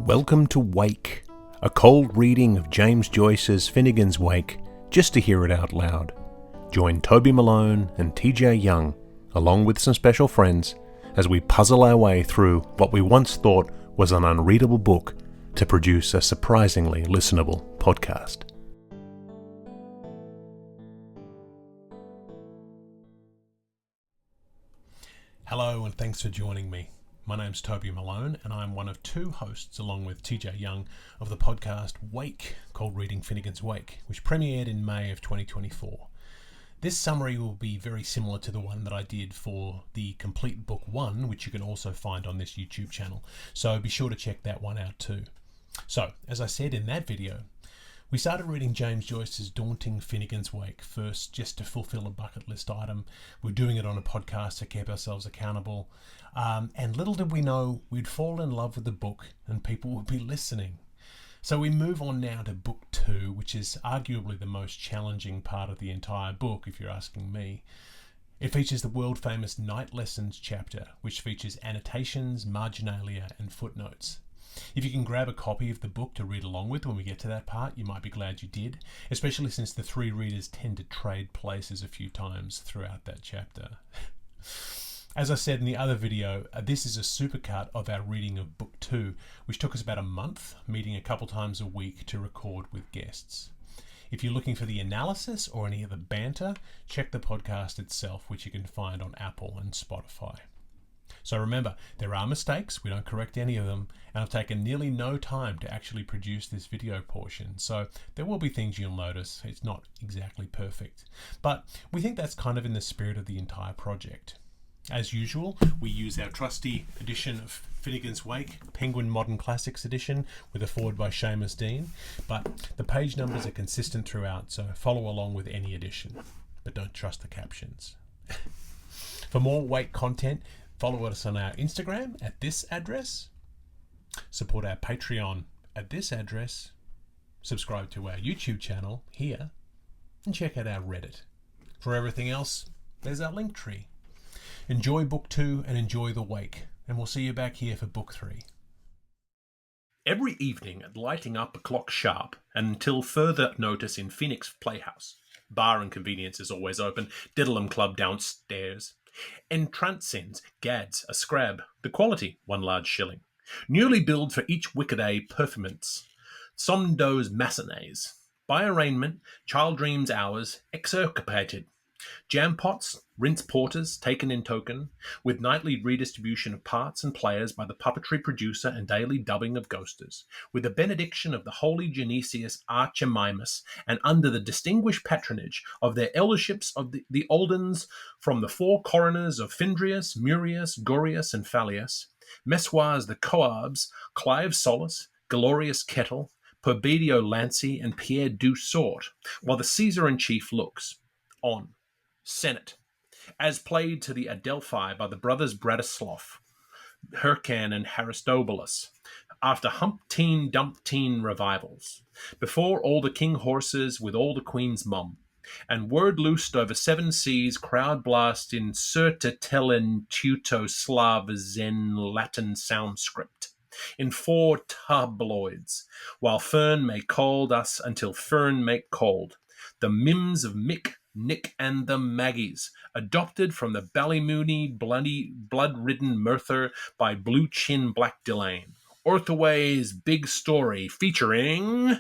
Welcome to Wake, a cold reading of James Joyce's Finnegans Wake, just to hear it out loud. Join Toby Malone and TJ Young, along with some special friends, as we puzzle our way through what we once thought was an unreadable book to produce a surprisingly listenable podcast. Hello and thanks for joining me. My name's Toby Malone and I'm one of two hosts along with TJ Young of the podcast Wake, Cold Reading Finnegans Wake, which premiered in May of 2024. This summary will be very similar to the one that I did for the complete book 1, which you can also find on this YouTube channel, so be sure to check that one out too. So, as I said in that video, we started reading James Joyce's daunting Finnegans Wake, first just to fulfill a bucket list item. We're doing it on a podcast to keep ourselves accountable. And little did we know we'd fall in love with the book and people would be listening. So we move on now to book 2, which is arguably the most challenging part of the entire book, if you're asking me. It features the world-famous Night Lessons chapter, which features annotations, marginalia, and footnotes. If you can grab a copy of the book to read along with when we get to that part, you might be glad you did, especially since the three readers tend to trade places a few times throughout that chapter. As I said in the other video, this is a supercut of our reading of book 2, which took us about a month, meeting a couple times a week to record with guests. If you're looking for the analysis or any of the banter, check the podcast itself, which you can find on Apple and Spotify. So remember, there are mistakes, we don't correct any of them, and I've taken nearly no time to actually produce this video portion, so there will be things you'll notice. It's not exactly perfect, but we think that's kind of in the spirit of the entire project. As usual, we use our trusty edition of Finnegans Wake, Penguin Modern Classics edition, with a foreword by Seamus Dean, but the page numbers are consistent throughout, so follow along with any edition, but don't trust the captions. For more Wake content, follow us on our Instagram at this address, support our Patreon at this address, subscribe to our YouTube channel here, and check out our Reddit. For everything else, there's our link tree. Enjoy book 2 and enjoy the Wake, and we'll see you back here for book 3. Every evening at lighting up a clock sharp, and until further notice in Phoenix Playhouse, bar and convenience is always open, Diddleham Club downstairs. Entrancings, gads, a scrab, the quality, 1 large shilling. Newly billed for each wicked-day perfumance, somnos macenays. By arraignment, child dreams hours, excerptated. Jam pots, rinse porters, taken in token, with nightly redistribution of parts and players by the puppetry producer and daily dubbing of ghosters, with the benediction of the holy Genesius Archimimus, and under the distinguished patronage of their elderships of the Oldens, from the 4 coroners of Findrius, Murius, Gorius, and Fallius, Messoirs the Coabs, Clive Solus, Glorious Kettle, Perbedio Lancy, and Pierre du Sort, while the Caesar-in-Chief looks on. Senate, as played to the Adelphi by the brothers Bratislav, Hyrcan and Aristobulus, after Humpteen Dumpteen revivals, before all the king horses with all the queen's mum, and word loosed over 7 seas, crowd blast in Certitelen Teuto Slav Zen Latin sound script, in 4 tabloids, while Fern may called us until Fern make cold, the mims of Mick, Nick and the Maggies, adopted from the Ballymooney blood-ridden Merthyr by Blue Chin Black Delane. Orthway's Big Story, featuring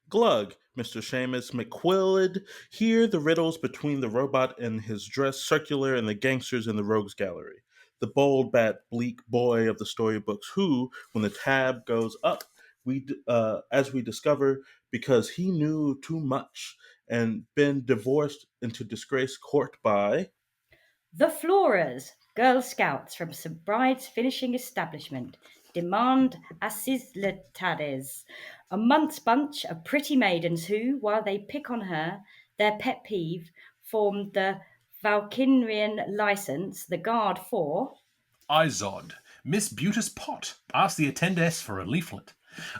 Glug, Mr. Seamus McQuillid. Here the riddles between the robot and his dress circular and the gangsters in the rogues gallery. The bold, bad, bleak boy of the storybooks who, when the tab goes up, as we discover, because he knew too much and been divorced into disgrace court by The Floras, Girl Scouts from St. Bride's finishing establishment, demand assisletares, a month's bunch of pretty maidens who, while they pick on her, their pet peeve, form the Valkyrian license, the guard for Izod, Miss Butus Pot, asked the attendess for a leaflet.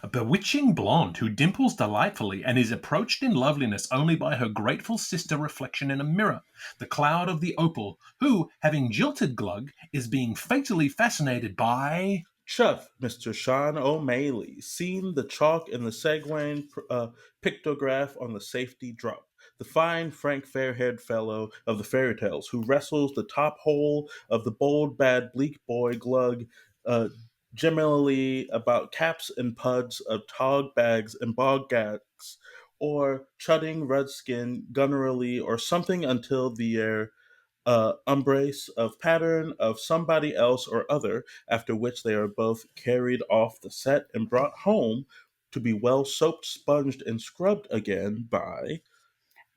A bewitching blonde who dimples delightfully and is approached in loveliness only by her grateful sister reflection in a mirror, the cloud of the opal, who, having jilted Glug, is being fatally fascinated by Chuff, Mr. Sean O'Malley, seen the chalk in the Segwayne pictograph on the safety drop. The fine, frank, fair-haired fellow of the fairy tales who wrestles the top hole of the bold, bad, bleak boy glug, uh, generally about caps and puds of tog bags and bog gags, or chudding rudskin gunnerily or something until the air embrace of pattern of somebody else or other, after which they are both carried off the set and brought home to be well soaped, sponged, and scrubbed again by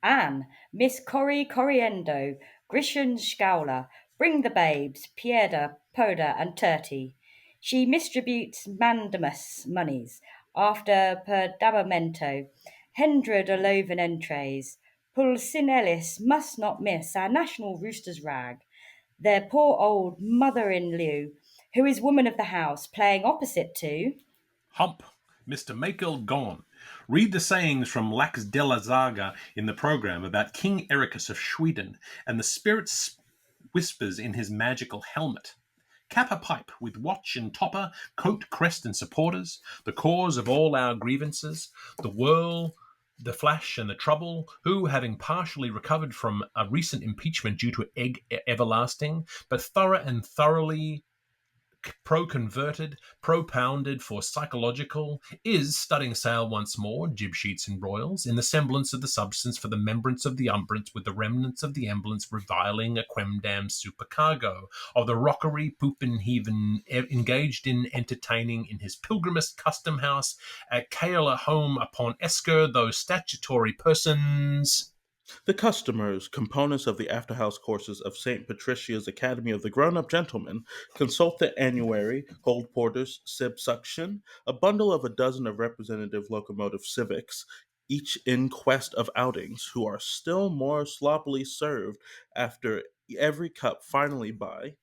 Anne, Miss Corrie Coriendo, Grisham Scowler, bring the babes, Pieda, Poda, and Turty. She distributes mandamus moneys after per dabamento, Hendred a loaven entrays. Pulcinellis must not miss our national rooster's rag, their poor old mother-in-law, who is woman of the house, playing opposite to Hump, Mr. Michael Gon. Read the sayings from Lax de la Zaga in the program about King Ericus of Sweden and the spirit whispers in his magical helmet. Cap a pipe with watch and topper, coat, crest, and supporters, the cause of all our grievances, the whirl, the flash, and the trouble, who, having partially recovered from a recent impeachment due to egg everlasting, but thorough and thoroughly pro-converted, propounded for psychological, is studying sail once more, jib sheets and broils, in the semblance of the substance for the membrance of the umbrance, with the remnants of the emblance reviling a quemdam supercargo of the rockery poopin heaven engaged in entertaining in his pilgrimist custom house at Caela home upon Esker those statutory persons. the customers, components of the after-house courses of St. Patricia's Academy of the Grown-Up Gentlemen, consult the annuary, hold porters, sib suction, a bundle of a dozen of representative locomotive civics, each in quest of outings, who are still more sloppily served after every cup finally by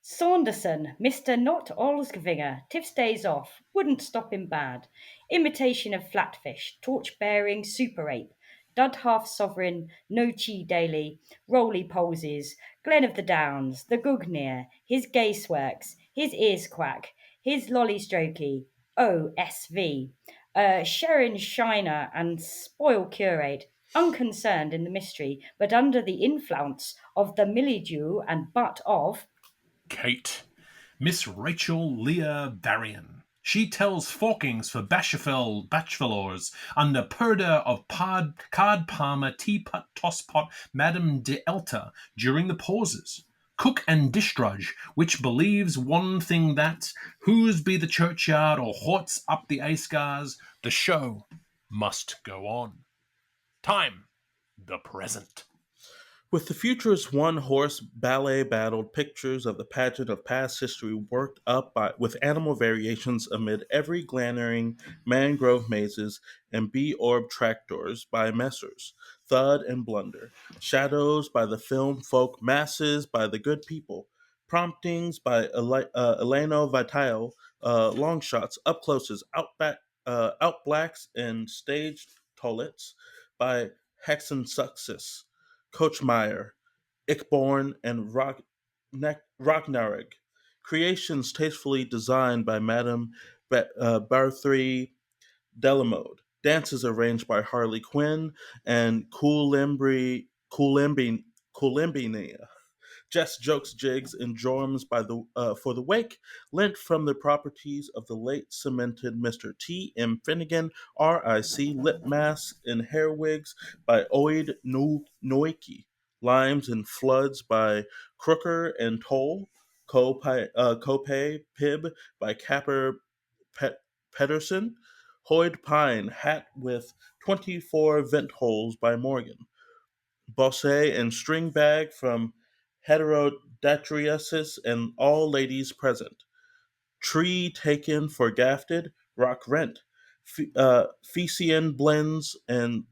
Saunderson, Mr. Not Olsgevinger, Tiff's days off, wouldn't stop him bad. Imitation of flatfish, torch-bearing super ape, dud half sovereign, no chi daily, roly posies, Glen of the Downs, the Gugnir, his gaze works, his ears quack, his lolly strokey, OSV, Sharon Shiner and spoil curate, unconcerned in the mystery, but under the influence of the mildew and butt of Kate, Miss Rachel Leah Varian. She tells forkings for bachelors under purdah of card palmer, teapot, tosspot, Madame de Elta during the pauses. Cook and dish drudge, which believes one thing that, whose be the churchyard or horts up the Askars, the show must go on. Time, the present. with the future's one-horse ballet-battled pictures of the pageant of past history worked up with animal variations amid every glaring mangrove mazes and bee-orb tractors by Messrs. Thud and Blunder, shadows by the film folk, masses by the good people, promptings by Eleno Vitale, long shots, up closes, out blacks, and staged toilets by Hexen Success. Kochmeyer, Ickborn, and Ragnarok. Creations tastefully designed by Madame Barthree Delamode. Dances arranged by Harley Quinn and Coulombinia. Jest, jokes, jigs, and jorms by the for the wake, lent from the properties of the late cemented Mr. T. M. Finnegan, R.I.C. Lip masks and hair wigs by Oid Noiki, limes and floods by Crooker and Toll, Cope Pib by Capper Pedersen, Hoyd Pine hat with 24 vent holes by Morgan. Bosse and string bag from Heterodatriasis and all ladies present. Tree taken for gafted, rock rent. Fecian blends and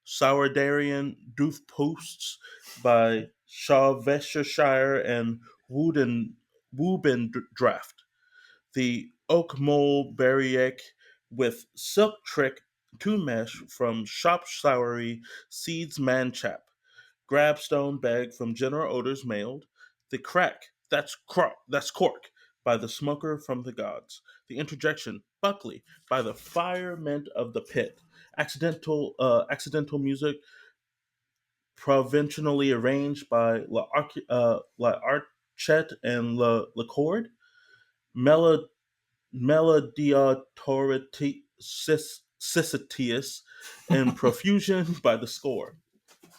Sourdarian doof posts by Shawveshire and Wooben Draft. The oak mole berriac with silk trick two mesh from shop soury seeds manchap Grabstone bag from General Odors mailed. The crack, that's cork, by the smoker from the gods. The interjection, Buckley, by the firemen of the pit. Accidental music, provincially arranged by La Archette and La Corde. Melo- Melodiatoricious and profusion by the score.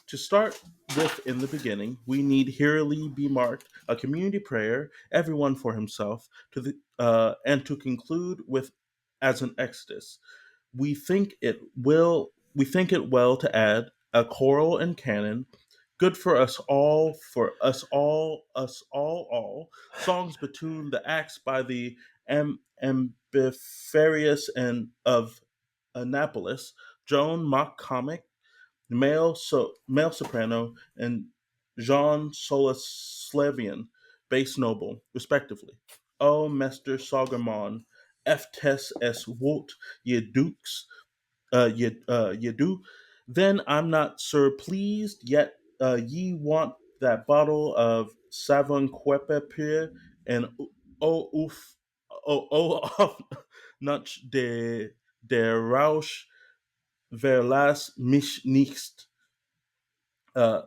To start with in the beginning, we need herely be marked a community prayer, everyone for himself, and to conclude with as an exodus. We think it well to add a choral and canon, good for us all, songs between the acts by the Ambifarius and of Annapolis, Joan Mock Comic, male soprano, and Jean Solaslavian, bass noble, respectively. O Mester Saugermon, F. Tess S. Wot, ye dukes, ye do. Then I'm not sir pleased, yet ye want that bottle of Savon Quepe and oof, off, not de Rausch Verlas mich nicht, uh,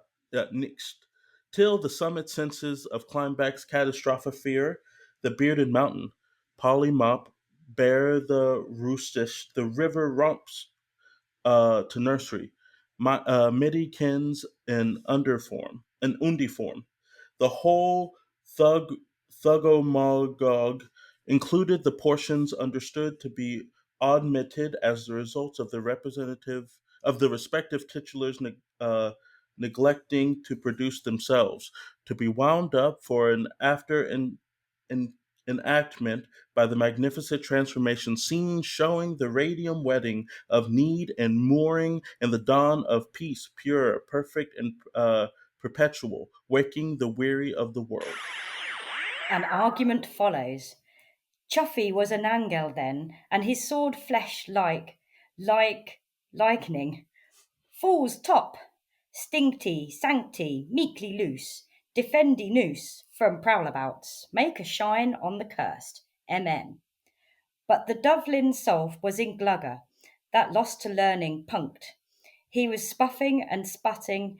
nicht, till the summit senses of Kleinbeck's catastrophe fear, the bearded mountain, polymop, bear the roostish, the river romps to nursery, midikins in underform, in undiform. The whole thug thugomagog included the portions understood to be omitted as the results of the respective titulars neglecting to produce themselves, to be wound up for an after in, enactment by the magnificent transformation scene showing the radium wedding of need and mooring and the dawn of peace, pure, perfect, and perpetual, waking the weary of the world. An argument follows. Chuffy was an angel then, and his sword flesh likening. Fool's top, sancty, meekly loose, defendi noose from prowlabouts, make a shine on the cursed. Amen. But the Dublin solve was in Glugger, that lost to learning punked. He was spuffing and sputting,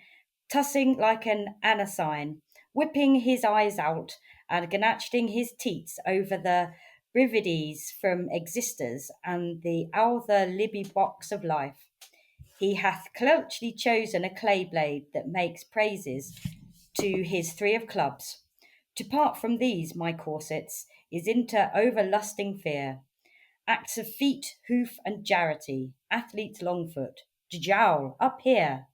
tussing like an anacine, whipping his eyes out and gnashing his teats over the brivides from existers and the outher libby box of life. He hath cloachly chosen a clay blade that makes praises to his three of clubs. To part from these, my corsets, is into overlusting fear. Acts of feet, hoof, and jarity, athlete's longfoot, jowl, up here.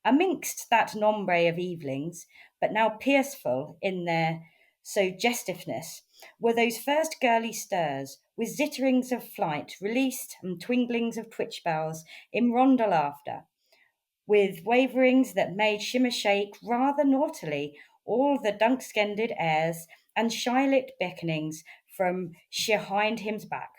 Amingst that nombre of evelings, but now pierceful in their suggestiveness, were those first girly stirs, with zitterings of flight released and twinglings of twitch bells in ronda laughter, with waverings that made shimmer shake rather naughtily all the dunk-skended airs and shy-lit beckonings from shehind him's back.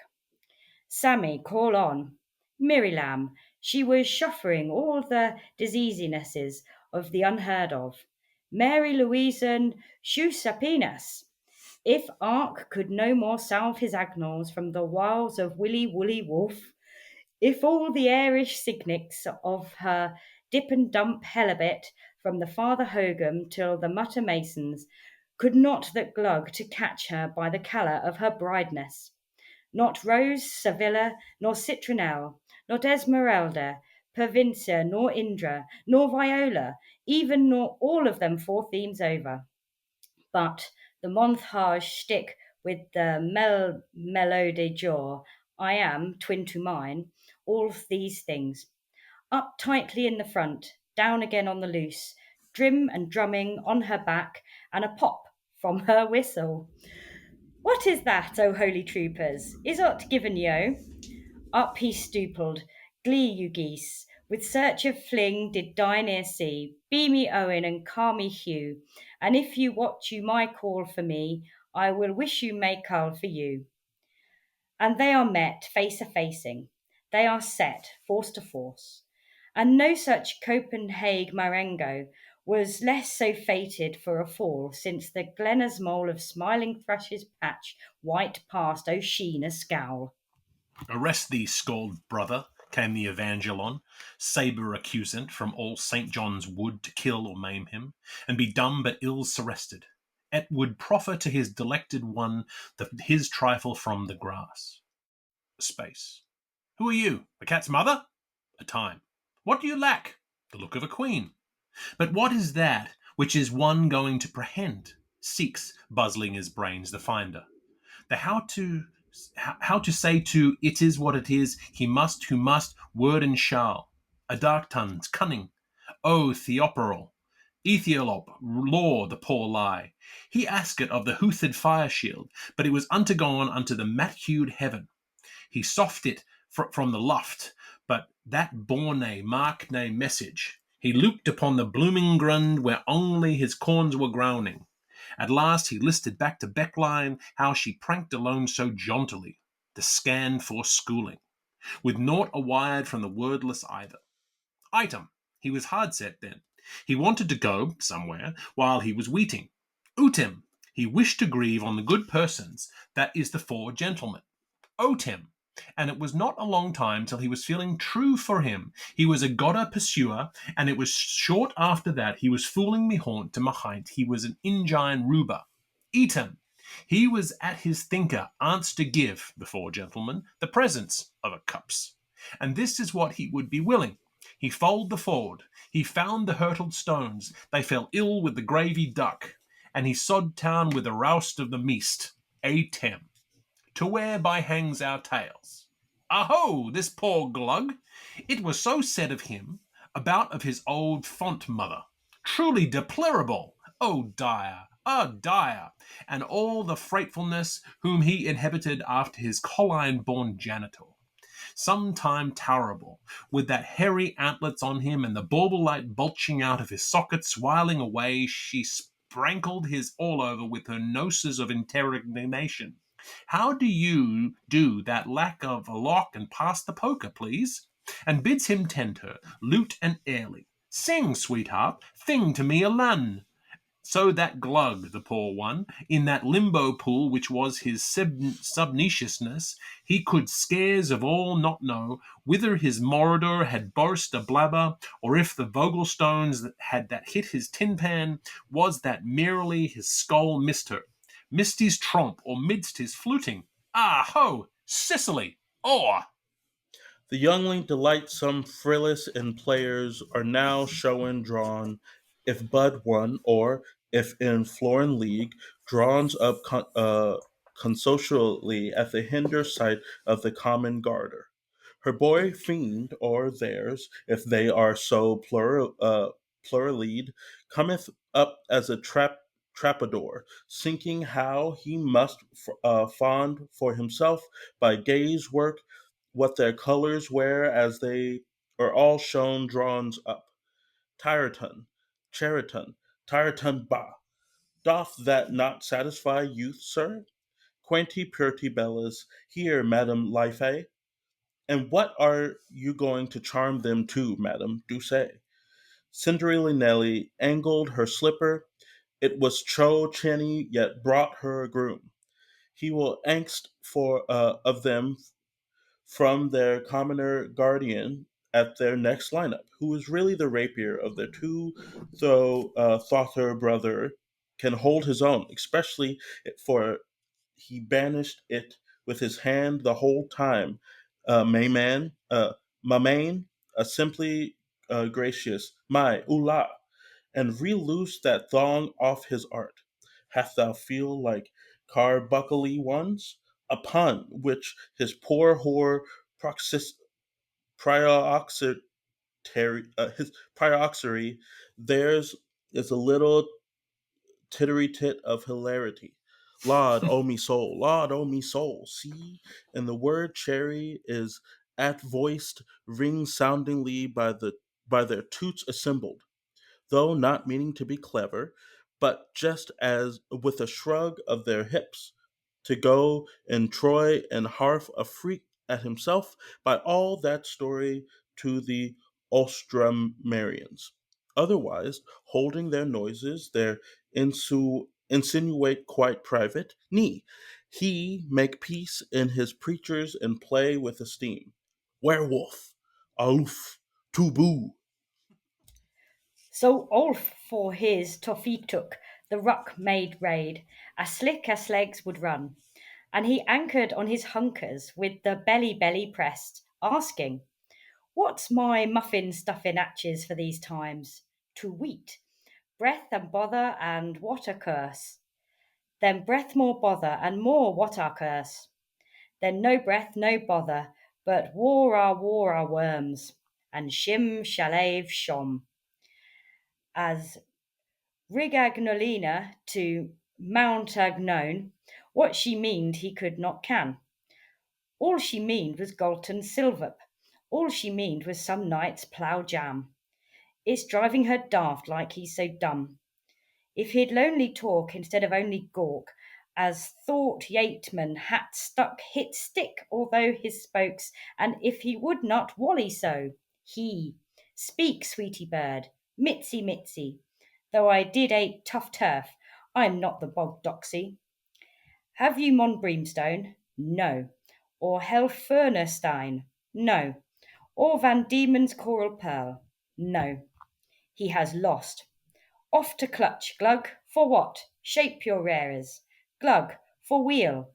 Sammy, call on. Miriam, she was shuffering all the diseasinesses of the unheard of. Mary Louise and Shushapinas. If Ark could no more salve his agnals from the wiles of Willy Woolly Wolf, if all the airish signics of her dip and dump helibet from the Father Hogum till the Mutter Masons could not that glug to catch her by the colour of her brideness. Not Rose, Sevilla, nor Citronelle, not Esmeralda, Provincia, nor Indra, nor Viola, even nor all of them four themes over. But the montage stick with the melody jaw, I am, twin to mine, all these things. Up tightly in the front, down again on the loose, drim and drumming on her back, and a pop from her whistle. What is that, O holy troopers? Is ot given yo? Up he stoopled. Glee, you geese. With search of fling did die near see. Be me Owen and car me Hugh. And if you watch you my call for me, I will wish you may call for you. And they are met face a facing. They are set force to force. And no such Copenhague Marengo was less so fated for a fall since the Glenna's mole of smiling thrushes patch white past Oceana scowl. Arrest thee, scald brother, came the Evangelon, sabre accusant from all St. John's Wood to kill or maim him, and be dumb but ill surrested. Et would proffer to his delected one his trifle from the grass. A space. Who are you? The cat's mother? A time. What do you lack? The look of a queen. But what is that which is one going to prehend? Seeks, buzzling his brains, the finder. The how to say to it is what it is, he must, who must, word and shall. A dark tongue's cunning. O Theoporal, Ethiolop, law the poor lie. He asked of the hoothed fire shield, but it was untergone unto the mat-hued heaven. He soft it from the loft, but that bore nae mark nae message. He looked upon the blooming grund where only his corns were growning. At last he listed back to Beckline how she pranked alone so jauntily, the scan for schooling, with naught awired from the wordless either. Item, he was hard set then. He wanted to go somewhere while he was weeting. Utim, he wished to grieve on the good persons, that is the four gentlemen. Otim, and it was not a long time till he was feeling true for him. He was a godder pursuer, and it was short after that he was fooling me haunt to mahind he was an Ingine ruber. Eat him. He was at his thinker, aunts to give, the four gentlemen, the presents of a cups. And this is what he would be willing. He fold the ford, he found the hurtled stones, they fell ill with the gravy duck, and he sod town with the roust of the meast. A tem. To whereby hangs our tales. Aho, this poor glug! It was so said of him, about of his old font mother. Truly deplorable! Oh, dire! Oh, dire! And all the frightfulness whom he inhabited after his colline-born janitor. Sometime towerable, with that hairy antlets on him and the bauble light bulging out of his sockets, whiling away, she sprankled his all over with her noses of interrogation. How do you do that lack of a lock and pass the poker, please? And bids him tend her, lute and airly. Sing, sweetheart, thing to me a lun. So that glug, the poor one, in that limbo pool which was his subniciousness, he could scarce of all not know whither his mordor had burst a blabber, or if the Vogelstones that hit his tin pan was that merely his skull missed his trompe, or midst his fluting. Ah ho, Sicily, or The youngling delightsome, frillis, and players are now showing drawn, if Bud won, or if in Florin League, drawns up consocially at the hinder sight of the common garter. Her boy fiend, or theirs, if they are so pluralied, cometh up as a trappador, sinking how he must fond for himself by gaze work what their colours wear as they are all shown drawns up. Tyreton, Cheriton, Tyreton ba. Doth that not satisfy youth, sir? Quanti purti bellas, here, Madam Life. And what are you going to charm them to, madam? Do say. Cinderella Nelly angled her slipper. It was Cho Chenny, yet brought her a groom. He will angst for of them from their commoner guardian at their next lineup, who is really the rapier of their two, though Thother brother can hold his own, especially for he banished it with his hand the whole time. Mayman, Mamain, simply gracious, my ula, and re-loose that thong off his art. Hath thou feel like carbuckly ones? Upon which his poor whore proxis, prioxary, his prioxary, theirs is a little tittery tit of hilarity. Laud, oh me soul, Laud, oh me soul. See, and the word cherry is at voiced, ring soundingly by their toots assembled, though not meaning to be clever, but just as with a shrug of their hips, to go in Troy and Harf a freak at himself by all that story to the Ostramarians. Otherwise, holding their noises, their insinuate quite private, knee. He make peace in his preachers and play with esteem. Werewolf, aloof, tubu. So Ulf for his toffee took, the ruck made raid, as slick as legs would run, and he anchored on his hunkers with the belly pressed, asking, "What's my muffin stuffing atches for these times? To wheat, breath and bother and what a curse. Then breath more bother and more what a curse. Then no breath, no bother, but war are worms, and shim shallave shom." As Rigagnolina to Mountagnon, what she meaned he could not can. All she meaned was Galton Silverp. All she meaned was some night's plough jam. It's driving her daft like he's so dumb. If he'd lonely talk instead of only gawk, as thought Yeatman hat stuck hit stick although his spokes, and if he would not wally so, he speak, sweetie bird, mitzy mitzy, though I did ate tough turf, I'm not the bog doxy. Have you mon brimstone? No. Or Helfernerstein? No. Or Van Diemen's coral pearl? No. He has lost. Off to clutch, Glug, for what? Shape your rarers. Glug, for wheel.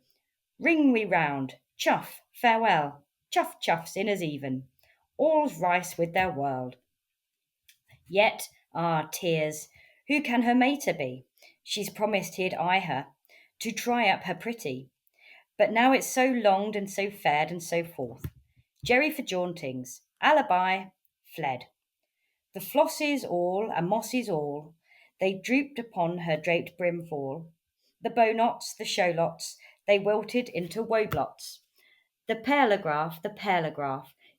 Ring we round. Chuff, farewell. Chuff chuffs in as even. All's rice with their world. Yet, tears, who can her mater be? She's promised he'd eye her, to try up her pretty. But now it's so longed and so fared and so forth. Jerry for jauntings, alibi, fled. The flosses all and mosses all, they drooped upon her draped brimfall. The bowknots, the showlots, they wilted into woeblots. The paragraph,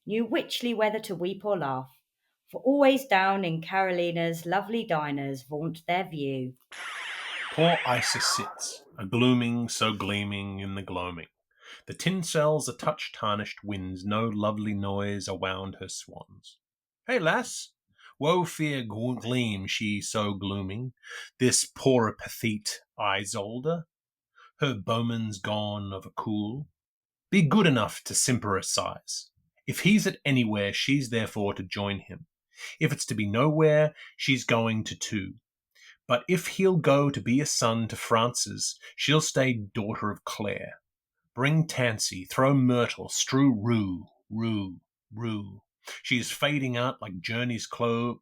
knew whichly whether to weep or laugh, for always down in Carolina's lovely diners vaunt their view. Poor Isis sits, a glooming so gleaming in the gloaming. The tinsel's a touch tarnished winds, no lovely noise awound her swans. Hey, lass! Woe fear gleam she so glooming, this poor pathete Isolde. Her bowman's gone of a cool. Be good enough to simper a size. If he's at anywhere, she's therefore to join him. If it's to be nowhere, she's going to too. But if he'll go to be a son to Frances, she'll stay daughter of Clare. Bring tansy, throw myrtle, strew rue, rue, rue. She is fading out like Journey's clothes,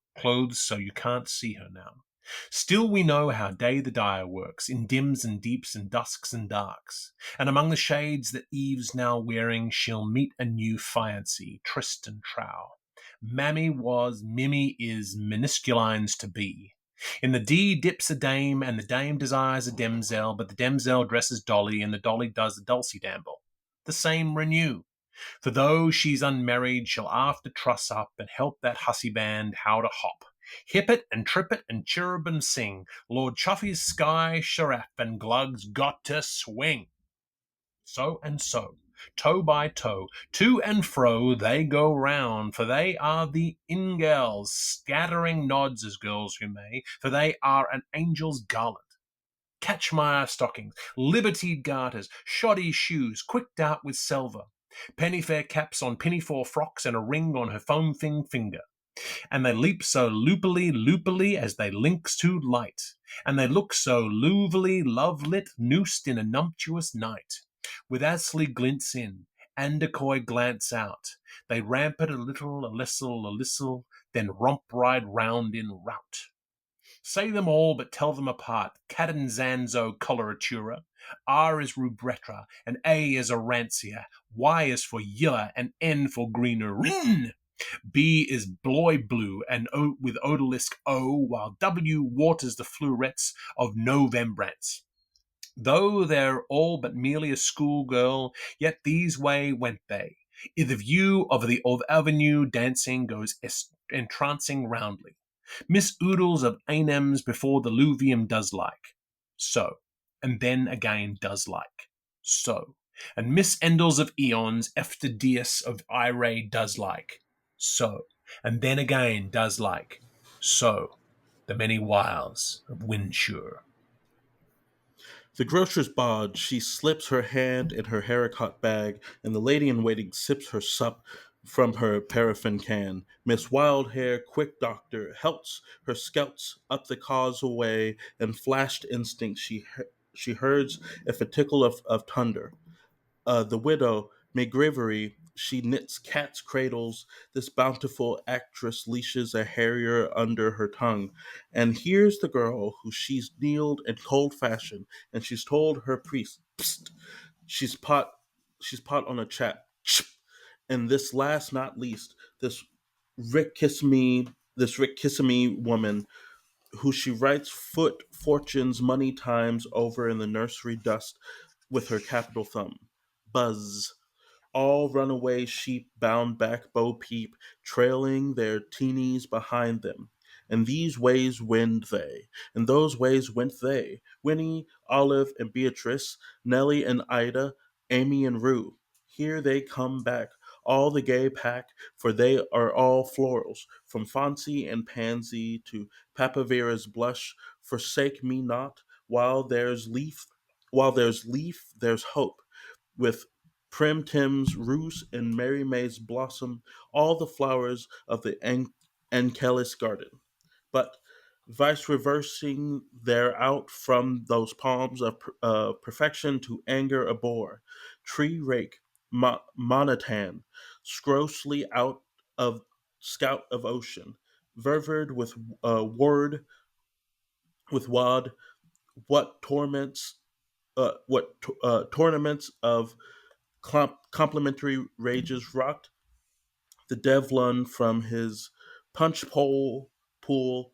so you can't see her now. Still we know how day the dyer works, in dims and deeps and dusks and darks. And among the shades that Eve's now wearing, she'll meet a new fiancé, tryst and trow. Mammy was, Mimmy is, Minusculine's to be. In the D dips a dame, and the dame desires a demsel, but the demsel dresses Dolly, and the Dolly does a dulcy damble. The same renew. For though she's unmarried, she'll after truss up and help that hussy band how to hop. Hip it and trip it and chirrup and sing. Lord Chuffy's sky sharap and Glug's got to swing. So and so, toe by toe, to and fro they go round, for they are the ingels, scattering nods as girls who may, for they are an angel's garland. Catchmire stockings, libertied garters, shoddy shoes, quicked out with silver, pennyfair caps on pinafore frocks, and a ring on her foam-thing finger. And they leap so loopily as they links to light, and they look so louvily love-lit, noosed in a numptuous night. With Astley glints in, and decoy glance out, they rampart a little, then romp ride round in rout. Say them all, but tell them apart. Catanzanzo coloratura. R is rubretra, and A is arancia. Y is for yilla, and N for greener. Rin! B is bloy blue, and O with odalisque O, while W waters the florets of Novembrance. Though they're all but merely a schoolgirl, yet these way went they. I' the view of the avenue dancing goes entrancing roundly. Miss Oodles of Ainems before the Luvium does like. So. And then again does like. So. And Miss Endels of Eons, efter Dias of Irae does like. So. And then again does like. So, the many wiles of Windsure. The grocer's bod, she slips her hand in her haricot bag, and the lady in waiting sips her sup from her paraffin can. Miss Wildhair, quick doctor, helps her scouts up the causeway, and flashed instinct she herds a faticle of thunder. The widow, McGrivery, she knits cat's cradles. This bountiful actress leashes a harrier under her tongue. And here's the girl who she's kneeled in cold fashion, and she's told her priest, Psst, she's pot, she's pot on a chat. And this last not least, this Rick Kissimmee woman who she writes foot fortunes money times over in the nursery dust with her capital thumb. Buzz. All runaway sheep bound back Bo Peep, trailing their teenies behind them. And these ways wend they, and those ways went they. Winnie, Olive, and Beatrice, Nellie and Ida, Amy and Rue. Here they come back, all the gay pack, for they are all florals, from Fancy and Pansy to Papavera's blush. Forsake me not, while there's leaf, there's hope. With Prim Tim's rose and Mary May's blossom, all the flowers of the Ankelis garden. But vice reversing there out from those palms of perfection to anger abhor. Tree rake, monotan, scrousely out of scout of ocean, ververed with wad, what torments, tournaments of complimentary rages rocked the Devlin from his punch pole to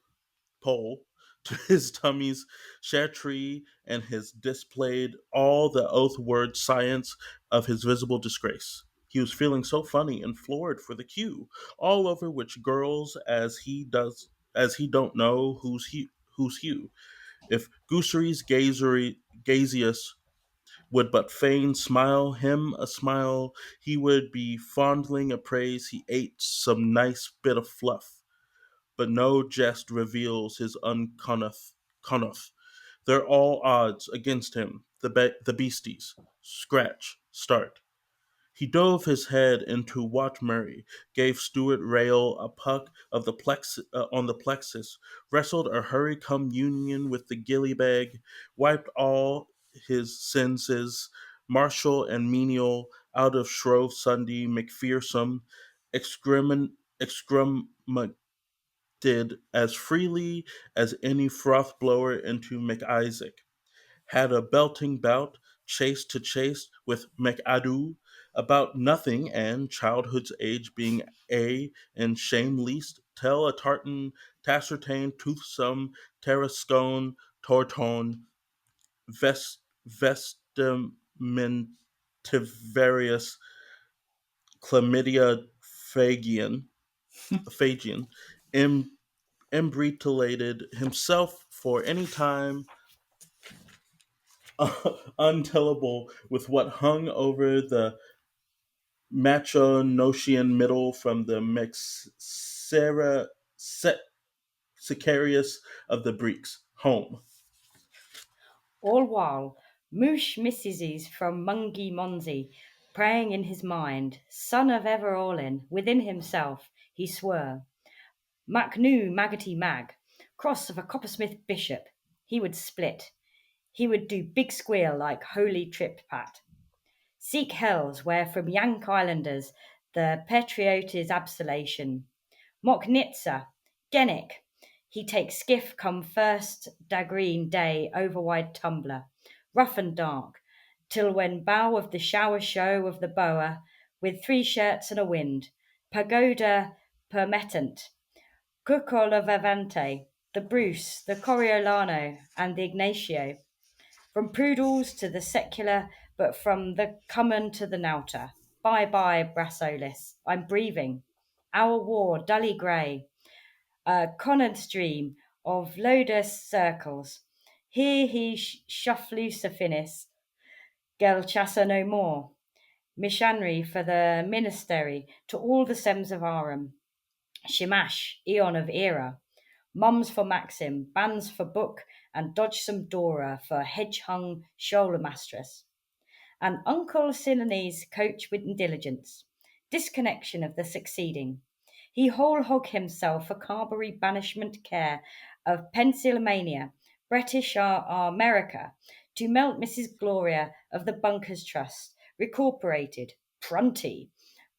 his tummy's chartreuse and his displayed all the oath word science of his visible disgrace. He was feeling so funny and floored for the cue, all over which girls as he don't know who's Hugh. If Goosery's gazius would but fain smile him a smile, he would be fondling a praise he ate some nice bit of fluff. But no jest reveals his connoth. They're all odds against him, the beasties. Scratch, start. He dove his head into Wat Murray, gave Stuart Rail a puck of on the plexus, wrestled a hurry-come union with the gillybag, wiped all his senses, martial and menial, out of Shrove Sunday McPherson, excremated as freely as any froth blower into McIsaac, had a belting bout, chase to chase, with McAdoo, about nothing, and childhood's age being and shame least, tell a tartan, taciturn, toothsome, tarascone, tortone, vestimentivarius, chlamydia phagian, em, embrettulated himself for any time untellable with what hung over the Machonosian middle from the Sicarius of the Greeks. Home. All while, Moosh Mrs. from Mungy Monsey, praying in his mind, son of Everallin, within himself, he swore, Macnoo Maggotty Mag, cross of a coppersmith bishop, he would split. He would do big squeal like holy trip pat. Seek hells where from Yank Islanders the patriot is absolation. Mock Nitza, Gennick, he takes skiff come first dagreen day over wide tumbler, rough and dark, till when bow of the shower show of the boa, with 3 shirts and a wind, pagoda permettant, Cucol of Avante, the Bruce, the Coriolano, and the Ignacio, from Prudels to the secular, but from the common to the nauta. Bye bye, Brassolis, I'm breathing. Our war, dully grey, a Conard stream of Lodus circles. Here he shufflusa finis, gel chassa no more. Missionary for the ministery to all the Sems of Aram. Shamash, Eon of Era. Mums for Maxim, bands for Book, and Dodge some Dora for hedge-hung shoulder mistress. And Uncle Silenese coach with diligence, disconnection of the succeeding. He whole hog himself for Carberry banishment care of Pennsylvania, British America, to melt Mrs. Gloria of the Bunkers Trust, recuperated, prunty,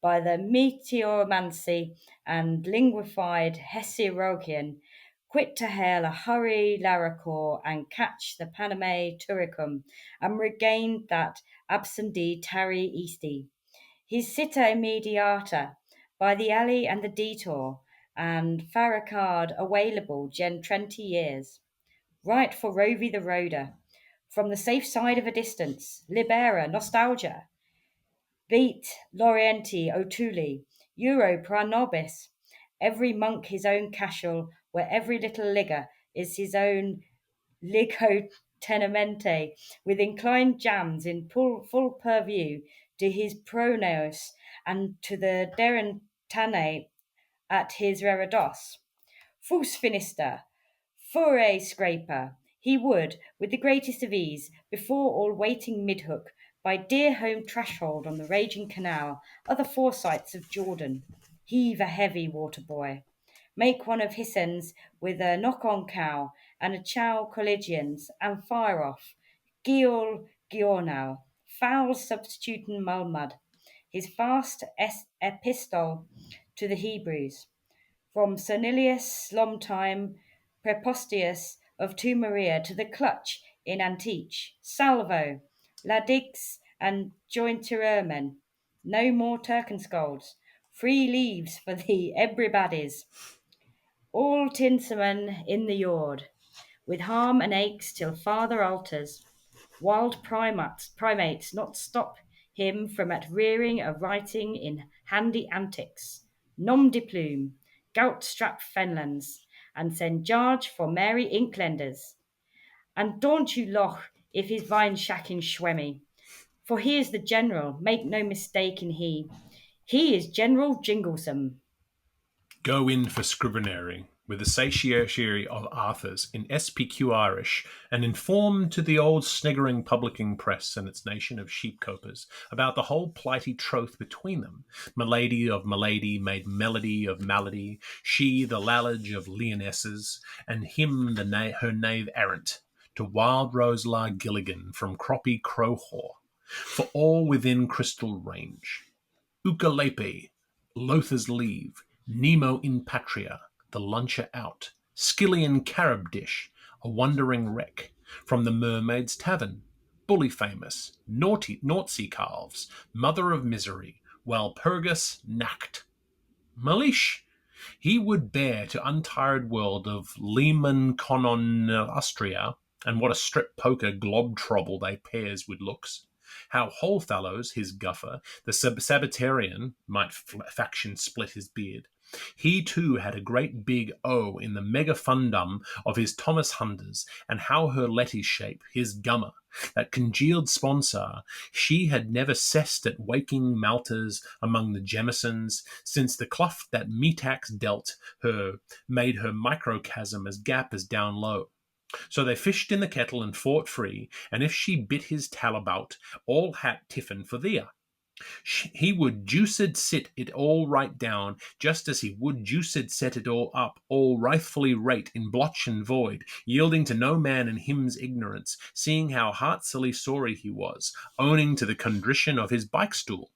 by the meteoromancy and linguified Hesirogian, quit to hail a hurry Laracor and catch the Paname Turicum, and regained that absentee tarry easty. His sitta immediata by the alley and the detour, and Farrakard available gen 20 years. Right for Rovy the Roader. From the safe side of a distance, Libera, nostalgia. Beat Lorienti Otuli, Euro pra nobis. Every monk his own casual, where every little ligger is his own ligo tenamente, with inclined jams in full purview to his pronaos and to the derentane at his reredos. Fus finister, fure scraper, he would, with the greatest of ease, before all waiting midhook, by dear home threshold on the raging canal, other foresights of Jordan, heave a heavy water boy, make one of Hissens with a knock-on cow and a chow collegians, and fire off, Giol Giornau, foul substituting Mulmud, his fast epistle to the Hebrews, from Cernilius Lomtime Prepostius of Tu Maria to the clutch in Antich, Salvo, Ladix and Jointerermen, no more Turkenscolds, free leaves for the everybody's, all tinsermen in the yard, with harm and aches till father alters, wild primates not stop him from at rearing a writing in handy antics, nom de plume, gout strap fenlands, and send Jarge for Mary Inklenders. And don't you loch if his vine shacking Schwemmy, for he is the general, make no mistake in he. He is General Jinglesome. Go in for scrivenary with the satiety of Arthur's in SPQ Irish, and inform to the old sniggering publicing press and its nation of sheepcopers about the whole plighty troth between them. Milady of Milady made melody of malady, she the lalage of leonesses, and him her knave errant, to wild Rose La Gilligan from croppy Crowhaw, for all within crystal range. Ukalepe, Lothar's Leave, Nemo in Patria, the luncher out, Skillian Carib dish, a wandering wreck, from the Mermaid's Tavern, Bully Famous, Naughty Calves, Mother of Misery, Walpurgis Nacht. Malish, he would bear to untired world of Lehman Conon Austria, and what a strip poker glob trouble they pairs with looks. How Wholefellows, his guffer, the Sabbatarian, might faction split his beard. He too had a great big O in the megafundum of his Thomas Hunders, and how her Letty shape, his gummer, that congealed sponsor, she had never cessed at waking Maltas among the Jemisons, since the clough that Metax dealt her made her microcosm as gap as down low. So they fished in the kettle and fought free, and if she bit his talabout, all hat tiffin for thea. He would juiced sit it all right down, just as he would juiced set it all up, all wrathfully rate in blotch and void, yielding to no man in him's ignorance, seeing how heartily sorry he was, owning to the contrition of his bike stool,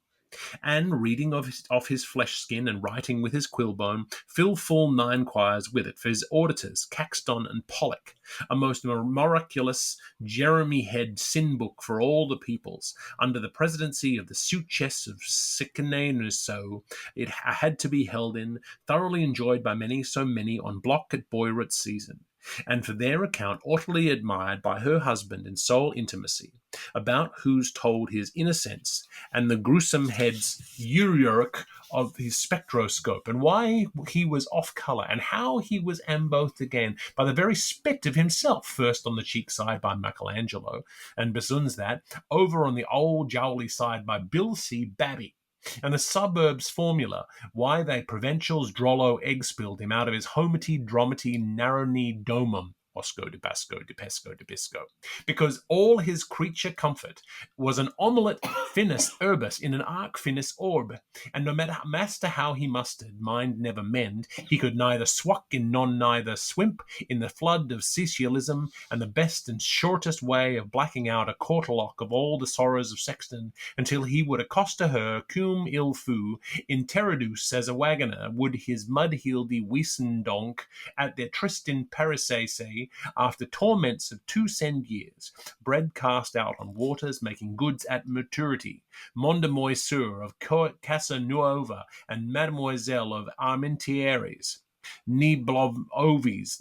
and reading off his flesh skin and writing with his quillbone, fill full 9 quires with it for his auditors, Caxton and Pollock, a most miraculous Jeremy Head sin book for all the peoples. Under the presidency of the Suchess of Sicanenuso, it had to be held in, thoroughly enjoyed by many, so many on block at Boyrot season, and for their account utterly admired by her husband in sole intimacy, about whose told his innocence, and the gruesome head's uric of his spectroscope, and why he was off colour, and how he was ambothed again by the very spect of himself, first on the cheek side by Michelangelo, and besoons that, over on the old jowly side by Bill C. Babby. And the suburbs formula, why they provincials drollo egg spilled him out of his homity dromity narrowny domum, Osco de Basco de Pesco de Bisco, because all his creature comfort was an omelette finis urbis in an arc finis orb, and no master how he mustered, mind never mend, he could neither swuck in non neither swimp in the flood of secialism, and the best and shortest way of blacking out a quarterlock of all the sorrows of Sexton, until he would accost her cum il fu, interodus as a wagoner would his mud-heeledy Wiesendonk at their tryst in Parisese, after torments of 2 send years, bread cast out on waters, making goods at maturity, Mondemoiseur of Casanuova and Mademoiselle of Armentieres, Niblonovio,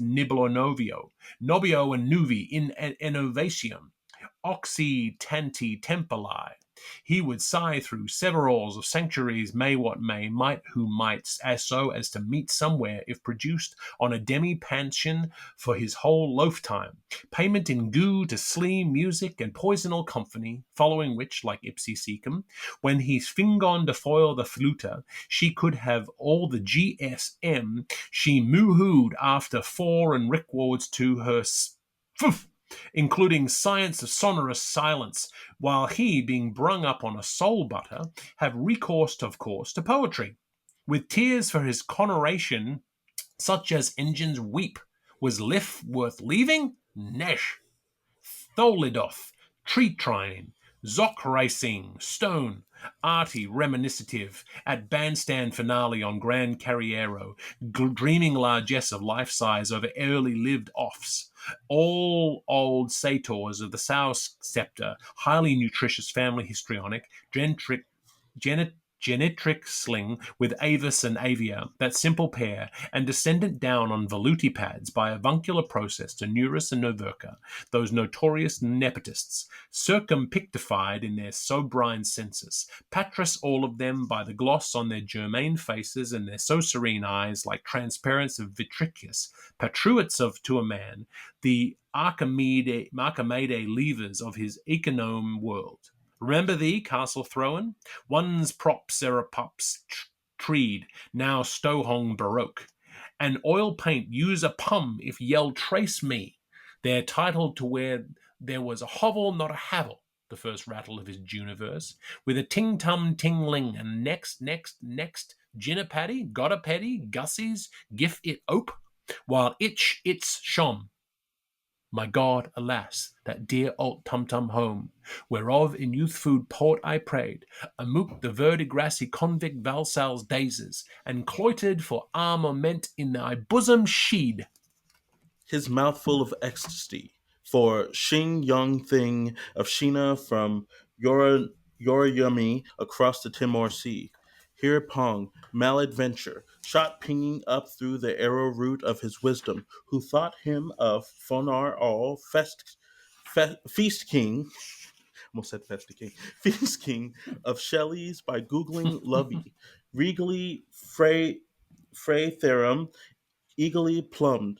Nobio and Nuvi in innovatium, Oxy tanti tempoli. He would sigh through severals of sanctuaries, may what may, might who might, as so as to meet somewhere, if produced, on a demi-pension for his whole loaf-time, payment in goo to slee, music, and poisonal company, following which, like ipsi secum, when he's fingon to foil the fluta, she could have all the GSM she moo-hooed after 4 and rickwards to her including science of sonorous silence, while he, being brung up on a soul butter, have recourse, of course, to poetry, with tears for his conoration, such as engines weep. Was Liff worth leaving? Nesh. Tholidoth, tree train, Zoc racing, stone, arty reminiscitive, at bandstand finale on Grand Carriero, dreaming largesse of life size over early lived offs, all old satyrs of the sow scepter, highly nutritious family histrionic, genetric sling with Avis and Avia, that simple pair, and descendant down on volutipads by avuncular process to Neurus and Noverca, those notorious nepotists, circumpictified in their sobrine census, patras all of them by the gloss on their germain faces and their so serene eyes like transparence of vitricus, patruits of to a man, the Archimede levers of his econome world. Remember thee, Castle Throwen? One's prop Serapops treed, now Stohong Baroque. And oil paint use a pum if yell trace me. They're titled to where there was a hovel, not a havel, the first rattle of his Juniverse, with a ting-tum ting-ling, and next, Ginna Paddy, got a petty, Gussies, gif it ope, while it's shom. My God, alas, that dear old tum-tum home, whereof in youth food port I prayed, amook the verdigrassy convict Valsal's dazes, and cloitered for armament in thy bosom sheed. His mouth full of ecstasy, for Xing young thing of Sheena from Yorayumi across the Timor Sea. Hereupon, maladventure, shot pinging up through the arrow root of his wisdom, who thought him of Fonar all feast king, almost said Festa King, feast king of Shelley's by googling Lovey, regally Frey Therum, eagerly plumbed,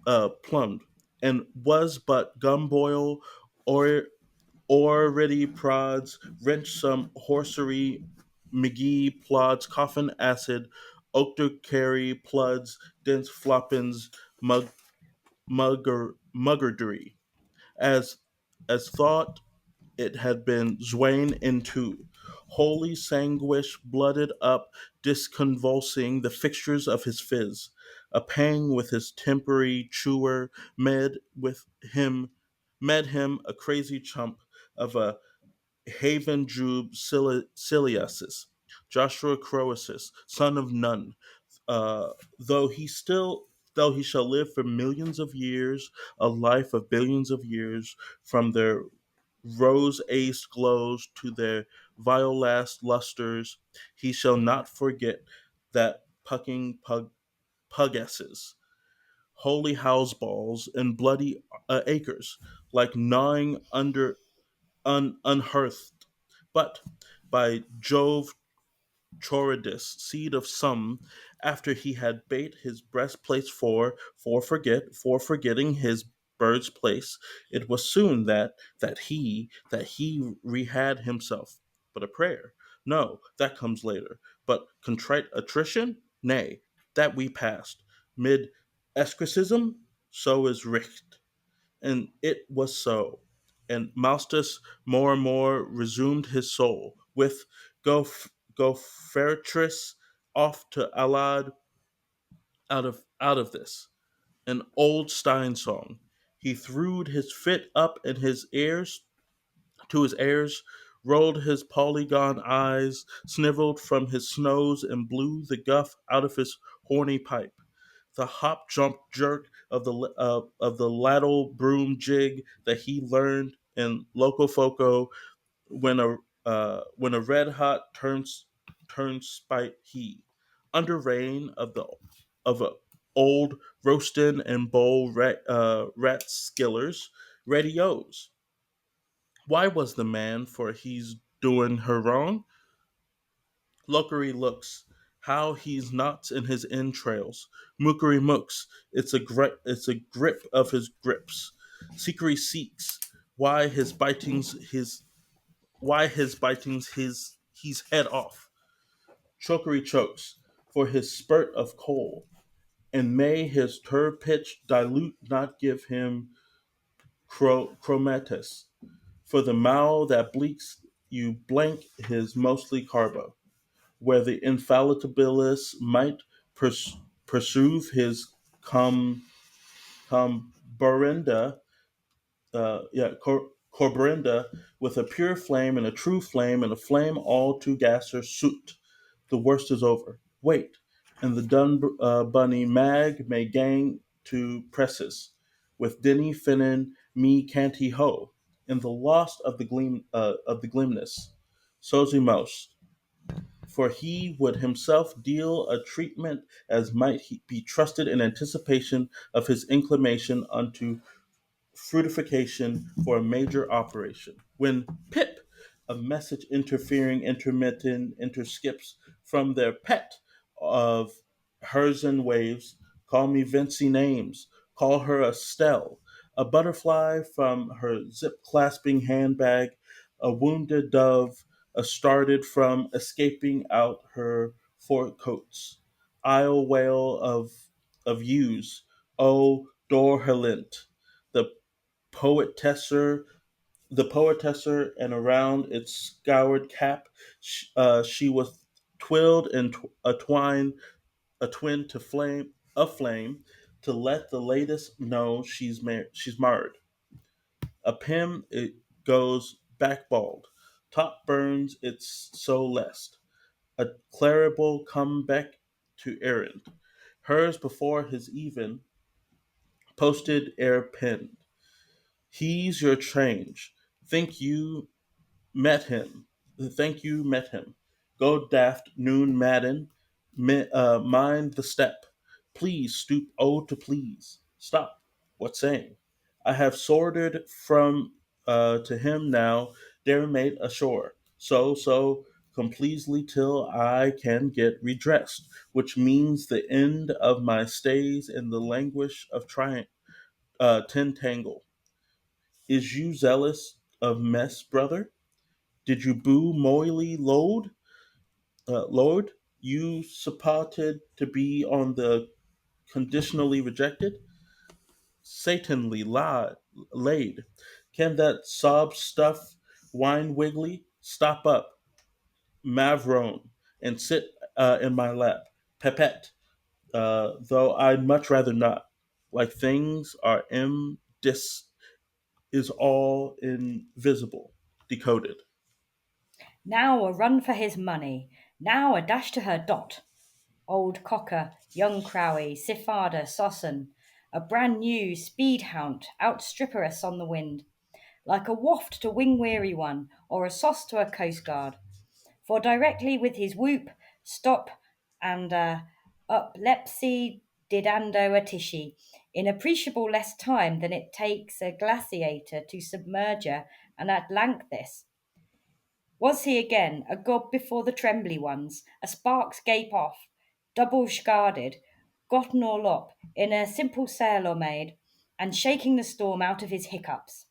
and was but gumboil or already prods, wrench some horsery, McGee plods, coffin acid, octo carry ploods, dense floppins, muggerdery, as thought it had been zwain into, wholly sanguish, blooded up, disconvulsing the fixtures of his phiz. A pang with his temporary chewer, med him a crazy chump of a Haven Jube Ciliasis, Joshua Croesus, son of Nun, uh, though though he shall live for millions of years, a life of billions of years, from their rose-aced glows to their violast lusters, he shall not forget that pucking pugesses, holy house balls, and bloody acres, like gnawing under unhearthed. But by Jove, Chorodus, seed of some, after he had bait his breastplates for forgetting his bird's place, it was soon that he rehad himself. But a prayer, No, that comes later. But contrite attrition? Nay, that we passed. Mid escricism? So is Richt. And it was so. And Maustus more and more resumed his soul, with go Fertris off to Alad out of this. An old Stein song. He threwed his fit up in his ears to his heirs, rolled his polygon eyes, snivelled from his snows, and blew the guff out of his horny pipe. The hop jump jerk of the ladle broom jig that he learned in Locofoco when a red hot turns spite he under rain of a old roastin and bowl rat skillers radios. Why was the man, for he's doing her wrong? Lookery looks, how he's knots in his entrails. Mookery mooks, it's a grip of his grips. Seekery seeks, why his bitings his why his bitings his he's head off. Chokery chokes, for his spurt of coal. And may his tur pitch dilute not give him chromatus. For the mow that bleaks you blank his mostly carbo, where the infallibilis might pursue his combarenda, corbrenda, with a pure flame and a true flame and a flame all to gasser soot. The worst is over. Wait, and the dun bunny mag may gang to presses, with Denny Finnan me canty ho, in the lost of the glimness. So's he most, for he would himself deal a treatment as might he be trusted in anticipation of his inclination unto fruitification for a major operation. When pip, a message interfering intermittent interskips from their pet of hers and waves, call me Vincy names, call her Estelle, a butterfly from her zip clasping handbag, a wounded dove, a started from escaping out her forecoats, isle whale of ewes, O Dorhelint, the poetesser, the poetesser, and around its scoured cap, she was twilled and a twin to flame, a flame, to let the latest know she's marred. A pim it goes backbald, top burns its so lest. A claribel come back to errand. Hers before his even posted ere penned. He's your change. Think you met him. Think you met him. Go daft noon madden. Mind the step. Please stoop oh to please. Stop. What saying? I have sorted from to him now, dare mate ashore. So completely till I can get redressed, which means the end of my stays in the languish of tentangle. Is you zealous of mess, brother? Did you boo moily Lord? You supported to be on the conditionally rejected? Satanly laid. Can that sob stuff wine wiggly? Stop up, Mavrone, and sit in my lap. Pepette, though I'd much rather not. Like things are is all invisible, decoded. Now a run for his money, now a dash to her dot. Old Cocker, young Crowie, Sifada, Sossen, a brand new speed hound outstripper us on the wind, like a waft to wing weary one, or a sauce to a coastguard. For directly with his whoop, stop, and up lepsy didando a tishy, in appreciable less time than it takes a glaciator to submerge her, and at lengthis. Was he again a god before the trembly ones, a sparks gape off, double guarded, gotten all up, in a simple sail or made, and shaking the storm out of his hiccups?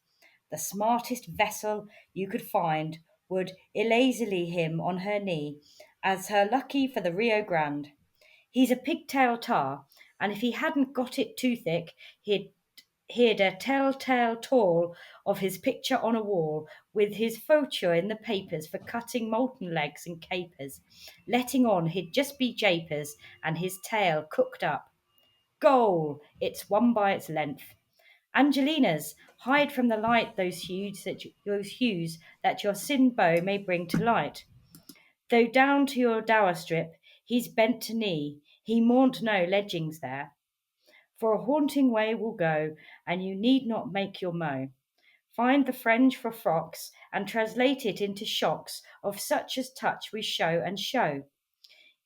The smartest vessel you could find, would lazily him on her knee as her lucky for the Rio Grande. He's a pigtail tar, and if he hadn't got it too thick, he'd a telltale tall of his picture on a wall, with his photo in the papers for cutting molten legs and capers, letting on he'd just be japers, and his tail cooked up. Goal! It's one by its length. Angelina's, hide from the light those hues that your sin bow may bring to light. Though down to your dower strip he's bent to knee, he maun't no ledgings there. For a haunting way will go, and you need not make your mow. Find the French for frocks, and translate it into shocks of such as touch we show and show.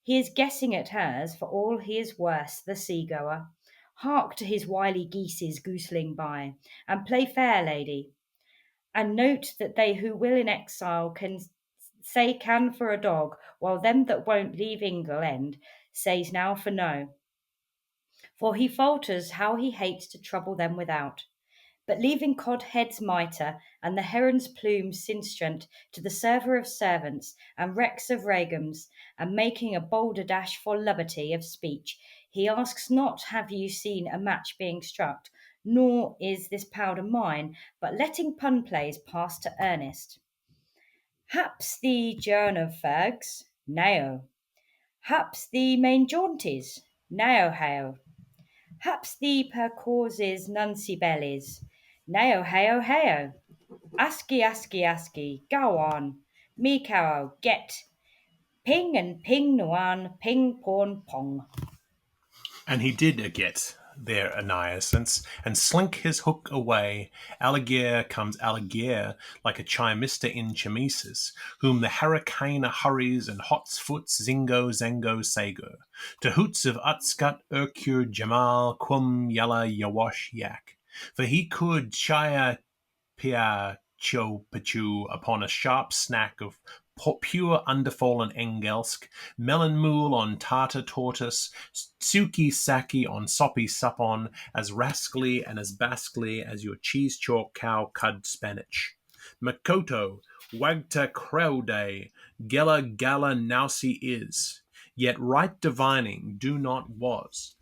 He is guessing at hers, for all he is worse, the seagoer. Hark to his wily geeses goosling by, and play fair, lady. And note that they who will in exile can say can for a dog, while them that won't leave England says now for no. For he falters how he hates to trouble them without. But leaving Codhead's mitre and the heron's plume sinstrent to the server of servants and Rex of Regums, and making a bolder dash for liberty of speech, he asks not have you seen a match being struck, nor is this powder mine, but letting pun plays pass to earnest. Haps the journ of Fergs? Nao. Haps the main jaunties? Nao hao. Haps the per causes nunci bellies? Nao hao hao. Aski aski aski, go on. Me cow, get. Ping and ping nuan, ping porn pong. And he did aget their anniescence, and slink his hook away. Alligator comes alligator, like a chimister in chemises, whom the hurricane hurries, and hots foots zingo zango sago, to hoots of Utskut, Urkur, Jamal, Quum, Yalla, Yawash, Yak. For he could shia pia cho pachu upon a sharp snack of pure underfallen Engelsk, melon mool on tartar tortoise, suki saki on soppy suppon, as rascally and as baskly as your cheese chalk cow cud Spanish. Makoto, wagta crowday, gela gala nausi is, yet right divining do not was.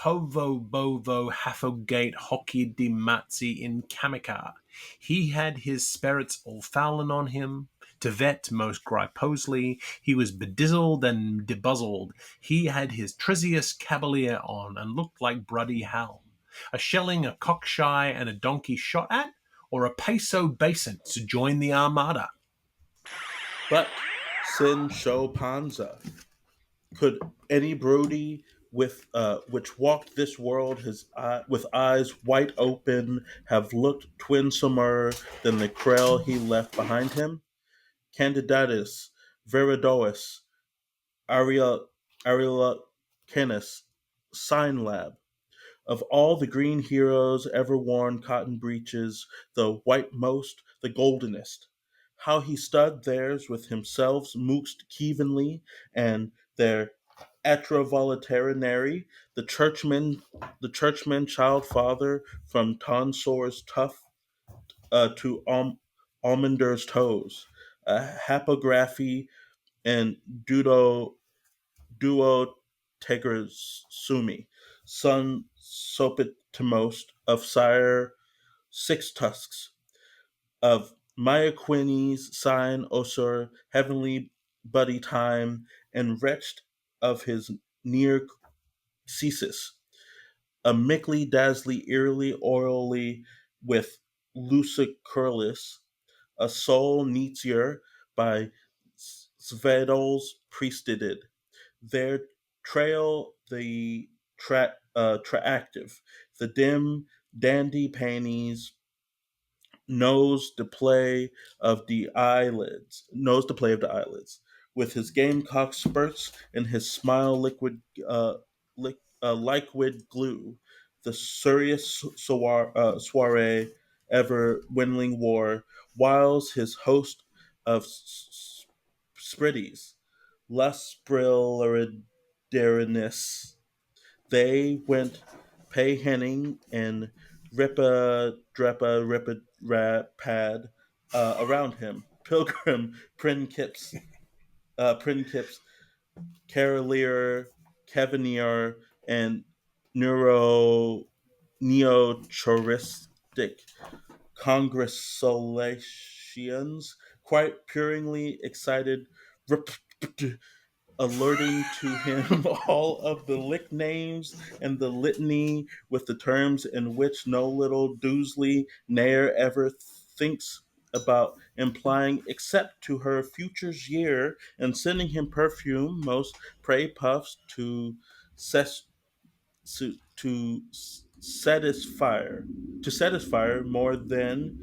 Hovo bovo haffogate hockey di matzi in kamika. He had his spirits all fouling on him. To vet most griposely, he was bedizzled and debuzzled. He had his Trisius cavalier on, and looked like Bruddy Helm. A shelling, a cockshy, and a donkey shot at, or a peso basin to join the armada. But Sin Sho Panza, could any Brody which walked this world with eyes wide open have looked twinsomer than the Krell he left behind him? Candidatus, Viridois, Aria, Ariela Canis, Sign Lab. Of all the green heroes ever worn cotton breeches, the whitemost, the goldenest. How he stud theirs with himself mooxed kevenly, and their atrovolitarinary, the churchman child father from Tonsor's tuft to Almonder's toes, a hapography and duo tegers sumi, son sopitomost of sire six tusks, of Myaquines sign osur heavenly buddy time, and wretched of his near ceases, a mickly dazzly eerily oily with lucicurlis, a soul neatsier by Svedol's priesteded. Their trail the traactive, the dim dandy panties knows the play of the eyelids, with his gamecock spurts and his smile liquid glue, the serious soiree ever windling war, whiles his host of spritties, lusprilleridariness, they went pay henning and rippa drepa rippa pad around him, Pilgrim, Princeps, Carolier, Cavanier, and Neuro Neochoristic congratulations, quite purringly excited, alerting to him all of the lick names and the litany with the terms in which no little Doosley ne'er ever thinks about implying except to her future's year, and sending him perfume most prey puffs ses- to satisfy more than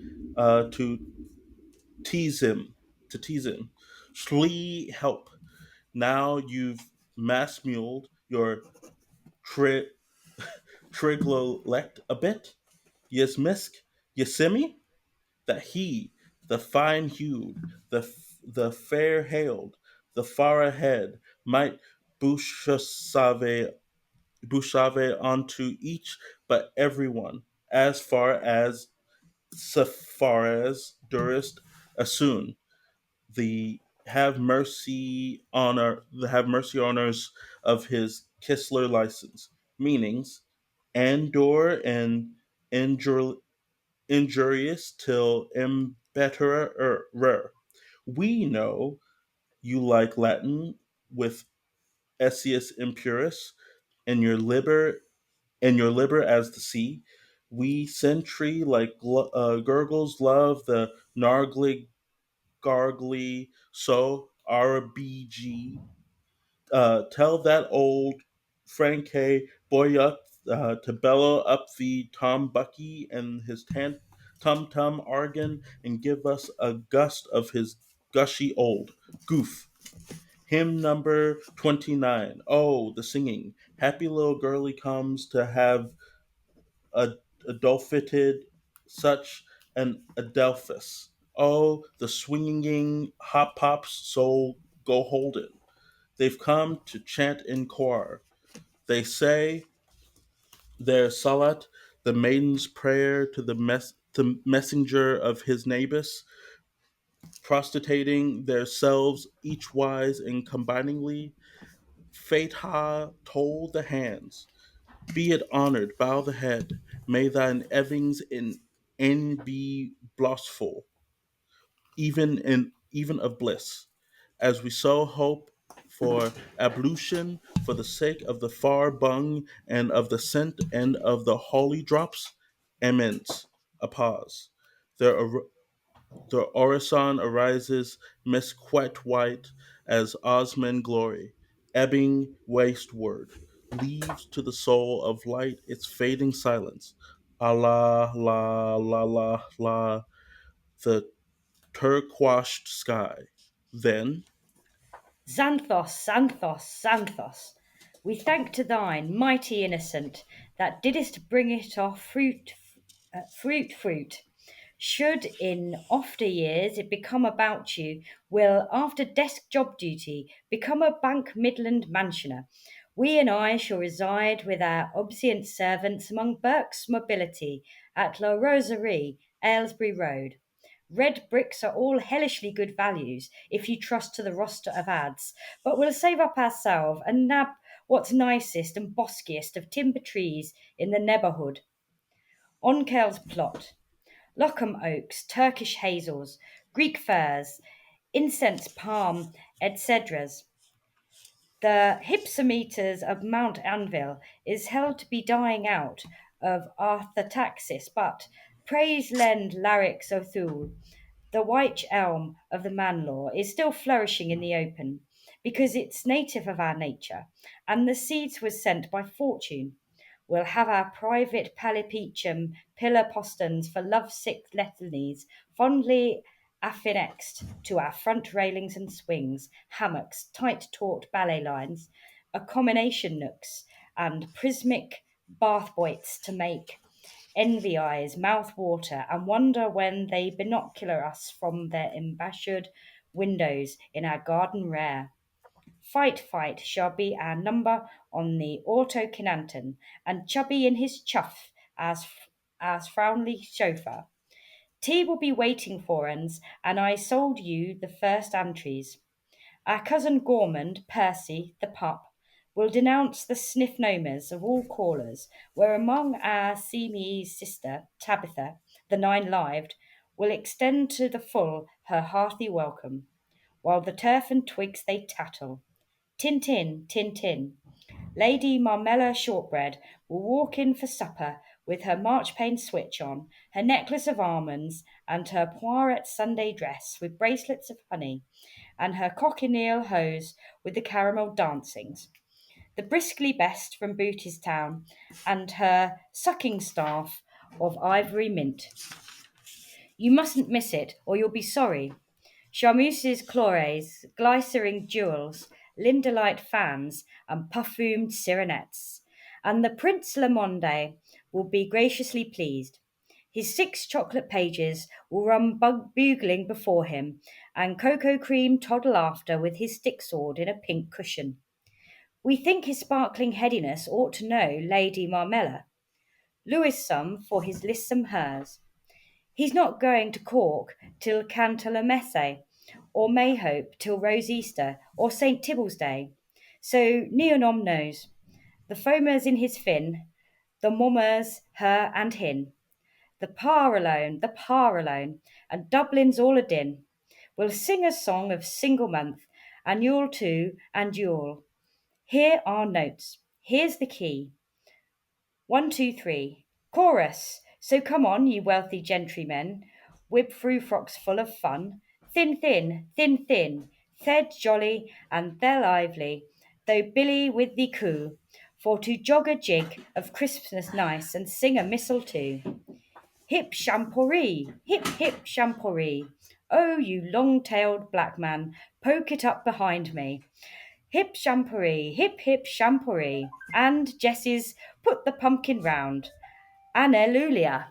tease him to tease him. Schlee help. Now you've mass muled your tri- triglolect a bit. Yes, misk. Yesimi? That he, the fine hued, the fair hailed, the far ahead, might bouchave onto each but everyone, so far as durst assume the have mercy honors of his Kistler license, meanings andor and injur, injurious till imbetterer. We know you like Latin with Essius Impurus, and your liber as the sea. We sentry like gurgles love the nargly gargly. So RBG, tell that old Franke Boyuk to bellow up the Tom Bucky and his tum tum organ, and give us a gust of his gushy old goof. Hymn number 29. Oh, the singing. Happy little girlie comes to have a adolphited such an Adelphus. Oh, the swinging hop pops soul go holden. They've come to chant in choir. They say their salat, the maiden's prayer to the messenger of his nabis, prostituting themselves each wise and combiningly. Fate ha told the hands. Be it honored, bow the head. May thine evings in any be blissful, even of bliss, as we so hope for ablution for the sake of the far bung and of the scent and of the holy drops. Amens. A pause. Their the orison arises misquet white as Osman glory, ebbing wasteward, leaves to the soul of light its fading silence. Allah, la, la, la, la, the turquoised sky. Then, Xanthos, Xanthos, Xanthos, we thank to thine, mighty innocent, that didst bring it off fruit. Should in after years it become about you, will after desk job duty become a Bank Midland mansioner. We and I shall reside with our obedient servants among Burke's Mobility at La Roserie, Aylesbury Road. Red bricks are all hellishly good values if you trust to the roster of ads, but we'll save up ourselves and nab what's nicest and boskiest of timber trees in the neighbourhood. Onkell's plot. Lockham oaks, Turkish hazels, Greek firs, incense palm, etc. The hypsometers of Mount Anvil is held to be dying out of arthataxis, but praise lend larix o'thul. The wych elm of the Manlaw is still flourishing in the open because it's native of our nature, and the seeds was sent by fortune. We'll have our private pallipeachum pillar postons for lovesick litanies fondly affixed to our front railings and swings, hammocks, tight taut ballet lines, accommodation nooks, and prismic bath boits to make envy eyes mouth water and wonder when they binocular us from their embassured windows in our garden rare. Fight shall be our number on the Auto Kinanton, and Chubby in his chuff as Frownley chauffeur. Tea will be waiting for uns, and I sold you the first entries. Our cousin Gormand, Percy, the pup, will denounce the sniff nomers of all callers, where among our Siamese sister, Tabitha, the nine-lived, will extend to the full her hearty welcome, while the turf and twigs they tattle. Tin tin, tin tin. Lady Marmella Shortbread will walk in for supper with her marchpane switch on, her necklace of almonds, and her poirette Sunday dress with bracelets of honey, and her cochineal hose with the caramel dancings, the briskly best from Booty's town, and her sucking staff of ivory mint. You mustn't miss it, or you'll be sorry. Charmeuse's chlores, glycering jewels, Lindolite fans, and perfumed sirenettes. And the Prince Le Monde will be graciously pleased. His 6 chocolate pages will run bugling before him, and cocoa cream toddle after with his stick sword in a pink cushion. We think his sparkling headiness ought to know Lady Marmella. Lewis some for his lissom hers. He's not going to Cork till Cantalamesse, or Mayhope till Rose Easter, or St. Tybalt's Day. So Neonom knows. The foamers in his fin, the mummers, her and hin. The par alone, and Dublin's all a din. We'll sing a song of single month, and you'll too, and you'll. Here are notes. Here's the key. 1, 2, 3. Chorus. So come on, ye wealthy gentrymen, whip through frocks full of fun. Thin, thin, thin, thin, thed jolly and they're lively, though Billy with thee coo, for to jog a jig of Christmas nice and sing a missal too. Hip shamporee, hip shamporee. Oh, you long-tailed black man, poke it up behind me. Hip hip shamporee. And Jessie's put the pumpkin round. Alleluia.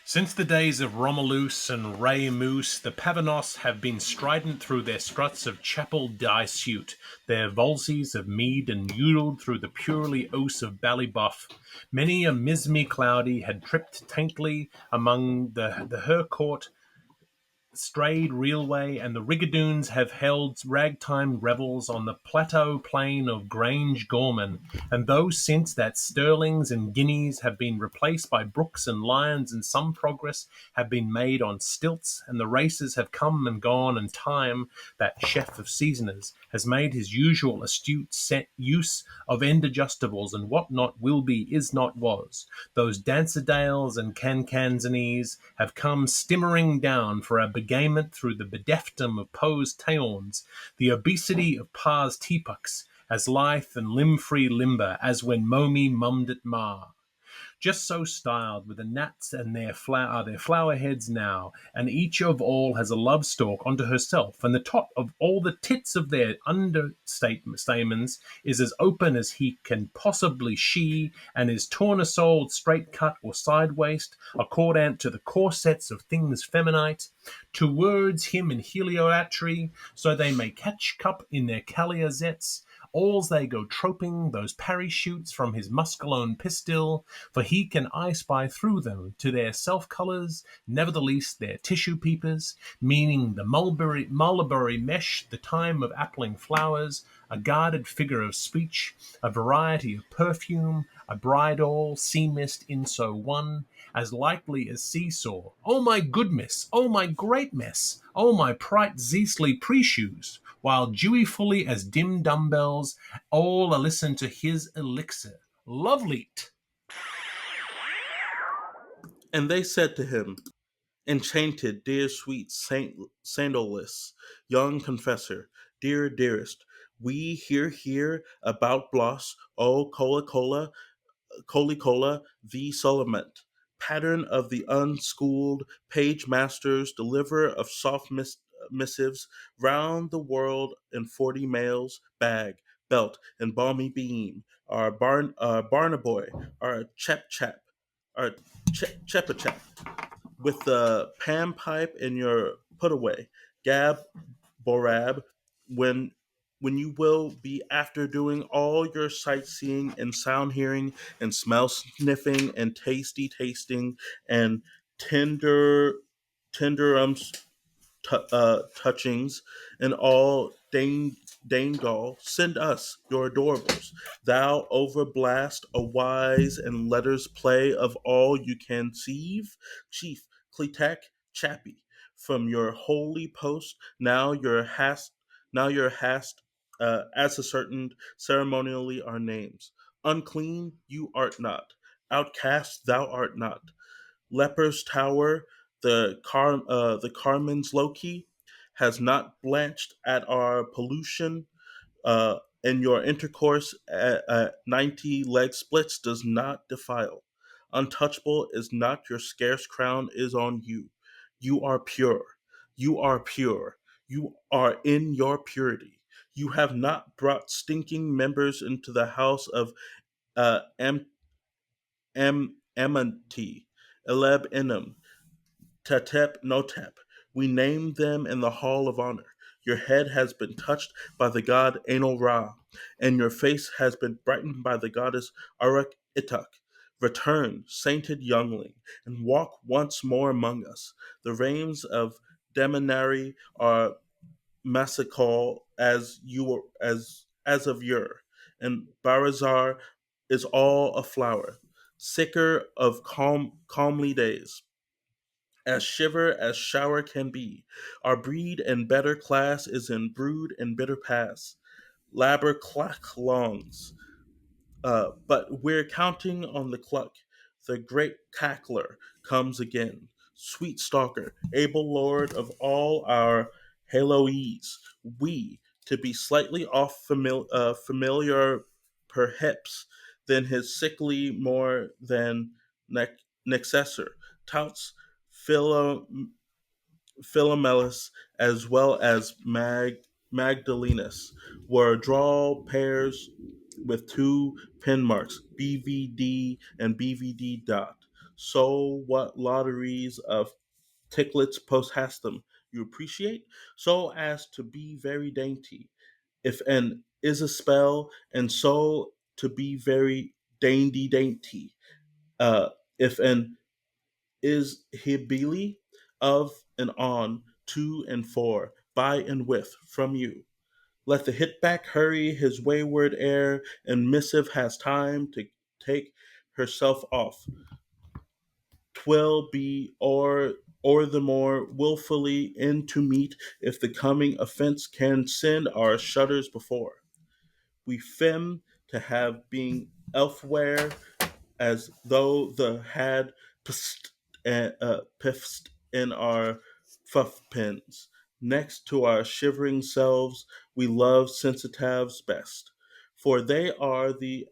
Since the days of Romulus and Ray Moose, the Pavernos have been strident through their struts of chapel disute, their valses of mead and noodled through the purely ouse of Ballybuff. Many a mismy cloudy had tripped taintly among the Hercourt strayed railway, and the Rigadoons have held ragtime revels on the plateau plain of Grange Gorman, and though since that sterlings and guineas have been replaced by brooks and lions, and some progress have been made on stilts, and the races have come and gone, and time, that chef of seasoners, has made his usual astute set use of end adjustables, and what not will be is not was, those Dancerdales and Cancanzanese have come stimmering down for our begamement through the bedeftdom of Poe's Taorns, the obesity of Pa's teapucks, as lithe and limb-free limber as when Momi mummed at Ma. Just so styled with the gnats and their flower heads now, and each of all has a love stalk unto herself, and the tot of all the tits of their understamens is as open as he can possibly she, and is tournesoled, straight cut, or sidewaist, accordant to the corsets of things feminite, towards him in heliolatry, so they may catch cup in their caliazets, alls they go troping those parachutes from his muscalone pistil, for he can spy through them to their self-colours, nevertheless their tissue peepers, meaning the mulberry mesh, the time of appling flowers, a guarded figure of speech, a variety of perfume, a bridal, sea mist in so one, as likely as seesaw. Oh my good miss, oh my great miss, oh my prite zeasly pre-shoes, while dewy fully as dim dumbbells, all a listen to his elixir. Lovely't. And they said to him, Enchanted, dear sweet Sandalus, young confessor, dear dearest, we hear about Bloss, O Cola Cola, the Solomont, pattern of the unschooled, page masters, deliverer of soft missives round the world in 40 mails, bag, belt, and balmy beam, our Barnaboy, our our Chepachap, with the pan pipe in your put away, Gab Borab, when you will be after doing all your sightseeing and sound hearing and smell sniffing and tasty tasting and tender, tenderums touchings, and all Dangal, send us your adorables. Thou overblast a wise and letters play of all you conceive, Chief Cletak Chappy, from your holy post, now your hast, as ascertained ceremonially our names. Unclean you art not, outcast thou art not, Leper's Tower, the Carmen's Loki, has not blanched at our pollution, and your intercourse at 90 leg splits does not defile. Untouchable is not your scarce crown is on you. You are pure. You are pure. You are in your purity. You have not brought stinking members into the house of Am Amity, Eleb Enim, Tatep Notep. We name them in the hall of honor. Your head has been touched by the god Anal Ra, and your face has been brightened by the goddess Arak Itak. Return, sainted youngling, and walk once more among us. The reigns of Demonary are massacral as you were as of yore, and Barazar is all aflower, sicker of calmly days as shiver as shower can be. Our breed and better class is in brood and bitter pass. Labor clack longs, but we're counting on the cluck. The great cackler comes again. Sweet stalker, able lord of all our Haloes, we, to be slightly off familiar perhaps than his sickly more than nexessor, touts Philo, Philomelus as well as Magdalenus were draw pairs with two pin marks, BVD and BVD dot. So what lotteries of ticklets post hastum you appreciate, so as to be very dainty. If an is a spell, and so to be very dainty. Uh, if an is Hibili of and on, to and for, by and with, from you. Let the hitback hurry his wayward air, and missive has time to take herself off. 'Twill be or the more wilfully in to meet if the coming offense can send our shudders before. We fem to have being elsewhere as though the had pissed in our fuff pens. Next to our shivering selves, we love sensitives best, for they are the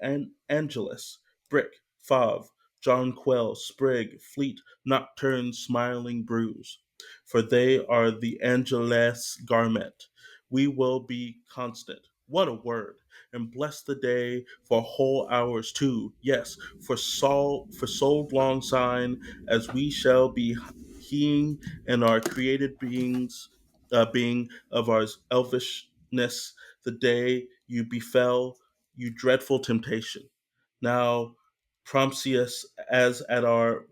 Angelus, Brick, Fav, Jonquil, Sprig, Fleet, Nocturne, Smiling Brews, for they are the Angelus garment. We will be constant. What a word! And bless the day for whole hours too. Yes, for soul long sign as we shall be heing in our created being of our elvishness the day you befell you dreadful temptation. Now Prompsius, as at our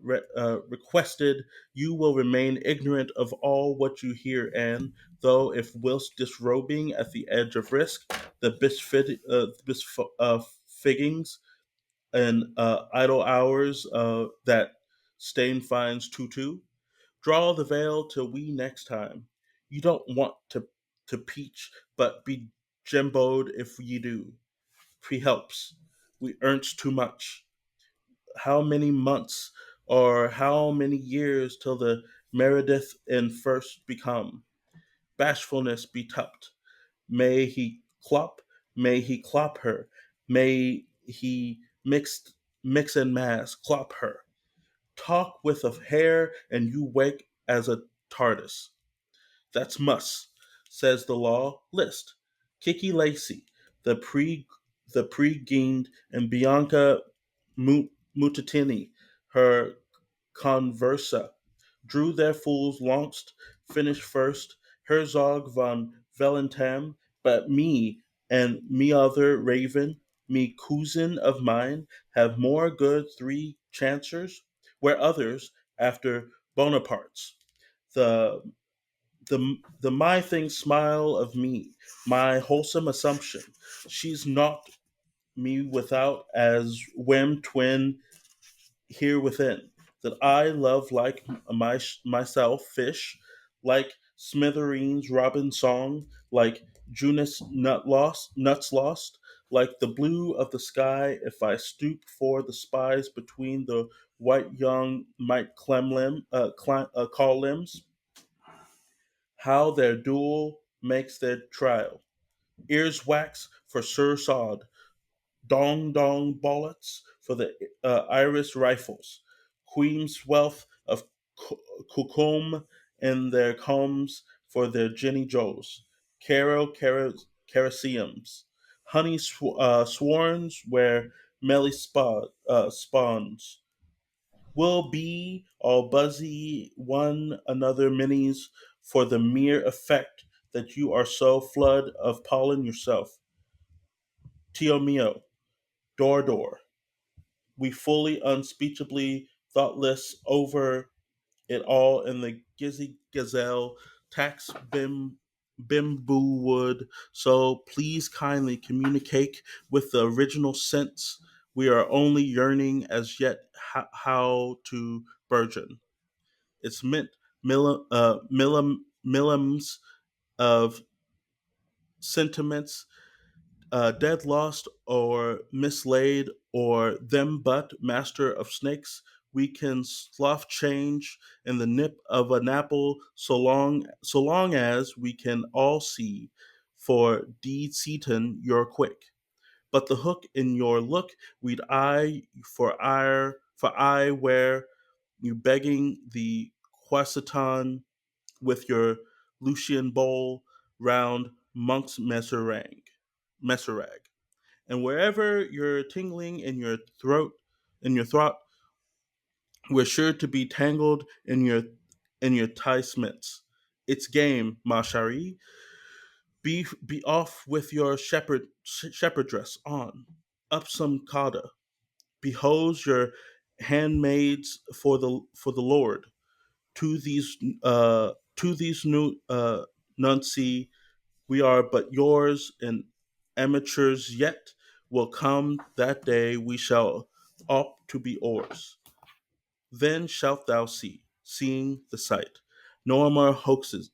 requested, you will remain ignorant of all what you hear, and though if whilst disrobing at the edge of risk, the bisfiggings and idle hours that stain finds tutu. Draw the veil till we next time. You don't want to peach, but be gemboed if ye do. Pre-helps. We earns too much. How many months or how many years till the Meredith in first become? Bashfulness be tupped. May he clop her, may he mix and mass, clop her. Talk with of hair, and you wake as a TARDIS. That's muss, says the law. List. Kiki Lacey, the pre-geined, and Bianca Mutatini, her conversa, drew their fools longst, finished first, Herzog von Valentam, but me and me other raven, me cousin of mine, have more good three chancers, where others, after Bonaparte's. The the my thing smile of me, my wholesome assumption. She's not me without as whim twin here within, that I love like myself fish, like smithereens robin song, like Junus nuts lost, like the blue of the sky. If I stoop for the spies between the white young might call limbs, how their duel makes their trial. Ears wax for Sir Sod, dong dong bullets for the Iris rifles, Queen's wealth of Kukum in their combs for their Jenny Joes, Caraseums, honey swarms where Melly spawns, will be all buzzy one another minis for the mere effect that you are so flood of pollen yourself. Tio mio, door, we fully, unspeechably thoughtless over it all in the Gizzy Gazelle tax bamboo wood. So please kindly communicate with the original sense. We are only yearning as yet how to burgeon. It's meant millims of sentiments dead lost or mislaid, or them but master of snakes, we can slough change in the nip of an apple, so long as we can all see, for deed Seaton you're quick. But the hook in your look we'd eye for I where you begging the quasiton with your Lucian bowl round monk's messerag. And wherever you're tingling in your throat, we're sure to be tangled in your enticements. It's game, ma chérie. Be off with your shepherd dress on. Up some cotta. Behold your handmaids for the Lord. To these new nunci, we are but yours, and amateurs yet will come that day we shall opt to be oars. Then shalt thou see, seeing the sight, no more hoxities,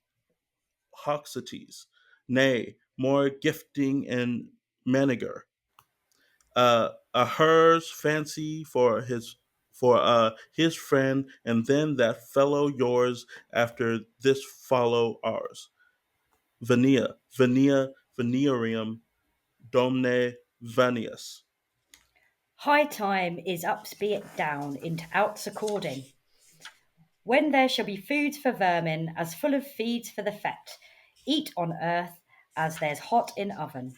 nay, more gifting and maniger. A her's fancy for his friend, and then that fellow yours after this follow ours. Venereum, Domne Vanius. High time is ups be it down into outs according. When there shall be foods for vermin, as full of feeds for the fet, eat on earth as there's hot in oven.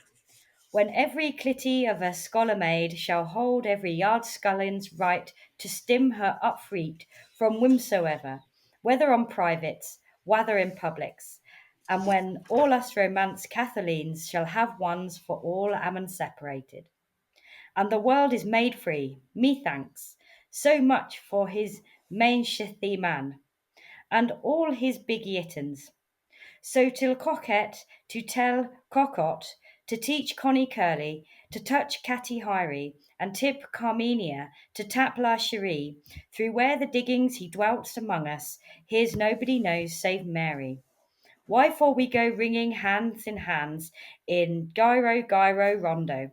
When every clitty of a scholar maid shall hold every yard scullion's right to stim her upfreet from whomsoever, whether on privates, whether in publics, and when all us romance Cathalines shall have ones for all ammon separated. And the world is made free, methanks, so much for his main shithy man, and all his big yittens. So till coquette, to tell cocotte, to teach Connie Curly, to touch Catty Hyrie, and tip Carmenia, to tap La Cherie, through where the diggings he dwelt among us, here's nobody knows save Mary. Why for we go ringing hands in gyro rondo.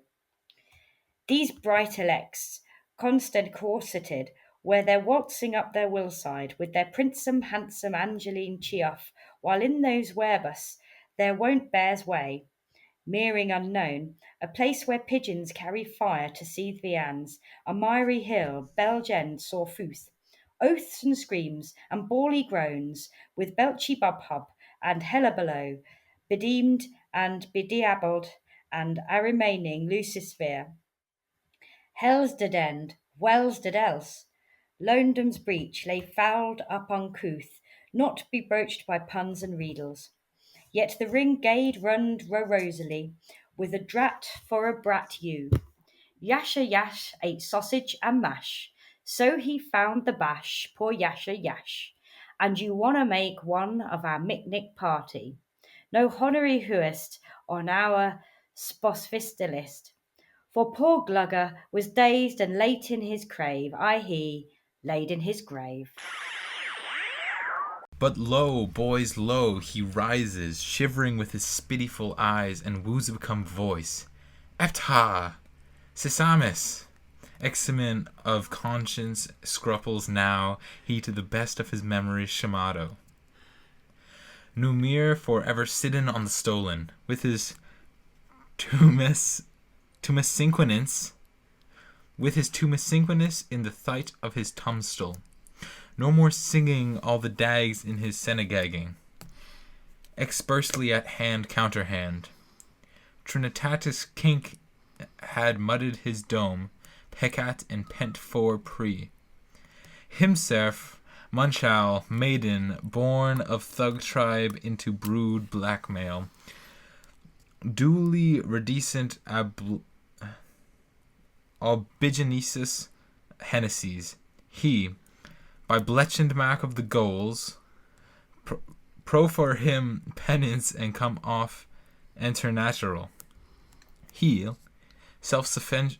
These bright elects, constant corseted, where they're waltzing up their willside with their princesome, handsome Angeline Chioff, while in those werebus there won't bear's way, meering unknown, a place where pigeons carry fire to seethe viands, a miry hill, Belgend saw footh, oaths and screams, and bawly groans, with belchy bubhub, and hella below, bedeemed and bediabled, and a remaining lucisphere. Hell's did end, Wells did else. Lonedom's breach lay fouled up uncouth, not to be broached by puns and riedels. Yet the ring gayed rund rosily, with a drat for a brat you. Yasha Yash ate sausage and mash, so he found the bash, poor Yasha Yash. and you want to make one of our picnic party. No honorary huist on our sposfista list. For poor Glugger was dazed and late in his crave, he laid in his grave. But lo, boys, lo, he rises, shivering with his spityful eyes, and woos a become voice. Eftha! Sesamis! Examen of conscience scruples now, he to the best of his memory Shamato. Numir for ever sidden on the stolen, with his tumesinquinance in the thight of his tumstol. No more singing all the dags in his senegagging. Expersely at hand counterhand. Trinitatis kink had mudded his dome, pecat and pent for pre. Himself, Munchal, maiden, born of thug tribe into brood blackmail. Duly redecent albigenesis Hennessy's. He, by bletchend mac of the goals, pro for him penance and come off internatural. He, self-sufficient,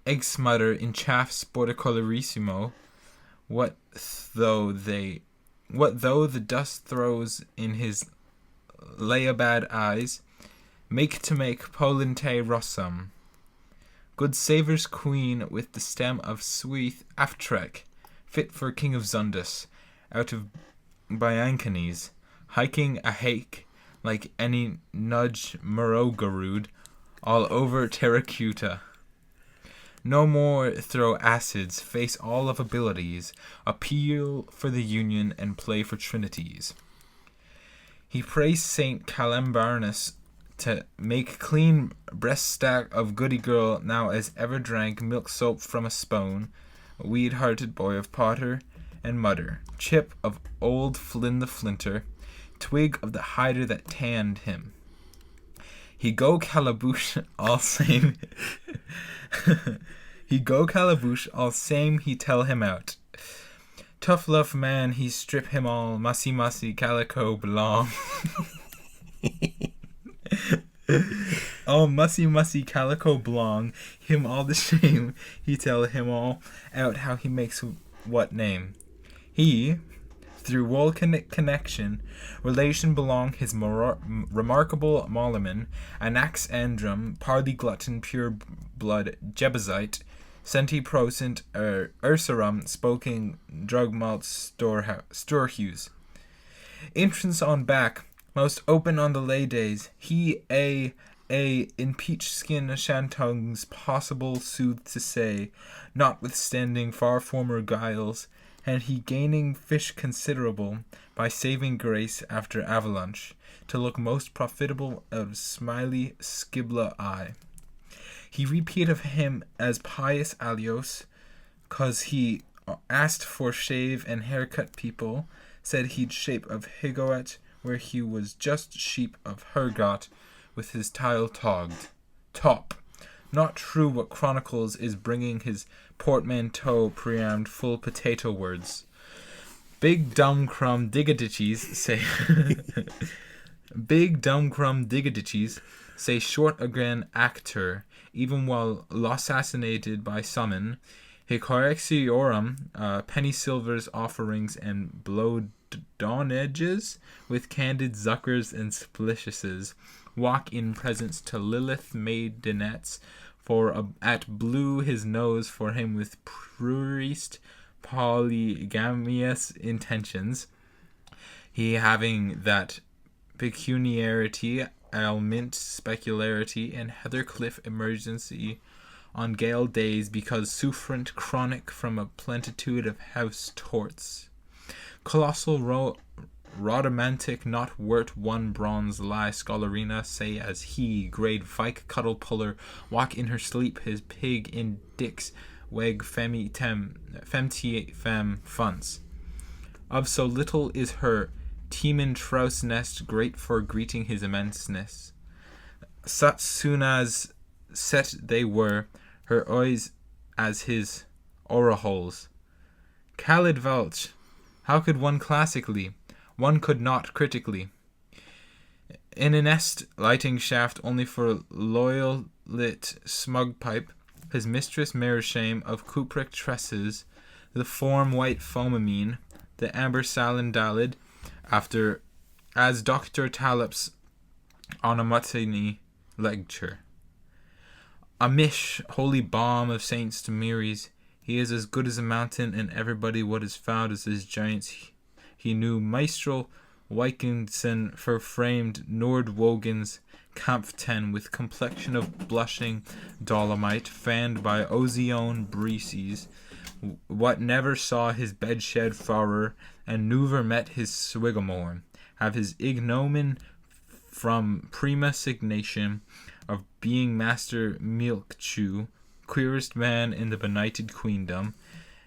egg smutter in chaff sporticolarissimo, what though the dust throws in his layabad eyes, make polente rossum. Good Savor's queen with the stem of Sweeth Aftrek, fit for king of Zundus, out of Biancanes, hiking a hake like any nudge Morogarud, all over Terracuta. No more throw acids, face all of abilities, appeal for the union and play for trinities. He prays Saint Calambarnus to make clean breast stack of goody girl now as ever drank milk soap from a spone, a weed-hearted boy of Potter and Mutter, chip of old Flynn the Flinter, twig of the hider that tanned him. He go calaboosh all same. He go calaboosh all same he tell him out. Tough love man he strip him all mussy calico belong. All mussy calico belong him all the shame he tell him all out how he makes what name. He through wall connection relation belong his remarkable Molaman, Anax Andrum, Parley Glutton, pure blood Jebusite, Senti Prosent, Ursarum, spoken drug malt storehues. Entrance on back, most open on the lay days, he in peach skin shantongues possible sooth to say, notwithstanding far former guiles, and he gaining fish considerable by saving grace after avalanche, to look most profitable of smiley skibla eye. He repeat of him as pious alios, 'cause he asked for shave and haircut people, said he'd shape of Higoet, where he was just sheep of Hergot, with his tile togged. Top. Not true what chronicles is bringing his portmanteau preammed full potato words. Big dumb crumb diggadiches say Big dumb crumb diggadiches say short again actor, even while assassinated by summon, Hicorexiorum, penny silvers offerings and blow donages with candid zuckers and spliciuses, walk in presents to Lilith maidenettes, for at blew his nose for him with priest polygamious intentions, he having that pecuniarity, ailment, specularity, and Heathercliff emergency on gale days because suffrant chronic from a plentitude of house torts. Colossal Rhodomantic not wert one bronze lie scholarina say as he, grade Vike cuddle puller, walk in her sleep his pig in dicks weg femti fem funds. Of so little is her teeman trouse nest great for greeting his immenseness. Such soon as set they were, her eyes as his aura holes. Khalid Velch, how could one classically? One could not critically. In a nest lighting shaft only for loyal lit smug pipe, his mistress mirror shame of cupric tresses, the form white foamamine, the amber salin dalid, after as Dr. Talip's on a matini lecture. A mish, holy balm of saints to Mary's, he is as good as a mountain, and everybody what is found as his giants he knew. Maestro Wykinson for-framed Nordwogen's Kampf 10 with complexion of blushing dolomite, fanned by ozone breezes, what never saw his bedshed furrower, and never met his swigamore, have his ignominy from prima signation of being master milk chew, queerest man in the benighted queendom,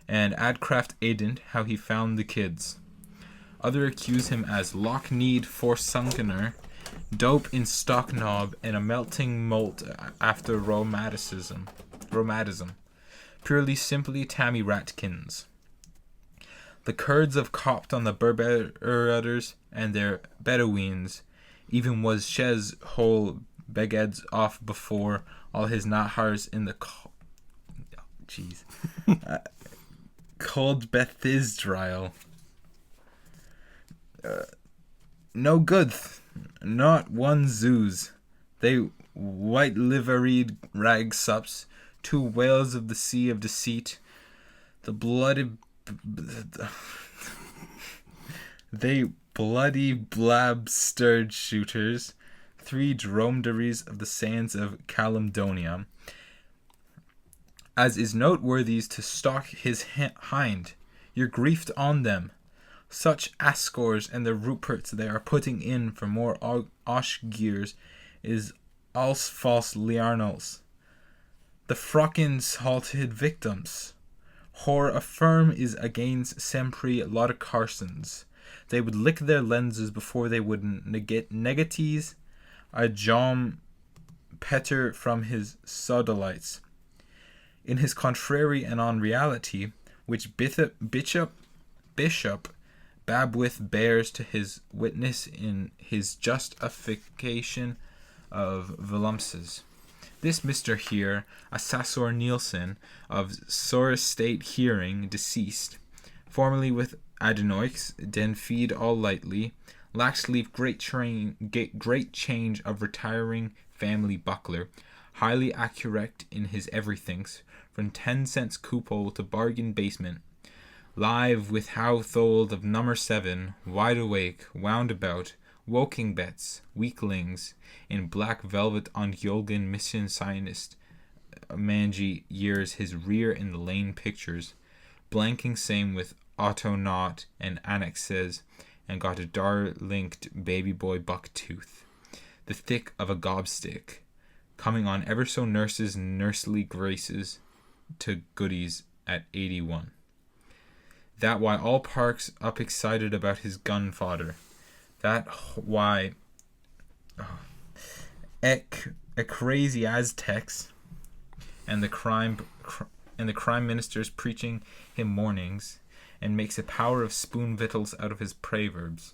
and Adcraft Aident how he found the kids. Other accuse him as lock-kneed forsunkener, dope in stock knob, and a melting molt after rheumatism. Purely simply Tammy Ratkins. The Kurds have copped on the Berberuders and their Bedouins, even was Shez whole begeds off before all his nahars in the cold Bethisdrael. No good, not one zoos. They white liveried rag sups, two whales of the sea of deceit, the they bloody blab-stirred shooters, three dromedaries of the sands of Calamdonia, as is noteworthy to stalk his hind. You're griefed on them. Such Ascors and the Ruperts they are putting in for more Oshgears is als false Liarnals. The Frockins halted victims. Hor affirm is against Sempri Laudacarsons. They would lick their lenses before they would negatees a Jom Petter from his sodalites. In his contrary and on reality, which Bishop Babwith bears to his witness in his justification of volumses. This Mr. here, a Sassor Nielsen, of sore estate hearing, deceased, formerly with adenoics, den feed all lightly, lax leaf great change of retiring family buckler, highly accurate in his everythings, from 10 cents coupole to bargain basement, live with Howthold of number 7, wide awake, wound about, woking bets, weaklings, in black velvet on Yolgan mission scientist Manji years his rear in the lane pictures, blanking same with Otto Knot and annexes, and got a dar-linked baby boy buck tooth, the thick of a gobstick, coming on ever so nurses nursely graces to goodies at 81. That why all parks up excited about his gun fodder. That why a crazy Aztecs and the crime ministers preaching him mornings, and makes a power of spoon victuals out of his proverbs.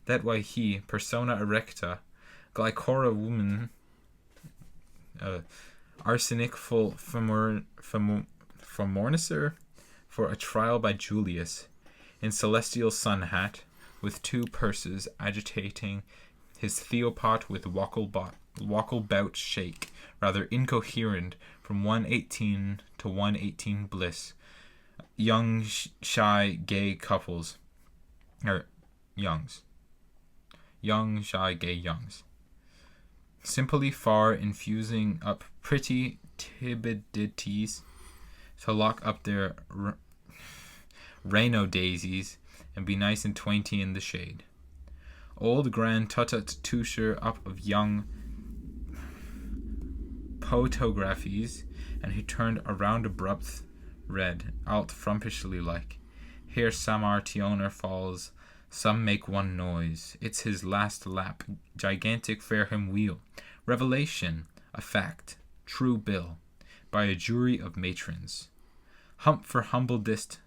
That why he, persona erecta, glycora woman, arsenicful famornicer, for a trial by Julius, in celestial sun hat, with 2 purses agitating his theopot with wacklebout shake, rather incoherent from 118 to 118 bliss, young shy gay couples, young shy gay youngs, simply far infusing up pretty tibidities to lock up their Reno daisies and be nice and 20 in the shade. Old grand tutut tusher up of young photographies, and he turned around abrupt red, alt frumpishly like. Here Samar Tioner falls, some make one noise. It's his last lap, gigantic fair him wheel. Revelation, a fact, true bill. by a jury of matrons. Hump for humble dist,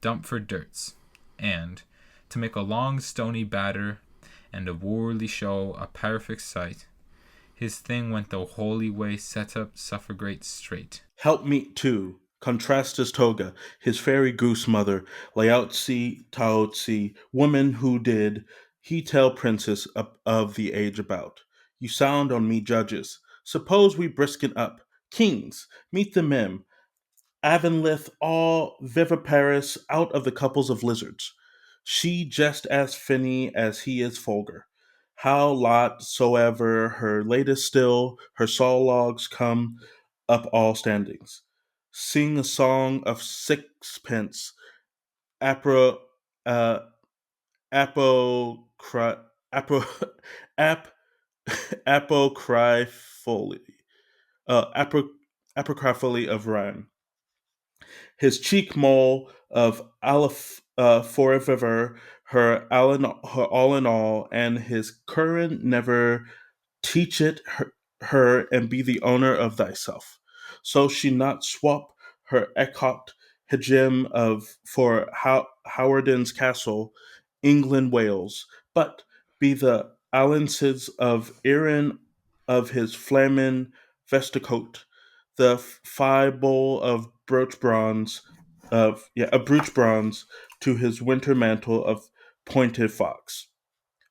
dump for dirts, and, to make a long stony batter and a worldly show a perfect sight, his thing went the holy way set up suffragate straight. Helpmeet too, contrast his toga, his fairy goose mother, Laotzi, Taotzi, woman who did, he tell princess of the age about. You sound on me, judges. Suppose we brisken up. Kings, meet the mem. Avonlith all viviparous out of the couples of lizards. She just as finny as he is vulgar. How lot soever her latest still, her saw logs come up all standings. Sing a song of sixpence, apro, uh, apocry, apo, ap, apocryphally, apocryphally of rhyme. His cheek mole of aleph forever, her all in all, and his current never teach it her and be the owner of thyself. So she not swap her Ecot Hegem of for Howardin's castle, England, Wales, but be the alliances of Erin of his flamin vesticoat, the fibre of brooch bronze of brooch bronze to his winter mantle of pointed fox.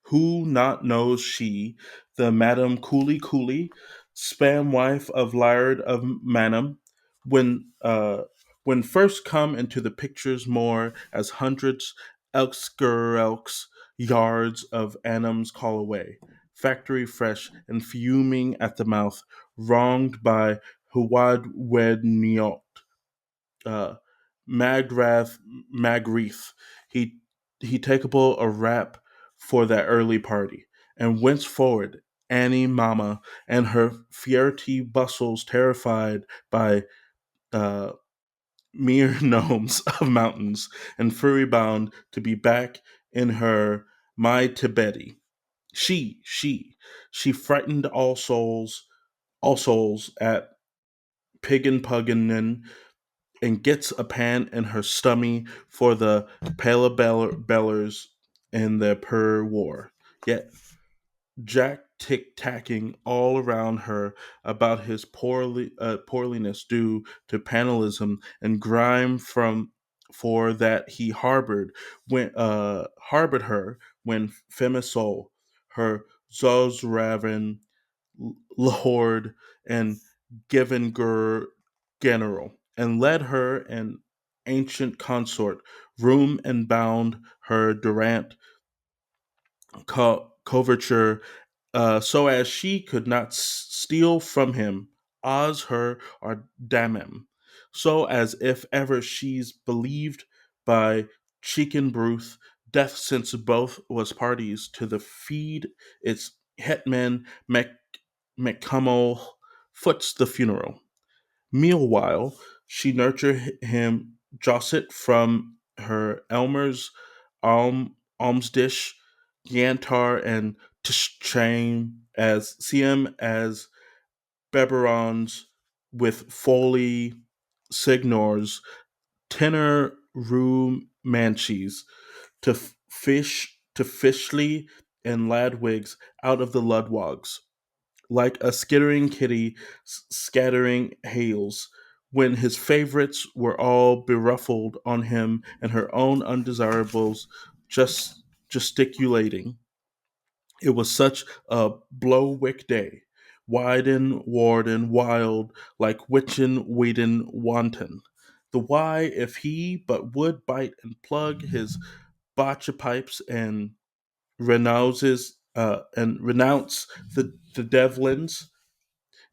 Who not knows she, the Madam Cooley Cooley, spam wife of Laird of Manham, when first come into the pictures more as hundreds elks yards of Annams call away, factory fresh and fuming at the mouth, wronged by Huwad Wedniot, uh, Magrath Magrief. He he takeable a rap for that early party, and whenceforward Annie Mama and her fierty bustles terrified by uh, mere gnomes of mountains, and furry bound to be back in her my Tibeti. She frightened all souls at Piggin Pugginen and gets a pan in her stummy for the Palabellers in the per war. Yet Jack tick tacking all around her about his poorliness due to panelism and grime from for that he harbored her when Femisol, her Zozraven Lord and Givengur general, and led her an ancient consort room and bound her durant coverture so as she could not steal from him Oz her or damn him, so as if ever she's believed by Cheekin Bruth death since both was parties to the feed its hetman McCummel foots the funeral. Meanwhile, she nurtured him Josset from her Elmer's alms dish, Yantar and Tishchain as Siam as Beberons with Foley Signors, tenor room manchies, to Fishley and Ladwigs out of the Ludwogs like a skittering kitty scattering hails, when his favorites were all beruffled on him and her own undesirables just gesticulating. It was such a blow-wick day, widen, warden, wild, like witchin, weedin, wanton. The why, if he but would bite and plug his botcha pipes and renounce the Devlins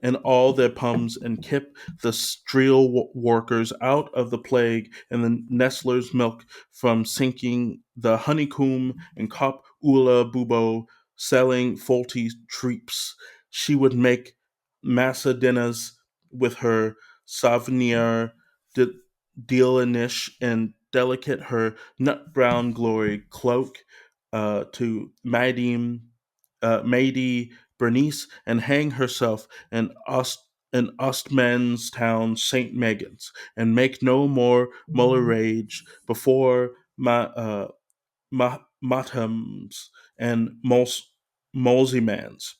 and all their pums and kip the streel workers out of the plague and the nestler's milk from sinking the honeycomb and cop ula bubo selling faulty treeps. She would make massa dinners with her souvenir de- dealinish and delicate her nut brown glory cloak to Maidie Bernice and hang herself an in Ostman's town St. Megans, and make no more mullerage before Mathams and Molsymans,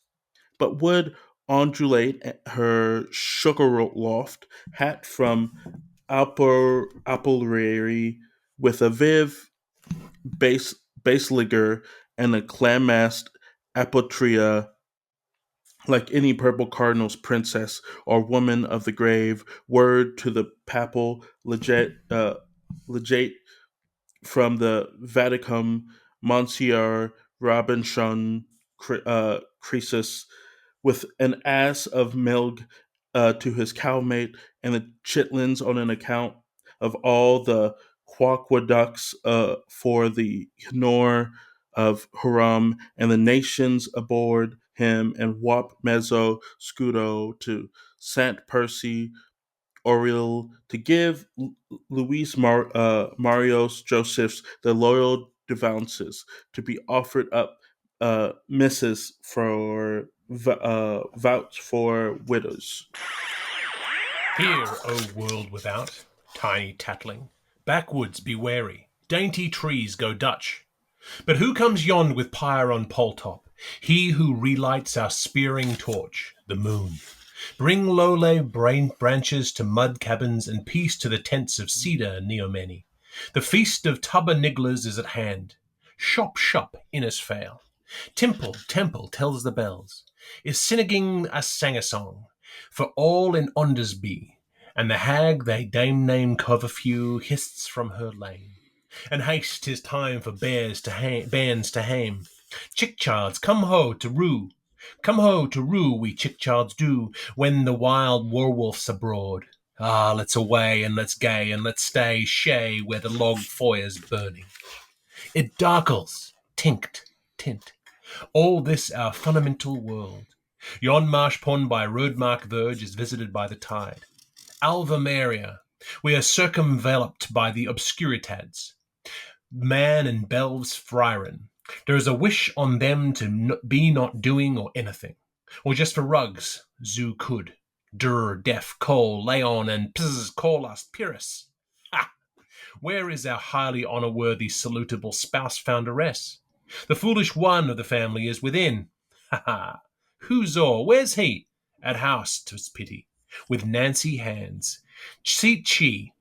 but would ondulate her sugar-loft hat from Applery with a viv baseliger and a clam-mast apotria like any purple cardinal's princess or woman of the grave, word to the papal legate from the Vatican, Monsieur Robinson Croesus, with an ass of milk to his cowmate, and the chitlins on an account of all the quaqueducts for the honor of Huram, and the nations aboard him, and wap mezzo scudo to Sant Percy Oriel, to give Luis Marios Josephs the loyal devounces, to be offered up misses for vouch for widows. Hear, O world without, tiny tattling, backwoods be wary, dainty trees go Dutch. But who comes yond with pyre on pole top? He who relights our spearing torch, the moon. Bring low-lay branches to mud cabins and peace to the tents of cedar and neomany. The feast of Tubba Nigglers is at hand. Shop, shop, Innis fail. Temple, temple tells the bells. Is Finnegans a sang a song? For all in onders be, and the hag they dame name Coverfew hists from her lane. And haste 'tis time for bands to hame. Chickchards, come ho to roo. Come ho to roo, we chickchards do, when the wild werewolf's abroad. Ah, let's away and let's gay and let's stay shay where the log fire's burning. It darkles, tinct, tint. All this our fundamental world. Yon marsh pond by roadmark verge is visited by the tide. Alva Maria, we are circumveloped by the obscuritades. Man and belves friren. There is a wish on them to be not doing or anything. Or just for rugs, zoo could. Dur, def, col, leon, and pzz, colas, pyrrhus. Ha! Where is our highly honour-worthy salutable spouse-founderess? The foolish one of the family is within. Ha ha! Who's o'er? Where's he? At house, 'tis pity. With Nancy hands. Seat she.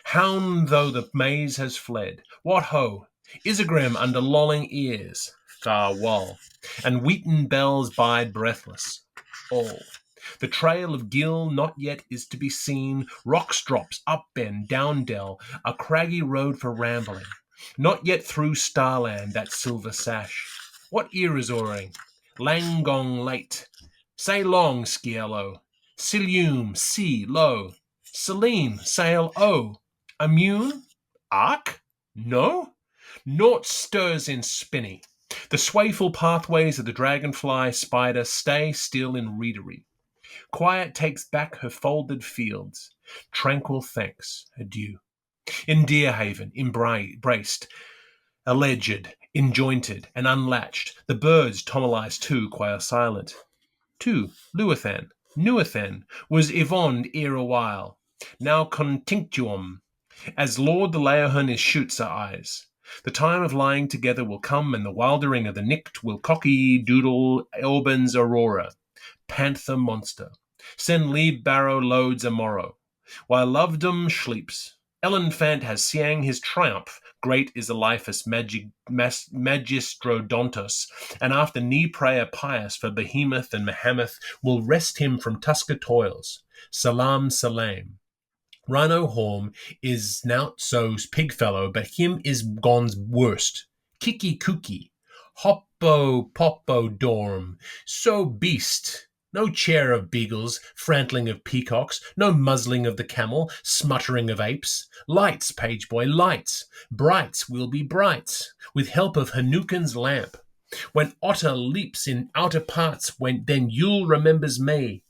Hound though the maize has fled. What ho! Isagram under lolling ears. Farewell. And wheaten bells bide breathless. All. The trail of gill not yet is to be seen. Rocks drops, up bend, down dell, a craggy road for rambling. Not yet through starland that silver sash. What ear is oaring? Langong late. Say long, Sciello. Silium, sea, low. Selene, sail, o. Immune? Arc? No? Naught stirs in Spinney. The swayful pathways of the dragonfly spider stay still in readery. Quiet takes back her folded fields. Tranquil thanks, adieu. In Deerhaven, embraced, alleged, enjointed, and unlatched, the birds Tomalize too, quail silent. 2. Lewithan, Newithan, was Yvonne ere a while. Now continctuum, as Lord the Leohon is shoots her eyes. The time of lying together will come, and the wildering of the nicked will cocky doodle Auburn's aurora. Panther monster. Send lead barrow loads a morrow. While lovedom sleeps. Elephant has siang his triumph. Great is Eliphas magistrodontos, and after knee prayer pious for Behemoth and Mahamoth will rest him from Tusker toils. Salam salam. Rhino Horm is nout so's pigfellow, but him is gone's worst. Kiki cookie. Hoppo poppo dorm. So beast. No chair of beagles, frantling of peacocks, no muzzling of the camel, smuttering of apes. Lights, page boy, lights. Brights will be brights, with help of Hanukin's lamp. When otter leaps in outer parts, then Yule remembers May.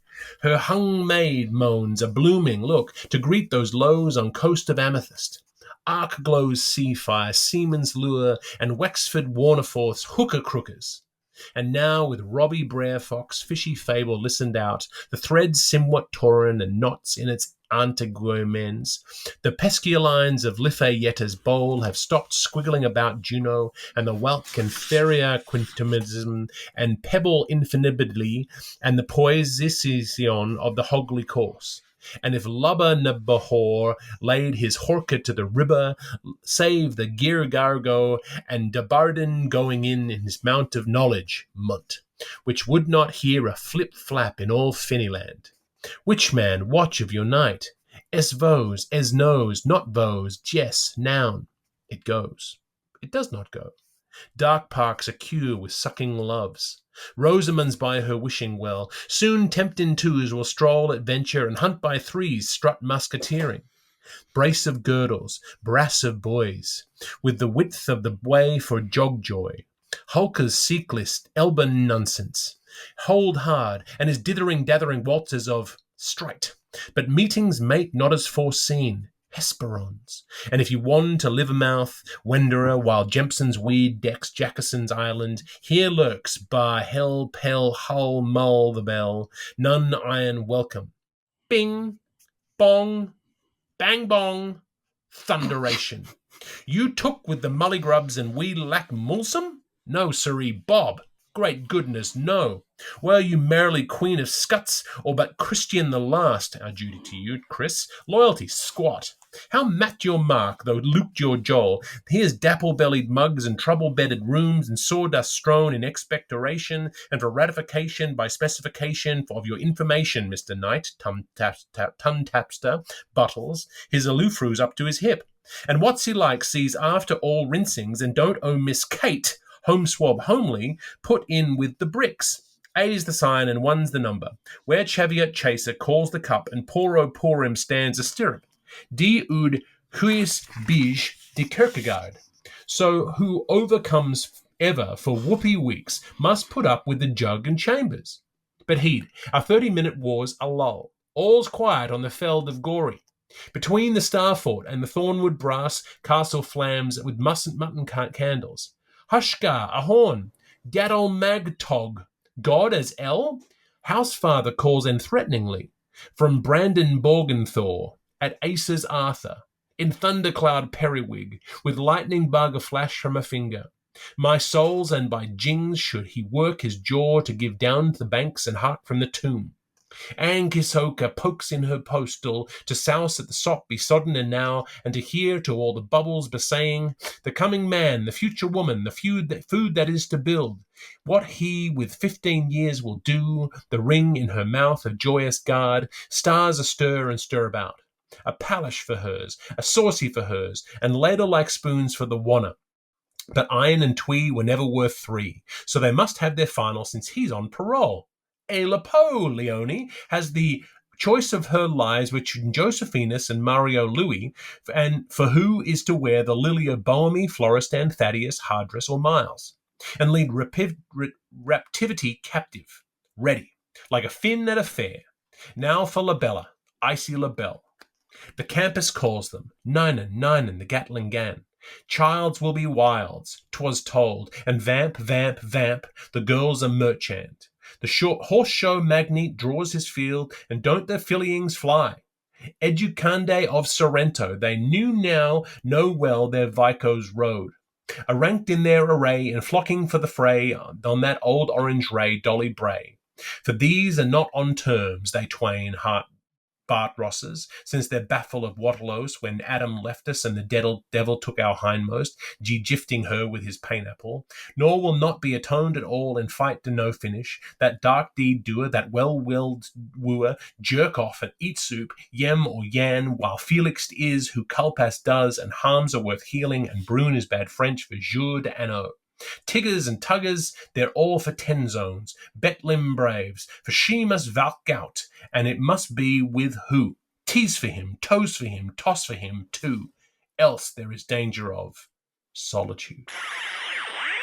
Her hung maid moans a blooming look to greet those lows on coast of amethyst. Arc glows sea fire, seaman's lure, and Wexford Warnerforth's hooker crookers. And now, with Robbie Fox, fishy fable listened out, the threads somewhat torn and knots in its antegumens, the pesky lines of Lifayetta's bowl have stopped squiggling about Juno, and the Walk and Feria quintimism and pebble infinibly, and the poison of the Hogley course. And if Lubba Nabahor laid his horka to the ribber, save the Girgargo and Dabarden going in his mount of knowledge, munt, which would not hear a flip-flap in all Finnyland. Witchman, watch of your night. Es vos, es nos, not vos, yes, noun. It goes. It does not go. Dark parks are cure with sucking loves. Rosamond's by her wishing well. Soon tempting twos will stroll at venture and hunt by threes, strut musketeering. Brace of girdles, brass of boys, with the width of the way for jogjoy. Hulker's seeklist, Elban nonsense. Hold hard, and his dithering waltzes of strite. But meetings mate not as foreseen. Hesperons. And if you want to Livermouth, Wenderer, while Jempson's weed decks Jackson's island, here lurks, bar hell, pell, hull, mull the bell, none iron welcome. Bing, bong, bang bong, thunderation. You took with the mullygrubs and we lack mulsum? No, sirree, Bob. Great goodness, no. Were you merrily Queen of Scuts, or but Christian the Last? Our duty to you, Chris. Loyalty, squat. How mat your mark, though looped your jowl. Here's dapple-bellied mugs and trouble-bedded rooms and sawdust strewn in expectoration and for ratification by specification of your information, Mr. Knight, Tun-tapster, Buttles, his aloofroos up to his hip. And what's he like sees after all rinsings and don't owe Miss Kate, home swab homely, put in with the bricks. A's the sign and one's the number. Where Cheviot Chaser calls the cup and Poro Porim stands a stirrup. Die ud huis bij de Kierkegaard. So who overcomes ever for whoopee weeks must put up with the jug and chambers. But heed, our 30-minute war's a lull. All's quiet on the feld of Gory. Between the Starfort and the Thornwood brass castle flams with mutton candles. Hushka, a horn. Gaddle Magtog. God as L? Housefather calls in threateningly. From Brandon Borgenthor. At Ace's Arthur, in thundercloud periwig, with lightning bug a flash from a finger. My souls, and by jings should he work his jaw to give down to the banks and hark from the tomb. Ankisoka pokes in her postal to souse at the sop be sodden and now, and to hear to all the bubbles besaying, the coming man, the future woman, the food that is to build, what he with 15 years will do, the ring in her mouth a joyous guard, stars astir and stir about. A palish for hers, a saucy for hers, and ladle-like spoons for the wanner. But iron and twee were never worth 3, so they must have their final since he's on parole. A Lapo, Leone, has the choice of her lies between Josephinus and Mario Louis, and for who is to wear the lily of Bohemy, Florestan, Thaddeus, Hardress, or Miles, and lead raptivity captive, ready, like a Finn at a fair. Now for Labella, icy Labelle. The campus calls them, Ninen, the Gatling Gan. Childs will be wilds, 'twas told, and vamp, the girls are merchant. The short horse show magnate draws his field, and don't the fillyings fly? Educande of Sorrento, they know well their Vico's road. Ranked in their array, and flocking for the fray, on that old orange ray, Dolly Bray. For these are not on terms, they twain, Bart Rosses, since their baffle of Waterloos when Adam left us and the devil took our hindmost, gifting her with his pineapple, nor will not be atoned at all and fight to no finish, that dark deed doer, that well-willed wooer, jerk off and eat soup, yem or yan, while Felix is who Culpas does, and harms are worth healing, and Brune is bad French for jour d'anneau. Tiggers and tuggers, they're all for 10 zones. Betlim braves, for she must valk out, and it must be with who? Tease for him, toes for him, toss for him, too. Else there is danger of solitude.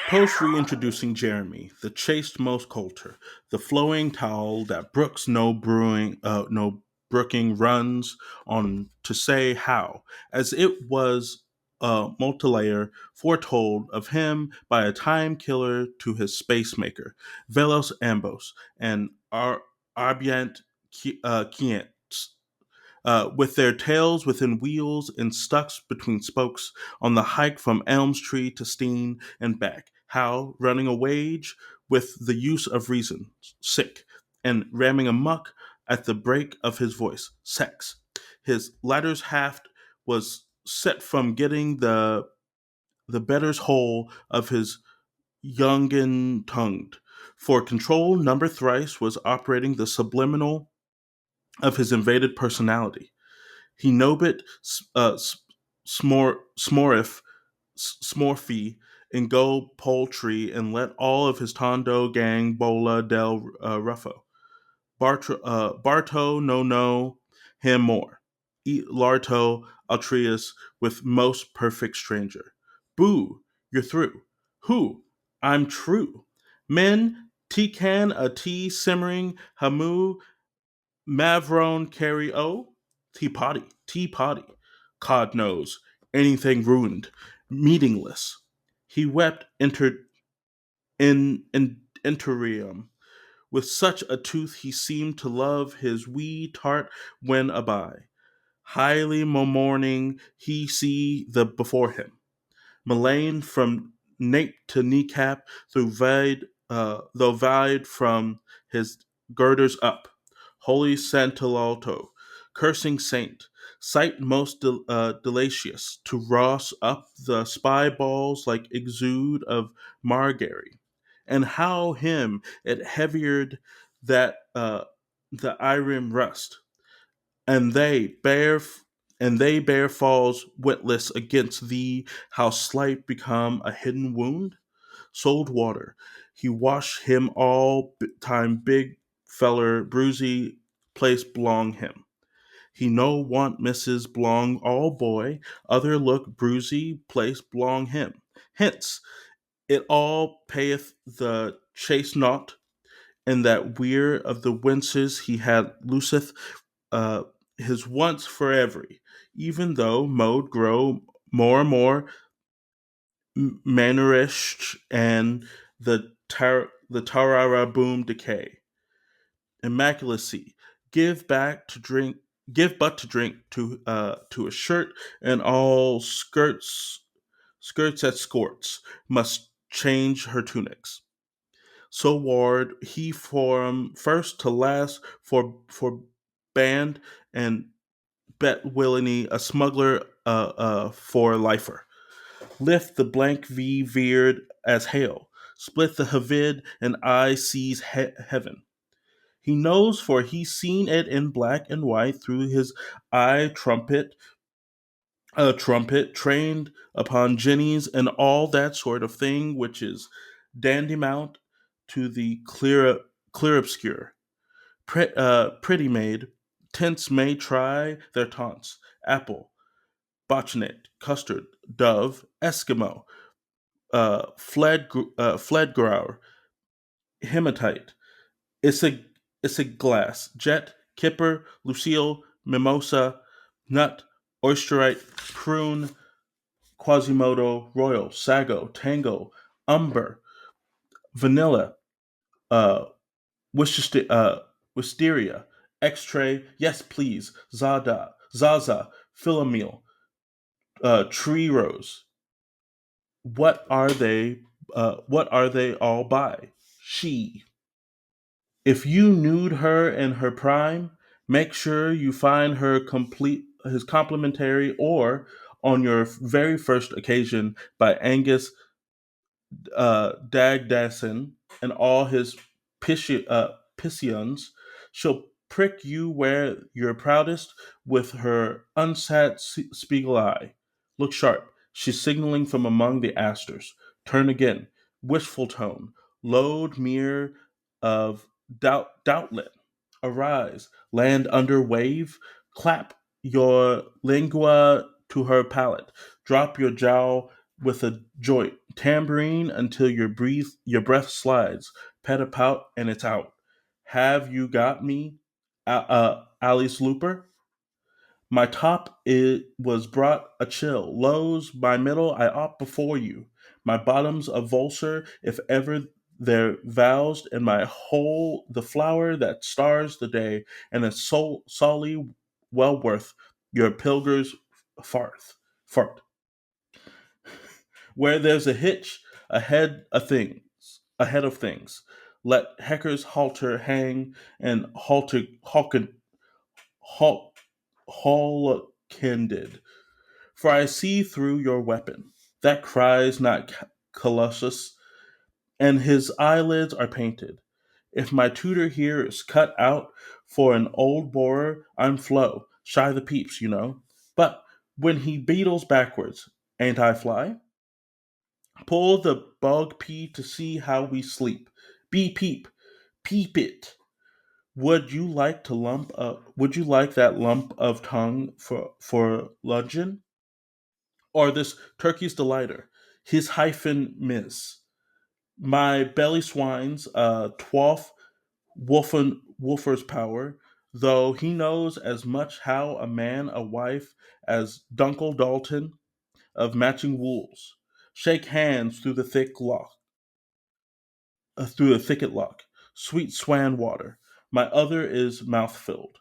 Post reintroducing Jeremy, the chaste most coulter, the flowing towel that brooks no brooking runs on to say how, as it was multilayer foretold of him by a time killer to his space maker, Velos Ambos, and Arbient Quient, with their tails within wheels and stuck between spokes on the hike from Elm's Tree to Steen and back. How, running a wage with the use of reason, sick, and ramming amuck at the break of his voice, sex. His latter's haft was set from getting the better's whole of his youngen tongued. For control, number thrice was operating the subliminal of his invaded personality. He nobit smorfy and go poultry and let all of his tondo gang bola del ruffo. Barto no him more. Eat larto altrius with most perfect stranger. Boo, you're through. Who? I'm true. Men, can a tea simmering, hamu, Mavrone carry o? Tea potty. Cod knows. Anything ruined. Meaningless. He wept in interium. With such a tooth he seemed to love his wee tart when aby. Highly mourning he see the before him. Mullane from nape to kneecap, though vied from his girders up. Holy Santalto, cursing saint, sight most delicious to Ross up the spy balls like exude of Margary. And how him it heaviered that the Irim rust, and they bear falls witless against thee, how slight become a hidden wound? Sold water. He wash him all time big feller bruisey place belong him. He no want Mrs. Blong all boy, other look bruisey place belong him. Hence, it all payeth the chase not, and that weir of the winces he had looseth uh, his wants for every, even though mode grow more and more mannerish and the tarara boom decay. Immaculacy, give back to drink, give but to drink to a shirt, and all skirts at skorts must change her tunics. So ward he from first to last for band and bet willingly a smuggler for lifer. Lift the blank V veered as hail. Split the Havid and eye sees heaven. He knows, for he's seen it in black and white through his eye trumpet, trained upon jennies and all that sort of thing, which is dandy mount to the clear obscure. Pretty maid, tints may try their taunts. Apple, botchinate, custard, dove, Eskimo, fledgrower, hematite, it's a glass, jet, kipper, lucille, mimosa, nut, oysterite, prune, quasimodo, royal, sago, tango, umber, vanilla, uh, wisteria, x-tray, yes please, zaza, philomel, tree rose. What are they? What are they all by? She. If you nude her in her prime, make sure you find her complete his complimentary or on your very first occasion by Angus Dagdassin and all his pissions. She'll prick you where you're proudest with her unsat spiegel eye. Look sharp. She's signaling from among the asters. Turn again. Wishful tone. Load mirror of doubtlet. Arise. Land under wave. Clap your lingua to her palate. Drop your jowl with a joint. Tambourine until your breath slides. Pet a pout and it's out. Have you got me, Alice Looper? My top it was brought a chill. Lows, my middle, I opt before you. My bottom's a vulture, if ever they're voused, and my whole the flower that stars the day, and a soul solly well worth your pilger's farth. Fart. Where there's a hitch ahead of things. Let Hecker's halter hang and hal- halkended. For I see through your weapon. That cries not Colossus, and his eyelids are painted. If my tutor here is cut out for an old borer, I'm Flo, shy the peeps, you know. But when he beetles backwards, ain't I fly? Pull the bug pea to see how we sleep. Be peep, peep it. Would you like that lump of tongue for luncheon? Or this turkey's delighter, his hyphen miss. My belly swines, twelfth wolfer's power, though he knows as much how a man a wife as Dunkle Dalton of matching wools. Shake hands through the thicket lock. Sweet swan water. My other is mouth filled.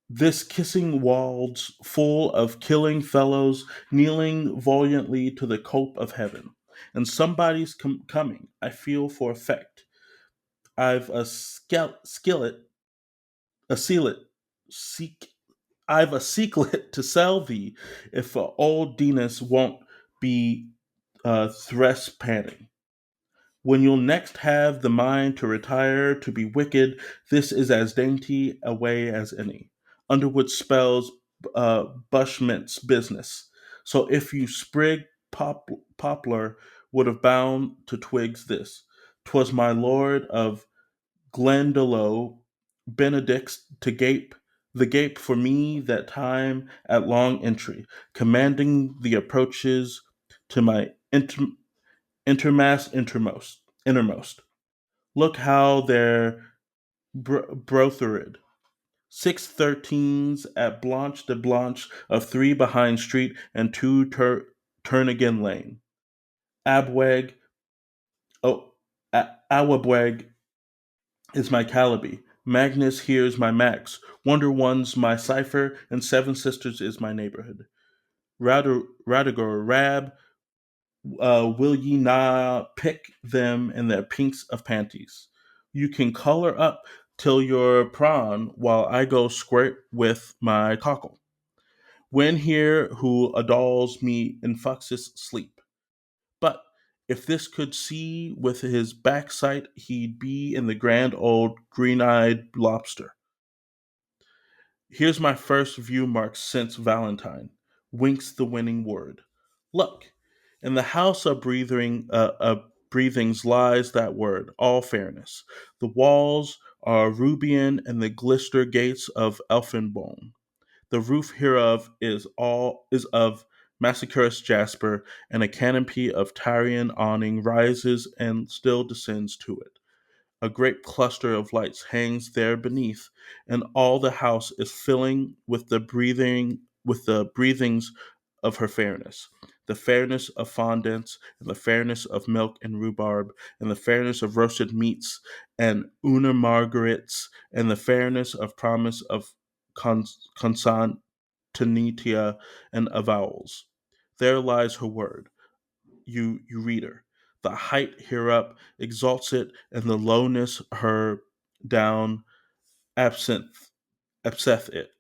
This kissing walls full of killing fellows kneeling valiantly to the cope of heaven. And somebody's coming, I feel for effect. I've a a sealet, seek, I've a secret to sell thee if old Dinas won't be threst panning. When you'll next have the mind to retire to be wicked, this is as dainty a way as any. Underwood spells Bushmint's business. So if you sprig poplar would have bound to twigs this. 'Twas my lord of Glendalough Benedict's to gape the gape for me that time at long entry, commanding the approaches to my innermost. Look how they're brothered. 613s at Blanche de Blanche of 3 behind street and 2 Turnagain Lane. Abweg, oh, Awabweg is my Calabi. Magnus here's my Max. Wonder One's my cipher, and Seven Sisters is my neighborhood. Radigar, Rab, will ye not pick them in their pinks of panties? You can color up till your prawn while I go squirt with my cockle. When here who adults me in fuxus sleep. But if this could see with his backside, he'd be in the grand old green-eyed lobster. Here's my first view mark since Valentine. Winks the winning word. Look, in the house of breathings lies that word, all fairness. The walls are Rubian and the glister gates of elfinbone. The roof hereof is of massacrous jasper, and a canopy of Tyrian awning rises and still descends to it. A great cluster of lights hangs there beneath, and all the house is filling with the breathings of her fairness. The fairness of fondants, and the fairness of milk and rhubarb, and the fairness of roasted meats and una margarets, and the fairness of promise of consonantia and avowals. There lies her word, you reader. The height hereup exalts it, and the lowness her down abseth it.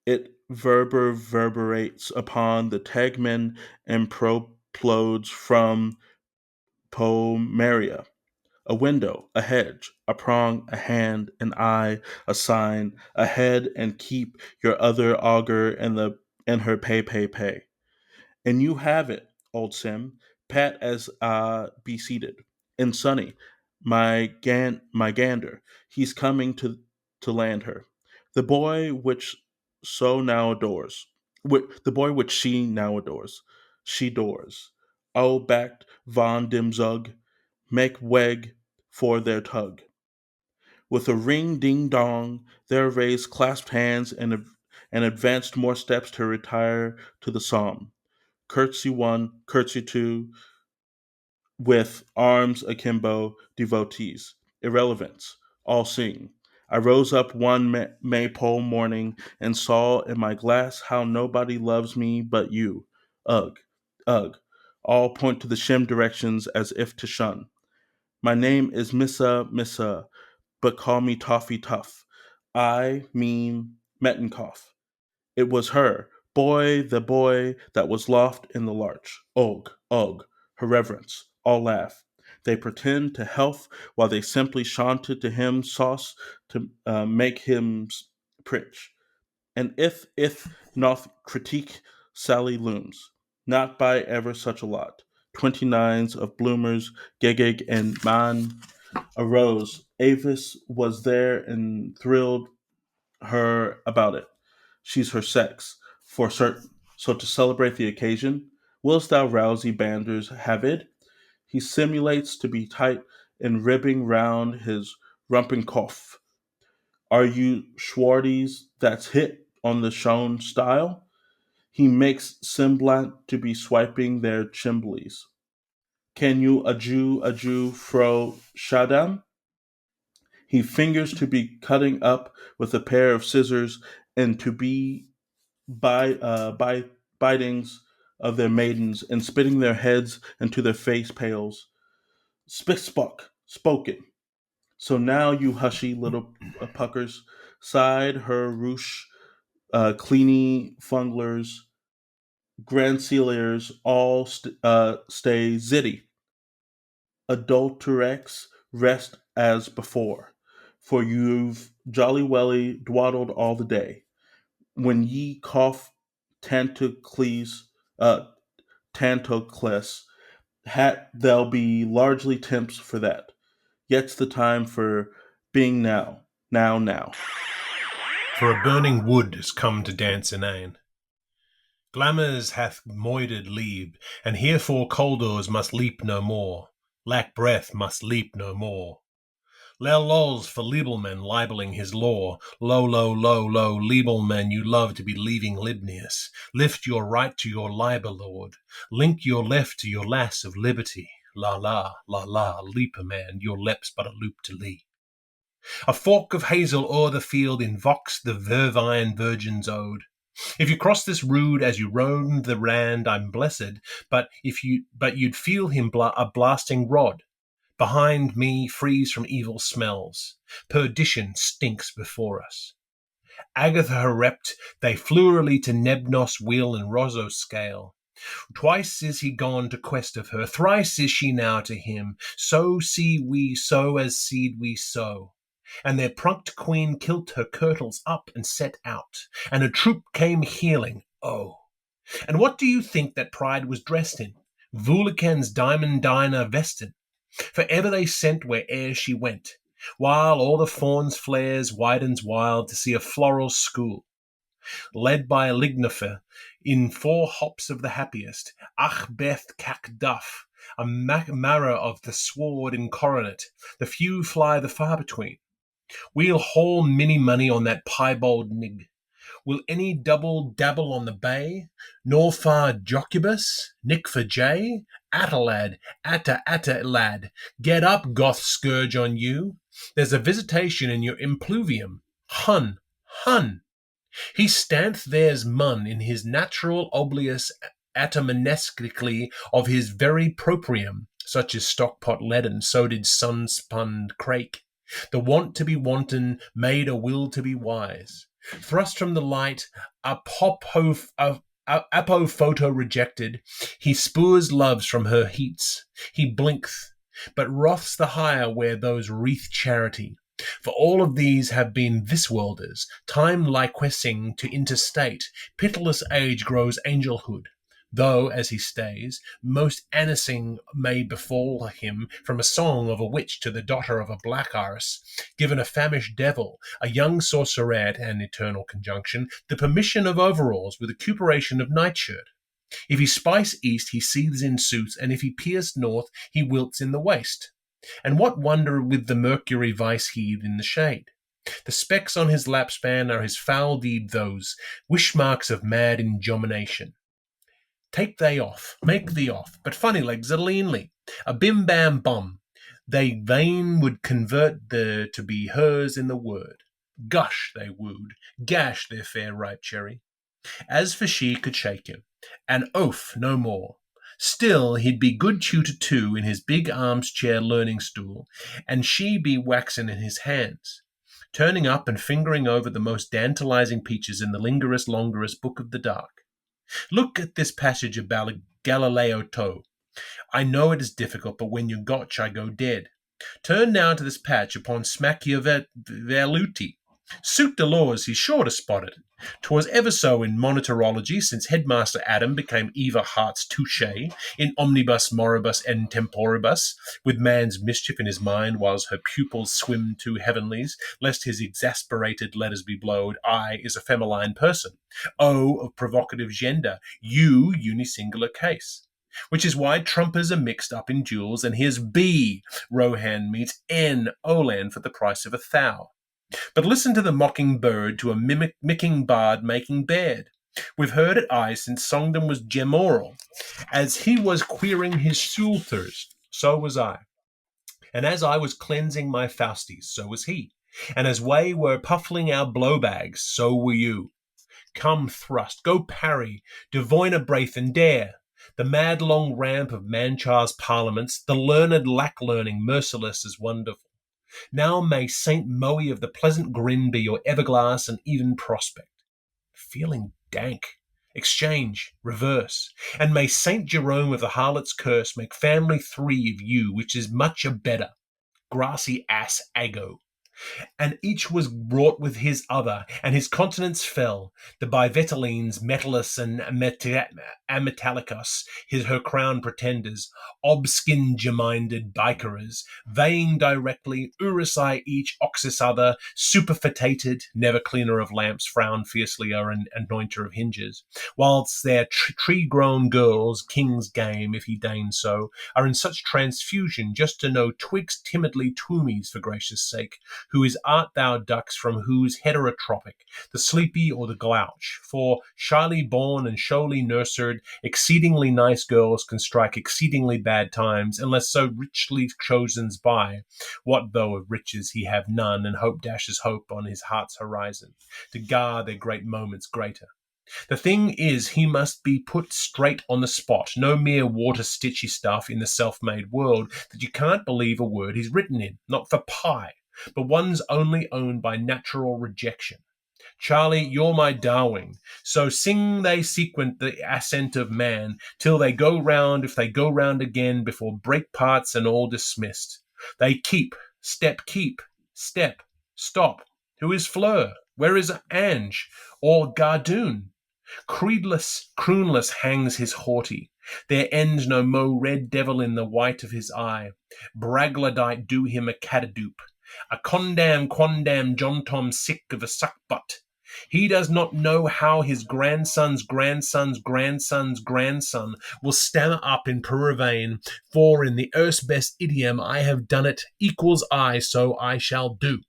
It reverberates upon the tegmen and proplodes from Pomaria. A window, a hedge, a prong, a hand, an eye, a sign, a head, and keep your other auger and her pay. And you have it, old Sim, pat as be seated. And Sonny, my gander, he's coming to land her. The boy which so now adores, the boy which she now adores, she doors. Oh, backed von dem Zug, make weg for their tug. With a ring ding dong, their raised clasped hands and advanced more steps to retire to the psalm. Curtsy one, curtsy two, with arms akimbo, devotees. Irrelevance. All sing. I rose up one maypole morning and saw in my glass how nobody loves me but you. Ugh, ugh. All point to the shim directions as if to shun. My name is Missa, but call me Toffee Tough. I mean Mettenkoff. It was her, the boy that was loft in the larch. Og, her reverence. All laugh. They pretend to health while they simply chanted to him sauce to make him pritch. And if not critique Sally looms, not by ever such a lot. 29s of bloomers, Gegeg and Man arose. Avis was there and thrilled her about it. She's her sex, for certain. So to celebrate the occasion, whilst thou Rousey Banders have it, he simulates to be tight and ribbing round his Rumpenkopf. Are you Schwarties that's hit on the shown style? He makes semblant to be swiping their chimblies. Can you a Jew, fro Shadam? He fingers to be cutting up with a pair of scissors and to be by bitings of their maidens and spitting their heads into their face pails. Spoken. So now you hushy little puckers, sighed her ruche, cleany funglers, grandseliers, all stay zitty. Adulterex rest as before, for you've jolly welly dwaddled all the day. When ye cough uh, Tantocles, hat there'll be largely temps for that. Yet's the time for being now. For a burning wood has come to dance inane. Glamours hath moided leave, and herefore Coldors must leap no more. Lack breath must leap no more. Lel lols for Liebelman libeling his law. Lo, Liebelman, you love to be leaving Libnius. Lift your right to your liber lord. Link your left to your lass of liberty. La, Leaperman, your lep's but a loop to lee. A fork of hazel o'er the field invokes the vervine virgin's ode. If you cross this rood as you roam the rand, I'm blessed, but you'd feel him a blasting rod. Behind me freeze from evil smells. Perdition stinks before us. Agatha herept, they flurily to Nebnos wheel and Rosso scale. Twice is he gone to quest of her, thrice is she now to him. So see we sow as seed we sow. And their prunked queen kilt her kirtles up and set out, and a troop came heeling, oh. And what do you think that pride was dressed in? Vulican's diamond diner vestin. For ever they sent where'er she went, while all the fawn's flares widens wild to see a floral school, led by a lignifer, in 4 hops of the happiest, Ach Beth Cac Duff, a marrow of the sword in coronet, the few fly the far between. We'll haul many money on that piebald nig. Will any double dabble on the bay? Nor far jocubus? Nick for J? Atta lad. Get up, goth scourge on you. There's a visitation in your impluvium. Hun. He standth there's mun in his natural oblius atomanescally of his very proprium, such as stockpot leaden, so did sun-spun crake. The want to be wanton made a will to be wise. Thrust from the light, apophoto rejected, he spurs loves from her heats. He blinkth, but wraths the higher where those wreath charity. For all of these have been this-worlders, time liquescing to interstate, pitiless age grows angelhood. Though, as he stays, most anising may befall him from a song of a witch to the daughter of a black arse, given a famished devil, a young sorcerette, an eternal conjunction, the permission of overalls with recuperation of nightshirt. If he spice east, he seethes in suits, and if he pierce north, he wilts in the waist. And what wonder with the mercury vice heaved in the shade? The specks on his lapspan are his foul deed those, wish marks of mad injomination. Take they off, make thee off, but funny legs are leanly, a bim bam bum. They vain would convert the to be hers in the word. Gush they wooed, gash their fair ripe cherry. As for she could shake him, an oaf no more. Still he'd be good tutor too in his big arms-chair learning stool, and she be waxen in his hands, turning up and fingering over the most tantalizing peaches in the lingerous longerous book of the dark. Look at this passage about Galileo toe. I know it is difficult, but when you gotch, I go dead. Turn now to this patch upon Smacchiaveluti. Suit the laws, he's sure to spot it. 'Twas ever so in monitorology since Headmaster Adam became Eva Hart's touche in omnibus moribus and temporibus, with man's mischief in his mind whilst her pupils swim to heavenlies, lest his exasperated letters be blowed. I is a feminine person. O of provocative gender. U unisingular case. Which is why trumpers are mixed up in duels, and here's B, Rohan meets N, Olan for the price of 1,000. But listen to the mocking bird to a mimicking bard making bed. We've heard it since Songdon was gemoral. As he was queering his sulthurs, so was I. And as I was cleansing my Fausties, so was he. And as we were puffling our blowbags, so were you. Come thrust, go parry, devoina braith and dare. The mad long ramp of Manchar's parliaments, the learned lack-learning, merciless as wonderful. Now may Saint Moe of the pleasant grin be your everglass and even prospect. Feeling dank. Exchange, reverse. And may Saint Jerome of the harlot's curse make family 3 of you, which is much a better. Grassy ass ago. And each was wrought with his other, and his continence fell. The bivetalines, Metallus and Ametallicus, her crown pretenders, obskinge-minded bikerers, veighing directly, Urusai each, Oxus other, superfetated, never cleaner of lamps, frown fiercely or an anointer of hinges, whilst their tree-grown girls, king's game, if he deigns so, are in such transfusion just to know twixt timidly twoomies for gracious sake, who is art thou ducks from whose heterotropic, the sleepy or the glouch, for shyly born and showily nursered, exceedingly nice girls can strike exceedingly bad times, unless so richly chosens by, what though of riches he have none, and hope dashes hope on his heart's horizon, to gar their great moments greater. The thing is, he must be put straight on the spot, no mere water-stitchy stuff in the self-made world that you can't believe a word he's written in, not for pie, but one's only owned by natural rejection. Charlie, you're my Darwin, so sing they sequent the ascent of man, till they go round, if they go round again, before break parts and all dismissed. They keep, step, stop. Who is Fleur? Where is Ange? Or Gardoon? Creedless, croonless hangs his haughty. There ends no mo red devil in the white of his eye. Bragladite do him a catadoop. A quondam John Tom sick of a suck-butt. He does not know how his grandson's grandson's grandson's grandson will stammer up in Peruvian, for in the erst best idiom I have done it equals I, so I shall do.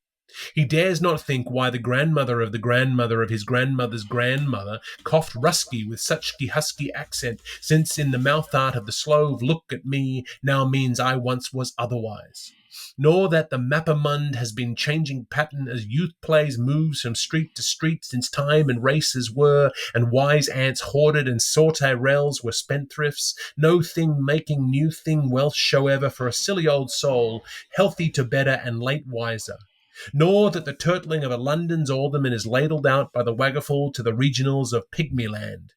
He dares not think why the grandmother of his grandmother's grandmother coughed rusky with such husky accent, since in the mouth art of the Slove look at me now means I once was otherwise. Nor that the Mappamund has been changing pattern as youth plays moves from street to street since time and races were, and wise ants hoarded and sauterelles were spendthrifts, no thing making new thing wealth show ever for a silly old soul, healthy to better and late wiser. Nor that the turtling of a London's alderman is ladled out by the waggerful to the regionals of Pygmyland.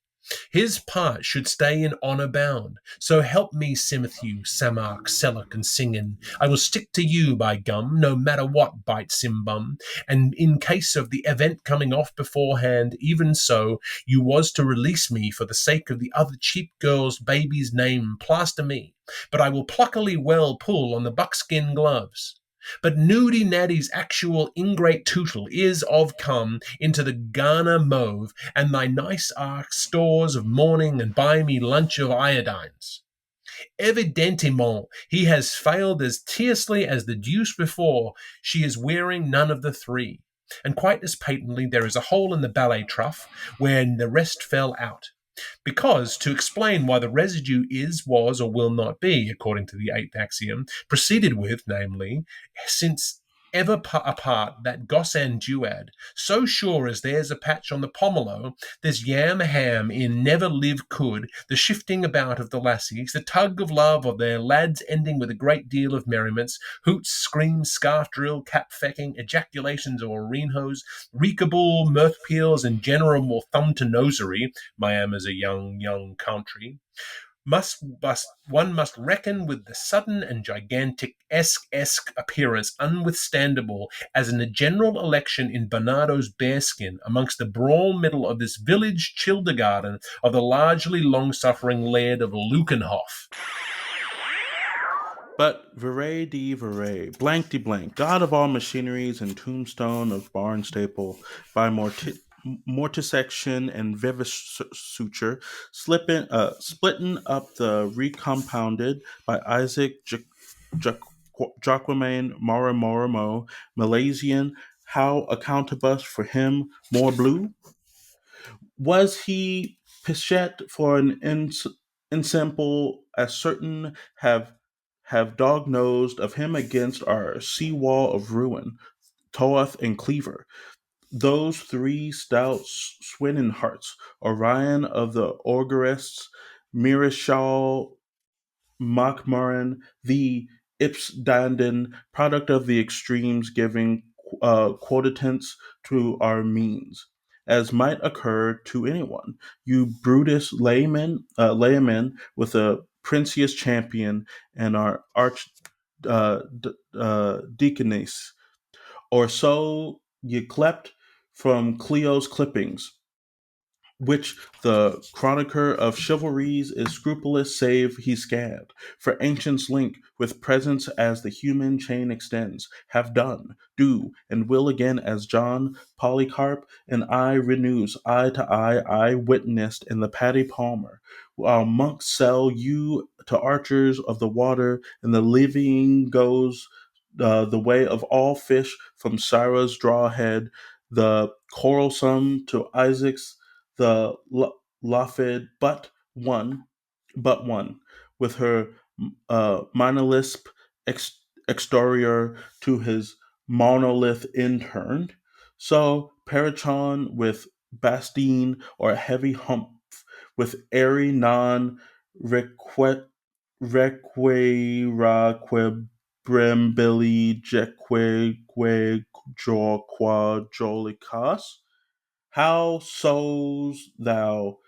His part should stay in honour bound. So help me, Simothew, Samark, Sellock, and Singin. I will stick to you, by gum, no matter what, bite Simbum. And in case of the event coming off beforehand, even so, you was to release me for the sake of the other cheap girl's baby's name, plaster me. But I will pluckily well pull on the buckskin gloves. But Nudie Naddy's actual ingrate tootle is of come into the Ghana mauve and thy nice stores of morning and buy me lunch of iodines. Evidentement, he has failed as tiercely as the deuce before. She is wearing none of the 3. and quite as patently there is a hole in the ballet trough where the rest fell out. Because, to explain why the residue is, was, or will not be, according to the eighth axiom, proceeded with, namely, since ever apart that goss and duad, so sure as there's a patch on the pomelo, there's yam ham in never live could, the shifting about of the lassies, the tug of love of their lads ending with a great deal of merriments, hoots, screams, scarf drill, cap fecking, ejaculations or arenhos, reekable, mirth peals, and general thumb to nosery, Miami's a young country, one must reckon with the sudden and gigantic esque appearance unwithstandable as in a general election in Bernardo's bearskin amongst the brawl middle of this village Childergarden of the largely long-suffering laird of Lukenhoff. But Vere de Vere, blank de blank, god of all machineries and tombstone of barn staple, by mortisection and vivisuture, splitting up the recompounded by Isaac Jacquemain Morimo, Malaysian, how accountable for him more blue? Was he Pichet for an ensample as certain have dog nosed of him against our sea wall of ruin, Toth and Cleaver, those three stout swinning hearts, Orion of the Orgarists, Mirishal Mockmarin, the Ipsdanden, product of the extremes giving quotitance to our means, as might occur to anyone. You Brutus layman with a Princius champion and our arch deaconess, or so ye clept from Cleo's clippings, which the chronicler of chivalries is scrupulous save he scabbed, for ancients link with presence as the human chain extends, have done, do, and will again as John Polycarp and I renews eye to eye, I witnessed in the Paddy Palmer, while monks sell you to archers of the water, and the living goes the way of all fish from Sarah's draw head, the quarrelsome to Isaac's the Lafid, but one, with her monolisp exterior to his monolith interned. So Perichon with Bastine or heavy hump with airy non requiraquebrimbili jeque jolicas. How sows thou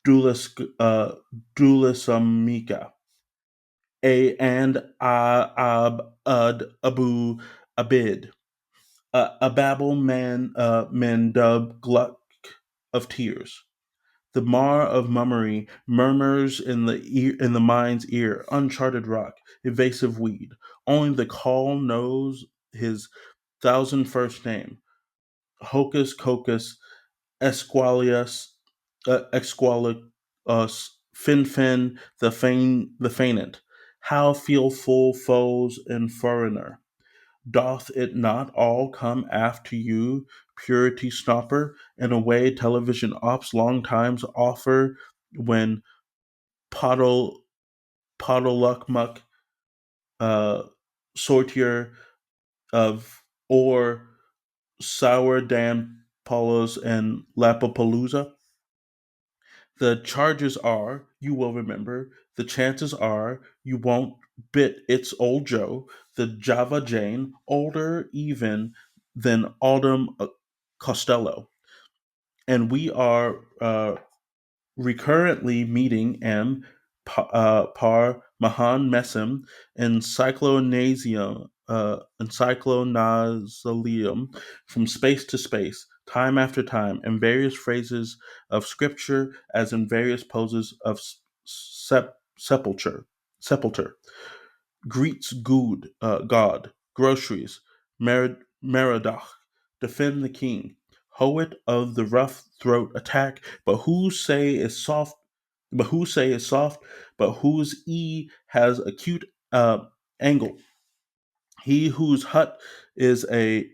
dulis a and ab ud abu abid, a babble man dub gluck of tears. The mar of mummery murmurs in the mind's ear, uncharted rock, evasive weed. Only the call knows his thousand first name. Hocus cocus Esqualius, Fin, the fainant. How feel full foes and foreigner? Doth it not all come after you, purity snopper, in a way television ops long times offer when Poddleluck muck sortier of or sour Dan Polos and Lapapalooza? The charges are, you will remember, the chances are you won't bit its old Joe, the Java Jane, older even than Autumn Costello. And we are recurrently meeting M. Par Mahan Messim encyclonazalium from space to space, time after time, in various phrases of scripture as in various poses of sepulture. Greets God, groceries, Merodach, defend the king, Hoet of the rough throat attack, but who say is soft, but whose has acute angle. He whose hut is a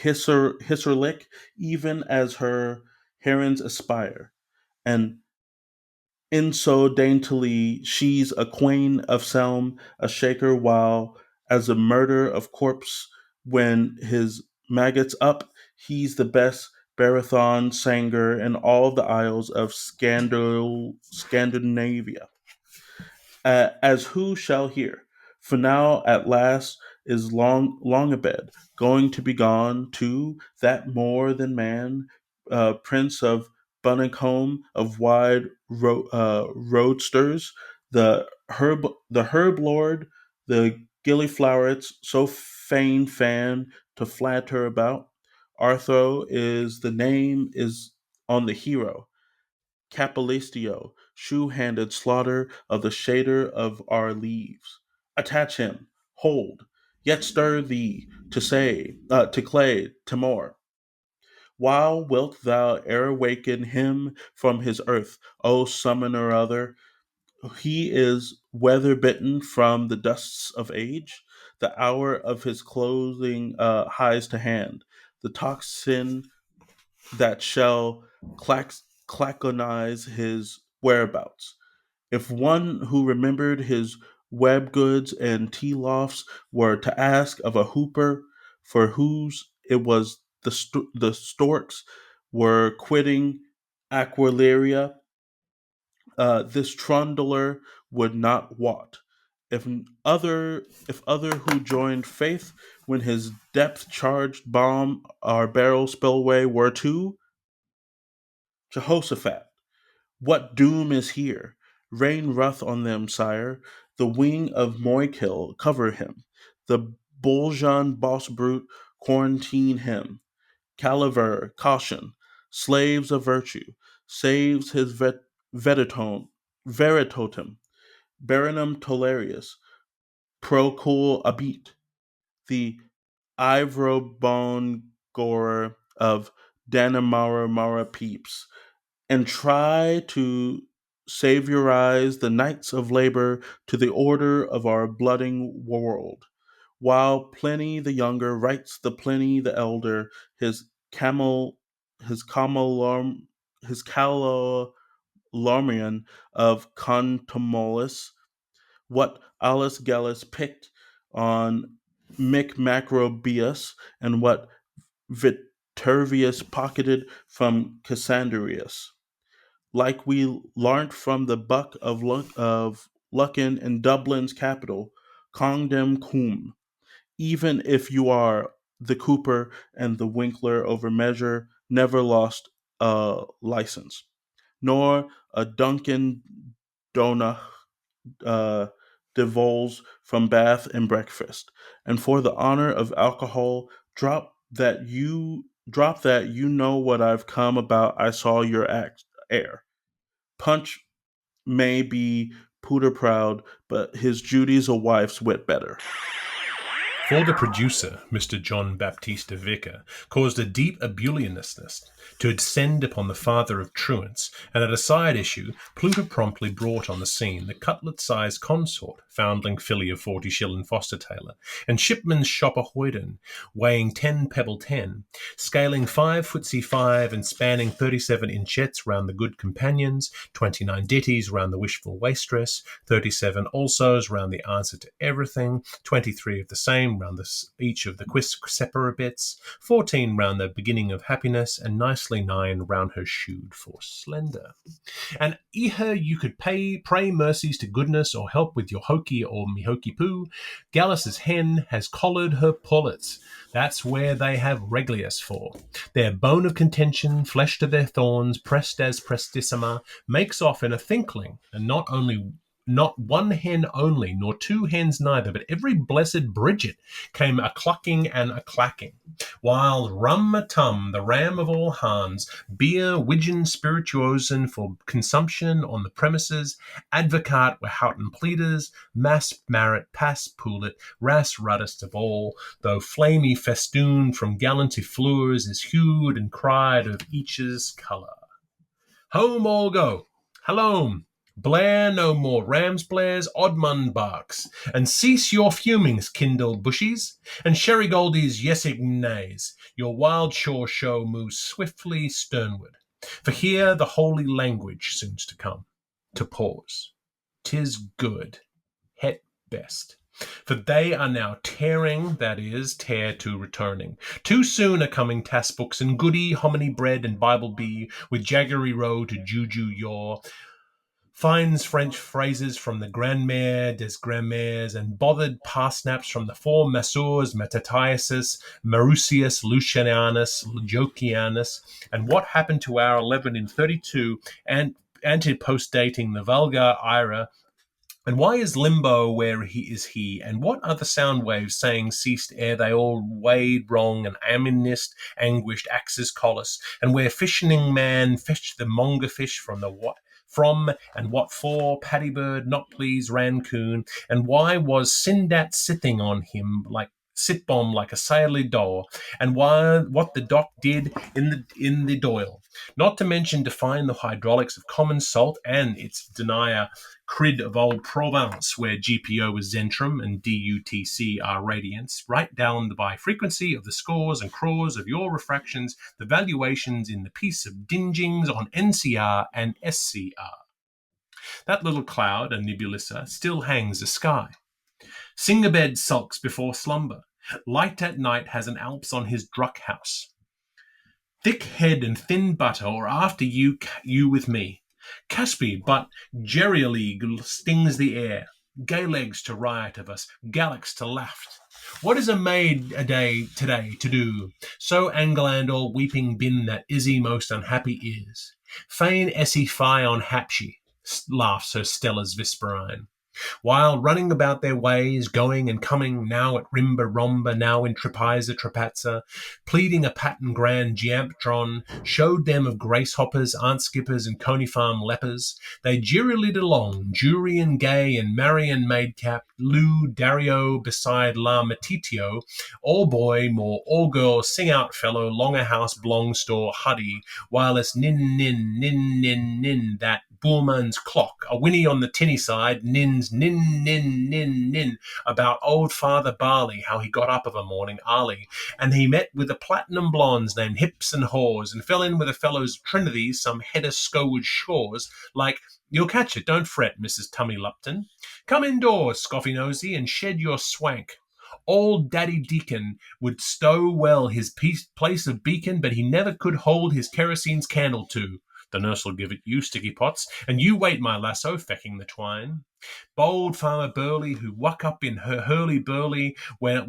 hisserlick, even as her herons aspire, and in so daintily she's a queen of Selm, a shaker, while as a murder of corpse when his maggots up, he's the best baritone sanger in all the isles of Scandinavia, as who shall hear? For now, at last, is long abed, going to be gone too, that more than man, prince of Bunnicombe, of wide roadsters, the herb lord, the gillyflowerets, so fain fan to flatter about. Artho is the name is on the hero, Capilistio, shoe-handed slaughter of the shader of our leaves. Attach him, hold, yet stir thee to clay, Timor. While wilt thou e'er waken him from his earth, O summoner other? He is weather bitten from the dusts of age. The hour of his closing hies to hand. The toxin that shall claconize his whereabouts. If one who remembered his web goods and tea lofts were to ask of a hooper for whose it was the storks were quitting Aquileria, this trundler would not wot. If other who joined faith when his depth charged bomb our barrel spillway were to Jehoshaphat, what doom is here? Rain ruth on them, sire. The wing of Moikill cover him. The Boljan boss brute quarantine him. Caliver, caution, slaves of virtue, saves his veritotum, Baronum Tolerius, procul abit, the Ivrobone gorer of Danamara Mara peeps, and try to saviorize the knights of labor to the order of our blooding world, while Pliny the younger writes the Pliny the elder his camel his camalorm his calolormion of Contumolus, what Aulus Gellus picked on Macrobius, and what Vitervius pocketed from Cassandrius. Like we learnt from the buck of Lucken in Dublin's capital, Congdem cum. Even if you are the Cooper and the Winkler over measure, never lost a license, nor a Duncan Donagh devols from bath and breakfast. And for the honor of alcohol, drop that you know what I've come about. I saw your air. Punch may be pooter proud, but his Judy's a wife's wit better. For the producer, Mr. John Baptista Vicar, caused a deep ebullientiousness to descend upon the father of truants, and at a side issue, Pluto promptly brought on the scene the cutlet-sized consort, foundling filly of 40 shilling foster tailor, and shipman's shopper hoyden, weighing 10 pebble 10, scaling 5 footsie 5 and spanning 37 inchettes round the good companions, 29 ditties round the wishful wastress, 37 alsos round the answer to everything, 23 of the same round each of the quisquisepara bits, 14 round the beginning of happiness, and nicely 9 round her shoed for slender. And eher you could pray mercies to goodness or help with your hokey or me hokey poo, Gallus's hen has collared her pullets. That's where they have Reglius for. Their bone of contention, flesh to their thorns, pressed as prestissima, makes off in a thinkling, and not one hen only, nor 2 hens neither, but every blessed Bridget came a clucking and a clacking, while Rum-a-Tum, the ram of all Hans, beer, widgeon, spirituosen for consumption on the premises, advocat withouten pleaders, mass marit, pass poolet, ras ruddest of all, though flamy festoon from gallanty floors is hewed and cried of each's colour. Home all go, hallome, Blare no more rams blares, oddmun barks, and cease your fumings, kindled bushies, and Sherrygoldies yesig nays. Your wild shore show moves swiftly sternward, for here the holy language soon's to come, to pause. 'Tis good, het best. For they are now tearing, that is, tear to returning. Too soon are coming tass books and goody hominy bread and Bible bee, with jaggery row to juju yaw, finds French phrases from the grandmère des grands-mères, and bothered parsnaps from the four masseurs Metatiasis, Marusius, Lucianus, Jocianus, and what happened to our 11 in 32, and anti-post-dating the vulgar ira. And why is limbo where he is he? And what are the sound waves saying ceased ere they all weighed wrong and aminist, anguished, axis collis? And where fishing man fetched the monger fish from the what? From and what for, paddy bird, not please, rancoon, and why was Sindat sitting on him like sitbom like a sailor door, and why what the doc did in the Doyle, not to mention define the hydraulics of common salt and its denier crid of old Provence, where GPO is Zentrum and DUTC are radiance, right down by frequency of the scores and crores of your refractions, the valuations in the piece of dingings on NCR and SCR. That little cloud, a nebulissa, still hangs a sky. Singabed sulks before slumber. Light at night has an Alps on his druck house. Thick head and thin butter, or after you with me. Caspi, but Jerry stings the air. Gay legs to riot of us, Galax to laugh. What is a maid a day today to do? So Angland all weeping bin that Izzy most unhappy is. Fain Essie fi on Hapshi, laughs her Stella's Visperine. While running about their ways, going and coming, now at Rimba Romba, now in Trapeza Trapazza, pleading a patent grand Giamptron, showed them of grace hoppers, aunt skippers, and coney farm lepers. They jeerillied along, jury and gay and Marian maidcap, Lou, Dario, beside La Matitio, all boy, more all girl, sing out fellow, longer house, blong store, huddy, while it's nin, that Bullman's clock, a whinny on the tinny side, nins, nin, about old Father Barley, how he got up of a morning early, and he met with the platinum blondes named Hips and Haws, and fell in with a fellow's Trinity, some head of Scoward shores, like, you'll catch it, don't fret, Mrs. Tummy Lupton. Come indoors, Scoffy Nosy, and shed your swank. Old Daddy Deacon would stow well his place of beacon, but he never could hold his kerosene's candle to. The nurse will give it you, sticky pots, and you wait, my lasso, fecking the twine. Bold Farmer Burley, who wuck up in her hurly-burly, where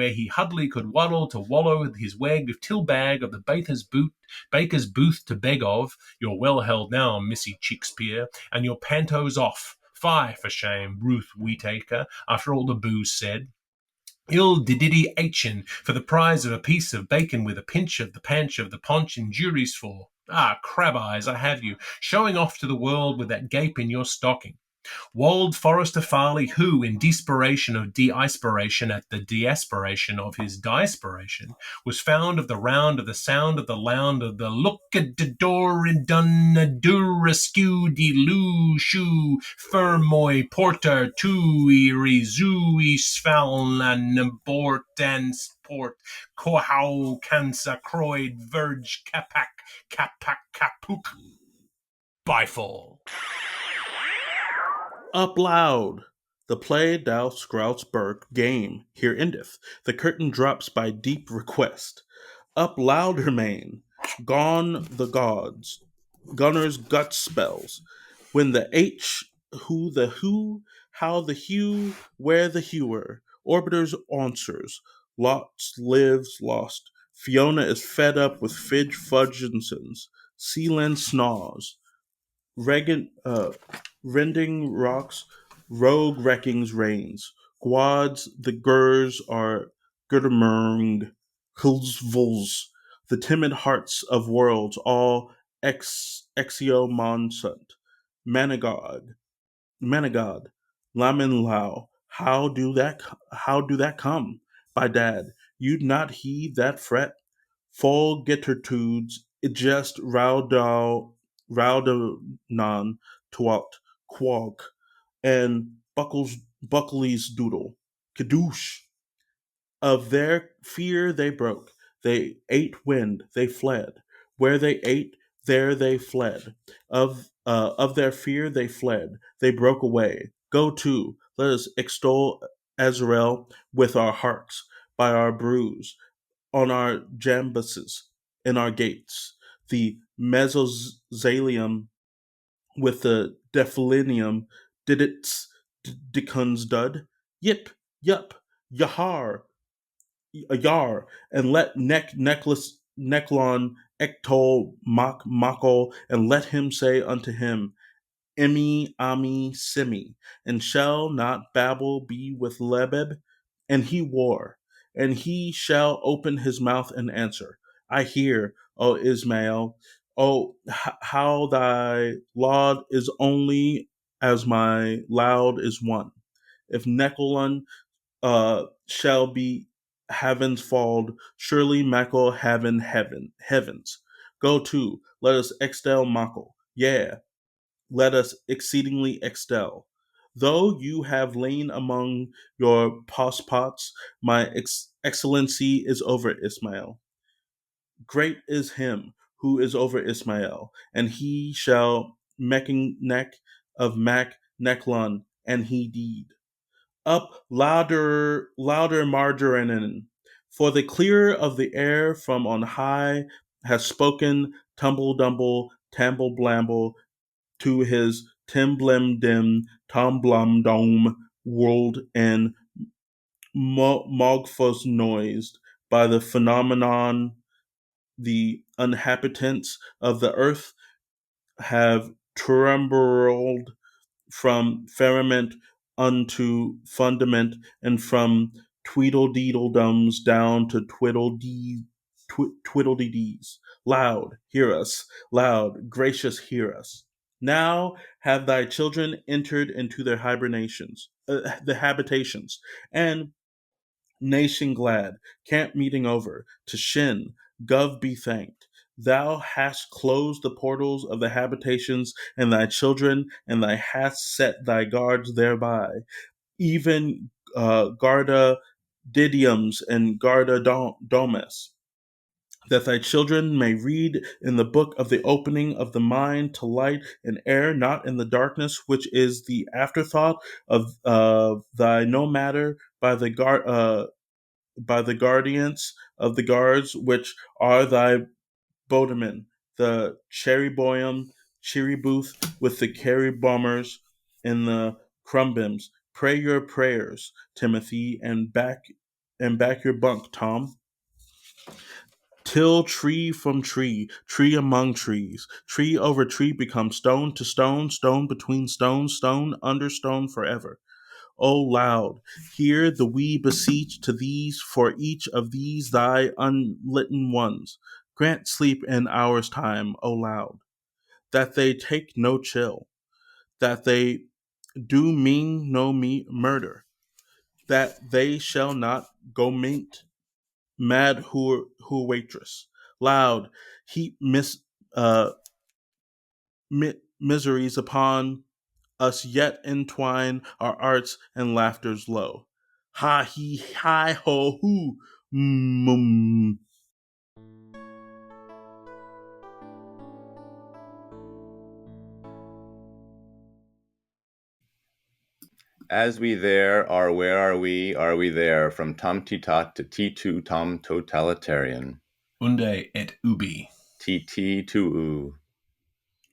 he hudly could waddle to wallow his wag of till bag of the baker's booth to beg of, you're well held now, Missy Cheekspeare, and your panto's off. Fie for shame, Ruth Wheatacre, after all the booze said. Il diddy aitchen for the prize of a piece of bacon with a pinch of the panch of the paunch and juries for. Ah, crab eyes, I have you, showing off to the world with that gape in your stocking. Wold Forrester Farley, who, in desperation of de-ispiration at the de-aspiration of his diaspiration, was found of the round of the sound of the lound of the look at the door in dun rescue de loo shoe fermoy porter tui rezui svalnan bort and sport kohau cansa croyd verge capac capuk bifall. Up loud! The play thou Scrouts Burke game here endeth. The curtain drops by deep request. Up louder main! Gone the gods. Gunner's gut spells. When the H, who the who, how the hue, where the hewer. Orbiter's answers. Lots lives lost. Fiona is fed up with Fidge Fudginsons. Sealand snaws. Rending rocks, rogue wreckings reigns. Guads, the gurs are Gurmurng, Hulsvuls, the timid hearts of worlds, all exio monsant. Managod, Lamin Lao, how do that come? By dad, you'd not heed that fret. Full Gittertudes, it just Raudanon Tuat, Quag, and Buckley's Doodle. Kadoosh. Of their fear they broke. They ate wind, they fled. Where they ate, there they fled. Of their fear they fled. They broke away. Go to, let us extol Azrael with our harps, by our brews, on our jambuses, in our gates. The mesozalium with the defilinium did its dickens dud. Yip, yup, yahar, a yar, and let necklon ektol mako, and let him say unto him, Emi ami simi, and shall not Babel be with Lebeb? And he war, and he shall open his mouth and answer, I hear, O Ismael, how thy laud is only as my loud is one. If Nekolon shall be heavens falled, surely Mako heavens. Go to, let us extol Mako. Yeah, let us exceedingly extol. Though you have lain among your pospots, my excellency is over Ismael. Great is him who is over Ismael, and he shall mecking neck of Mac Necklon, and he deed. Up louder margarine, for the clear of the air from on high has spoken tumble dumble, tamble blamble to his timblem dim, tomblum dome world and mogfos noised by the phenomenon. The inhabitants of the earth have trembled from firmament unto fundament, and from tweedledum's down to twiddledees. Loud, hear us. Loud, gracious, hear us. Now have thy children entered into their the habitations, and nation glad, camp meeting over, to Shin, Gov be thanked. Thou hast closed the portals of the habitations, and thy children, and thy hast set thy guards thereby, even Garda Didiums and Garda Domes, that thy children may read in the book of the opening of the mind to light and air, not in the darkness, which is the afterthought of thy no matter by the guardians of the guards, which are thy bodemen, the cherryboyum, cheery booth with the carry bombers and the crumbims. Pray your prayers, Timothy, and back your bunk, Tom. Till tree from tree, tree among trees, tree over tree becomes stone to stone, stone between stone, stone under stone forever. O loud, hear the we beseech to these for each of these thy unlitten ones. Grant sleep in hours time, O loud, that they take no chill, that they do mean no murder, that they shall not go meet mad who waitress. Loud, heap uh, miseries upon us, yet entwine our arts and laughters low. Ha he hi ho hoo. Mm. As we there are, where are we there, from tom tot to T2 tom totalitarian. Unde et ubi. TT to oo.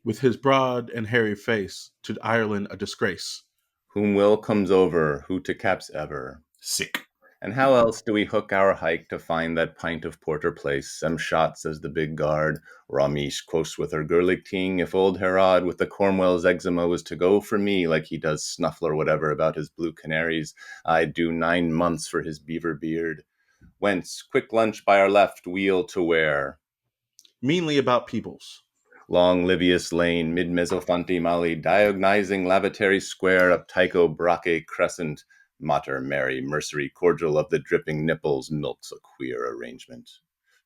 With his broad and hairy face, to Ireland a disgrace. Whom will comes over, who to caps ever. Sick. And how else do we hook our hike to find that pint of porter place? Some shot, says the big guard. Ramesh quotes with her girlic ting, if old Herod with the Cornwell's eczema was to go for me like he does Snuffler whatever about his blue canaries, I'd do 9 months for his beaver beard. Whence, quick lunch by our left, wheel to where? Meanly about peoples. Long Livius Lane, mid Mezzofanti Mali, diagonizing lavatory square up Tycho Brache Crescent. Mater Mary, mercery cordial of the dripping nipples, milks a queer arrangement.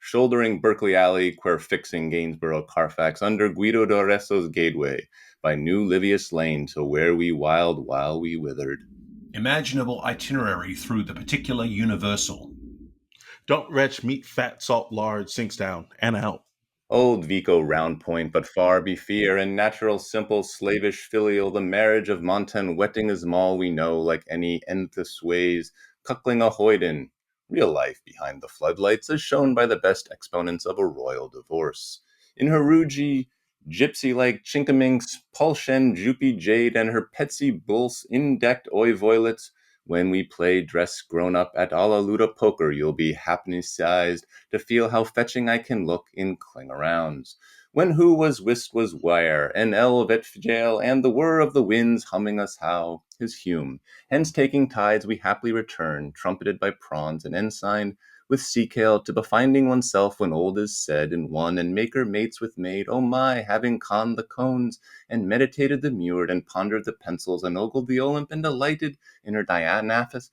shouldering Berkeley Alley, quer fixing Gainsborough Carfax, under Guido d'Oresto's gateway, by New Livius Lane, till where we wild while we withered. Imaginable itinerary through the particular universal. Don't retch meat, fat, salt, lard, sinks down and out. Old Vico round point, but far be fear, and natural, simple, slavish, filial, the marriage of Montan wetting is mall we know, like any enthus ways, cuckling a hoyden, real life behind the floodlights, as shown by the best exponents of a royal divorce. In her rugy, gypsy-like chinkaminks, Paulchen, Jupy Jade, and her petsy bulls, indecked oi voilets, when we play dress grown up at alla luda poker, you'll be hapney-sized to feel how fetching I can look in cling-arounds. When who was whist was wire, and elvet jail, and the whir of the winds humming us how, his Hume. Hence taking tides we haply return, trumpeted by prawns and ensigned with sea kale, to befinding oneself when old is said, and one, and maker mates with maid, oh my, having conned the cones, and meditated the mured, and pondered the pencils, and ogled the Olymp, and delighted in her Dianaphis,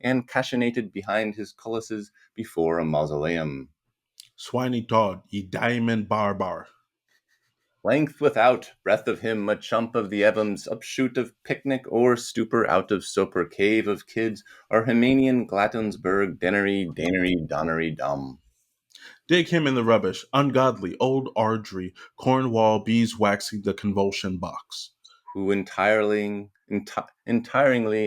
and cachinated behind his cullises before a mausoleum. Swiney Todd, ye diamond barbar. Length without, breath of him, a chump of the Evans, upshoot of picnic, or stupor out of soper cave of kids, or Himanian Glattonsburg, Danery, Donnery, Dum. Dig him in the rubbish, ungodly, old Ardry, Cornwall beeswaxing the convulsion box. Who entiringly,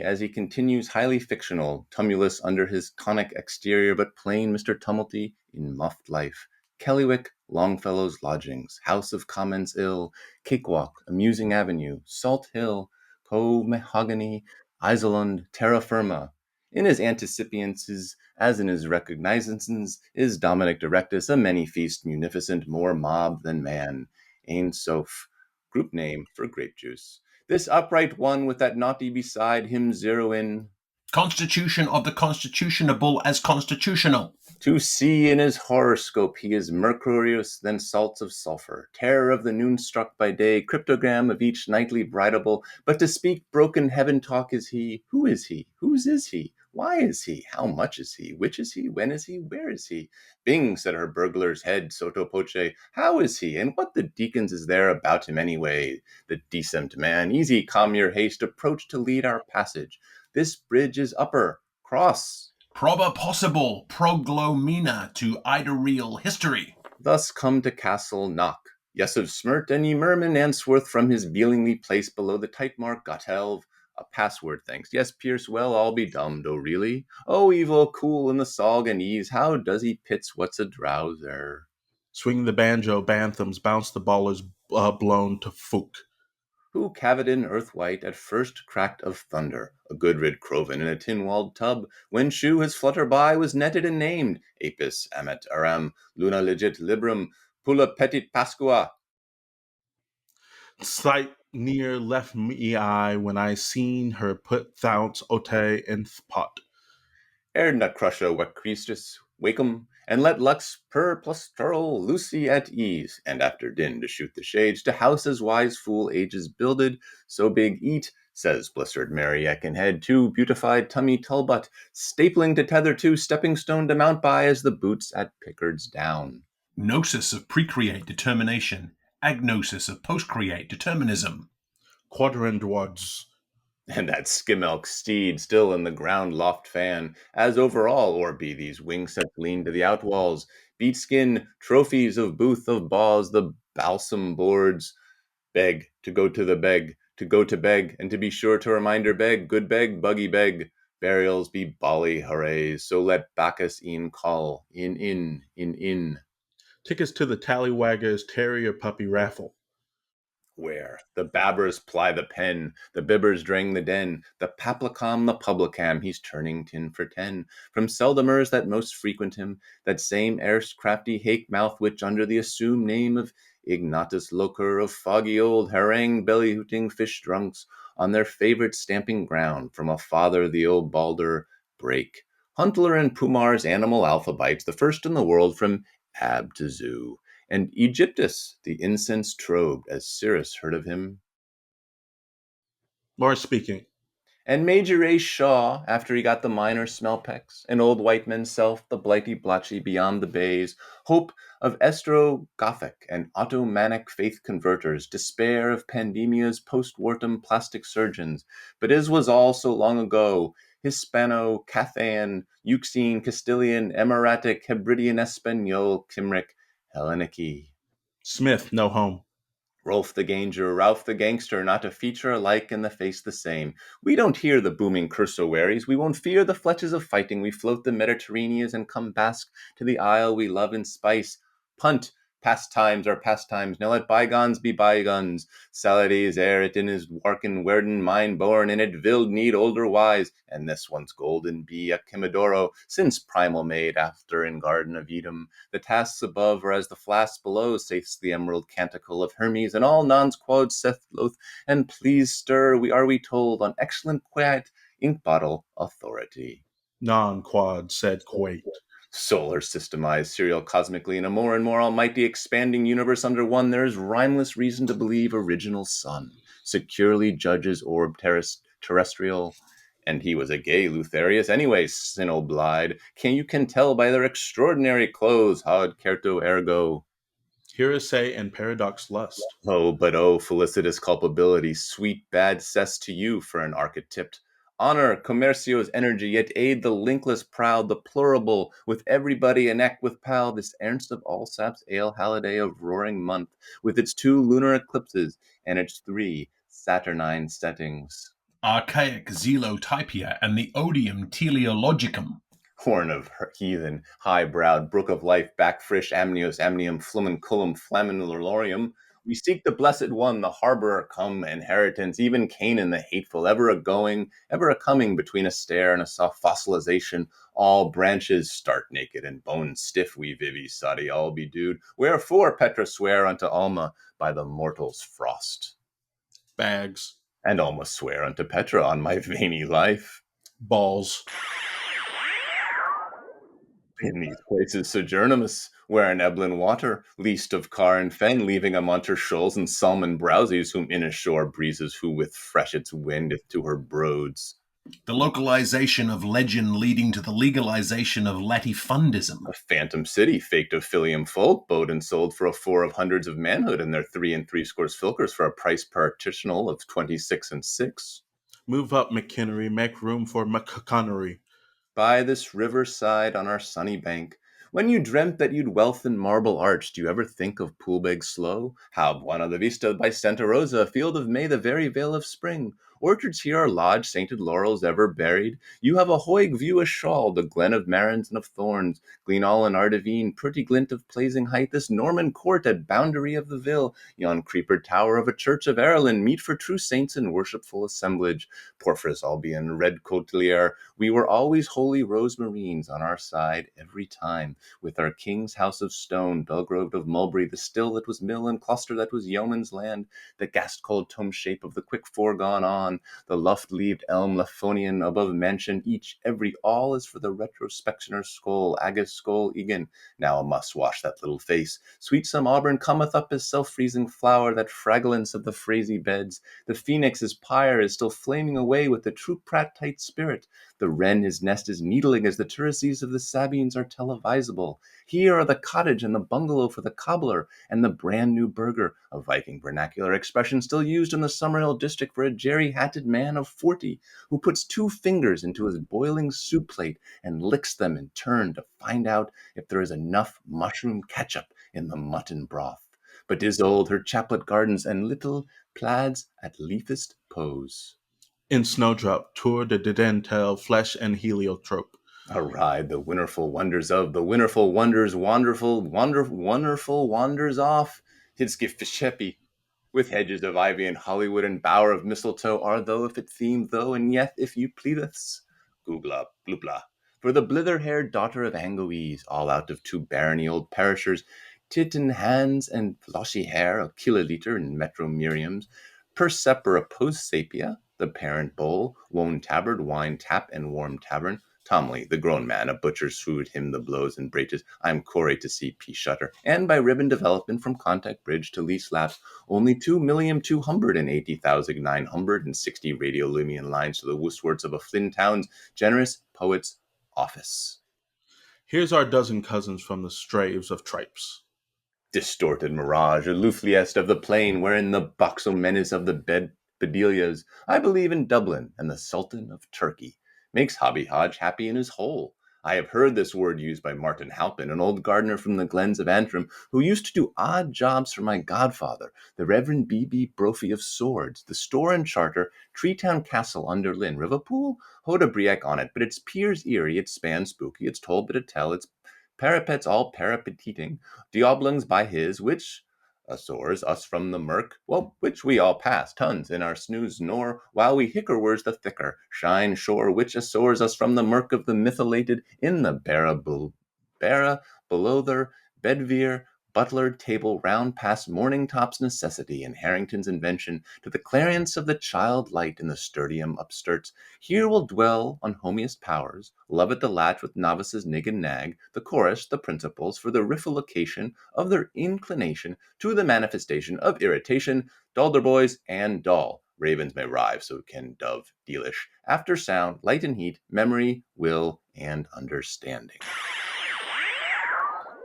as he continues highly fictional, tumulus under his tonic exterior, but plain Mr. Tumulty in muffed life. Kellywick, Longfellow's Lodgings, House of Commons Ill, Cakewalk, Amusing Avenue, Salt Hill, Co-Mahogany, Isolund, Terra Firma. In his anticipiences, as in his recognizances, is Dominic Directus a many-feast munificent, more mob than man. Ain Soph, group name for grape juice. This upright one with that naughty beside him zero in. Constitution of the constitutionable as constitutional. To see in his horoscope he is mercurius than salts of sulphur, terror of the noon struck by day, cryptogram of each nightly bridable, but to speak broken heaven talk is he. Who is he? Whose is he? Why is he? How much is he? Which is he? When is he? Where is he? Bing, said her burglar's head, sotto poce. How is he? And what the deacons is there about him anyway? The decent man, easy, calm your haste, approach to lead our passage. This bridge is upper, cross. Proba possible, proglomena to ideal history. Thus come to castle knock. Yes of smirt, and ye merman Answorth from his beelingly place below the tight mark Gothelv. A password, thanks. Yes, Pierce, well, I'll be dummed, oh really? Oh, evil, cool in the sog and ease, how does he pits what's a drowser? Swing the banjo, banthams, bounce the ballers blown to fook. Who Cavadin earth-white at first cracked of thunder, a good rid Crovan in a tin-walled tub, when shoe his flutter by was netted and named, Apis amet aram, luna legit librum, pulla petit pasqua. Sight near left me eye when I seen her put thoughts ote in th pot. Nut crusher what Christus, wakem, and let lux per plusterl Lucy at ease, and after din to shoot the shades, to house as wise fool ages builded, so big eat, says blistered Mary Eckenhead, too beautified tummy Tulbut, stapling to tether to, stepping stone to mount by as the boots at Pickard's down. Gnosis of precreate determination, agnosis of postcreate determinism. Quadrandwards. And that skim-elk steed still in the ground loft fan, as over all or be these wing sets lean to the outwalls, beatskin, trophies of booth of baws, the balsam boards, beg, to go to the beg, to go to beg, and to be sure to reminder beg, good beg, buggy beg, burials be bally hoorays, so let Bacchus e'en call, in. Tickets to the Tallywaggers Terrier Puppy Raffle. Where the babbers ply the pen, the bibbers drang the den, the paplicom, the publicam, he's turning tin for 10. From seldomers that most frequent him, that same erst crafty hake mouth which under the assumed name of Ignatus Loker, of foggy old harangue belly-hooting fish drunks, on their favorite stamping ground, from a father the old balder break. Huntler and Pumar's animal alphabites, the first in the world from ab to zoo. And Egyptus, the incense trobed, as Cyrus heard of him. Morris speaking. And Major A. Shaw, after he got the minor smellpecks, and old white man's self, the blighty blotchy beyond the bays, hope of estro-Gothic and Ottomanic faith converters, despair of pandemia's post-mortem plastic surgeons, but as was all so long ago, Hispano, Cathayan, Euxine, Castilian, Emiratic, Hebridean, Espanol, Cymric, Hellenic. Smith, no home. Rolf the Ganger, Ralph the Gangster, not a feature alike in the face the same. We don't hear the booming cursowaries, we won't fear the fletches of fighting, we float the Mediterraneans and come bask to the isle we love in spice. Punt, pastimes are pastimes, now let bygones be bygones. Salades ere it in his warken werden mine born, and it vild need older wise, and this one's golden be a Kimidoro, since primal made after in Garden of Edom. The tasks above are as the flasks below, saiths the emerald canticle of Hermes, and all nons quod saith loth, and please stir, we told, on excellent quiet ink bottle authority. Non-quad said Quate. Solar systemized serial cosmically in a more and more almighty expanding universe under one, there is rhymeless reason to believe original sun securely judges orb terrestrial. And he was a gay Lutherius anyway, sin oblide. You can tell by their extraordinary clothes, haud certo ergo. Heresy and paradox lust. Oh, but oh, felicitous culpability, sweet bad cess to you for an archetyped. Honor, commercio's energy, yet aid the linkless proud, the plurable, with everybody an eck with pal, this ernst of all saps ale holiday of roaring month, with its 2 lunar eclipses and its 3 saturnine settings. Archaic Zelotypia and the Odium Teleologicum. Horn of heathen, high-browed, brook of life, backfrish, amnios, amnium, fluminculum, flaminulorium. We seek the blessed one, the harborer come, inheritance, even Canaan the hateful, ever a-going, ever a-coming between a stare and a soft fossilization. All branches start naked and bones stiff, we vivi sadi all bedewed. Wherefore, Petra, swear unto Alma by the mortal's frost. Bags. And Alma swear unto Petra on my veiny life. Balls. In these places sojournimus, where in Eblin water, least of car and fen, leaving a munter shoals and salmon browsies, whom in ashore breezes, who with freshets wendeth to her broads. The localization of legend leading to the legalization of latifundism. A phantom city, faked of filium folk, bought and sold for a 4 of hundreds of manhood, and their 3 and 3 scores filkers for a price partitional of 26 and 6. Move up, McKinnery, make room for McConnery. By this riverside on our sunny bank, when you dreamt that you'd wealth in Marble Arch, do you ever think of Poolbeg Slough? How Buona the Vista by Santa Rosa, a field of May, the very vale of spring. Orchards here are lodged, sainted laurels ever buried. You have a hoig view a shawl, the glen of Marins and of Thorns, Glenall and Ardevine, pretty glint of Plazing height, this Norman court at boundary of the Ville, yon creeper tower of a church of Ireland, meet for true saints in worshipful assemblage. Porphyros Albion, red Cotelier, we were always holy rosemarines on our side every time, with our king's house of stone, Belgrove of Mulberry, the still that was mill and cluster that was yeoman's land, the ghast-cold tome shape of the quick foregone on, the luft-leaved elm Lefonian above mansion, each, every, all is for the retrospectioner's skull, Agus skull Egan. Now must wash that little face. Sweet some auburn cometh up as self-freezing flower, that fragrance of the phrazy beds. The phoenix's pyre is still flaming away with the true prat-tight spirit. The wren his nest is needling as the terraces of the Sabines are televisable. Here are the cottage and the bungalow for the cobbler, and the brand new burger, a Viking vernacular expression still used in the Summerhill district for a jerry-hatted man of 40, who puts 2 fingers into his boiling soup plate and licks them in turn to find out if there is enough mushroom ketchup in the mutton broth. But Isolde, her chaplet gardens, and little plaids at leafest pose. In Snowdrop, Tour de Dentelle, Flesh and Heliotrope. A ride, the wonderful wonders of, the wonderful wonders, wonderful wanders off. Hidsgifishepi, with hedges of ivy and hollywood and bower of mistletoe, are though if it theme though, and yet if you pleadeths. Goobla, bloopla. For the blither-haired daughter of Angoese, all out of 2 barony old perishers, Titan hands and floshy hair, a kiloliter in metro miriams, per separa post sapia, the parent bowl, wone tabard, wine tap, and warm tavern, Tomley, the grown man, a butcher's food, him the blows and breeches, I'm Corey to see P. Shutter, and by ribbon development from Contact Bridge to Lee Slaps, only 2,280,960 radiolumion lines to the woostwards of a Flynn Town's generous poet's office. Here's our dozen cousins from the straves of tripes. Distorted mirage, aloofliest of the plain, wherein the boxomenace of the bedelias, I believe in Dublin, and the Sultan of Turkey, makes Hobby Hodge happy in his hole. I have heard this word used by Martin Halpin, an old gardener from the glens of Antrim, who used to do odd jobs for my godfather, the Reverend B.B. Brophy of Swords, the store and charter, Treetown Castle under Lynn, Riverpool, Hodabriac on it, but its piers eerie, its span spooky, its toll but a tell, its parapets all parapeteating, Dioblings by his, which assores us from the murk, well, which we all pass, tons in our snooze, nor, while we hickerwers the thicker, shine shore, which assores us from the murk of the methylated in the barra below their bedveer, butler table round past Morningtop's necessity and Harrington's invention to the clarions of the child light in the sturdium upstarts. Here will dwell on homiest powers, love at the latch with novices nig and nag, the chorus, the principles, for the riffolication of their inclination to the manifestation of irritation, Dalder boys and doll. Ravens may rive, so can dove dealish. After sound, light and heat, memory, will, and understanding.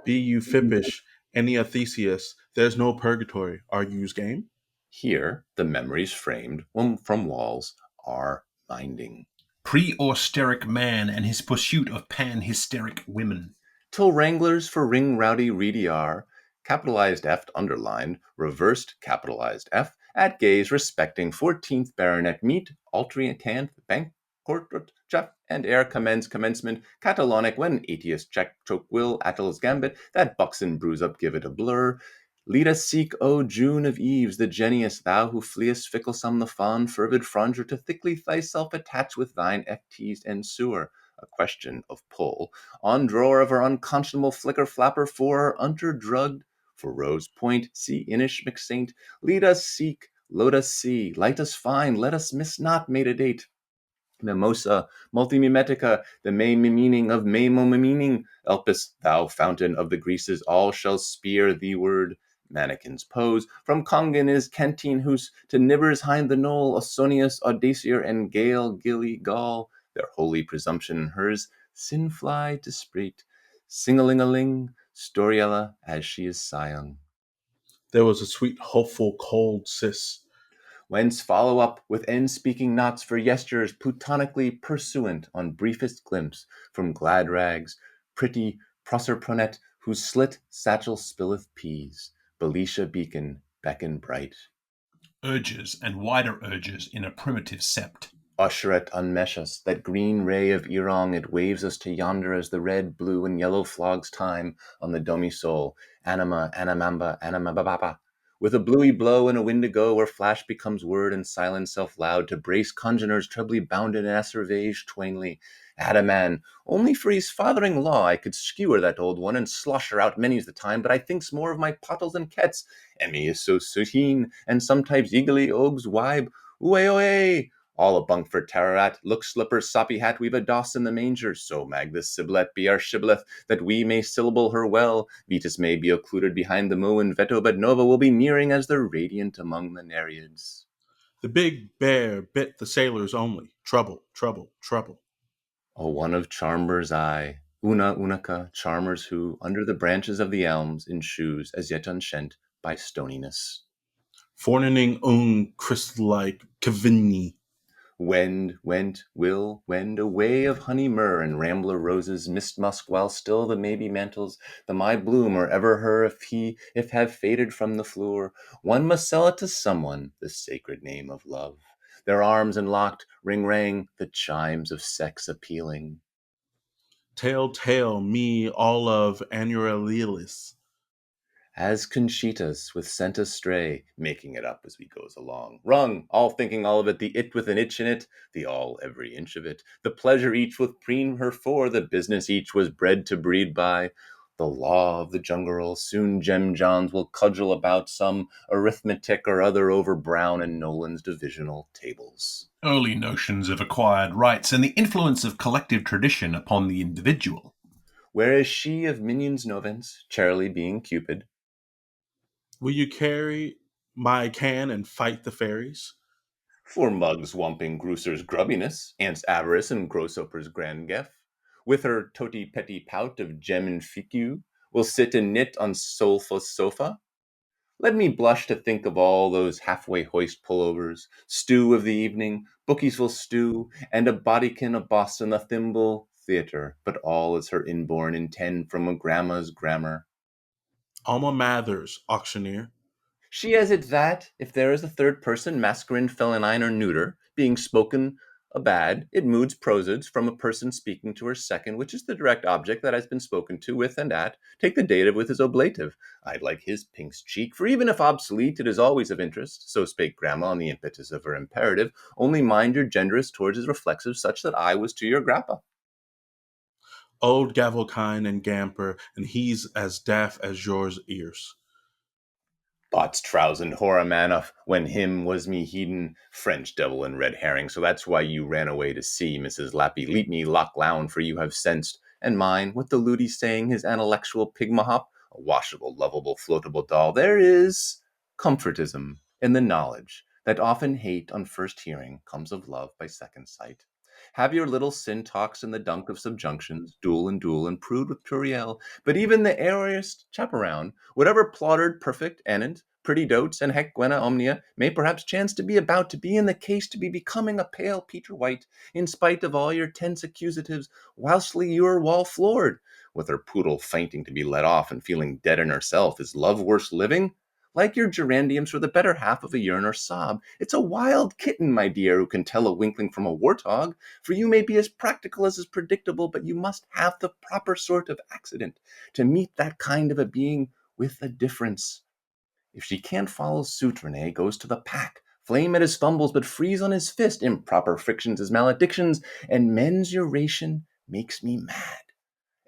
Be you fippish, any Theseus, there's no purgatory. Are you's game? Here, the memories framed from walls are minding. Pre-austeric man and his pursuit of pan-hysteric women. Till wranglers for ring rowdy reedy are, capitalized F underlined, reversed capitalized F, at gaze respecting 14th baronet meet, alternate bank, court, Jeff, and ere commencement, Catalonic when 80th check choke will, Attle's gambit, that buxon bruise up give it a blur, lead us seek, O June of Eves, the genius, thou who fleest ficklesome the fond, fervid fronger, to thickly thyself attach with thine teased and sewer, a question of pull, on drawer of her unconscionable flicker flapper for her unterdrugged, for Rose Point, see Inish McSaint, lead us seek, load us see, light us find, let us miss not made a date. Mimosa, multimimetica, the may meaning of meaning, Elpis, thou fountain of the Greases, all shall spear thee word. Mannequin's pose, from Congan is Canteen Hoos to Nibbers hind the knoll, Ausonius, Audacier, and Gale, Gilly, Gall, their holy presumption hers, Sinfly, discreet, Singaling-a-ling, Storiella, as she is Sion. There was a sweet, hopeful, cold sis. Whence follow up with end speaking knots for yesters plutonically pursuant on briefest glimpse from glad rags, pretty Proserpronette, whose slit satchel spilleth peas, Belisha beacon, beckon bright. Urges and wider urges in a primitive sept. Usheret unmesh us, that green ray of Erong, it waves us to yonder as the red, blue, and yellow flogs time on the domi soul, anima, animamba, animababa. With a bluey blow and a windigo, where flash becomes word and silence self-loud, to brace congeners trebly bounded and asservage twainly. Adaman, only for his fathering law I could skewer that old one and slosh her out many's the time, but I thinks more of my pottles and kets. Emmy is so sooteen, and sometimes eagerly ogs wibe, oe, all a bunk for Tararat, look slippers, soppy hat, we've a doss in the manger, so mag this siblet be our shibboleth, that we may syllable her well, Vetus may be occluded behind the moo, and Veto but Nova will be nearing as the radiant among the Nereids. The big bear bit the sailors only. Trouble, trouble, trouble. O one of Charmer's eye, Unica, charmers who, under the branches of the elms, in shoes as yet unshent by stoniness. Fornening crystal-like Cavigny. Wend, went, will, wend, a way of honey myrrh and rambler roses, mist musk, while still the maybe mantles, the my bloom are ever her, if have faded from the floor, one must sell it to someone, the sacred name of love. Their arms enlocked, ring rang, the chimes of sex appealing. Tell me all of Anuralilis. As Conchitas with scent astray, making it up as we goes along. Rung, all thinking all of it, the it with an itch in it, the all every inch of it, the pleasure each with preen her for, the business each was bred to breed by, The law of the jungle, soon Jem Johns will cudgel about some arithmetic or other over Brown and Nolan's divisional tables. Early notions of acquired rights and the influence of collective tradition upon the individual. Whereas she of minions novens, Charlie being Cupid, Will you carry my can and fight the fairies? for Muggs Womping Grooser's grubbiness, Aunt's avarice and Grossoper's grand geff, with her toti petty pout of gem and ficu, will sit and knit on Solfa's sofa. Let me blush to think of all those halfway hoist pullovers, stew of the evening, bookies will stew, and a bodykin of Boston, the thimble theatre, but all is her inborn intend from a grandma's grammar. Alma Mathers, auctioneer. She has it that, if there is a third person, masculine, felinine, or neuter, being spoken a bad, it moods prosodies from a person speaking to her second, which is the direct object that has been spoken to with and at. Take the dative with his oblative. I'd like his pink's cheek, for even if obsolete, it is always of interest. So spake grandma on the impetus of her imperative. Only mind your genderous towards his reflexive, such that I was to your grappa. Old Gavelkine and Gamper, and he's as daft as yours ears. Bots trousin Horamanov when him was me heedin' French devil and red herring, so that's why you ran away to see Mrs. Lappy. Leap me lock lown, for you have sensed, and mine, what the ludi's saying, his analectual pigmahop, a washable, lovable, floatable doll. There is comfortism in the knowledge that often hate on first hearing comes of love by second sight. Have your little syntax in the dunk of subjunctions, duel and prude with Turiel, but even the airiest chaperon, whatever plottered perfect anent, pretty dotes, and hec guena omnia, may perhaps chance to be about to be in the case to be becoming a pale Peter White, in spite of all your tense accusatives, whilstly you are wall floored, with her poodle fainting to be let off and feeling dead in herself. Is love worse living? Like your geraniums for the better half of a yearn or sob. It's a wild kitten, my dear, who can tell a winkling from a warthog, for you may be as practical as is predictable, but you must have the proper sort of accident to meet that kind of a being with a difference. If she can't follow suit, Renee goes to the pack. Flame at his fumbles, but freeze on his fist. Improper frictions as maledictions, and mensuration makes me mad.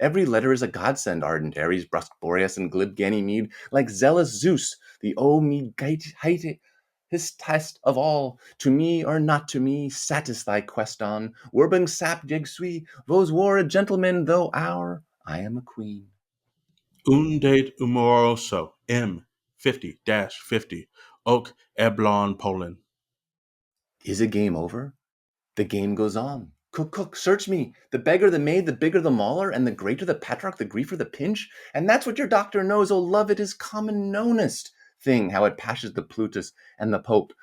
Every letter is a godsend, ardent Aries, brusque Boreas, and glib Ganymede, like zealous Zeus, the O me height his test of all, to me or not to me, satis thy quest on, Werbung sap jeg suis, vos war a gentleman, though I am a queen. Un date umoroso, M 50-50, Oak Eblon, Poland. Is a game over? The game goes on. Cook, search me. The beggar, the maid, the bigger the mauler, and the greater the patriarch, the griefer, the pinch. And that's what your doctor knows. Oh, love, it is common knownest thing, how it pashes the Plutus and the Pope.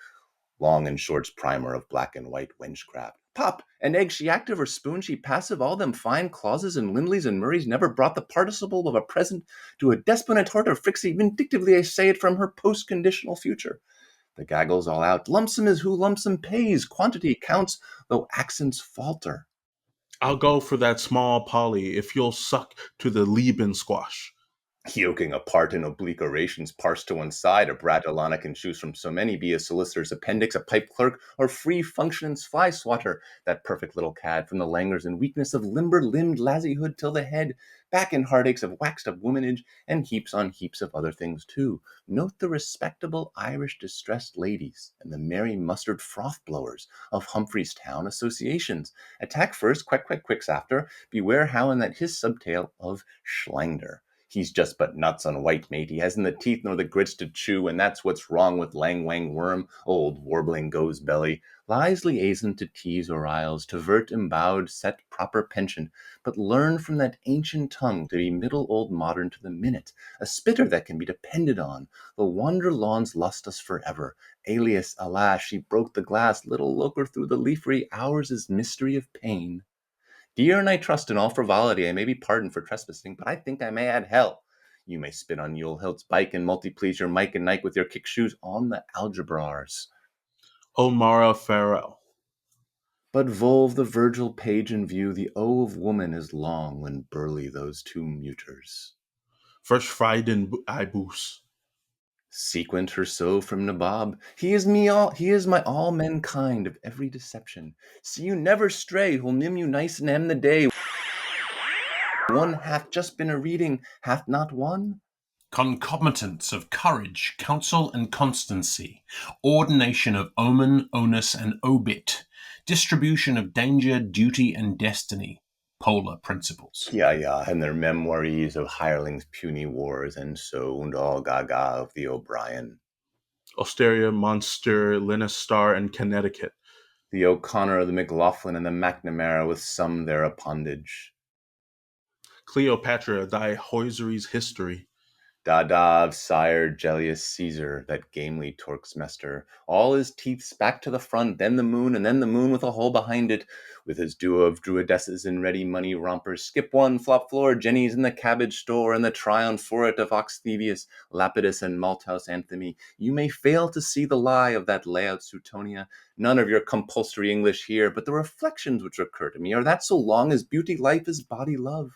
Long and short's primer of black and white wenchcraft. Pop, an egg she active or spoon she passive, all them fine clauses and Lindleys and Murrays never brought the participle of a present to a despondent heart or Frixie vindictively I say it from her post-conditional future. The gaggle's all out. Lumpsum is who lumpsum pays. Quantity counts, though accents falter. I'll go for that small Polly if you'll suck to the Lieben squash. Yoking apart in oblique orations parsed to one side, a brat Alana can choose from so many, be a solicitor's appendix, a pipe clerk, or free functionance fly swatter, that perfect little cad from the languors and weakness of limber-limbed lassyhood till the head, back in heartaches of waxed-up womanage, and heaps on heaps of other things too. Note the respectable Irish distressed ladies and the merry mustard froth blowers of Humphreys-town associations. Attack first, quicks after. Beware how in that his subtale of Schlanger. He's just but nuts on white, mate. He hasn't the teeth nor the grits to chew, and that's what's wrong with Lang Wang Worm, old warbling goes belly. Lies liaison to tease or isles, to vert embowed, set proper pension, but learn from that ancient tongue to be middle old modern to the minute, a spitter that can be depended on. The wander lawns lust us forever. Alias, alas, she broke the glass, little looker through the leafery hours is mystery of pain. Dear, and I trust in all frivolity I may be pardoned for trespassing, but I think I may add hell. You may spit on Yule Hilt's bike and multi-please your Mike and Nike with your kick shoes on the algebrars. Omara Farrell. But volve the Virgil page in view, the O of woman is long when burly those two muters. First Frieden I boos. Sequent her so from Nabob. He is my all mankind of every deception. See you never stray, who'll nim you nice and end the day. one hath just been a reading, hath not one? Concomitants of courage, counsel, and constancy, ordination of omen, onus, and obit, distribution of danger, duty, and destiny, polar principles. Yeah, and their memoirs of hirelings' puny wars, and so and all gaga of the O'Brien. Osteria, Munster, Leicester, and Connecticut. The O'Connor, the McLaughlin, and the McNamara with some their appendage. Cleopatra, thy hosiery's history. Dada of sire Gellius Caesar, that gamely Torquemester, all his teeths back to the front, then the moon, and then the moon with a hole behind it, with his duo of druidesses and ready money rompers, skip one, flop floor, Jenny's in the cabbage store, and the triumph for it of Oxthevius, Lapidus, and Malthouse Anthony. You may fail to see the lie of that layout Suetonia, none of your compulsory English here, but the reflections which occur to me are that so long as beauty life is body love.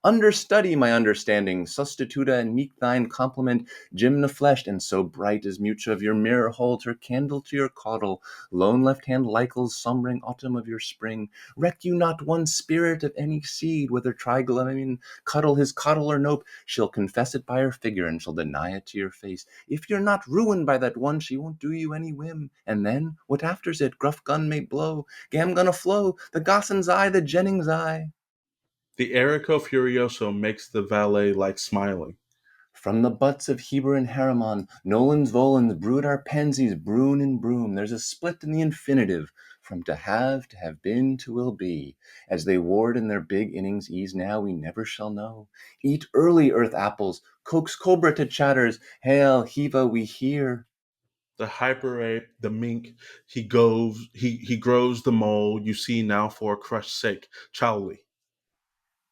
Understudy my understanding, sustituta and meek thine complement, gymna fleshed, and so bright as mucha of your mirror holds her candle to your caudle, lone left hand Lycle's sombring autumn of your spring. Reck you not one spirit of any seed, whether triglymin, cuddle his coddle or nope, she'll confess it by her figure, and she'll deny it to your face. If you're not ruined by that one, she won't do you any whim. And then, what after's it? Gruff gun may blow, gam gonna flow, the Gosson's eye, the Jennings eye. The Erico Furioso makes the valet like smiling. From the butts of Heber and Haramon, Nolans Volans brood our pansies, broon and broom. There's a split in the infinitive, from to have been, to will be. As they ward in their big innings ease now, we never shall know. Eat early, earth apples, coax cobra to chatters, hail, Heva, we hear. The hyperape, the mink, he grows the mole, you see now for crush's sake, Chowley.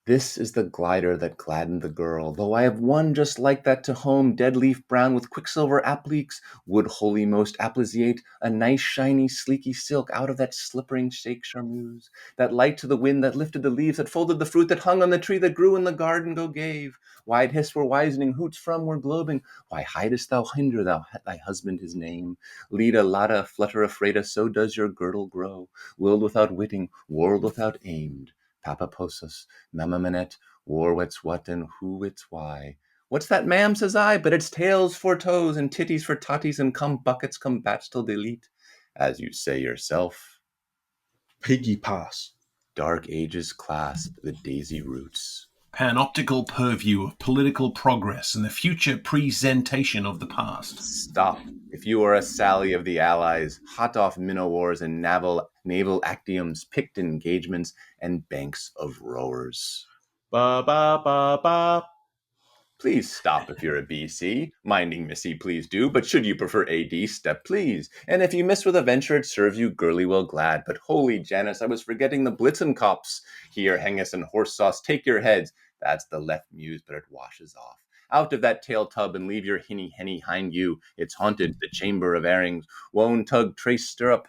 This is the glider that gladdened the girl, though I have one just like that to home, dead leaf brown with quicksilver appliques, would holy most appliziate, a nice shiny sleeky silk out of that slippering shake charmeuse, that light to the wind that lifted the leaves, that folded the fruit that hung on the tree that grew in the garden go gave. Wide hiss were wisening, hoots from were globing, why hidest thou hinder thy husband his name? Leda, lada, flutter afraida, so does your girdle grow, willed without witting, world without aimed. Papa Posus, Mamma Manette, war wets what and who wits why. What's that, ma'am, says I, but it's tails for toes and titties for totties and come buckets come bats till delete, as you say yourself. Piggy pass. Dark ages clasp the daisy roots. Panoptical purview of political progress and the future presentation of the past. Stop. If you are a Sally of the Allies, hot off minnow wars and naval actiums, picked engagements, and banks of rowers. Ba ba ba ba. Please stop if you're a BC. Minding Missy, please do. But should you prefer AD, step please. And if you miss with a venture, it serves you girly well glad. But holy Janice, I was forgetting the Blitzen cops. Here, Hengis and horse sauce, take your heads. That's the left muse, but it washes off. Out of that tail tub and leave your hinny henny hind you. It's haunted, the chamber of airings. Wone tug trace stirrup.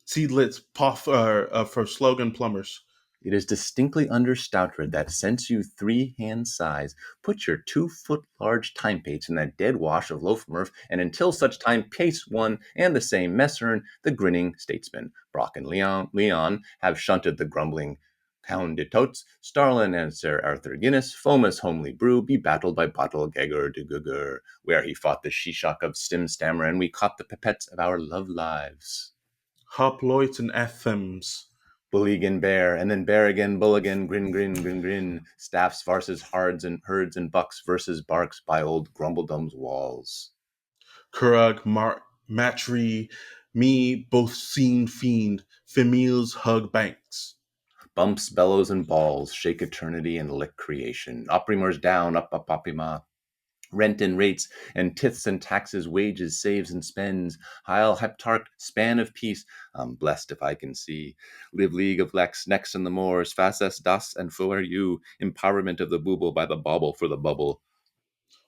Seedlets puff for slogan plumbers. It is distinctly under Stoutred that since you 3-hand size, put your 2-foot large timepates in that dead wash of loaf murph, and until such time pace one and the same messern, the grinning statesman, Brock and Leon have shunted the grumbling Count de Totes, Starlin and Sir Arthur Guinness, Fomus homely brew, be battled by Bottle Gegger de Gugger, where he fought the Shishak of Stim Stammer, and we caught the pipettes of our love lives. Hoploids and Ethems. Bulligan bear, and then bear again, bull again, grin, grin, grin, grin. Staffs versus herds and bucks versus barks by old Grumbledom's walls. Kurug, Matri, me, both seen fiend, Femils hug banks. Bumps, bellows, and balls, shake eternity and lick creation. Oprimors down, up, opima. Rent and rates, and tithes and taxes, wages, saves and spends. Heil heptarch, span of peace. I'm blessed if I can see. Live league of Lex, next in the moors, fast as das and fo are you. Empowerment of the booble by the bauble for the bubble.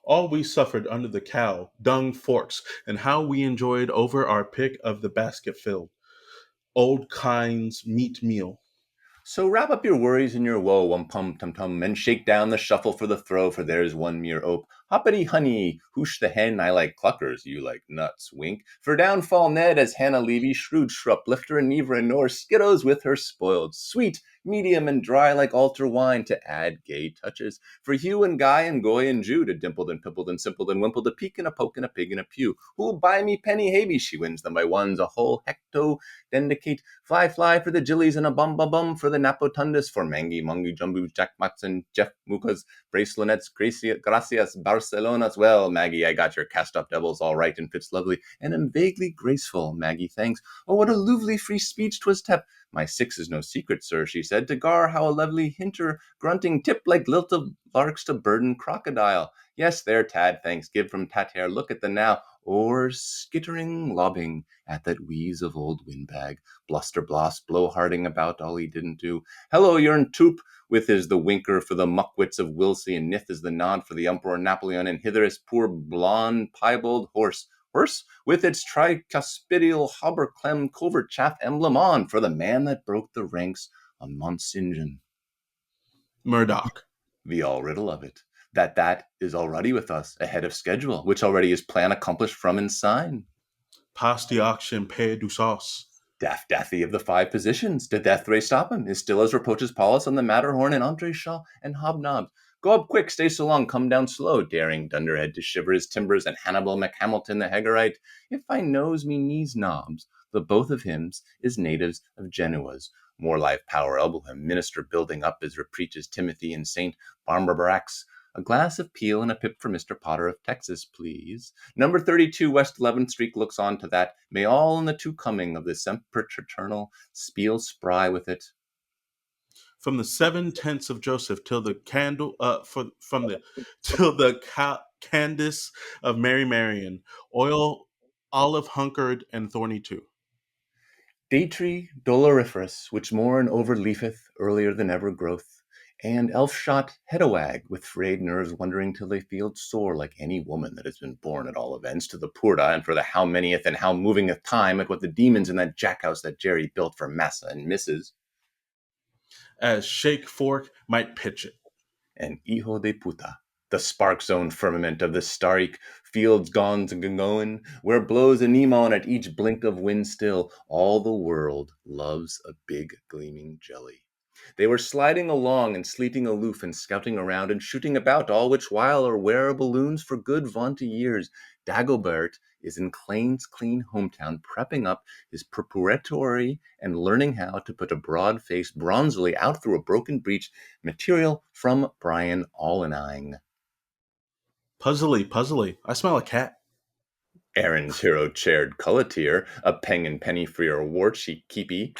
All we suffered under the cow, dung forks, and how we enjoyed over our pick of the basket filled. Old Kind's meat meal. So wrap up your worries and your woe, pum tum tum, and shake down the shuffle for the throw, for there's one mere ope. Hoppity honey, hoosh the hen, I like cluckers, you like nuts, wink. For down fall Ned as Hannah Levy, shrewd shrup, lifter and Neva and Nor, skiddos with her spoiled, sweet, medium and dry like altar wine to add gay touches. For Hugh and Guy and Goy and Jude, a dimpled and pimpled and simpled and wimpled, a peak and a poke and a pig and a pew. Who'll buy me penny Havy? She wins them by ones, a whole hecto dendicate. Fly, fly for the Jillies and a bum bum bum for the Napotundus, for Mangy, Mungy, Jumbu, Jack Matson, Jeff Mukas, Bracelonettes, Gracias, Barcelonas. Well, Maggie, I got your cast-up devils all right and fits lovely, and am vaguely graceful, Maggie, thanks. Oh, what a lovely free speech 'twas tep. My 6 is no secret, sir, she said, to gar how a lovely hinter, grunting tip like lilt of larks to burden crocodile. Yes, there, Tad, thanks, give from Tater, look at the now, or skittering lobbing at that wheeze of old windbag, bluster bloss, blowharding about all he didn't do. Hello, yourn toop, with is the winker for the muckwits of Wilsey, and nith is the nod for the Emperor Napoleon, and hither is poor blonde piebald horse, with its tricuspidal hauberclem covert chaff emblem on, for the man that broke the ranks on Mont St. John. Murdoch. The all riddle of it, that is already with us, ahead of schedule, which already is plan accomplished from and sign. Pass the auction, pay du sauce. Daffy of the 5 positions, did Deathray stop him? Is still as reproaches Paulus on the Matterhorn and Andre Shaw and Hobnobs. Go up quick, stay so long, come down slow, daring Dunderhead to shiver his timbers, and Hannibal McHamilton the Haggerite. If I knows me knees knobs, the both of hims is natives of Genoa's. More life power elbow him, minister building up as repreaches Timothy and Saint Barbarax. A glass of peel and a pip for Mr. Potter of Texas, please. Number 32 West 11th Street looks on to that. May all in the two coming of the sempiternal spiel spry with it. From the 7 tenths of Joseph till the candle, till the Candace of Mary Marian, oil, olive hunkered and thorny too. Daytree doloriferous, which more and overleafeth earlier than ever growth, and elf-shot headawag with frayed nerves wondering till they feel sore like any woman that has been born at all events to the Purda, and for the how manyeth and how movingeth time at what the demons in that jackhouse that Jerry built for Massa and Mrs. As shake fork might pitch it. And hijo de puta, the spark zone firmament of the Starik fields gone to Gangoan, where blows a Nemon at each blink of wind still, all the world loves a big gleaming jelly. They were sliding along and sleeping aloof and scouting around and shooting about, all which while are wear balloons for good vaunty years. Dagobert is in Clane's clean hometown prepping up his preparatory and learning how to put a broad-faced bronzely out through a broken breech, material from Brian All-in-Eyeing. Puzzly, I smell a cat. Aaron's hero-chaired cullatier, a peng and penny for your wartsheet keepy.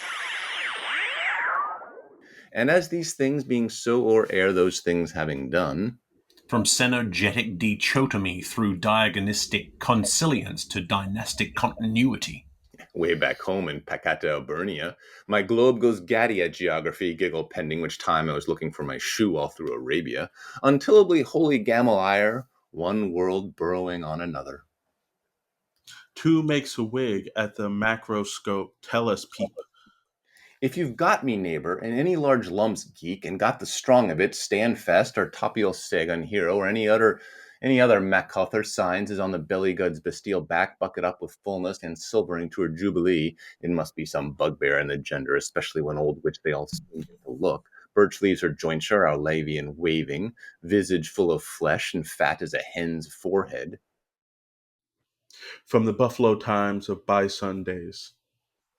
And as these things being so or ere those things having done, from synergetic dichotomy through diagonistic consilience to dynastic continuity. Way back home in Pacata, Albernia, my globe goes gaddy at geography, giggle pending which time I was looking for my shoe all through Arabia, untillably holy gamel ire, one world burrowing on another. 2 makes a wig at the macroscope, tell us peep. If you've got me, neighbor, and any large lumps geek, and got the strong of it, stand fast, or topio seg on hero, or any other Macother signs is on the belly goods Bastille back, bucket up with fullness and silvering to her jubilee. It must be some bugbear in the gender, especially when old witch they all seem to look. Birch leaves her jointure, our Lavian waving, visage full of flesh and fat as a hen's forehead. From the Buffalo Times of Bison days.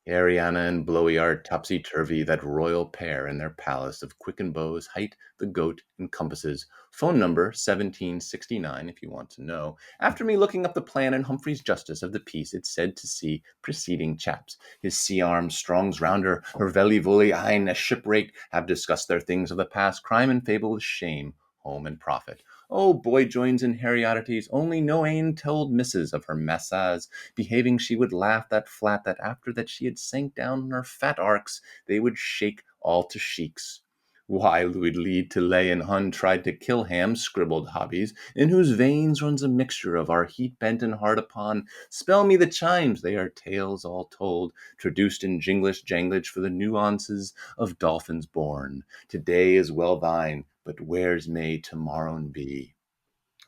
Ariana and Blowiart topsy-turvy, that royal pair in their palace of quicken bows, height, the goat, encompasses. Phone number 1769 if you want to know. After me looking up the plan in Humphrey's Justice of the Peace, it's said to see preceding chaps. His sea-arms, strongs rounder, her veli-voli ein, a shipwreck, have discussed their things of the past, crime and fable with shame, home and profit. Oh, boy joins in Harriodities, only no ane told Mrs. of her massas, behaving she would laugh that flat, that after that she had sank down on her fat arcs, they would shake all to sheiks. Why Louis Lead to Lay and Hun tried to kill Ham, scribbled hobbies, in whose veins runs a mixture of our heat bent and hard upon. Spell me the chimes, they are tales all told, traduced in jinglish janglage for the nuances of dolphins born. Today is well thine, but where's may tomorrow be?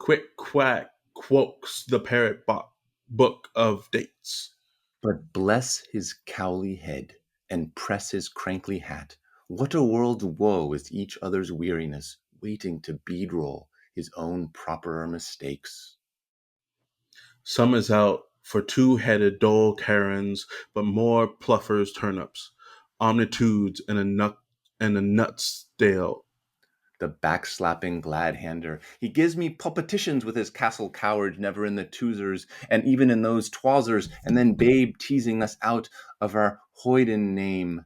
Quick quack quotes the book of dates. But bless his cowly head, and press his crankly hat. What a world's woe is each other's weariness, waiting to bead roll his own properer mistakes. Some is out for two-headed dull Karens, but more pluffers turnips, omnitudes and a nuts stale. The backslapping glad-hander, he gives me palpitations with his castle cowards never in the toozers, and even in those twazzers, and then babe teasing us out of our hoyden name.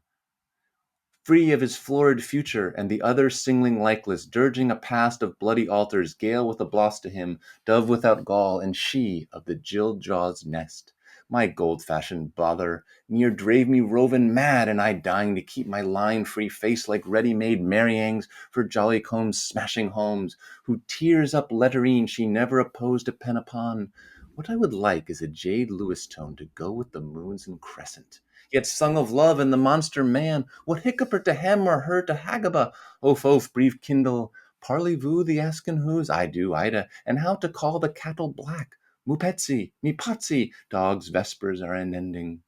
Free of his florid future, and the other singling likeless, dirging a past of bloody altars, gale with a bloss to him, dove without gall, and she of the gill jaw's nest. My gold-fashioned bother near drave me rovin' mad, and I dying to keep my line-free face like ready-made Mariangs for Jollycomb's smashing homes, who tears up letterine she never opposed a pen upon. What I would like is a jade Lewis tone to go with the moons and crescent. Yet sung of love and the monster man, what hiccuper to hem or her to Hagaba? Oaf, brief kindle, parley-vous the askin who's, I do, Ida, and how to call the cattle black. Mupetsi, me potsi, dogs' vespers are unending.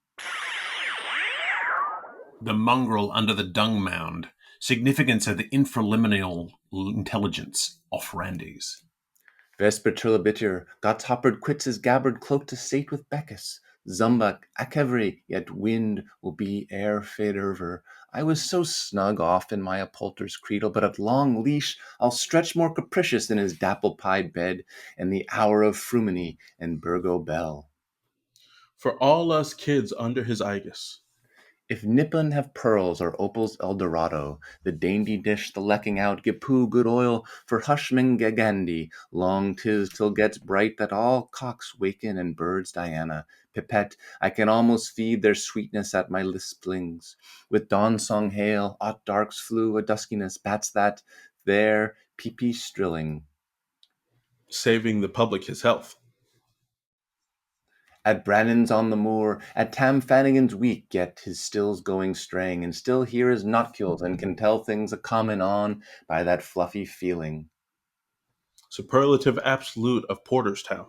The mongrel under the dung mound. Significance of the infraliminal intelligence. Off-randies. Vesper trilobiter, Gotthoppered quits his gabard cloak to sate with Beckus. Zumbak, Akevry, yet wind will be ere fade over. I was so snug off in my upholter's cradle, but at long leash I'll stretch more capricious in his dapple-pied bed, and the hour of Frumini and Burgo Bell. For all us kids under his aegis. If Nippon have pearls or opal's Eldorado, the dainty dish, the lecking out, Gipoo good oil for Hushmangagandi, long 'tis till gets bright that all cocks waken and birds Diana. Pipette, I can almost feed their sweetness at my lisplings. With dawn song hail, aught darks flew, a duskiness, bats that, there, pee-pee strilling. Saving the public his health. At Brannan's on the moor, at Tam Fannigan's week, yet his still's going straying, and still hear his notkules, and can tell things a common on by that fluffy feeling. Superlative absolute of Porterstown.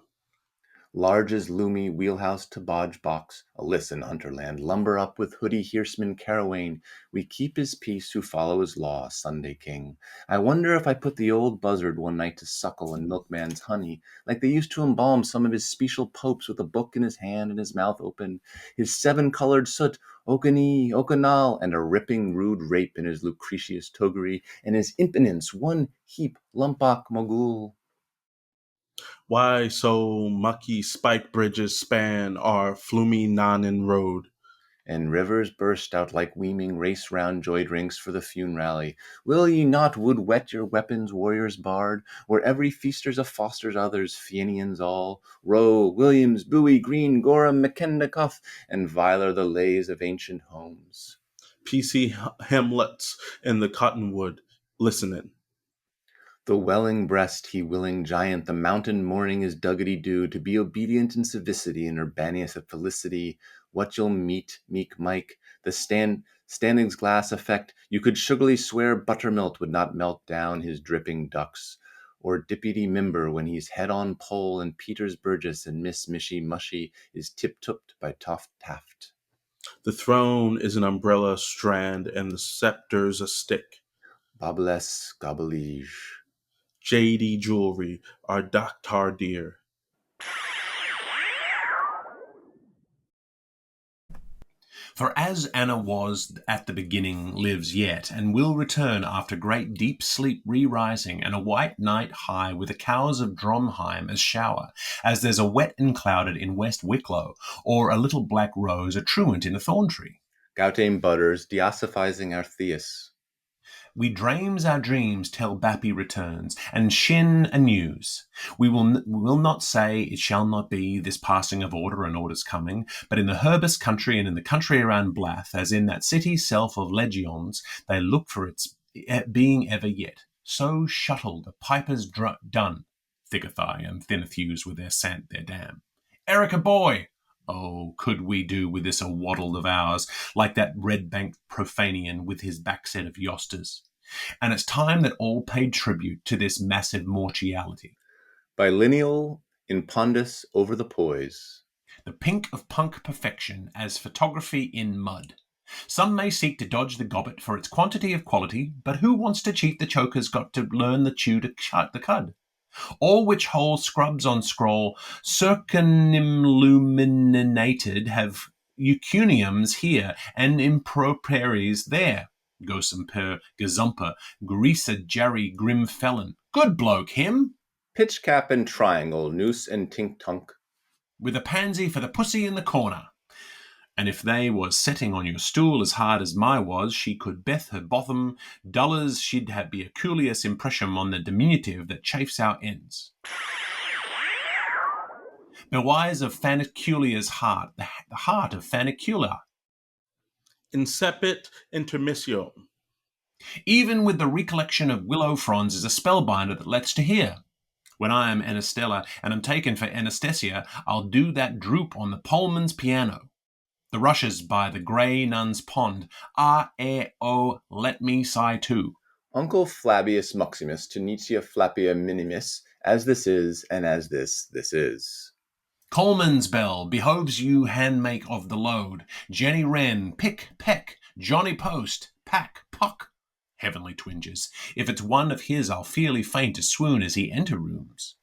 Large as loomy wheelhouse to bodge box, a listen, Hunterland, lumber up with hoodie Hearsman Carawayne. We keep his peace who follow his law, Sunday King. I wonder if I put the old buzzard one night to suckle in milkman's honey, like they used to embalm some of his special popes with a book in his hand and his mouth open, his seven-colored soot, Okani, Okanal, and a ripping rude rape in his Lucretius toggery, and his impotence one heap lumpak mogul. Why so mucky spike bridges span our flumy Nanan road? And rivers burst out like weeming race round joy drinks for the fune rally. Will ye not would wet your weapons, warriors barred, where every feaster's a foster's others, Fenians all, Rowe, Williams, Bowie, Green, Gorham, McKendacuff, and viler the lays of ancient homes. PC Hamlets in the cottonwood, listening. The welling breast, he willing giant, the mountain morning is duggety due, to be obedient in civicity and urbanious at felicity. What you'll meet, meek Mike, the standing's glass effect, you could sugarly swear buttermilk would not melt down his dripping ducks. Or Deputy Mimber when he's head on pole, and Peters Burgess and Miss Mishy Mushy is tip-topped by Toft Taft. The throne is an umbrella strand, and the scepter's a stick. Bobless gobbelige. Jady jewelry, our Doctar dear. For as Anna was at the beginning, lives yet, and will return after great deep sleep re-rising, and a white night high with the cows of Dromheim as shower, as there's a wet and clouded in West Wicklow, or a little black rose a truant in a thorn tree. Goutame butters, deossifying our Theus. We drames our dreams till Bappy returns, and shin a news. We will not say it shall not be, this passing of order and order's coming, but in the Herbus country and in the country around Blath, as in that city self of legions, they look for its being ever yet. So shuttle the pipers done, Thickathai and Thinnathews with their sant, their dam. Erica boy! Oh, could we do with this a waddle of ours, like that red-banked Profanian with his backset of Yosters? And it's time that all paid tribute to this massive mortiality. Bilineal in pondus over the poise. The pink of punk perfection as photography in mud. Some may seek to dodge the gobbet for its quantity of quality, but who wants to cheat the choker's got to learn the chew to shut the cud. All which whole scrubs on scroll, circumilluminated, have eucuniums here and improperies there. Gosum per gazumper, greaser jerry grim felon. Good bloke, him! Pitch cap and triangle, noose and tink tunk. With a pansy for the pussy in the corner. And if they was setting on your stool as hard as my was, she could beth her botham, dullers she'd have be a coolious impression on the diminutive that chafes our ends. Bewise of Fanicula's heart, the heart of Fanicula. Incepit intermissio. Even with the recollection of willow fronds is a spellbinder that lets to hear. When I am Anastella and am taken for Anastasia, I'll do that droop on the Pullman's piano. The rushes by the grey nun's pond. Ah-eh-oh, let me sigh too. Uncle Flabius Maximus to Nietzsche Flappia Minimis, as this is, and as this is. Coleman's bell behoves you handmake of the load. Jenny Wren, pick, peck, Johnny Post, pack, puck. Heavenly twinges. If it's one of his, I'll fearly faint a swoon as he enter rooms.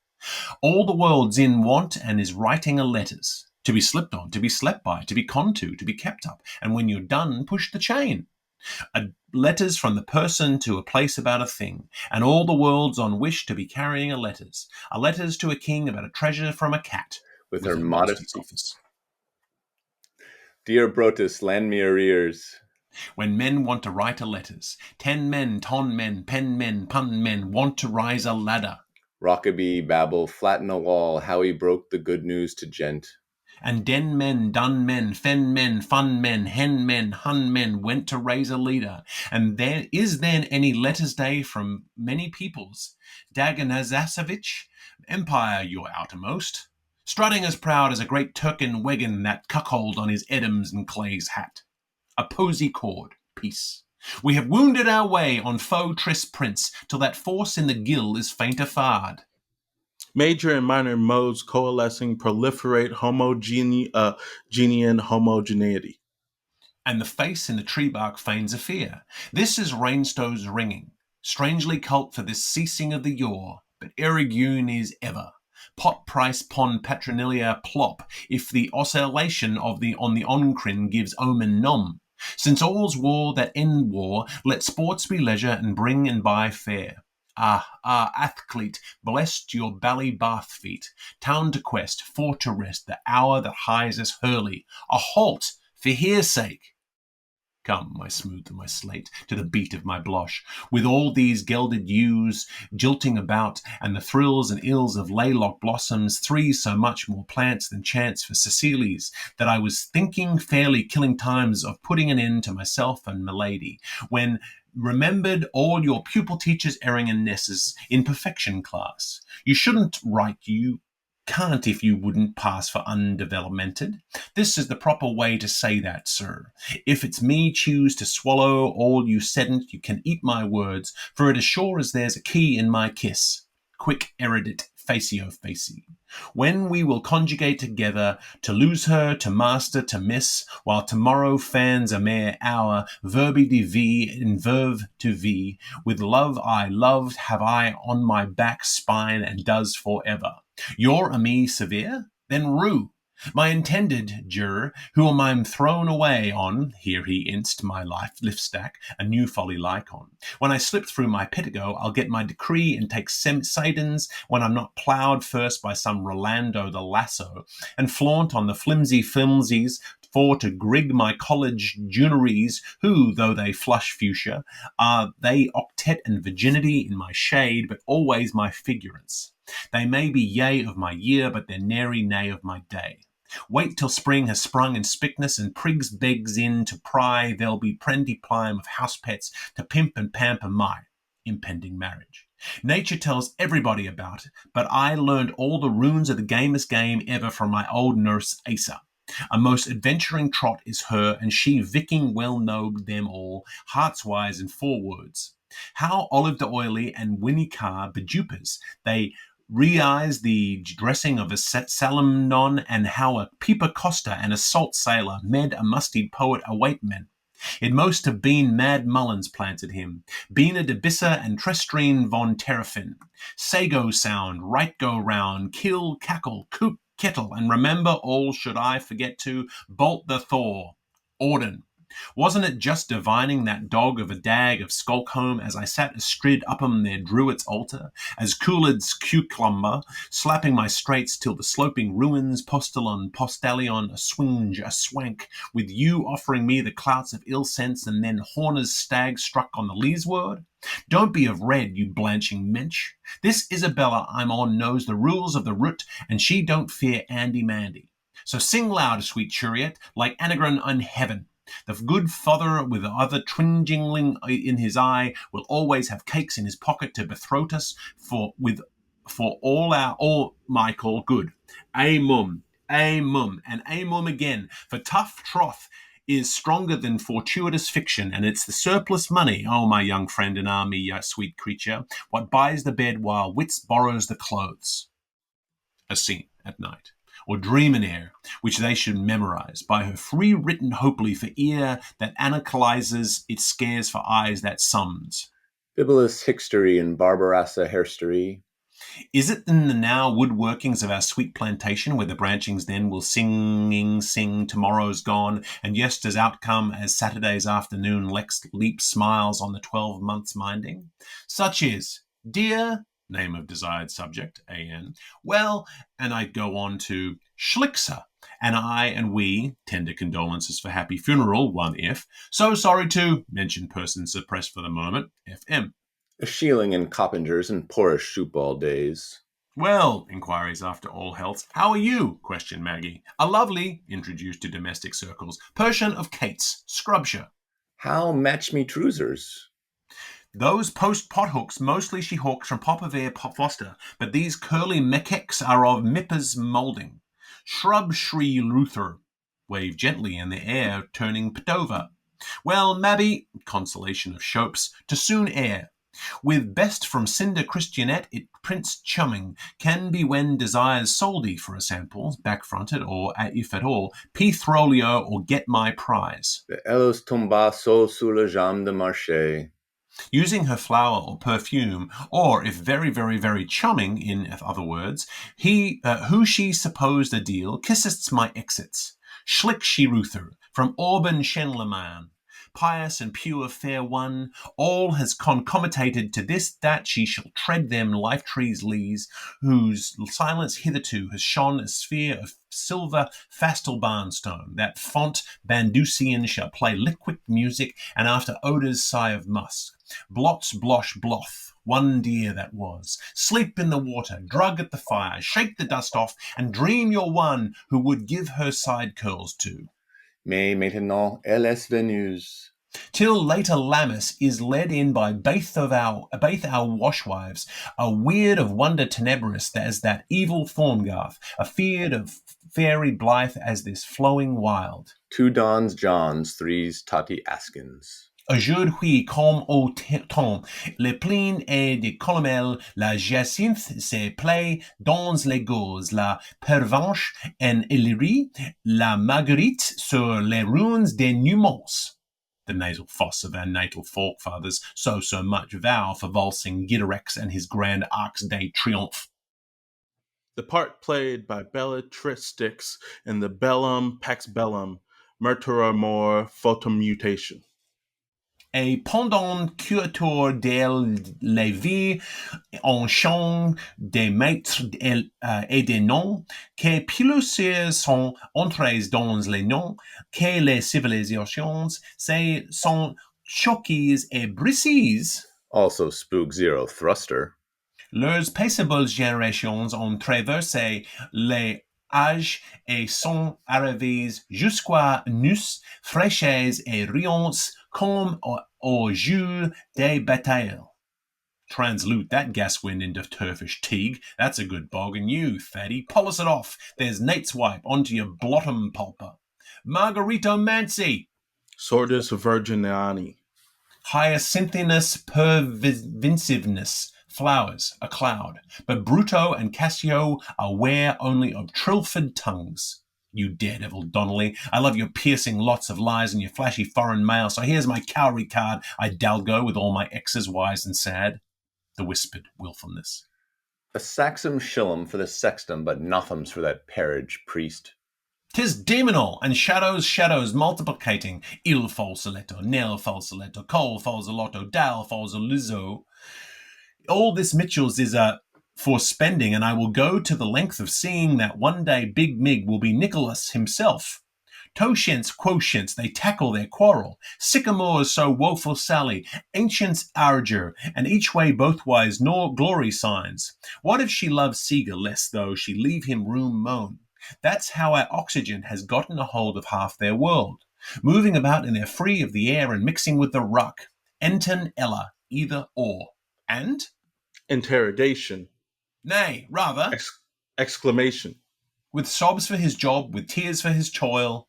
All the world's in want and is writing a letters. To be slipped on, to be slept by, to be conned to be kept up, and when you're done, push the chain. Letters from the person to a place about a thing, and all the world's on wish to be carrying a letters to a king about a treasure from a cat. With her modesty. Office. Dear Brotus, lend me your ears. When men want to write a letters, 10 men, ton men, pen men, pun men want to rise a ladder. Rockaby, babble, flatten a wall, how he broke the good news to gent. And den men, dun men, fen men, fun men, hen men, hun men went to raise a leader. And there is then any letters day from many peoples. Daganazasovich, empire your outermost. Strutting as proud as a great Turkin Wegan, that cuckold on his Adams and Clay's hat. A posy cord, peace. We have wounded our way on foe tris prince, till that force in the gill is faint afard. Major and minor modes coalescing proliferate homogeneity. And the face in the tree bark feigns a fear. This is rainstows ringing. Strangely cult for this ceasing of the yore, but erigune is ever. Pot price pon patronilia plop, if the oscillation on the oncrin gives omen nom. Since all's war that end war, let sports be leisure and bring and buy fair. Athlete, blessed your bally bath feet, town to quest, for to rest, the hour that highs us Hurley. A halt, for here's sake. Come, my smooth and my slate, to the beat of my blush, with all these gelded ewes jilting about, and the thrills and ills of laylock blossoms, 3 so much more plants than chance for Cecilies, that I was thinking fairly killing times of putting an end to myself and milady, when remembered all your pupil teachers erring in nesses in perfection class. You shouldn't write, you can't if you wouldn't pass for undevelopmented. This is the proper way to say that, sir. If it's me choose to swallow all you saidn't, you can eat my words, for it as sure as there's a key in my kiss. Quick erudite facio facie. When we will conjugate together, to lose her, to master, to miss, while tomorrow fans a mere hour, verbi de vi in verve to vi, with love I loved have I on my back spine and does forever. You're a me severe? Then rue. My intended juror, whom I'm thrown away on, here he inst my lift stack, a new folly lycon. When I slip through my pitigo, I'll get my decree and take Sidons when I'm not ploughed first by some Rolando the lasso, and flaunt on the flimsy filmsies for to grig my college junaries, who, though they flush fuchsia, are they octet and virginity in my shade, but always my figurants. They may be yea of my year, but they're nary nay of my day. Wait till spring has sprung in spickness and prigs begs in to pry, there'll be plenty plime of house pets to pimp and pamper my impending marriage. Nature tells everybody about it, but I learned all the runes of the gamest game ever from my old nurse Asa. A most adventuring trot is her, and she vicking well knowed them all, hearts-wise in 4 words. How olive de oily and Winnie Carr bedupers, they re-eyes the dressing of a Salamnon, and how a peeper coster and a salt sailor med a mustied poet await men. It most have been Mad Mullins planted him, Bina de Bissa and Trestrine von Terrafin. Sago sound, right go round, kill, cackle, coop, kettle, and remember all should I forget to, bolt the Thor. Auden. Wasn't it just divining that dog of a dag of Skulkholm as I sat astrid upon their druid's altar, as Coolid's cucumber, slapping my straits till the sloping ruins, postilion, a swinge, a swank, with you offering me the clouts of ill sense, and then Horner's stag struck on the leesward? Don't be of red, you blanching mensch. This Isabella I'm on knows the rules of the root, and she don't fear Andy Mandy. So sing loud, sweet chariot, like Anagran in heaven. The good father with the other twingling in his eye will always have cakes in his pocket to betroth us for all Michael good. Amum, amum, and amum again. For tough troth is stronger than fortuitous fiction, and it's the surplus money, oh my young friend and army, sweet creature, what buys the bed while wits borrows the clothes. A scene at night. Or dream an air, which they should memorize, by her free written hopefully for ear that analyzes, it scares for eyes that sums. Bibulus hickstery and barbarassa hairstery. Is it in the now woodworkings of our sweet plantation, where the branchings then will sing, tomorrow's gone, and yester's outcome as Saturday's afternoon leaps smiles on the 12 months minding? Such is, dear, name of desired subject, A.N. Well, and I'd go on to Schlickser, and I and we, tender condolences for happy funeral, one if, so sorry to, mention person suppressed for the moment, F.M. A shieling in Coppingers and poorish shootball days. Well, inquiries after all healths. How are you? Questioned Maggie. A lovely, introduced to domestic circles, Persian of Kate's, Scrubshire. How match me trousers? Those post-pot hooks mostly she hawks from Popavere Foster, but these curly mekeks are of Mipper's moulding. Shrub Shri Luther, wave gently in the air, turning Padova. Well, Mabby, consolation of Shopes, to soon air. With best from Cinder Christianette, it Prince Chumming, can be when desires soldy for a sample, back-fronted, or, if at all, P-Throlio or Get My Prize. The Elos tomba sol sous la jambe de marché. Using her flower or perfume, or if very, very, very chumming, in other words, who she supposed a deal, kissest my exits. Schlick she Ruther, from Auburn Shenleman. Pious and pure fair one, all has concomited to this, that she shall tread them life trees lees, whose silence hitherto has shone a sphere of silver fastal barnstone, that font Bandusian shall play liquid music, and after odours sigh of musk. Blots blosh bloth, one dear that was. Sleep in the water, drug at the fire, shake the dust off, and dream your one who would give her side curls to. Mais maintenant, elle est venue. Till later Lammas is led in by baith our washwives, a weird of wonder tenebrous as that evil Thorngarth, a feared of fairy blithe as this flowing wild. 2 Dons Johns, 3's Tati Askins. Aujourd'hui, comme au temps, le plin et de colomel, la jacinthe se plaît dans les gauzes, la pervenche en Illyrie, la marguerite sur les ruines des Numons. The nasal foss of our natal forefathers, so much vow for valsing Giderex and his grand Arcs de Triomphe. The part played by Bellatrix in the Bellum Pax Bellum, Mertura More Photomutation. A pendant curateur de la vie en chant des maîtres et des noms, que plusieurs sont entrés dans les noms, que les civilisations se sont choquées et brisées. Also Spook Zero Thruster. Leurs paisibles générations ont traversé les âges et sont arrivées jusqu'à nous, fraîches et riantes comme au jour des batailles. Translute that gas wind into turfish teague. That's a good bog, and you, Thaddy, polish it off. There's Nate's wipe onto your blottom pulper. Margaritomancy. Sordus Virginiani. Hyacinthinus pervasiveness. flowers, a cloud. But Bruto and Cassio are ware only of trilfid tongues. You daredevil Donnelly, I love your piercing lots of lies and your flashy foreign mail, so here's my cowrie card, I dalgo with all my X's wise and sad. The whispered wilfulness. A saxum shillum for the sextum, but nothums for that parage priest. 'Tis demonal, and shadows multiplicating. Il falsoletto, nel falsoletto, col falsolotto, dal falsolizzo. All this Mitchell's is for spending, and I will go to the length of seeing that one day Big Mig will be Nicholas himself. Totients, quotients, they tackle their quarrel. Sycamores so woeful sally, ancients arger, and each way both wise nor glory signs. What if she loves Seeger less, though she leave him room moan? That's how our oxygen has gotten a hold of half their world, moving about in their free of the air and mixing with the ruck. Enton Ella, either or. And? Interrogation. Nay, rather. Exclamation. With sobs for his job, with tears for his toil.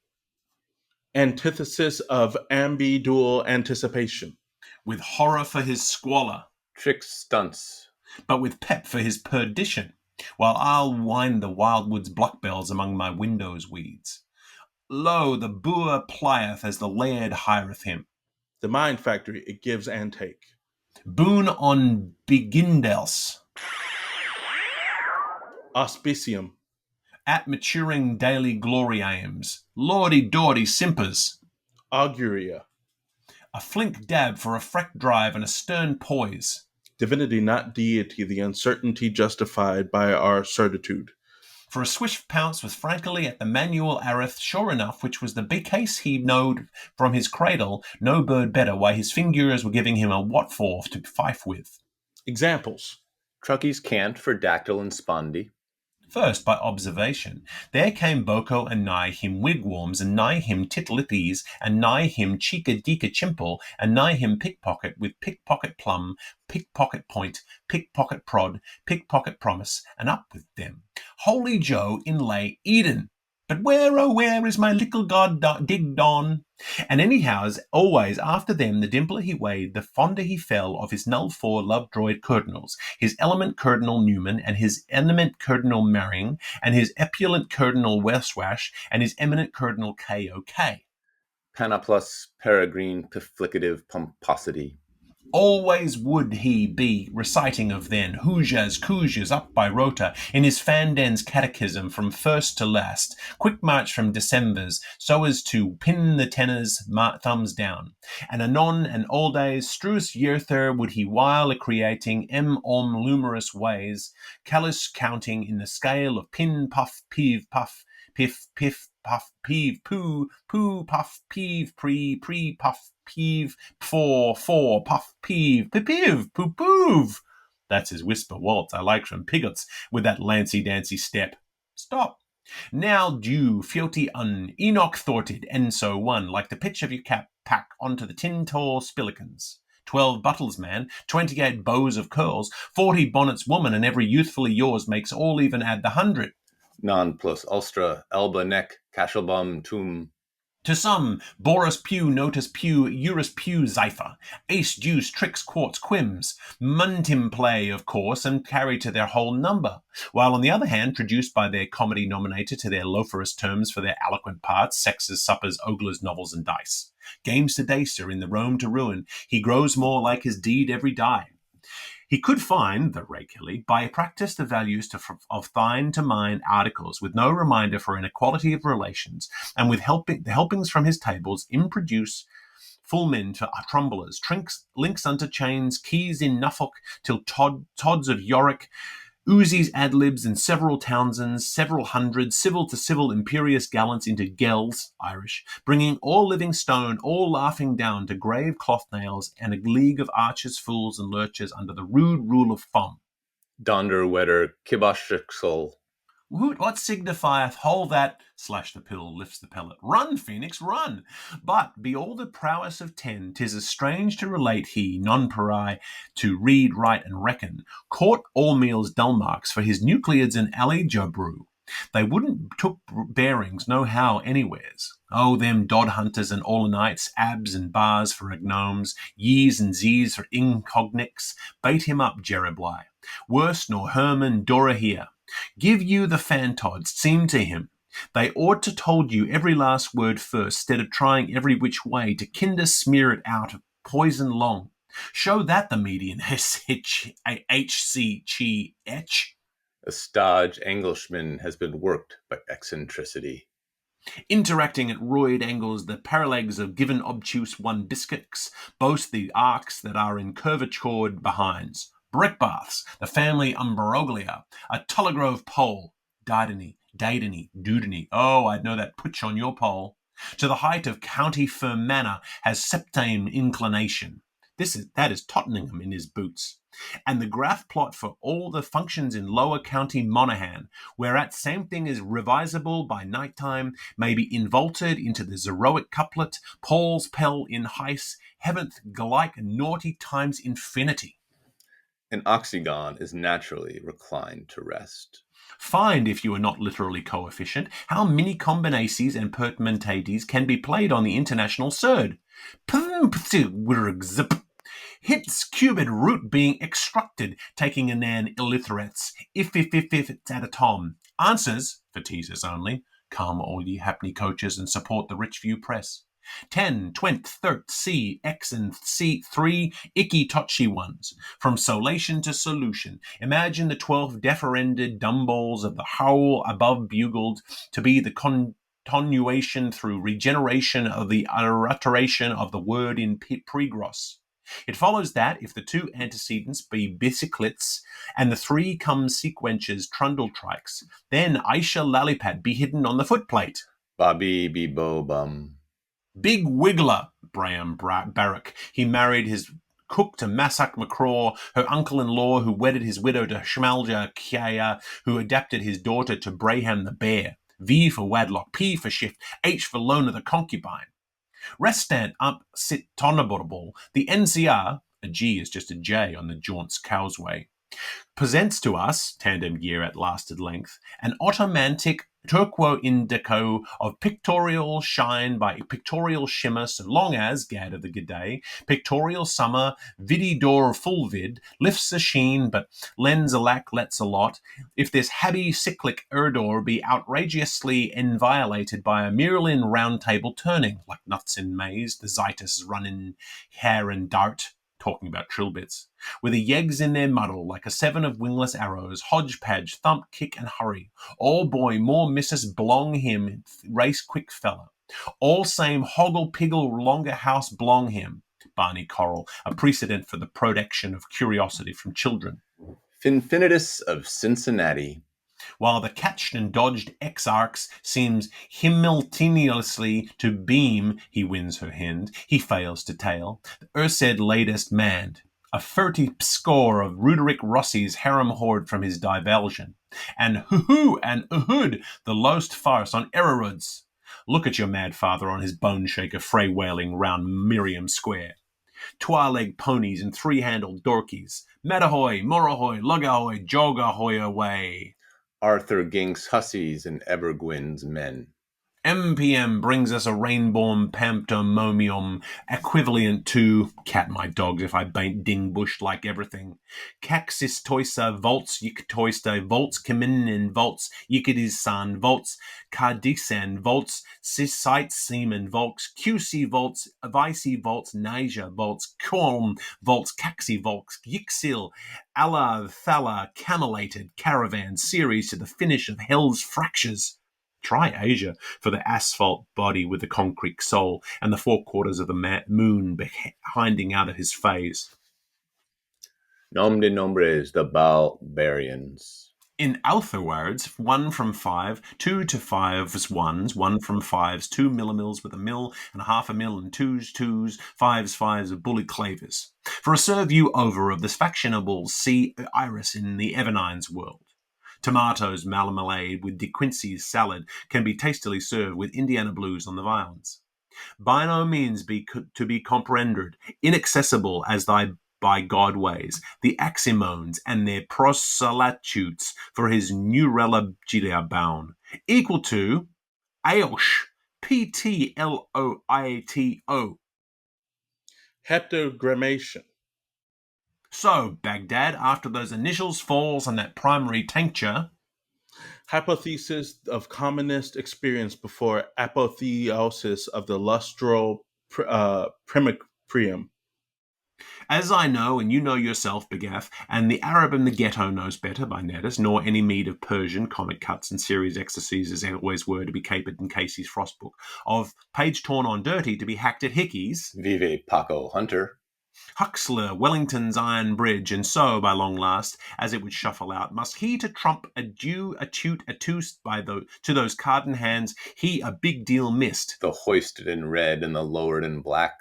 Antithesis of ambidual anticipation. With horror for his squalor. Tricks, stunts. But with pep for his perdition, while I'll wind the wildwood's blockbells among my windows weeds. Lo, the boor plieth as the laird hireth him. The mind factory, it gives and take. Boon on begindels. Auspicium. At maturing daily glory aims. Lordy-dordy simpers. Auguria. A flink dab for a freck drive and a stern poise. Divinity, not deity, the uncertainty justified by our certitude. For a swift pounce was frankly at the manual arith, sure enough, which was the big case he knowed from his cradle, no bird better, why his fingers were giving him a what for to fife with. Examples. Truckies cant for dactyl and spondy. First, by observation, there came Boko and nigh him wigwams, and nigh him titlippies, and nigh him cheeka-deeka chimple, and nigh him pickpocket with pickpocket plum, pickpocket point, pickpocket prod, pickpocket promise, and up with them. Holy Joe inlay Eden. But where, oh where is my little god digged on? And anyhow, as always, after them, the dimpler he weighed, the fonder he fell of his null four love-droid cardinals, his element cardinal Newman, and his eminent cardinal Marrying, and his epulent cardinal Westwash, and his eminent cardinal K.O.K. Panaplus peregrine piflicative pomposity. Always would he be reciting of then, Hoosiers, Coosiers, up by rota, in his Fanden's catechism from first to last, quick march from Decembers, so as to pin the tenors' thumbs down. And anon and all days, struus yerther would he while a-creating om lumerous ways, callous counting in the scale of pin, puff, peeve, puff, piff, piff, puff, peeve, poo, poo, puff, peeve, pre, puff, peeve, four, puff, peeve, peeve, poo, poov. That's his whisper waltz I like from Pigots with that lancy-dancy step. Stop. Now due, fealty Enoch thwarted, and so one, like the pitch of your cap, pack onto the tin-tall spillikins. 12 buttles, man, 28 bows of curls, 40 bonnets woman, and every youthfully yours makes all even add the 100. Non plus ulstra, elba neck, cashelbum, tum. To some, Boris Pew, Notus Pew, Eurus Pew, Zypher, Ace, Deuce, Tricks, Quartz, Quims, Muntim play, of course, and carry to their whole number, while on the other hand, traduced by their comedy nominator to their loaferous terms for their eloquent parts, sexes, suppers, oglers, novels, and dice. Games to dacer in the Rome to ruin, he grows more like his deed every die. He could find, the regularly, by practice the values of thine to mine articles, with no reminder for inequality of relations, and with the helpings from his tables, improduce full men to trumblers, links unto chains, keys in Norfolk, till Todds of Yorick, Uzis, Adlibs, and several Townsends, several hundred, civil to civil imperious gallants into Gells, Irish, bringing all living stone, all laughing down to grave cloth nails, and a league of archers, fools, and lurchers under the rude rule of Fum. Donder wetter kiboshixol. What signifieth whole that, slash the pill, lifts the pellet. Run, Phoenix, run! But, be all the prowess of 10, 'tis as strange to relate he, non-pari, to read, write, and reckon, caught all meals dull marks for his Euclids and Ali Jabru. They wouldn't took bearings no how anywheres. Oh, them dod hunters and all-nights, abs and bars for gnomes, ye's and z's for incognics, bait him up, Jerebli. Worse nor Herman Dora here. Give you the fantods, seem to him. They ought to told you every last word first, stead of trying every which way to kinder smear it out of poison long. Show that the median HCH. A stodge Englishman has been worked by eccentricity. Interacting at roid angles, the paralegs of given obtuse one biscuits boast the arcs that are in curvatured behinds. Brickbaths, the family umbroglia, a Tulligrove pole, Dudeny. Oh, I'd know that putch on your pole. To the height of County Firm Manor has septime inclination. That is Tottenham in his boots. And the graph plot for all the functions in Lower County Monaghan, whereat same thing is revisable by night time, may be involted into the zeroic couplet, Paul's pell in heis, heaventh galike naughty times infinity. An oxygon is naturally reclined to rest. Find, if you are not literally coefficient, how many combinacies and permutaties can be played on the international surd. Hits cubed root being extracted, taking a nan illiterates, if it's at a tom. Answers, for teasers only. Come, all ye happy coaches, and support the Rich View Press. 10, 20, 30, C, X, and C, 3 icky touchy ones. From solation to solution. Imagine the 12 deferended dumballs of the howl above bugled to be the continuation through regeneration of the alliteration of the word in pregros. It follows that if the two antecedents be bicyclettes and the three come sequences trundle-trikes, then Aisha Lalipad be hidden on the footplate. Bobby be bo bum. Big Wiggler, Braham Barrack. He married his cook to Massac McCraw, her uncle-in-law who wedded his widow to Schmalja Kaya, who adapted his daughter to Braham the Bear. V for Wadlock, P for Shift, H for Lona the Concubine. Restant up sit tonabotable. The NCR, a G is just a J on the Jaunts Causeway, presents to us, tandem year at last at length, an automantic turquo indico of pictorial shine by pictorial shimmer so long as, gad of the g'day, pictorial summer, vididor full vid, lifts a sheen but lends a lack lets a lot, if this habby cyclic erdor be outrageously inviolated by a Merlin round table turning, like nuts in maize, the Zitus run in hare and dart, talking about trilbits, with the yeggs in their muddle like a 7 of wingless arrows, hodgepodge, thump, kick, and hurry. All boy, more missus, blong him, race quick fella. All same hoggle, piggle, longer house, blong him. Barney Coral, a precedent for the protection of curiosity from children. Finfinitus of Cincinnati. While the catched and dodged exarchs seems simultaneously to beam, he wins her hand, he fails to tail. The Ursed latest manned, a 30 score of Ruderick Rossi's harem horde from his divulsion, and hoo-hoo and uhud, the lost farce on Ereruds. Look at your mad father on his bone shaker fray wailing round Miriam Square. Twa-leg ponies and three-handled dorkies. Metahoy, Morahoy, Lugahoy, Jogahoy away. Arthur Gink's hussies and Evergwyn's men. MPM brings us a rainbow pantomomium equivalent to cat my dogs if I baint ding bushed like everything. Caxis toisa volts yiktoista volts kaminin volts yikidizan volts cardisan volts sisite semen volts QC volts vici volts Niger volts corm volts caxi volts yixil alla thala camelated caravan series to the finish of hell's fractures. Try Asia for the asphalt body with the concrete soul and the 4 quarters of the moon behinding out of his phase. Nom de nombres, the barbarians. In Alpha-words, 1 from 5, 2 to 5's ones, 1 from 5's, 2 millimils with a mill and a half a mill and 2's, 5's of bully clavers. For a serve you over of the factionable sea iris in the Evanine's world. Tomatoes marmalade with De Quincey's salad can be tastily served with Indiana blues on the violins. By no means to be comprehended, inaccessible as thy by godways, the Aximones and their proselytutes for his neuralgia bound, equal to Aosh, Ptloato. Heptagrammation. So, Baghdad, after those initials falls on that primary tincture, Hypothesis of commonest experience before apotheosis of the lustral primiprium. as I know, and you know yourself, Begath, and the Arab in the ghetto knows better by Nettis, nor any meed of Persian, comic cuts and series ecstasies as always were to be capered in Casey's Frostbook, of page torn on dirty to be hacked at Hickey's, Vive Paco Hunter. Huxler, Wellington's Iron Bridge, and so, by long last, as it would shuffle out, must he to trump a due, atute, attused to those cardin hands, he a big deal missed. The hoisted in red and the lowered in black.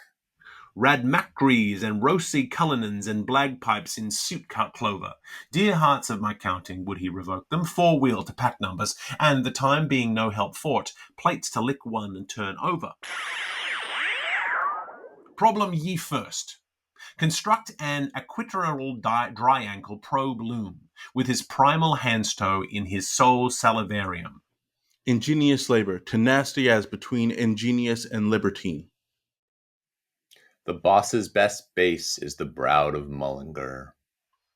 Radmacries and rosy Cullinans and blagpipes in suit cut clover. Dear hearts of my counting, would he revoke them? 4-wheel to pack numbers, and the time being no help for't, plates to lick one and turn over. Problem ye first. Construct an equatorial dry ankle probe loom, with his primal handstow in his soul salivarium. Ingenious labor, tenacity as between ingenious and libertine. The boss's best base is the brow of Mullinger.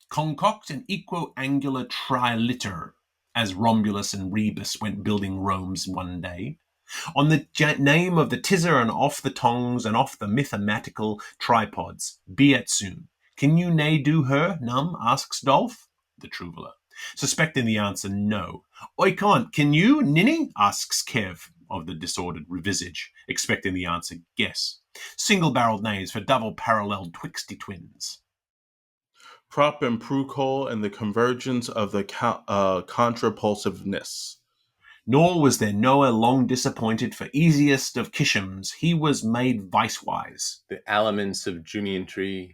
Concoct an equo-angular triliter, as Romulus and Rebus went building Rome's one day. On the name of the tizzer and off the tongs and off the mathematical tripods. Be it soon. Can you nay do her, Num? Asks Dolph, the Troubadour, suspecting the answer no. I can't. Can you, Ninny? Asks Kev, of the disordered visage, expecting the answer yes. Single-barreled names for double-paralleled twigsty twins. Prop and Prucol and the convergence of the contrapulsiveness. Nor was there Noah long disappointed for easiest of Kishams. He was made vice-wise. The elements of Jumiantry.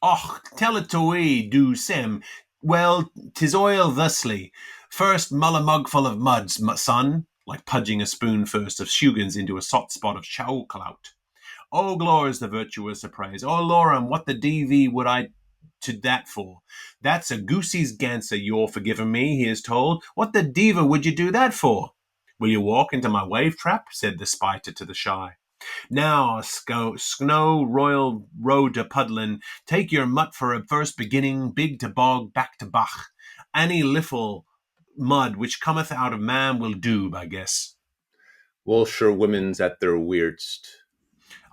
Och, tell it to we, do Sem. Well, 'tis oil thusly. First mull a mugful of mud, son, like pudging a spoon first of Shugans into a sot spot of chowclout. Oh, glorious the virtuous appraise. Oh, Lorem, what the DV would I to that for? That's a goosey's ganser you're forgiving me, he is told. What the diva would you do that for? Will you walk into my wave trap? Said the spiter to the shy. Now, Snow Royal Road to Pudlin, take your mutt for a first beginning, big to bog, back to Bach. Any liffle mud which cometh out of man will do, I guess. Wilshire women's at their weirdest.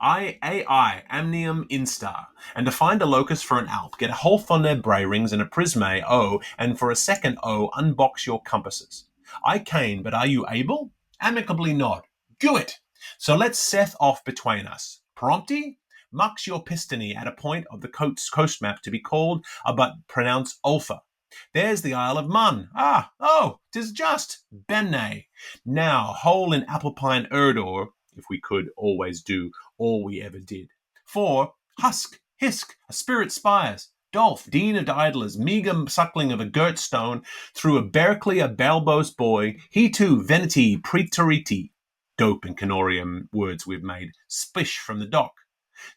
Amnium instar, and to find a locus for an alp, get a whole on their bray rings and a prisme O, and for a second O, unbox your compasses. I can, but are you able? Amicably nod. Do it! So let's seth off between us. Prompty? Mux your pistony at a point of the coast map to be called, but pronounced Ulfa. There's the Isle of Mun. Oh, 'tis just. Benne. Now, hole in Applepine Erdor, if we could always do all we ever did. For, husk, hisk, a spirit spires. Dolph, dean of idlers, meagre suckling of a girt stone, through a Berkeley a Balbos boy, he too, venity, preteriti. Dope and canorium words we've made. Spish from the dock.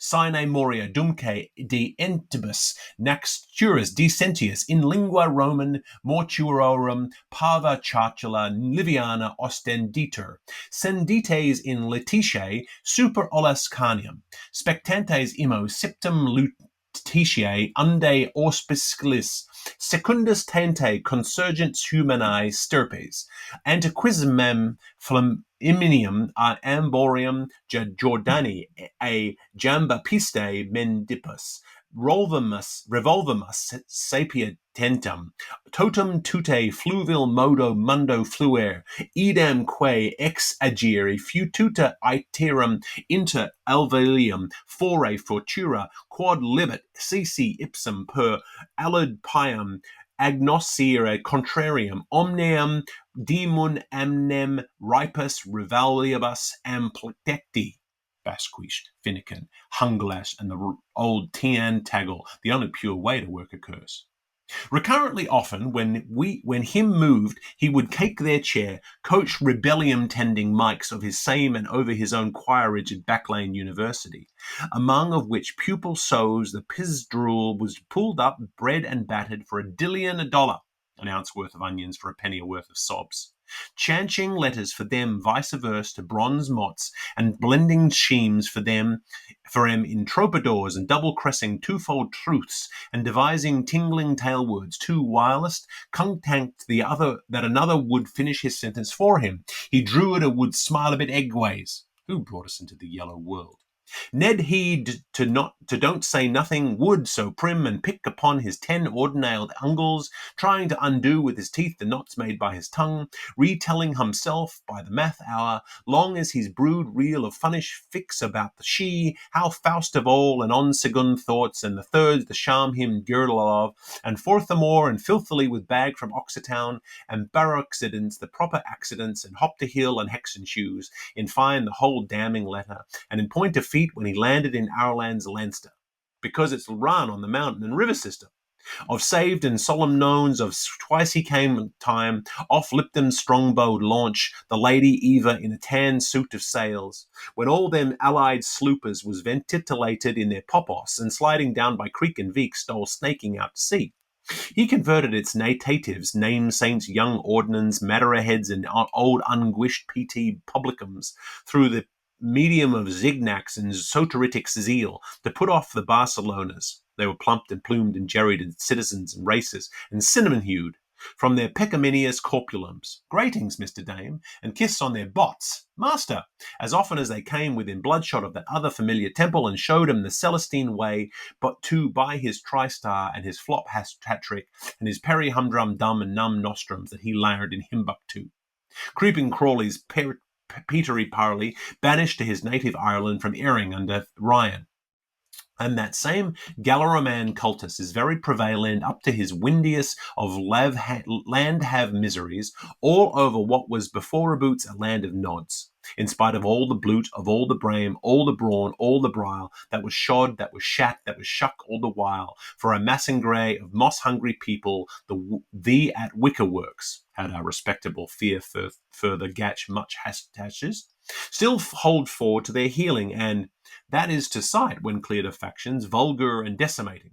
Sine moria dumque de entibus naxturis decentius in lingua Roman mortuorum parva chartula liviana ostenditur sendites in letitia super ollas canium spectantes imo septum lutetiae unde auspicilis secundus tente consurgents humanae stirpes antiquismem flaminium amborium Jordani a jamba piste mendipus revolvimus sapietentum totum tute fluvil modo mundo fluere idem quae ex agere fututa iterum inter alvelium fore fortura quod libet cc ipsum per alud pium agnoscere contrarium omnium demon amnem ripus rivalibus amplecti. Basquish, Finnegan, Hunglash, and the old Tian Taggle, the only pure way to work a curse. Recurrently often, when him moved, he would cake their chair, coach rebellium tending mics of his same and over his own choirage at Backlane University, among of which pupil sows the pizdrul was pulled up, bred and battered for $1 an ounce worth of onions for a penny a worth of sobs. Chanching letters for them vice versa to bronze mots, and blending schemes for them in troubadours and double-cressing twofold truths, and devising tingling tale words too wireless, contanked the other that another would finish his sentence for him. He drew it or would smile a bit eggways. Who brought us into the yellow world? Ned heed to don't say nothing would so prim and pick upon his 10 ordinailed ungles, trying to undo with his teeth the knots made by his tongue, retelling himself by the math hour, long as his brood reel of funnish fix about the she, how Faust of all, and on second thoughts, and the thirds the sham him girdle of, and forthomore and filthily with bag from Oxitown, and barroaccidents, the proper accidents, and hop to hill and hexen shoes, in fine the whole damning letter, and in point of feet when he landed in Ireland's Leinster, because it's run on the mountain and river system. Of saved and solemn knowns of twice he came time, off Lipton's strongbowed launch, the Lady Eva in a tan suit of sails, when all them allied sloopers was ventilated in their popos, and sliding down by creek and veek stole snaking out to sea. He converted its natives, name saints, young ordnance, Madeira-heads, and old unguished PT publicums, through the medium of zignacs and soteritic zeal, to put off the Barcelonas. They were plumped and plumed and jerried and citizens and races and cinnamon-hued, from their pecaminious corpulums. Greetings, Mr. Dame, and kiss on their bots, master, as often as they came within bloodshot of that other familiar temple, and showed him the Celestine way, but to by his tristar and his flop hat-trick and his peri-humdrum dum and numb nostrums that he learned in Himbuktu. Creeping Crawley's Petery Parley, banished to his native Ireland from Earing under Ryan. And that same Galloroman cultus is very prevalent up to his windiest of land-have miseries, all over what was before aboots a land of nods, in spite of all the blute, of all the brame, all the brawn, all the brile, that was shod, that was shat, that was shuck all the while, for a massingray of moss-hungry people, the at wicker works, had our respectable fear further gatch much hashes, still hold forward to their healing, and that is to sight, when cleared of factions, vulgar and decimating.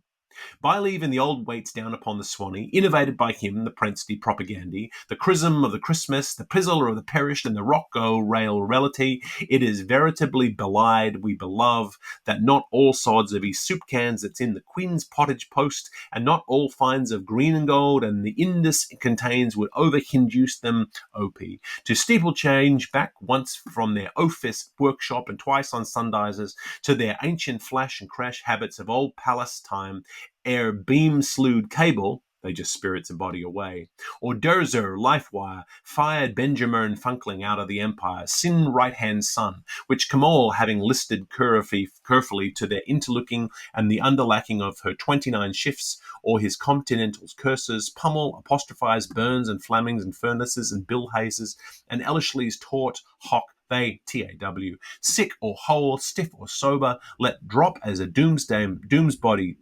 By leaving the old weights down upon the Swanee, innovated by him, the Prentice Propagandi, the chrism of the Christmas, the pizzler of the perished, and the rock-o rail reality, it is veritably belied, we belove, that not all sods of his soup cans that's in the Queen's pottage post, and not all finds of green and gold, and the Indus it contains would over-induce them, OP, to steeple-change back once from their office workshop and twice on Sundays to their ancient flash and crash habits of old palace time, ere beam slewed cable, they just spirits a body away, or Derzer, Lifewire, fired Benjamin Funkling out of the Empire, sin right-hand son, which Kamal, having listed carefully to their interlooking and the underlacking of her 29 shifts, or his continental's curses, pummel, apostrophize Burns and Flemings and Furnaces and Bill Hayeses, and Ellershley's taught, hock, they, T-A-W, sick or whole, stiff or sober, let drop as a doombody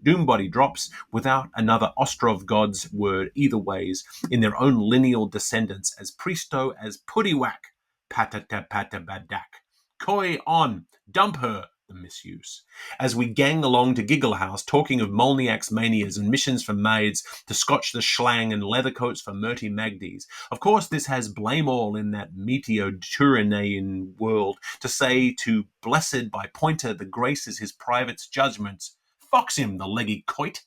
drops, without another Ostrov god's word either ways, in their own lineal descendants, as Priesto as Puddywhack, patata-pata-badak. Koi on, dump her, the misuse. As we gang along to Giggle House, talking of Molniak's manias and missions for maids to scotch the schlang and leather coats for Murty Magdies. Of course, this has blame all in that meteor-Turinaean world to say to blessed by Pointer the grace is his private's judgments. Fox him, the leggy coit.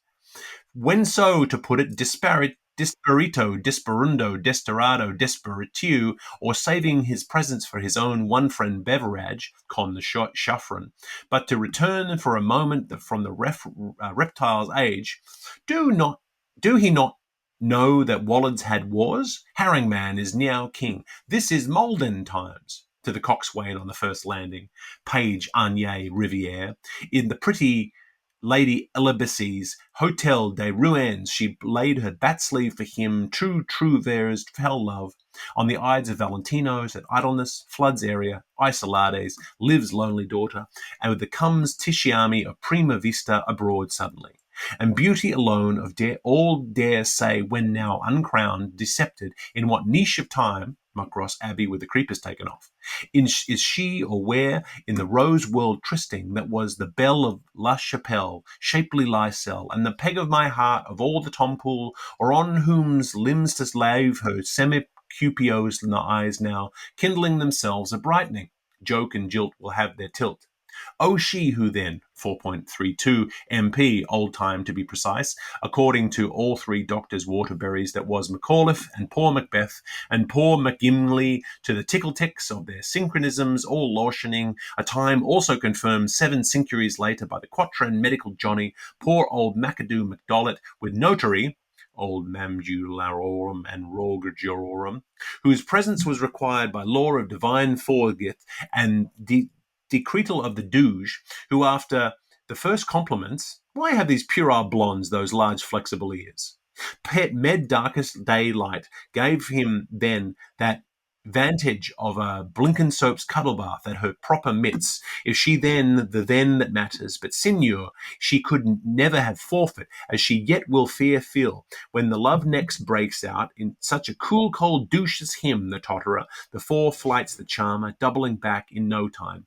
When so, to put it, disparito, desperundo, desperado, desperitu, or saving his presence for his own one friend Beverage, con the Shuffren, but to return for a moment from the reptile's age, do he not know that Wallard's had wars? Harringman is now king. This is Malden times. To the coxswain on the first landing, Page Agnès Rivière, in the pretty Lady Elibassy's Hotel des Ruins, she laid her bat sleeve for him, true vers fell love, on the Ides of Valentino's at Idleness, Flood's area, Isolades, Liv's lonely daughter, and with the comes Tisciami of Prima Vista abroad suddenly. And beauty alone of all dare say when now uncrowned, decepted, in what niche of time, Muckross Abbey with the creepers taken off, is she or where, in the rose world trysting, that was the belle of La Chapelle, shapely Lysel, and the peg of my heart of all the Tompool, or on whom's limbs to lave her semi-Cupio's eyes now, kindling themselves a brightening. Joke and jilt will have their tilt. Oh, she who then, 4.32 MP, old time to be precise, according to all three doctors' Waterberries, that was McAuliffe and poor Macbeth and poor McGimley, to the tickle-ticks of their synchronisms, all lotioning, a time also confirmed 7 centuries later by the quatrain medical Johnny, poor old McAdoo MacDollet, with notary, old Mamjularorum and Rogerjorum, whose presence was required by law of divine forgith and decretal of the Doge, who after the first compliments, why have these puerile blondes those large flexible ears? Pet med darkest daylight gave him then that vantage of a Blenkinsopes cuddle bath at her proper mitts, if she then the then that matters, but signor, she could never have forfeit, as she yet will fear feel, when the love next breaks out, in such a cool cold douche as him, the totterer, the 4 flights the charmer, doubling back in no time.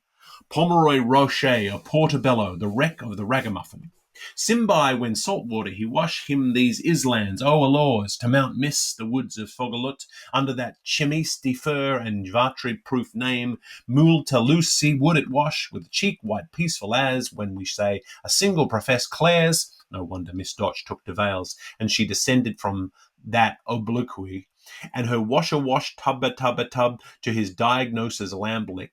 Pomeroy Rocher of Portobello, the wreck of the ragamuffin. Simbai, when saltwater he wash him these islands, allures, to Mount Miss, the woods of Fogalut, under that chemise de fur and vatry-proof name, Multa Lucy would it wash, with a cheek white peaceful as, when we say, a single professed Clare's. No wonder Miss Dodge took to Vales, and she descended from that obliquity, and her washer wash tubba to his diagnosis lamblick,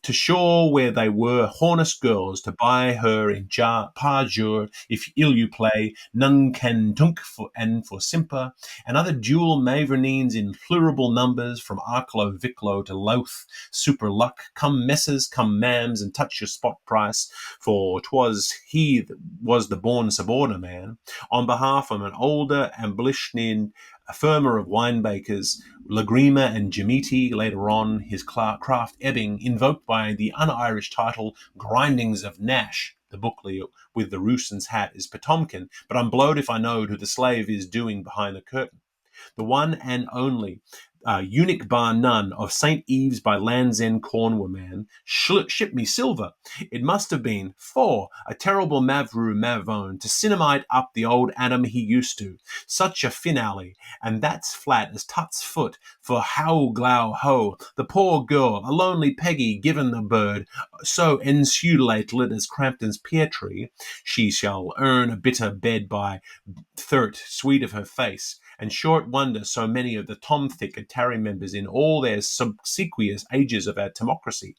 to shore where they were honest girls, to buy her in parjure, if ill you play, none can tunk for simper, and other dual mavernines in plurable numbers, from Arklow, Wicklow to Louth, super luck, come messers, come mams, and touch your spot price, for 'twas he that was the born suborder man, on behalf of an older amblishnin, a firmer of winebakers, Lagrima and Jamiti, later on, his craft ebbing, invoked by the un-Irish title, Grindings of Nash. The bookly with the Rooson's hat is Potomkin, but I'm blowed if I know who the slave is doing behind the curtain. The one and only eunuch bar none of St. Eve's by Land's End Cornwall man, ship me silver. It must have been for a terrible Mavru Mavone to cinemite up the old Adam he used to. Such a finale, and that's flat as Tut's foot, for how glow ho, the poor girl, a lonely Peggy given the bird, so insulated as Crampton's pear tree, she shall earn a bitter bed by third, sweet of her face, and short wonder so many of the Tomthick and Tarry members in all their subsequent ages of our democracy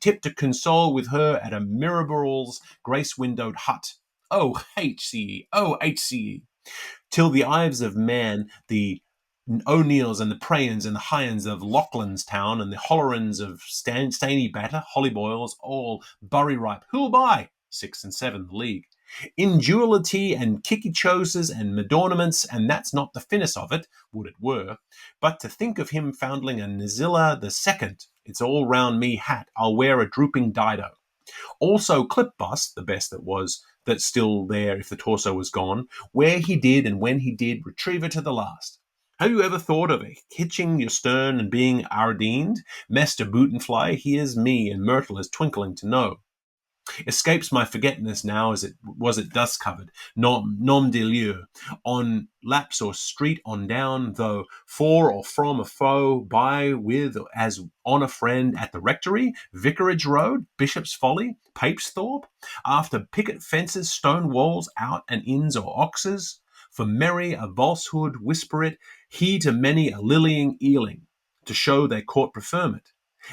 tip to console with her at a Mirabell's grace-windowed hut. Oh, HCE, till the Ives of Man, the O'Neills and the Prayans and the Hyans of Loughlin's Town and the Hollerans of Staney Batter, Hollyboils, all Bury ripe. Who'll buy? 6 and 7 the league. Indulity and kickychoses and madornaments, and that's not the finesse of it, would it were, but to think of him foundling a Nazilla the second, it's all round me hat, I'll wear a drooping dido. Also clip bust, the best that was, that's still there if the torso was gone, where he did and when he did, retrieve it to the last. Have you ever thought of it, hitching your stern and being ardeened? Master Bootenfly, here's me, and Myrtle is twinkling to know. Escapes my forgetfulness now as it was at dust covered, nom de lieu, on laps or street on down, though for or from a foe, by, with, as on a friend, at the rectory, Vicarage Road, Bishop's Folly, Papesthorpe, after picket fences, stone walls, out and inns or oxes, for merry a falsehood whisper it, he to many a lillying eeling, to show their court preferment,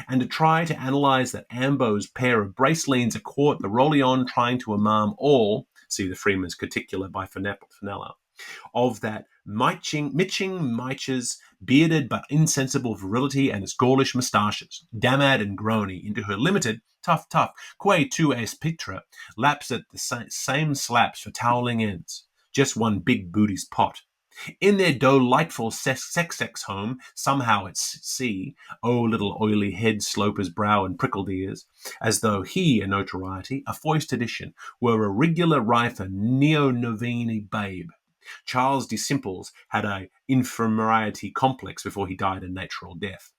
and to try to analyse that Ambo's pair of bracelines a quart, the Rollion trying to imam all, see the Freeman's Particular by Fenella, of that mitching Miches, bearded but insensible virility and its Gaulish moustaches, damad and groany, into her limited, tough, que tu es pitra, laps at the same slaps for toweling ends, just one big booty's pot. In their delightful sex home, somehow at sea, oh, little oily head, sloper's brow, and prickled ears, as though he, a notoriety, a foist edition, were a regular rifer neo-novini babe. Charles de Simples had a infirmariety complex before he died a natural death.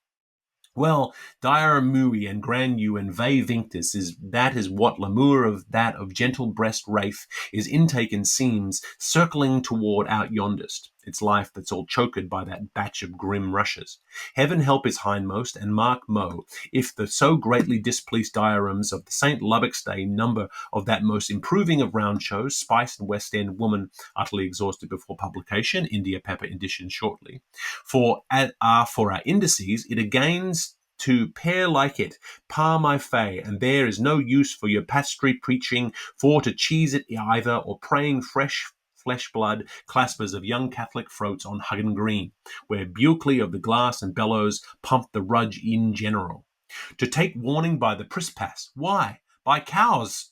Well, Diarmui and Granu and Ve Vinctus is what l'amour of that of gentle breast Rafe is intake and seems circling toward out yondest, its life that's all choked by that batch of grim rushes. Heaven help his hindmost, and mark Mo, if the so greatly displeased diagrams of the St. Lubbock's Day number of that most improving of round shows, Spice and West End Woman, utterly exhausted before publication, India Pepper edition shortly. For our indices, it agains to pair like it, par my fay, and there is no use for your pastry preaching, for to cheese it either, or praying fresh flesh blood claspers of young Catholic throats on Huggen Green, where Buckley of the Glass and Bellows pumped the rudge in general. To take warning by the prispass, why? By cows, ...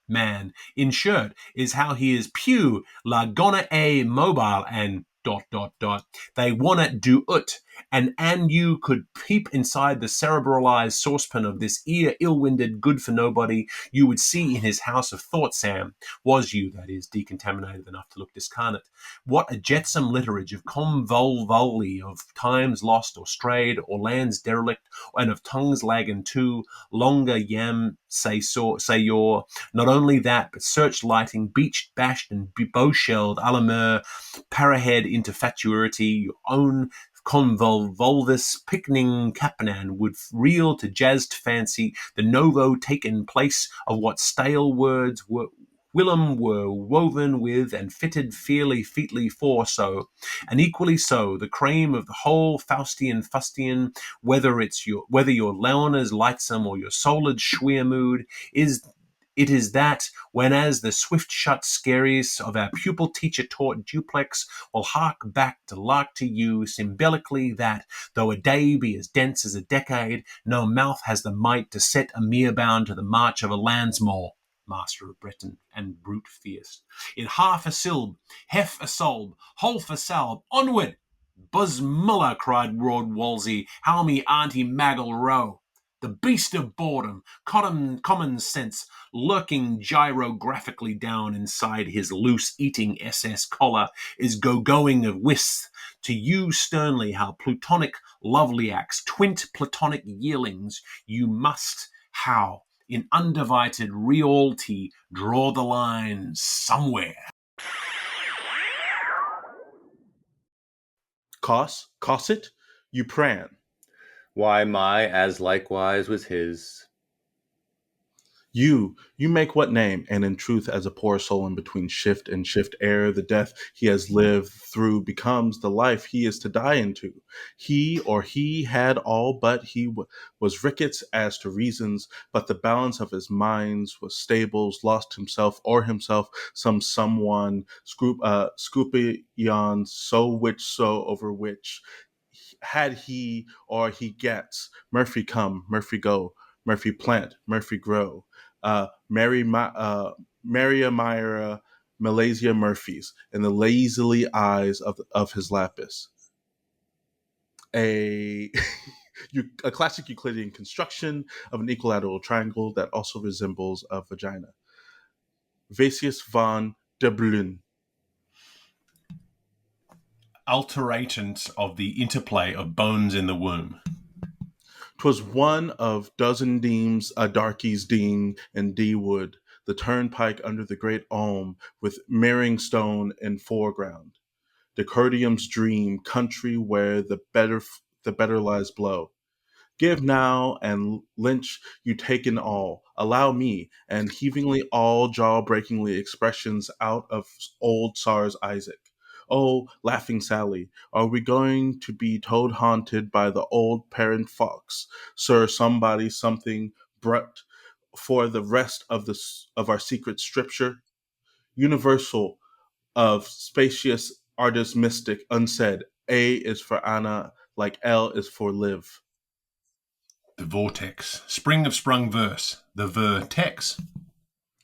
man, in shirt, is how he is pew, la gonna a mobile, and ... They wanna do ut, and an you could peep inside the cerebralized saucepan of this ill-winded good-for-nobody, you would see in his house of thought, Sam, was you, that is, decontaminated enough to look discarnate, what a jetsam litterage of convolvuli, of times lost or strayed, or lands derelict, and of tongues lagging too, longer yam say your, not only that, but search-lighting, beached, bashed, and bow-shelled, a la mer, parahead into fatuity, your own convolvulus picning Capanan would reel to jazzed fancy the novo taken place of what stale words were Willem were woven with and fitted featly for so, and equally so the cream of the whole Faustian fustian, whether your Leona's lightsome or your solid Schwermood, it is that, whenas the swift-shut scaries of our pupil-teacher-taught duplex will hark back to lark to you symbolically that, though a day be as dense as a decade, no mouth has the might to set a mere bound to the march of a Lansmore, master of Breton and brute fierce. In half a syllab, hef a solb, holf a salb, onward! Buzzmuller, cried Lord Wolsey, how me Auntie Mag'll row. The beast of boredom, common sense, lurking gyrographically down inside his loose eating SS collar, is go-going of whist to you sternly how plutonic loveliacs, twint platonic yearlings, you must, how, in undivided realty, draw the line somewhere. Cosset, you pran. Why, my as likewise was his. You make what name, and in truth, as a poor soul in between shift and shift ere the death he has lived through becomes the life he is to die into. He had all, but he was rickets as to reasons, but the balance of his minds was stables, lost himself or himself, someone, scrupion, so over which, had he or he gets, Murphy come, Murphy go, Murphy plant, Murphy grow. Maria Myra Malaysia Murphys in the lazily eyes of his lapis. A classic Euclidean construction of an equilateral triangle that also resembles a vagina. Vasius von der Blün. Alteratant of the interplay of bones in the womb. 'Twas one of dozen deems, a darkey's dean and D wood, the turnpike under the great elm, with Mirring Stone in foreground. Decordium's dream, country where the better lies blow. Give now, and lynch you taken all. Allow me, and heavingly all jaw-breakingly expressions out of old Tsar's Isaac. Oh, laughing Sally, are we going to be toad-haunted by the old parent fox, Sir Somebody Something Brut, for the rest of our secret scripture? Universal of spacious artist mystic unsaid. A is for Anna, like L is for live. The vortex. Spring of sprung verse. The vertex.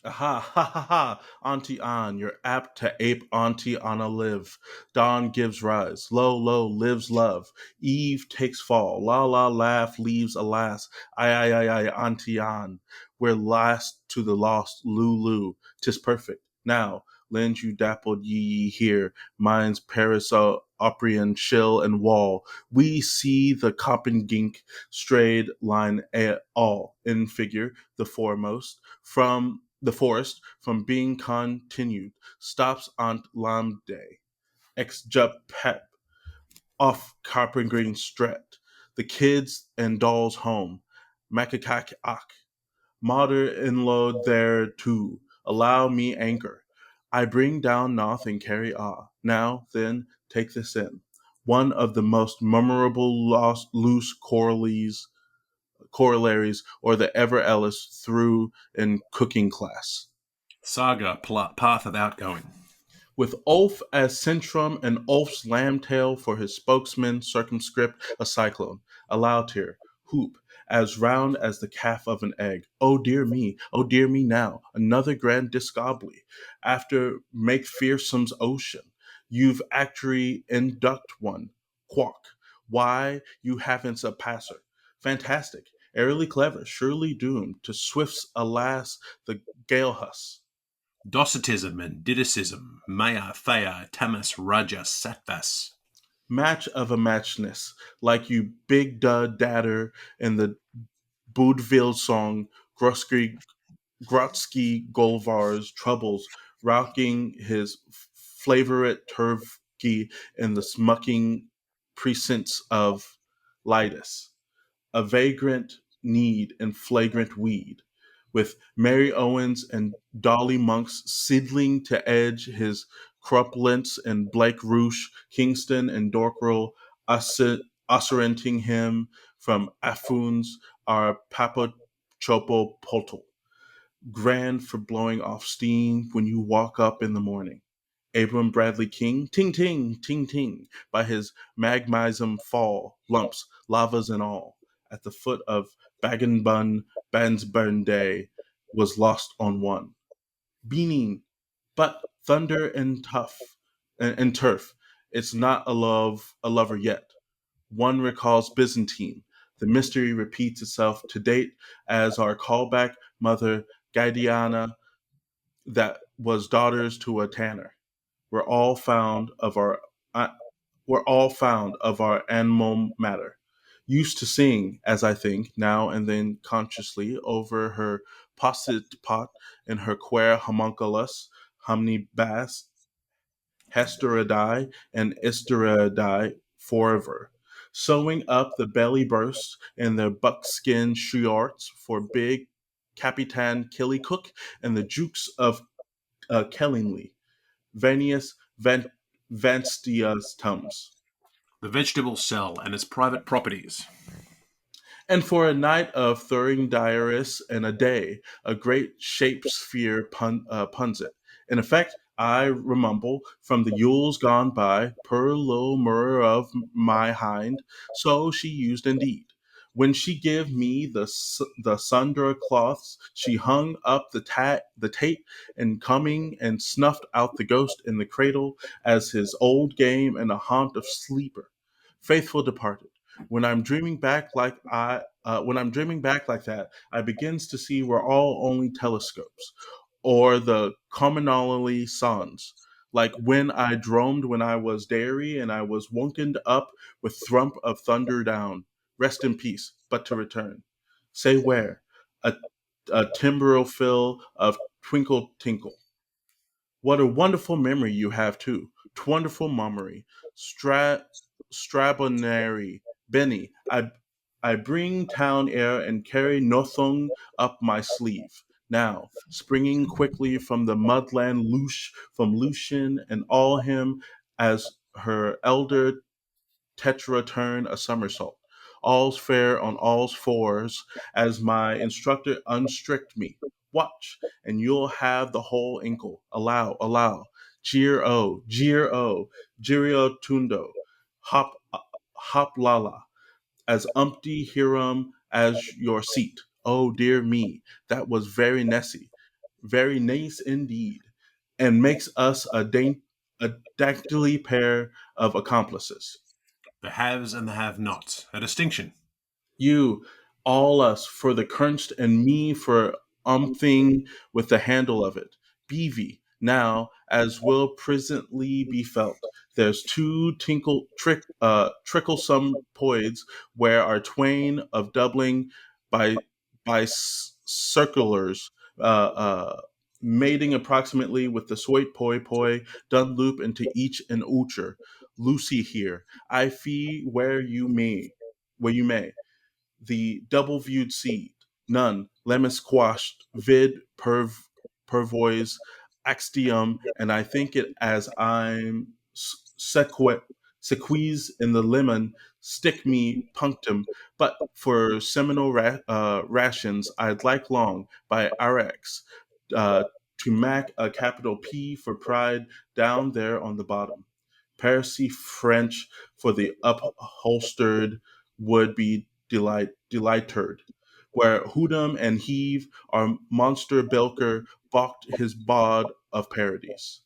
Ha ha ha ha, Auntie An, you're apt to ape Auntie Anna live. Dawn gives rise, lo, lives love. Eve takes fall, la, laugh, leaves alas. I, Auntie An. We're last to the lost, Lulu. 'Tis perfect. Now, lend you dappled ye here, mine's Paris Oprian chill and wall. We see the Coppengink strayed line all in figure, the foremost from the forest from being continued, stops Aunt Lamde, ex Jup off Carpenter Green Stret, the kids and dolls home, Macacak Ak, Mater inload there too, allow me anchor. I bring down Noth and carry Now, then, take this in. One of the most memorable loose corollaries or the ever Ellis through in cooking class. Saga, path of outgoing. With Ulf as centrum and Ulf's lambtail for his spokesman, circumscript, a cyclone, a loutir, hoop, as round as the calf of an egg. Oh dear me now, another grand discobly. After make fearsome's ocean, you've actually induct one. Quack. Why, you haven't a passer. Fantastic, airily clever, surely doomed to Swift's alas the Galehus. Docetism and Didycism, Maya, Thea, Tamas, Raja, Sattvas. Match of a matchness, like you big dadder in the Boudeville song Grotsky Golvar's troubles, rocking his favorite turkey in the smucking precincts of Lytus. A vagrant need and flagrant weed, with Mary Owens and Dolly Monks sidling to edge his crupulence and Blake Roosh, Kingston and Dorkrell oscillating him from Afuns are Papo Chopo Potl, grand for blowing off steam when you walk up in the morning. Abram Bradley King, ting ting, ting ting, by his magmism fall, lumps, lavas and all, at the foot of Bagenbun Bansburn Day, was lost on one. Beaning, but thunder and turf. It's not a lover yet. One recalls Byzantine. The mystery repeats itself to date as our callback mother, Gaidiana, that was daughters to a tanner were all found of our uh, were all found of our animal matter. Used to sing, as I think, now and then consciously over her posset pot and her queer homunculus, humny bass, Hesteridae and Isteridae forever, sewing up the belly bursts and the buckskin shorts for big Capitan Killycook and the Jukes of Kellingly, Vanius Vanstius Tums. The vegetable cell and its private properties. And for a night of Thuring Diaris and a day, a great shape-sphere puns it. In effect, I remumble from the Yules gone by, per little murr of my hind, so she used indeed. When she give me the sunder cloths, she hung up the tate, and coming and snuffed out the ghost in the cradle as his old game and a haunt of sleeper. Faithful departed. When I'm dreaming back like that, I begins to see we're all only telescopes, or the commonly suns. Like when I dromed when I was dairy and I was wonkened up with thrump of thunder down. Rest in peace, but to return. Say where? A, a timbrel fill of twinkle tinkle. What a wonderful memory you have too. Wonderful mummery. Strabonary. Benny, I bring town air and carry Nothung up my sleeve. Now, springing quickly from the mudland Lush, from Lucian and all him as her elder Tetra turn a somersault. All's fair on all's fours, as my instructor unstrict me. Watch, and you'll have the whole inkle. Allow. Jeer o, Girio tundo. Hop, hop lala as umpty Hiram as your seat. Oh dear me, that was very Nessie. very nice indeed, and makes us a daintily pair of accomplices. The haves and the have-nots. A distinction. You, all us for the crunched, and me for umthing with the handle of it. BV, now, as will presently be felt, there's two tricklesome poids where are twain of doubling by circulars, mating approximately with the sweet poi poi done loop into each and oucher. Lucy here, I fee where you may the double viewed seed, none, lemon squashed, vid pervois, axtium, and I think it as I'm sequez in the lemon, stick me punctum, but for seminal rations, I'd like long by RX uh, to mac a capital P for pride down there on the bottom. Parsi French for the upholstered would be delighted, where Hoodum and Heave are monster Belker balked his bod of parodies.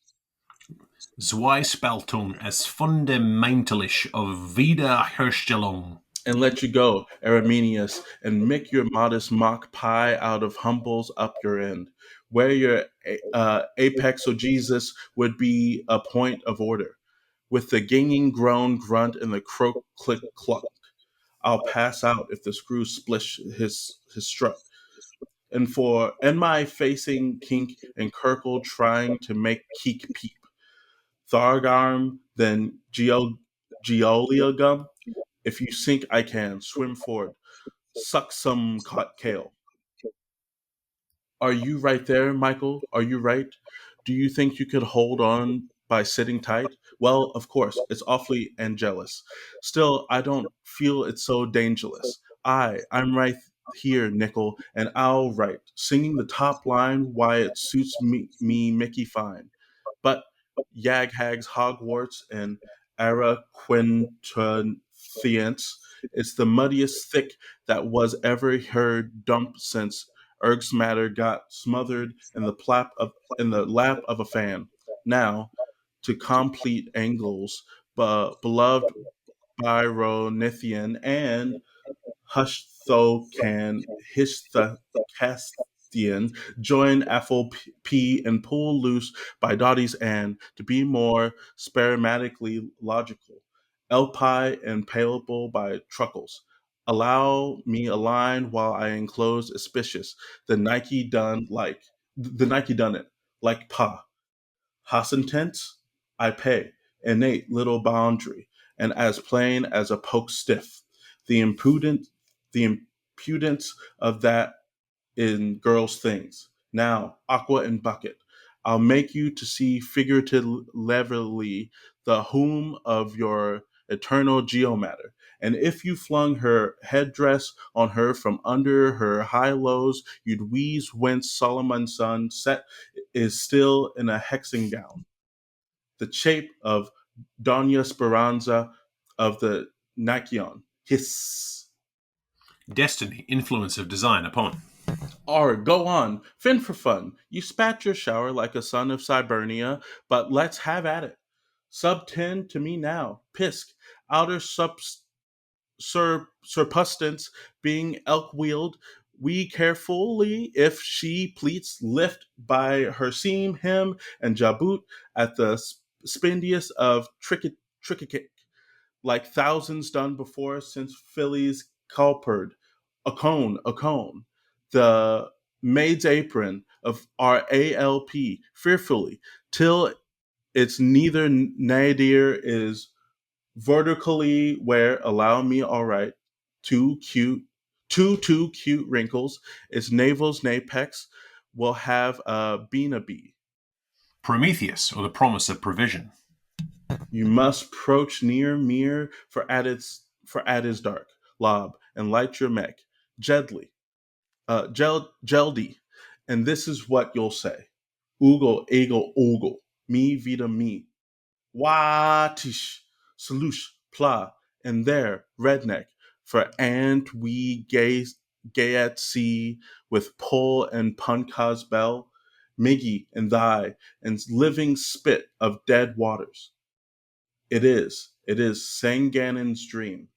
Zwei Spaltung as fundamentalisch of Wiederherstellung. And let you go, Arminius, and make your modest mock pie out of humbles up your end, where your apex of Jesus would be a point of order, with the ginging groan grunt and the croak click cluck. I'll pass out if the screw splish his strut. And my facing kink and kirkle trying to make keek peep. Thargarm, then geolia gum. If you sink, I can swim forward. Suck some kale. Are you right there, Michael? Are you right? Do you think you could hold on by sitting tight? Well, of course, it's awfully angelus. Still, I don't feel it's so dangerous. I'm right here, Nickel, and I'll write, singing the top line why it suits me Mickey fine. But Yag Hags, Hogwarts, and Ara Quintanthience, it's the muddiest thick that was ever heard dump since Erg's matter got smothered in in the lap of a fan. Now, to complete angles, beloved Byronithian and Hushthocan Histhacastian join Aphel P and pull loose by Dottie's Ann to be more sparamadically logical. Elpi and payable by Truckles. Allow me a line while I enclose auspicious. The Nike done it like pa. Hasentence, I pay. Innate little boundary, and as plain as a poke stiff. The impudent, the impudence of that in girls' things. Now, aqua and bucket. I'll make you to see figuratively the whom of your eternal geomatter. And if you flung her headdress on her from under her high lows, you'd wheeze whence Solomon's son set is still in a hexing gown. The shape of Dona Speranza of the Nicion. Hiss. Destiny, influence of design upon. Or go on, fin for fun. You spat your shower like a son of Sibernia, but let's have at it. Sub 10 to me now. Pisk. Outer surpustance being elk wheeled. We carefully, if she pleats, lift by her seam him and jaboot at the spindiest of tricky like thousands done before since Philly's Culperd, a cone, the maid's apron of our ALP, fearfully, till it's neither nadir is vertically where allow me all right, too cute, too cute wrinkles, its navel's napex will have a bean a bee. Prometheus, or the promise of provision. You must approach near mere for at is dark, lob, and light your mech. Jedly, Jeldy, and this is what you'll say. Ugo, ego, ogle, me vita me. Watish, salush, pla, and there, redneck, for and we gay at sea with pull and punka's bell. Miggy and thy, and living spit of dead waters. It is Sanganon's dream,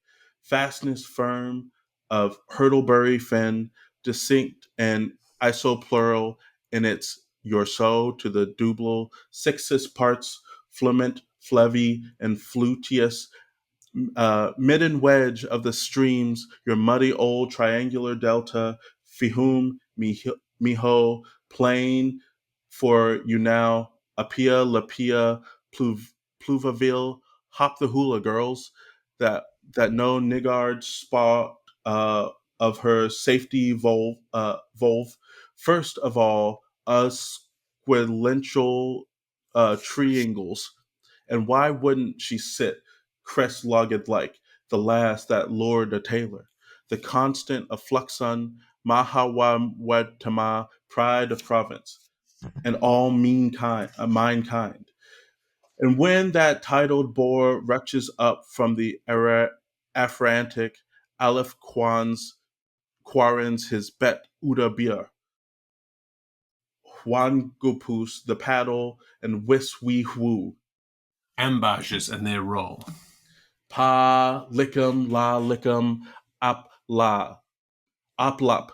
fastness firm of hurtleberry fen, distinct and isoplural in its your so to the double, sixus parts, flument, flevi, and flutius, midden wedge of the streams, your muddy old triangular delta, Fihum, Miho, plain for you now, Apia, Lapia, Pluvaville, hop the hula girls, that that no niggard spot of her safety volve. First of all, us squilential triangles, and why wouldn't she sit crest-logged like the last that Lord a Taylor, the constant affluxon, Mahawatama, pride of province, and all mankind. And when that titled boar retches up from the Afrantic, Aleph Quarens his bet Uda beer, Juan Gupus the paddle, and whis wee woo, Ambages and their role. Pa lickum, ap la, oplop.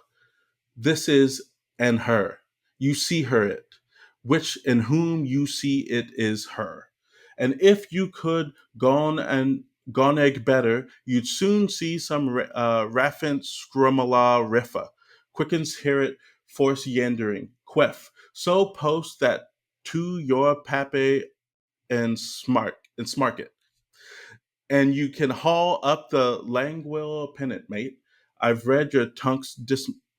This is and her. You see her it, which in whom you see it is her. And if you could gone egg better, you'd soon see some raffant scrumala riffa, quickens hear it, force yandering, queff, so post that to your pape and smart it, and you can haul up the languil pennant, mate. I've read your tongue's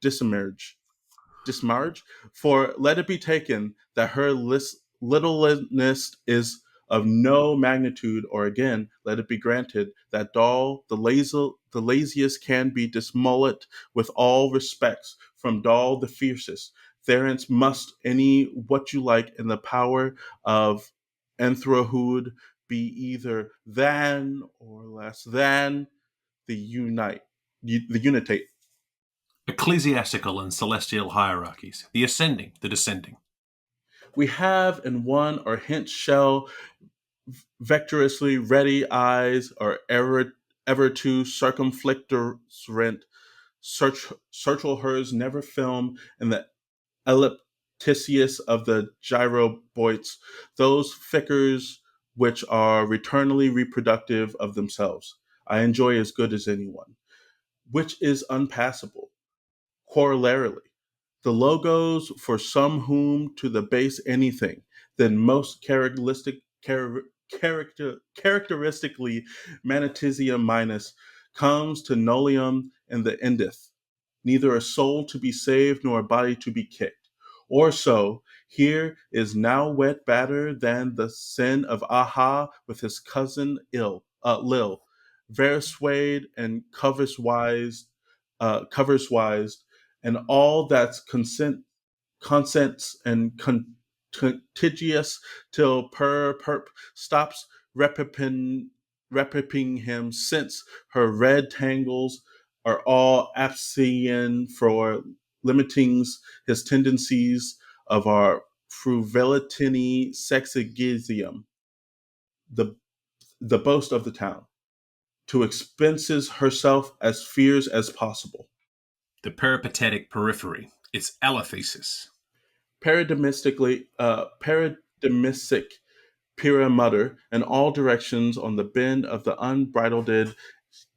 dismarge, for let it be taken that her littleness is of no magnitude, or again, let it be granted that doll, the laziest can be dismullet with all respects from doll the fiercest. Therence must any what you like in the power of Anthrohood be either than or less than the unitate. Ecclesiastical and celestial hierarchies, the ascending, the descending. We have in one or hint shell vectorously ready eyes, or ever to circumflictorent searchal hers never film in the ellipticius of the gyroboids, those fickers which are returnally reproductive of themselves. I enjoy as good as anyone, which is unpassable. Corollarily, the logos for some whom to the base anything, then most characteristically Manitisium minus comes to nolium in the endeth, neither a soul to be saved nor a body to be kicked. Or so, here is now wet badder than the sin of Aha with his cousin Lil, Verswade and covers wise, and all that's consents and contiguous till per perp stops repiping him, since her red tangles are all apsian for limitings his tendencies of our fruvilitiny sexagizium, the the boast of the town, to expenses herself as fierce as possible. The peripatetic periphery, its alethesis. Paradigmistic pyramidar in all directions on the bend of the unbridled,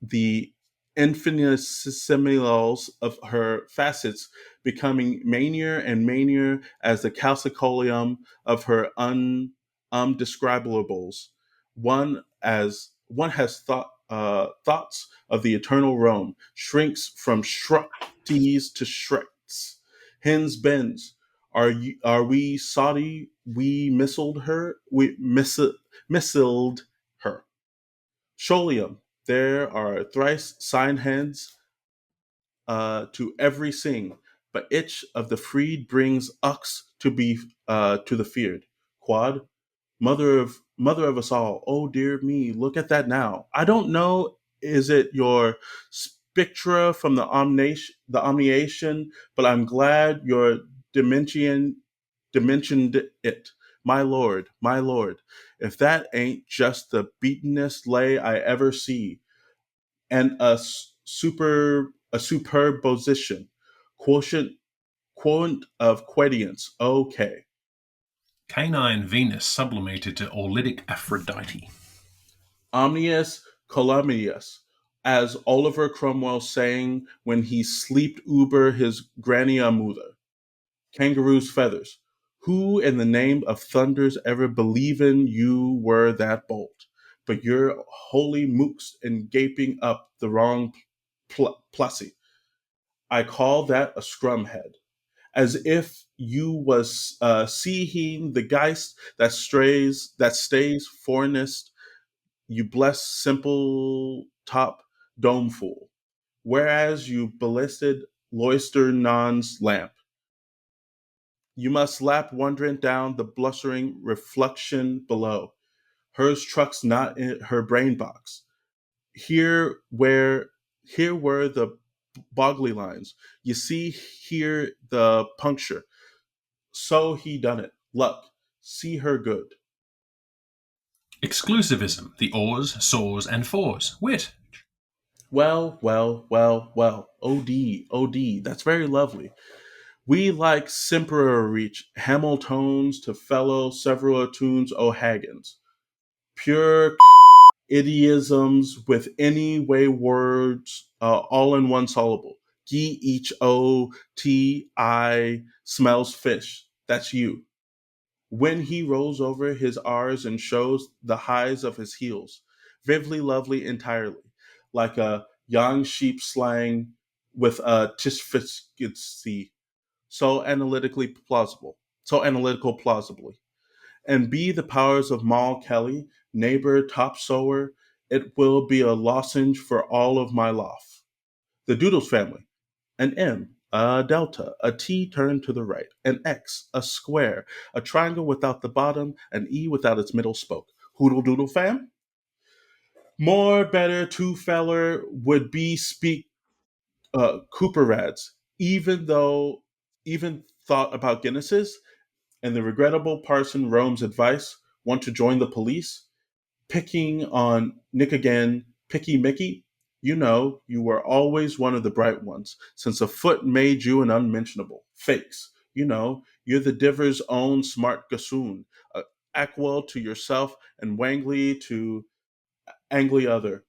the infinitesimals of her facets becoming manier and manier as the calcicolium of her undescribables. One has thoughts of the eternal Rome, shrinks from shrukties to shreks. Hens bends. Are we Saudi? We missiled her. We missiled her. Scholium. There are thrice sign heads to every sing, but each of the freed brings ux to be to the feared. Quad, mother of us all. Oh dear me, look at that now. I don't know. Is it your spectra from the omniation? But I'm glad your dimension dimensioned it. My lord, if that ain't just the beatenest lay I ever see, and a superb position, quotient of quedience, okay. Canine Venus sublimated to Aulitic Aphrodite. Omnius calumnius, as Oliver Cromwell sang when he sleeped über his grania mother. Kangaroo's feathers. Who in the name of thunders ever believin' you were that bolt? But you're wholly mooks and gaping up the wrong plussy. I call that a scrumhead. As if you was seeing the geist that stays foreignest, you bless simple top dome fool. Whereas you ballisted loister non's lamp, you must lap wondering down the blustering reflection below. Hers trucks not in her brain box. Here where here were the boggly lines. You see here the puncture. So he done it. Luck. See her good. Exclusivism, the ors, saws, and fours. Wit. Well. OD. That's very lovely. We like Simperer reach Hamiltones to fellow several tunes O'Haggins. Pure idioms with any way words all in one syllable. Goti smells fish. That's you. When he rolls over his R's and shows the highs of his heels. Vividly lovely entirely. Like a young sheep slang with a tishfisky. So analytical plausibly. And be the powers of Moll Kelly, neighbor, top sower, it will be a lozenge for all of my loft. The Doodles family, an M, a delta, a T turned to the right, an X, a square, a triangle without the bottom, an E without its middle spoke. Hoodle Doodle fam? More better two feller would be speak Cooper Rads, even thought about Guinnesses, and the regrettable Parson Rome's advice, want to join the police, picking on Nick again, Picky Mickey. You know, you were always one of the bright ones, since a foot made you an unmentionable. Fakes. You know, you're the diver's own smart gossoon, Ackwell to yourself and Wangley to Angly other.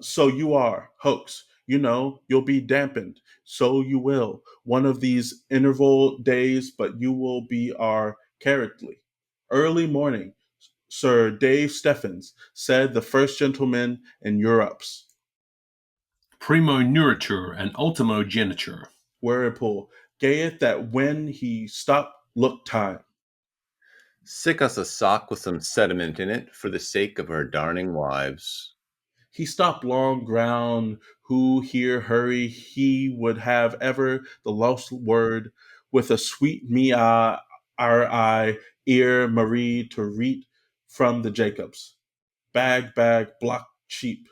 So you are, hoax. You know, you'll be dampened. So you will. One of these interval days, but you will be our characterly. Early morning, Sir Dave Steffens said the first gentleman in Europe's. Primogeniture and ultimogeniture. Whirlpool gayeth that when he stopped, looked time. Sick us a sock with some sediment in it for the sake of our darning wives. He stopped long ground, who here hurry, he would have ever the lost word, with a sweet me our eye, ear Marie to read from the Jacobs. Bag, block cheap,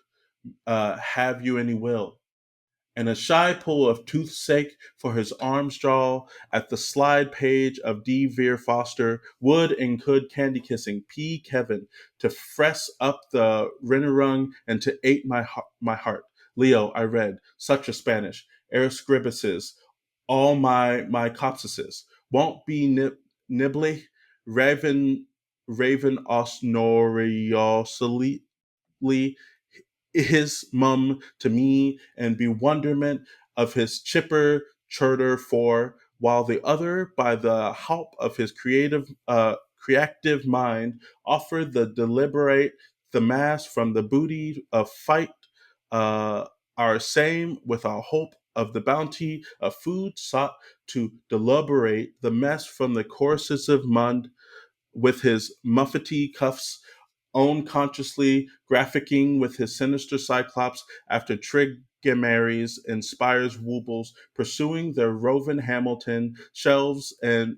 have you any will? And a shy pull of toothsake for his arms jaw at the slide page of D. Veer Foster, would and could candy kissing P. Kevin to fress up the Rinnerung and to ate my heart. Leo, I read, such a Spanish, Erescribices, all my copsises. Won't be nibbly, raven osnoriosely his mum to me and bewilderment of his chipper churter for, while the other, by the help of his creative mind, offered the deliberate the mass from the booty of fight, our same with our hope of the bounty of food sought to deliberate the mess from the coercive mud with his muffety cuffs own consciously graphicking with his sinister cyclops after Trigomaries inspires woobles, pursuing their roving Hamilton, shelves and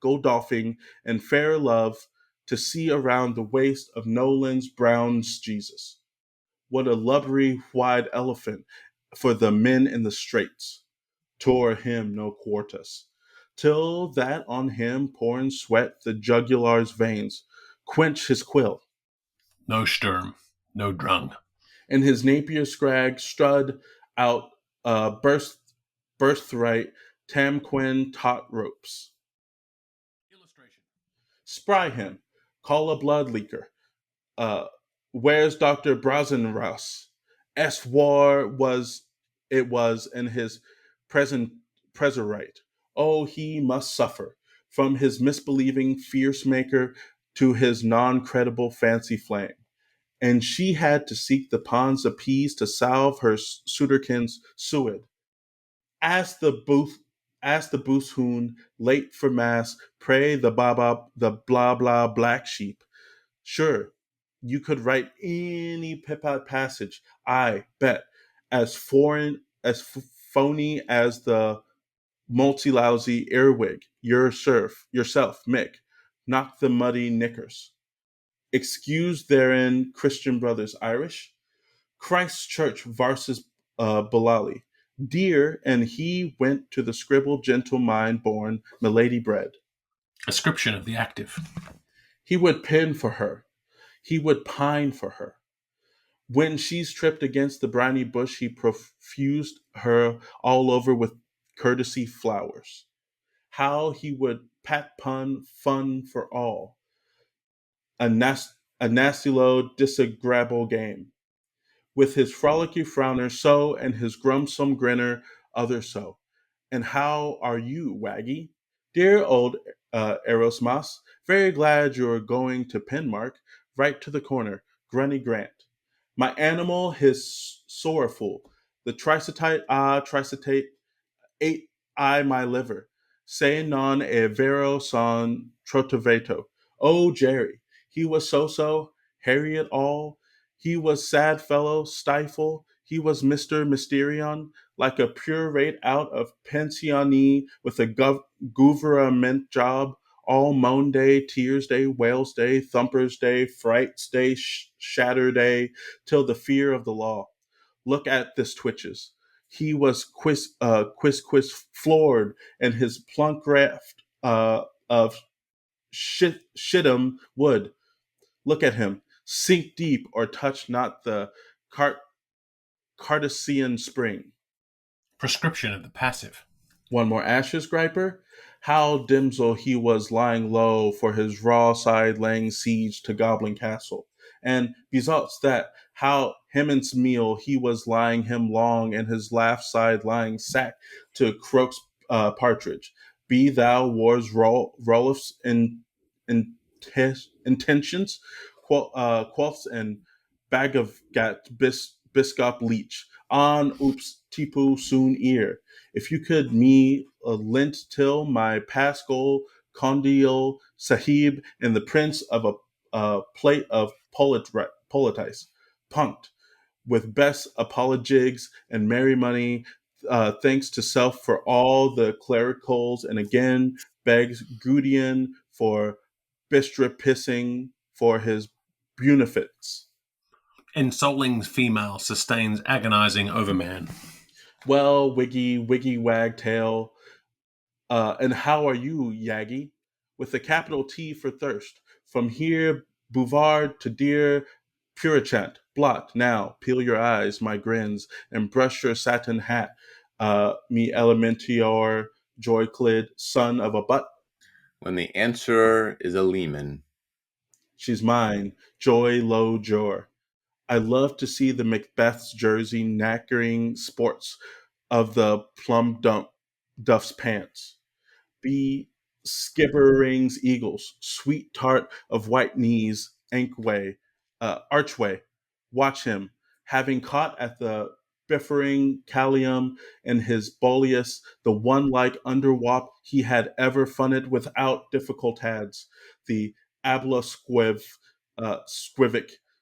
Godolphing and fair love to see around the waist of Nolan's Brown's Jesus. What a lubbery wide elephant for the men in the straits. Tore him no quartus. till that on him pouring sweat the jugular's veins quench his quill, No sturm, no drung. and his Napier scrag strud out birthright Tamquin taut ropes. Illustration. Spry him, call a blood leaker. Uh, where's Dr. Brazenross? S war was it was in his present preserite. Oh, he must suffer from his misbelieving fierce maker to his non-credible fancy flame. And she had to seek the ponds of peas to salve her suitorkin's suid. Ask the booth, ask the boothhoon late for mass, pray the the blah blah black sheep. Sure, you could write any Pippat passage, I bet, as foreign, as phony as the multi-lousy earwig, yourself, Mick, knock the muddy knickers. Excuse therein, Christian brothers Irish, Christchurch versus Ballali. Dear, and he went to the scribble gentle mind born milady bred. Ascription of the active. He would pin for her, he would pine for her. When she's tripped against the briny bush, he profused her all over with courtesy flowers. How he would pat pun fun for all. A nasty low disagreeable game. With his frolicky frowner so, and his grumsome grinner other so. And how are you, Waggy? Dear old Erosmas, very glad you're going to Penmark, right to the corner, Grunny Grant. My animal, his sorrowful, the tricetate, ate I my liver, se non e vero son trovato. Oh, Jerry, he was so, Harriet all, he was sad fellow, stifle, he was Mr. Mysterion, like a pure rate out of pensionnee with a gouvernement job, all moan day, tears day, wails day, thumpers day, frights day, shatter day, till the fear of the law. Look at this twitches. He was quiz floored, and his plunk raft of shittum wood. Look at him, sink deep or touch not the cart- Cartesian spring. Prescription of the passive. One more ashes, Griper? How dimsel he was lying low for his raw side laying siege to Goblin Castle. And besots that, how Hemans meal he was lying him long, and his laugh side lying sack to Croak's partridge. Be thou wars Rolf's intentions, quoths and bag of gat biscop leech. On oops tipu soon ear. If you could me lent till my Pascal Condial Sahib and the prince of a plate of politice, punked with best apologies and merry money, thanks to self for all the clericals, and again begs Gudian for bistra pissing for his benefits. Ensoling female sustains agonizing overman. Well, wiggy wagtail, and how are you, Yaggy? With a capital T for thirst. From here, Bouvard to dear Purichant. Blot, now, peel your eyes, my grins, and brush your satin hat, me elementior joyclid, son of a butt. When the answerer is a leman. She's mine, joy low jor. I love to see the Macbeth's jersey knackering sports of the plum duff's pants. Be skibberings eagles, sweet tart of white knees, archway. Watch him, having caught at the biffering callium in his Boleus, the one like underwop he had ever funned without difficult hads, the abla squivic,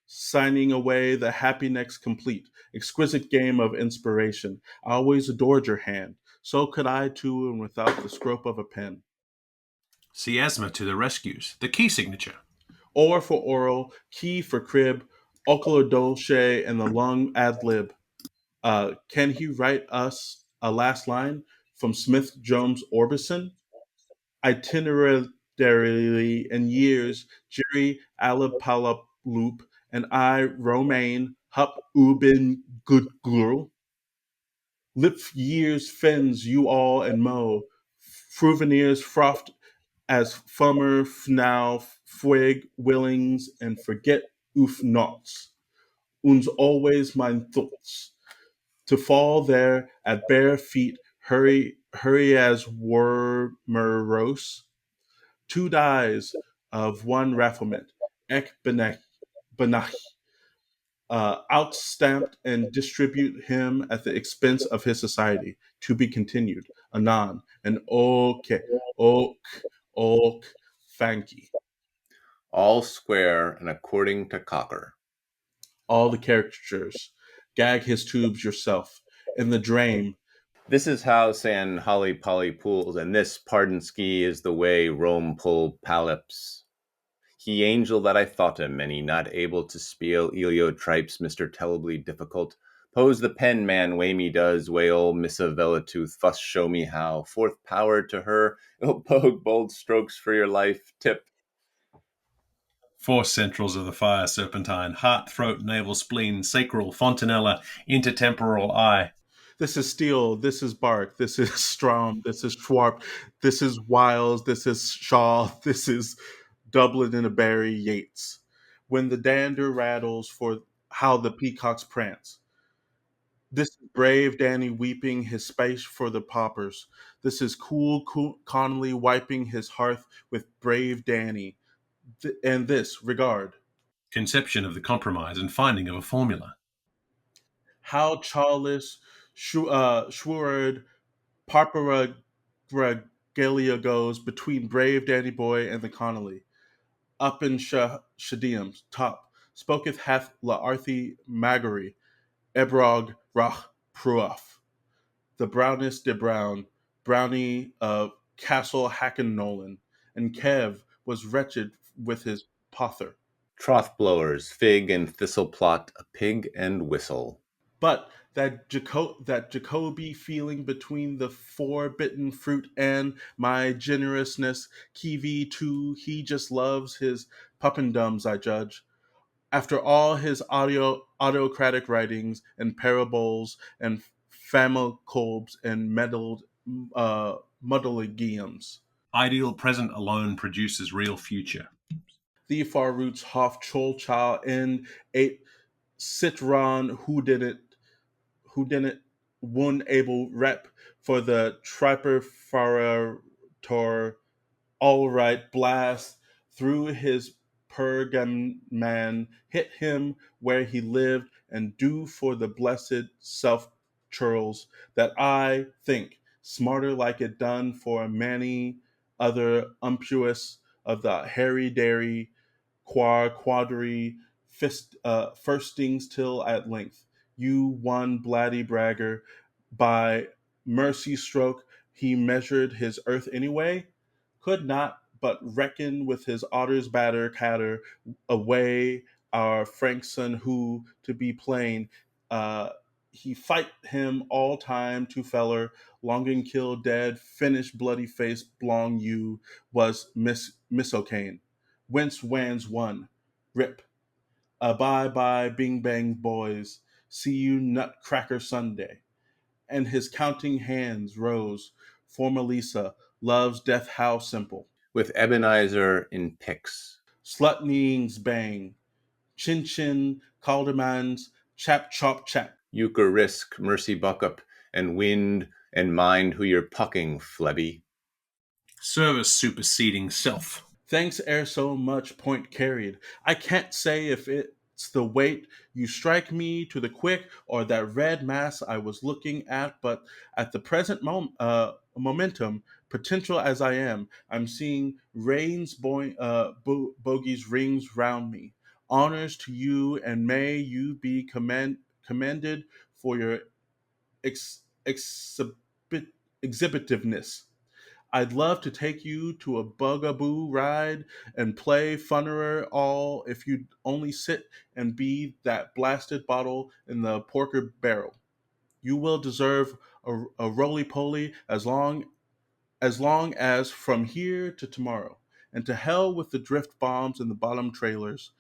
signing away the happy next complete, exquisite game of inspiration. I always adored your hand. So could I too, and without the stroke of a pen. Chiasma to the rescues. The key signature. Or for oral, key for crib, ocular dolce, and the lung ad lib. Can he write us a last line from Smith Jones Orbison? itinerarily in years, Jerry Alapalaloop and I Romaine Hup Ubin Goodgirl. Lip years fens you all and mo. Fruveniers frothed as fummer fnau fueg willings and forget oof knots. Uns always mein thoughts. To fall there at bare feet, hurry as wormerose. Two dies of one rafflement. Ek benach, outstamped and distribute him at the expense of his society. To be continued. Anon. And ok, thanky. All square and according to Cocker. All the caricatures. Gag his tubes yourself. In the dream, This is how San Holly Polly pools, and this pardon ski is the way Rome pull palips. He angel that I thought him, and he not able to spiel Eliotripes, Mr. Tellably difficult. Pose the pen man way me does, way ol' Missa Velatooth, fuss show me how. Fourth power to her, il pogue bold strokes for your life, tip. Four centrals of the fire serpentine: heart, throat, navel, spleen, sacral, fontanella, intertemporal eye. this is Steele, this is Bark, this is Strom, this is Schwarp, this is Wiles, this is Shaw, this is Dublin and a Barry Yates. When the dander rattles for how the peacocks prance. This is brave Danny weeping his space for the paupers. This is cool Connolly wiping his hearth with brave Danny. And this, regard. Conception of the compromise and finding of a formula. How Charles Schwerd Parpara Galia goes between brave Danny Boy and the Connolly. Up in Shadiam's top, spoketh hath La Arthi Magari, Ebrog Rach Pruaf, the brownest de brown, brownie of Castle Hacken Nolan, and Kev was wretched with his pother. Troth blowers, fig and thistle plot, a pig and whistle. But that Jacoby feeling between the forbidden fruit and my generousness, Kiwi too, he just loves his puppendums, I judge. After all his autocratic writings and parables and famicobes and muddlegiums. Ideal present alone produces real future. The far roots hof chol chow and eight citron who didn't one able rep for the triper farator all right blast through his pergaman, hit him where he lived, and do for the blessed self churls that I think smarter like it done for many other umptuous of the hairy dairy quadri firstings till at length you one bloody bragger by mercy stroke he measured his earth anyway could not but reckon with his otter's batter catter away our frank son who, to be plain, uh, he fight him all time to feller, longing kill dead, finish bloody face, blong you, was Miss O'Kane. Whence wans one, rip. Bye bye, bing bang boys, see you nutcracker Sunday. And his counting hands rose, for Melissa loves death how simple. With Ebenezer in picks. Slutnings bang, chin chin, caldermans, chap chop chap. Euchre risk, mercy buckup, and wind, and mind who you're pucking, flebby. Service superseding self. Thanks ere so much point carried. I can't say if it's the weight you strike me to the quick or that red mass I was looking at, but at the present momentum, potential as I am, I'm seeing rains bogies rings round me. Honors to you, and may you be commended for your exhibitiveness. I'd love to take you to a bugaboo ride and play funnerer all if you'd only sit and be that blasted bottle in the porker barrel. You will deserve a roly poly as long as long as from here to tomorrow, and to hell with the drift bombs and the bottom trailers.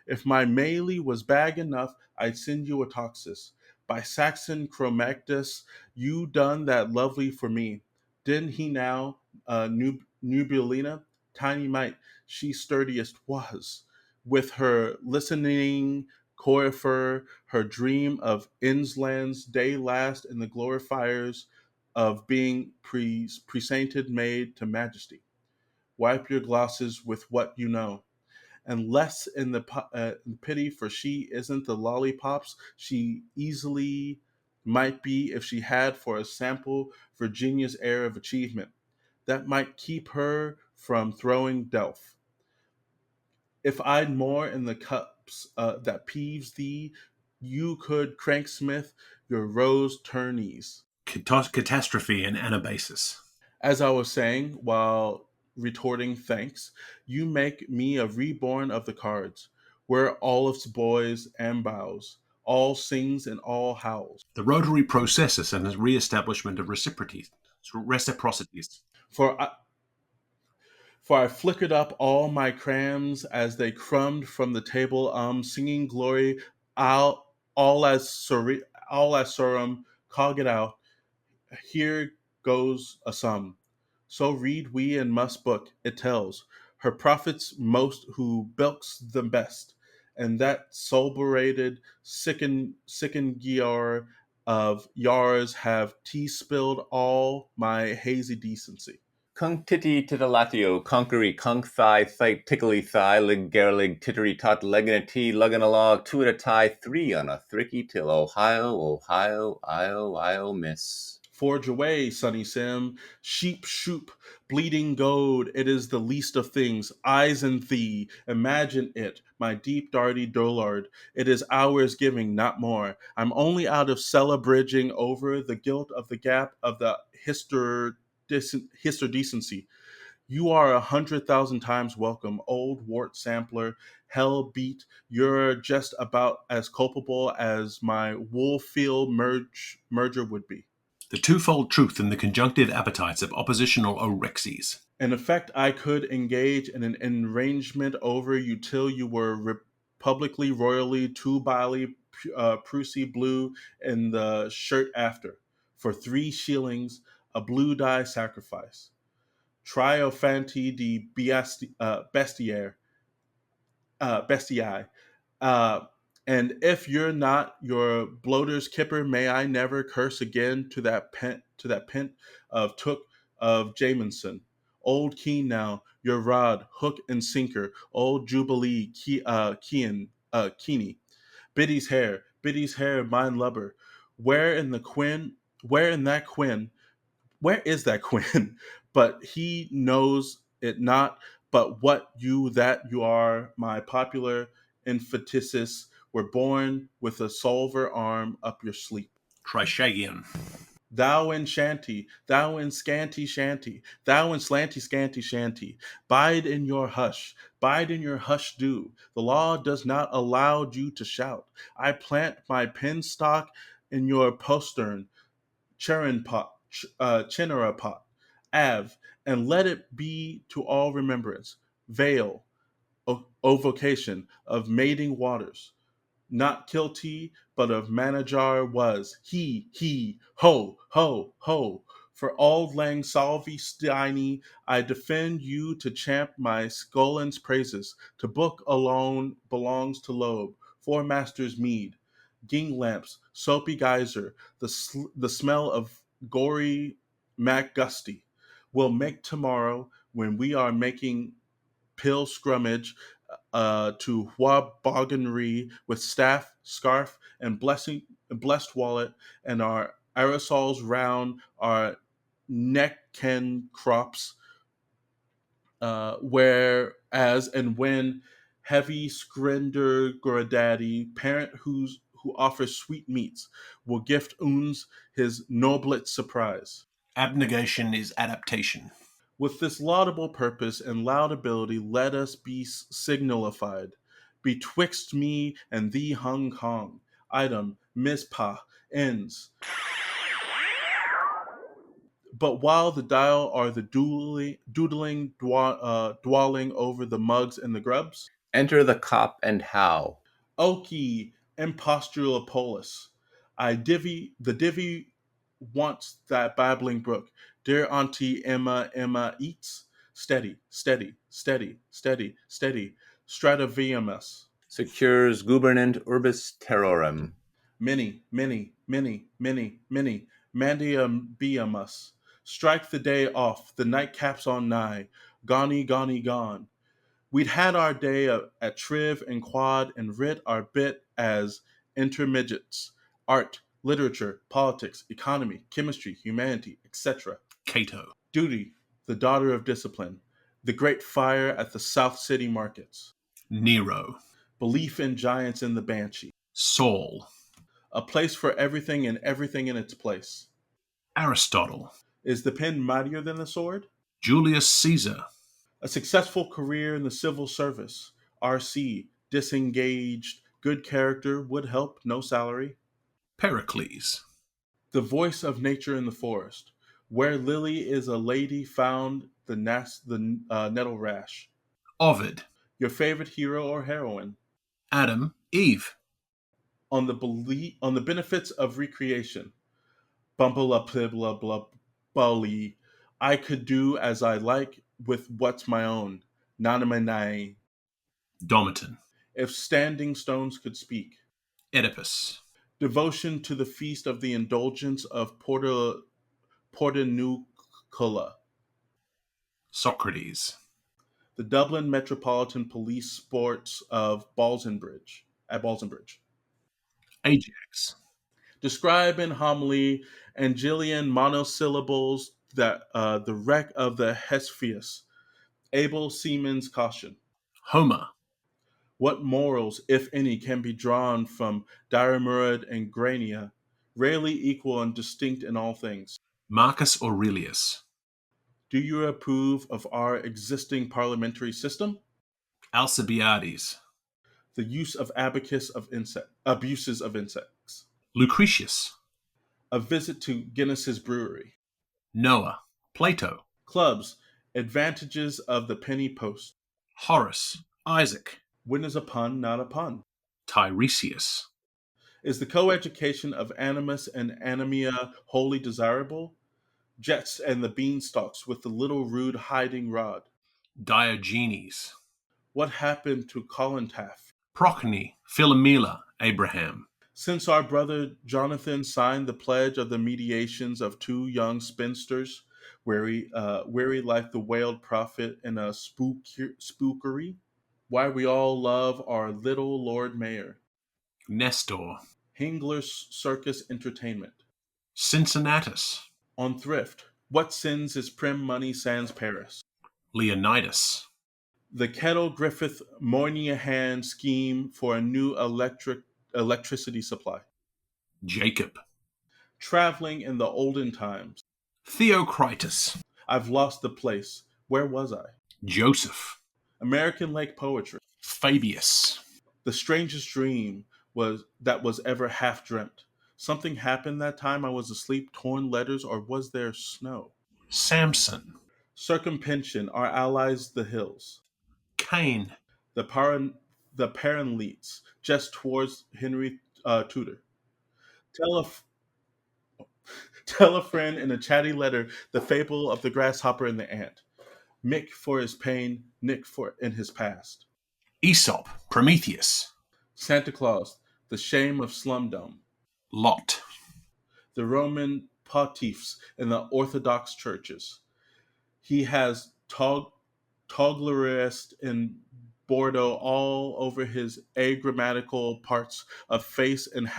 If my melee was bag enough, I'd send you a Toxis. By Saxon Chromactus, you done that lovely for me. Didn't he now, Nubulina? Tiny mite, she sturdiest was. With her listening Corifer, her dream of Insland's day last in the glorifiers of being presented made to majesty. Wipe your glosses with what you know, and less in the pity, for she isn't the lollipops she easily might be if she had for a sample Virginia's air of achievement that might keep her from throwing Delph. If I'd more in the cups that peeves thee, you could cranksmith your rose turnies. Catastrophe and Anabasis. As I was saying, while retorting thanks, you make me a reborn of the cards, where all its boys and bows, all sings and all howls. The rotary processus and the re-establishment of reciprocities. For I, for I flickered up all my crams as they crumbed from the table, singing glory, all as sorum, cog it out. Here goes a sum. So read we in Must Book, it tells, her prophets most who bilks them best, and that soul-berated sicken giar of yars have tea spilled all my hazy decency. Kunk titty titilatio, conquery, kunk thigh, thight, tickly thigh, lig garlig, tittery tot, leggin a tea, luggin a log, two at a tie, three on a thricky till Ohio, Ohio, Io, miss. Forge away, Sonny Sim. Sheep shoop, bleeding goad, it is the least of things. Eyes in thee, imagine it, my deep darty dullard. It is hours giving, not more. I'm only out of cellar bridging over the guilt of the gap of the histodecency. You are 100,000 times welcome, old wart sampler, hell beat. You're just about as culpable as my Woolfield merger would be. The twofold truth and the conjunctive appetites of oppositional orexes. In effect, I could engage in an arrangement over you till you were publicly, royally, two bily, Prusy blue in the shirt after, for 3 shillings, a blue dye sacrifice. Triophanti de bestii. Uh, and if you're not your bloater's kipper, may I never curse again to that pint of took of Jamison. Old Keen now, your rod, hook and sinker, old Jubilee Keeny. Biddy's hair, mine lubber. Where in the Quinn, where in that Quinn, where is that Quinn? But he knows it not, but what you that you are, my popular infanticis, were born with a solver arm up your sleep. Trichagion. Thou in shanty, thou in scanty shanty, thou in slanty scanty shanty, bide in your hush do. The law does not allow you to shout. I plant my pen stock in your postern, Chinera pot, Av, and let it be to all remembrance. Veil, vocation of mating waters. Not Kilty, but of Manajar was. Ho. For auld lang Salvi Steiny, I defend you to champ my Scolan's praises. To book alone belongs to Loeb. Four masters mead. Ging lamps, soapy geyser, the smell of gory MacGusty. Will make tomorrow, when we are making pill scrummage, to Wabogganry with staff, scarf, and blessed wallet, and our aerosols round our neck ken crops, whereas and when heavy scrinder daddy parent who offers sweet meats will gift uns his noblet surprise. Abnegation is adaptation. With this laudable purpose and loud ability, let us be signalified. Betwixt me and thee, Hong Kong. Item, Mizpah, ends. But while the dial are the dwelling over the mugs and the grubs, Enter the cop and how. Oki impostulopolis. The divvy wants that babbling brook. Dear Auntie Emma eats. Steady, steady, steady, steady, steady. Strataviamus. Secures gubernant urbis terrorem. Many, many, many, many, many. Mandium biamus. Strike the day off. The nightcap's on nigh. Gonny, gonny, gone. We'd had our day at Triv and Quad and writ our bit as intermediates. Art, literature, politics, economy, chemistry, humanity, etc. Cato. Duty, the daughter of discipline. The great fire at the South City markets. Nero. Belief in giants in the Banshee. Saul. A place for everything and everything in its place. Aristotle. Is the pen mightier than the sword? Julius Caesar. A successful career in the civil service. RC, disengaged, good character, would help, no salary. Pericles. The voice of nature in the forest. Where lily is a lady found the nettle rash. Ovid. Your favorite hero or heroine. Adam. Eve. On the benefits of recreation. Bumbla plibla blah bully. I could do as I like with what's my own. Nanamanae. Domiton. If standing stones could speak. Oedipus. Devotion to the feast of the indulgence of Portinucula. Socrates. The Dublin Metropolitan Police sports of Balsenbridge. Ajax. Describe in homily Angelian monosyllables that the wreck of the Hespeus. Able seaman's caution. Homer. What morals, if any, can be drawn from Diarmuid and Grania, rarely equal and distinct in all things? Marcus Aurelius. Do you approve of our existing parliamentary system? Alcibiades. The use of abuses of insects. Lucretius. A visit to Guinness's brewery. Noah. Plato. Clubs. Advantages of the penny post. Horace. Isaac. When is a pun not a pun? Tiresias. Is the co-education of animus and anemia wholly desirable? Jets and the beanstalks with the little rude hiding rod. Diogenes. What happened to Colintaff? Procne. Philomela. Abraham. Since our brother Jonathan signed the pledge of the mediations of two young spinsters, weary like the wailed prophet in a spookery, why we all love our little Lord Mayor. Nestor. Hingler's Circus Entertainment. Cincinnatus. On thrift. What sins is prim money sans Paris? Leonidas. The Kettle Griffith Moynihan scheme for a new electricity supply. Jacob. Traveling in the olden times. Theocritus. I've lost the place. Where was I? Joseph. American Lake Poetry. Fabius. The strangest dream was ever half dreamt. Something happened that time I was asleep, torn letters, or was there snow? Samson. Circumpension, our allies the hills. Cain. The Paranleets, just towards Henry Tudor. Tell a friend in a chatty letter the fable of the grasshopper and the ant. Mick for his pain, Nick for in his past. Aesop. Prometheus. Santa Claus, the shame of slumdom. Lot. The Roman pontiffs in the Orthodox churches. He has Toglerist in Bordeaux all over his agrammatical parts of face and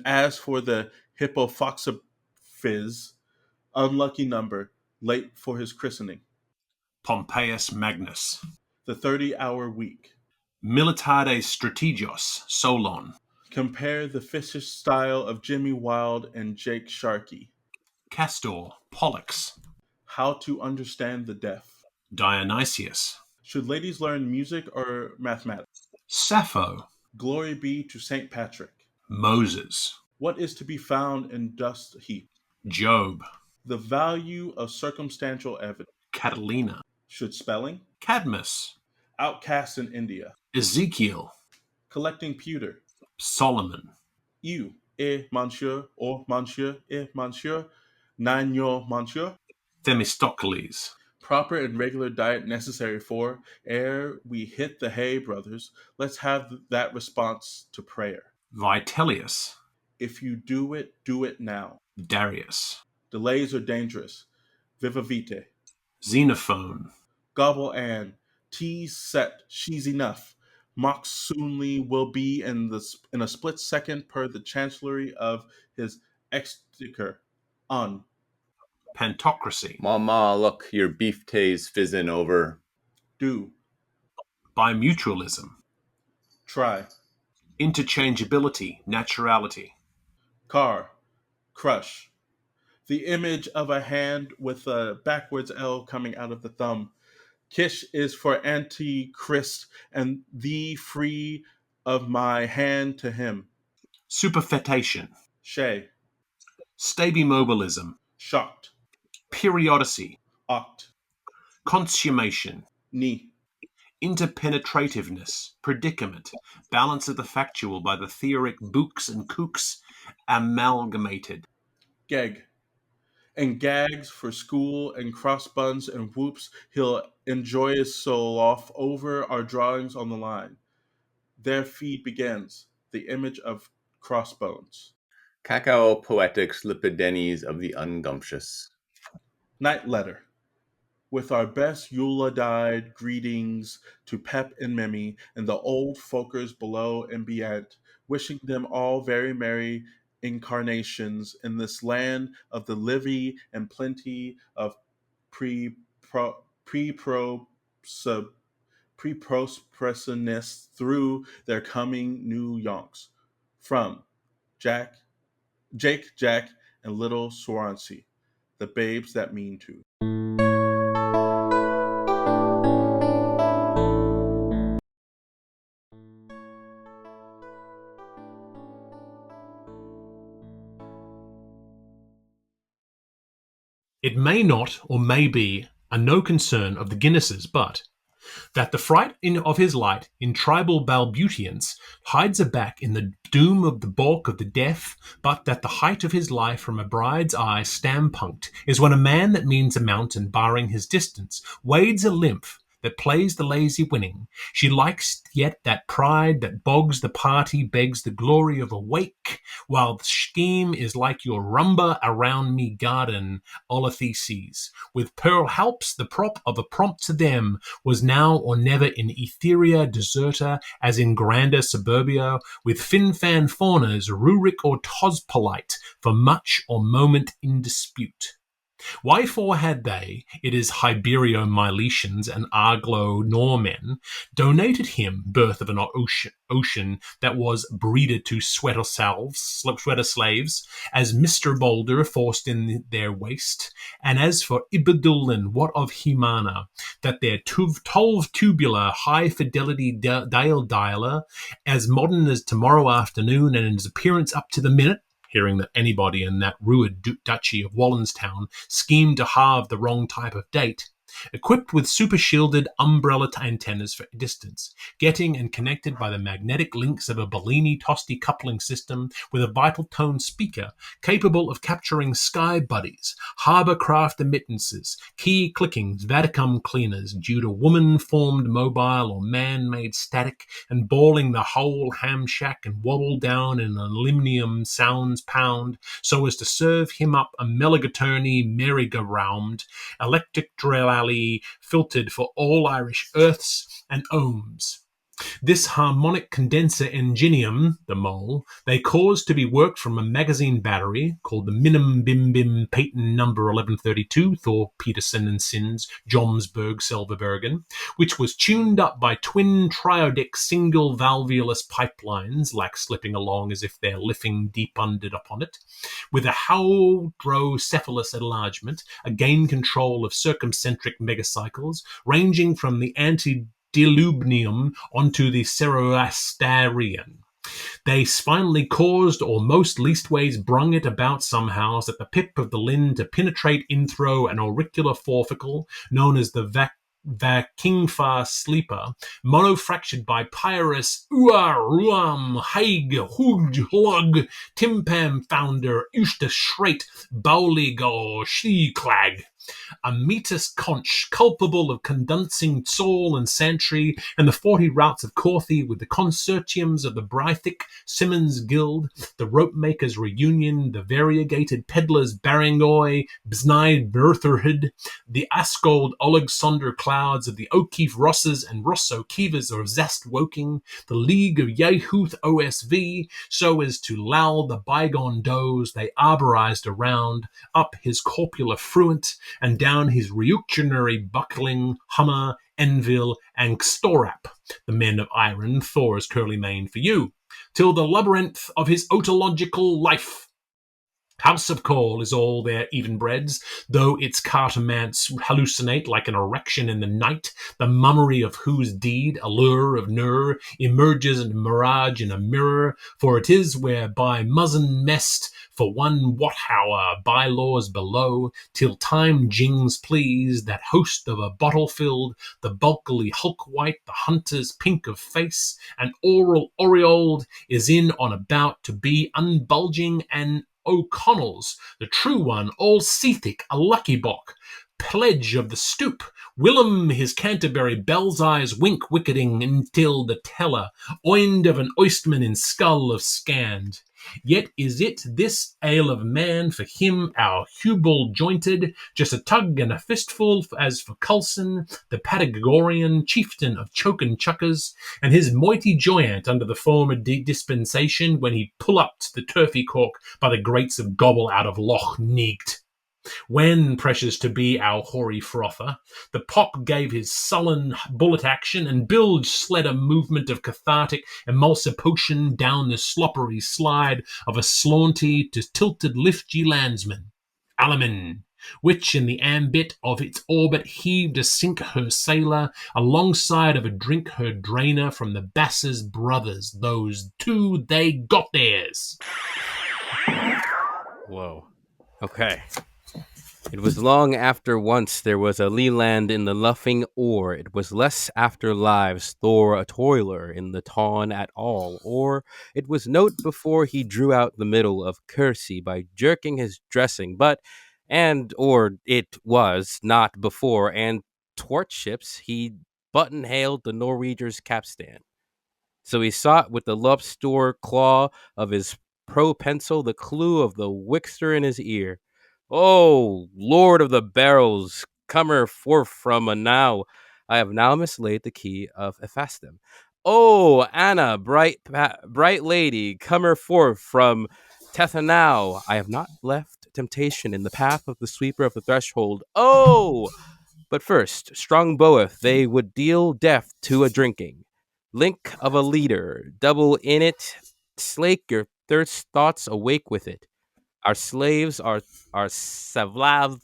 as for the Hippophoxophiz, unlucky number, late for his christening. Pompeius Magnus. The 30-hour week. Militades Strategios. Solon. Compare the fishish style of Jimmy Wild and Jake Sharkey. Castor. Pollux. How to understand the deaf. Dionysius. Should ladies learn music or mathematics? Sappho. Glory be to St. Patrick. Moses. What is to be found in dust heap? Job. The value of circumstantial evidence. Catalina. Should spelling. Cadmus. Outcast in India. Ezekiel. Collecting pewter. Solomon. You, monsieur, or monsieur, monsieur, nine your monsieur. Themistocles. Proper and regular diet necessary for, ere we hit the hay, brothers, let's have that response to prayer. Vitellius. If you do it now. Darius. Delays are dangerous. Viva vite. Xenophon. Gobble Ann. Tea's set. She's enough. Mock soonly will be in a split second per the chancellery of his exchequer. On. Pantocracy. Mama, look, your beef tay's fizzing over. Do. Bimutualism. Try. Interchangeability. Naturality. Car. Crush. The image of a hand with a backwards L coming out of the thumb. Kish is for Antichrist, and thee free of my hand to him. Superfetation. Shay. Stabimobilism. Shocked. Periodicity. Oct. Consummation. Ni. Interpenetrativeness. Predicament. Balance of the factual by the theoric books and kooks amalgamated. Geg. And gags for school and crossbuns and whoops, he'll enjoy his soul off over our drawings on the line. Their feed begins, the image of crossbones. Cacao poetics lipidenes of the ungumptious. Night letter. With our best Yuletide greetings to Pep and Mimi and the old folkers below and beyond, wishing them all very merry incarnations in this land of the livy and plenty of prosperousness through their coming new yonks. From Jake, Jack, and little Swansea, the babes that mean to. It may not, or may be, a no concern of the Guinnesses, but that the fright of his light in tribal balbutience hides aback in the doom of the balk of the deaf, but that the height of his life from a bride's eye stampunct is when a man that means a mountain barring his distance wades a lymph that plays the lazy winning. She likes yet that pride that bogs the party, begs the glory of a wake, while the scheme is like your rumba around me garden, Olatheses. With pearl helps, the prop of a prompt to them was now or never in etherea deserta, as in grander suburbia, with fin-fan faunas, rurik or tospolite, for much or moment in dispute. Why for had they, it is Hiberio-Miletians and Aglo-Normen, donated him birth of an ocean that was breeded to sweater slaves, as Mr. Boulder forced in their waste, and as for Ibidulin, what of Himana, that their 12 tubular high-fidelity dialer, as modern as tomorrow afternoon and in his appearance up to the minute, hearing that anybody in that ruined duchy of Wallenstown schemed to halve the wrong type of date, equipped with super-shielded umbrella antennas for distance, getting and connected by the magnetic links of a Bellini-Tosti coupling system with a vital tone speaker capable of capturing sky buddies, harbour craft emittances, key clickings, Vaticum cleaners due to woman-formed mobile or man-made static, and balling the whole ham shack and wobble down in an aluminum sounds pound so as to serve him up a Mulligatawny merry-go-round, electric drill filtered for all Irish earths and ohms. This harmonic condenser enginium, the mole, they caused to be worked from a magazine battery called the Minim Bim Bim Patent number 1132, Thor Peterson and Sins, Jomsburg, Selverbergen, which was tuned up by twin triodeck single valvulus pipelines, like slipping along as if they're lifting deep under upon it, with a hydrocephalus enlargement, a gain control of circumcentric megacycles, ranging from the dilubnium onto the Ceroastarian. They finally caused, or most leastways brung it about somehow, at the pip of the lin to penetrate in through an auricular forficle, known as the Vakingfa sleeper, monofractured by Pyrus Uaruam Haig Huglug Timpam founder Usta Shreit Bauligo Sheklag, a metis conch culpable of condensing Saul and Santry and the 40 routes of Corthy with the consortiums of the Brythic Simmons Guild, the Rope Makers Reunion, the Variegated Peddlers Barangoy, Bsnide Bertherhood, the Askold Olegsonder Clouds of the O'Keefe Rosses and Rosso Kivas of Zest Woking, the League of Yehuth OSV, so as to lull the bygone does they arborized around, up his corpula fruent, and down his reactionary buckling, Hummer, Enville, and Storap, the men of iron, Thor's curly mane for you, till the labyrinth of his otological life. House of Call is all their evenbreds, though its cartomants hallucinate like an erection in the night, the mummery of whose deed, allure of Nur, emerges in a mirage in a mirror, for it is where by muzzin messed for one watt-hour bylaws below, till time jings please, that host of a bottle filled, the bulkily hulk white, the hunter's pink of face, and oral aureoled, is in on about to be unbulging and O'Connell's, the true one, all Seethic, a lucky bock, pledge of the stoop, Willem his Canterbury bell's eyes wink wicketing until the teller, oined of an oistman in skull of scand. Yet is it this ale of man for him, our Hubal jointed, just a tug and a fistful as for Coulson, the Patagorian chieftain of Chokin Chuckers, and his moiety joyant under the former dispensation when he pull up the turfy cork by the grates of Gobble out of Loch Neagt. When, precious to be our hoary frother, the pop gave his sullen bullet action, and Bilge sled a movement of cathartic emulsipation down the sloppery slide of a slaunty to tilted liftgy landsman, Alamin, which in the ambit of its orbit heaved a sink her sailor alongside of a drink her drainer from the Bass's brothers. Those two, they got theirs. Whoa. Okay. It was long after once there was a Leland in the luffing oar. It was less after lives Thor a toiler in the tawn at all, or it was note before he drew out the middle of Kersey by jerking his dressing, or it was not before, and twart ships he button-hailed the Norweger's capstan. So he sought with the lobster claw of his pro-pencil the clue of the Wixter in his ear. Oh, Lord of the Barrels, comer forth from a now. I have now mislaid the key of Ephastum. Oh, Anna, bright lady, comer forth from Tethanau. I have not left temptation in the path of the sweeper of the threshold. Oh, but first, strong boweth they would deal death to a drinking. Link of a leader, double in it, slake your thirst thoughts awake with it. Our slaves are Savlav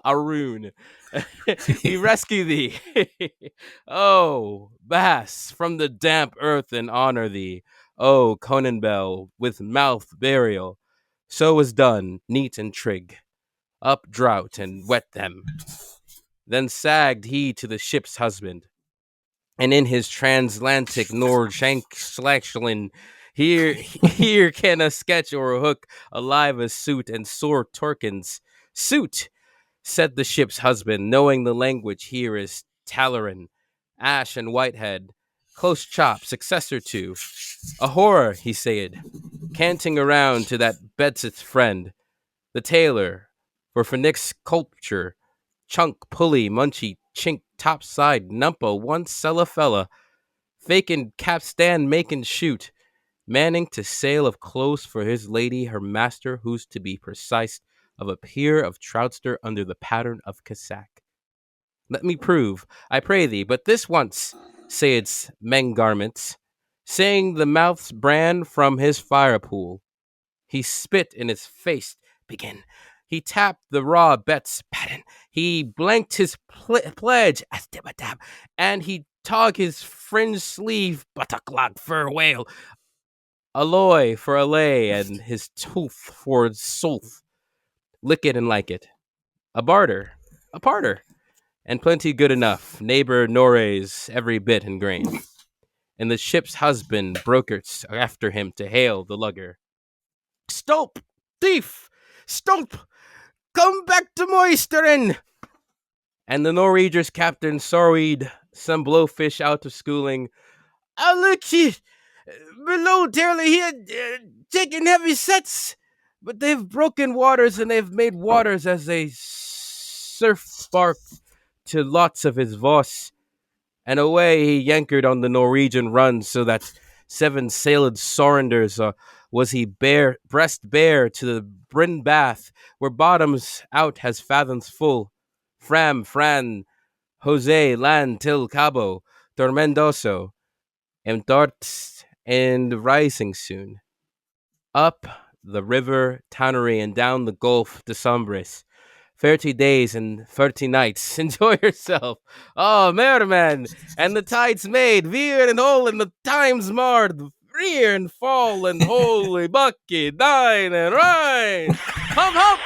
Arun. We rescue thee. Oh, Bass, from the damp earth and honor thee. Oh, Conanbell, with mouth burial. So was done, neat and trig. Up drought and wet them. Then sagged he to the ship's husband. And in his transatlantic Nordshankshlachlin, here can a sketch or a hook alive a suit and sore Torkins. Suit, said the ship's husband, knowing the language here is Talaran, Ash and Whitehead, close chop, successor to. A horror, he said, canting around to that Bedsith's friend, the tailor, for Phoenix sculpture, chunk, pulley, munchy, chink, topside, numpa, one sella fella, fakin' capstan makin' shoot, manning to sail of close for his lady, her master, who's to be precise, of a peer of Troutster under the pattern of Cassack. Let me prove, I pray thee, but this once, said's Mengarments, saying the mouth's brand from his fire pool. He spit in his face, begin. He tapped the raw bet's pattern. He blanked his pledge, as dab, and he tog his fringed sleeve, buttock log fur whale. alloy for allay, and his tooth for sulth. Lick it and like it. A barter, a parter, and plenty good enough. Neighbor Noray's every bit and grain. And the ship's husband brokerts after him to hail the lugger. Stop, thief! Stop! Come back to Moisteren! And the Norwegian's captain sorried some blowfish out of schooling. I look here, below Darley he had taken heavy sets, but they've broken waters and they've made waters as a surf bark to lots of his voss. And away he yankered on the Norwegian run, so that 7-sailed Sorenders was he breast bare to the Bryn Bath, where bottoms out has fathoms full. Fran, Jose, land till Cabo, Tormendoso, and darts and rising soon. Up the river Tannery and down the Gulf de Sombres. 30 days and 30 nights. Enjoy yourself. Oh, merman. And the tides made, veer and hole, and the times marred. Rear and fall and holy bucky, dine and ride. Hump, hump.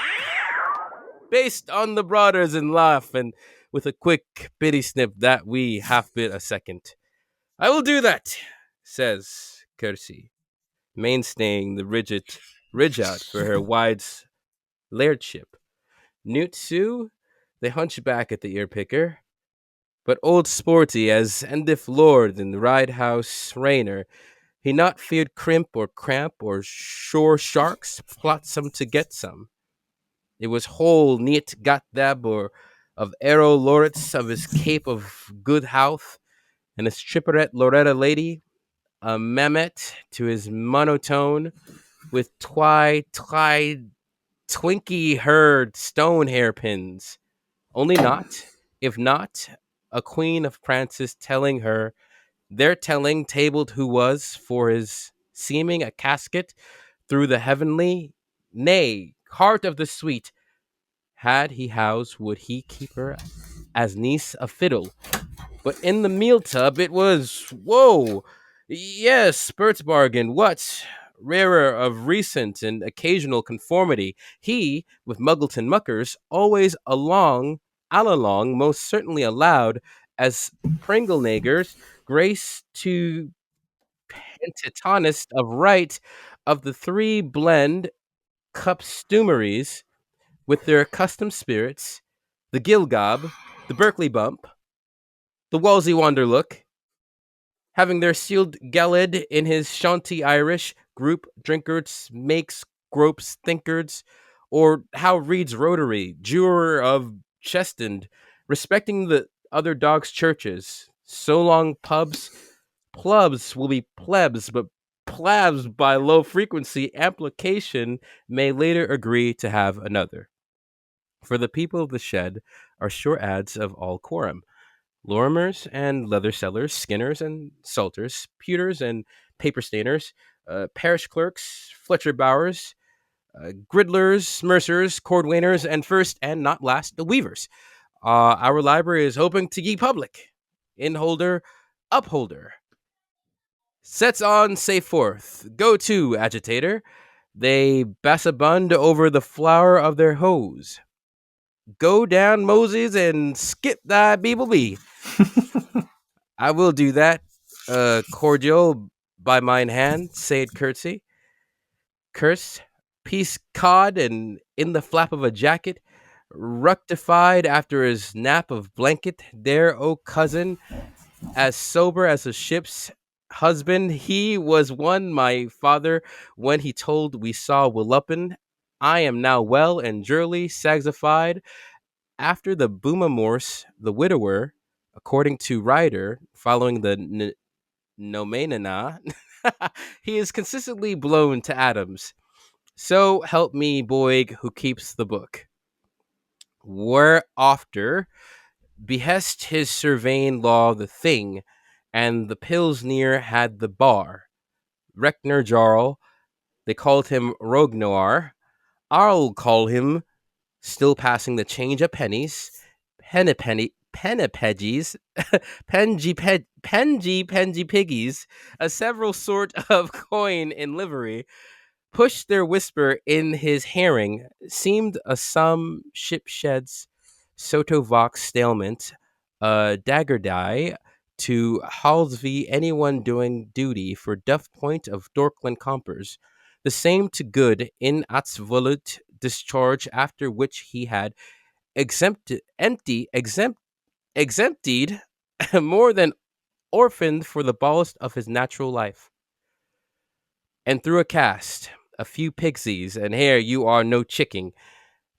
Based on the brothers and laugh, and with a quick bitty snip that we half bit a second. I will do that, says Kersey, mainstaying the ridge out for her wide's lairdship. Newt Sue, they hunch back at the ear picker. But old Sporty, as Endif Lord in the Ride House Rainer, he not feared crimp or cramp or shore sharks, plot some to get some. It was whole neat got dab or of arrow lorets of his cape of good health, and his tripperet Loretta lady, a Mehmet to his monotone, with twinky herd stone hairpins. Only not, if not, a queen of prances telling her, their telling tabled who was, for his seeming a casket through the heavenly, nay, heart of the sweet. Had he house, would he keep her as niece a fiddle? But in the meal tub it was, whoa, yes, Spurt's bargain, what? Rarer of recent and occasional conformity. He, with Muggleton muckers, always all along, most certainly allowed, as Pringlenagers, grace to pentatonist of right of the three blend cupstumeries with their accustomed spirits, the Gilgob, the Berkeley Bump, the Wolsey Wanderlook, having their sealed Gelid in his shanty Irish, group drinkards, makes, gropes, thinkards, or how reads Rotary, juror of Chestend, respecting the other dogs' churches. So long plebs will be plebs, but plebs by low frequency amplification may later agree to have another. For the people of the shed are sure ads of all quorum. Lorimers and leather sellers, skinners and salters, pewters and paper stainers, parish clerks, Fletcher Bowers, gridlers, mercers, cordwainers, and first and not last, the weavers. Our library is hoping to ye public. Inholder, upholder. Sets on, say forth. Go to, agitator. They bassabund over the flower of their hose. Go down, Moses, and skip thy beeblebee. I will do that, cordial by mine hand, said Curtsy. Curse, piece cod, and in the flap of a jacket, rectified after his nap of blanket, there, O cousin, as sober as a ship's husband, he was one, my father, when he told we saw Willupin. I am now well and jurely sagsified. After the Boomamorse, the widower, according to Ryder, following the Nomenana, he is consistently blown to atoms. So help me, Boig, who keeps the book. Whereafter behest his surveying law the thing, and the Pilsner had the bar. Reckner Jarl, they called him Rognoir. I'll call him, still passing the change of pennies, Penipeggies, Pengy Piggies, a several sort of coin in livery, pushed their whisper in his hearing, seemed a some ship sheds, sotovox stalement, dagger die, to halsvy anyone doing duty for duff point of Dorkland compers, the same to good in atsvolut discharge, after which he had exempted more than orphaned for the ballast of his natural life. And through a cast, a few pixies, and here you are no chicking.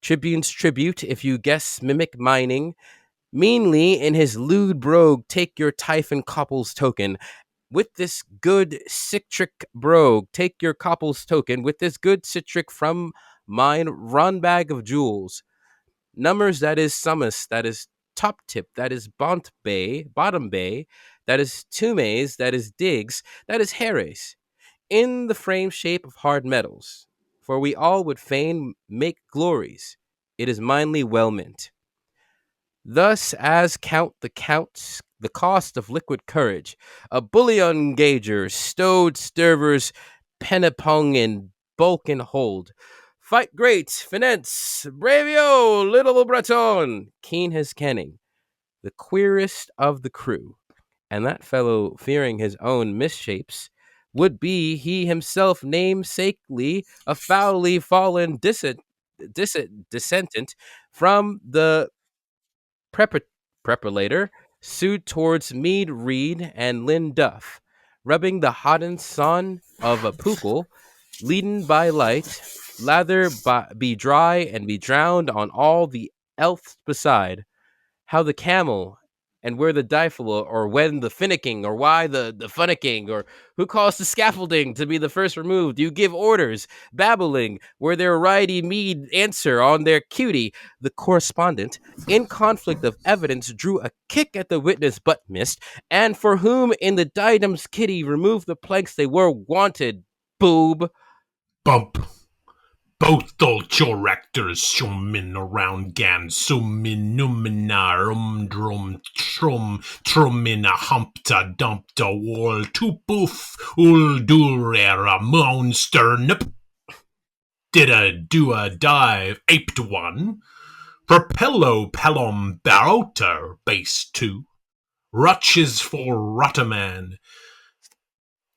Tribune's tribute, if you guess mimic mining. Meanly, in his lewd brogue, take your Typhon copple's token. With this good citric brogue, take your copple's token. With this good citric from mine run bag of jewels. Numbers, that is summus, that is top tip, that is bottom bay, that is tumes, that is digs, that is heres, in the frame shape of hard metals. For we all would fain make glories. It is mindly well meant. Thus as count the cost of liquid courage, a bullion gauger, stowed stirvers, penipung in bulk and hold. Fight great, Finnegans, bravio, little Breton, keen his kenning, the queerest of the crew, and that fellow fearing his own misshapes, would be he himself namesakely a foully fallen descendant from the preparator, sued towards Mead Reed and Lynn Duff, rubbing the hodden son of a pukul, leaden by light, lather be dry and be drowned on all the elfs beside. How the camel, and where the difle, or when the finicking, or why the funicking, or who calls the scaffolding to be the first removed? You give orders, babbling, where their righty mead answer on their cutie. The correspondent, in conflict of evidence, drew a kick at the witness, but missed, and for whom in the diadem's kitty removed the planks they were wanted. Boob. Bump. Both old your actors shummin around gan summin numina drum trum trummina humpta dumpta wall to poof ul durera monster nip. Did a do a dive aped one. Propello pelom barota base 2. Rutches for Rottaman.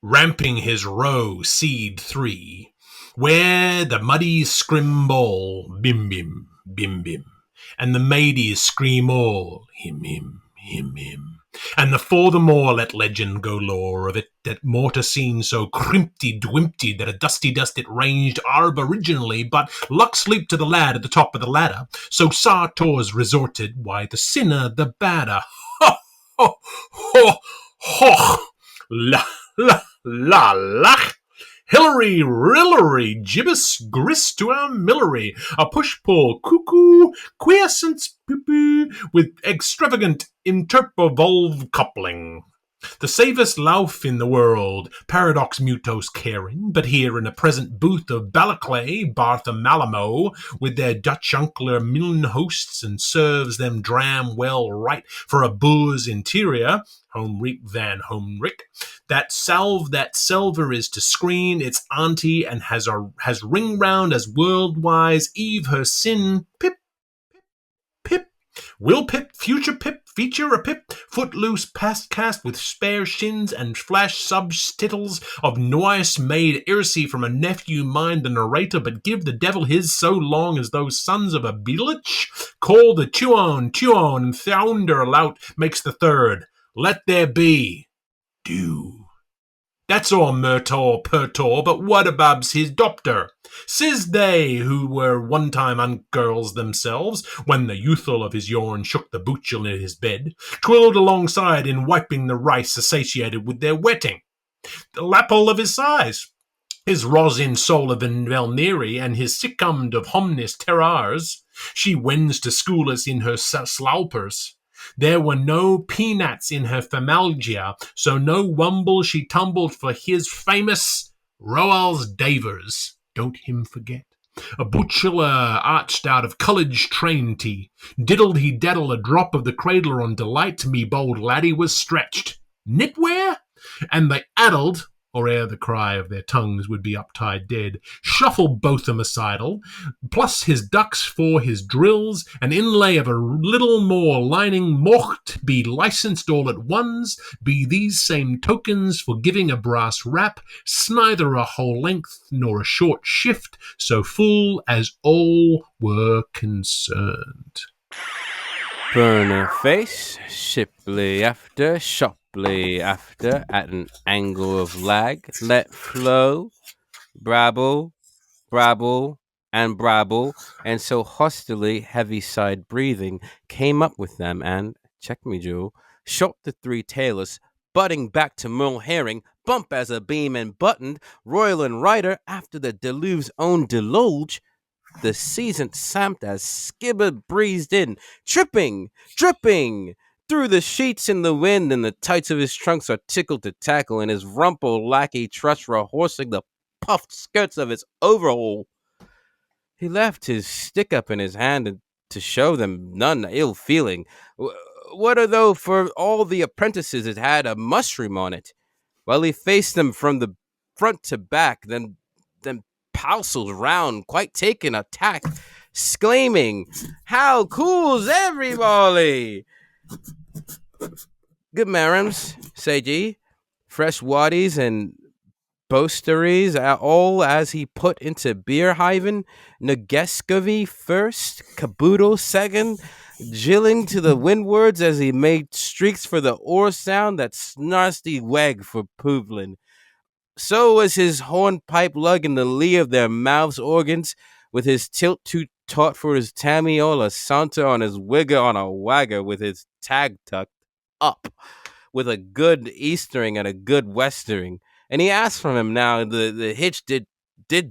Ramping his row seed 3. Where the muddy scrim all, bim bim, bim bim, and the maidies scream all, him him, him him, and the for the more let legend go lore of it that mortar seen so crimpty dwimpty that a dusty dust it ranged arb originally, but luck sleep to the lad at the top of the ladder, so Sartors resorted, why the sinner the badder. Ho ho ho ho, la la la la. Hillary, Rillery, Gibbous, Grist to our Millery, a push-pull, cuckoo, quiescence, poo-poo, with extravagant interpovolve coupling. The safest louf in the world, paradox mutos caring, but here in the present booth of Balaclay, Bartholomew, with their Dutch uncler milne hosts, and serves them dram well right for a booze interior, Homeric van Homeric, that Selver is to screen its auntie and has ring round as world-wise Eve her sin, pip, pip, will pip, future pip, feature a pip, footloose past cast with spare shins and flash substittles of noise made Ircy from a nephew mind the narrator, but give the devil his so long as those sons of a belich call the tuon, and thounder lout makes the third. Let there be. Do. That's all Murtor Pertor, but what abob's his doctor? Says they who were one time uncirls themselves, when the youthful of his yorn shook the boochel in his bed, twilled alongside in wiping the rice associated with their wetting. The lapple of his size, his rosin soul of Velneri, and his succumbed of homnis terrars, she wends to school us in her sloupers. There were no peanuts in her famalgia, so no wumble she tumbled for his famous Roal's Davers. Don't him forget. A butcher arched out of college train tea. Diddled he daddle a drop of the cradler on delight, me bold laddie was stretched. Knitwear? And they addled, or ere the cry of their tongues would be uptide dead, shuffle both them asidle, plus his ducks for his drills, an inlay of a little more lining mocht be licensed all at once, be these same tokens for giving a brass rap, sneither a whole length nor a short shift, so full as all were concerned. Burner face, shiply after, shoply after, at an angle of lag, let flow, brabble, brabble, and brabble, and so hostily heavy-sighed breathing came up with them, and, check me, Jewel, shot the three tailors, butting back to Merle Herring, bump as a beam and buttoned, royal and rider, after the deluge's own deluge, the seasoned samped as Skibber breezed in, tripping, dripping, through the sheets in the wind, and the tights of his trunks are tickled to tackle, and his rumpled lackey trusra horsing the puffed skirts of his overall. He left his stick up in his hand and to show them none ill feeling. What are though for all the apprentices it had a mushroom on it? While he faced them from the front to back, then pousels round, quite taken attack, exclaiming, "How cool's everybody? Good marams, say ye, fresh waddies and boasteries, all as he put into Beerhaven, Nagescovy first, Caboodle second, jilling to the windwards as he made streaks for the oar sound that snarty weg for Poovlin. So was his hornpipe lug in the lee of their mouths organs, with his tilt too taut for his tamiola saunter on his wigger on a wagger with his tag tucked up, with a good eastering and a good westering. And he asked from him now, the hitch did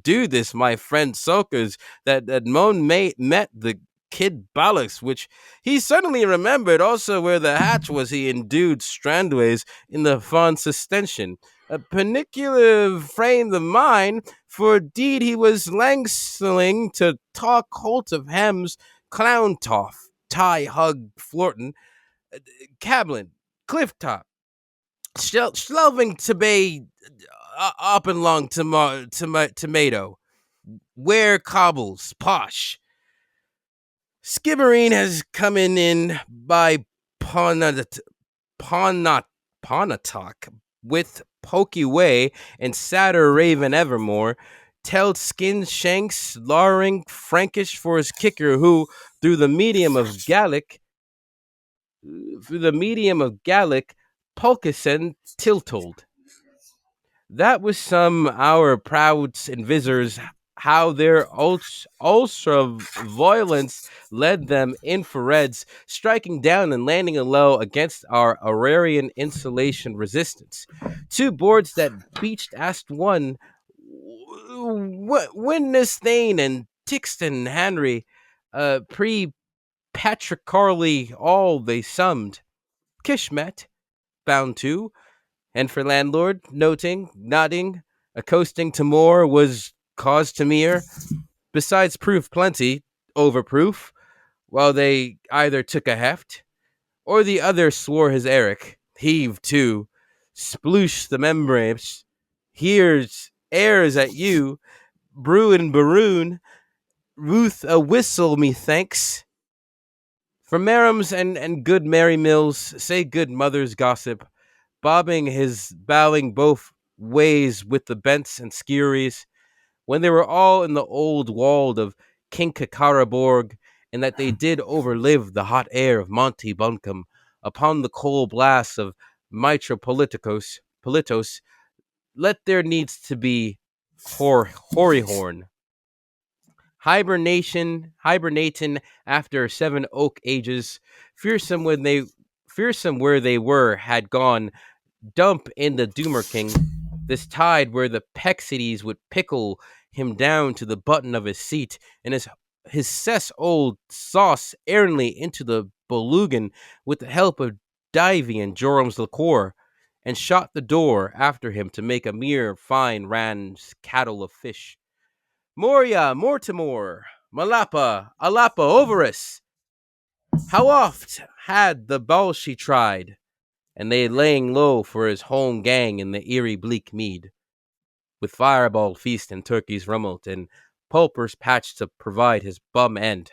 do this, my friend Sulkers, that Moan met the kid Ballocks, which he suddenly remembered also where the hatch was he endued strandways in the fond sustention. A penicular frame of mind, for deed he was langsilling to talk holt of hems, clown toff, tie hug Florton, Cablin, Clifftop, Shelving to bay up and long tomato, where cobbles, posh. Skibbereen has come in by Ponatock with Pokey Way and Sadder Raven Evermore, telled Skin Shanks, Laring Frankish for his kicker, who, through the medium of Gallic, Pulkison tiltold. That was some our proud envisers, how their ultra violence led them infrareds, striking down and landing low against our Aurarian insulation resistance. Two boards that beached asked one, Witness Thane and Tixton Henry, pre-patriarchally all they summed. Kishmet, bound to, and for landlord, noting, nodding, accosting to more was cause to mere. Besides proof plenty, overproof, while they either took a heft, or the other swore his Eric, heaved to, sploosh the membranes, here's airs at you, Bruin Baroon, Ruth a whistle, methinks. For Merrims and good Mary Mills, say good mother's gossip, bobbing his bowing both ways with the bents and skeweries, when they were all in the old walled of Kinkakaraborg, and that they did overlive the hot air of Monte Buncombe upon the coal blasts of Mitropolitos, let there needs to be Horihorn. Hibernating after 7 oak ages, fearsome where they were, had gone dump in the Doomer this tide where the Pexities would pickle him down to the button of his seat, and his cess old sauce errantly into the Belugan with the help of Divey and Jorum's liqueur, and shot the door after him to make a mere fine ran's cattle of fish. Moria, Mortimer, Malapa, Alapa, Overus. How oft had the ball she tried, and they laying low for his home gang in the eerie bleak mead, with fireball feast and turkeys rummelt and pulpers patched to provide his bum end.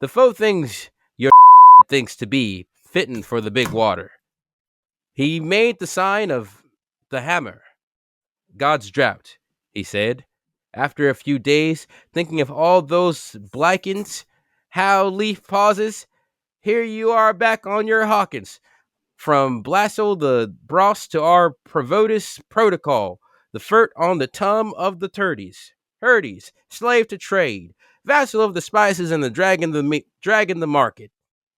The foe things your thinks to be fittin' for the big water. He made the sign of the hammer, God's drought, he said, after a few days, thinking of all those blightkins. How Leaf pauses. Here you are back on your Hawkins. From Blasso the Bros to our Provodus protocol, the furt on the tum of the turdies. Herdies, slave to trade, vassal of the spices and the dragon the market.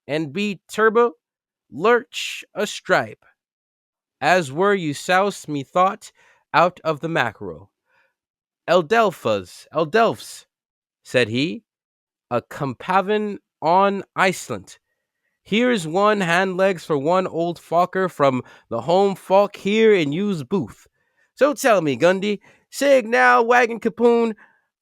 And be turbo, lurch a stripe, as were you souse me thought out of the mackerel. Eldelfs, said he, a compavin on Iceland. Here's one hand legs for one old Fokker from the home Falk here in U's booth. So tell me, Gundy, sig now, wagon capoon,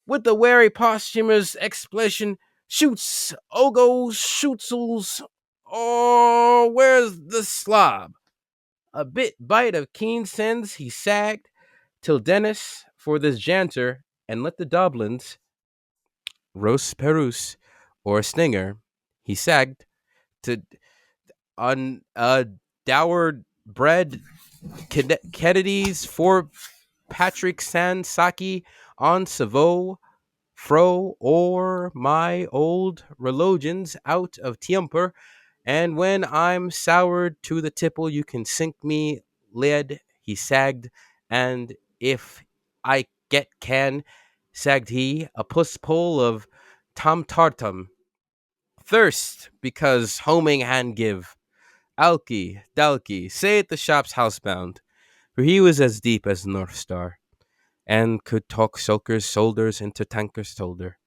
with the wary posthumous expression, shoots, ogos, shootsels, or where's the slob? A bit bite of keen sense he sagged, till Dennis, for this janter, and let the Doblins, roast perus, or stinger, he sagged, to on dowered bread, Kennedy's for Patrick San Saki on Savo, fro, or my old religions out of temper, and when I'm soured to the tipple, you can sink me lead, he sagged, and if I get can, sagged he, a puss pull of tom tartum. Thirst, because homing hand give. Alki, Dalki, say at the shop's housebound, for he was as deep as the North Star, and could talk sulkers' shoulders into tankers' shoulder,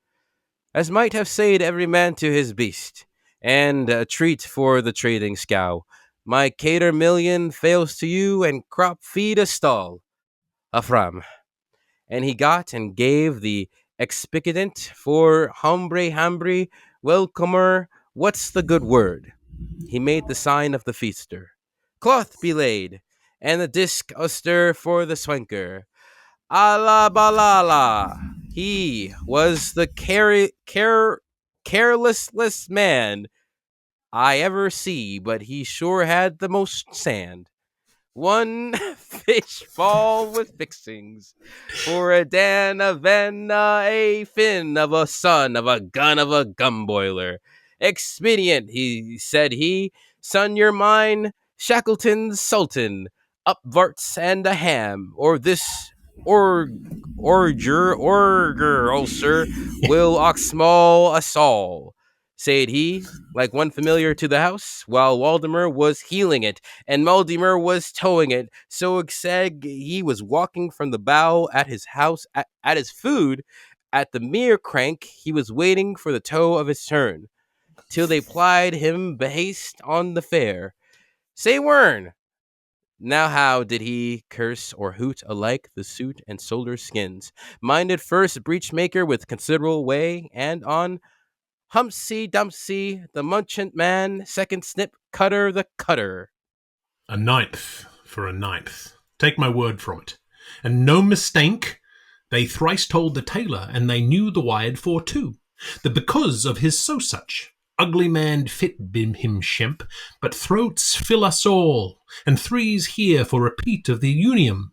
as might have said every man to his beast, and a treat for the trading scow. My cater million fails to you, and crop feed a stall. Afram. And he got and gave the expectant for hambre, welcomer, what's the good word? He made the sign of the feaster. Cloth be laid, and the disc austere for the swanker. Allah balala. He was the carelessless man I ever see, but he sure had the most sand. One fish ball with fixings for a Dan of Venna, a fin of a son of a gun of a gum boiler. Expedient, he, son, you're mine, Shackleton's Sultan, upvarts and a ham, or this orger, ulcer, will oxmall us all, said he, like one familiar to the house, while Waldemar was healing it, and Muldimer was towing it, so exag he was walking from the bow at his house, at his food, at the mere crank, he was waiting for the toe of his turn, till they plied him behaste on the fare. Say wern, now how did he curse or hoot alike the suit and shoulder skins? Minded first breechmaker with considerable way, and on Humpsy Dumpsy, the munchant man, second snip cutter the cutter. A ninth for a ninth. Take my word from it. And no mistake, they thrice told the tailor, and they knew the wired for too, that because of his so such, ugly man fit bim him shemp, but throats fill us all, and three's here for repeat of the unium.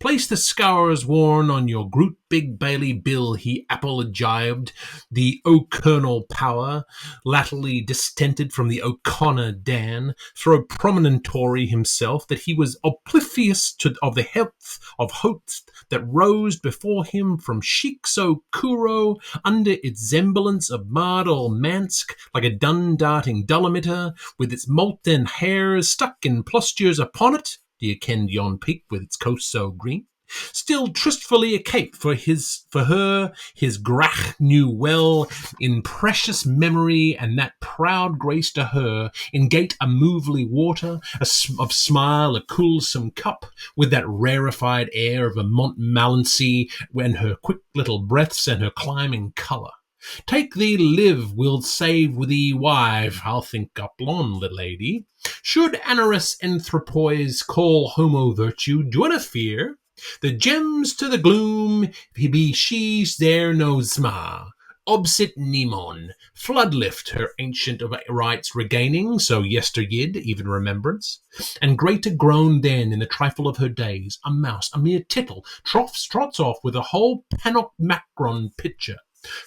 Place the scours worn on your Groot Big Bailey Bill, he apologized, the O'Colonel power, latterly distented from the O'Connor Dan, throw promontory himself, that he was oblivious of the health of host that rose before him from Shikso Kuro under its semblance of Mardal Mansk, like a dun-darting dolometer, with its molten hairs stuck in plustures upon it. Do you ken yon peak with its coast so green? Still trustfully a cape for her, his grach knew well, in precious memory, and that proud grace to her, in gait a movely water, of smile a coolsome cup, with that rarefied air of a Montmorency, when her quick little breaths and her climbing colour. Take thee live, we'll save thee wive, I'll think up long, the lady. Should Anarus Anthropois call homo virtue, do fear? The gems to the gloom, be she's there no sma. Obsit Nemon, floodlift her ancient of rights regaining, so yesteryid, even remembrance, and greater grown then in the trifle of her days, a mouse, a mere tittle, trots off with a whole Panoc Macron pitcher.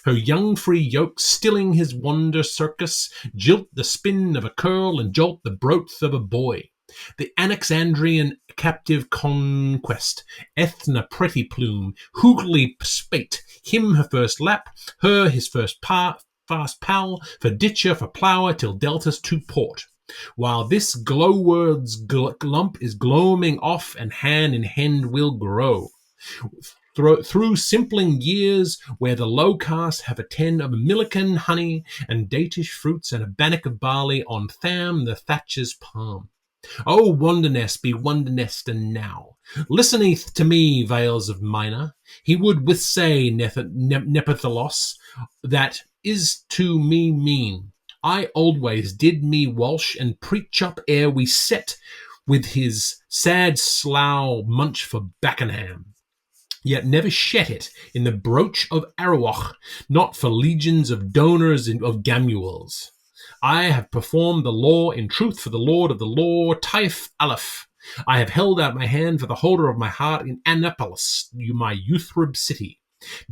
Her young free yoke stilling his wonder circus, jilt the spin of a curl and jolt the broth of a boy. The Alexandrian captive conquest, Ethna pretty plume, hoogly spate, him her first lap, her his first fast pal, for ditcher, for plower, till deltas to port. While this glowwords lump is gloaming off, and hand in hand will grow. Through simpling years, where the low caste have a ten of Millican honey, and datish fruits, and a bannock of barley on Tham the thatcher's palm. O wondernest be wondernesten now. Listeneth to me, Vales of Mina. He would withsay Nepenthalos, that is to me mean. I always did me Walsh and preach up ere we set with his sad slough munch for Beckenham. Yet never shet it in the brooch of Arroch, not for legions of donors of Gamuels. I have performed the law in truth for the Lord of the law, Taif Aleph. I have held out my hand for the holder of my heart in Annapolis, my Euthrib city.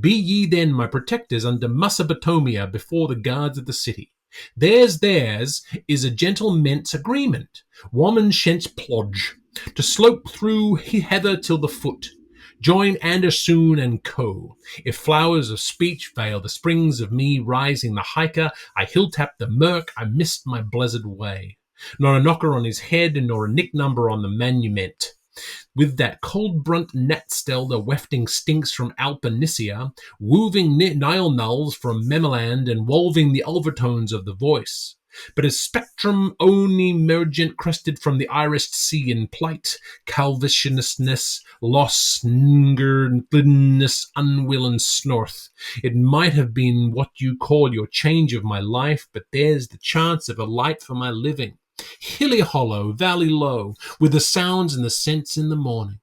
Be ye then my protectors under Mesopotamia before the guards of the city. Theirs is a gentleman's agreement, woman shent's plodge, to slope through heather till the foot. Join Andersoon and co. If flowers of speech veil the springs of me rising the hiker, I hill-tap the murk, I missed my blessed way. Nor a knocker on his head, nor a nick number on the monument. With that cold brunt natstel the wefting stinks from Alpenicia, wooving Nile nulls from Memeland, and wolving the overtones of the voice. But as spectrum omnimergent crested from the irised sea in plight, calvitiousness, loss, glidness, unwill and snorth, it might have been what you call your change of my life, but there's the chance of a light for my living. Hilly hollow, valley low, with the sounds and the scents in the morning.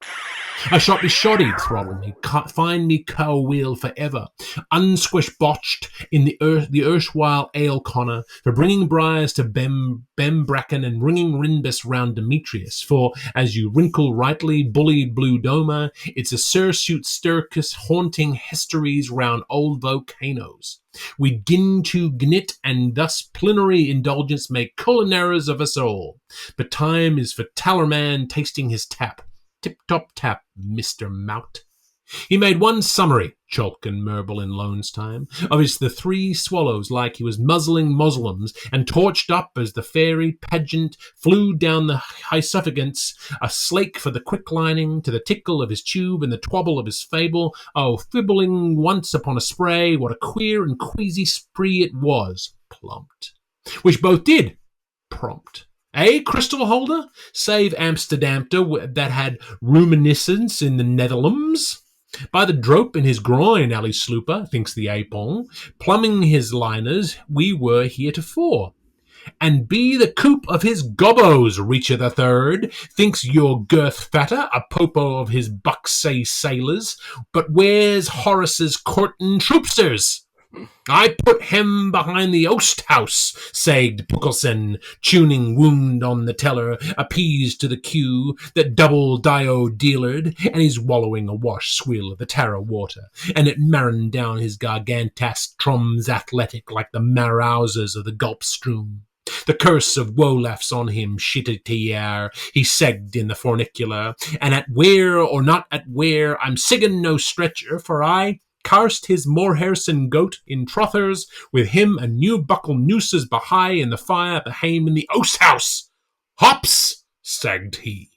I shall be shoddy, throttle me, find me cow wheel forever, unsquish botched in the erstwhile ale conner, for bringing briars to Bem Bracken and ringing Rinbus round Demetrius, for, as you wrinkle rightly, bullied blue doma, it's a sursute stircus haunting histories round old volcanoes. We gin to gnit, and thus plenary indulgence make culinaries of us all. But time is for Tallerman tasting his tap. Tip-top tap, Mr. Mout. He made one summary, Chalk and Merble in Lone's time, of his the three swallows like he was muzzling Moslems, and torched up as the fairy pageant flew down the high suffragants, a slake for the quick lining, to the tickle of his tube and the twabble of his fable, fibbling once upon a spray, what a queer and queasy spree it was, plumped. Which both did, prompt. Crystal holder? Save Amsterdamter that had reminiscence in the Netherlands? By the drope in his groin, alley slooper, thinks the Apon, plumbing his liners, we were heretofore. And be the coop of his gobos, Reacher the Third, thinks your girth fatter, a popo of his bucksay sailors, but where's Horace's courtin' troopsters? I put him behind the oast house, sagged Puckelson, tuning wound on the teller, appeased to the cue that double dio dealered, and he's wallowing a wash swill of the Tara water, and it marrin down his gargantas trums athletic like the marousers of the Gulpstream. The curse of Wolaf's on him, shittitier, he segged in the fornicular, and at where or not at where, I'm siggin' no stretcher, for I karst his Moorherson goat in trothers, with him a new buckle nooses behy in the fire behame in the oast house. Hops, sagged he.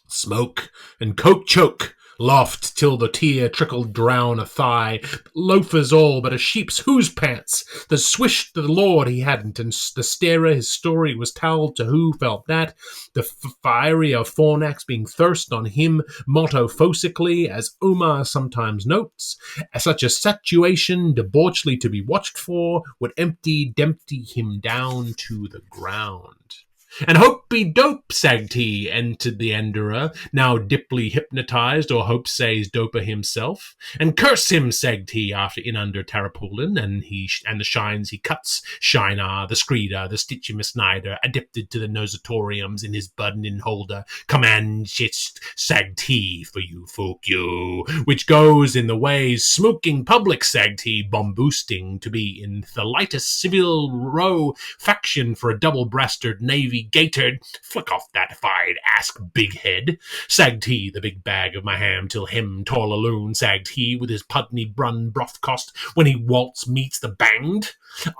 Smoke and coke choke, Loft till the tear trickled down a thigh, loafers all but a sheep's whose pants. The swish the Lord he hadn't, and the starer his story was told to who felt that. The fiery of Fornax being thirst on him, motto phosically, as Omar sometimes notes, such a situation, debauchedly to be watched for, would empty him down to the ground. And hope be dope, sagged he, entered the Enderer, now diply hypnotized, or hope says doper himself. And curse him, sagged he, after in under Tarapulin, and the shines he cuts, Shinar, the Screeder, the Stitchimus Snyder, adapted to the nosatoriums in his buttoning holder, command shist, sagged he, for you folk you, which goes in the ways smoking public, sagged he, bomb boosting to be in the lightest civil row faction for a double-breasted navy gaitered, flick off that fide ask big head, sagged he the big bag of my ham till him tall aloon, sagged he with his pudney brun broth cost when he waltz meets the banged.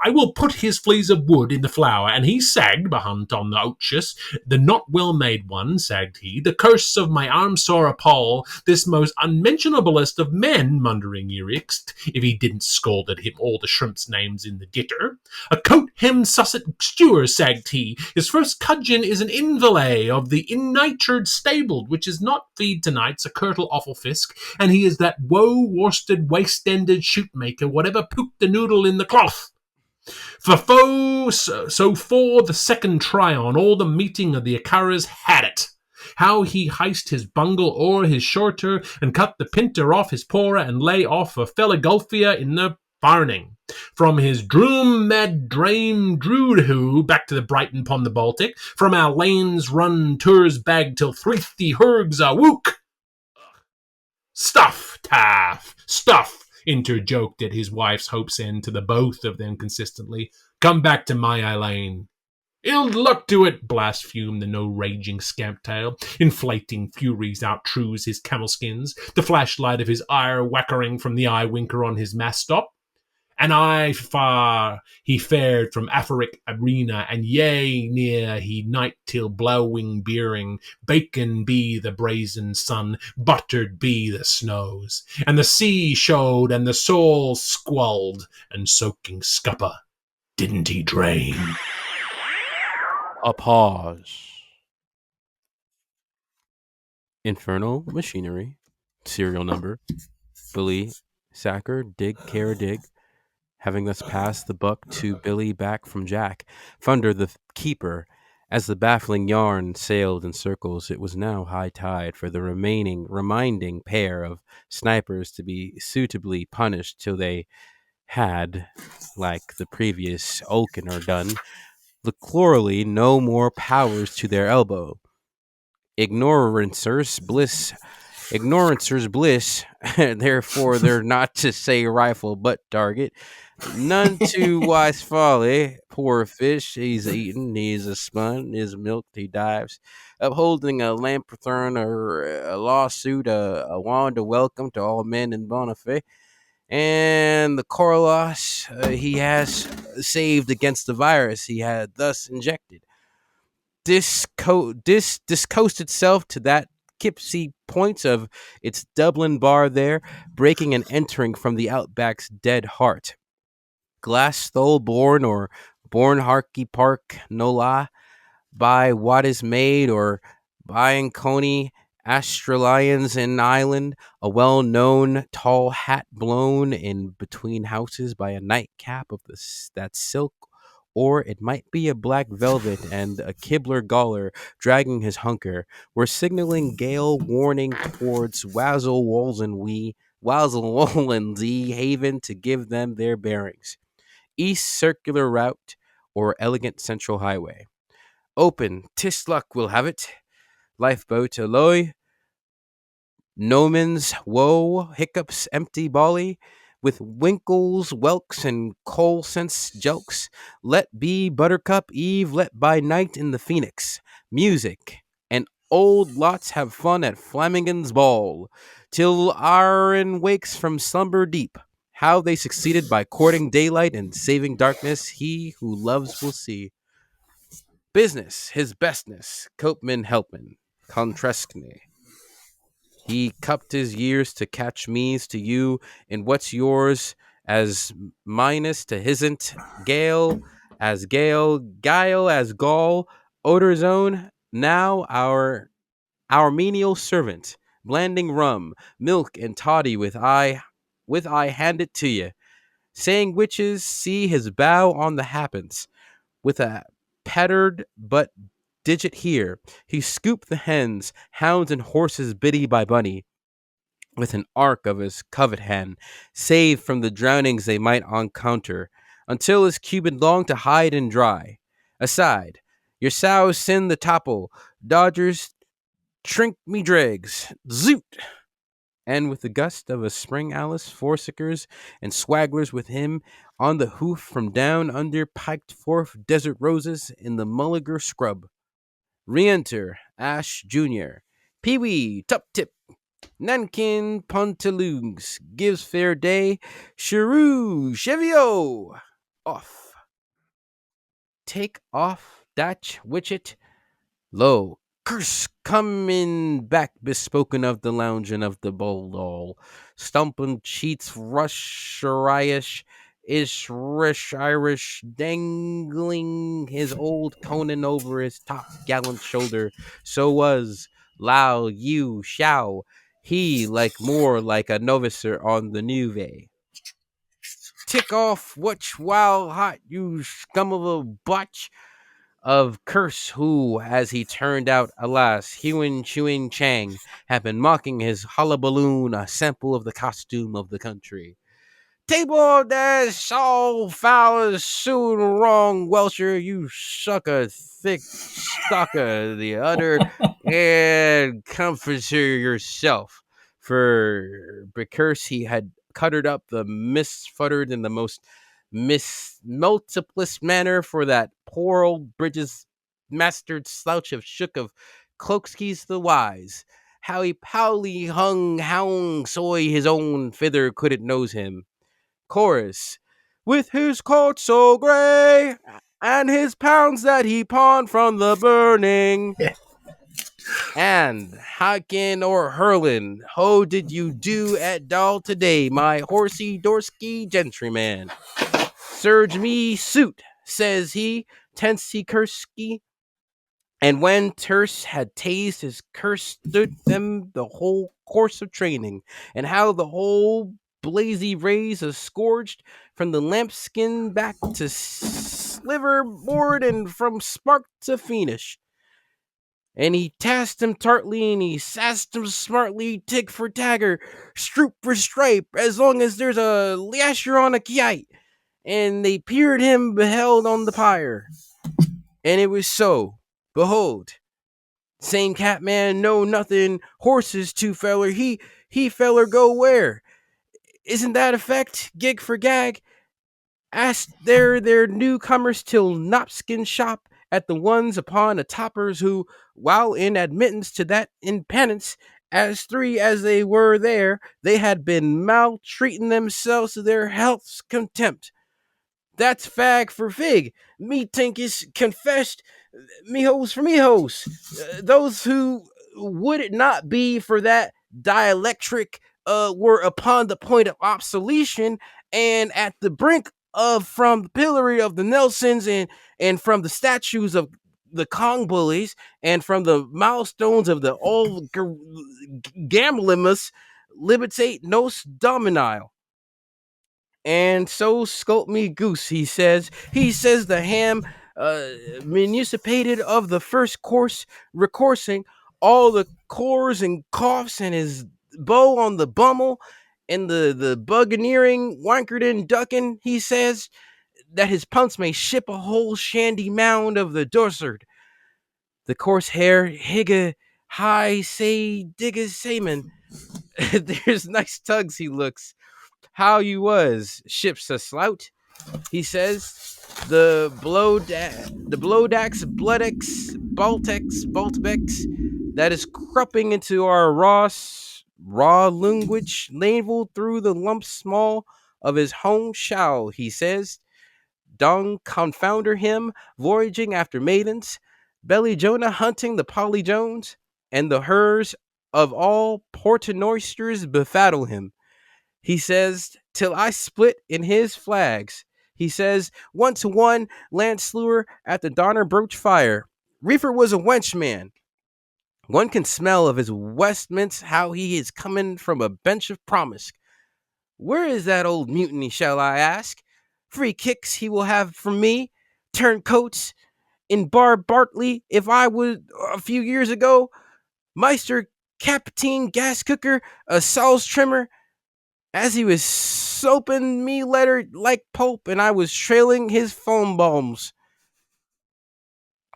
I will put his fleas of wood in the flour, and he sagged behunt on the ouches, the not well made one, sagged he, the curse of my arm sore appall, this most unmentionablest of men, mundering erixt, if he didn't scold at him all the shrimps' names in the ditter. A coat hem Sussex stewer, sagged he, his first cudgeon is an invalay of the innitured stabled, which is not feed tonight's a curtle awful fisk, and he is that woe-worsted, waste-ended shoot-maker, whatever pooped the noodle in the cloth. For for the second try-on, all the meeting of the Akaras had it. How he heist his bungle o'er his shorter, and cut the pinter off his pora, and lay off a Philadelphia in the farning. From his Droom Med Drame Drudhu back to the Brighton upon the Baltic, from our lanes run tours bag till Threethy Hurgs a wook. Stuff, Taff, stuff, interjoked at his wife's hope's end to the both of them consistently. Come back to my Elaine. Ill luck to it, blasphemed the no-raging scamp-tail. Inflating furies outtrues his camel skins, the flashlight of his ire whackering from the eye-winker on his mast-stop. And I far he fared from Afric arena, and yea, near he night till blowing beering, bacon be the brazen sun, buttered be the snows, and the sea showed, and the soul squalled, and soaking scupper, didn't he drain? A pause. Infernal machinery. Serial number. Billy Sacker, dig, care, dig. Having thus passed the buck to Billy back from Jack, Thunder the keeper, as the baffling yarn sailed in circles, it was now high tide for the reminding pair of snipers to be suitably punished till they had, like the previous Oakener done, literally no more powers to their elbow. Ignorancers bliss, therefore they're not to say rifle but target. None too wise folly. Poor fish, he's eaten, he's a spun, his milk he dives, upholding a lamperthorn or a lawsuit, a wand of welcome to all men in Bonifay, and the Corlos he has saved against the virus he had thus injected. Discoast itself to that Kipsy points of its Dublin bar there, breaking and entering from the outback's dead heart. Glass Thole born or born Harky Park Nola, by what is made or by Coney Australians in Ireland, a well-known tall hat blown in between houses by a nightcap of that silk, or it might be a black velvet and a Kibler Galler dragging his hunker, were signaling gale warning towards Wazelwollenzy Haven to give them their bearings. East Circular Route or Elegant Central Highway. Open, tis luck will have it. Lifeboat alloy. Nomans, woe, hiccups, empty bolly, with winkles, whelks, and coal sense jokes. Let be Buttercup Eve, let by night in the Phoenix. Music, and old lots have fun at Finnegans ball, till Aaron wakes from slumber deep. How they succeeded by courting daylight and saving darkness, he who loves will see. Business, his bestness, Copeman Helpman, Contreskne. He cupped his years to catch me's to you, and what's yours as minus to hisn't, gale, guile as gall, odor's own, now our menial servant, blanding rum, milk, and toddy with I hand it to ye, saying witches see his bow on the happens, with a pattered but digit here, he scooped the hens, hounds, and horses biddy by bunny, with an arc of his covet hen, saved from the drownings they might encounter, until his Cuban longed to hide and dry. Aside, your sows send the topple, dodgers trink me dregs, zoot! And with the gust of a spring Alice, forsickers and swagglers with him on the hoof from down under piked forth desert roses in the mulligar scrub. Re-enter Ash Jr., Pee-wee, Tup-Tip, Nankin Pontaloogs, gives fair day, Shrew, Chevio, off. Take off, Datch, Witchet, lo, curse coming back bespoken of the lounge and of the boldall, stumping cheats rush Irish, dangling his old Conan over his top gallant shoulder. So was Lao Yu Xiao, he more like a novicer on the Nuve. Tick off, watch while hot, you scum of a botch of curse who, as he turned out, alas, Huan Chuin Chang, had been mocking his hullaballoon, a sample of the costume of the country. Table dash all foul soon wrong Welcher, you sucker thick stalker, the utter and comforter yourself. For because he had cuttered up the misfuttered in the most multiplice manner for that poor old Bridges mastered slouch of shook of Cloakskis the wise. How he powly hung hound soy his own fither couldn't nose him. Chorus. With his coat so gray, and his pounds that he pawned from the burning. And Hakin or Hurlin, ho did you do at Doll today, my horsey dorsky gentryman? Surge me suit, says he, tensy kursky. And when Terse had tased his curse stood them the whole course of training, and how the whole blazy rays are scourged from the lambskin back to sliver board and from spark to fiendish. And he tasked him tartly and he sassed him smartly, tig for tagger, stroop for stripe, as long as there's a lasher on a kite. And they peered him beheld on the pyre. And it was so. Behold, same Catman know nothing, horses too feller, he feller go where? Isn't that effect, gig for gag? Asked their newcomers till Knopskin shop at the ones upon a toppers who, while in admittance to that impenance, as three as they were there, they had been maltreating themselves to their health's contempt. That's fag for fig. Me tinkis confessed, mihos for mihos. Those who would it not be for that dielectric were upon the point of obsolescence and at the brink of from the pillory of the Nelsons and from the statues of the Kong bullies and from the milestones of the old gamblemus libitate nos dominile. And so sculpt me goose, he says. He says the ham municipated of the first course, recoursing all the cores and coughs and his bow on the bummel and the buganeering, wankered ducking, he says, that his punts may ship a whole shandy mound of the dorsard. The coarse hair, higga, high, say, digga, sayman. There's nice tugs he looks. How you was, ships a slout, he says. The Blowdax, Bloodex, Baltbex, that is cropping into our raw language, navel through the lump small of his home shall, he says. Dong confounder him, voyaging after maidens, Belly Jonah hunting the Polly Jones, and the hers of all portenoysters befaddle him. He says, till I split in his flags. He says, 1-1, Lance Slewer at the Donner Broach fire. Reefer was a wench man. One can smell of his vestments how he is coming from a bench of promise. Where is that old mutiny, shall I ask? Free kicks he will have from me, turncoats in Bar Bartley if I would a few years ago. Meister Captain Gas Cooker, a sow's trimmer, as he was soaping me letter like Pope, and I was trailing his foam bombs.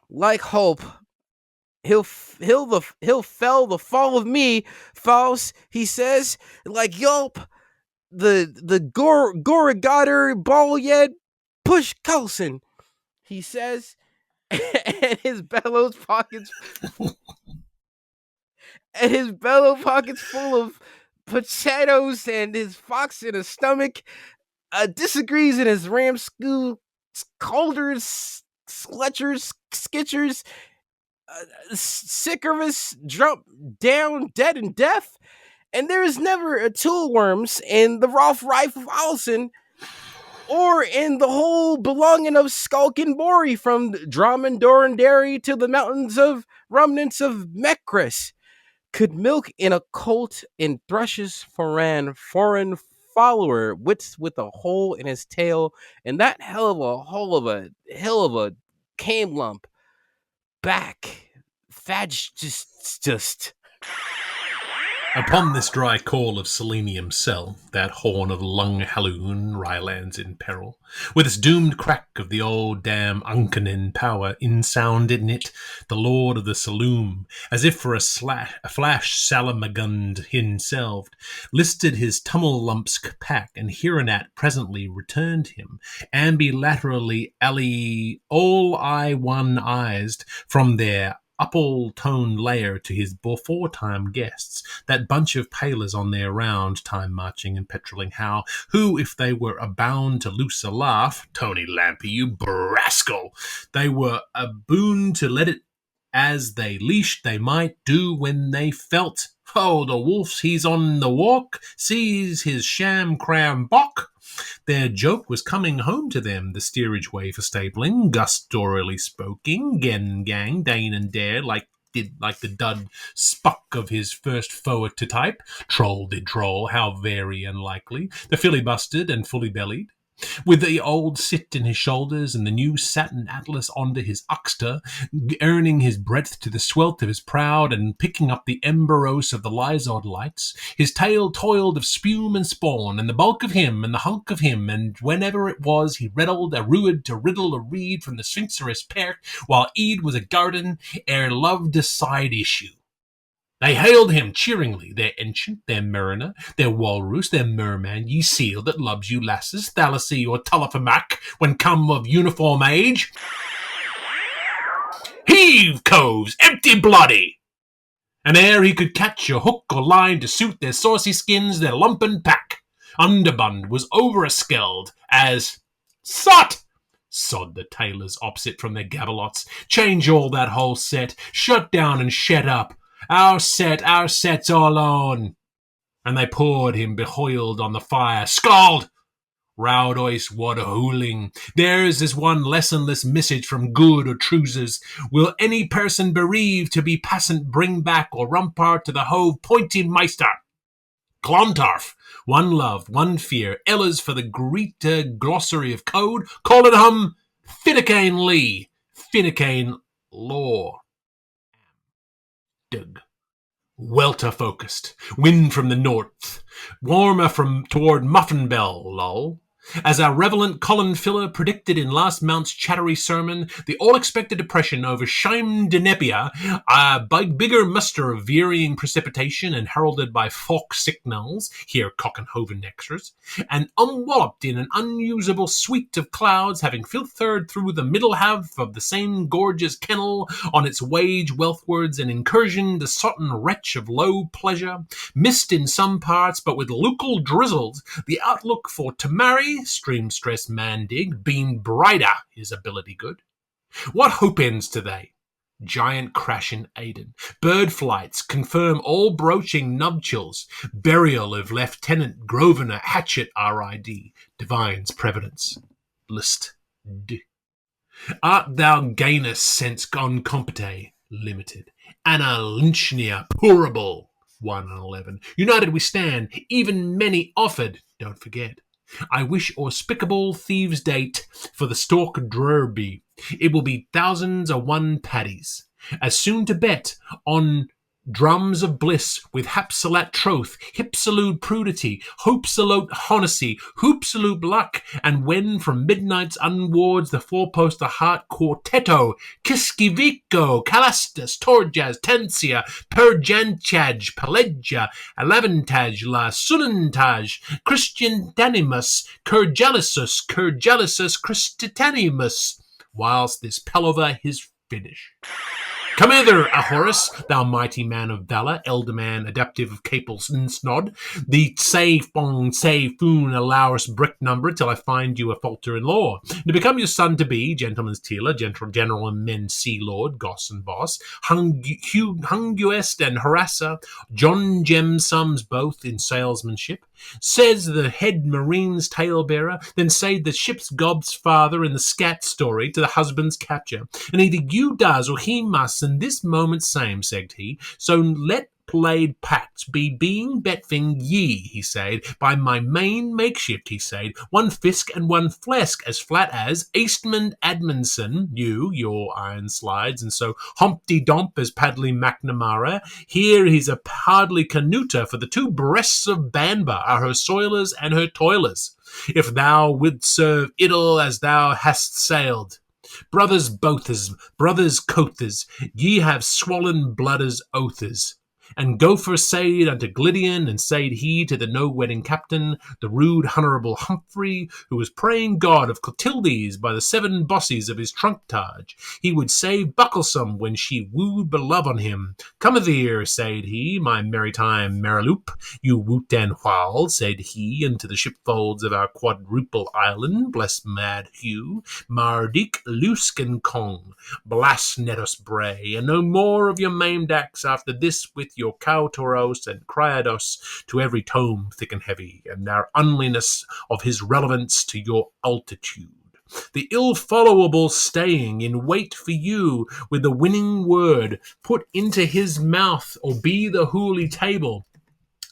Like Hope, he'll fell the fall of me, false, he says, like Yelp, the Gorigator Ball-Yed Push Coulson, he says, and his bellows pockets full of potatoes, and his fox in his stomach disagrees in his ram school colders, skletchers, skitchers, sickervis drop down dead and deaf, and there is never a tool worms in the Rolf Rife of Alison, or in the whole belonging of Skulkin Bori from Drummond Dorandary to the mountains of remnants of Mekris. Could milk in a colt in thrushes foreign follower wits with a hole in his tail, and that hell of a came lump back fadge just Upon this dry call of selenium cell, that horn of lung halloon Rylands in peril, with its doomed crack of the old damn Uncanin power insounded in it, the lord of the saloon, as if for a flash Salamagund himself, listed his tummellumpsk pack, and Hiranat presently returned him, ambilaterally all eye one-eyed from their upple-toned layer to his before-time guests, that bunch of palers on their round, time marching and petroling how, who, if they were abound to loose a laugh, Tony Lampy, you brascal, they were a boon to let it as they leashed they might do when they felt, oh, the wolf's he's on the walk, sees his sham cram bock. Their joke was coming home to them, the steerage way for stabling, gustorily spoking, gen gang, Dane and Dare, like the dud spuck of his first forward to type. Troll did troll, how very unlikely. The filibustered and fully bellied, with the old sit in his shoulders and the new satin atlas onto his uxter, earning his breadth to the swelt of his proud and picking up the emberose of the Lizard lights, his tail toiled of spume and spawn, and the bulk of him and the hunk of him, and whenever it was he riddled a ruid to riddle a reed from the sphinxerous perk, while Eid was a garden ere loved a side issue. They hailed him cheeringly, their ancient, their mariner, their walrus, their merman, ye seal that loves you lasses, Thalassie or Tullifamac, when come of uniform age. Heave, coves, empty bloody! And ere he could catch a hook or line to suit their saucy skins, their lumpen pack, underbund was over-a-skelled, as, Sot! Sod the tailors opposite from their gabelots, change all that whole set, shut down and shet up, our set's all on. And they poured him behoiled on the fire. Scald! Rowd ois wad a hooling. Theirs is one lessonless message from good or trousers. Will any person bereaved to be passant bring back or rumpart to the hove pointing meister? Clontarf, one love, one fear, Ella's for the great glossary of code, call it Finnegans Lee, Finnegans law. Doug. Welter focused, wind from the north, warmer from toward Muffin Bell, lol. As our relevant Colin Filler predicted in last Mount's chattery sermon, the all-expected depression over Scheim de Nepia, a bigger muster of varying precipitation and heralded by folk signals, here Cockenhoven nexers, and unwalloped in an unusable suite of clouds, having filtered through the middle half of the same gorgeous kennel on its wage wealthwards and incursion the certain wretch of low pleasure, missed in some parts, but with local drizzles, the outlook for to marry, stream stress man dig, being brighter, his ability good. What hope ends today? Giant crash in Aden. Bird flights confirm all broaching nuptials. Burial of Lieutenant Grosvenor Hatchet R.I.D. Divines Previdence. List D. Art thou gainest sense gone compete limited. Anna Lynchnia Pourable 1 and 11. United we stand, even many offered, don't forget. I wish auspicable thieves' date for the Stork Derby. It will be thousands of one paddies. As soon to bet on drums of bliss with hapsalat troth, hipsalute prudity, hopesalute honesty, hoopsalute luck, and when from midnight's unwards the four-post the heart quartetto, kiskivico, calastus, torjas, tensia, perjanchaj, palegia, alavantaj, la sunantaj, christiantanimus, curgalisus, christianimus, whilst this palaver is finished. Come hither, Ahorus, thou mighty man of valour, elder man, adaptive of Capel's snod. The say fong, say foon, allowus brick number till I find you a falter in law. To become your son to be, gentleman's tealer, general and men sea lord, goss and boss, hunguest and harasser, John Gem sums both in salesmanship. Says the head marine's talebearer, then say the ship's gob's father in the scat story to the husband's capture. And either you does or he must, and this moment same, said he. So let played pacts be being betfing ye, he said, by my main makeshift, he said, one fisk and one flesk, as flat as Eastman Admonson, you, your iron slides, and so Humpty Dump as Padley McNamara. Here he's a hardly canuter, for the two breasts of Banba are her soilers and her toilers. If thou wilt serve iddle as thou hast sailed. Brothers bothers, brothers cothers, ye have swollen blooders oathers. And Gopher said unto Glydion, and said he to the no-wedding captain, the rude honourable Humphrey, who was praying God of Clotildes by the 7 bosses of his trunk-targe, he would save Bucklesome when she wooed belove on him. Come here, said he, my maritime Mariloup, you woot and while, said he, into the shipfolds of our quadruple island, bless mad Hugh, Mardik, Lusk and Kong, blast Netos Bray, and no more of your maimed acts after this with your Kautoros and Cryados to every tome thick and heavy, and our unliness of his relevance to your altitude. The ill-followable staying in wait for you with the winning word put into his mouth, or be the hooly table,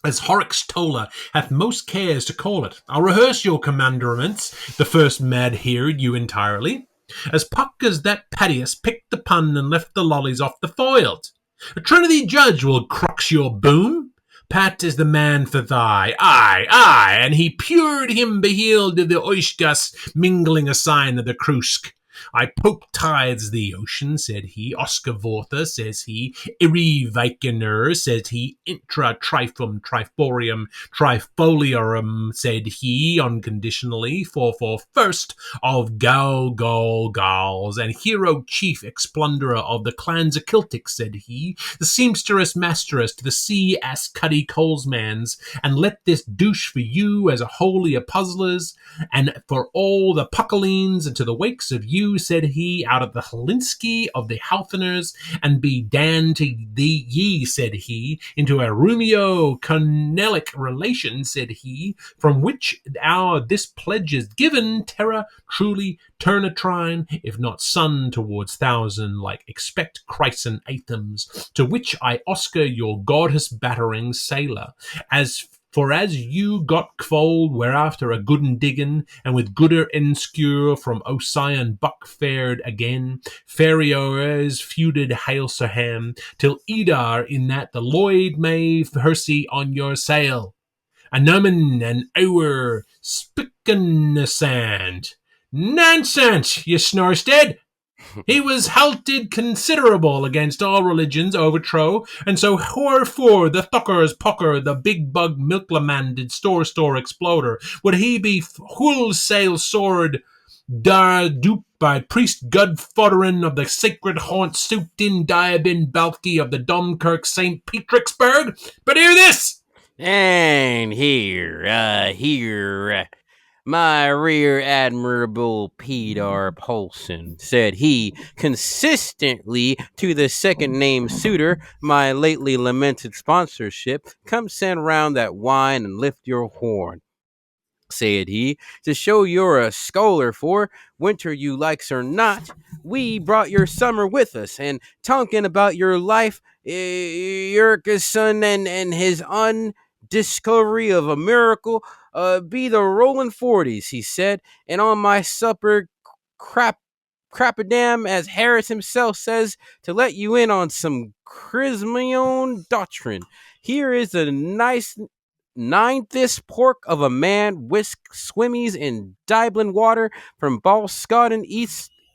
as Horrocks Toller hath most cares to call it. I'll rehearse your commandments, the first mad heard you entirely. As Puck as that Padius picked the pun and left the lollies off the foiled. A Trinity judge will crux your boom. Pat is the man for thy, aye, and he pured him behealed to the oishgas, mingling a sign of the Krusk. I pope tides the ocean, said he. Oscar Vortha, says he. Iri Vikener, said he. Intra trifum triforium trifoliarum, said he, unconditionally. For first of Gals, and hero chief explunderer of the clans of Celtic, said he. The seamsterous masteress to the sea as Cuddy Colesmans, and let this douche for you as a holy a puzzlers, and for all the puckalines, and to the wakes of you, said he, out of the Helinsky of the Houtheners, and be damned to thee ye, said he, into a Romeo Cornelic relation, said he, from which our this pledge is given, terra truly turn a trine, if not sun towards thousand, like expect Chryson Athams, to which I Oscar your goddess battering sailor, for as you got kvold, whereafter a gooden diggin, and with gooder inscure from Ossian Buck fared again, Ferriores feuded hail Sir Ham, till Edar in that the Lloyd may hersey on your sail. Anomen and our spickenasand. Nonsense, ye Snorstead! He was halted considerable against all religions overthrow, and so wherefore the thuckers pucker the big bug milklamanded store exploder would he be wholesale sword dar duped by priest Godfodderin of the sacred haunt suit in Diabin Balky of the Domkirk St. Petricksburg? But hear this! And here, My Rear Admiral Peter Polson, said he consistently to the second named suitor, my lately lamented sponsorship. Come send round that wine and lift your horn, said he, to show you're a scholar, for winter you likes or not, we brought your summer with us, and talking about your life, Yerkeson and his undiscovery of a miracle, be the rolling 40s, he said, and on my supper crapadam, as Harris himself says, to let you in on some Chrismion doctrine. Here is a nice ninthest pork of a man whisk swimmies in Dublin water from Balscotton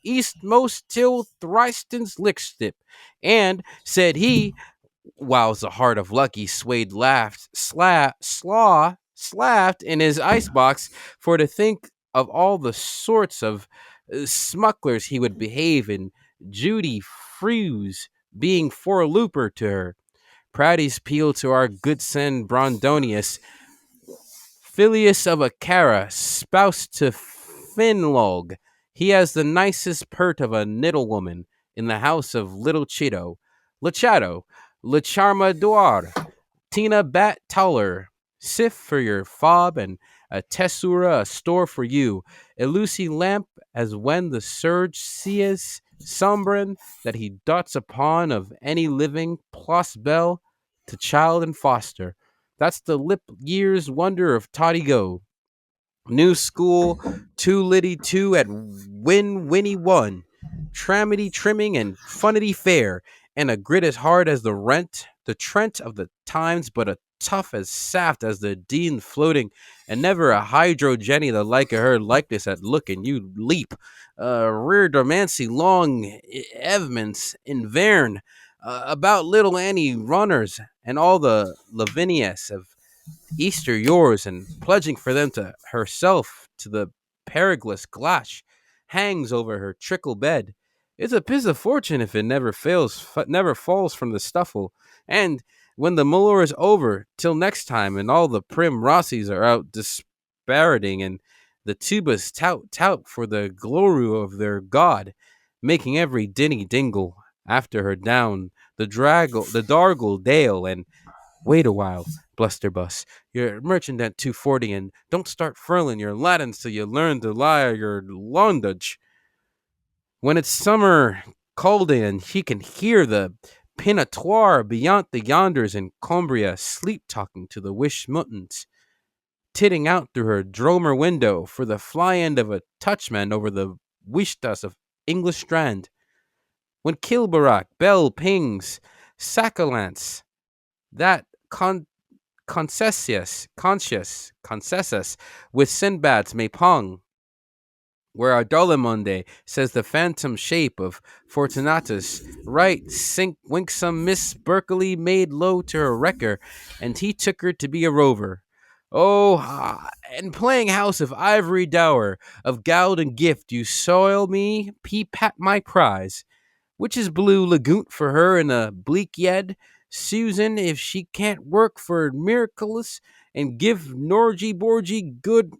eastmost till Thryston's lickstip. And, said he, whilst the heart of Lucky swayed slapped in his icebox, for to think of all the sorts of smugglers he would behave in Judy Frews being forelooper to her. Praddy's peal to our good son Brondonius, Filius of a Cara, spouse to Finlog. He has the nicest pert of a niddle-woman in the house of little Chido. Lachato, Lacharmador, Tina Bat Towler, Sif for your fob, and a Tessura a store for you. A Lucy lamp, as when the surge sees sombren that he dots upon of any living, plus bell to child and foster. That's the lip year's wonder of Toddy Go. New school, two Liddy two at Winnie one. Tramity trimming and funnity fair, and a grit as hard as the rent, the Trent of the times, but a tough as saft as the Dean floating, and never a hydrogenny the like of her likeness at look and you leap. Rear Dormancy long Evmans in Verne, about little Annie runners, and all the Lavinias of Easter yours, and pledging for them to herself to the periglous glash hangs over her trickle bed. It's a piece of fortune if it never falls from the stuffle. And when the muller is over, till next time, and all the prim Rossies are out disparating, and the tubas tout for the glory of their god, making every dinny dingle after her down the dargle dale, and wait a while, Blusterbus. You're merchant at 240, and don't start furling your Latins till you learn to lie your londage. When it's summer cold and he can hear the pinatoire beyond the yonders in Cumbria sleep talking to the wish muttons, titting out through her dromer window for the fly end of a touchman over the wishtas of English Strand. When Kilbarrack bell pings, Sacolance, that concessus with Sinbad's Maypong, where Ardolimonde says the phantom shape of Fortunatus, right, sink winksome Miss Berkeley made low to her wrecker, and he took her to be a rover. Oh, and playing house of ivory dower, of goud and gift, you soil me, peep at my prize, which is blue lagoon for her in a bleak yed, Susan, if she can't work for miraculous and give Norgy Borgy good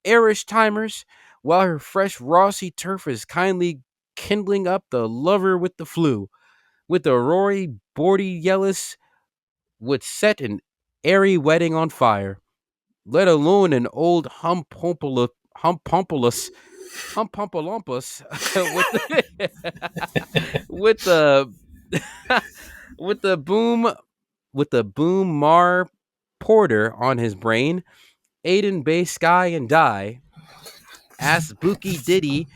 Irish timers, while her fresh Rossi turf is kindly kindling up the lover with the flu, with the Rory Bordy Yellis would set an airy wedding on fire, let alone an old humpumpulus with the with the boom Mar Porter on his brain, Aiden Bay Sky and Die, ask Bookie Diddy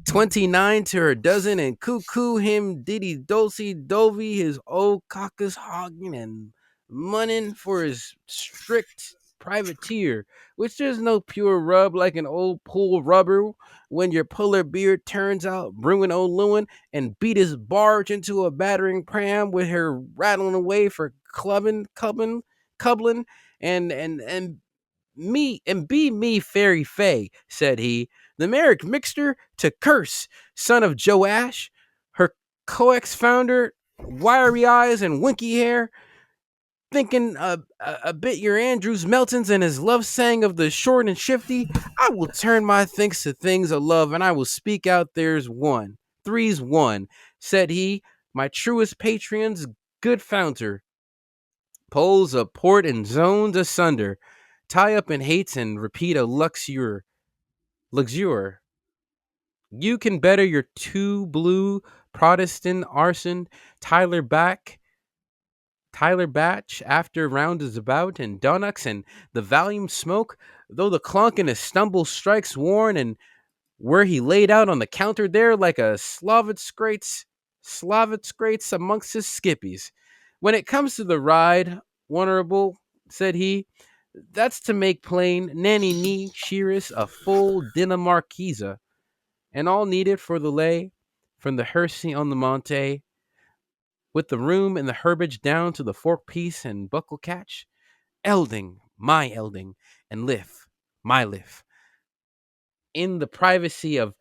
29 to her dozen, and cuckoo him Diddy Dulcie Dovey his old caucus hogging and munnin for his strict privateer, which there's no pure rub like an old pool rubber when your puller beard turns out brewing old Lewin and beat his barge into a battering pram with her rattling away for cubbling, and be me fairy fay, said he, the Merrick Mixter to curse, son of Joash, her coex founder, wiry eyes and winky hair, thinking a bit your Andrews Meltons and his love sang of the short and shifty, I will turn my thinks to things of love, and I will speak out there's one. Three's one, said he, my truest patron's good founter. Poles a port and zones asunder, tie up in hates and repeat a luxure. Luxure. You can better your two blue Protestant arson, Tyler Batch after round is about and Donux and the volume smoke, though the clunk in his stumble strikes worn and where he laid out on the counter there like a Slavitz amongst his skippies. When it comes to the ride, Honorable, said he, that's to make plain Nanny Nee Shearus a full Dinamarquesa, and all needed for the lay from the Hersey on the Monte, with the room and the herbage down to the fork piece and buckle catch, Elding, my Elding, and Liff, my Liff. In the privacy of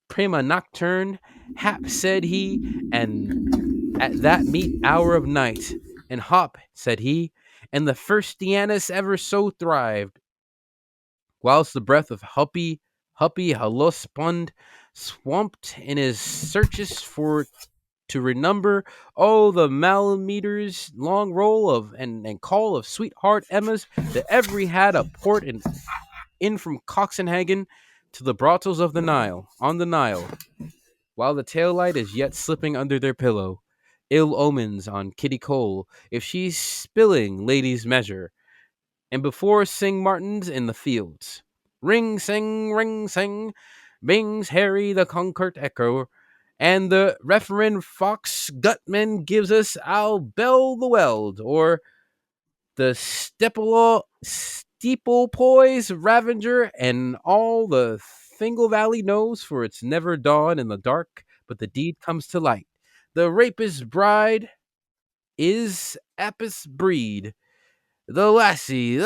Prima Nocturne, hap, said he, and at that meet hour of night, and hop, said he, and the first Dianus ever so thrived, whilst the breath of Huppy Hallospund swamped in his searches for to renumber the Malameter's long roll of and call of sweetheart Emma's that every had a port in from Coxenhagen to the brothels of the Nile, on the Nile, while the tail light is yet slipping under their pillow. Ill omens on Kitty Cole, if she's spilling ladies' measure, and before sing martins in the fields. Ring, sing, bings Harry the Concord Echo, and the Reverend Fox Gutman gives us I'll Bell the Weld, or the Steeplepoise Ravenger, and all the Fingal Valley knows, for it's never dawn in the dark, but the deed comes to light. The rapist bride is Apis breed, the lassie,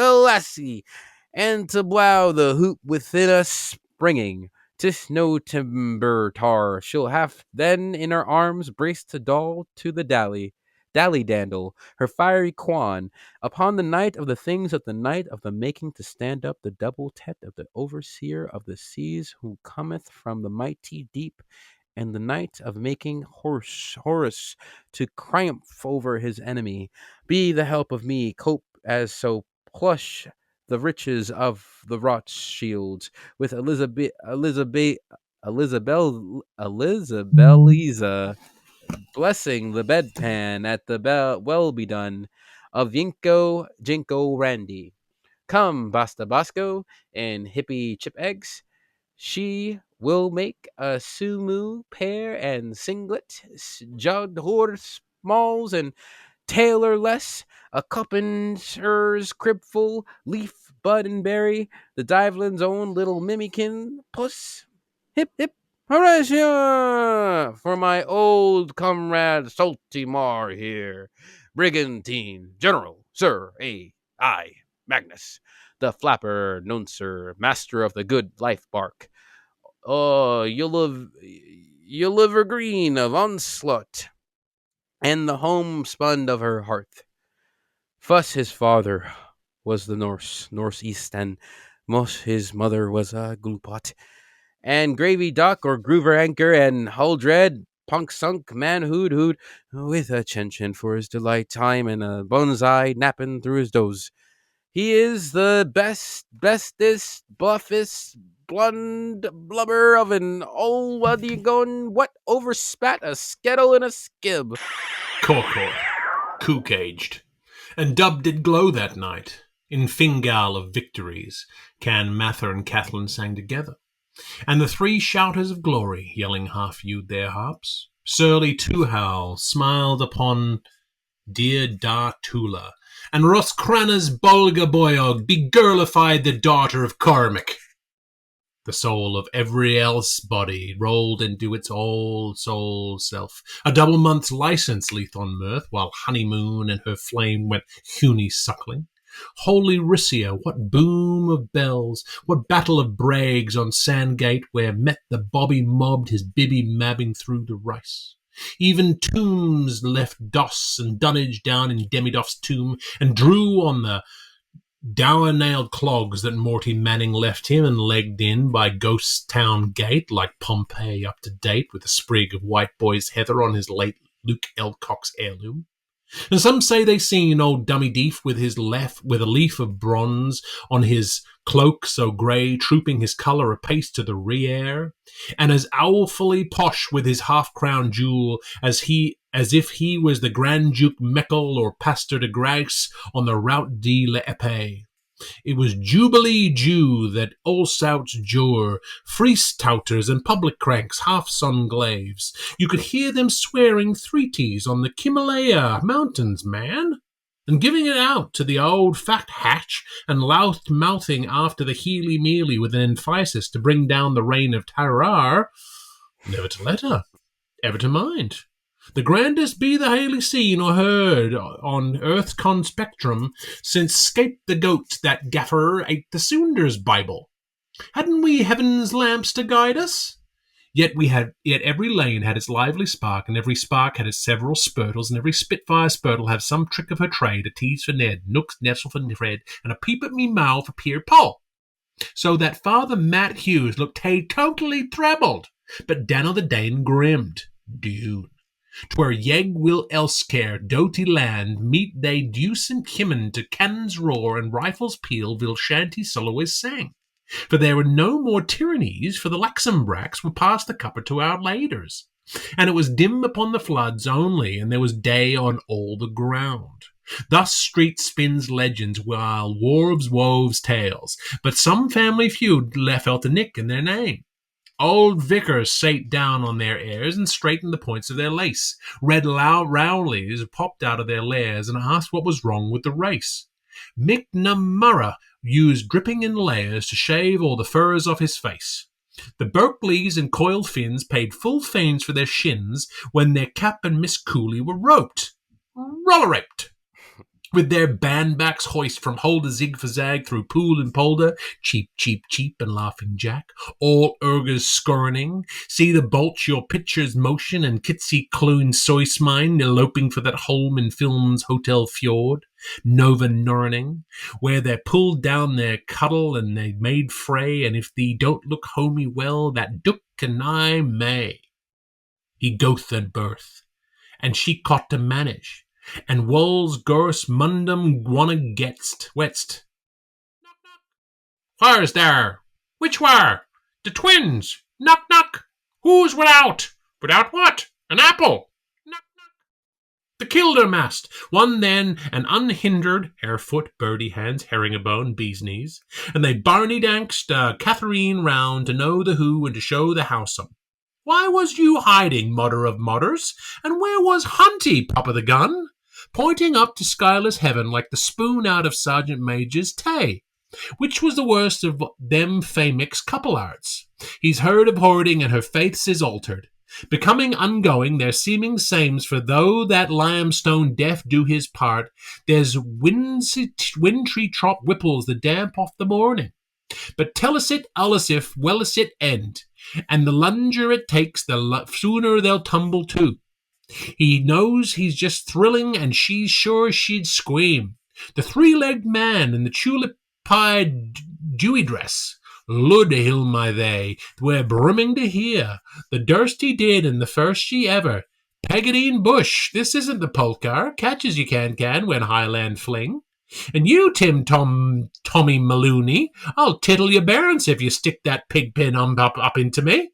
and to blow the hoop within us springing. 'Tis no timber tar she'll have then in her arms braced to doll to the dally dandle, her fiery quan, upon the night of the things of the night of the making to stand up the double tet of the overseer of the seas who cometh from the mighty deep, and the night of making Horus to triumph over his enemy. Be the help of me, cope as so plush the riches of the Rothschilds with Elizabeliza blessing the bedpan at the well be done of Jinko Randy. Come, Basta Bosco and Hippie Chip Eggs. She will make a sumu pair and singlet, jugged horse smalls and tailorless, a cuppinser's cribful, leaf, bud, and berry, the Divelin's own little mimikin puss. Hip, hip, Horatio! For my old comrade Salty Mar here, Brigantine, General, Sir A.I. Magnus, the flapper, noncer, master of the good life bark. You'll live green of onslaught, and the homespun of her hearth. Fuss his father was the Northeast, and Moss his mother was a Glupot, and Gravy Duck or Groover Anchor and Huldred Punk Sunk Man Hood with a chin for his delight time and a bonsai napping through his doze. He is the bestest, buffest, blonde blubber of an old what overspat a skettle in a skib. Cork, cook-aged, and Dub did glow that night. In Fingal of victories, Can Mather and Kathleen sang together, and the three shouters of glory, yelling half-viewed their harps. Surly Tuhowl smiled upon dear Dartula, and Roscrana's Bolga Boyog begirlified the daughter of Cormac. The soul of every else body rolled into its all-soul self. A double month's license leath on mirth, while honeymoon and her flame went huny suckling. Holy Rissia, what boom of bells, what battle of brags on Sandgate, where met the bobby mobbed his bibby mabbing through the rice. Even tombs left doss and dunnage down in Demidoff's tomb, and drew on the dour-nailed clogs that Morty Manning left him, and legged in by Ghost Town Gate like Pompeii up to date with a sprig of white boy's heather on his late Luke Elcock's heirloom. And some say they seen old Dummy Deef with a leaf of bronze on his cloak so grey, trooping his colour apace to the rear, and as owlfully posh with his half-crown jewel as if he was the Grand Duke Meckel or Pastor de Grace on the Route de l'Epée. It was Jubilee Jew that all souts jure, freest-touters and public cranks, half-sun glaves. You could hear them swearing threeties on the Himalaya mountains, man, and giving it out to the old fat hatch, and mouthing after the heely-mealy with an emphasis to bring down the reign of terror. Never to let her, ever to mind. The grandest be the haily seen or heard on Earth's conspectrum since 'scaped the goat that gaffer ate the Soonder's Bible. Hadn't we heaven's lamps to guide us? Yet every lane had its lively spark, and every spark had its several spurtles, and every Spitfire spurtle had some trick of her trade, a tease for Ned, Nooks nestle for Fred, and a peep at me mouth for Pierre Paul. So that Father Matt Hughes looked totally troubled, but Daniel the Dane grimmed. Dune. 'Twere yeg will elscare doty land meet they deucent himmen to cannons roar and rifles peal vil shanty soloways sang. For there were no more tyrannies, for the Laxambracks were past the cupper to our laders. And it was dim upon the floods only, and there was day on all the ground. Thus street spins legends while wharves woves tales, but some family feud felt a nick in their name. Old vicars sate down on their heirs and straightened the points of their lace. Red Rowleys popped out of their lairs and asked what was wrong with the race. McNamara used dripping in layers to shave all the furs off his face. The Berkeleys and coiled fins paid full fanes for their shins when their Cap and Miss Cooley were roped. Roller-raped. With their bandbacks hoist from hole to zig for zag through pool and polder, cheap, cheap, cheap, and laughing Jack, all ergers scorning, see the bolt your picture's motion and Kitsy Clune Soismine eloping for that home in film's Hotel Fjord, Nova Norning, where they pulled down their cuddle and they made fray, and if thee don't look homey well, that Duke and I may. He goeth at birth, and she caught to manage, and Wols Gors Mundum wanna getst wetst. Knock, knock. Whar's there? Which where? The twins. Knock, knock. Who's without? Without what? An apple. Knock, knock. The Kildermast. One then, an unhindered, harefoot, birdie hands, herringabone, bee's knees, and they barneyed angst Catherine round to know the who and to show the howsome. Why was you hiding, mother of mothers? And where was Hunty, papa the gun? Pointing up to skyless heaven like the spoon out of Sergeant Major's tay. Which was the worst of them famix couple arts? He's heard of hoarding and her faiths is altered, becoming ungoing their seeming sames, for though that limestone deaf do his part, there's wintry trop whipples the damp off the morning. But tellus it, ullus if, wellus it end, and the lunger it takes, the sooner they'll tumble too. He knows he's just thrilling, and she's sure she'd scream. The three-legged man in the tulip-pied dewy dress. Lud hill my they, we're brimming to hear. The durst he did, and the first she ever. Peggotty and Bush, this isn't the polka. Catch as you can when Highland fling. And you, Tommy Maloney, I'll tittle your bairns if you stick that pig pin up into me.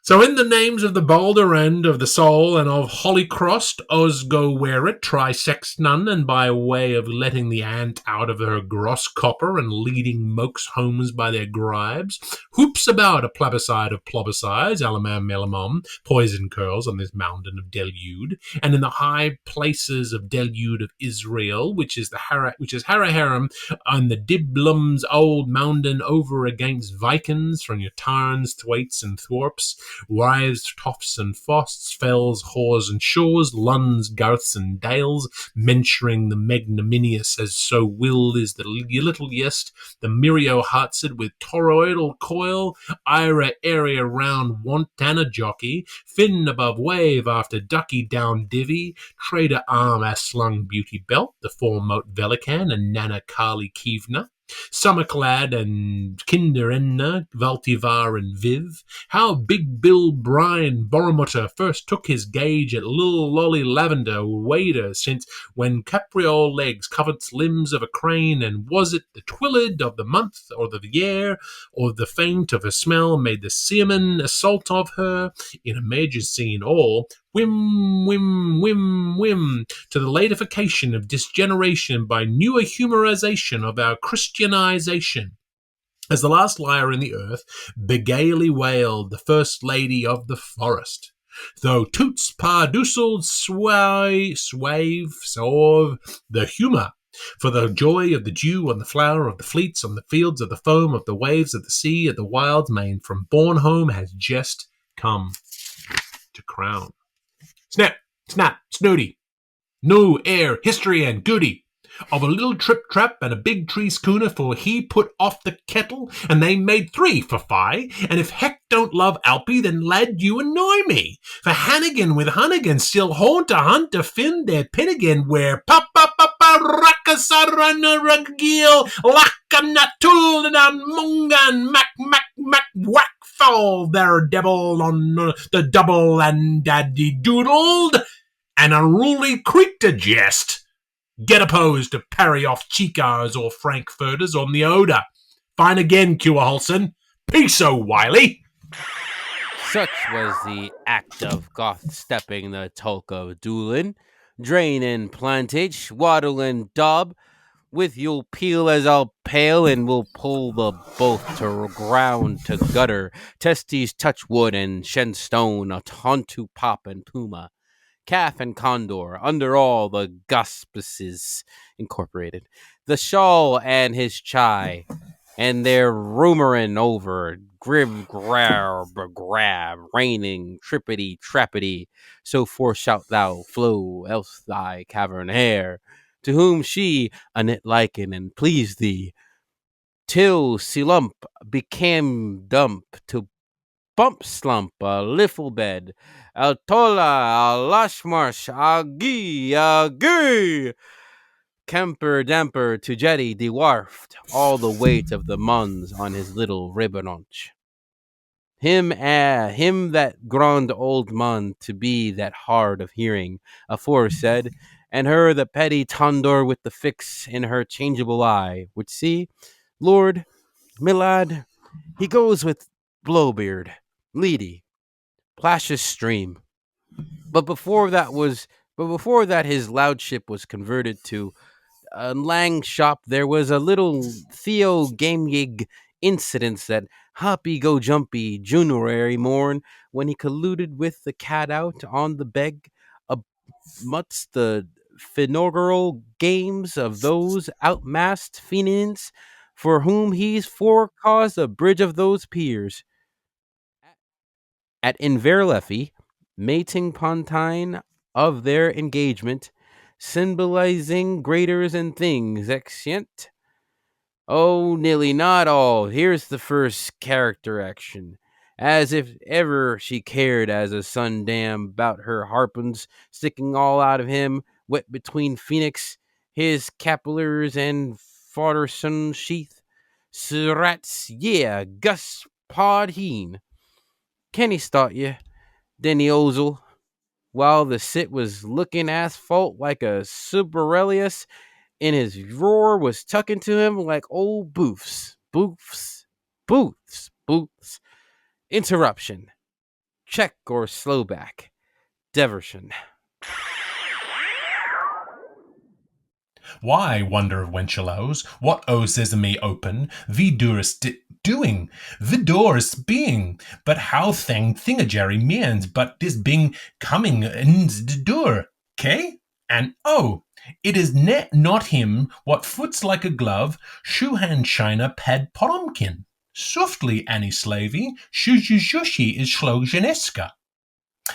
So in the names of the balder end of the soul and of Holycrost, us go wear it, trisexton, and by way of letting the ant out of her gross copper and leading mokes homes by their gribes, hoops about a plebiscite of plebiscites, alamam melamom, poison curls on this mountain of delude, and in the high places of delude of Israel, which is Haraharam, on the Diblum's old mountain over against Vikings from your Tarns, Thwaites, and Thwarps, wives, toffs and fosts, fells, haws and shaws, luns, garths and dales, mensuring the magnanimous as so willed is the little yest, the mirio heartsid with toroidal coil, ira area round wantana jockey, fin above wave after ducky down divvy, trader arm as slung beauty belt, the foremote velican and nana kali kivna, Summerclad and Kinderenna, Valtivar and Viv, how Big Bill Brian Boromutter first took his gauge at Lil Lolly Lavender Wader, since when capriole legs covered limbs of a crane, and was it the twillid of the month, or the year, or the faint of her smell made the seaman assault of her, in a major scene all, whim, whim, whim, whim, to the latification of disgeneration by newer humorization of our Christianization. As the last lyre in the earth, begaily wailed the first lady of the forest. Though toots pardoozled swave of the humour, for the joy of the dew on the flower of the fleets, on the fields of the foam of the waves of the sea, of the wild's main from born home has just come to crown. Snap, snap, snooty. No air, history and goody. Of a little trip-trap and a big tree schooner, for he put off the kettle, and they made 3 for Phi. And if Heck don't love Alpy, then lad, you annoy me. For Hannigan with Hunnigan still haunt a hunt to fin their Pinnigan, where Rakasarana Ragil, Lakanatul, Mungan, Mac, whack fall their devil on the double and daddy doodled, and unruly creek to jest. Get opposed to parry off Chicars or Frankfurters on the Oder. Fine again, Cuaholson. Peace, O'Wiley. Such was the act of Goth stepping the tulk of Doolin, drain and plantage, waddle and daub, with you'll peel as I'll pale, and we'll pull the both to ground to gutter, testes touch wood and shenstone, a tontu pop and puma. Calf and condor, under all the Gospaces Incorporated, the shawl and his chai, and their rumorin' over, grib grab, raining, trippity trappity, so forth shalt thou flow, else thy cavern hair, to whom she a knit liken and please thee, till Silump became dump to bump slump, a liffle bed, al tola, al lashmarsh, agi, camper damper to jetty dwarfed, all the weight of the muns on his little ribbononch. Him that grand old mun to be that hard of hearing, aforesaid, and her the petty tondor with the fix in her changeable eye, which see, Lord, milad, he goes with Blowbeard, Leedy, Plash's stream. But before that his loudship was converted to a lang shop, there was a little Theo Gameyig incident that hoppy go jumpy January morn, when he colluded with the cat out on the beg amidst the inaugural games of those outmassed Finnegans, for whom he's forecaused a bridge of those peers. At Inverlefi, mating Pontine of their engagement, symbolizing graders and things exient. Oh, nearly not all. Here's the first character action. As if ever she cared as a sundam about her harpons sticking all out of him, wet between Phoenix, his capillaries and Fodderson sheath. Surats, yeah, Gus Podheen. Can he start you, Denny Ozel, while the sit was looking asphalt like a Superelius, and his roar was tucking to him like old boofs. Interruption. Check or slowback. Deversion. Why, wonder of wenchelows, what o sesame open, vidurist doing, vidorist being, but how thingajerry means, but this being coming ins the door, K? And oh, it is not him what foots like a glove, shoe hand shiner pad poromkin. Softly, Annie Slavey, Shushi is Shlogeneska.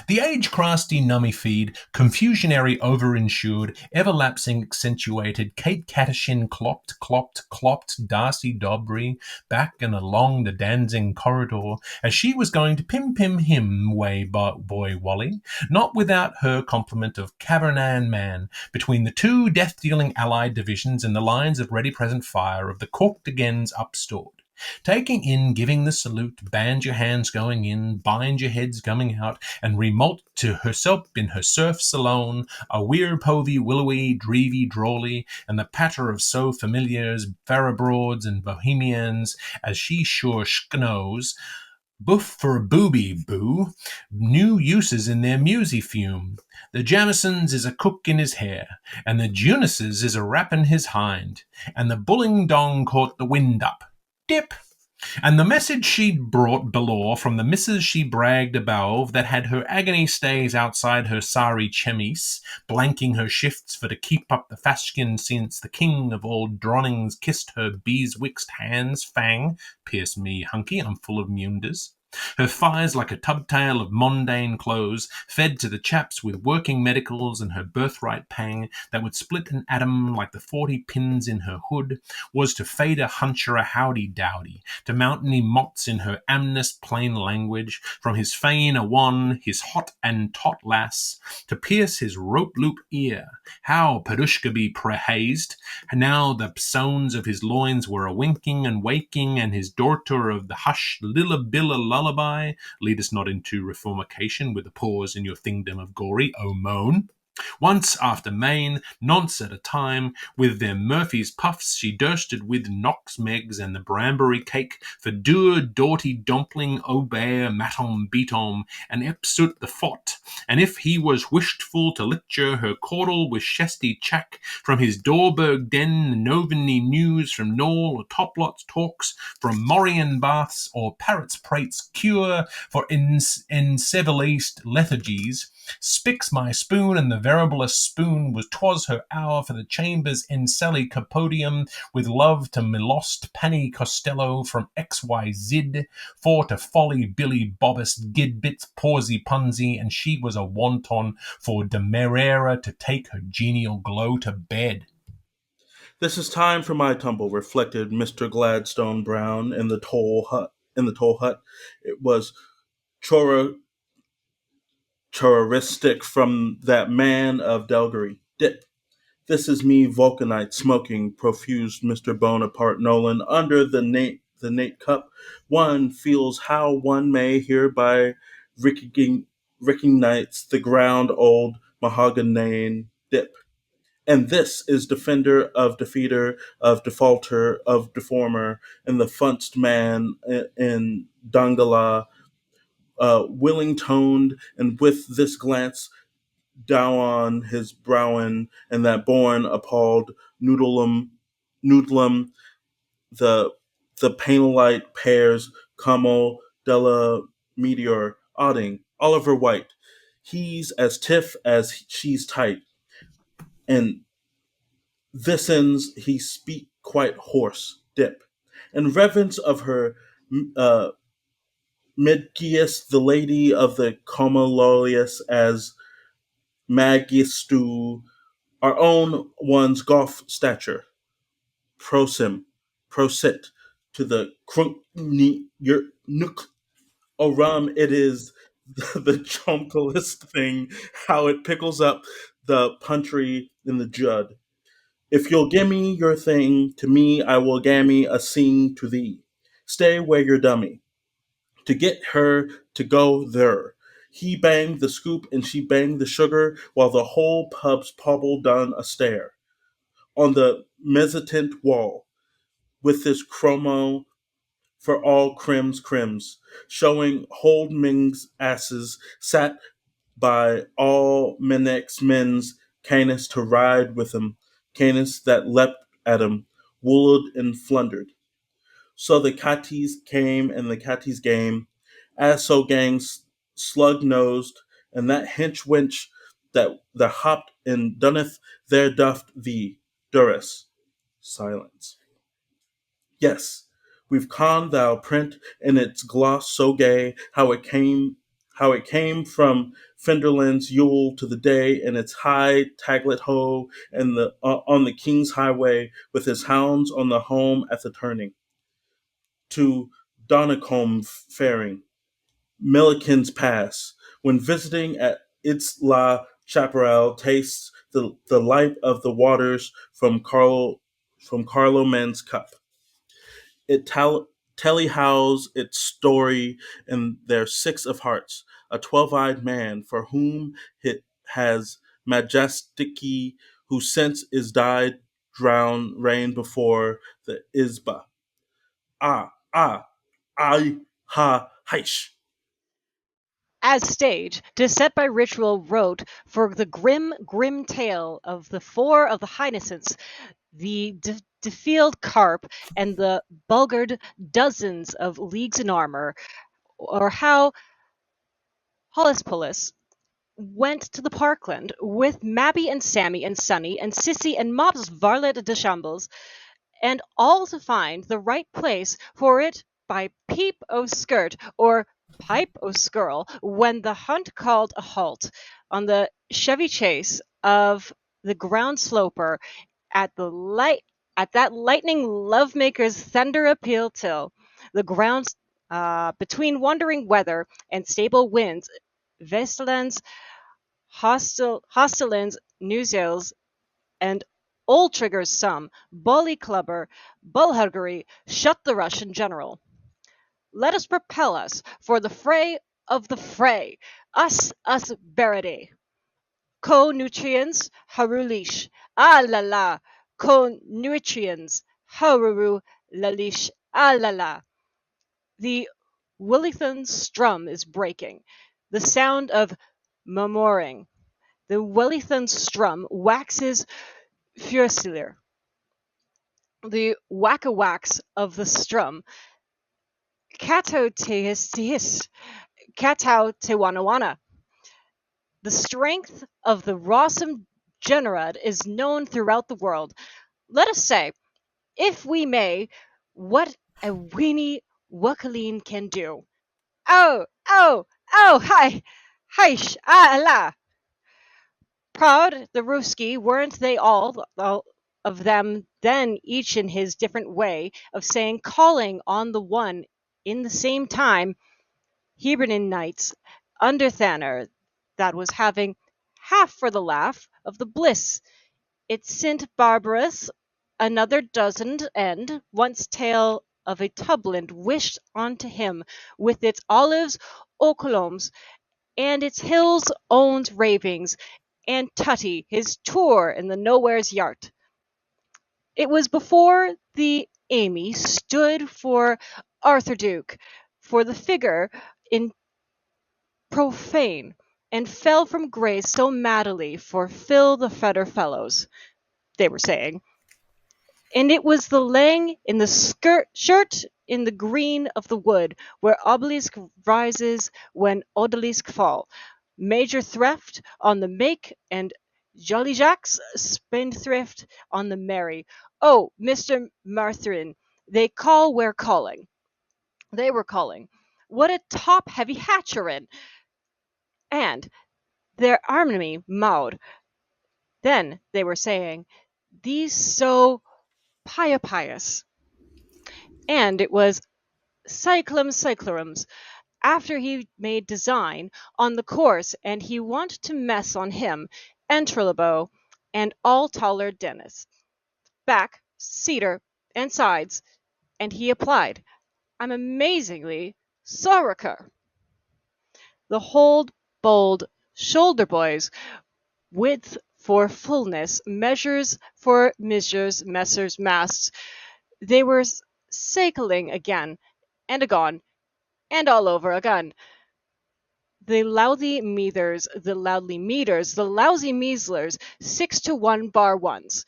The age-crusty nummy feed, confusionary overinsured, everlapsing accentuated, Kate Catachin clopped, Darcy Dobry, back and along the dancing corridor, as she was going to pim him way boy Wally, not without her complement of Cavernan man, between the two death-dealing allied divisions and the lines of ready present fire of the corked agains upstored. Taking in, giving the salute, band your hands going in, bind your heads coming out, and remote to herself in her serfs alone, a weir povey willowy, dreevy drawly, and the patter of so familiars, farabroads, and bohemians, as she sure knows, boof for booby boo, new uses in their musy fume. The Jamison's is a cook in his hair, and the Junice's is a rappin' his hind, and the bulling dong caught the wind up. Dip. And the message she'd brought below from the missus she bragged above that had her agony stays outside her sari chemise, blanking her shifts for to keep up the fashion since the king of all dronnings kissed her beeswixt hands, fang, pierce me, hunky, I'm full of munders. Her fires like a tubtail of mondane clothes, fed to the chaps with working medicals and her birthright pang that would split an atom like the 40 pins in her hood, was to fade a huncher a howdy dowdy, to mountainy mots in her amnest plain language, from his fane a one, his hot and tot lass, to pierce his rope loop ear, how Padushka be prehazed, now the psones of his loins were a winking and waking, and his daughter of the hush lillabilla lullaby, lead us not into reformication with a pause in your thingdom of gory, O moan. Once after main, nonce at a time, with their Murphy's puffs she dursted with Knox Megs and the Branbury cake, for dour doughty dumpling Aubert matom beatom, and epsut the fot, and if he was wishful to licture her caudle with chesty chack, from his Dorberg den noveny news from Knoll or Toplots talks, from Morian baths or Parrots prates cure for ensevelaced lethargies, Spix my spoon, and the veriblest spoon was 'twas her hour for the chambers in Sally Capodium, with love to Milost Panny Costello from XYZ, for to Folly Billy Bobbist Gidbits Pawsy Punsy, and she was a wanton for Demerara to take her genial glow to bed. This is time for my tumble, reflected Mr. Gladstone Brown in the toll hut. It was chororistic from that man of Delgary. Dip. This is me, Vulcanite, smoking, profused Mr. Bonaparte Nolan under the Nate cup. One feels how one may hereby recognize the ground old mahogany dip. And this is defender of defeater, of defaulter, of deformer, and the funced man in Dangala, willing toned, and with this glance down on his browen, and that born appalled noodlum, the panelite pairs, Como della Meteor, Odding, Oliver White. He's as tiff as she's tight, and Vicens he speak quite hoarse, dip. In reverence of her uh, Midgius, the lady of the Comololius, as Magistu, our own one's golf stature. Prosim, prosit, to the crunk your nook. Oh, rum, it is the chunklest thing, how it pickles up the puntry in the jud. If you'll gimme your thing, to me I will gammy a scene to thee. Stay where you're dummy. To get her to go there. He banged the scoop and she banged the sugar, while the whole pub's pobbled down a stair. On the mezzotint wall, with this chromo for all crims, showing Holdming's asses, sat by all Menex's men's canis to ride with him, canis that leapt at him, wooled and flundered. So the catties came and the catties game, as so gangs slug nosed, and that hench wench that the hopped and dunneth there doffed the duress. Silence. Yes, We've conned thou print in its gloss so gay, how it came from Fenderland's Yule to the day in its high taglet hoe and on the King's Highway with his hounds on the home at the turning to Donnacombe faring, Milliken's Pass, when visiting at its La Chaparral, tastes the light of the waters from Carloman's cup. It tellyhows its story in their six of hearts, a 12-eyed man for whom it has majesticy, who since is died, drowned, reigned before the Isba. Ah, I, ha, heish. As stage, 'tis set by ritual wrote for the grim tale of the four of the Hyacinths, the defiled carp, and the bulgared dozens of leagues in armor, or how Holospolus went to the parkland with Mabby and Sammy and Sunny and Sissy and Mop's varlet de Shambles, and all to find the right place for it by peep o' skirt or pipe o' skirl, when the hunt called a halt on the Chevy chase of the ground sloper at the at that lightning lovemaker's thunder appeal till the ground between wandering weather and stable winds, Vestlands, Hostelins, Newsales, and Old Trigger's some, Bully Clubber, Bullhuggery, shut the Russian general. Let us propel us for the fray of the fray, us Berady. Co-nutrients, Harulish, ah la la, co-nutrients, Haruru lalish, ah la la. The Willithon strum is breaking, the sound of murmuring. The Willithon strum waxes furiously. The whack-a-whacks of the strum, kato tehis, katao te-wana-wana. The strength of the Rossum Generad is known throughout the world. Let us say, if we may, what a weenie Wakaleen can do. Hi, heish, ah la. Proud, the Ruski, weren't they all of them then each in his different way of saying calling on the one in the same time Hibernin nights under Thanner that was having half for the laugh of the bliss. It St. Barbarous another dozen and once tale of a tubland wished unto him with its olives, ocoloms, and its hills owns ravings, and Tutty his tour in the nowhere's yard. It was before the Amy stood for Arthur Duke, for the figure in profane, and fell from grace so maddily for Phil the Fetter Fellows, they were saying. And it was the laying in the shirt in the green of the wood, where obelisk rises when odalisk fall. Major Thrift on the make, and Jolly Jack's spendthrift on the merry. Oh, Mr. Marthrin, they call where calling. They were calling. What a top-heavy hatcherin! And their army Maud. Then they were saying, these so pious. And it was cyclums, after he made design on the course, and he want to mess on him, Entralabo, and all taller Dennis. Back, cedar, and sides, and he applied. I'm amazingly sorriker. The whole bold shoulder boys, width for fullness, measures for messers masts, they were cycling again, and agone, and all over again. The lousy meters, the lousy measlers, 6-1 bar ones.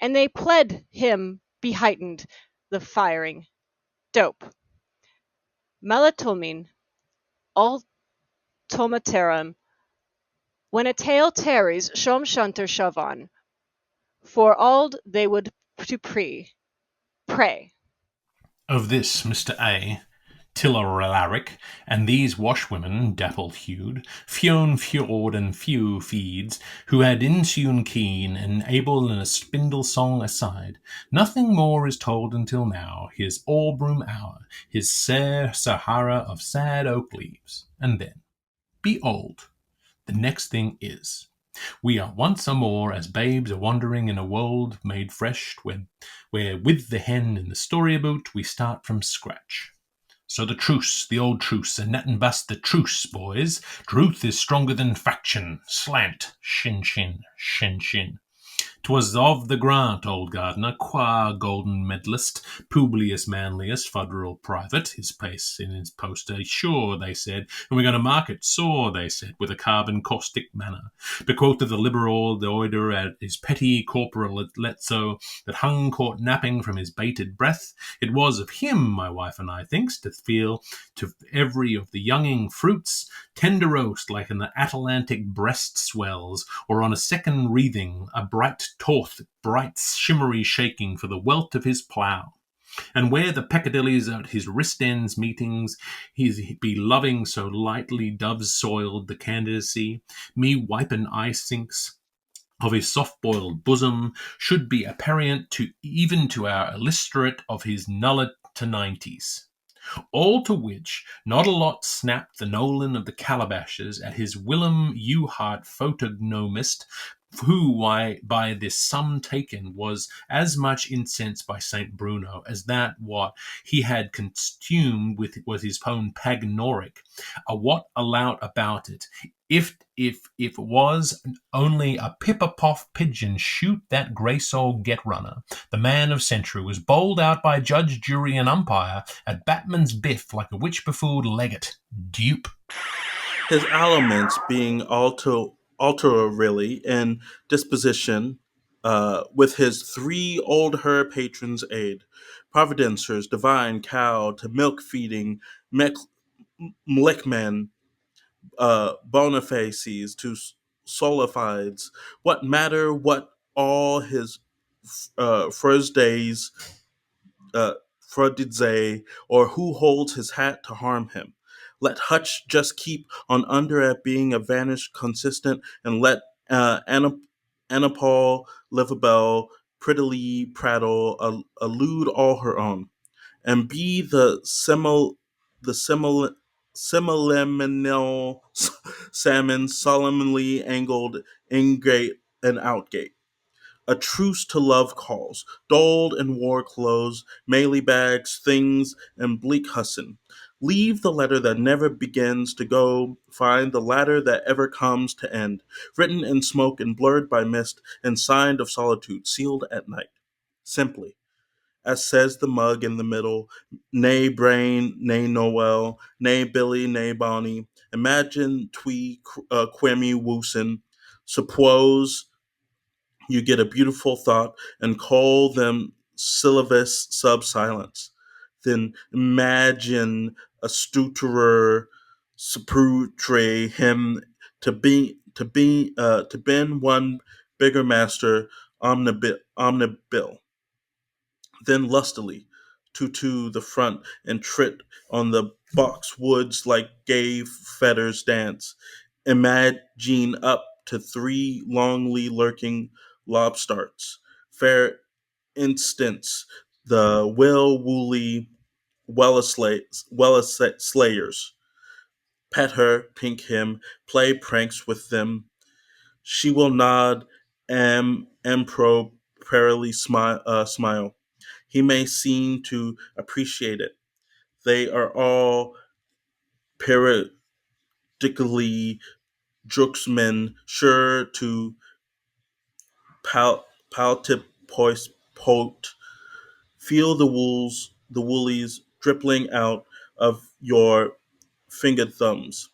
And they pled him be heightened, the firing. Dope. Melatonin, all tomaterum. When a tale tarries, shom shunter shavan. For all they would to pray. Of this Mr. A. Tilleralaric, and these washwomen, dapple-hued, Fionn Fjord and Few Feeds, who had insun keen and able in a spindle song aside, nothing more is told until now, his Albroom hour, his Sere Sahara of sad oak leaves, and then, behold, the next thing is. We are once more as babes a wandering in a world made fresh, where with the hen in the story about we start from scratch. So the truce, the old truce, and net and bust the truce, boys. Truth is stronger than faction. Slant, shin shin, shin shin. 'Twas of the grant, old Gardner, qua golden medalist, Publius Manlius, federal private, his place in his poster, sure, they said, and we're going to mark it sore, they said, with a carbon caustic manner. Bequoth of the liberal doider at his petty corporal letso that hung caught napping from his bated breath. It was of him, my wife and I thinks, to feel to every of the younging fruits, tender roast like in the Atlantic breast swells, or on a second wreathing, a bright torth, bright shimmery shaking for the welt of his plough. And where the peccadillies at his wrist ends meetings, he be loving so lightly doves soiled the candidacy, me wipen eye sinks of his soft-boiled bosom, should be apparent to even to our illustrate of his nullet to 90s. All to which not a lot snapped the Nolan of the calabashes at his whilom Uhart photognomist, who, why, by this sum taken, was as much incensed by Saint Bruno as that what he had consumed with was his own pagnoric. A what allowed about it. If was only a pipper-poff pigeon shoot that grey-souled get-runner, the man of century was bowled out by judge, jury, and umpire at Batman's biff like a witch-befooled legate. Dupe. His aliments being alterally in disposition, with his three old her patrons' aid, providencers, divine cow to milk feeding, mlickmen, Bonifaces to solifides, what matter what all his Thursdays, Frodidze, or who holds his hat to harm him. Let Hutch just keep on under at being a vanished consistent, and let Anapol Livabel prettily prattle, allude all her own, and be the similiminal salmon solemnly angled ingate and outgate. A truce to love calls, doled in war clothes, melee bags, things, and bleak hussin. Leave the letter that never begins to go, find the ladder that ever comes to end, written in smoke and blurred by mist, and signed of solitude, sealed at night. Simply, as says the mug in the middle, nay Brain, nay Noel, nay Billy, nay Bonnie, imagine twee quimmy woosin, suppose you get a beautiful thought and call them syllabus sub silence. Then imagine a stutterer saprutre him to bend one bigger master omnibil. Then lustily to the front and trit on the box woods like gay fetters dance. Imagine up to three longly lurking lobstarts. Fair instance, the well woolly slayers. Pet her, pink him, play pranks with them. She will nod improperly smile. He may seem to appreciate it. They are all periodically drooksmen, sure to paltipois pote. Feel the woolies dripping out of your fingered thumbs.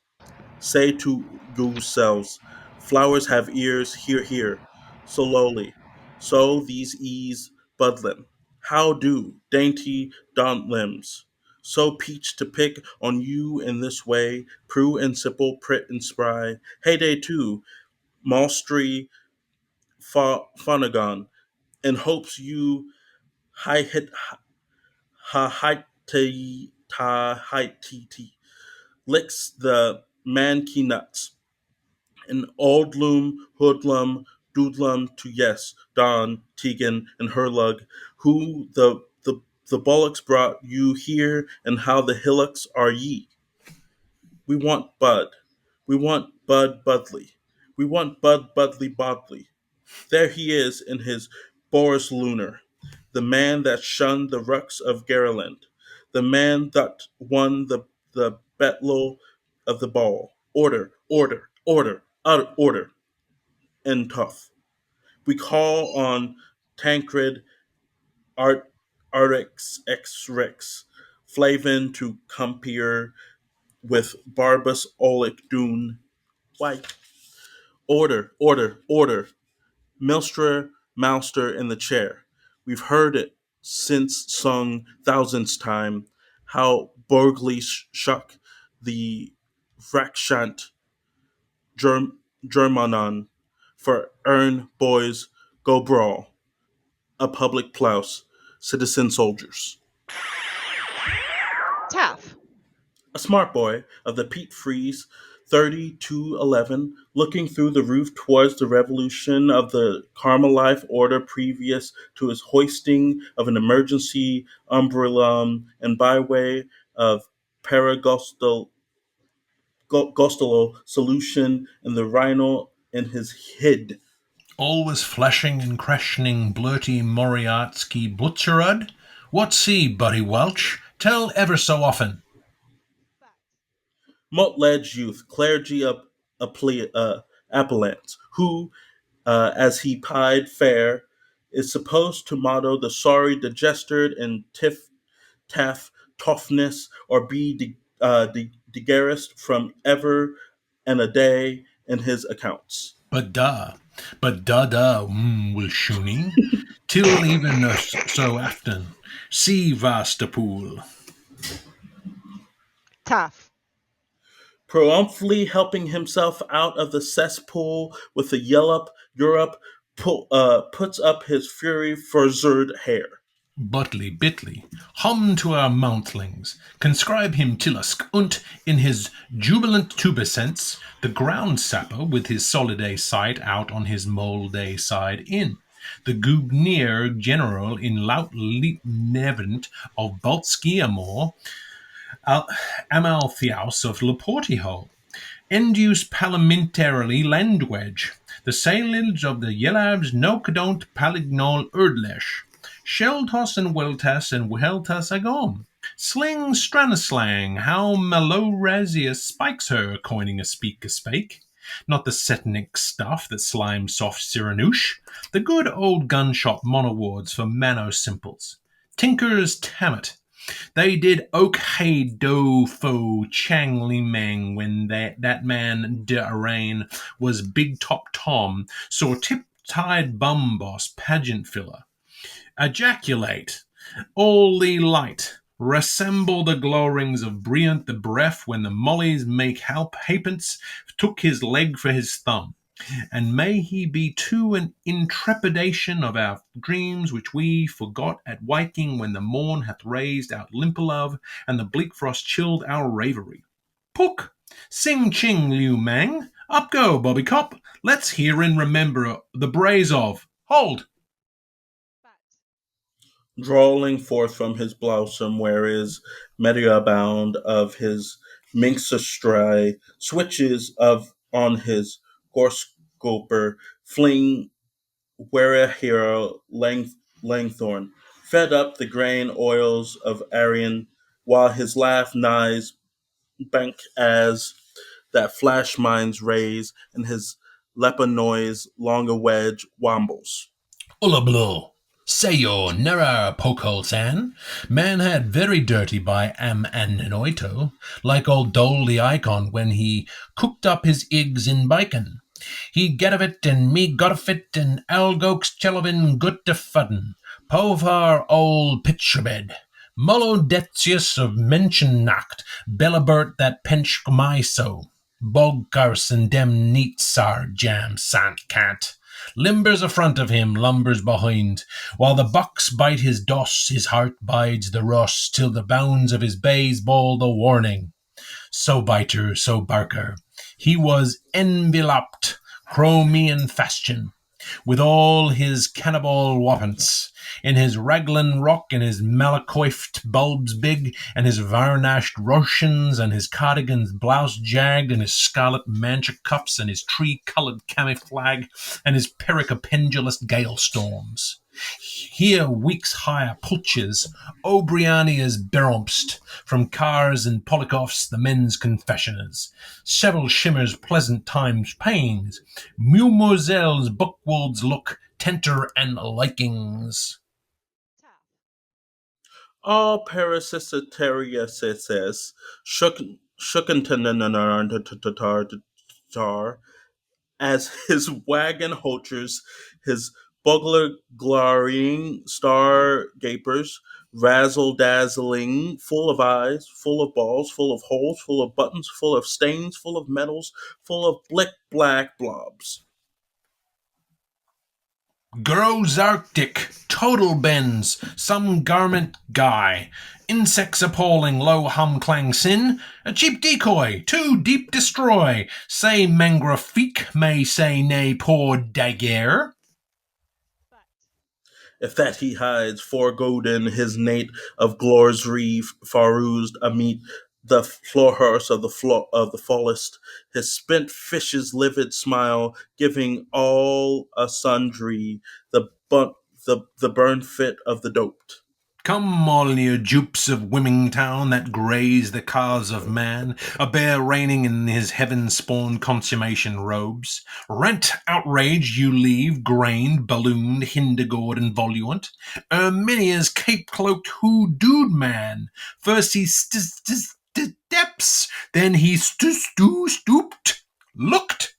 Say to yourselves, flowers have ears, hear, hear. So lowly. So these ease budlin. How do, dainty daunt limbs. So peach to pick on you in this way, prue and simple, prit and spry. Heyday too, Malstry Finnegan, in hopes you high hit ha-hi-ti-ta-hi-ti-ti, licks the mankey nuts. And Oldlum, Hoodlum, Doodlum to Yes, Don, Tegan, and Herlug, who the bullocks brought you here, and how the hillocks are ye. We want Bud. We want Bud Budley. We want Bud Budley Bodley. There he is in his Boris Lunar, the man that shunned the rucks of Gareland, the man that won the battle of the ball. Order, order, order, order, and tough. We call on Tancred, Artix, X Rex, Flavin to compere with Barbus Oleg Dune. White. Order, order, order. Milstra, Mouster in the chair. We've heard it since sung thousands time, how Borgly shuck the Vrakshant Germanon for earn boys go brawl, a public plouse, citizen soldiers. Taff. A smart boy of the Pete Freeze 30 to 11, looking through the roof towards the revolution of the Carmelite order previous to his hoisting of an emergency umbrella and by way of Paragostolo solution in the rhino in his head. Always flashing and crashing blurty Moriarty Butcherud? What see, Buddy Welch? Tell ever so often. Moat-ledge youth, clergy of Appellants, who, as he pied fair, is supposed to motto the sorry digestered and taff toughness, or be degarist from ever and a day in his accounts. But da, will shooning, till even so aften, see vasta pool. Taff. Promptly helping himself out of the cesspool with a yelp, Europe puts up his fury furzered hair. Butley Bitly, hum to our mountlings, conscribe him Tillusk, und in his jubilant tubescence, the ground sapper with his soliday sight out on his molday side in. The Gugnier general in laut Nevent of Baltsky Amor, Amaltheus of Leportiho, Enduse parliamentarily language, the sailage of the Yelabs no don't palignol erdlesh, Sheltos and Weltas and Weltas agom. Sling stranislang, how Malorasius spikes her, coining a speak a spake. Not the setnic stuff that slimes soft Cyranouche, the good old gunshot monowards for mano simples. Tinkers tammet. They did oak hey do fo chang li mang when that man de arraign was big top Tom, saw tip tied bum boss pageant filler. Ejaculate, all the light, resemble the glowrings of Briant the Breath when the mollies make halfpence took his leg for his thumb. And may he be too an intrepidation of our dreams which we forgot at Viking when the morn hath raised out Limpelove and the bleak frost chilled our ravery. Pook! Sing ching Liu Mang! Up go, Bobby Cop! Let's hear and remember the braze of Hold! Drawling forth from his blossom where is mediabound of his minxestry, switches of on his gorscoper, fling where a hero langthorn, fed up the grain oils of Arian, while his laugh nighs bank as that flash minds raise, and his lepa noise long a wedge wambles. Ullablo! Say yo, nera pokehole san. Man had very dirty by am anoito, like old Dole the Icon when he cooked up his eggs in bacon. He get of it, and me got of it, and Algokes chelovin gut de fudden. Povar old pitcherbed. Molodetius of Mentionnacht, Bellabert that pench my so. Boggarson dem neat sar jam sant cant. Limbers afront of him, lumbers behind. While the bucks bite his doss, his heart bides the rust, till the bounds of his bays bawl the warning. So biter, so barker. He was enveloped, Chromian fashion, with all his cannibal weapons, in his raglan rock, and his malacoift bulbs big, and his varnished Russians, and his cardigans blouse jagged, and his scarlet mancha cuffs, and his tree-coloured camouflage, and his pericopendulous gale storms. Here weeks higher pulches, Obriania's Berompst, from Cars and Polikoff's the men's confessioners, several shimmers pleasant times pains, Mumozel's Buckwald's look, tenter and likings. All parasitariasis shookentanananar as his wagon holters, his bugler glaring star gapers, razzle dazzling, full of eyes, full of balls, full of holes, full of buttons, full of stains, full of metals, full of blick black blobs. Grows Arctic, total bends, some garment guy, insects appalling, low hum clang sin, a cheap decoy, too deep destroy, say mangrafik, may say nay poor daguerre. If that he hides, foregoden his nate of glorsry farused amid the floorhorse of the fullest, his spent fish's livid smile, giving all a sundry the burn fit of the doped. Come, all you dupes of Wymingtown that graze the cause of man, a bear reigning in his heaven-spawned consummation robes. Rent outraged you leave, grained, ballooned, hindergored, and voluant. Erminia's cape-cloaked hoodooed man. First he steps, then he stooped, looked.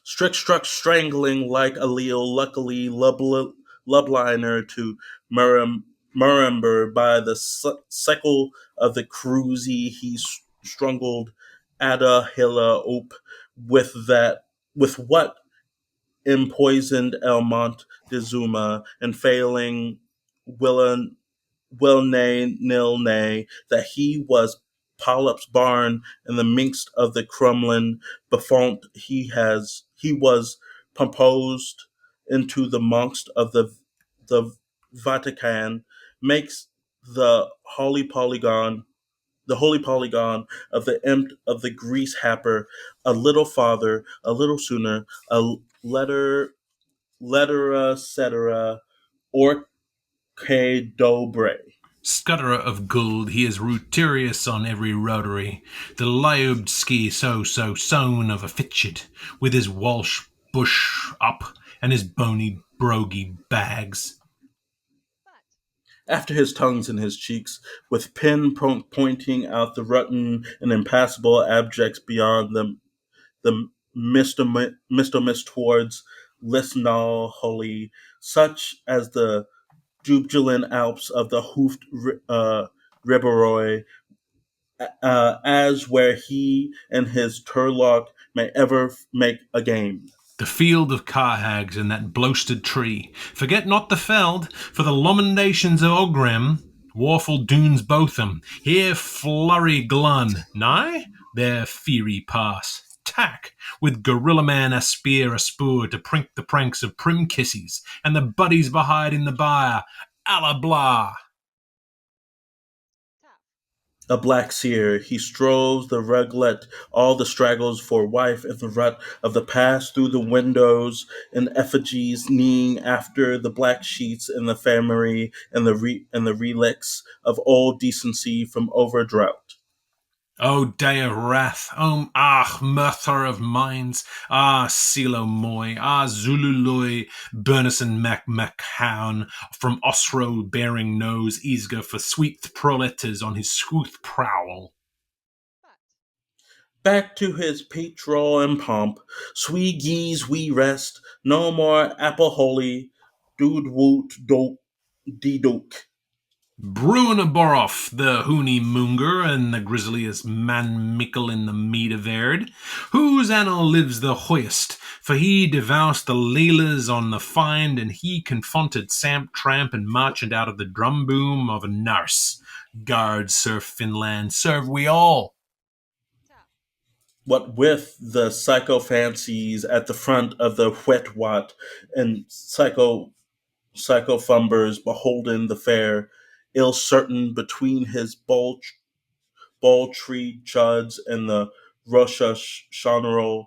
Struck strangling like a leal, luckily lubliner to Muramber by the seckle of the cruisy he struggled Ada Hilla op with what empoisoned Elmont de Zuma and failing Willan will nay nil nay that he was Polyp's barn in the minx of the Crumlin befont he was composed into the monks of the Vatican makes the holy polygon of the imp of the grease happer a little farther, a little sooner, a lettera cetera orque dobre. Scutterer of gold, he is ruturious on every rotary, the liobed ski so sown of a fitchit, with his Walsh bush up, and his bony brogy bags. After his tongues in his cheeks, with pen pointing out the rotten and impassable abjects beyond the mistomist towards Lisnal Holy, such as the jubilant Alps of the hoofed Riberoy, as where he and his Turlock may ever make a game. The field of Carhags and that bloasted tree. Forget not the feld, for the lomendations of Ogrim, Warful Dunes Botham, here flurry glun, nigh, there fiery pass. Tack, with gorilla man a spear a spoor to prink the pranks of prim kissies, and the buddies behide in the byre, a la blah. A black seer, he stroves the reglet, all the straggles for wife in the rut of the past through the windows in effigies kneeing after the black sheets in the infirmary and the relics of old decency from over drought. O day of wrath, murther of minds, Silo Moy, Zululoi, Burnison Macmachown, from Osro bearing nose, Isga for sweet proletas on his swooth prowl. Back to his petrol and pomp, sweet geese we rest, no more apple holy, dude woot doke, de doke. Bruinaborough, the Hoony Monger, and the grisliest man mickle in the mead of Erd, whose annal lives the hoyest, for he devoused the Leelas on the find, and he confronted Samp Tramp and marchant out of the drum boom of a nurse. Guard, Sir Finland, serve we all. What with the psychophancies at the front of the wet wat and psychofumbers beholden the fair, ill certain between his ball tree chuds and the Russia Shonorol,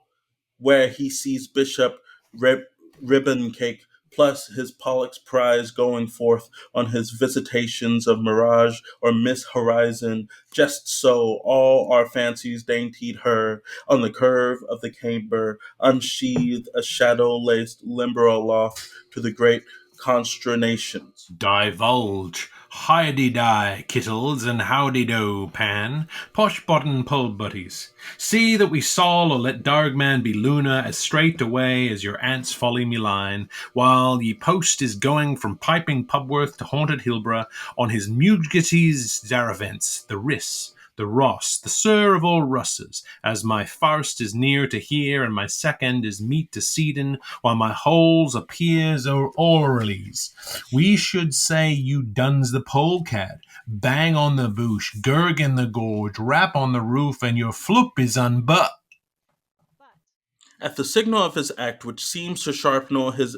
where he sees Bishop Rib- Ribbon Cake plus his Pollux prize going forth on his visitations of mirage or Miss Horizon. Just so all our fancies daintied her on the curve of the camber, unsheathed a shadow-laced limber aloft to the great consternations. Divulge. Hi-de-di, kittles, and howdy-do, Pan. Posh bottom pull butties. See that we sol or let Dargman be Luna as straight away as your aunt's folly me line, while ye post is going from piping Pubworth to haunted Hilborough on his Mudgeties Zaravents, the Riss, the Ross, the Sir of all Russes, as my first is near to here, and my second is meet to Seedon, while my holes appears oralies. We should say you duns the polecat, bang on the voosh, gurg in the gorge, rap on the roof, and your floop is unbutt. At the signal of his act, which seems to sharpen his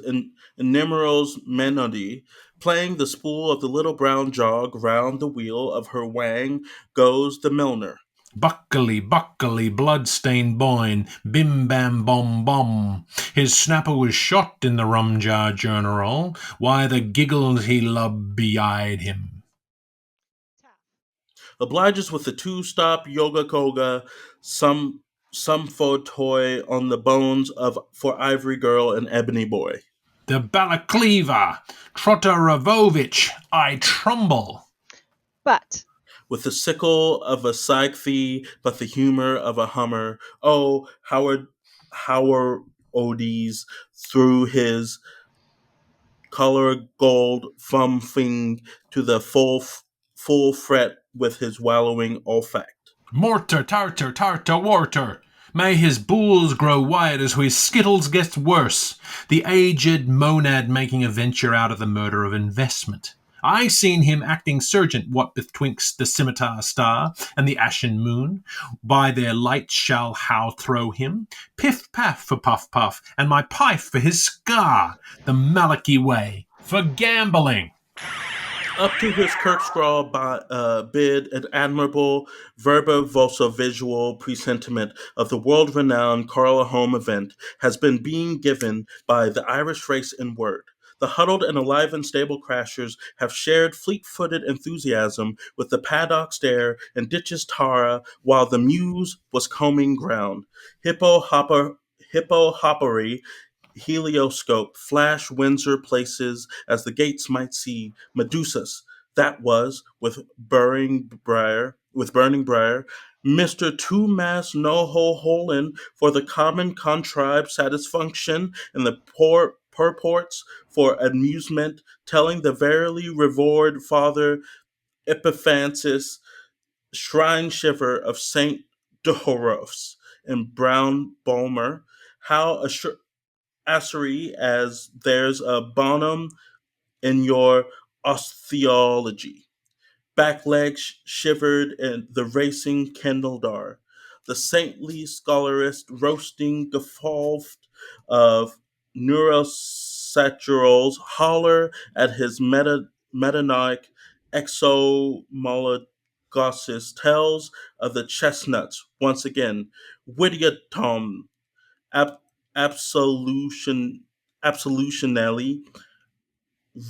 innumerals melody, playing the spool of the little brown jog round the wheel of her wang, goes the milliner. Buckily, buckily, blood-stained boyne, bim-bam-bom-bom. His snapper was shot in the rum-jar journal, why the giggles he loved be-eyed him. Obliges with the two-stop yoga koga, some faux toy on the bones of for ivory girl and ebony boy. The Balaclava, Trotarovovich, I tremble. But With the sickle of a psyche, but the humor of a hummer. Oh, Howard Odes through his color gold fumfing to the full fret with his wallowing olfact. Mortar, tartar, tartar, warter. May his bools grow wide as his skittles gets worse. The aged monad making a venture out of the murder of investment. I seen him acting sergeant what betwixt the scimitar star and the ashen moon. By their light shall how throw him. Piff paff for puff puff, and my pipe for his scar. The Malachi way. For gambling. Up to his Kirkscrawl bid, an admirable verba-vosso-visual presentiment of the world-renowned Carla Home event has been being given by the Irish race in word. The huddled and enlivened stable crashers have shared fleet-footed enthusiasm with the paddock stare and ditches Tara while the muse was combing ground. Hippo hoppery helioscope, flash Windsor places as the gates might see, Medusas, that was, burning briar, Mr. Two Mass No Ho Holin for the common contrived satisfaction and the poor purports for amusement, telling the verily revered Father Epiphantus, shrine shiver of Saint Dohoros in Brown Bulmer, how assery as there's a bonum in your osteology. Back legs shivered in the racing Kendaldar. The saintly scholarist roasting guffawed of neurosaturals holler at his metanoic exomologossus tells of the chestnuts once again. Whittier Tom ab- absolutionally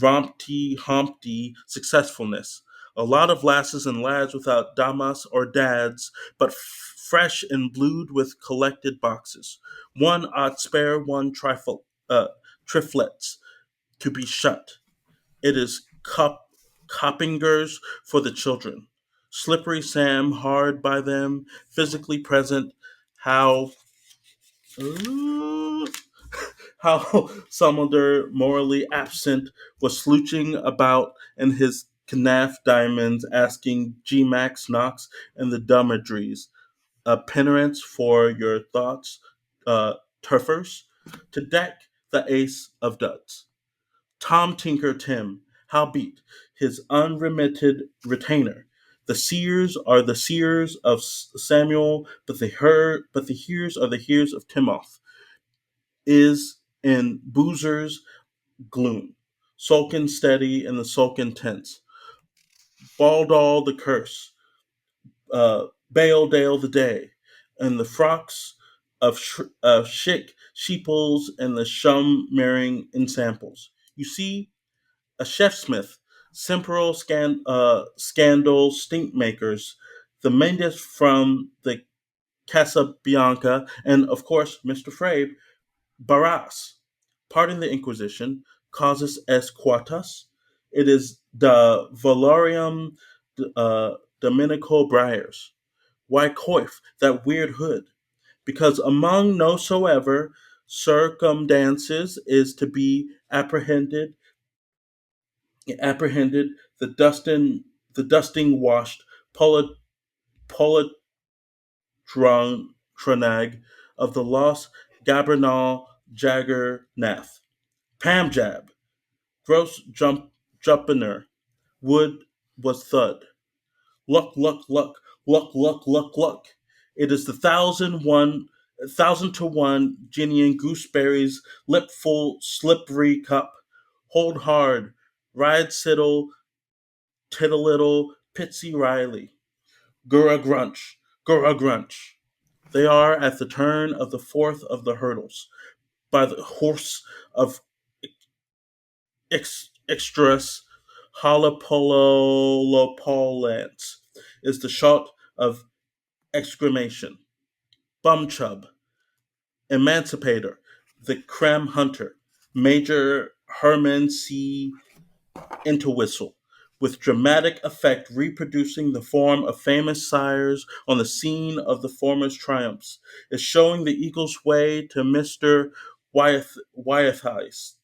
rompty humpty successfulness. A lot of lasses and lads without damas or dads, but fresh and blued with collected boxes. One odd spare, one triflets to be shut. It is coppingers for the children. Slippery Sam hard by them, physically present. How how Sumulder, morally absent, was slouching about in his Knaf Diamonds asking G Max Knox and the Dummerdries. Penance for your thoughts, turfers. To deck the ace of duds. Tom Tinker Tim, howbeit, his unremitted retainer. The seers are the seers of Samuel, but the hears are the hears of Timoth. Is in boozer's gloom, sulken steady in the sulken tents. Baldall the curse, Baal Dale the day, and the frocks of Schick sheeples and the shum marrying in samples. You see, a chef smith, simperal scandal stink makers, the Mendes from the Casa Bianca, and of course Mr. Frabe, Barras. Pardon the Inquisition, causus est quatus. It is the Valorium Dominico Briars. Why coif that weird hood? Because among no soever circumdances is to be apprehended the dusting washed polatronag of the lost Gabernal Jagger Nath. Pam jab, gross jumpener, wood was thud. Luck, luck, luck, luck, luck, luck, luck. It is the thousand to one Ginian gooseberries, lip full, slippery cup. Hold hard, ride siddle, tiddle Pitsy Riley. Gurra grunch, gurra grunch. They are at the turn of the fourth of the hurdles, by the horse of extras, halapololopolance, is the shot of exclamation. Bum chub, emancipator, the creme hunter, Major Herman C. Interwhistle, with dramatic effect reproducing the form of famous sires on the scene of the former's triumphs, is showing the eagle's way to Mr. Wyathites.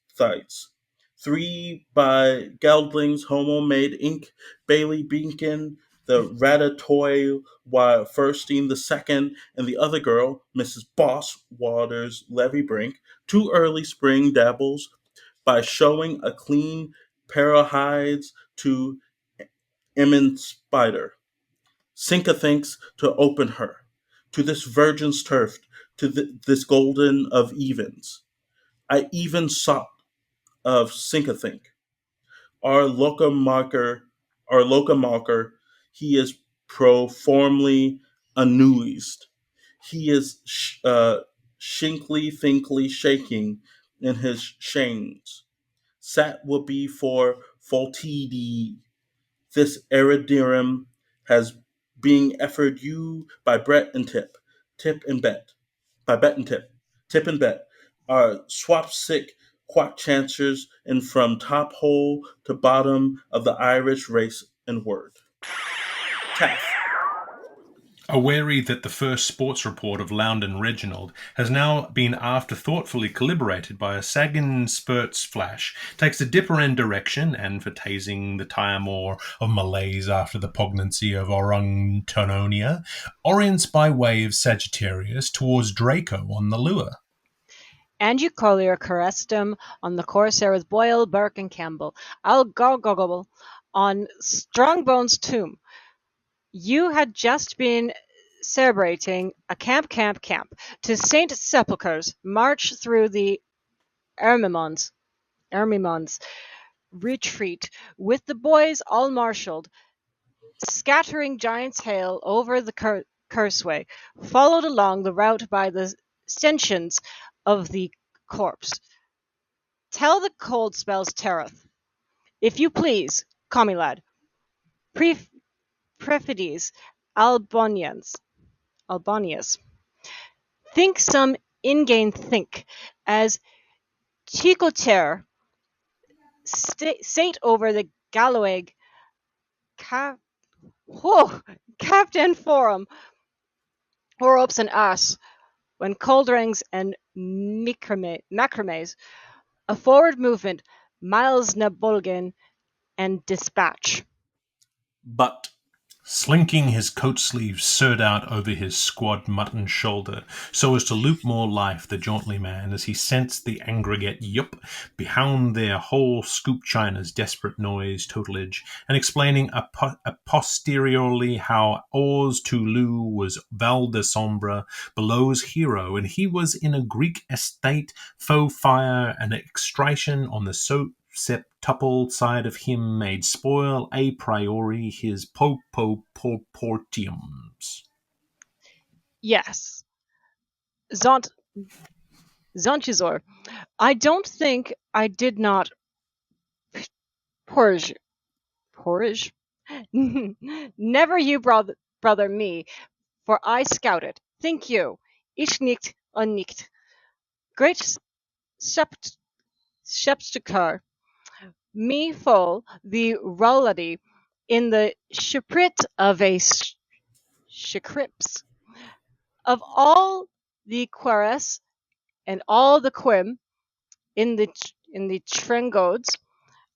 Three by Geldling's Homo made ink, Bailey Beacon, the Ratatoy Furstein the second, and the other girl, Mrs. Boss Waters Levy Brink, too early spring dabbles by showing a clean pair of hides to Emin Spider. Cinca thinks to open her to this virgin's turf, to this golden of evens. I even sought of Cinca think. Our locomarker, our locomarker, he is proformly annuised. He is shinkly thinkly shaking in his chains. Sat will be for Foltidi. This eridirum has being effered you by Brett and Tip and Bet, by Bet and Tip and Bet, are swap sick quack chancers and from top hole to bottom of the Irish race and word. Taff. Awary that the first sports report of Loudon Reginald has now been after thoughtfully calibrated by a Sagan spurts flash, takes a dipper end direction, and for tasing the Tiamor of Malays after the poignancy of Orangtononia, orients by way of Sagittarius towards Draco on the lure. Andrew Collier caressed him on the Corsair with Boyle, Burke, and Campbell. I'll go on Strongbones' tomb. You had just been celebrating a camp to Saint Sepulchre's march through the Ermimons retreat with the boys all marshalled, scattering giant's hail over the Curseway, followed along the route by the stanchions of the corpse. Tell the cold spells terreth, if you please, commie lad. Prefides Albonius. Think some ingain think, as Chicotere sate over the Galloweg Captain Forum, Horrocks and Ass, when cauldrons and macrames, a forward movement, Miles Nabolgan, and dispatch. But Slinking his coat sleeves sewed out over his squad mutton shoulder so as to loop more life the jauntly man as he sensed the aggregate yup behind their whole scoop china's desperate noise tutelage, and explaining a posteriorly how Oz Tulu was Val de Sombra, Below's hero, and he was in a Greek estate, faux fire, and extraction on the septuple side of him made spoil a priori his portiums. Yes, Zontuzor, I don't think I did not porridge. Porridge? Never you, brother me, for I scouted. Think you, ich nicht und nicht. Great Shepstakar, me full the rollady in the shiprit of a shicrips. Of all the quares and all the quim in the trengodes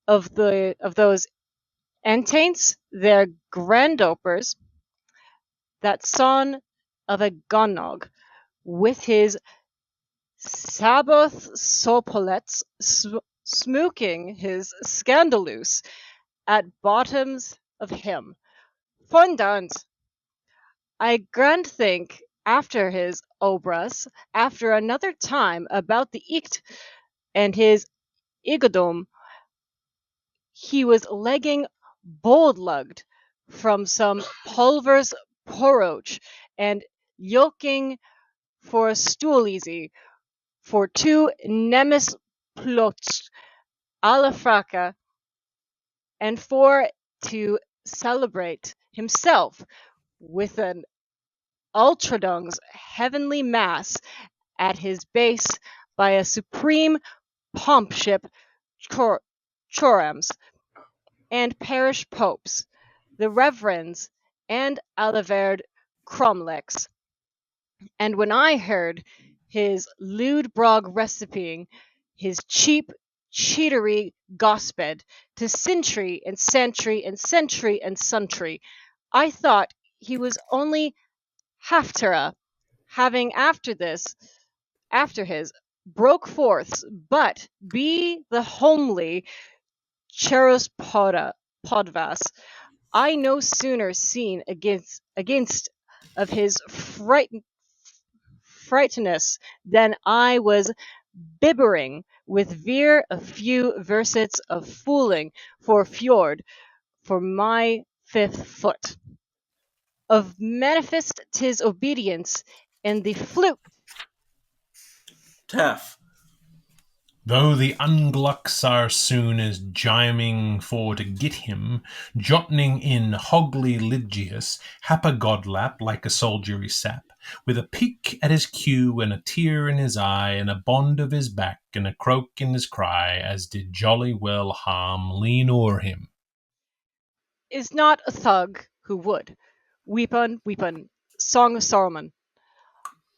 of those entaints their grandopers, that son of a gonog, with his Sabbath sopolets smooking his scandalous at bottoms of him. Fondant, I grand think after his obras, after another time about the icht and his igodom, he was legging bold-lugged from some pulvers poroch, and yoking for a stool easy, for two nemes plots a la fraca, and for to celebrate himself with an ultradung's heavenly mass at his base by a supreme pompship chorams, and parish popes, the reverends and Alaverd Cromlex. And when I heard his lewd brog recipeing his cheap cheatery gosped to sentry and sentry and sentry and suntry, I thought he was only haftera, having after his broke forths, but be the homely cheros podvas, I no sooner seen against of his frighteness than I was bibbering with veer a few versets of fooling for fjord for my fifth foot. Of manifest 'tis obedience in the flute. Taff, Though the unglucks are soon as gyming for to get him, jotting in hogly Ligius, hap a godlap like a soldiery sap, with a peak at his cue and a tear in his eye and a bond of his back and a croak in his cry, as did jolly well harm lean o'er him. Is not a thug who would. Weepon, Song of Solomon.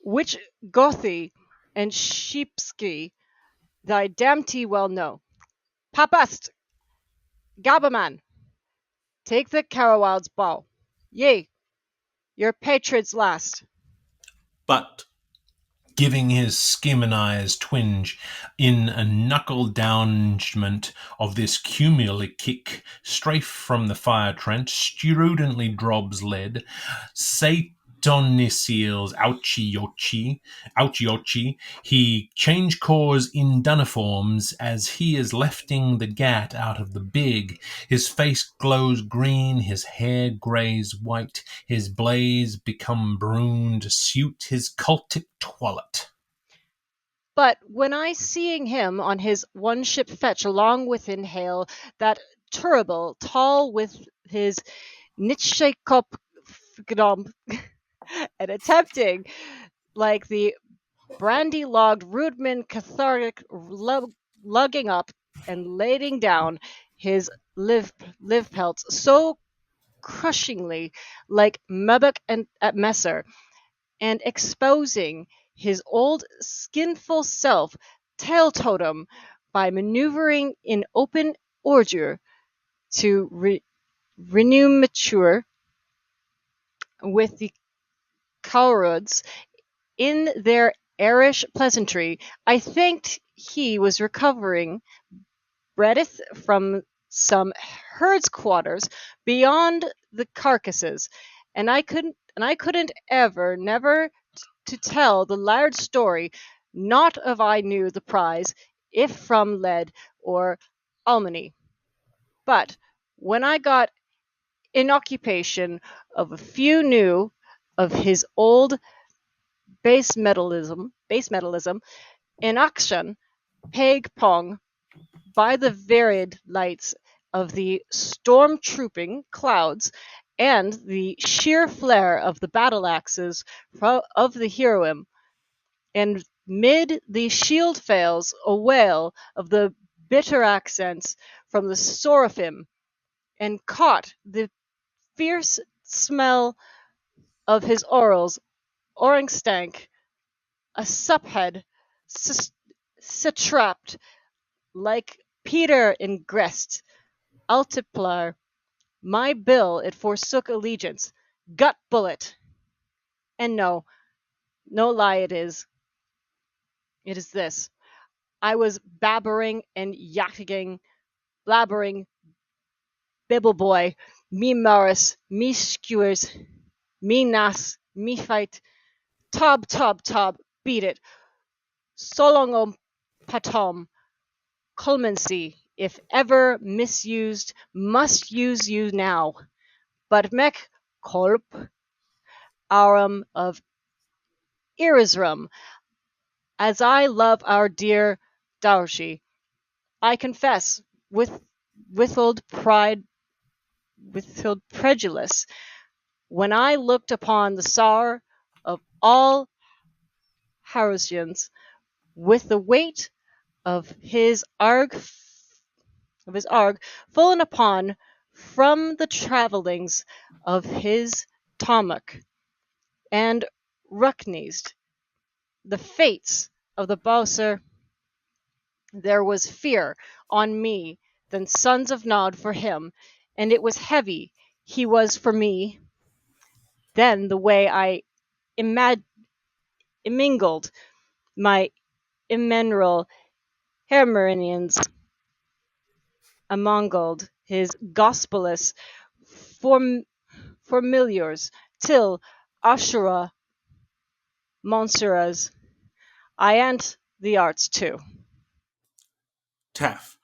Which Gothi and Sheepski thy damnty well know. Papast! Gabaman! Take the Carawild's bow. Yea, your patriot's last. but Giving his skim eyes twinge in a knuckle-downagement of this cumulative kick, strafe from the fire trench, studently drobs lead, Satonisiels ouchiochi, he change cores in duniforms as he is lefting the gat out of the big, his face glows green, his hair greys white, his blaze become brune to suit his cultic toilet. But when I seeing him on his one ship fetch along with in hail that terrible tall with his Nitschekop and attempting like the brandy-logged Rudman cathartic lugging up and laying down his live pelts so crushingly like Mebuk and at Messer, and exposing his old skinful self tail totem by maneuvering in open ordure, to renew mature with the Cowroods in their airish pleasantry. I thinked he was recovering breadth from some herd's quarters beyond the carcasses, and I couldn't ever never to tell the large story, not of I knew the prize, if from lead or almany. But when I got in occupation of a few new of his old base metalism in action, peg pong by the varied lights of the storm-trooping clouds and the sheer flare of the battle-axes of the heroine, and mid the shield fails a wail of the bitter accents from the seraphim, and caught the fierce smell of his orals, Orangstank, a suphead, satrapped like Peter in Grest, Altiplar, my bill it forsook allegiance, gut bullet. And no, no lie it is. It is this. I was babbering and yakking, blabbering, bibble boy, me Morris, me skewers, me nas, me fight, tob, beat it, solongom patom, culmancy, if ever misused, must use you now. But mech kolp, aurum of Irisrum, as I love our dear Darshi, I confess, with withhold pride, withhold prejudice, when I looked upon the Tsar of all Harusians, with the weight of his arg fallen upon from the travellings of his Tomach, and Ruckneast, the fates of the Bowser, there was fear on me than sons of Nod for him, and it was heavy he was for me. Then the way I immingled my immeneral Hermerians amongled his gospelous familiars, till Ashura Monsuras, I ant the arts too. Taff.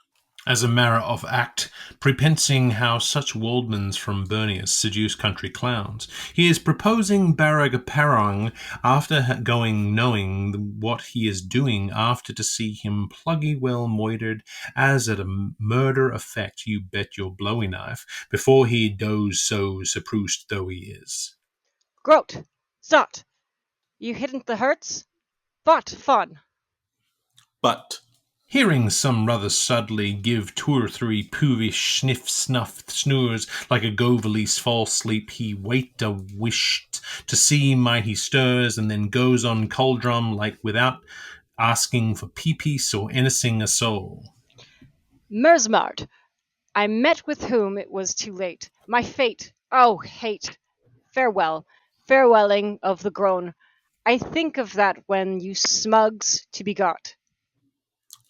As a matter of act, prepensing how such waldmans from Burnius seduce country clowns, he is proposing Baragaparang after going knowing what he is doing after to see him pluggy well moitered as at a murder effect you bet your blowy knife before he does so surprised though he is. Grot, Zot, you hidn't the hurts? But fun. But. Hearing some rather suddenly give 2 or 3 poovish sniff-snuff snores like a govalise false sleep, he wait a wished to see might he stirs, and then goes on culdrum like without asking for peace or anything a soul. Mersmart, I met with whom it was too late. My fate, oh hate! Farewell, farewelling of the groan. I think of that when you smugs to be got.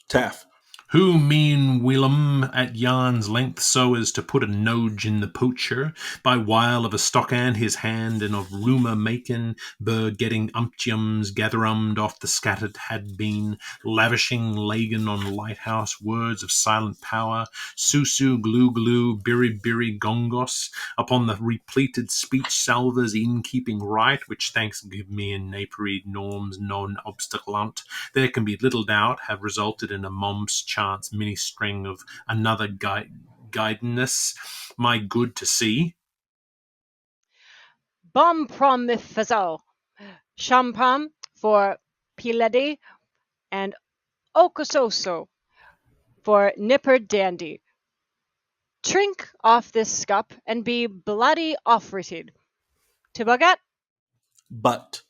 Taff. Who mean Willem at yarn's length so as to put a noge in the poacher, by while of a stockhand his hand, and of rumour making, getting umptiums gatherummed off the scattered had been, lavishing Lagan on lighthouse words of silent power, susu glue, biri gongos, upon the repleted speech salvers in keeping right, which thanks give me in napery norms non obstaculant, there can be little doubt have resulted in a mom's chance mini string of another guidance, my good to see. Bom promifazo, shampam for piledi, and okososo for nipper dandy. Trink off this scup and be bloody offrited. Tibagat? But.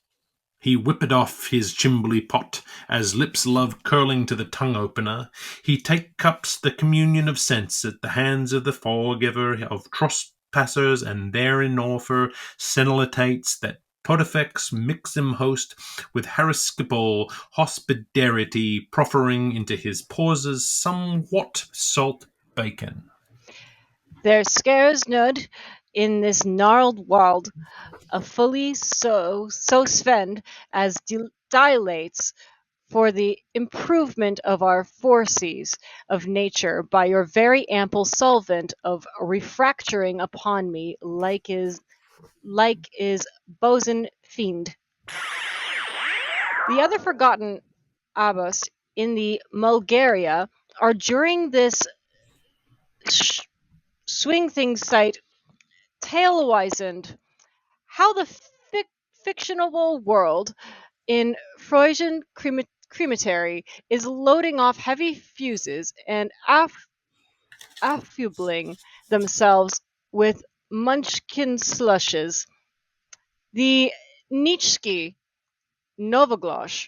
He whipped off his chimbly pot, as lips love curling to the tongue opener. He take cups the communion of sense at the hands of the forgiver of trespassers, and therein offer senilitates that Pontifex mix him host with hariscable hospitality, proffering into his pauses somewhat salt bacon. There scarce nud in this gnarled world a fully so Sven as dilates for the improvement of our forces of nature by your very ample solvent of refracturing upon me like is boson fiend. The other forgotten abbas in the Mulgaria are during this sh- swing thing sight talewisend how the fictional world in Freudian crematory is loading off heavy fuses and affubling themselves with munchkin slushes. The Nietzsche Novoglosh,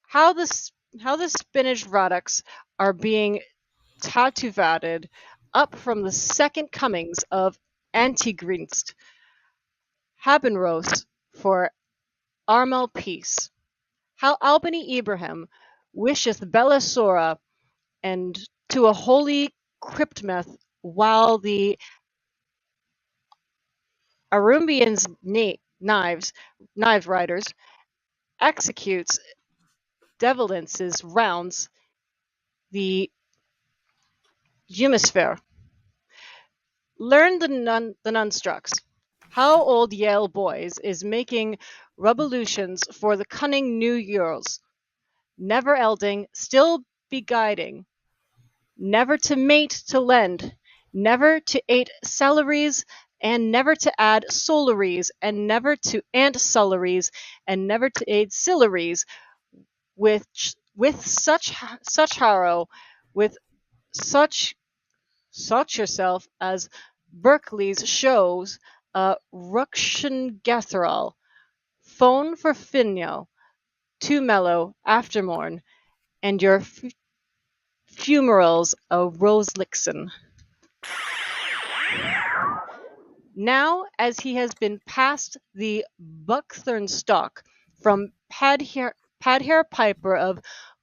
how the spinach products are being tattooed up from the second comings of Antigrinst, Habenrost for Armel peace. How Albany Ibrahim wisheth Bella Sora and to a holy cryptmeth, while the Arumbians knives riders executes devilances rounds the hemisphere. Learn the nunstrucks. How old Yale boys is making revolutions for the cunning new years, never elding, still be guiding, never to mate to lend, never to ate salaries, and never to add solaries, and never to ant sularies, and never to aid sillaries, with such harrow, with such yourself as Berkeley's shows Ruction Gatherall, phone for Finno, too mellow, aftermorn, and your fumerals a Roselixon. Now, as he has been past the Buckthorn stock from Padhair Piper of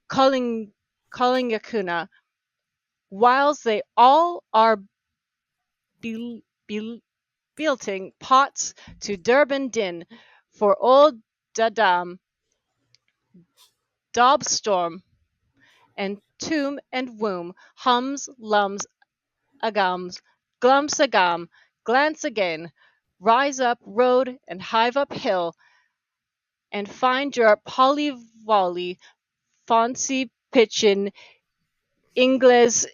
Collingacuna, whiles they all are belting pots to Durban din for old Dadam, Dobstorm, and tomb and womb, hums, lums, agams, glumps agam, glance again, rise up road and hive up hill, and find your polyvolley, fancy pitchin' Ingles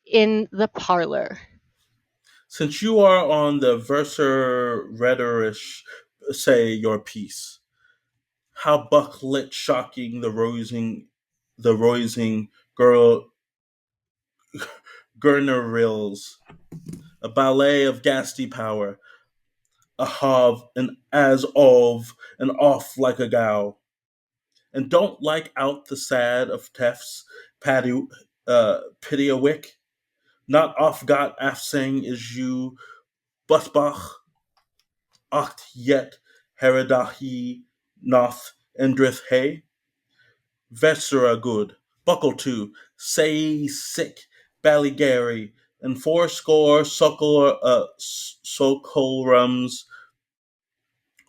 in the parlor. Since you are on the verser rhetorish, say your piece. How bucklit shocking the roising girl Gurnerills, a ballet of ghastly power, a hov, an as of, and off like a gow. And don't like out the sad of Tefts, Pidiawick, not off got afsang is you, Busbach, Ocht yet, Heradahi, Noth, Endrith Hay, Vetsera good, Buckle to, Say sick, Ballygary, and fourscore socolrums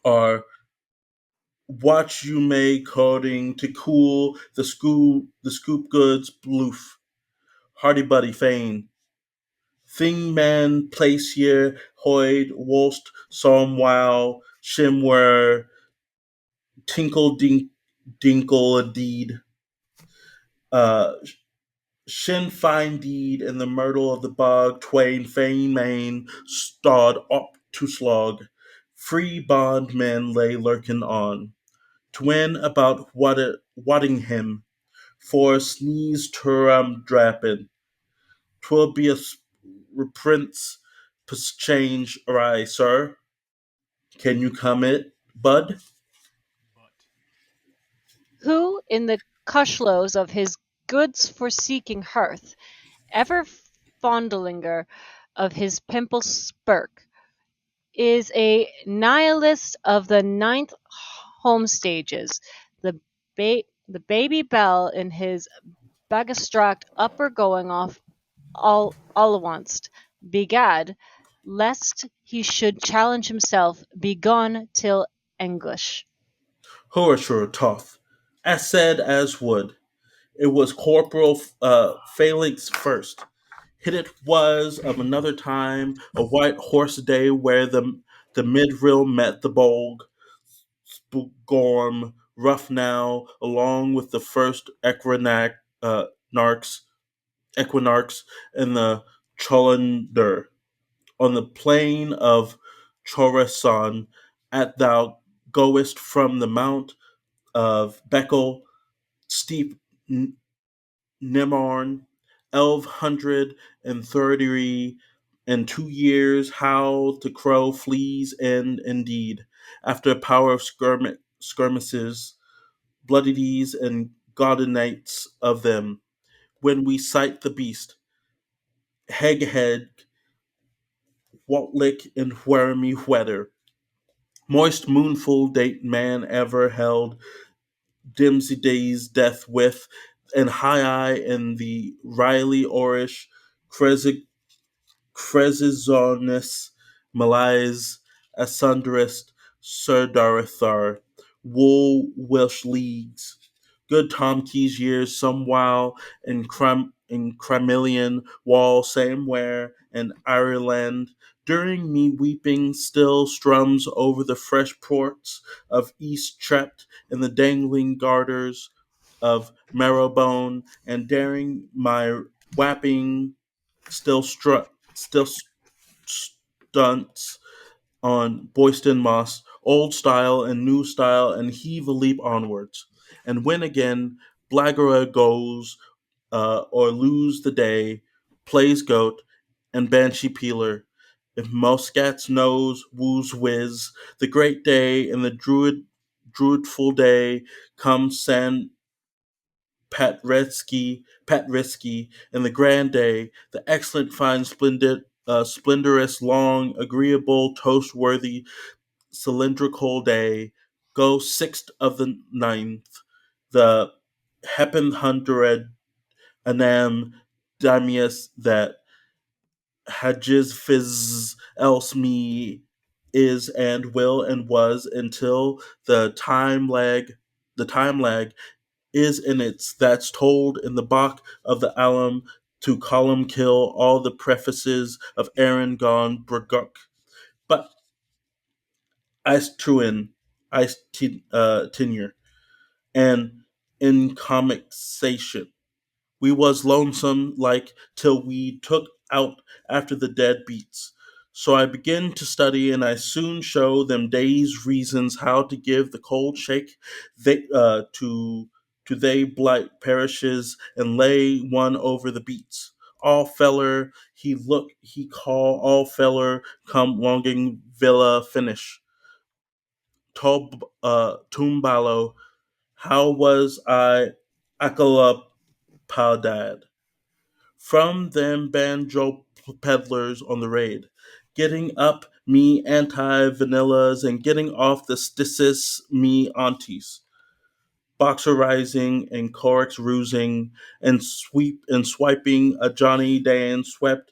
are what you may coding to cool the scoop goods bloof. Hardy buddy Fane. Thing man place here, Hoyd, Wolst, Somwow, Shimwer, Tinkle Dinkle a deed. Uh Shin fine deed in the myrtle of the bog, twain, fain, main, stod up to slog. Free bond men lay lurking on. Twin about wadding him, for sneeze turam drappin. 'Twill be a reprints change awry, sir. Can you come it, bud? who, in the cushlows of his goods-forseeking hearth, ever fondlinger of his pimple spurk, is a nihilist of the ninth home stages, the the baby bell in his bagastract upper going off all once, begad, lest he should challenge himself, be gone till English. Horasure toth, as said as would. It was Corporal Felix first. Hit it was of another time, a white horse day where the midrill met the bold Spugorm rough now, along with the first narcs, equinarchs and the Cholander on the plain of Chorasan, at thou goest from the mount of Beckel, steep Nimorn, 1132 years, how the crow flees, and indeed, after a power of skirmishes, bloodities and godenites of them, when we sight the beast, Heghead, Waltlick, and Wheremy Weather, moist moonful date man ever held Dimsy Day's death with, and high eye in the Riley Orish, Cresizonis, Malays, Asunderist, Sir Darathar, Wool Welsh Leagues, good Tom Key's years, some while in Crimillion Wall, samewhere in Ireland, during me weeping still strums over the fresh ports of East Trept and the dangling garters of Marrowbone, and daring my wapping still stunts on Boyston Moss, old style and new style, and heave a leap onwards. And when again Blaggera goes, or lose the day, plays goat, and banshee peeler, if Muscat's nose woos whiz, the great day and the druidful day comes Patretsky, and the grand day, the excellent, fine, splendorous, long, agreeable, toast-worthy, cylindrical day, go sixth of the ninth, the happen hundred anam damius that hajiz fizz else me is and will and was until the time lag is in its that's told in the Bach of the Alum to column kill all the prefaces of Aaron gone Bruguk. But Ice Truin, Tenure, and in comicsation. We was lonesome like till we took out after the dead beats. So I begin to study, and I soon show them days reasons how to give the cold shake to they blight parishes, and lay one over the beats. All feller he call, all feller come longing villa finish. Tumbalo, how was I akala dad from them banjo peddlers on the raid, getting up me anti vanillas and getting off the stissus me aunties, boxerizing and chorus rusing and swiping a Johnny Dan swept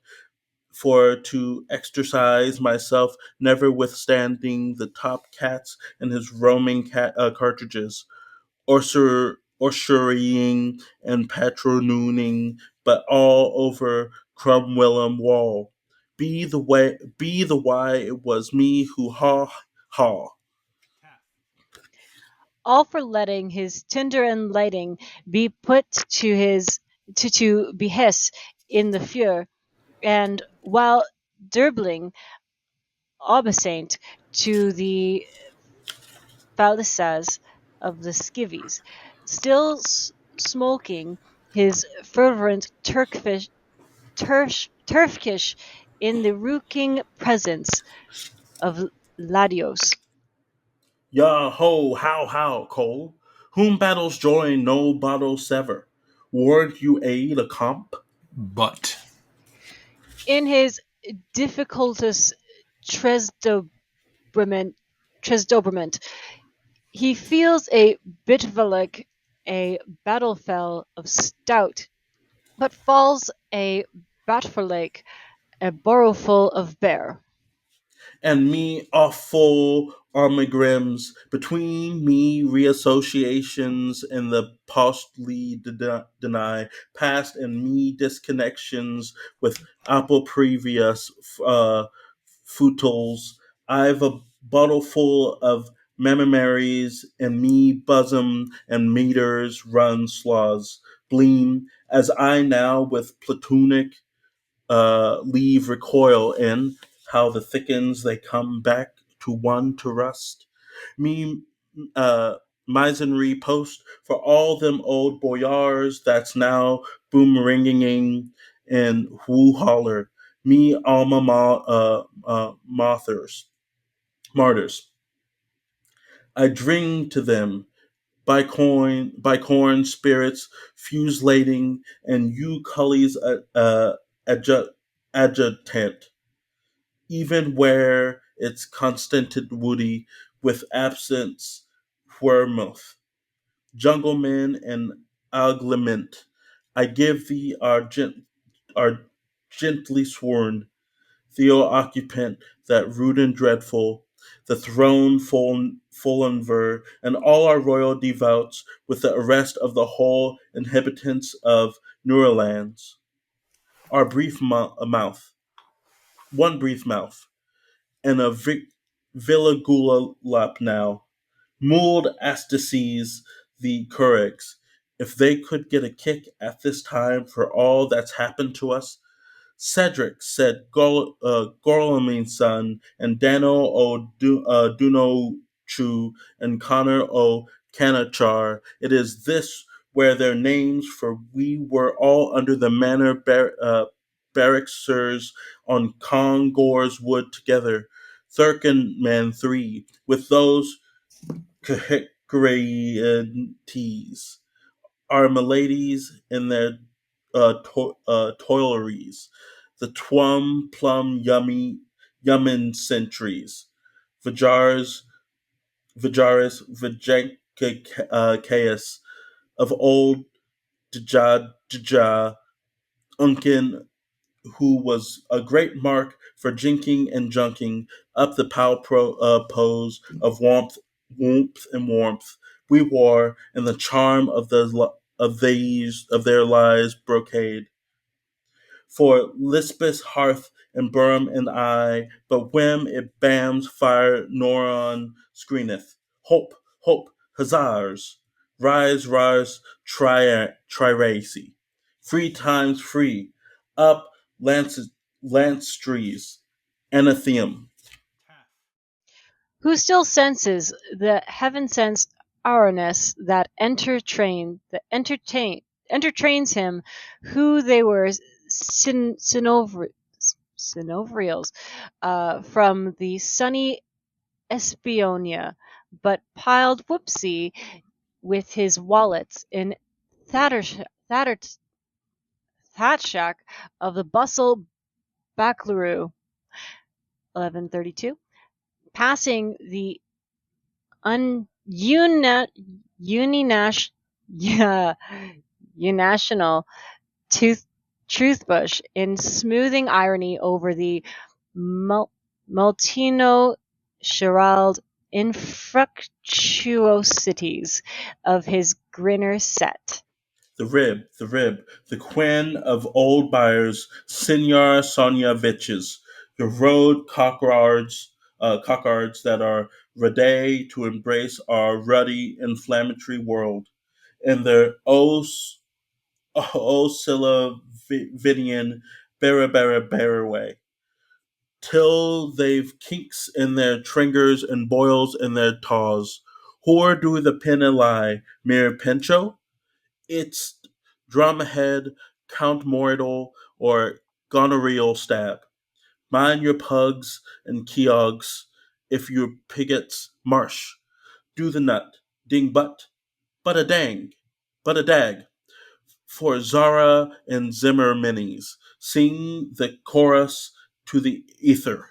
for to exercise myself, never withstanding the top cats and his roaming cartridges, orsuring and patronooning, but all over Cromwellum wall. Be the why it was me who ha. All for letting his tinder and lighting be put to his to behest in the fure, and while dirbling obeisant to the phallices of the skivvies, still smoking his fervent turkish in the reeking presence of Ladios. Ya ho, how, Cole, Whom battles join, no battle sever. Warrant you aid a comp? But In his difficultus Tresdoberment, he feels a bitterlich, a battlefell of stout, but falls a batferlake, a borrowful of bear. And me awful armigrims between me reassociations and the postly deny past and me disconnections with apple previous futals. I've a bottle full of memories and me bosom and meters run slaws gleam as I now with platonic leave recoil in how the thickens they come back to one to rust. Me uh, misenry post for all them old boyars that's now boomeranging in woo holler. Me alma martyrs. I drink to them by corn spirits fuselating and you cully's adjutant even where it's constanted woody with absence wormouth, jungleman and aglement. I give thee our gently sworn, Theo occupant, that rude and dreadful, the throne fallen ver, and all our royal devoutes, with the arrest of the whole inhabitants of Neurlands. Our brief mouth, one brief mouth, and a Villigula lap now. Mould Astaces the Curex. If they could get a kick at this time for all that's happened to us, Cedric said Gorlamin's son, and Dano o Dunochu, and Connor o Canachar. It is this where their names, for we were all under the manor barracksers on Congor's Wood together, Thurkin man 3, with those Kahikriantes our miladies in their toileries, the yummin centuries, Vajars, Vajankicus of old Dja, Unkin, who was a great mark for jinking and junking up the pose of warmth we wore, and the charm of their lives brocade. For Lisbeth hearth and Burm and I, but whim it bams fire Noron screeneth. Hope, hope, huzzars! Rise, triracy. Free times free. Up, lance trees. Anathema. Who still senses the heaven-sent aurness that entertains him, who they were synovrials from the sunny Espionia, but piled whoopsie with his wallets in Thatchak of the bustle Baclaroo, 1132, passing the uninational truth bush in smoothing irony over the Multino Gerald infructuosities of his grinner set. The rib, the queen of old buyers, Senor Sonyaviches, the road cockards that are ready to embrace our ruddy, inflammatory world, and their Scylla-Vidian Barra way, till they've kinks in their tringers and boils in their taws. Whore do the pin and lie, mere pencho? It's drumhead, count mortal, or gonorrheal stab. Mind your pugs and keogs, if your pigots marsh. Do the nut, ding butt, but a dag, for Zara and Zimmer minis. Sing the chorus to the ether.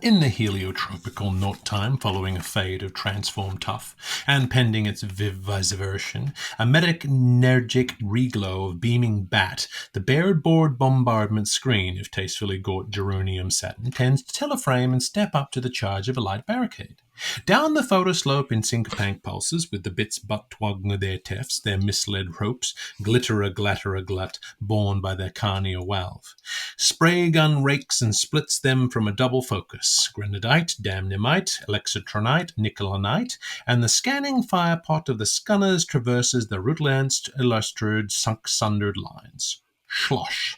In the heliotropical naught time following a fade of transform tough, and pending its viviseversion, a medic-nergic reglow of beaming bat, the bared board bombardment screen, if tastefully gaunt geranium satin, tends to tell a frame and step up to the charge of a light barricade. Down the photoslope in syncopank pulses, with the bits butt-twug their tefts, their misled ropes, glitter-a-glatter-a-glut, borne by their carnea valve. Spray gun rakes and splits them from a double focus, grenadite, damnamite, alexitronite, nicolanite, and the scanning firepot of the scunners traverses the rootlanced, illustrated, sunk-sundered lines. Schlosh.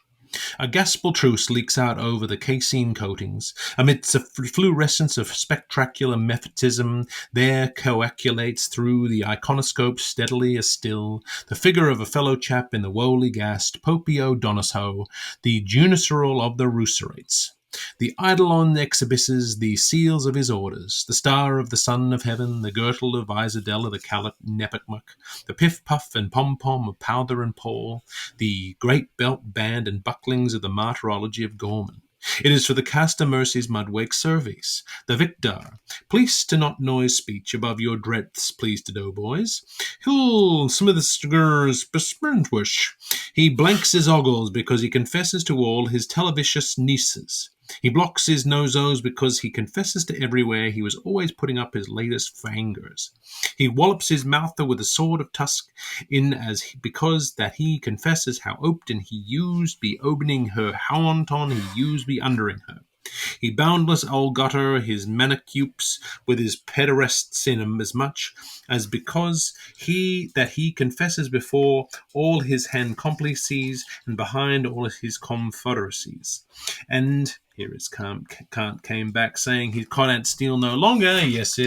A gaspal truce leaks out over the casein coatings. Amidst a fluorescence of spectacular mephitism, there coagulates through the iconoscope steadily as still the figure of a fellow chap in the woolly gassed Popio Donoso, the Juniceral of the Ruserates. The eidolon exhibisses the seals of his orders, the star of the son of heaven, the girdle of Isadella the Calat Nepicmuc, the piff-puff and pom-pom of powder and pall, the great belt band and bucklings of the martyrology of Gorman. It is for the Castor Mercy's Mudwake service. The victor, please to not noise speech above your dreadths, please to doughboys. Hill Smithsgers besprintwish. He blanks his ogles because he confesses to all his televicious nieces. He blocks his nozos because he confesses to everywhere he was always putting up his latest fangers. He wallops his mouther with a sword of tusk in as because that he confesses how oped he used be opening her, how on he used be undering her. He boundless old gutter his manicupes with his pederests in him as much as because he confesses before all his hand complices and behind all his confederacies. And here is Kant came back saying he couldn't steal no longer. Yes,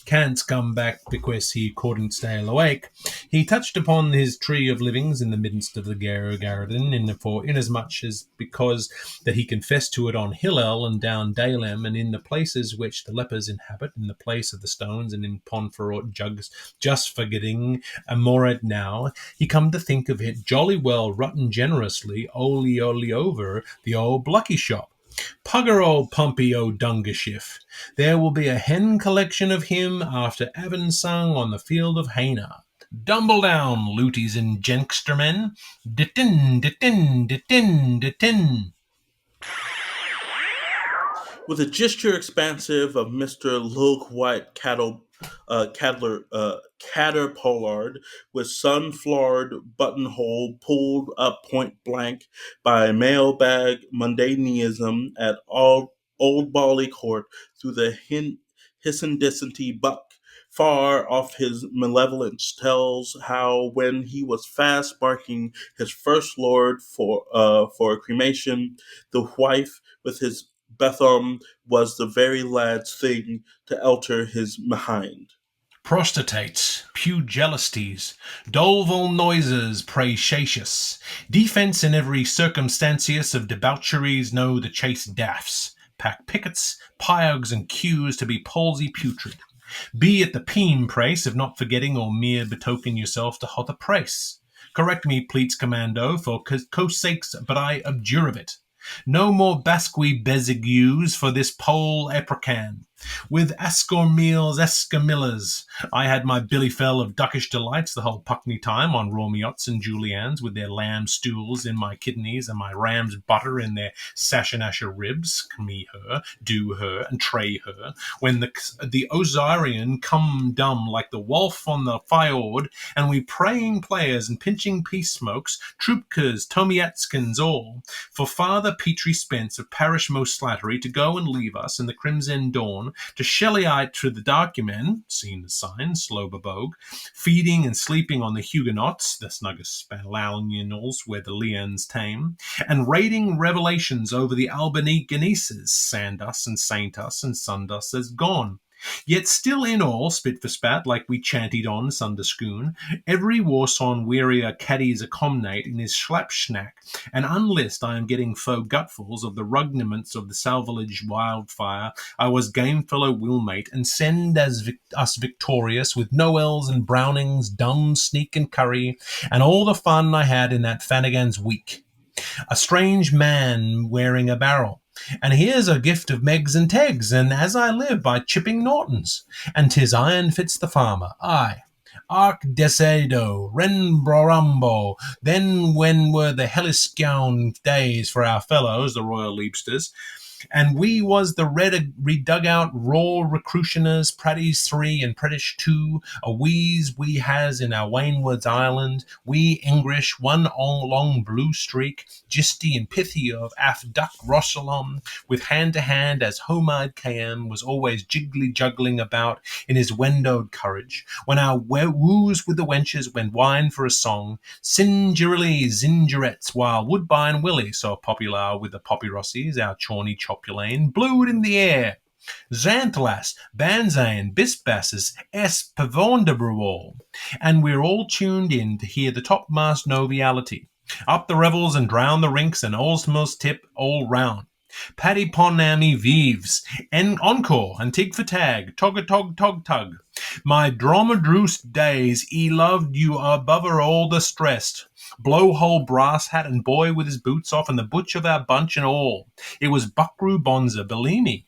Kant's come back because he couldn't stay awake. He touched upon his tree of livings in the midst of the garden, inasmuch as because that he confessed to it on Hillel and down Dalem, and in the places which the lepers inhabit, in the place of the stones, and in Ponferrot jugs, just forgetting Amoret now, he come to think of it jolly well rotten generously, oli over the old Blucky shop. Pugger old Pumpy o' Dungashiff. There will be a hen collection of him after Avon sung on the field of Haina. Dumble down, luties and jenkstermen. Ditin, ditin, ditin, ditin. With a gesture expansive of Mr. Lilk White Caterpollard, with sun-flowered buttonhole pulled up point blank by mailbag mundanism at Old Bally Court through the Hissendicenty buck. Far off his malevolence tells how when he was fast barking his first lord for cremation, the wife with his Betham was the very lad's thing to alter his behind. Prostatates, pugilistes, doleful noises praecious, defence in every circumstantius of debaucheries know the chaste daffs, pack pickets, pyogs, and cues to be palsy putrid. Be at the peem prace of not forgetting or mere betoken yourself to hot a prace. Correct me, pleats commando, for coast sakes, but I abjure of it. No more Basqui bezigues for this pole aprican. With Ascormeals Escamillas, I had my billyfell of duckish delights the whole Puckney time on Romiots and Julians, with their lamb stools in my kidneys and my ram's butter in their Sashanasha ribs, me her, do her, and tray her, when the Ozarian come dumb like the wolf on the fjord, and we praying players and pinching peace smokes, troopkers, Tomiatskins, all, for Father Petrie Spence of Parish Most Slattery to go and leave us in the crimson dawn to Shelleyite to the document, seen the sign, Slobabog, feeding and sleeping on the Huguenots, the snuggest Spaniels where the Leons tame, and raiding revelations over the Albanese Ganeses, Sandus and Saintus and Sundus as gone. Yet still in all, spit for spat, like we chantied on Sunderscoon, every warson wearier caddies a comnate in his schlapschnack, and unlist I am getting faux gutfuls of the rugniments of the salvage wildfire, I was gamefellow willmate, and send us victorious with Noels and Brownings, Dum, Sneak and Curry, and all the fun I had in that Finnegans week. A strange man wearing a barrel. And here's a gift of Megs and Tegs, and as I live by chipping Nortons, and 'tis iron fits the farmer, aye. Arc Desedo, Ren Brorambo, then when were the helliscown days for our fellows, the Royal Leapsters, and we was the redug out raw recruitioners, Praddies 3 and Pretish 2, a wheeze we has in our Wainwoods Island, we English, one long blue streak, gisty and pithy of af duck Rossalom, with hand to hand as Homide KM was always jiggly juggling about in his windowed courage, when our woos with the wenches went wine for a song, singerily zingerettes, while Woodbine Willie, so popular with the poppy rossies, our chawny Chopulane, blew it in the air. Xantlas, Banzane, Bisbasses, S. Pavondebrewall. And we're all tuned in to hear the topmast noviality. Up the revels and drown the rinks and allsmost tip all round. Paddy Ponami Vives, en encore, and tig for tag, tog. My dromedroos days, loved you above all the stressed. Blowhole brass hat and boy with his boots off and the butch of our bunch and all. It was Buckaroo Bonza, believe me.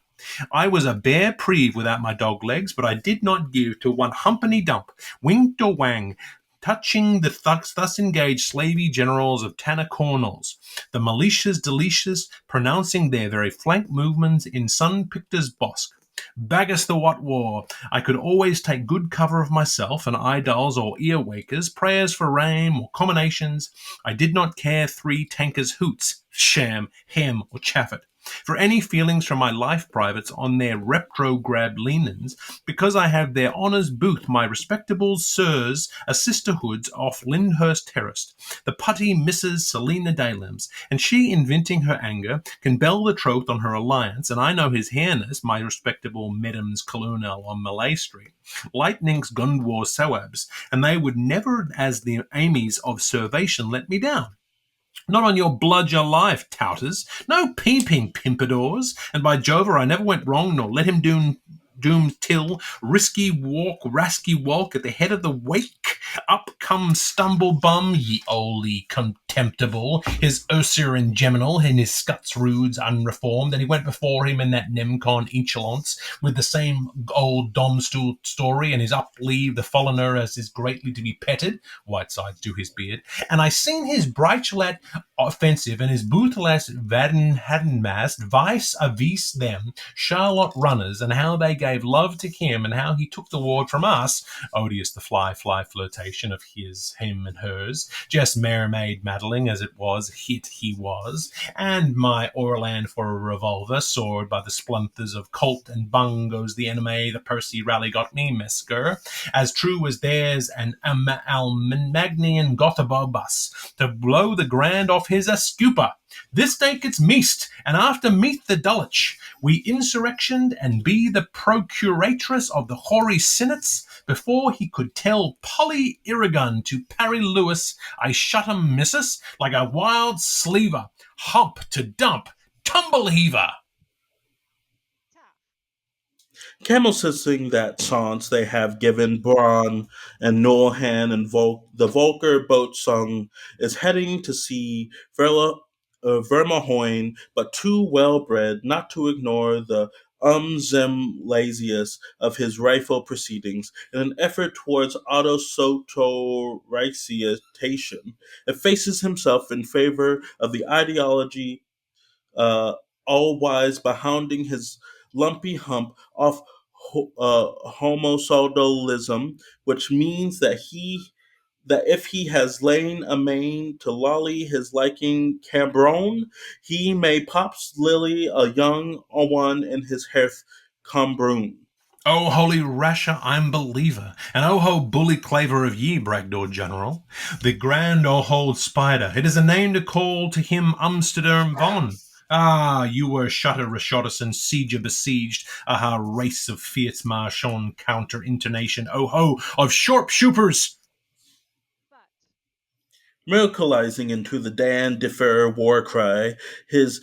I was a bare preve without my dog legs, but I did not give to one humpany dump, winked or wang, touching the thus engaged slavey generals of Tanner Cornels, the militias delicious, pronouncing their very flank movements in Sun Pictor's Bosque. Baggis the what war, I could always take good cover of myself and idols or ear-wakers, prayers for rain or combinations. I did not care 3 tankers' hoots, sham, hem, or chaffet, for any feelings from my life privates on their retrograde leanings, because I have their honours booth my respectable sirs a sisterhoods off Lyndhurst Terrace, the putty Mrs. Selina Daylims, and she, inventing her anger, can bell the troth on her alliance, and I know his hairness, my respectable Madam's Colonel on Malay Street, lightning's Gundwar Sawabs, and they would never, as the Amy's of Servation, let me down. Not on your bludger life, touters. No peeping pimpadors. And by Jove, I never went wrong, nor let him doom till risky rasky walk at the head of the wake. Up come stumble bum, ye oldly contemptible, his Ursur and Geminal, and his scuts rudes unreformed, and he went before him in that Nemcon inchalance, with the same old Domstool story, and his upleave the foreigner as is greatly to be petted, Whitesides do his beard, and I seen his Breitchelat offensive, and his Boothelas Haddenmast vice avis them, Charlotte runners, and how they gave love to him, and how he took the ward from us, odious the fly flirtation of him and hers, just mermaid maddling as it was, hit he was, and my Orland for a revolver, sword by the splinters of Colt and Bungos the enemy, the Percy rally got me, Mesker, as true as theirs, and Almagnian Gothabobus, to blow the grand off his Ascupa. This day it's meast, and after meet the Dulwich, we insurrectioned and be the procuratress of the hoary senates, before he could tell Polly Irrigun to parry Lewis, I shut him, missus, like a wild sleever, hump to dump, tumble heaver. Camels sing that chants they have given Bron and Norhan and the Volker boat song is heading to see Vermahoin, but too well-bred not to ignore the zem laziest of his rifle proceedings in an effort towards autosotoriciation. It faces himself in favor of the ideology all-wise by hounding his lumpy hump off homosodalism, which means that if he has lain amain to lolly his liking Cambron, he may pops lily a young one in his hearth Cambroon. Oh, holy rasher, I'm believer, and oh ho bully claver of ye, Bragdor General, the grand old spider, it is a name to call to him Amsterdam von. Ah, you were Shutter Rashottison, Sieger besieged, aha, race of fierce Marchon counter intonation, oh ho, of sharpshooters! Miracleizing into the Dan Differ war cry, his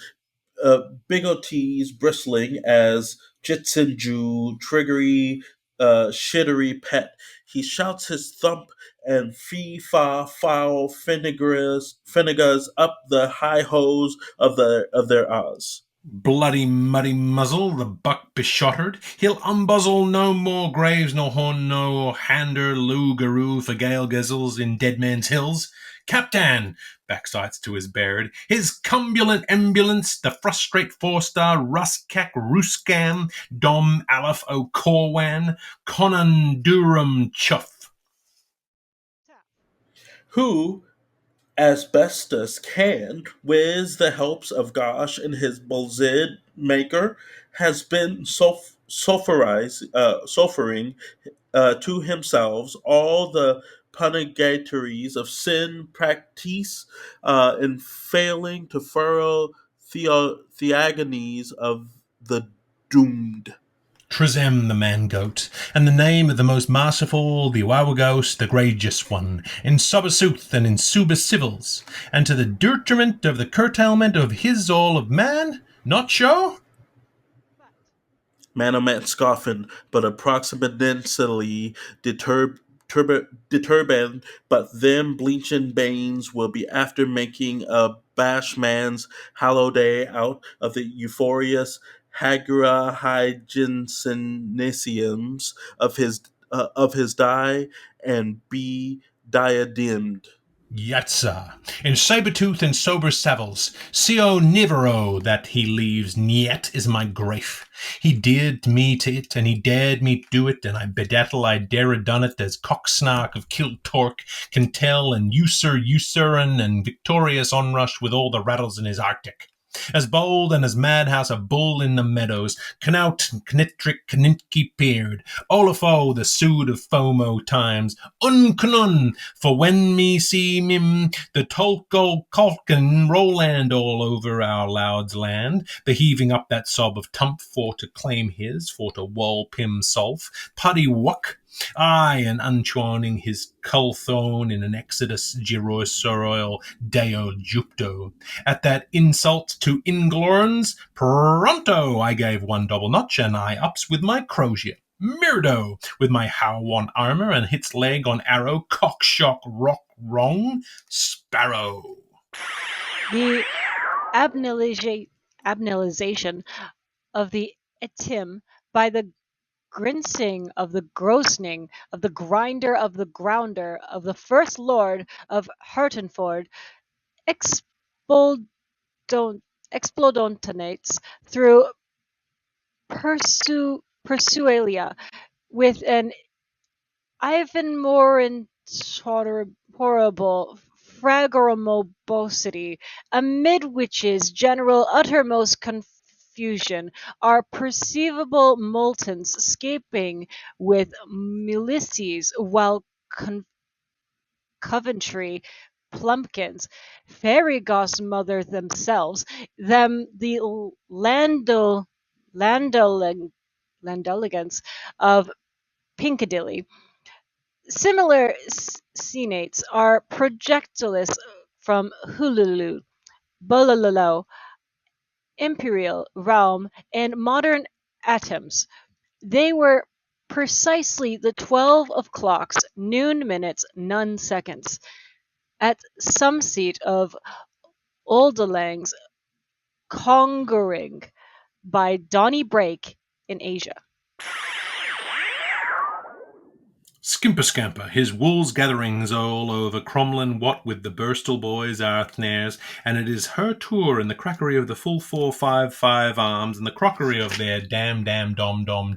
bigoties bristling as Jitsenju, triggery, shittery pet. He shouts his thump and fee fa foul Finnegans up the high hose of their Oz. Bloody muddy muzzle, the buck beshottered. He'll unbuzzle no more graves, no horn, no hander, loo, garoo, for gale gizzles in Dead Man's Hills. Captain, backsides to his baird, his cumbulant ambulance, the frustrate four-star Ruskak Ruskam, Dom Aleph O'Corwan, Conan Durham Chuff. Who, as best as can, with the helps of Gosh and his Bolzid maker, has been suffering to himself all the punigatories of sin practice in failing to furrow theagonies of the doomed. Trizem the man-goat, and the name of the most masterful, the Wawagos, the Gracious One, in Sobasuth and in Subas Civils, and to the detriment of the curtailment of his all of man, not show? Manomet scoffin, but approximately determined, but them bleaching banes will be after making a bashman's holiday out of the euphorious Hagura hygienicums of his die and be diademed. Yatsa, in Sabertooth and Sober Savils, Sio Nivero that he leaves niet is my grafe. He dared me to it, and he dared me do it, and I bedattle I dare a done it as Cocksnark of Kiltork can tell, and usurin and victorious onrush with all the rattles in his Arctic. As bold and as madhouse a bull in the meadows, Knaut and Knitrick Kninky peered, Olafo the sood of FOMO times, Unknun, for when me see mim, the Tolko Kolkin Roland all over our Loud's land, the heaving up that sob of Tump for to claim his, for to wall Pim Sulph, Puddy Wuck, aye, and unchwarning his Culthone in an Exodus Girosoroil Deo Jupto. At that insult to Inglorns, pronto I gave one double notch, and I ups with my crosier. Mirdo, with my how on armor and hits leg on arrow, cockshock rock wrong, sparrow. The abnalization of the etim by the grinsing of the grossning of the grinder of the grounder of the first lord of Hertenford explodon- explodontonates through Persualia with an even more intolerable fragoromobosity, amid which's general uttermost confusion are perceivable moltens escaping with Ulysses, while Coventry plumpkins, fairy godmother themselves, them the landoligans of Piccadilly. Similar senates are projectiles from Hululu, Bolololo, Imperial, Realm, and modern atoms. They were precisely the 12 of clocks, noon minutes, none seconds, at some seat of Oldelang's conquering by Donny Brake in Asia. Skimper Scamper, his wool's gatherings all over Cromlin, what with the Burstal boys, Arthnares, and it is her tour in the crackery of the full 4-5-5 arms and the crockery of their dam dom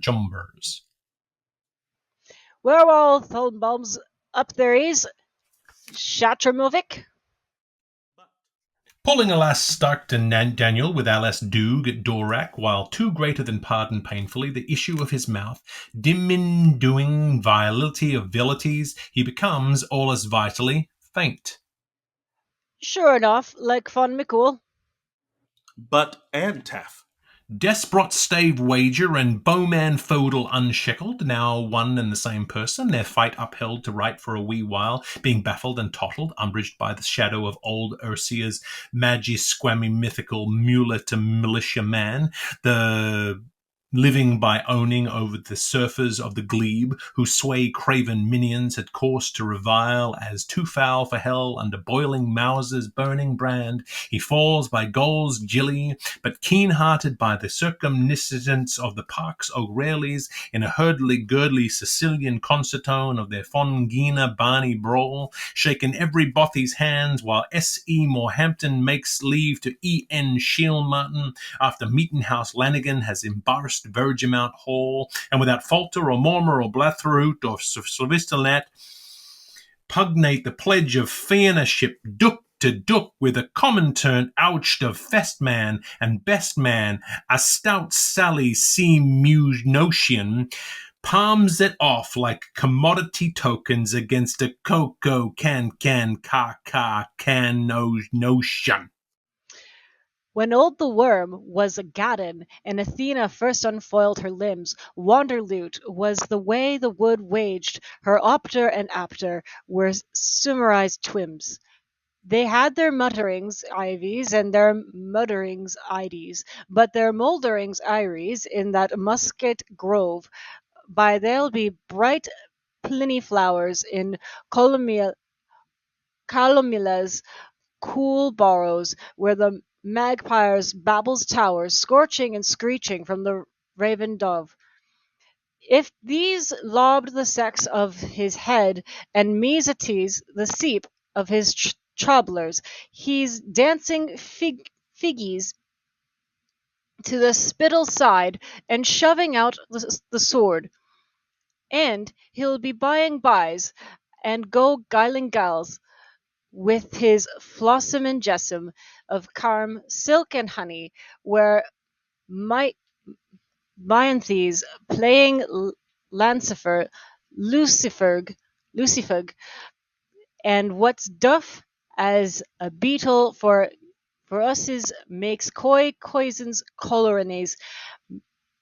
jumbers. Where all Thulnbalms up there is, Shatramovic? Pulling alas Stark and Daniel with alas Doog at Dorak, while too greater than pardon painfully the issue of his mouth, dim doing vility of vilities, he becomes all as vitally faint. Sure enough, like Von McCool. Butt and Taff. Desperate stave wager and bowman feudal unshackled, now one and the same person, their fight upheld to right for a wee while, being baffled and tottled, umbraged by the shadow of old Ursia's magi squammy mythical muller to militia man, the living by owning over the surfers of the glebe, whose sway craven minions had coursed to revile as too foul for hell under boiling Mauser's burning brand, he falls by Gaul's gilly, but keen-hearted by the circumniscence of the Parks O'Reillys in a hurdly-girdly Sicilian concertone of their Fongina Barney brawl, shaking every bothy's hands while S.E. Morehampton makes leave to E.N. Shielmartin after Meeting-house Lanigan has embarrassed Vergemount Hall, and without falter or murmur or blatheroot or sylvisterlat, pugnate the pledge of fearnership duck to duck with a common turn ouched of festman and bestman, a stout Sally C. Muse notion, palms it off like commodity tokens against a cocoa can notion. When old the worm was a gaddin, and Athena first unfoiled her limbs, Wanderlute was the way the wood waged, her opter and apter were summarized twims. They had their mutterings ivies and their mutterings ides, but their moulderings iries in that musket grove, by they'll be bright Pliny flowers in Columilla's cool burrows, where the magpies babbles towers, scorching and screeching from the raven dove. If these lobbed the sex of his head, and Mesotes the seep of his troublers, he's dancing figgies to the spittle side and shoving out the sword. And he'll be buying buys and go giling gals with his flossum and jessam of carm, silk and honey, where Mianthes playing Lucifer, and what's duff as a beetle for us's makes coisins colorines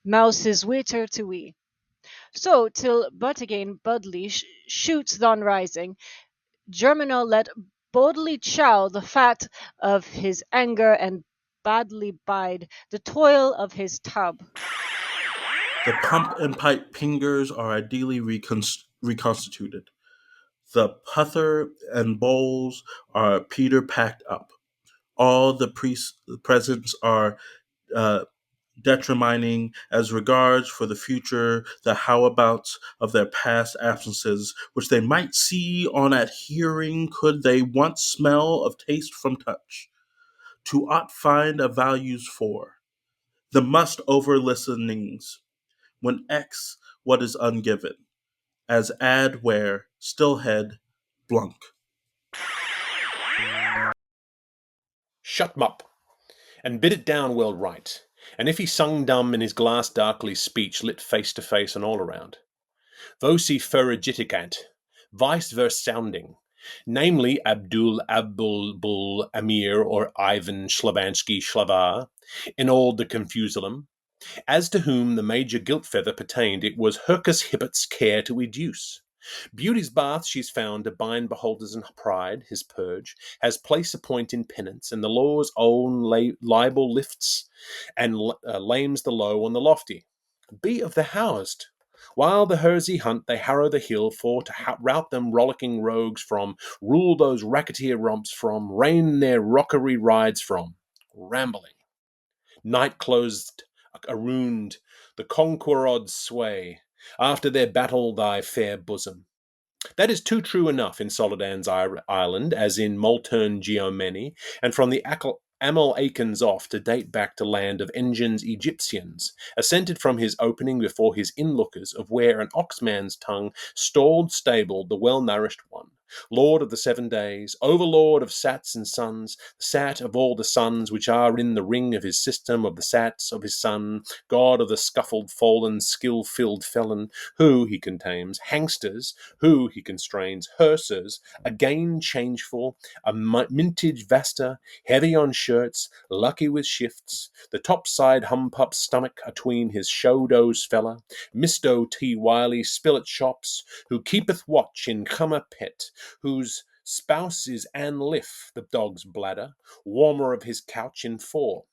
mouses witter to we. So till but again Budley shoots thon rising, Germinal let boldly chow the fat of his anger and badly bide the toil of his tub. The pump and pipe pingers are ideally reconstituted. The puther and bowls are Peter packed up. All the presents are uh, determining as regards for the future the howabouts of their past absences, which they might see on at hearing could they once smell of taste from touch. To ought find a values for the must over listenings when X what is ungiven, as add where stillhead blunk. Shut 'm up, and bid it down well right, and if he sung dumb in his glass darkly speech lit face to face and all around. Voci ferrigiticant, vice verse sounding, namely Abdul Abulbul Amir or Ivan Schlabansky Shlavar, in all the confusulum, as to whom the major gilt feather pertained, it was Hercus Hibbot's care to educe. Beauty's bath she's found to bind beholders in pride, his purge, has place a point in penance, and the law's own libel lifts and lames the low on the lofty. Be of the housed. While the Hersey hunt, they harrow the hill for to rout them rollicking rogues from, rule those racketeer romps from, rein their rockery rides from. Rambling. Night closed, around the conquerod's sway, after their battle thy fair bosom. That is too true enough in Solidan's Island, as in Multern Geomeni, and from the Amalacans off to date back to land of engines Egyptians, assented from his opening before his inlookers of where an oxman's tongue stalled stable the well-nourished one, Lord of the 7 days, overlord of Sats and suns, Sat of all the suns which are in the ring of his system, of the Sats of his son, God of the scuffled, fallen, skill-filled felon, who he contains, hangsters, who he constrains, hearsers, again changeful, a mintage vasta, heavy on shirts, lucky with shifts, the topside humpup's stomach atween his show-do's fella, Misto T. Wiley spillet shops, who keepeth watch in cummer pet, whose spouse is Anne Liff, the dog's bladder, warmer of his couch in 4.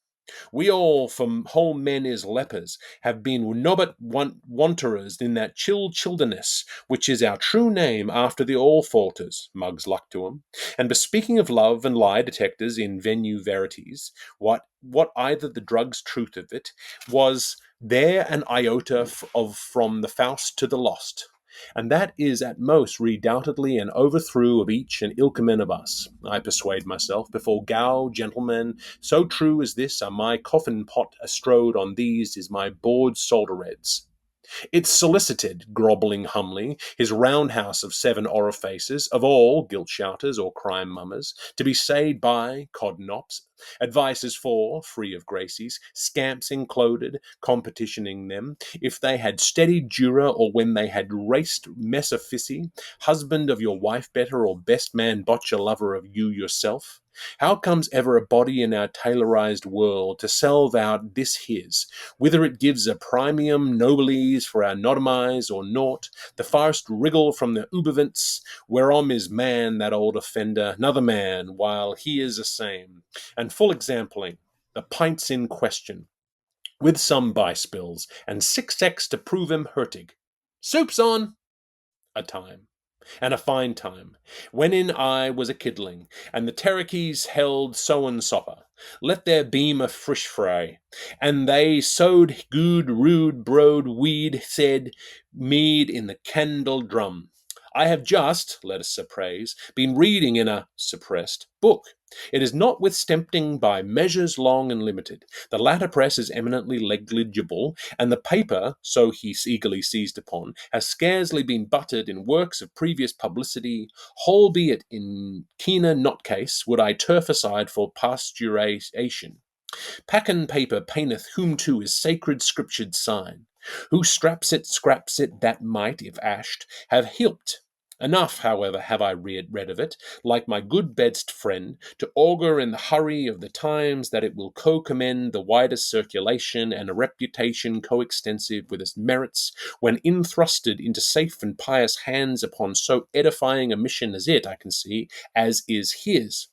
We all, from whole men is lepers, have been nobbut wanterers in that childerness, which is our true name after the all falters, mug's luck to 'em. And bespeaking of love and lie detectors in venue verities, what either the drug's truth of it, was there an iota of from the Faust to the Lost. And that is at most redoubtedly an overthrow of each and ilkemen of us, I persuade myself, before Gow, gentlemen, so true as this are my coffin pot astrode on these is my board soldereds. It's solicited, grobbling humbly, his roundhouse of 7 orifices, of all guilt shouters or crime mummers, to be sayed by codnops, advices for, free of gracies, scamps included, competitioning them, if they had steadied Jura or when they had raced Messaphissi, husband of your wife better or best man botcher lover of you yourself. How comes ever a body in our tailorized world to salve out this his, whether it gives a premium nobiles for our notomise or naught, the farst wriggle from the ubivants, whereom is man, that old offender, another man, while he is the same, and full exampling, the pints in question, with some by-spills, and 6x to prove him hurtig. Soup's on! A time. And a fine time, when in I was a kidling, and the Terekies held sowen supper. Let there beam a frish fray, and they sowed good rude broad weed said mead in the candle drum. I have just, let us praise, been reading in a suppressed book. It is not withstempting by measures long and limited. The latter press is eminently legible, and the paper, so he eagerly seized upon, has scarcely been buttered in works of previous publicity, albeit in keener notcase would I turf aside for pasteurization. Packen paper painteth whom to his sacred scriptured sign. Who straps it, scraps it, that might, if ashed, have helped. Enough, however, have I read of it, like my good bedst friend, to augur in the hurry of the times that it will co-commend the widest circulation and a reputation coextensive with its merits, when inthrusted into safe and pious hands upon so edifying a mission as it, I can see, as is his.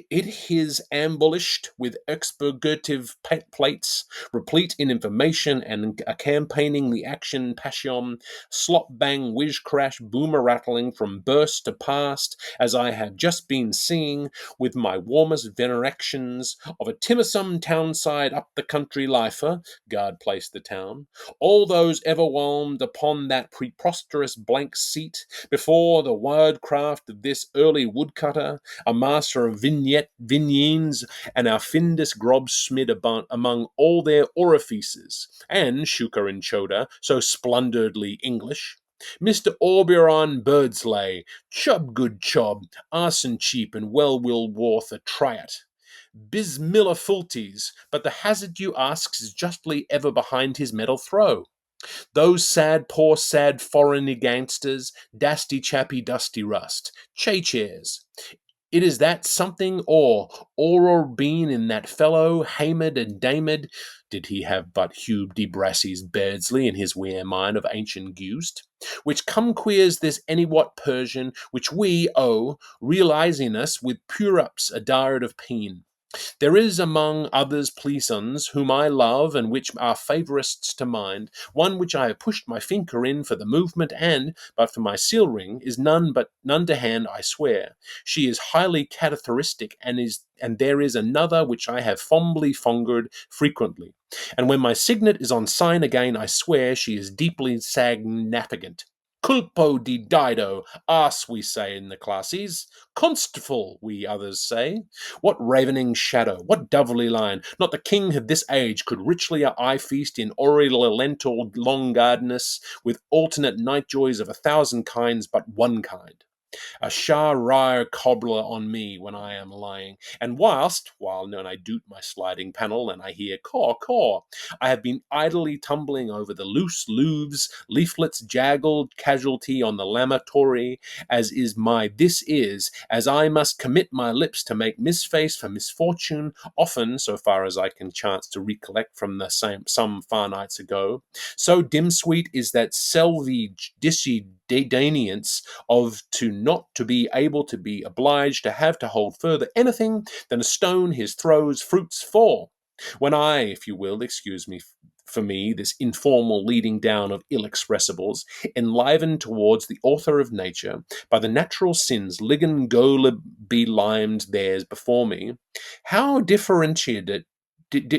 It is ambushed with expurgative plates, replete in information and campaigning the action passion, slop bang whiz crash boomer rattling from burst to past, as I have just been seeing, with my warmest venerations of a timorsome townside up the country lifer, guard placed the town, all those overwhelmed upon that preposterous blank seat, before the wordcraft of this early woodcutter, a master of vignettes, and our Findus Grobsmid among all their orifices, and Shuka and Choda, so splendidly English. Mr. Auberon Birdsley, chub good chob, arson cheap and well will worth a triat. Bismillah Fulties, but the hazard you asks is justly ever behind his metal throw. Those sad, poor, sad foreign gangsters, dasty chappy dusty rust, chairs. It is that something or been in that fellow, Hamed and Damed, did he have but Hugh de Brassey's Beardsley in his wear mind of ancient Gust, which come queers this anywhat Persian, which we, realizing us with pure ups a diet of peen. There is among others pleasons whom I love and which are favourists to mind, one which I have pushed my finger in for the movement and, but for my seal ring, is none to hand, I swear. She is highly characteristic and there is another which I have fondly fingered frequently. And when my signet is on sign again, I swear she is deeply sagnappigant. Culpo di Dido, as we say in the classes. Constful, we others say. What ravening shadow, what dovelly line, not the king of this age could richly eye feast in oriental long gardeness, with alternate night joys of 1,000 kinds, but one kind. A Shah cobbler on me when I am lying. And while I doot my sliding panel and I hear caw, caw, I have been idly tumbling over the loose loaves, leaflets, jaggled casualty on the lamatory, as I must commit my lips to make misface for misfortune, often, so far as I can chance to recollect from the same some far nights ago. So dim sweet is that selvage disdainiance of to not to be able to be obliged to have to hold further anything than a stone his throws fruits for. When I, if you will, excuse me for me, this informal leading down of ill expressibles, enlivened towards the author of nature by the natural sins ligand gola belimed theirs before me, how differended with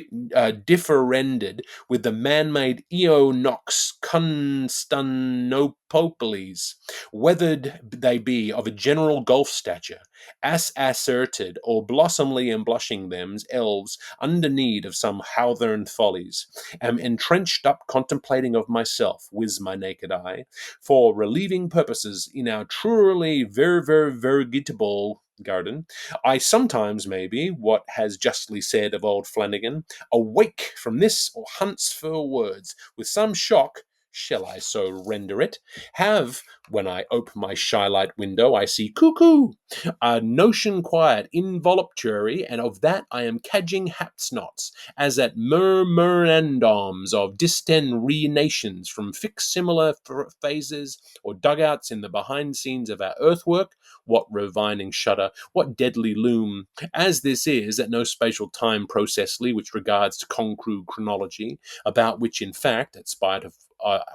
the man-made Eonox Constantinopolis, whether they be of a general Gulf stature, asserted, or blossomly and blushing them's elves under need of some houthern follies, am entrenched up contemplating of myself, with my naked eye, for relieving purposes in our truly veritable garden. I sometimes, maybe, what has justly said of old Flanagan, awake from this or hunts for words, with some shock, shall I so render it, have, when I ope my shylight window, I see cuckoo, a notion quiet, involuntary, and of that I am cadging haps knots, as at murmurandoms of distant re-nations from fixed similar phases or dugouts in the behind scenes of our earthwork. What revining shudder, what deadly loom, as this is at no spatial time processly which regards to concrete chronology, about which in fact, at spite of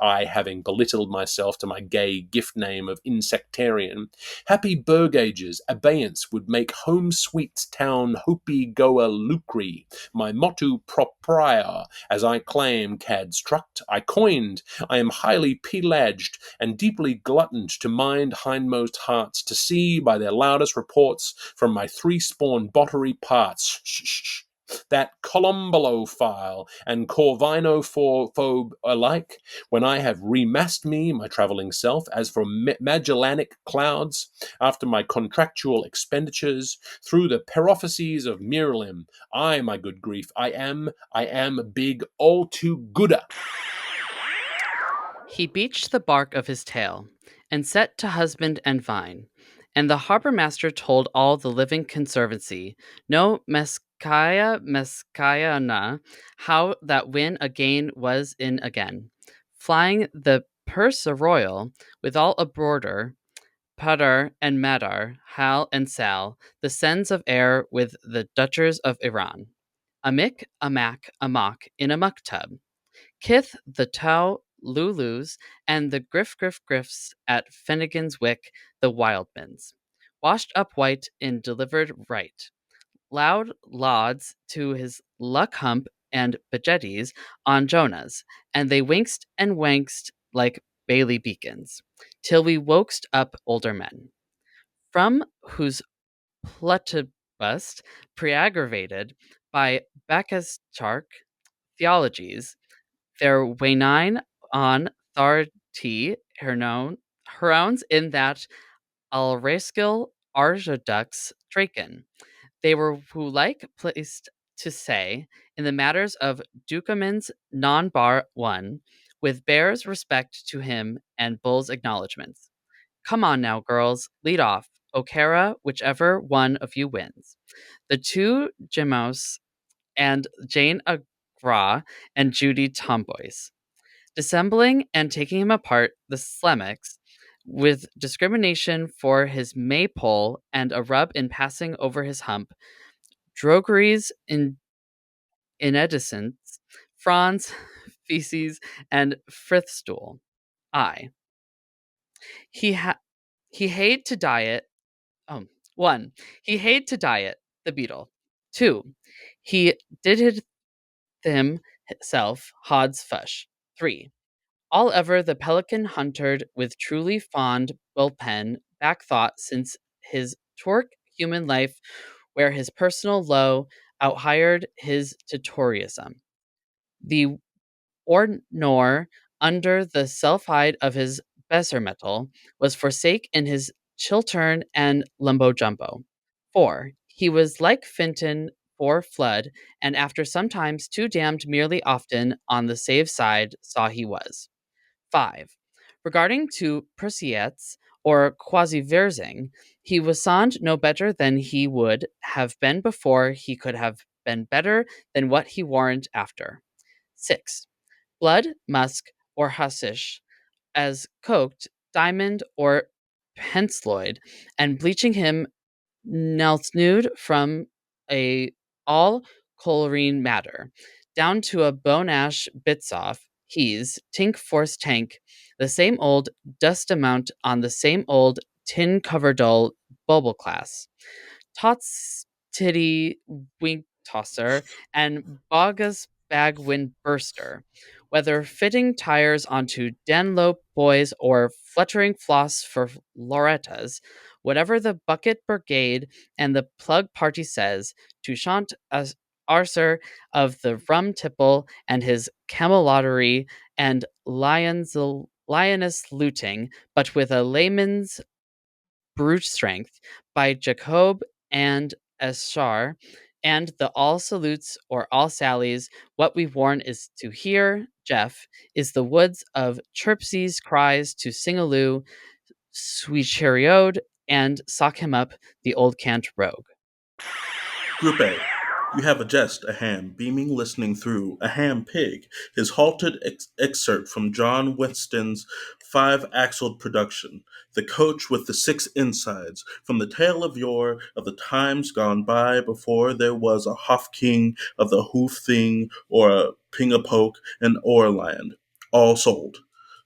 I having belittled myself to my gay gift name of insectarian, happy burgages abeyance would make home sweet town hopi goa lucre, my motto propria, as I claim cad struct, I coined, I am highly pelaged and deeply gluttoned to mind hindmost hearts, to see by their loudest reports from my three-spawn bottery parts, that columbolophile and corvinophobe alike, when I have remassed me, my travelling self, as for Magellanic clouds, after my contractual expenditures, through the periphrases of Miriam, I, my good grief, I am big all too gooder. He beached the bark of his tail, and set to husband and vine. And the harbour master told all the living conservancy, no Meskaya na, how that when again was in again, flying the purse royal, with all a border, Padar and Madar, Hal and Sal, the sons of air with the Dutchers of Iran. Amik, Amak, Amok in a muck tub. Kith, the Tau Lulus, and the Griffs at Finnegans Wick, the Wildmans. Washed up white in delivered right. Loud lauds to his luck hump and bejetties on Jonah's, and they winkst and wankst like Bailey beacons, till we woked up older men, from whose plutibust, preaggravated by Bacchus-chark theologies, there waynine on Tharti Herons in that Alraskil Arjadux Draken. They were who like placed to say, in the matters of Ducamins non-bar one, with bear's respect to him and bull's acknowledgments. Come on now, girls, lead off. Okara, whichever one of you wins. The two Jimos and Jane Agra and Judy Tomboys. Dissembling and taking him apart, the Slemix, with discrimination for his maypole and a rub in passing over his hump, drogeries in inedicence, fronds, feces, and frithstool. I. He hated to diet. 1. He hated to diet, the beetle. 2. He did it himself, Hod's fush. 3. All ever the pelican huntered with truly fond bullpen back thought since his torque human life where his personal low outhired his tutoriism. The Ornor under the self-hide of his besser metal was forsake in his Chiltern, and Lumbo Jumbo. 4. He was like Finton or Flood, and after sometimes too damned merely often on the safe side saw he was. 5. Regarding to Perseets or quasi-versing, he was sond no better than he would have been before he could have been better than what he warrant after. 6. Blood, musk, or hussish, as coked, diamond, or pensloid, and bleaching him nude from a all colorine matter, down to a bone ash bits off, he's tink force tank, the same old dust amount on the same old tin cover dull bubble class. Tots titty wink tosser and bogus bag wind burster, whether fitting tires onto Danlope boys or fluttering floss for Loretta's, whatever the bucket brigade and the plug party says, to chant as arser of the rum tipple and his camelottery and lioness looting, but with a layman's brute strength, by Jacob and Eschar, and the all salutes or all sallies, what we warn is to hear, Jeff, is the woods of Chirpsy's cries to Singaloo, sweet chariode, and sock him up, the old cant rogue. Group A. You have a jest, a ham, beaming, listening through, a ham pig, his halted excerpt from John Winston's five-axled production, the coach with the six insides, from the tale of yore, of the times gone by before there was a Hoff King of the Hoof Thing or a Pingapoke and Orland, all sold.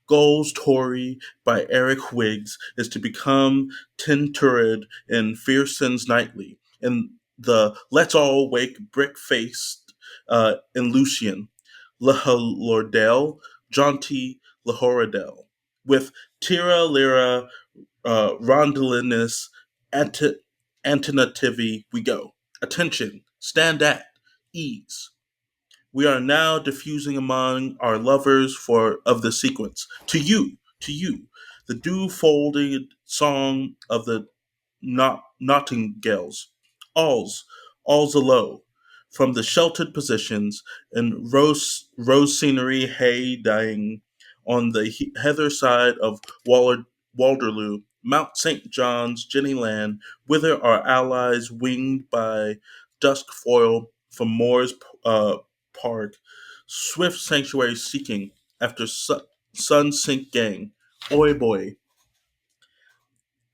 Goals Tory by Eric Wiggs is to become Tinturid in Fearson's Nightly, and the Let's All Wake brick-faced in Lucian, Lordell, Jaunty Lahoradell, with Tira Lyra Rondelinus Antinativi we go. Attention, stand at ease. We are now diffusing among our lovers for of the sequence. To you, the dew-folded song of the Nottingales. All's, all's alow. From the sheltered positions and rose scenery hay dying on the heather side of Walderloo, Mount St. John's, Jenny Land, whither our allies winged by dusk foil from Moore's Park, swift sanctuary seeking after sun sink gang. Oi boy,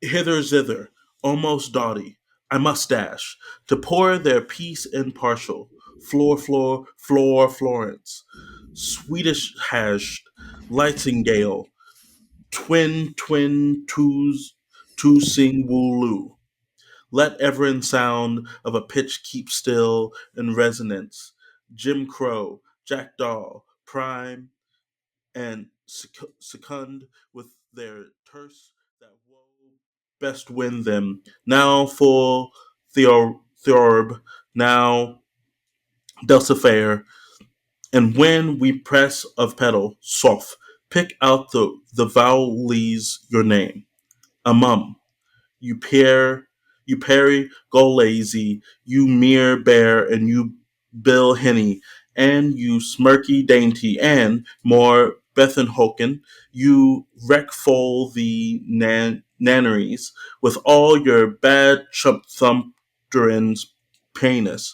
hither zither, almost dotty, I must dash, to pour their peace impartial, Florence, Swedish hashed, Lightingale, two sing wooloo. Let every sound of a pitch keep still in resonance. Jim Crow, Jackdaw, Prime, and Secund with their terse that woe best win them. Now full Theorb, now Dulcifer, and when we press of pedal, soft, pick out the vowelies your name. A mum, you Perry, go lazy, you mere bear, and you Bill Henny, and you Smirky Dainty, and more Bethenhoken, you wreckful the nanneries, with all your bad chump thumpterins penis.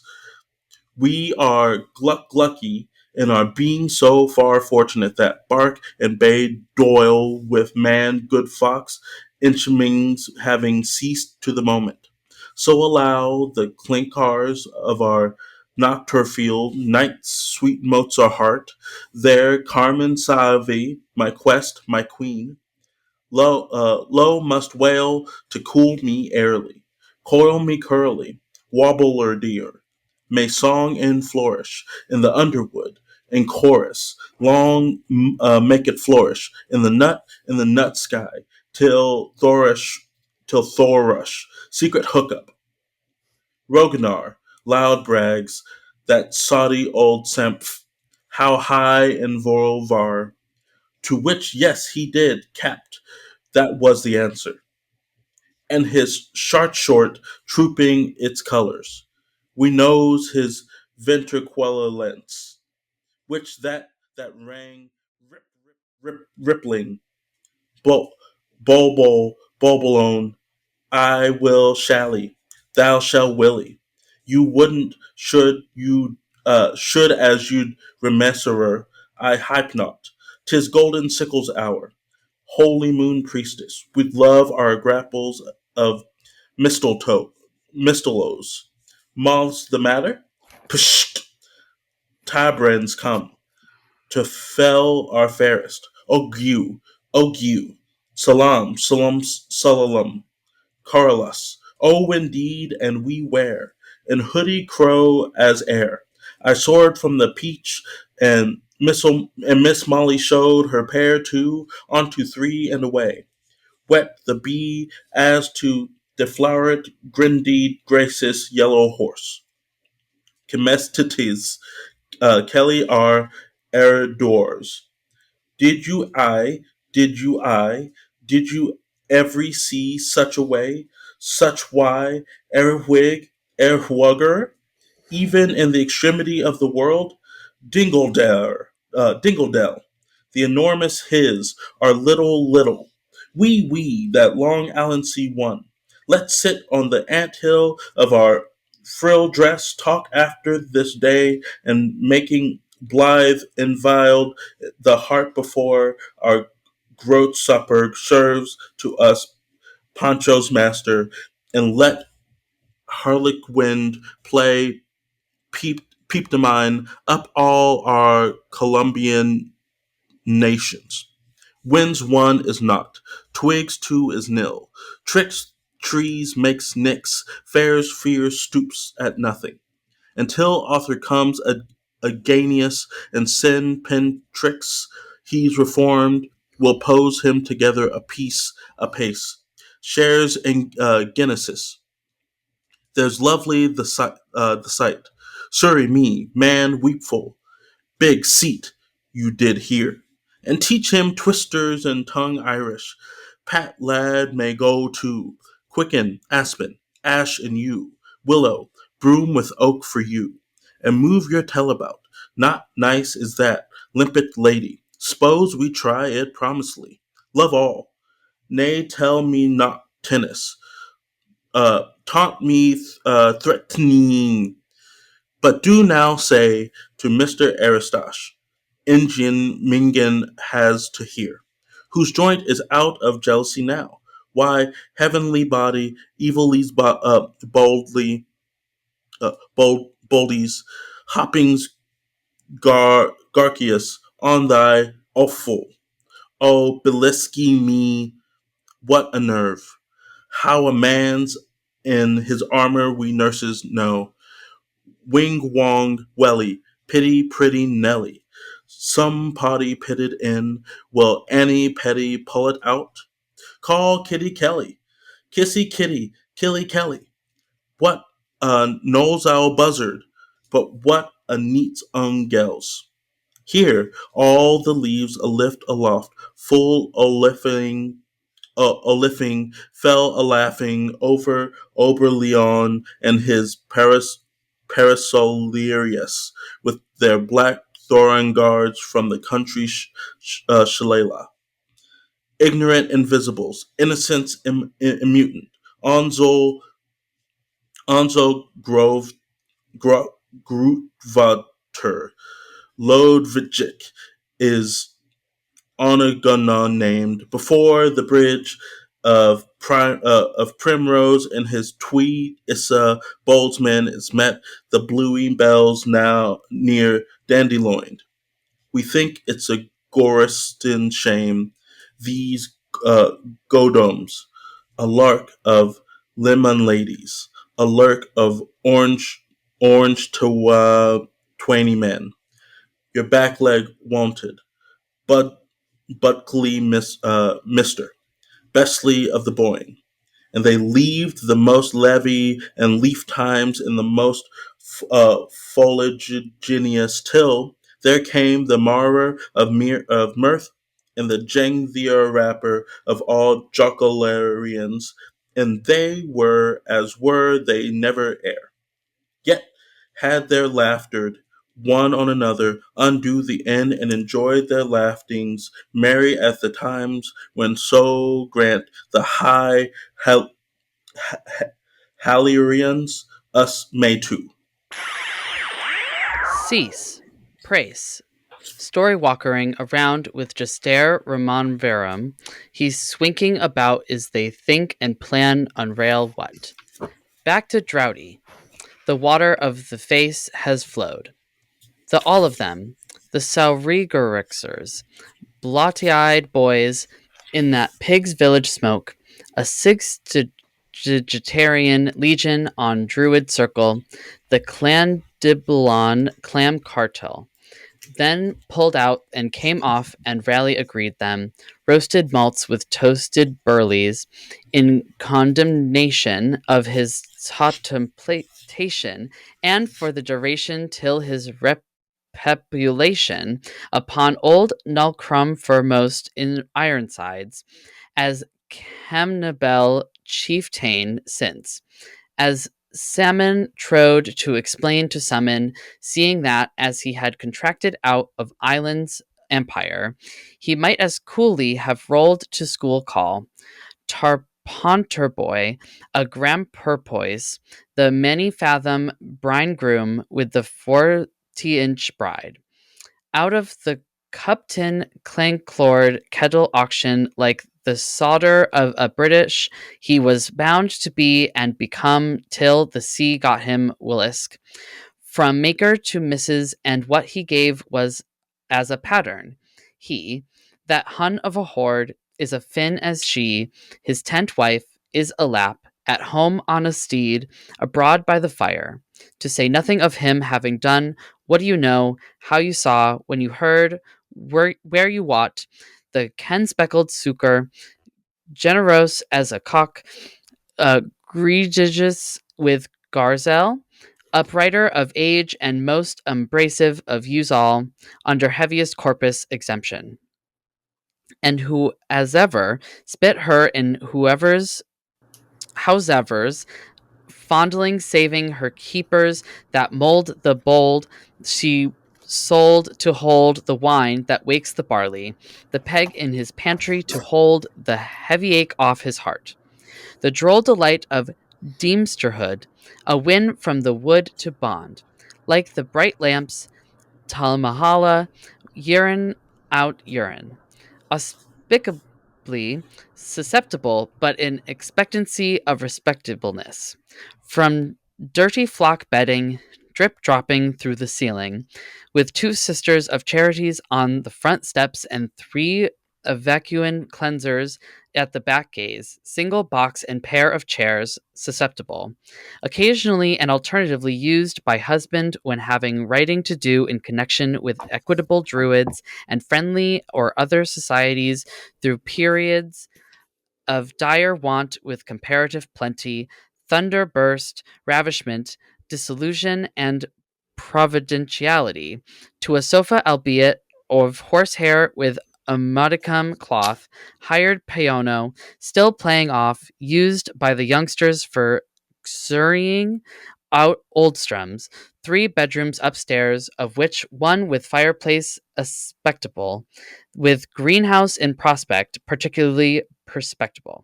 We are lucky in our being so far fortunate that Bark and Bay Doyle with man good fox Inchmings having ceased to the moment. So allow the clinkars of our Nocturfield, Knight's sweet Mozart, there Carmen Salvi, my quest, my queen, low must wail to cool me airly. Coil me curly, wobbler dear. May song end flourish in the underwood, in chorus, long make it flourish in the nut sky, till Thorush, secret hookup. Roganar, loud brags, that soddy old Semph, how high in Vorvar, to which yes he did, capped, that was the answer. and his short trooping its colors. We knows his ventriculence, which that rang rippling, bul, bulbulone, I will shally, thou shall willy. You wouldn't should as you'd remesserer, I hype not. 'Tis golden sickles hour. Holy moon priestess, with love our grapples of mistletoes. Moths the matter? Psht! Tabrans come to fell our fairest. O Gu, salam, Carolus. Oh, indeed, and we wear, and hoodie crow as air. I soared from the peach, and Miss Molly showed her pair two onto three and away. Wept the bee as to the floweret grindy graces yellow horse. Chemestites, Kelly R. Eridors. Did you I, did you I, did you every see such a way, such why, erwig, erwugger, even in the extremity of the world? Dingledell, the enormous his, our little, we, that long Allency one. Let's sit on the ant hill of our frill dress, talk after this day, and making blithe invioled the heart before our groat supper serves to us Pancho's master, and let Harlequin play peep the mine up all our Colombian nations. Wins one is not, twigs two is nil. Tricks trees makes nicks, fairs fear stoops at nothing. Until author comes a Ganius and sin pen tricks, he's reformed, will pose him together a piece apace. Shares in Genesis. There's lovely the sight. Sorry me, man weepful, big seat you did here. And teach him twisters and tongue Irish. Pat lad may go to quicken, aspen, ash and yew, willow, broom with oak for you. And move your tail about. Not nice is that, limpet lady. S'pose we try it promisely. Love all. Nay, tell me not tennis. Taunt me threatening. But do now say to Mr. Aristosh, Indian Mingan has to hear, whose joint is out of jealousy now. Why, heavenly body, boldly, boldies, hoppings, Garcius, on thy awful. Oh, Beliski me, what a nerve! How a man's in his armor we nurses know. Wing Wong Welly, pity pretty Nelly. Some potty pitted in, will Annie Petty pull it out? Call Kitty Kelly, Kissy Kitty, Killy Kelly. What a nose owl buzzard, but what a neat gels. Here, all the leaves a lift aloft, full o lifting, fell a laughing over Oberleon and his Parasolarius, with their black Thoran guards from the country shillelagh. Ignorant invisibles, innocents immutant. Onzo, Onzo Grutvater, Lodvijik is Onagunna named before the bridge of Primrose and his tweed Issa Boldsman is met the bluey bells now near Dandelion. We think it's a Goriston shame, these Godoms, a lark of lemon ladies, a lurk of orange to 20 men. Your back leg wanted, Buckley Mister, Bestly of the Boyne. And they leaved the most levy and leaf times in the most foliaginous till there came the marrer of mirth and the jengthier rapper of all jocularians and they were they never ere. Yet had their laughter one on another, undo the end, and enjoyed their laughings, merry at the times when so grant the high Halierians us may too. Cease. Praise. Story walkering around with Justair Ramon Verum. He's swinking about as they think and plan unrail what. Back to Droughty. The water of the face has flowed. All of them, the Saurigorixers, blotty-eyed boys in that pig's village smoke, a six-digitarian legion on Druid Circle, the Clandibulon Clam Cartel, then pulled out and came off and rally agreed them, roasted malts with toasted burleys, in condemnation of his contemplation, and for the duration till his repopulation upon old Nullcrum foremost in Ironsides, as Camnabel chieftain since, as Salmon trode to explain to summon, seeing that, as he had contracted out of Island's empire, he might as coolly have rolled to school call, Tarponterboy, a Gramperpoise, the many-fathom bridegroom with the 40-inch bride. Out of the Cupton Clanclord kettle auction like the solder of a British he was bound to be and become till the sea got him Willisk. From maker to Mrs. and what he gave was as a pattern. He, that Hun of a horde, is a Finn as she, his tent wife, is a lap, at home on a steed, abroad by the fire. To say nothing of him having done what do you know, how you saw, when you heard, where you wot, the ken-speckled sucre, generous as a cock, egregious with garzel, uprighter of age and most embracive of yous all, under heaviest corpus exemption. And who as ever spit her in howsevers, fondling saving her keepers that mold the bold she sold to hold the wine that wakes the barley, the peg in his pantry to hold the heavy ache off his heart, the droll delight of deemsterhood, a win from the wood to bond, like the bright lamps, Talmahala, urine out urine, auspicably susceptible, but in expectancy of respectableness. From dirty flock bedding, drip dropping through the ceiling, with two sisters of charities on the front steps and three evacuant cleansers at the back gaze, single box and pair of chairs susceptible, occasionally and alternatively used by husband when having writing to do in connection with equitable druids and friendly or other societies through periods of dire want with comparative plenty, thunder burst, ravishment, disillusion, and providentiality, to a sofa albeit of horsehair with a modicum cloth, hired piano, still playing off, used by the youngsters for xurrying out Oldstrums, 3 bedrooms upstairs, of which one with fireplace a spectacle, with greenhouse in prospect, particularly perspectable.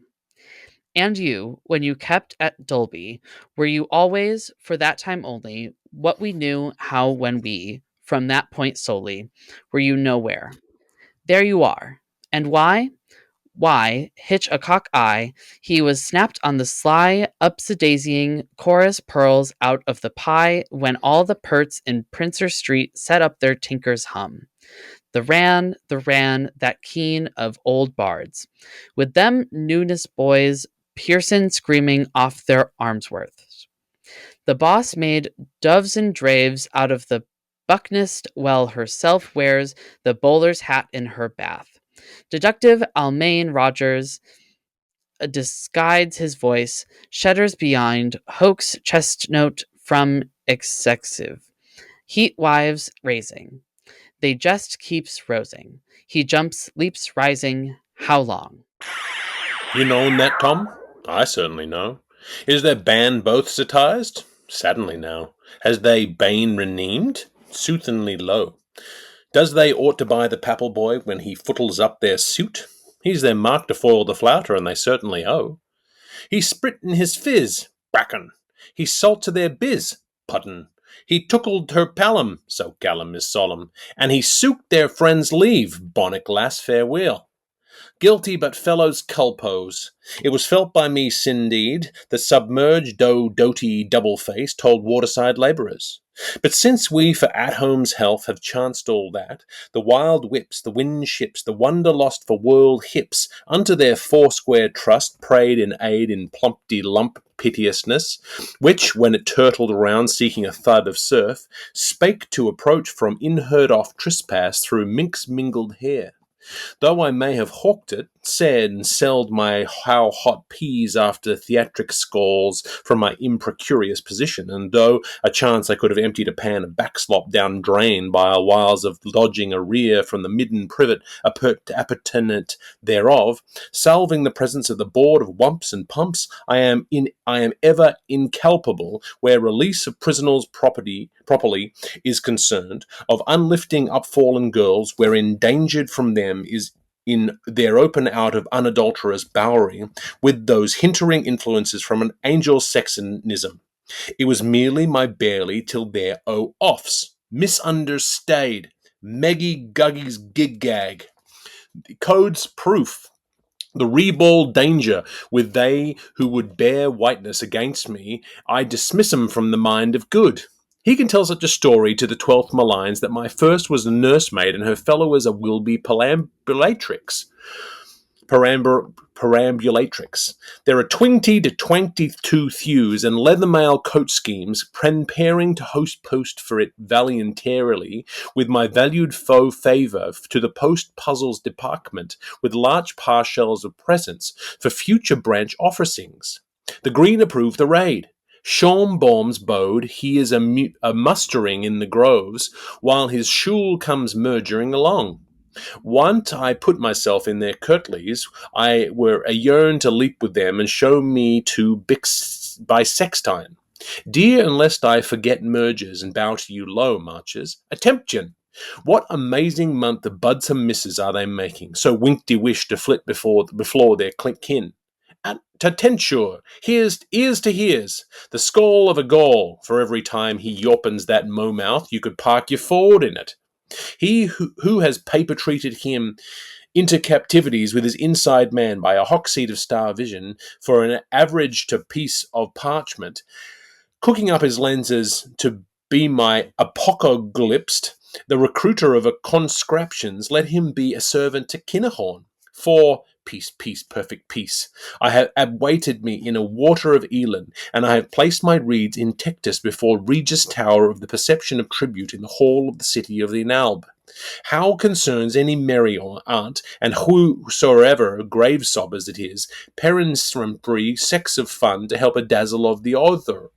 And you, when you kept at Dolby, were you always, for that time only, what we knew how when we, from that point solely, were you nowhere? There you are. And why? Why, hitch a cock eye, he was snapped on the sly, upsidazing chorus pearls out of the pie when all the perts in Princer Street set up their tinker's hum. The ran, that keen of old bards. With them newness boys, Pearson screaming off their armsworths. The boss made doves and draves out of the bucknest while herself wears the bowler's hat in her bath. Deductive Almain Rogers disguides his voice, shudders behind, hoax chest note from excessive. Heat wives raising. They just keeps rosing. He jumps, leaps, rising. How long? You know that, Tom? I certainly know. Is their band both satized? Saddenly now. Has they bane reneemed? Soothingly low. Does they ought to buy the papal boy when he footles up their suit? He's their mark to foil the flouter, and they certainly owe. He sprit in his fizz, bracken. He salt to their biz, puddin. He tookled her palum, so gallum is solemn, and he sooked their friends' leave, bonnet lass farewell. Guilty but fellows culpos. It was felt by me, sindeed, that submerged doty double-face told waterside labourers. But since we for at-home's health have chanced all that, the wild whips, the wind ships, the wonder lost for world hips, unto their foursquare trust prayed in aid in plumpty-lump piteousness, which, when it turtled around seeking a thud of surf, spake to approach from inheard-off trespass through minx-mingled hair. Though I may have hawked it, said and selled my how hot peas after theatric squalls from my imprecurious position, and though a chance I could have emptied a pan of backslop down drain by a whiles of lodging a rear from the midden privet appurtenant thereof, salving the presence of the board of wumps and pumps, I am ever incalpable where release of prisoners properly is concerned, of unlifting upfallen girls, where endangered from them is in their open out of unadulterous bowery, with those hintering influences from an angel sexonism. It was merely my barely till their offs, misunderstayed, Meggy Guggy's gig gag. Code's proof. The rebald danger with they who would bear whiteness against me, I dismiss 'em from the mind of good. He can tell such a story to the 12th Malines that my first was a nursemaid and her fellow was a Wilby perambulatrix. There are 20 to 22 thews and leather mail coat schemes preparing to host post for it valiantarily with my valued faux favour to the post puzzles department with large parcels of presents for future branch officings. The Green approved the raid. Schaumbaum's bode he is a mustering in the groves, while his shule comes mergering along. Once I put myself in their Kirtleys, I were a yearn to leap with them and show me to bisextine. Dear, and lest I forget mergers and bow to you low, marches, attemption. What amazing month of budsome misses are they making, so winkty wish to flit before their kin. And to tensure, here's ears to hears, the skull of a Gaul, for every time he yawpens that mouth, you could park your Ford in it. He who has paper-treated him into captivities with his inside man by a hockseed of star vision for an average to piece of parchment, cooking up his lenses to be my apocalypsed, the recruiter of a conscriptions, let him be a servant to Kinnahorn. For peace, perfect peace. I have abweighted me in a water of Elan, and I have placed my reeds in Tectus before Regis Tower of the perception of tribute in the hall of the city of the Nalb. How concerns any merry aunt, and whosoever grave sob as it is, peremptory sex of fun to help a dazzle of the author?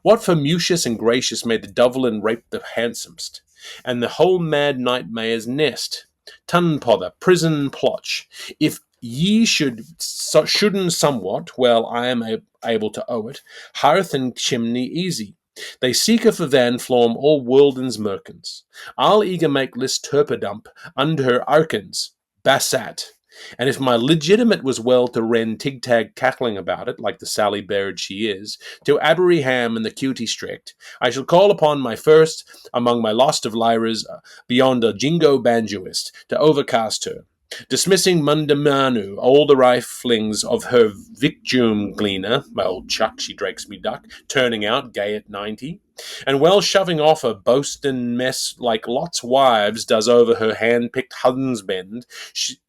What for Mucius and Gratius may the Dublin rape the handsomest, and the whole mad nightmare's nest? Tunpother, prison plotch. If ye shouldn't somewhat, well, I am able to owe it, hearth and chimney easy. They seek for Van Flom all worldens merkins. I'll eager make list turpidump under arkins, bassat. And if my legitimate was well to rend tig-tag cackling about it, like the Sally Baird she is, to Abery Ham and the cutie strict, I shall call upon my first among my lost of lyras beyond a jingo banjoist to overcast her, dismissing Mundamanu, all the riflings of her victuum gleaner, my old chuck, she drakes me duck, turning out gay at 90, and well shoving off a boastin' mess like Lot's wives does over her hand-picked husband,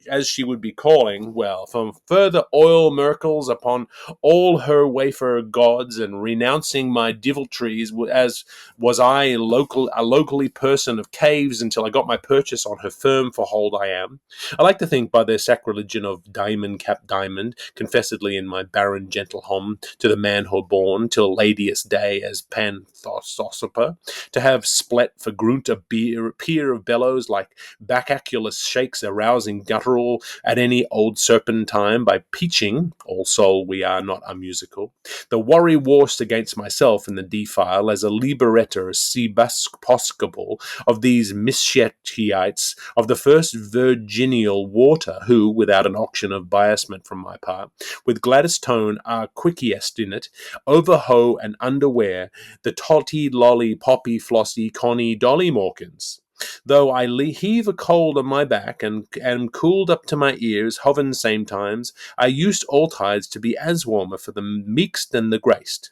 as she would be calling, well, from further oil miracles upon all her wafer gods, and renouncing my deviltries, as was I a locally person of caves until I got my purchase on her firm for hold I am. I like to think by their sacrilegion of diamond cap diamond, confessedly in my barren gentle home, to the man who born till ladiest day as Pan philosopher, to have splet for grunt a peer of bellows like Bacchaculus shakes a rousing guttural at any old serpentine by peaching, all soul we are not unmusical, the worry warst against myself in the defile as a liberator sebasposcable of these misshetiites of the first virginial water, who, without an auction of biasment from my part, with gladdest tone are quickest in it, overho and underwear the totty, lolly, poppy, flossy, conny, dolly Mawkins. Though I heave a cold on my back and am cooled up to my ears, hoven same times, I used all tides to be as warmer for the meekst and the graced.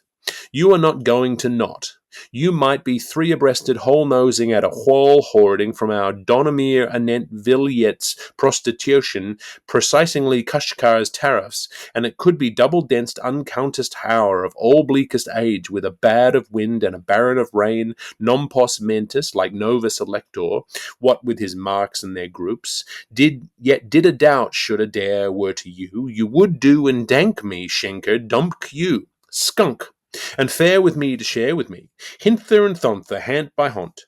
You are not going to not. You might be three abreasted whole-nosing at a whole hoarding from our Donomir anent Villiers prostitution, precisely Kashkar's tariffs, and it could be double-densed uncountest hour of all bleakest age, with a bad of wind and a barren of rain, non pos mentis, like Novus Elector, what with his marks and their groups, did a doubt should a dare were to you, you would do and dank me, Schenker, dump you, skunk, and fare with me to share with me, hinther and thonther, hant by hont,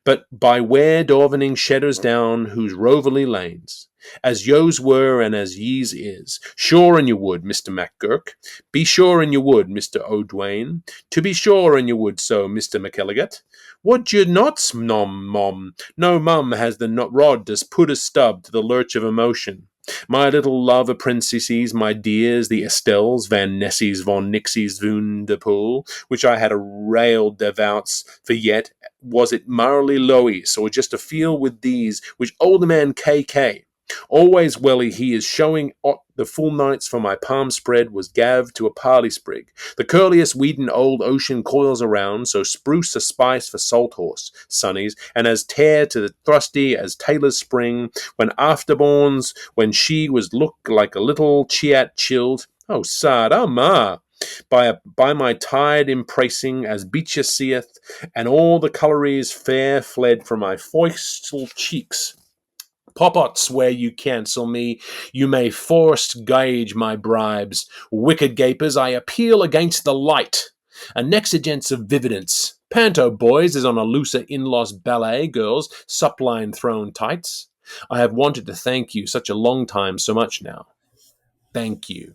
but by where Dorvening shedders down whose roverly lanes, as yo's were and as ye's is, sure and you would, Mr. MacGurk, be sure and you would, Mr. O'Dwayne, to be sure and you would so, Mr. McElligott, would you not, mom? No mum has the rod does put a stub to the lurch of emotion. My little love of princesses, my dears, the Estelles, Van Nessies, Von Nixies, Vunderpool, which I had a rail devouts for yet, was it marly Lois, or just a feel with these, which older man KK, always welly he is showing the full nights for my palm spread was gav to a parley sprig. The curliest weeden old ocean coils around, so spruce a spice for salt horse, sonnies, and as tear to the thrusty as Taylor's spring, when afterborns, when she was looked like a little chiat chilled, oh sad, oh ma, by my tide embracing as Beecher seeth, and all the colories fair fled from my foistal cheeks. Popots where you cancel me, you may forced gauge my bribes. Wicked gapers, I appeal against the light. An exigence of vividence. Panto boys is on a looser in-lost ballet, girls, supline thrown tights. I have wanted to thank you such a long time so much now. Thank you.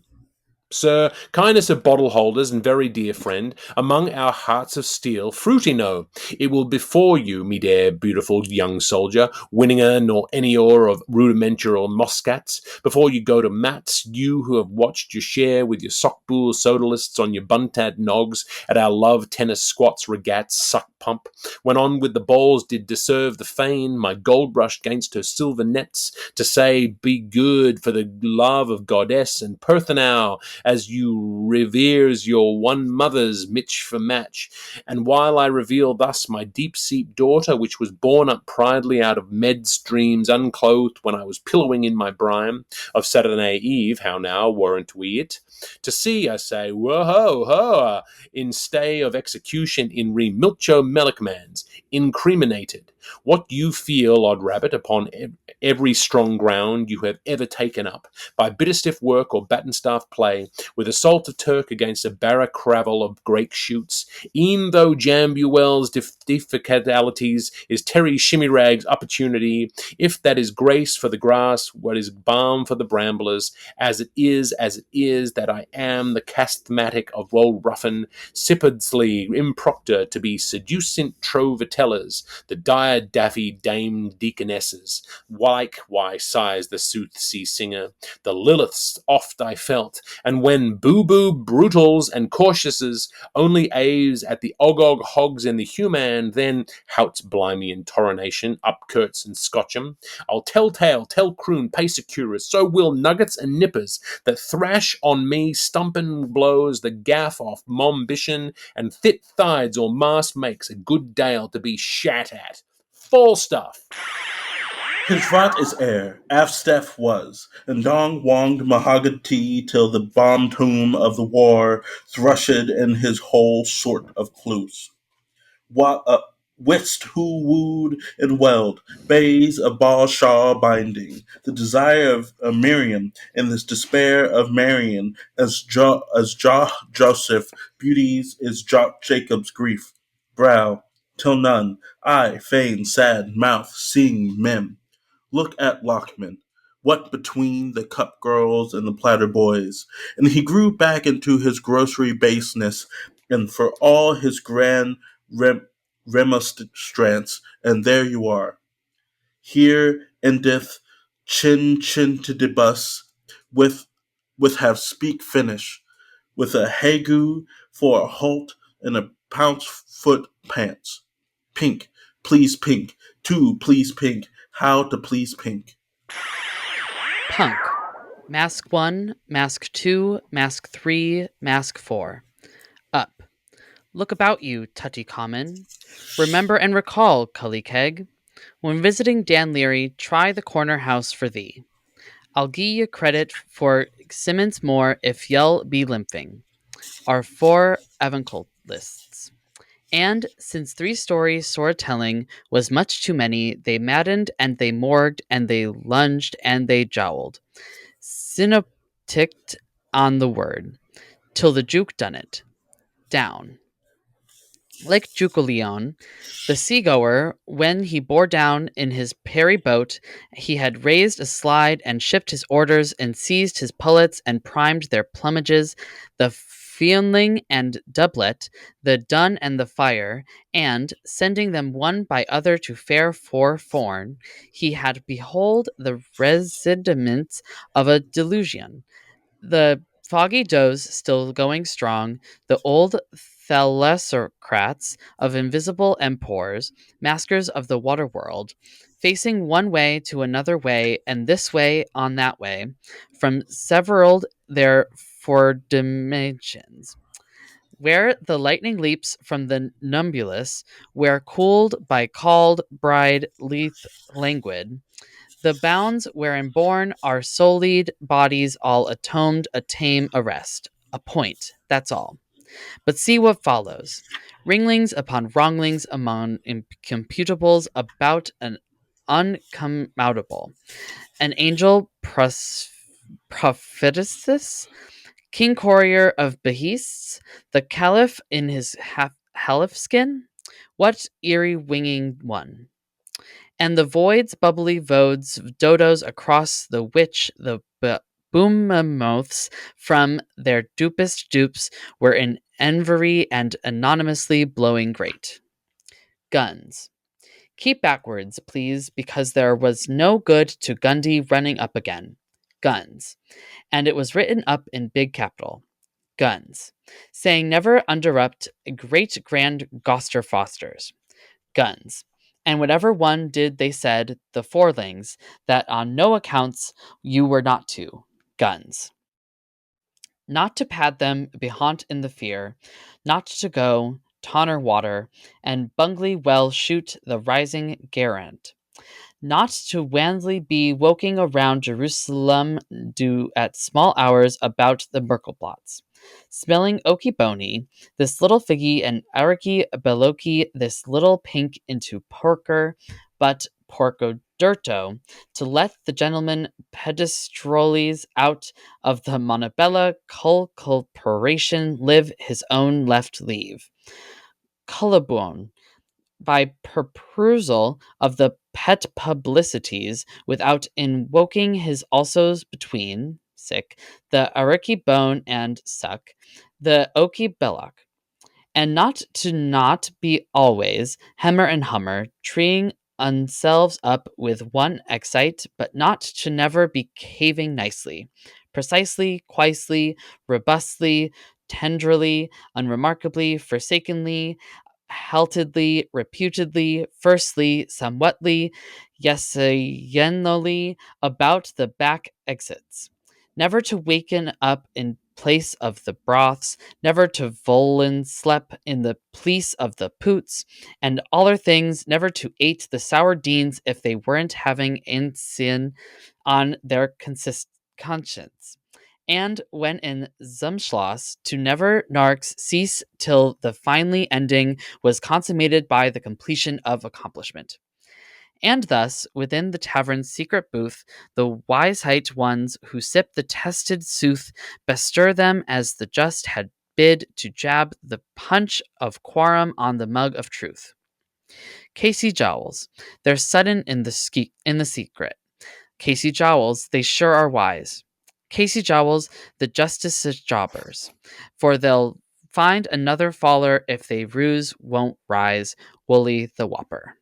Sir, kindness of bottle holders and very dear friend, among our hearts of steel, fruity no, it will before you, me dear beautiful young soldier, winninger nor any or of rudimentary Moscats, before you go to mats, you who have watched your share with your sockbull sodalists on your buntad nogs at our love tennis squats regats suck pump, when on with the balls did deserve the fane, my gold brush gainst her silver nets, to say be good for the love of goddess and Perthenow, as you reveres your one mother's mitch for match. And while I reveal thus my deep-seat daughter, which was born up pridely out of Med's dreams, unclothed when I was pillowing in my brime, of Saturday Eve, how now, warrant we it? To see, I say, whoa-ho-ho, in stay of execution in re-milcho melicmans, incriminated. What you feel, odd rabbit, upon every strong ground you have ever taken up, by bitter-stiff work or batten-staff play, with assault of Turk against a barrack-cravel of great shoots, e'en though Jambuel's defecalities is Terry Shimmyrag's opportunity, if that is grace for the grass, what is balm for the bramblers, as it is that I am the castmatic of old Ruffin, Sippardsly improctor to be seducent trovatellas, the dire daffy dame deaconesses, why sighs the soothsay singer, the Liliths oft I felt, and when boo-boo brutals and cautiouses only aves at the ogog hogs in the human, then houts blimey in toronation, upkurts and scotcham, I'll tell tale, tell croon, pay securers, so will nuggets and nippers, that thrash on me stumpin' blows the gaff off mombition, and fit thides or mass makes a good dale to be shat at. Full stuff. His rot is air, Afsteph was, and Dong wonged mahogany till the bomb tomb of the war thrushed in his whole sort of clues. Whist who wooed and welled, bays of Baal Shaw binding, the desire of Miriam and this despair of Marion, as Joseph beauties is Jacob's grief. brow, till none, I feign sad mouth, seeing mem. Look at Lockman. What between the cup girls and the platter boys? And he grew back into his grocery baseness, and for all his grand remonstrance, and there you are. Here endeth chin to the bus, with have speak finish, with a hagu for a halt and a pounce foot pants. Pink, pink, two, please pink, how to please pink. Punk. Mask 1, Mask 2, Mask 3, Mask 4. Up. Look about you, Tutty Common. Remember and recall, Cully Keg. When visiting Dan Leary, try the corner house for thee. I'll gie ye credit for Simmons more if ye'll be limping. Our 4 avonculists. And since 3 stories storytelling was much too many, they maddened and they morgued and they lunged and they jowled. Synopticked on the word, till the Juke done it. Down. Like Jucaleon, the seagoer, when he bore down in his perry boat, he had raised a slide and shipped his orders and seized his pullets and primed their plumages, the fionling and doublet, the dun and the fire, and, sending them one by other to fare for forn, he had behold the residiments of a delusion. The foggy does still going strong, the old thalassocrats of invisible empores, maskers of the water world, facing one way to another way, and this way on that way, from several their four dimensions. Where the lightning leaps from the numbulus, where cooled by called bride leath languid, the bounds wherein born are solid bodies all atomed a tame arrest. A point, that's all. But see what follows. Ringlings upon wronglings among incomputables about an uncommutable. An angel prophetess, king courier of behests, the caliph in his half skin. What eerie winging one? And the voids, bubbly vodes, dodos across the which the boommoths from their dupest dupes were in envery and anonymously blowing great. Guns. Keep backwards, please, because there was no good to Gundy running up again. Guns. And it was written up in big capital. Guns. Saying never underrupt great grand Goster Fosters. Guns. And whatever one did they said, the forelings, that on no accounts you were not to. Guns. Not to pad them behaunt in the fear, not to go, tonner water, and bungly well shoot the rising garant. Not to wanly be woking around Jerusalem do at small hours about the Merkelplatz. Smelling oaky bony, this little figgy and aricky beloki, this little pink into porker, but porco dirto, to let the gentleman pedestroles out of the Montebella corporation live his own left leave. Cullibone, by perusal of the pet publicities without invoking his alsos between sick the ariki bone and suck the oaky belloc, and not be always hemmer and hummer treeing unselves up with one excite, but not to never be caving nicely, precisely, quicely, robustly, tenderly, unremarkably, forsakenly, haltedly, reputedly, firstly, somewhatly, yesienly, about the back exits. Never to waken up in place of the broths, never to volen slep in the place of the poots, and aller things never to ate the sour deans if they weren't having ensign on their conscience. And when in Zumschloss, to never narks cease till the finally ending was consummated by the completion of accomplishment. And thus, within the tavern's secret booth, the wise-height ones who sip the tested sooth bestir them as the just had bid to jab the punch of quorum on the mug of truth. Casey Jowls, they're sudden in the secret. Casey Jowls, they sure are wise. Casey Jowls, the justice's jobbers, for they'll find another faller if they ruse won't rise. Wooly the Whopper.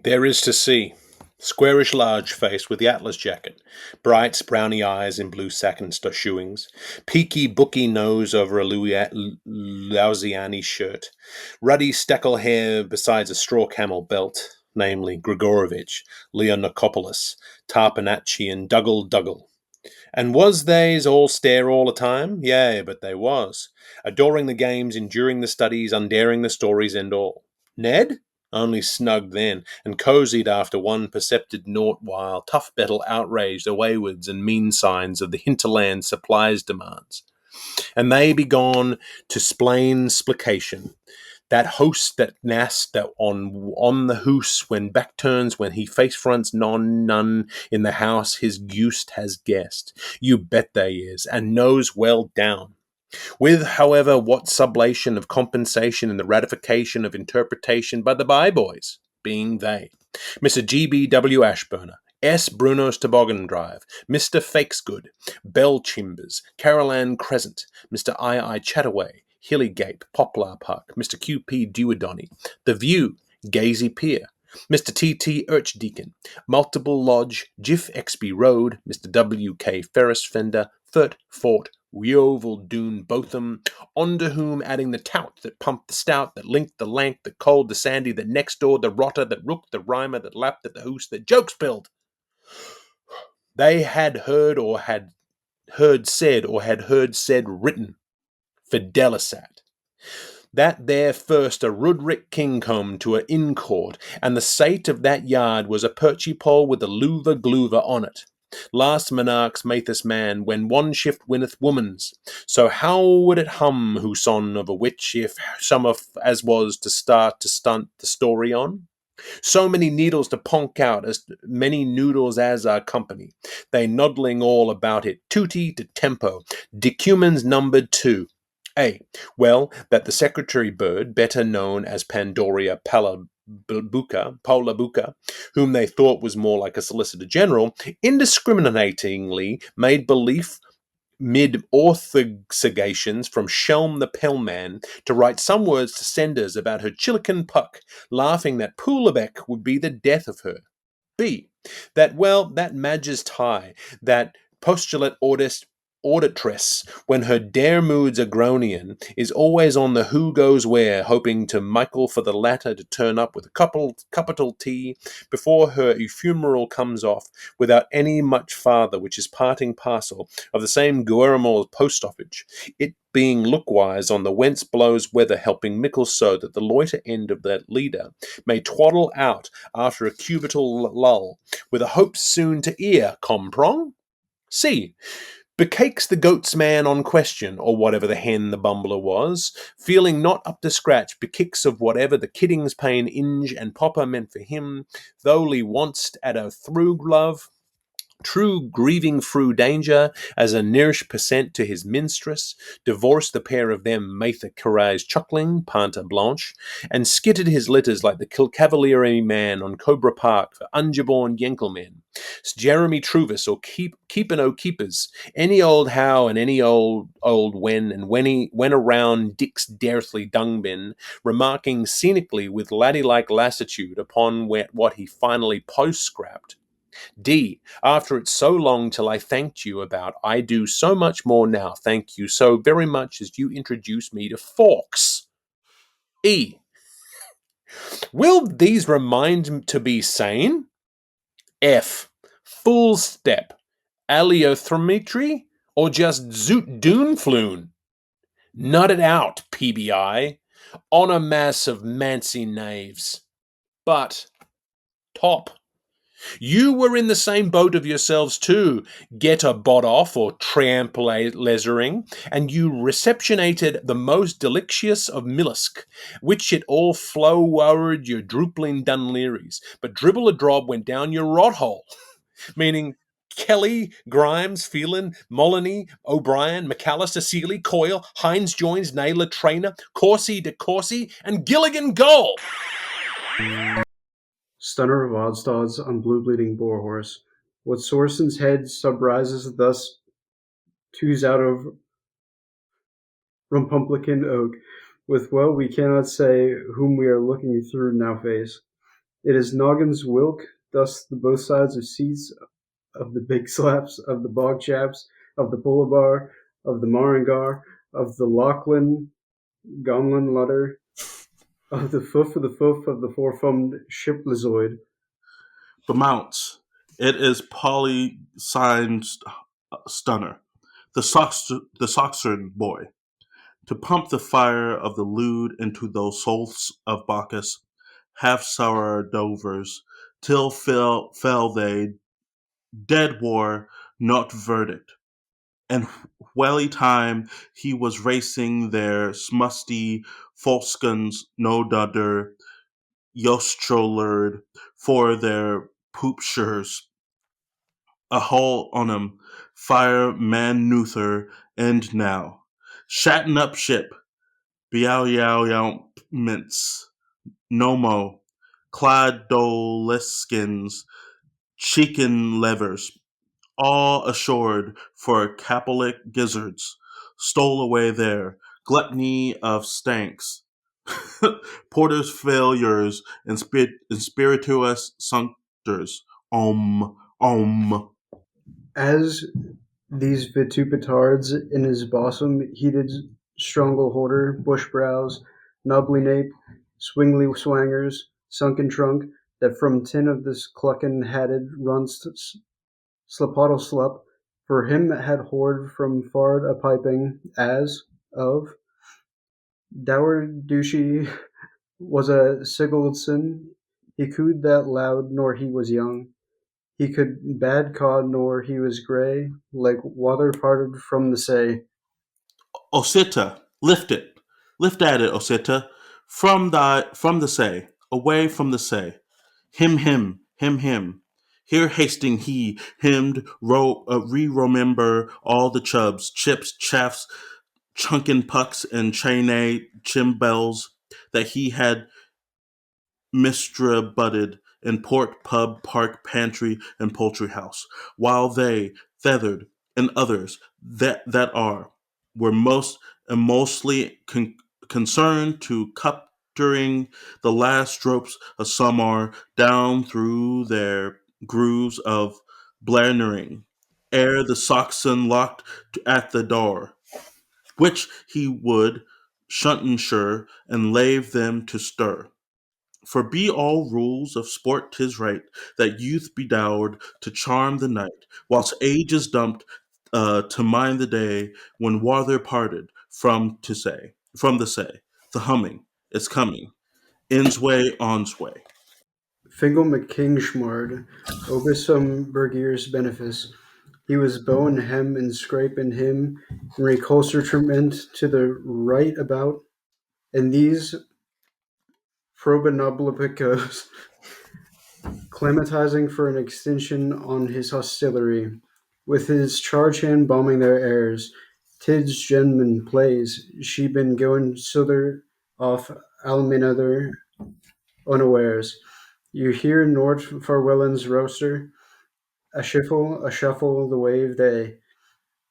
There is to see. Squarish large face with the atlas jacket, bright browny eyes in blue satin shoeings, peaky booky nose over a Louisiana shirt, ruddy steckle hair besides a straw camel belt, namely Grigorovich, Leonakopoulos, Tarpanacci, and Dougal. And was theys all stare all the time? Yea, but they was, adoring the games, enduring the studies, undaring the stories and all. Ned? Only snugged then, and cozied after one percepted naught while tough battle outraged the waywards and mean signs of the hinterland supplies demands. And they be gone to splain splication. That host that nast that on the hoose when back turns when he face fronts none in the house his gust has guessed. You bet they is, and knows well down. With, however, what sublation of compensation and the ratification of interpretation by the boys, being they, Mr. G.B.W. Ashburner, S. Bruno's Toboggan Drive, Mr. Fakesgood, Bell Chimbers, Caroline Crescent, Mr. I. Chataway, Hillygape, Poplar Park, Mr. Q.P. Dewardonny, The View, Gazy Pier, Mr. T.T. Archdeacon, Multiple Lodge, Jiff Exby Road, Mr. W.K. Ferris Fender, Fort, Yeovil Doon Botham, under whom adding the tout that pumped the stout, that linked the lank, that cold the sandy, that next door the rotter, that rook the rhymer, that lapped at the hoose, that joke spilled. They had heard said written, Fidelisat. That there first a Rudrick King come to a inn court, and the sate of that yard was a perchy pole with a louver gloover on it. Last monarch's mathis man, when one shift winneth woman's. So how would it hum, who son of a witch, if some of as was to stunt the story on? So many needles to ponk out, as many noodles as are company. They noddling all about it, tutti to tempo, decumens numbered 2. Well, that the secretary bird, better known as Pandoria Paulabuca, whom they thought was more like a solicitor general, indiscriminatingly made belief mid orthogagations from Shelm the Pellman to write some words to senders about her chilican puck, laughing that Poulabec would be the death of her. B. That Madge's tie, that postulate auditress, when her dare moods agronian, is always on the who goes where, hoping to Michael for the latter to turn up with a capital T before her ephemeral comes off, without any much farther, which is parting parcel of the same Guillermo post office, it being lookwise on the whence blows weather, helping mickle so that the loiter end of that leader may twaddle out after a cubital lull, with a hope soon to ear, comprong? C. Becakes the goat's man on question, or whatever the hen the bumbler was, feeling not up to scratch, bekicks of whatever the kidding's pain inge and popper meant for him, though he wantst at a through love, true grieving through danger, as a nearish percent to his minstress, divorced the pair of them Mather Carai's chuckling, Panta Blanche, and skittered his litters like the Cavalieri man on Cobra Park for unjaborn Yenkelmen. Jeremy Truvis or Keepin' O' Keepers, any old how and any old when, and when he went around Dick's Dearthly Dungbin, remarking scenically with laddie-like lassitude upon what he finally post-scrapped. D. After it's so long till I thanked you about, I do so much more now, thank you so very much as you introduce me to forks. E. Will these remind to be sane? F. Full step. Alliothermetry? Or just zoot doonfloon? Nut it out, PBI. On a mass of mancy knaves. But, top. You were in the same boat of yourselves too, get a bot off or tramp lesering, and you receptionated the most delicious of millisk, which it all flowered your droopling Dunlearys, but dribble a drop went down your rot hole, meaning Kelly, Grimes, Phelan, Molyneux, O'Brien, McAllister, Seeley, Coyle, Hines Joins, Naylor, Trainer, Corsi, De Corsi, and Gilligan Goal. Stunner of Oddstods on Blue Bleeding Boarhorse. What Sorson's head subrises thus twos out of Rumpumplican Oak. With well we cannot say whom we are looking through now face. It is Noggin's Wilk, thus the both sides of seats of the big slaps, of the bog chaps, of the Bullabar, of the Maringar, of the Lachlan, Gonlin Lutter, of the foof of the four-thumbed Shiplazoid. Bemounts. It is Polysign's Stunner, the Soxern boy, to pump the fire of the lewd into those souls of Bacchus, half-sour dovers, till fell they, dead war, not verdict. And welly time he was racing their smusty Folskens no dudder, Yostrolerd, for their poopshires, a hole on 'em, fire man Nuther, and now. Shatten up ship, Biao Yao Yao mints, Nomo, Cladoleskins, Chicken levers, all assured for Catholic gizzards, stole away there, gluttony of stanks, porters' failures, and spirituous sunctors, om. As these vitupetards in his bosom heated strangleholder, bush brows, nubbly nape, swingly swangers, sunken trunk, that from tin of this cluckin hatted runst slapottle slup, for him had hoard from fard a piping, as of dour douchey was a Sigurdsson, he cooed that loud nor he was young. He could bad cod nor he was grey, like water parted from the say. Osita, lift it. Lift at it, Osita. From the say. Away from the say. Him. Here hasting he, himmed, re-remember all the chubs, chips, chaffs, chunkin pucks, and chainay chimbels that he had mistra butted in port, pub, park, pantry, and poultry house, while they, feathered, and others that are, were mostly concerned to cuptering the last ropes of summer down through their grooves of blandering, ere the Saxon locked at the door, which he would shunten sure, and lave them to stir. For be all rules of sport 'tis right that youth be dowered to charm the night, whilst age is dumped to mind the day when Warther parted from the say, the humming is coming, ends way on's way. Fingal McKingschmard, obisum Bergier's benefice. He was bow and hem and scrape and him, and recalcitrant to the right about, and these probanoblipicos climatizing for an extension on his hostelry, with his charge hand bombing their airs. Tid's genman plays, she been going sother off alminother unawares. You hear Nort Farwellen's roaster, a shuffle the wave they.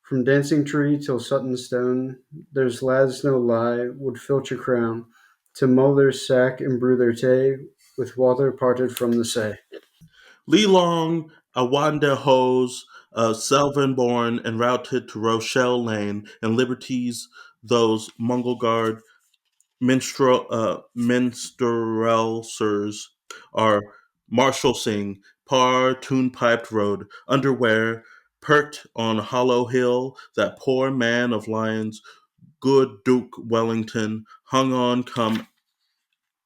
From Dancing Tree till Sutton Stone, there's lads no lie would filch a crown, to mull their sack and brew their tay, with water parted from the say. Lee Long, Awanda Hose, Selvan-born and routed to Rochelle Lane, and Liberties, those Mongol Guard minstrelsers are Marshal Singh, par tune-piped road, underwear, perked on Hollow Hill, that poor man of lions, good Duke Wellington, hung on come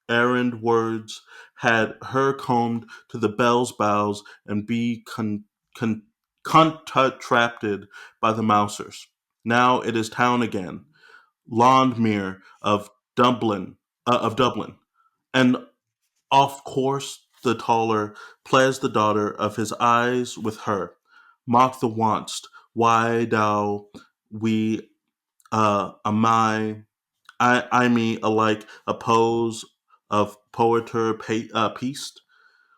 errand words, had her combed to the bell's bows, and be contracted by the mousers. Now it is town again, Londmere of Dublin, and of course the taller plays the daughter of his eyes with her, mock the wants, why thou we I me alike oppose of poeter peast,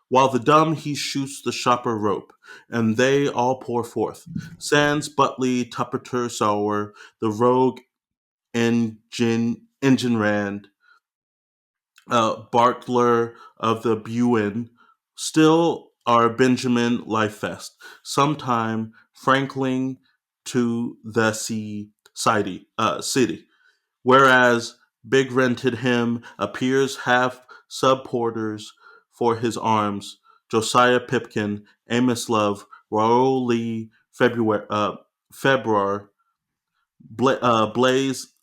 while the dumb he shoots the sharper rope, and they all pour forth. Sans Butley, Tupperter Sower, the rogue engine Rand, Bartler of the Buin, still are Benjamin Lifest, sometime Franklin to the city, whereas Big rented him appears half sub-porters for his arms, Josiah Pipkin, Amos Love, Raoul Lee, February, Blaze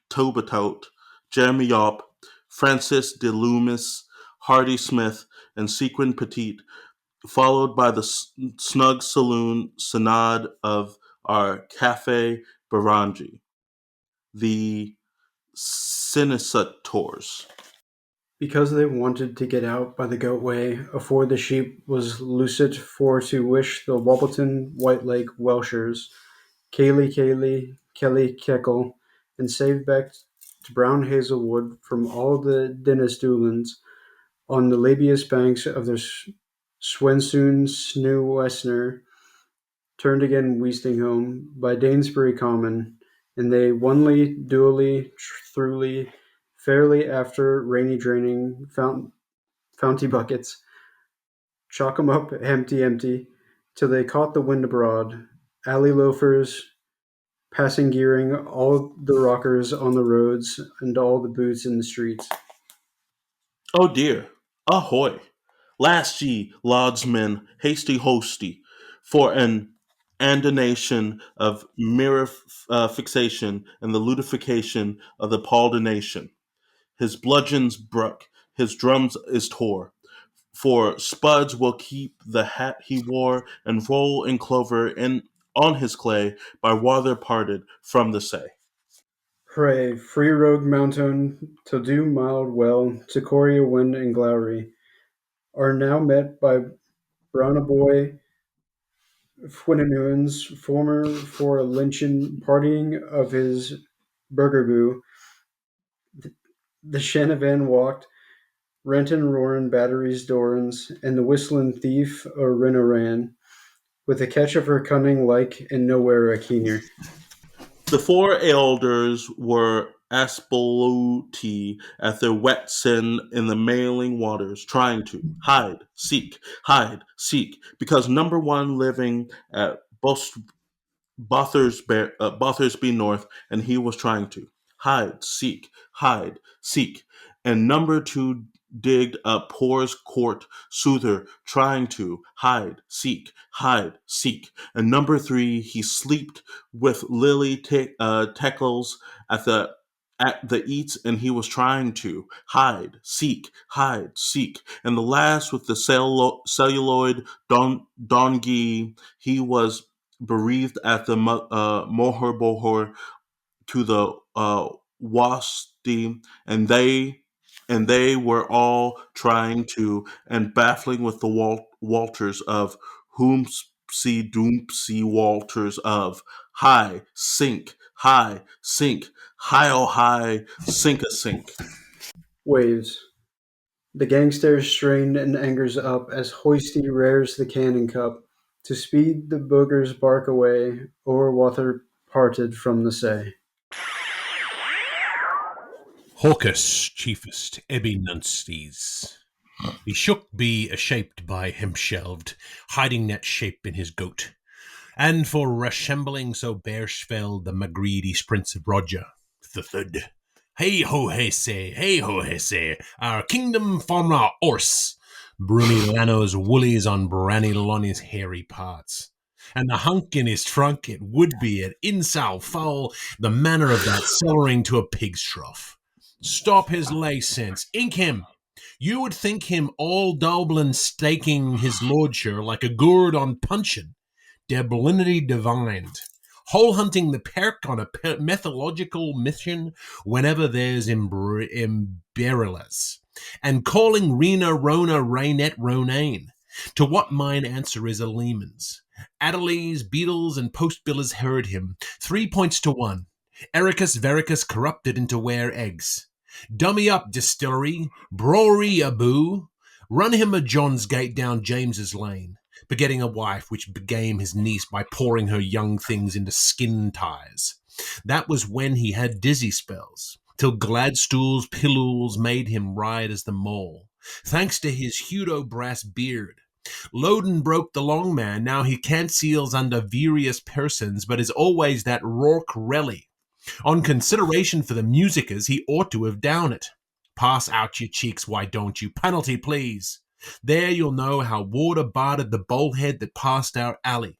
Tobatot, Jeremy Yaup, Francis de Loomis, Hardy Smith, and Sequin Petit, followed by the snug saloon synod of our Cafe Barangi, the Cinesators. Because they wanted to get out by the goat way, afore the sheep was loosed for to wish the Wobbleton White Lake Welshers, Kelly, Keckle, and save back to Brown Hazelwood from all the Dennis Doolins on the labious banks of the Swensoon Snu Westner, turned again Weasting home by Danesbury Common, and they onely, dually, throughly, fairly after rainy draining founty buckets, chalk 'em up empty, till they caught the wind abroad, alley loafers, passing gearing, all the rockers on the roads, and all the boots in the streets. Oh dear, ahoy! Last ye, laudsmen, hasty hosty, for an andonation of mirror fixation and the ludification of the pauldination. His bludgeons brook, his drums is tore, for Spuds will keep the hat he wore and roll in clover in on his clay by water parted from the say. Pray, free rogue mountain, to do mild well, to Coria Wind and Glowry, are now met by Brownaboy Fwinanuans, former for a lyncheon partying of his burgerboo. The Shanavan walked, Renton roarin' batteries dorans, and the whistling thief o' Rinna ran, with a catch of her cunning like and nowhere a keener. The four elders were aspoluti at their wetsin in the mailing waters, trying to hide, seek, because number one living at Bothersby North, and he was trying to hide, seek, and number two digged up Poor's Court Soother, trying to hide, seek, and number three he sleeped with Lily Teckles at the eats, and he was trying to hide, seek, and the last with the celluloid dongi, he was bereaved at the Mohor Bohor to the Wasti, and they were all trying to and baffling with the Walters of Doompsy Walters of high, sink, high oh high, sink a sink. Waves. The gangsters strain and angers up as Hoisty rears the cannon cup to speed the boogers bark away o'er water parted from the say. Hawkus, chiefest, Ebby Nunsties. He shook be a-shaped by him shelved, hiding that shape in his goat. And for reshembling so bearshfell the Magreedy Prince of Roger, the thud. Hey ho hey say, our kingdom from our horse. Bruni Lano's woolies on Branny Lonnie's hairy parts. And the hunk in his trunk it would be at insal foul, the manner of that cellaring to a pig's trough. Stop his license, ink him. You would think him all Dublin staking his lordship like a gourd on puncheon. Deblinity divined. Hole hunting the perk on a methodological mission whenever there's imberillas. And calling Rena Rona Rainet Ronane. To what mine answer is a Lehman's. Adelies, beadles, and postbillers heard him. 3 points to 1. Ericus Vericus corrupted into ware eggs. Dummy up, distillery. Brewery a boo. Run him a John's Gate down James's Lane, begetting a wife which begame his niece by pouring her young things into skin ties. That was when he had dizzy spells, till Gladstool's pillules made him ride as the mole, thanks to his Hudo brass beard. Loden broke the long man, now he can't seals under various persons, but is always that Rourke Relly. On consideration for the musicers, he ought to have down it. Pass out your cheeks, why don't you? Penalty, please. There you'll know how Warder bartered the bullhead that passed our alley.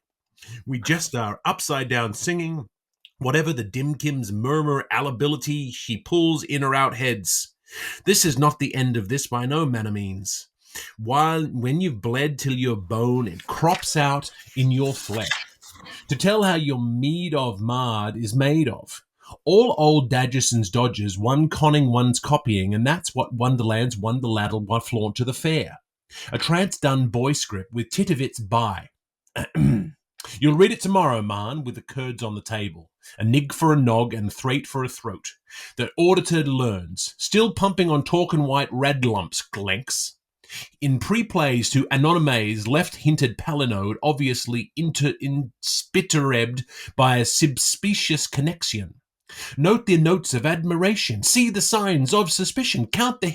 We just are upside down singing, whatever the dimkim's murmur allability she pulls in or out heads. This is not the end of this by no manner means. When you've bled till your bone, it crops out in your flesh. To tell how your mead of mard is made of. All old Daggerson's dodges, one conning, one's copying, and that's what Wonderland's Wonderladd'll flaunt to the fair. A trance-done boy script with titivits by. You'll read it tomorrow, man, with the curds on the table. A nig for a nog and thrate for a throat. The auditor learns, still pumping on talkin' white radlumps, glenks. In pre-plays to Anonymes left-hinted palinode, obviously inspitterebed by a subspecious connection. Note the notes of admiration. See the signs of suspicion. Count the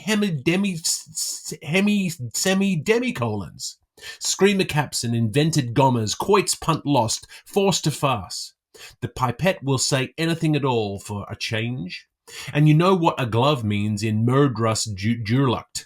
semi-demicolons. Screamer caps and invented gommers. Quoits punt lost. Forced to farce. The pipette will say anything at all for a change. And you know what a glove means in murderous jurluct.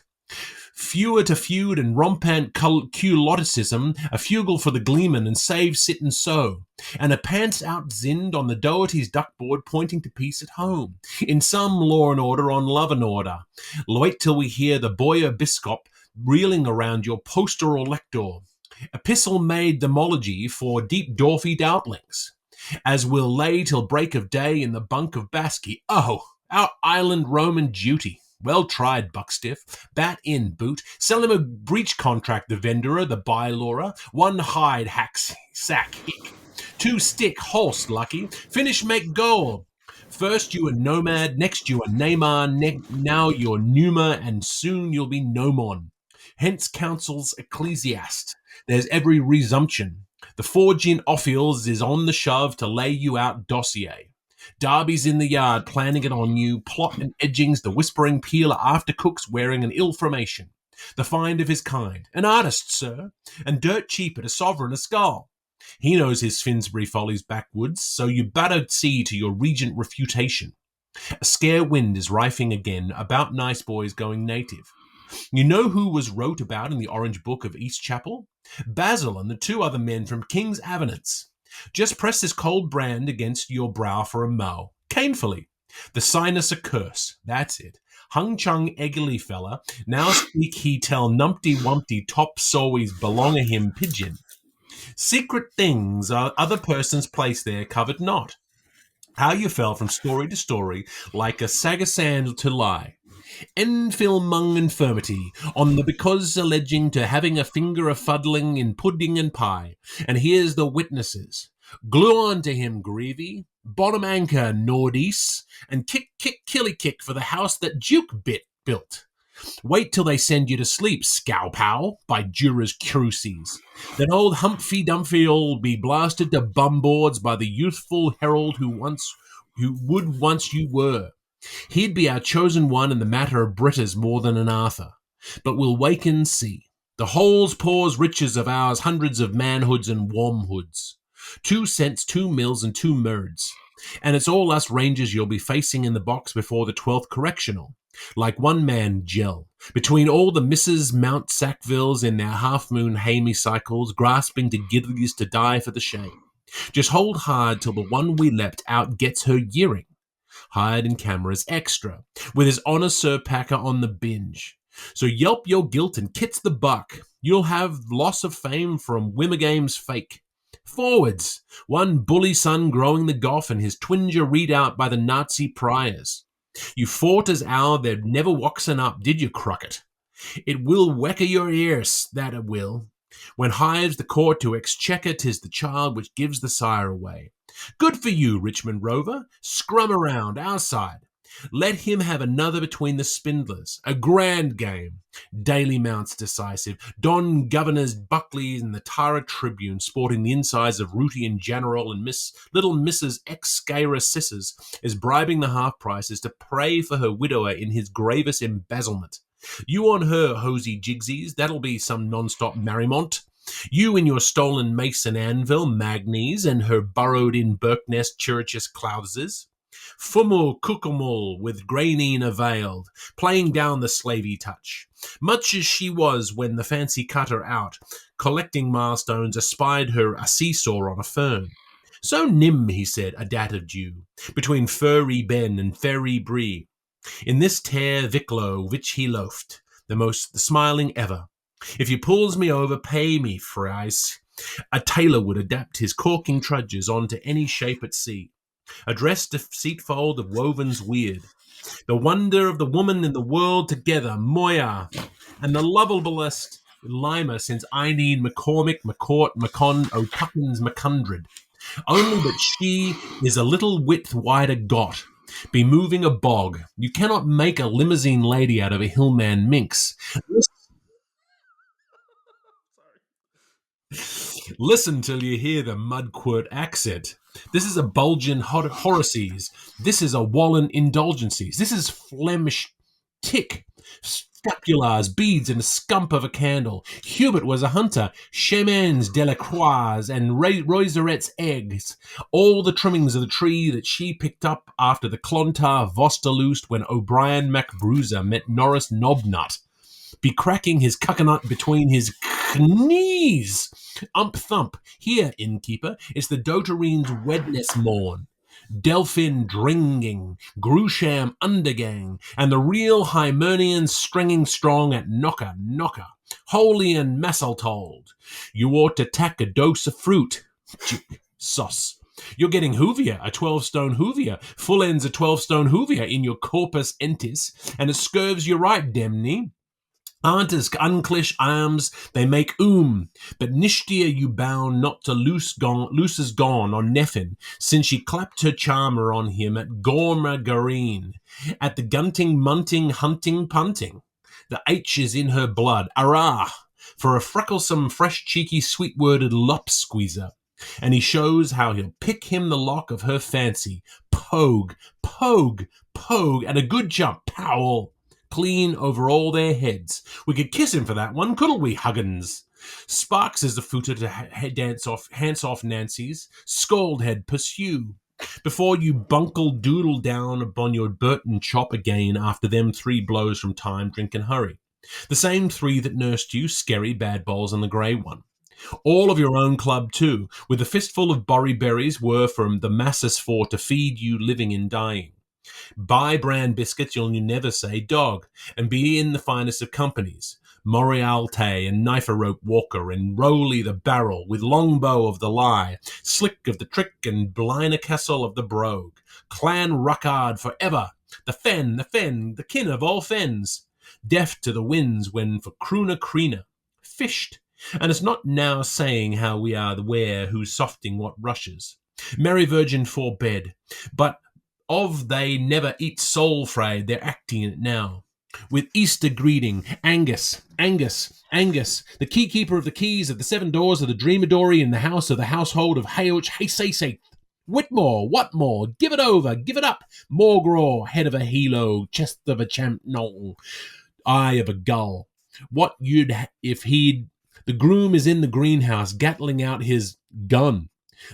Fewer to feud and rompant culoticism, a fugle for the gleeman and save sit and sew, and a pants out zinned on the doherty's duckboard pointing to peace at home, in some law and order on love and order. Wait till we hear the boyer biscop reeling around your poster or lector. Epistle made themology for deep dorfy doubtlings, as will lay till break of day in the bunk of Basky. Oh, our island Roman duty. Well tried, Buckstiff. Bat in, boot. Sell him a breech contract, the venderer, the bylawer. 1 hide, sack, hick. 2 stick, holst, lucky. Finish, make goal. First you a nomad, next you a Neymar, now you're Numa, and soon you'll be Nomon. Hence council's ecclesiast. There's every resumption. The forging Ophiels is on the shove to lay you out dossier. Darby's in the yard planning it on you, plot and edgings, the whispering peeler after cooks wearing an ill formation. The find of his kind. An artist, sir, and dirt cheap at a sovereign a skull. He knows his Finsbury follies backwoods, so you better see to your regent refutation. A scare wind is rifing again about nice boys going native. You know who was wrote about in the Orange Book of East Chapel? Basil and the 2 other men from King's Avenants. Just press this cold brand against your brow for a mow. Canefully. The sinus a curse. That's it. Hung chung eggily fella. Now speak he tell numpty wumpty top sowies belong a him pigeon. Secret things are other persons placed there covered not. How you fell from story to story like a sagasand to lie. Enfil mung infirmity, on the because alleging to having a finger a fuddling in pudding and pie. And here's the witnesses. Glue on to him, Greavy. Bottom anchor, Nordeast. And kick, killy kick for the house that Duke built. Wait till they send you to sleep, Scowpow, by jurors' cruces. Then old Humphrey Dumphy'll be blasted to bumboards by the youthful herald who would once you were. He'd be our chosen one in the matter of Britas more than an Arthur. But we'll wake and see. The holes pours riches of ours, hundreds of manhoods and wormhoods. 2 cents, 2 mills, and 2 merds. And it's all us rangers you'll be facing in the box before the 12th correctional. Like one man gel. Between all the Mrs. Mount Sackvilles in their half-moon hemicycles, grasping to gidleys to die for the shame. Just hold hard till the one we leapt out gets her yearing. Hired in cameras extra, with his honour Sir Packer on the binge. So yelp your guilt and kit's the buck. You'll have loss of fame from Wimmergame's fake. Forwards, one bully son growing the goff and his twinger read out by the Nazi priors. You fought as owl that never woxen up, did you, Crockett? It will wecker your ears, that it will. When hives the court to exchequer, 'tis the child which gives the sire away. Good for you, Richmond Rover. Scrum around our side. Let him have another between the spindlers. A grand game. Daily Mounts decisive. Don Governors Buckley and the Tara Tribune sporting the insides of Rooty and General, and little Mrs. Excara Sisses is bribing the half prices to pray for her widower in his gravest embezzlement. You on her, Hosey Jigsies, that'll be some non-stop merriment. You in your stolen mason anvil, Magnes, and her burrowed-in Birknest churches clouses. Fummel Cookamul with Grainine availed, playing down the slavey touch. Much as she was when the fancy cut her out, collecting milestones espied her a seesaw on a fern. So nim, he said, a dat of Jew, between Furry Ben and Ferry Bree. In this tear Viclo, which he loafed, the smiling ever. If you pulls me over, pay me, fries. A tailor would adapt his corking trudges onto any shape at sea. A dress deceitfold of wovens weird. The wonder of the woman in the world together, Moya, and the lovablest Lima since Eineen McCormick, McCourt, McCon, O'Tuckins, McCundred. Only that she is a little width wider got. Be moving a bog. You cannot make a limousine lady out of a hillman minx. Listen till you hear the mudquirt accent. This is a Bulgin Horaces. This is a Wallen Indulgencies. This is Flemish tick. Scapulars, beads, and a scump of a candle. Hubert was a hunter. Chemins, Delacroix, and Roiserette's eggs. All the trimmings of the tree that she picked up after the Clontar Vosterloost when O'Brien MacBruiser met Norris Knobnut. Be cracking his coconut between his knees. Ump thump. Here, innkeeper, it's the Doterine's Wedness morn. Delphin dringing, Grusham undergang, and the real Hymernian stringing strong at knocker. Holy and massaltold. You ought to tack a dose of fruit. Sauce. You're getting Hoovier, a 12-stone Hoovier. Full ends a 12-stone Hoovier in your corpus entis, and it scurves you right, demne. Aren't as unclish arms, they make but nishtia you bound not to loose is gone on Neffin, since she clapped her charmer on him at Gorma Gareen, at the gunting, munting, hunting, punting. The H is in her blood, arrah, for a frecklesome, fresh, cheeky, sweet-worded lop-squeezer. And he shows how he'll pick him the lock of her fancy. Pogue, and a good jump, Powell. Clean over all their heads. We could kiss him for that one, couldn't we, Huggins? Sparks is the footer to hands off Nancy's. Scaldhead pursue. Before you bunkle doodle down upon your Burton chop again after them 3 blows from time, drink and hurry. The same 3 that nursed you, Skerry, Bad Balls, and the Grey One. All of your own club too, with a fistful of borry berries were from the masses for to feed you living and dying. Buy bran biscuits, you'll never say dog, and be in the finest of companies. Morialte and Knife-a-Rope Walker and Rowley the Barrel, with Longbow of the Lie, Slick of the Trick and Blina Castle of the Brogue. Clan Ruckard for ever, the fen, the kin of all fens. Deaf to the winds when for Croona Creena. Fished, and it's not now saying how we are the ware who's softing what rushes. Merry Virgin for bed, but of they never eat soul frayed, they're acting it now. With Easter greeting, Angus, the keykeeper of the keys of the 7 doors of the Dreamadory in the house of the household of Hayoch Haysay. Whitmore, Whatmore, give it over, give it up. Morgraw, head of a helo, chest of a champ knoll, eye of a gull. What you'd if he'd... The groom is in the greenhouse, gatling out his gun.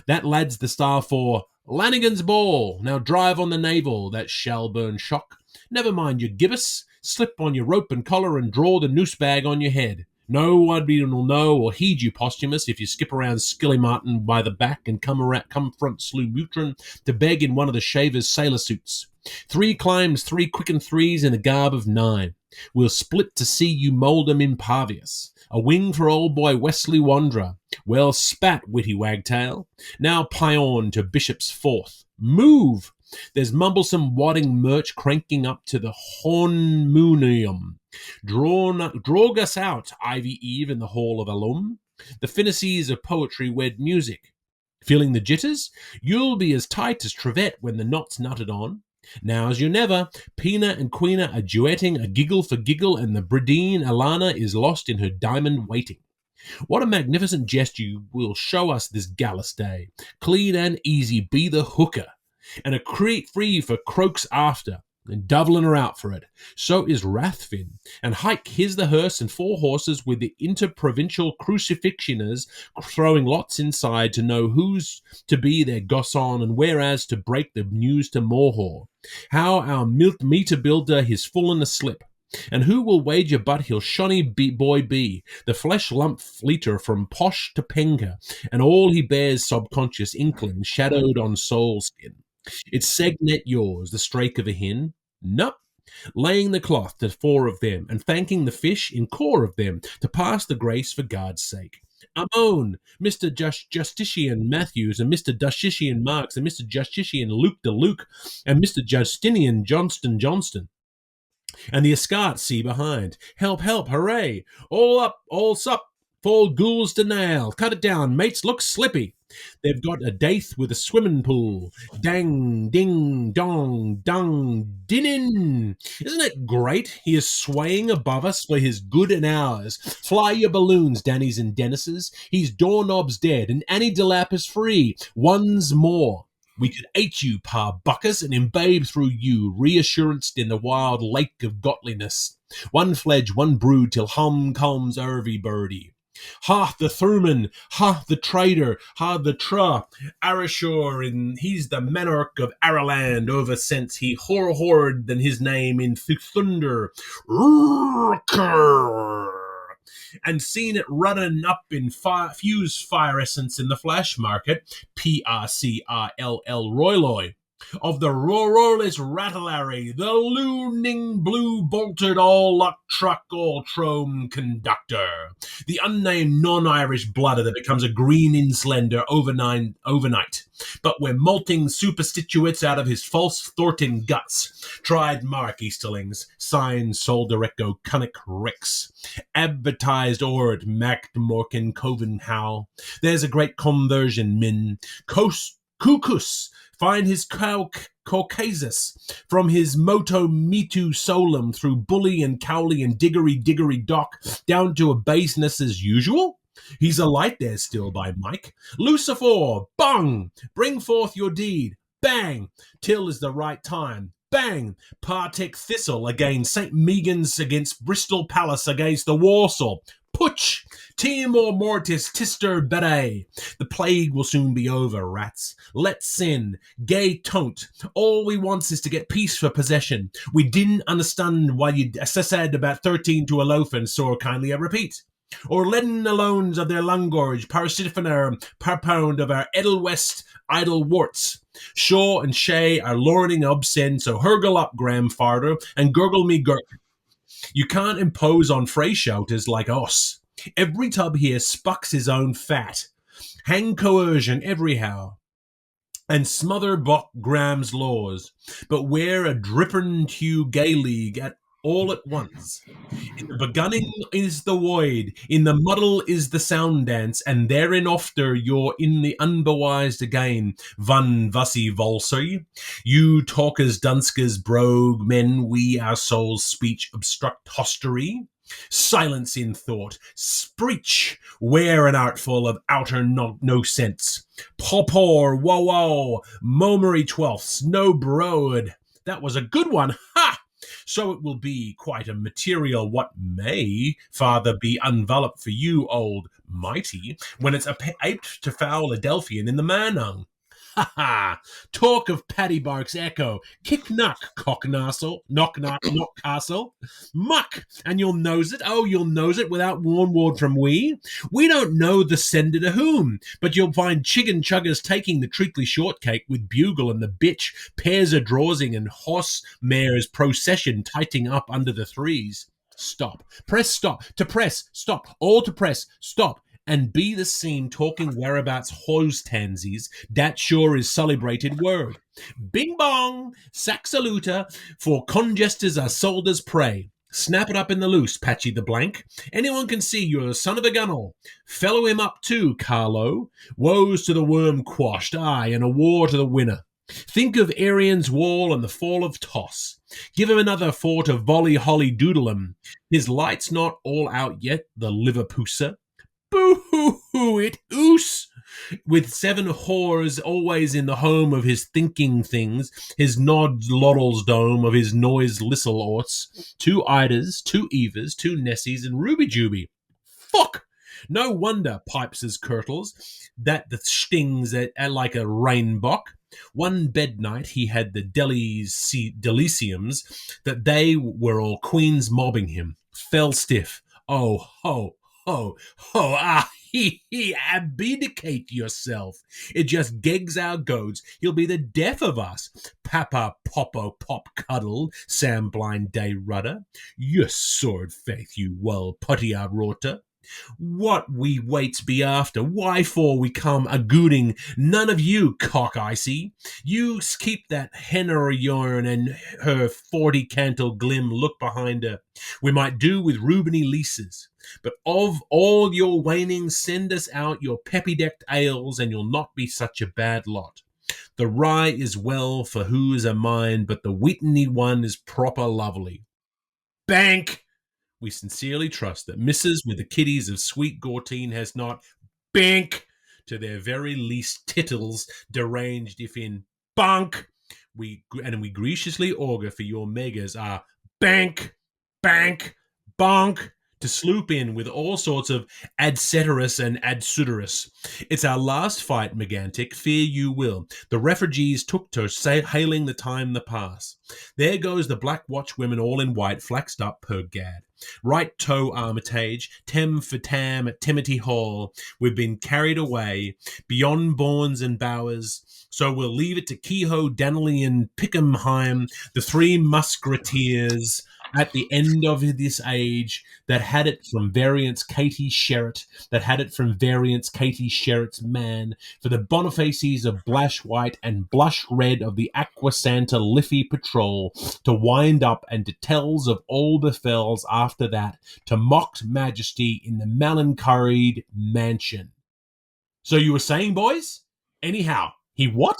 That lad's the star for Lanigan's Ball. Now drive on the navel, that shall burn shock. Never mind your gibbous. Slip on your rope and collar and draw the noose bag on your head. Nobody will know or heed you, Posthumus, if you skip around Skillymartin by the back and come front Slew Mutron to beg in one of the shaver's sailor suits. 3 climbs, 3 quicken 3s in a garb of 9. We'll split to see you mould 'em impervious. A wing for old boy Wesley Wanderer. Well spat, witty wagtail. Now pion to Bishop's Fourth. Move! There's mumblesome wadding merch cranking up to the Hornmoonium. Drog us out, Ivy Eve in the Hall of Alum. The fantasies of poetry wed music. Feeling the jitters? You'll be as tight as Trevette when the knot's nutted on. Now as you never, Pina and Queena are duetting a giggle for giggle, and the Bradine Alana is lost in her diamond waiting. What a magnificent jest you will show us this gallus day. Clean and easy be the hooker, and a creep free for croaks after, and doubling her out for it. So is Rathfin, and hike here's the hearse and 4 horses with the interprovincial crucifixioners throwing lots inside to know who's to be their gosson, and whereas to break the news to Morhor. How our meter builder his full in the slip. And who will wager but he'll shonny boy be, the flesh lump fleeter from posh to penga, and all he bears subconscious inkling shadowed on soul skin. It's segnet yours, the strake of a hin? Nup. Laying the cloth to 4 of them, and thanking the fish in core of them to pass the grace for God's sake. Amon, Mr. Justitian Matthews, and Mr. Justitian Marks, and Mr. Justitian Luke de Luke, and Mr. Justinian Johnston. And the escort see behind. Help, help, hooray! All up, all sup, fall ghouls to nail. Cut it down, mates, look slippy. They've got a daith with a swimming pool. Dang, ding, dong, dung, dinin. Isn't it great? He is swaying above us for his good and ours. Fly your balloons, Dannies and Dennises. He's doorknobs dead, and Annie Delap is free. One's more. We could ate you, Pa Buckus, and imbibe through you, reassurance in the wild lake of godliness. One fledge, one brood, till home comes every birdie. Ha the Thurman, ha the trader, ha the tra, Arashore, and he's the monarch of Araland, over since he hoard than his name in thunder. And seen it running up in fuse fire essence in the flash market, PRCRLL Royloy, of the roarless rattlary, the looning blue bolted all luck truck all trome conductor, the unnamed non-Irish blooded that becomes a green inslender overnight, but we're malting superstitutes out of his false thornton guts. Tried Mark Easterlings, signed Sol Directo Cunnick Ricks, advertised Ord Mac Morkin Coven Howe. There's a great conversion, min. Cucus, find his Caucasus, from his Moto Mitu Solum through Bully and Cowley and Diggory Dock down to a baseness as usual? He's a light there still by Mike. Lucifer, bung! Bring forth your deed. Bang! Till is the right time. Bang! Partick Thistle against St. Megan's against Bristol Palace against the Warsaw. Putsch! Timor mortis tister bere. The plague will soon be over, rats. Let's sin. Gay ton't. All we wants is to get peace for possession. We didn't understand why you said about 13 to a loaf, and so kindly I repeat. Or leaden alones of their langorge, parasitifaner per pound of our Edelwest idle warts. Shaw and Shay are lording obscene, so hurgle up, Grandfather, and gurgle me gurk. You can't impose on Frey shouters like us. Every tub here spucks his own fat. Hang coercion everyhow, and smother Buck Graham's laws, but wear a drippin' Hugh Gay League at all at once. In the begunning is the void, in the muddle is the sound dance, and therein after you're in the unbewised again, Van Vussy Volsey. You talkers, dunskers, brogue men, we our souls' speech obstruct hostery. Silence in thought, spreech, where an artful of outer no sense. Popor, woe, momery twelfths, no broad. That was a good one, ha! So it will be quite a material what may, father, be enveloped for you, old mighty, when it's aped to foul Adelphian in the Manung. Ha ha! Talk of Paddy Bark's echo. Kick knock, cocknassel, knock castle. Muck! And you'll nose it, oh, you'll nose it without warn word from we. We don't know the sender to whom, but you'll find chicken chuggers taking the treacly shortcake with bugle and the bitch, pairs a drawsing and horse mares procession tighting up under the threes. Stop. Press stop. To press. Stop. All to press. Stop. And be the same talking whereabouts hose tansies, that sure is celebrated word. Bing bong, saxaluta, for congesters are sold as prey. Snap it up in the loose, Patchy the Blank. Anyone can see you're a son of a gun-all. Fellow him up too, Carlo. Woes to the worm quashed, aye, and a war to the winner. Think of Arian's wall and the fall of Toss. Give him another for to volley holly doodle him. His light's not all out yet, the liver pooser. Boo-hoo-hoo, it oos! With 7 whores always in the home of his thinking things, his nod loddles dome of his noise lissel orts, 2 Idas, 2 Evas, 2 Nessies, and Ruby Juby. Fuck! No wonder pipes his kirtles, that the stings at like a rainbock. One bed night he had the deliciums that they were all queens mobbing him. Fell stiff. Oh, ho, ho, ho, abdicate yourself. It just gegs our goads. He'll be the death of us. Papa Popo Pop Cuddle, Sam Blind Day Rudder. Your sword faith, you well putty-a rota. What we waits be after? Why for we come a-gooting? None of you, cock icy. You keep that henna yarn and her 40 cantle glim look behind her. We might do with Rubeny leases. But of all your waning, send us out your peppy-decked ales, and you'll not be such a bad lot. The rye is well for who is a mind, but the Whitney one is proper lovely. Bank! We sincerely trust that Mrs. with the kiddies of sweet Gortine has not bank to their very least tittles deranged if in bunk. We graciously augur for your megas are bank, bonk, to sloop in with all sorts of ad ceteris and ad suderus. It's our last fight, Megantic, fear you will. The refugees took to hailing the time the pass. There goes the black watch women all in white, flaxed up per gad. Right toe Armitage, tem for tam at Timothy Hall. We've been carried away beyond Bournes and Bowers, so we'll leave it to Kehoe, Dannelly, and Pickhamheim, the 3 musketeers at the end of this age that had it from variance Katie Sherritt, that had it from variance Katie Sherritt's man, for the Bonifaces of Blash White and Blush Red of the Aqua Santa Liffey Patrol, to wind up and to tells of all befalls after that, to mocked majesty in the melancholied mansion. So you were saying, boys? Anyhow, he what?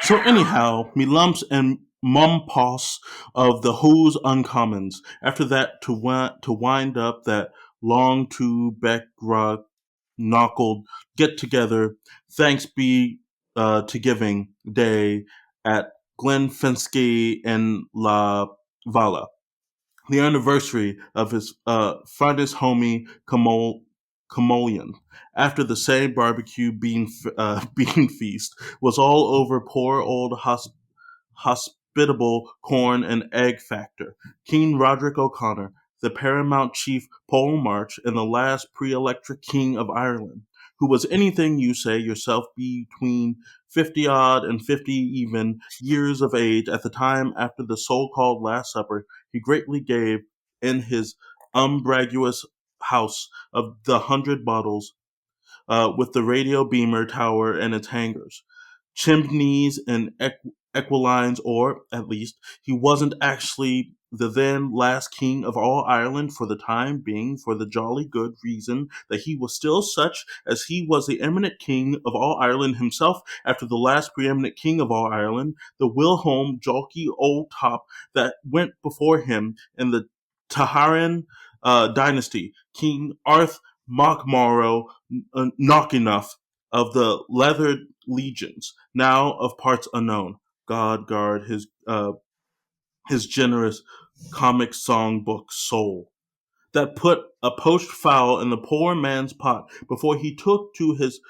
So anyhow, me lumps and mumpos of the Who's Uncommons. After that, to wind up that long to beck knuckled get together. Thanks be to Giving Day at Glenfinskey and La Vala, the anniversary of his finest homie Camolian. After the same barbecue bean feast was all over poor old hospitable corn and egg factor, King Roderick O'Connor, the paramount chief Pole March, and the last pre-electric king of Ireland, who was anything you say yourself between 50-odd and 50 even years of age at the time after the so-called Last Supper he greatly gave in his umbraguous house of the 100 Bottles, with the radio beamer tower and its hangars, chimneys and equilines, or, at least, he wasn't actually the then last king of all Ireland for the time being, for the jolly good reason that he was still such as he was the eminent king of all Ireland himself after the last preeminent king of all Ireland, the Wilhelm Jolky old top that went before him in the Taharan dynasty, King Arth Mockmorrow Knock Enough of the Leathered Legions, now of parts unknown. God guard his generous comic songbook soul, that put a poached fowl in the poor man's pot before he took to his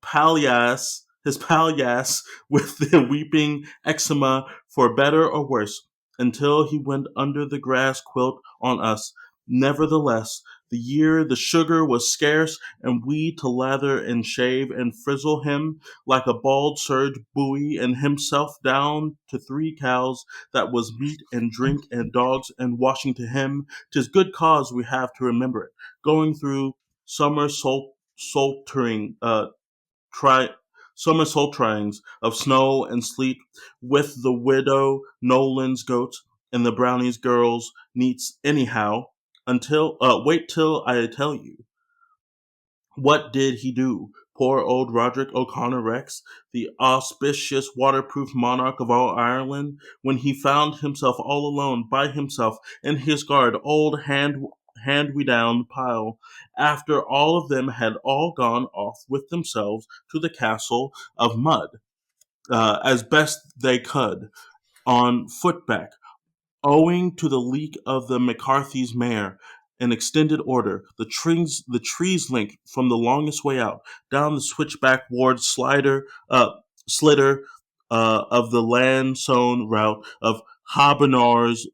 palliasse with the weeping eczema for better or worse, until he went under the grass quilt on us. Nevertheless, the year the sugar was scarce, and we to lather and shave and frizzle him like a bald surge buoy, and himself down to 3 cows, that was meat and drink and dogs and washing to him. 'Tis good cause we have to remember it, going through summer sultering sultryings of snow and sleet with the widow Nolan's goats, and the brownies girls needs anyhow. Until wait till I tell you. What did he do? Poor old Roderick O'Connor Rex, the auspicious waterproof monarch of all Ireland, when he found himself all alone by himself in his guard old hand we down pile, after all of them had all gone off with themselves to the castle of mud, as best they could, on footback, owing to the leak of the McCarthy's mare, in extended order. The trees link from the longest way out, down the switchback ward slitter of the land-sown route of Habenar's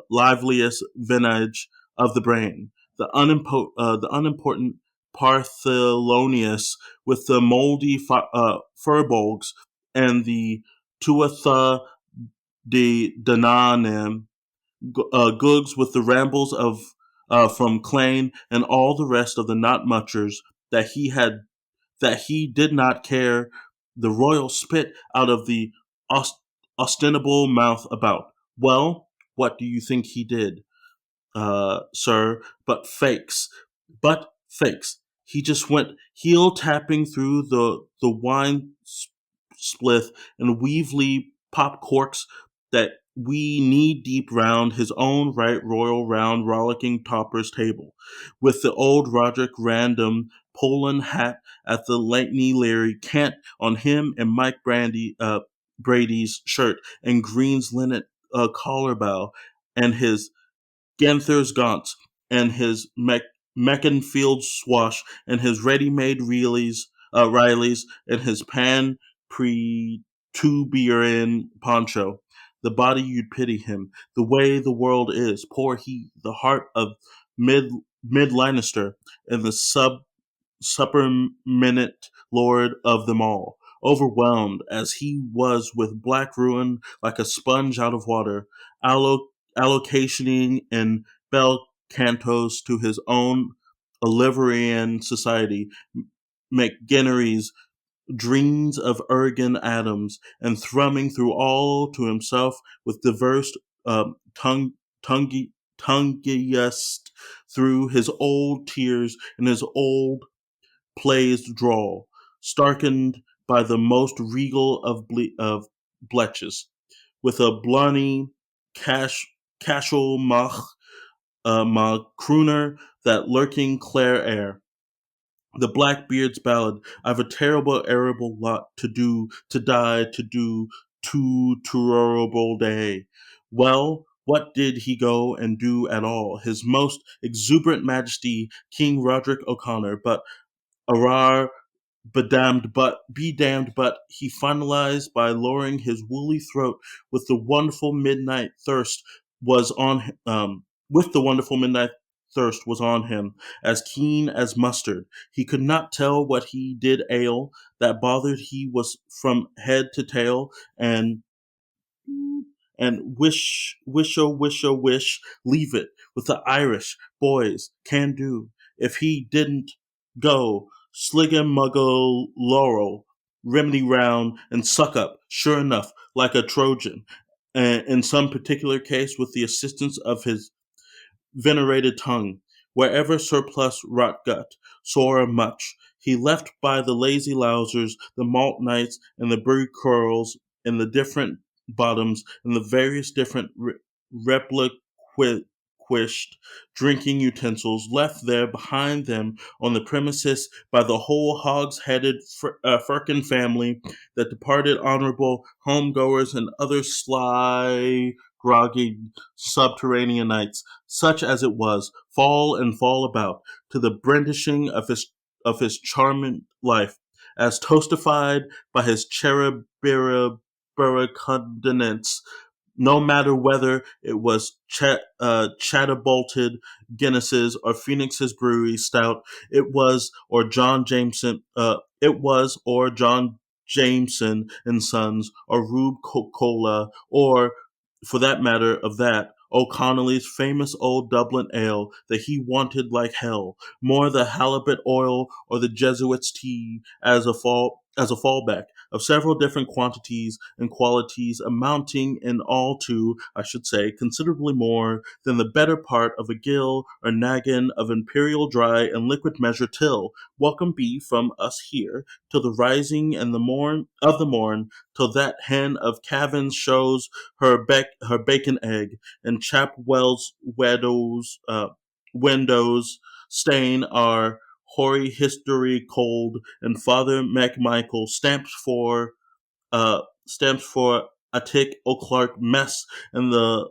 liveliest vintage of the brain. The unimportant Parthelonius with the moldy furbolgs and the Tuatha de Danann Googs with the rambles of from Clane and all the rest of the not muchers that he did not care the royal spit out of the ostensible mouth about. Well, what do you think he did? Sir, but fakes. He just went heel tapping through the wine splith and weevely pop corks that we knee deep round his own right royal round rollicking topper's table, with the old Roderick Random Poland hat at the Lankney Leary cant on him and Brady's shirt and Green's linen collar bow and his Ganther's gaunts, and his Meccanfield swash, and his ready-made Rileys, and his pan pretuberant poncho. The body you'd pity him, the way the world is, poor he, the heart of mid Lannister, and the superminent lord of them all, overwhelmed as he was with black ruin like a sponge out of water, allocationing in bel cantos to his own Oliverian society, McGinnery's dreams of Ergen Adams, and thrumming through all to himself with diverse tongueiest through his old tears and his old plays drawl, starkened by the most regal of bleches, with a blarney casual mach crooner that lurking clare air. The Blackbeard's ballad. I've a terrible, arable lot to do, to die, to do, too terrible day. Well, what did he go and do at all? His most exuberant majesty, King Roderick O'Connor, but Arar be damned, but he finalized by lowering his woolly throat with the wonderful midnight thirst was on with the wonderful midnight thirst was on him, as keen as mustard. He could not tell what he did ail, that bothered he was from head to tail, and wish, leave it with the Irish boys can do. If he didn't go, sliggin muggle laurel, remedy round, and suck up, sure enough, like a Trojan, and in some particular case with the assistance of his venerated tongue, wherever surplus rot gut, sore much, he left by the lazy lousers, the malt knights, and the brew curls, and the different bottoms, and the various different repliquished drinking utensils left there behind them on the premises by the whole hogs-headed Firkin family, that departed honorable homegoers and other sly, groggy subterraneanites, such as it was, fall and fall about, to the brandishing of his charmant life, as toastified by his cherubimburicundinence, no matter whether it was Chattabolted Guinnesses or Phoenix's Brewery Stout, it was or John Jameson and Sons, or Rube Cola, or, for that matter of that, O'Connelly's famous old Dublin ale that he wanted like hell, more the halibut oil or the Jesuit's tea as a as a fallback of several different quantities and qualities, amounting in all to, I should say, considerably more than the better part of a gill or naggin of imperial dry and liquid measure till. Welcome be from us here till the rising and the morn of the morn, till that hen of Cavan's shows her bacon egg, and Chapwell's windows stain our hoary history cold, and Father MacMichael stamps for Attic O'Clark mess, and the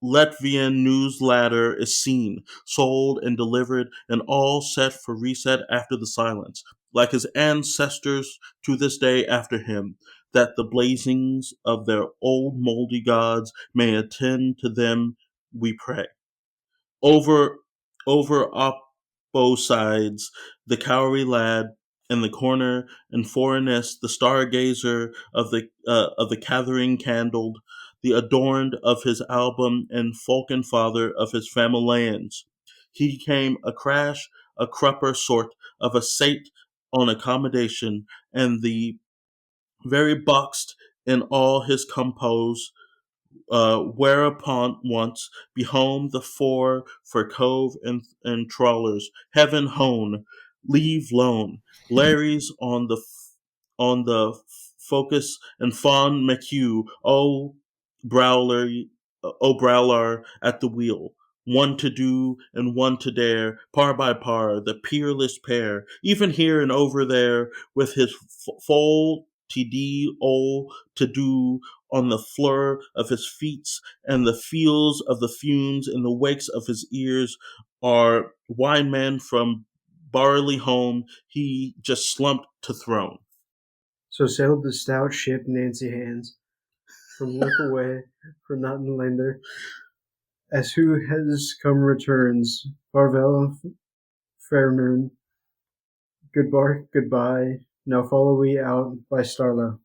Latvian newsletter is seen, sold, and delivered, and all set for reset after the silence, like his ancestors to this day after him, that the blazings of their old mouldy gods may attend to them, we pray. Over over oppo sides, the Cowrie lad in the corner, and foreignest the stargazer of the Catherine candled, the adorned of his album, and Falcon father of his Famalayans. He came a crash, a crupper sort of a sate on accommodation, and the very boxed in all his compose, whereupon once behome the four for cove and trawlers, heaven hone, leave lone, Larry's on the focus, and Fawn McHugh, Browler at the wheel. One to do and one to dare, par by par, the peerless pair, even here and over there, with his full TD all to do on the fleur of his feet, and the feels of the fumes in the wakes of his ears, are wine men from Barley home, he just slumped to throne. So sailed the stout ship Nancy Hands from Liffaway for Nottenlander, as who has come returns. Farewell, Fairnoon. Goodbye. Now follow we out by Starlow.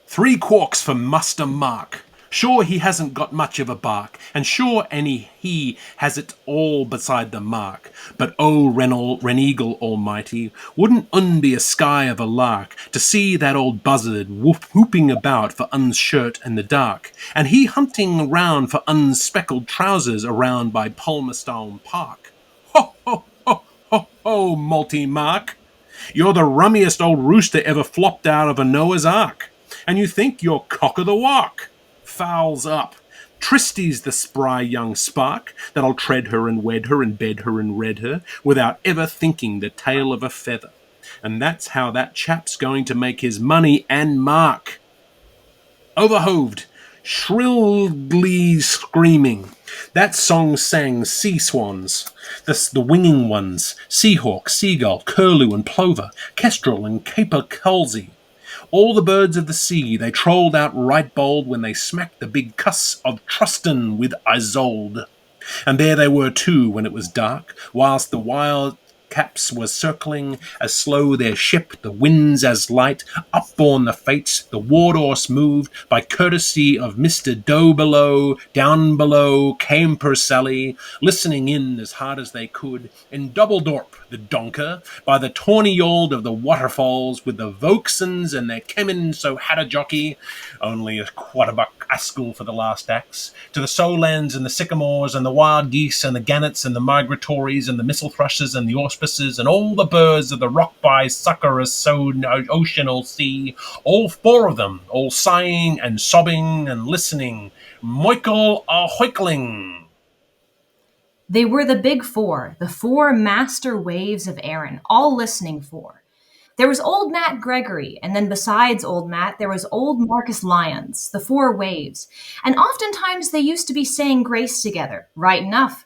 Three quarks for Muster Mark. Sure he hasn't got much of a bark, and sure he has it all beside the mark. But oh, Reneagle Almighty, wouldn't be a sky of a lark to see that old buzzard whooping about for unshirt in the dark, and he hunting round for unspeckled trousers around by Palmerston Park. Ho, ho, ho, ho, ho, Malty Mark! You're the rummiest old rooster ever flopped out of a Noah's Ark, and you think you're cock of the walk. Fowls up. Tristy's the spry young spark that'll tread her and wed her and bed her and red her without ever thinking the tail of a feather. And that's how that chap's going to make his money and mark. Overhoved, shrilly screaming. That song sang sea swans, the winging ones, seahawk, seagull, curlew and plover, kestrel and capercailzie. All the birds of the sea, they trolled out right bold when they smacked the big cuss of Truston with Isolde. And there they were too when it was dark, whilst the wild caps were circling as slow their ship, the winds as light, upborne the fates, the Wardhorse moved, by courtesy of Mr. Down below came Purcell, listening in as hard as they could, in Doubledorp, the donker, by the tawny yold of the waterfalls, with the Vauxhalls and their kemen so had a jockey, only a quarterbuck Askell for the last axe, to the Solans and the sycamores and the wild geese and the gannets and the migratories and the missel thrushes and the auspices and all the birds of the rock by succorous oceanal sea, all four of them, all sighing and sobbing and listening, Michael a hoikling. They were the big four, the four master waves of Erin, all listening for. There was old Matt Gregory, and then besides old Matt, there was old Marcus Lyons, the four waves. And oftentimes they used to be saying grace together, right enough.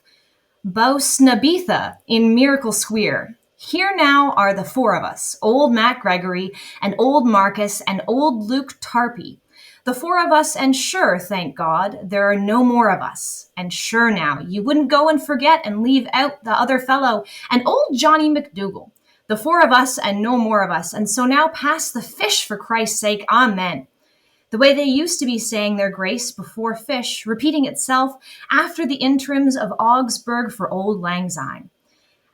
Bosnabitha in Miracle Square. Here now are the four of us, old Matt Gregory, and old Marcus, and old Luke Tarpey. The four of us, and sure, thank God, there are no more of us. And sure now, you wouldn't go and forget and leave out the other fellow, and old Johnny McDougall. The four of us and no more of us, and so now pass the fish for Christ's sake, amen. the way they used to be saying their grace before fish, repeating itself after the interims of Augsburg for Old Lang Syne.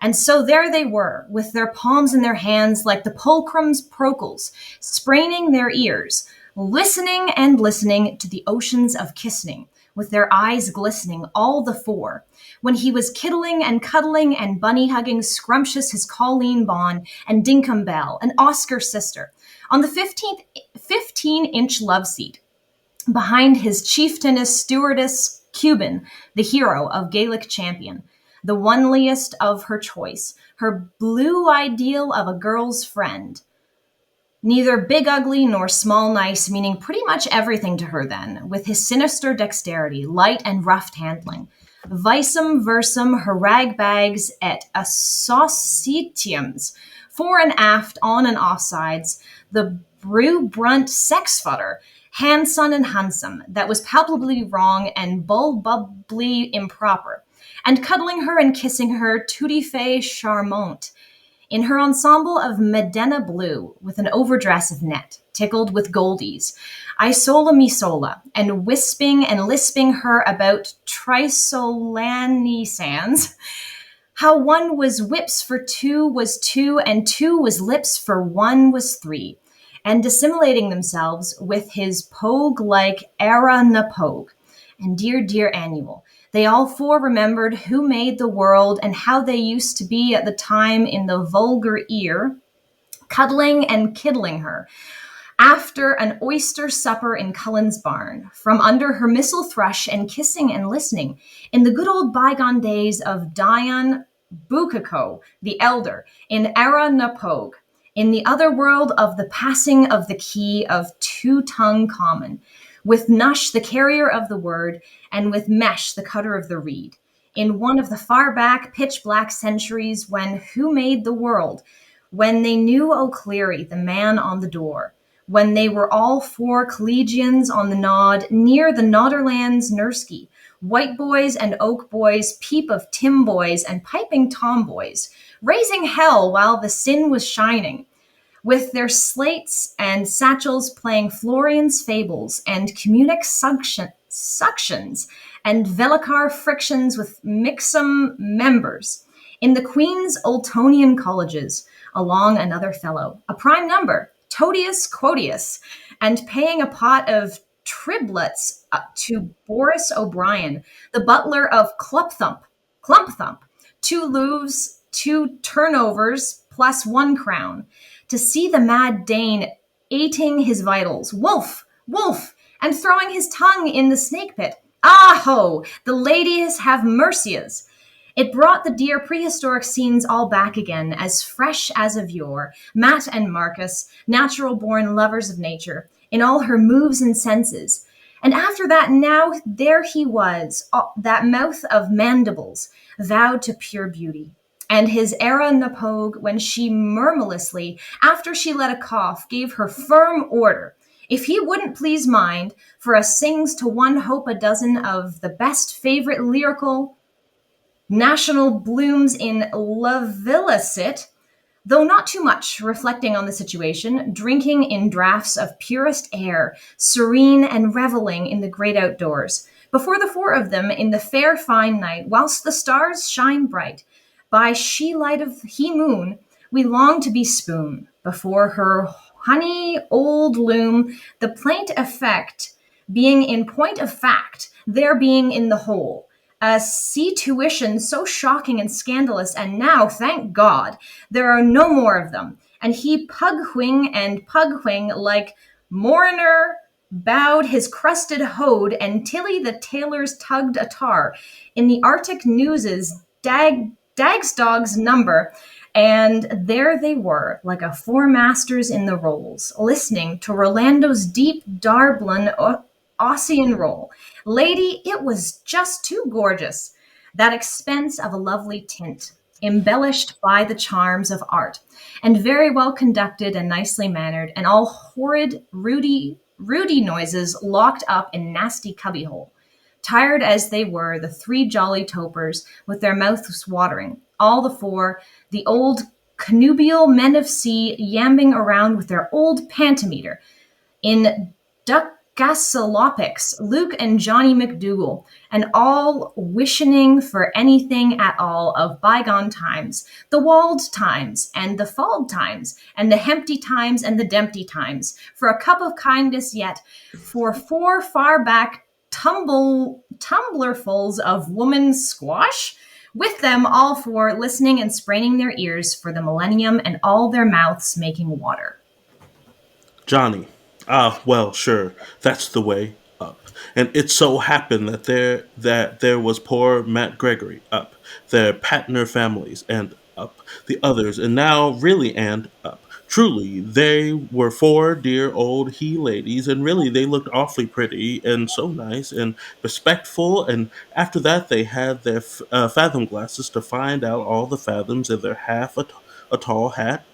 And so there they were, with their palms in their hands like the pulchrum's procles, spraining their ears, listening and listening to the oceans of kissing, with their eyes glistening, all the four, when he was kiddling and cuddling and bunny-hugging Scrumptious his Colleen Bawn and Dinkum Bell and Oscar's sister, on the 15-inch love seat, behind his chieftainess stewardess Cuban, the hero of Gaelic champion, the oneliest of her choice, her blue ideal of a girl's friend. Neither big ugly nor small nice, meaning pretty much everything to her then, with his sinister dexterity, light and rough handling. Visum versum her rag bags et associatiums, fore and aft, on and off sides, the brew brunt sex fodder, handson and handsome, that was palpably wrong and bubbly improper, and cuddling her and kissing her tutti fait charmante, in her ensemble of Medena blue, with an overdress of net, tickled with goldies, Isola me sola, and wisping and lisping her about Trisolani sands, how one was whips for two was two, and two was lips for one was three, and dissimulating themselves with his pogue-like era na pogue, and dear annual. They all four remembered who made the world and how they used to be at the time in the vulgar ear, cuddling and kiddling her, after an oyster supper in Cullen's barn, from under her missel thrush and kissing and listening, in the good old bygone days of Dion Bukako, the elder, in Ara na Pogue, in the other world of the passing of the key of two-tongue common, with Nush, the carrier of the word, and with Mesh, the cutter of the reed, in one of the far back pitch-black centuries when who made the world, when they knew O'Clery, the man on the door, when they were all four collegians on the nod near the Nodderlands Nursky, white boys and oak boys, peep of Tim boys and piping tomboys, raising hell while the sin was shining, with their slates and satchels playing Florian's fables and Communic suctions and Velicar frictions with Mixum members, in the Queen's Ultonian colleges, along another fellow, a prime number, Todius Quodius, and paying a pot of triblets to Boris O'Brien, the butler of Clump Thump, 2 Louvres, 2 turnovers, plus 1 crown, to see the mad Dane eating his vitals, wolf, and throwing his tongue in the snake pit. Ah-ho, the ladies have mercies. It brought the dear prehistoric scenes all back again, as fresh as of yore, Matt and Marcus, natural-born lovers of nature, in all her moves and senses. And after that, now there he was, that mouth of mandibles, vowed to pure beauty. And his era napogue, when she murmurously, after she let a cough, gave her firm order, if he wouldn't please mind, for us sings to one hope a dozen of the best favorite lyrical national blooms in Levilicet, though not too much, reflecting on the situation, drinking in draughts of purest air, serene and reveling in the great outdoors, before the 4 of them in the fair fine night, whilst the stars shine bright, by she light of he moon, we long to be spoon, before her honey old loom, the plaint effect being in point of fact, there being in the whole, a tuition so shocking and scandalous, and now, thank God, there are no more of them, and he pug-wing like Moriner bowed his crusted hode, and Tilly the tailors tugged a tar, in the Arctic News's Dag's dog's number, and there they were, like a 4 masters in the rolls, listening to Rolando's deep Darblin Ossian roll. Lady, it was just too gorgeous, that expense of a lovely tint, embellished by the charms of art, and very well conducted and nicely mannered, and all horrid, Rudy noises locked up in nasty cubbyhole. Tired as they were, the 3 jolly topers, with their mouths watering, all the 4, the old connubial men of sea, yambing around with their old pantometer, in Gassalopix, Luke and Johnny McDougal, and all wishing for anything at all of bygone times, the walled times, and the falled times, and the hempty times, and the dempty times, for a cup of kindness yet, for four far back tumblerfuls of woman's squash, with them all for listening and spraining their ears for the millennium and all their mouths making water. Johnny. Ah, well, sure, that's the way up. And it so happened that there was poor Matt Gregory up, their Patner families, and up the others, and now really and up. Truly, they were four dear old he ladies, and really they looked awfully pretty and so nice and respectful. And after that, they had their fathom glasses to find out all the fathoms in their a tall hat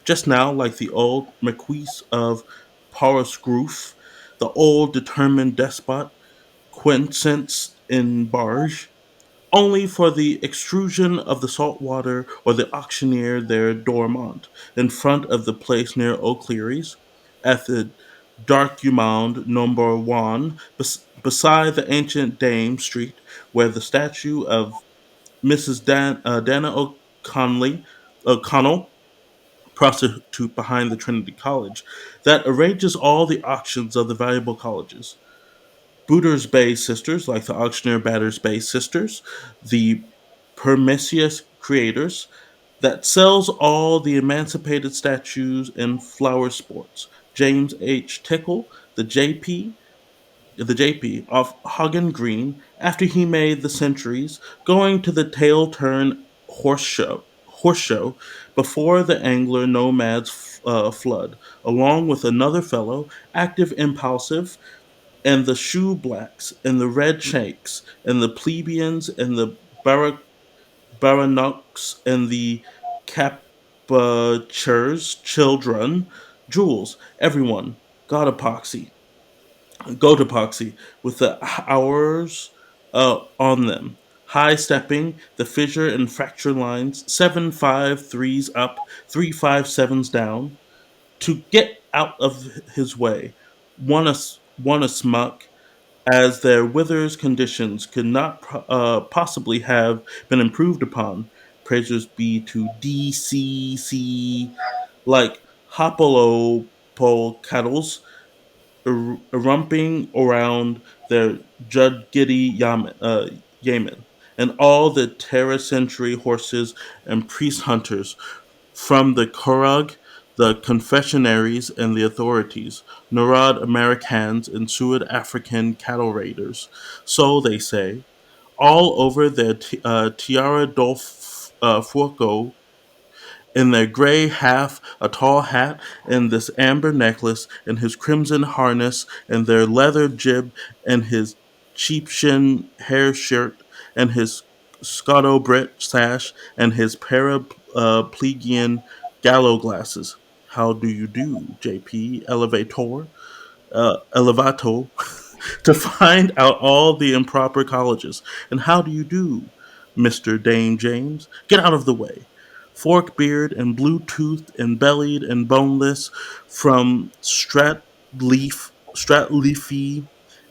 just now, like the old Marquis of Porosgrove, the old determined despot, Quincence in barge, only for the extrusion of the salt water or the auctioneer there dormant, in front of the place near O'Cleary's, at the Darkumond number one, beside the ancient Dame Street, where the statue of Mrs. Dana O'Connell, prostitute behind the Trinity College, that arranges all the auctions of the valuable colleges. Booters Bay sisters, like the auctioneer Batters Bay sisters, the Permisius creators, that sells all the emancipated statues and flower sports. James H. Tickle, the JP of Hagen Green, after he made the centuries, going to the tail turn horse show before the angler nomads flood, along with another fellow, active, impulsive, and the shoe blacks, and the red shakes, and the plebeians, and the baronocks, and the capachers, children, jewels, everyone, god epoxy goat epoxy with the hours on them. High stepping, the fissure and fracture lines, 7-5-3s up, 3-5-7s down, to get out of his way. One a smuck, as their withers conditions could not possibly have been improved upon. Praisers be to DCC, like Hopolopol kettles, rumping around their Judgiddy Yamen, and all the Terra Century horses and priest hunters, from the Korug, the confessionaries, and the authorities, Norad Americans, and Suid African cattle raiders. So they say, all over their Tiara Dolf Furco, in their gray half, a tall hat, and this amber necklace, and his crimson harness, and their leather jib, and his sheepskin hair shirt, and his Scotto Brit sash, and his paraplegian gallow glasses. How do you do, JP? Elevato, to find out all the improper colleges. And how do you do, Mr. Dame James? Get out of the way. Fork beard and blue toothed and bellied and boneless, from Stratleafy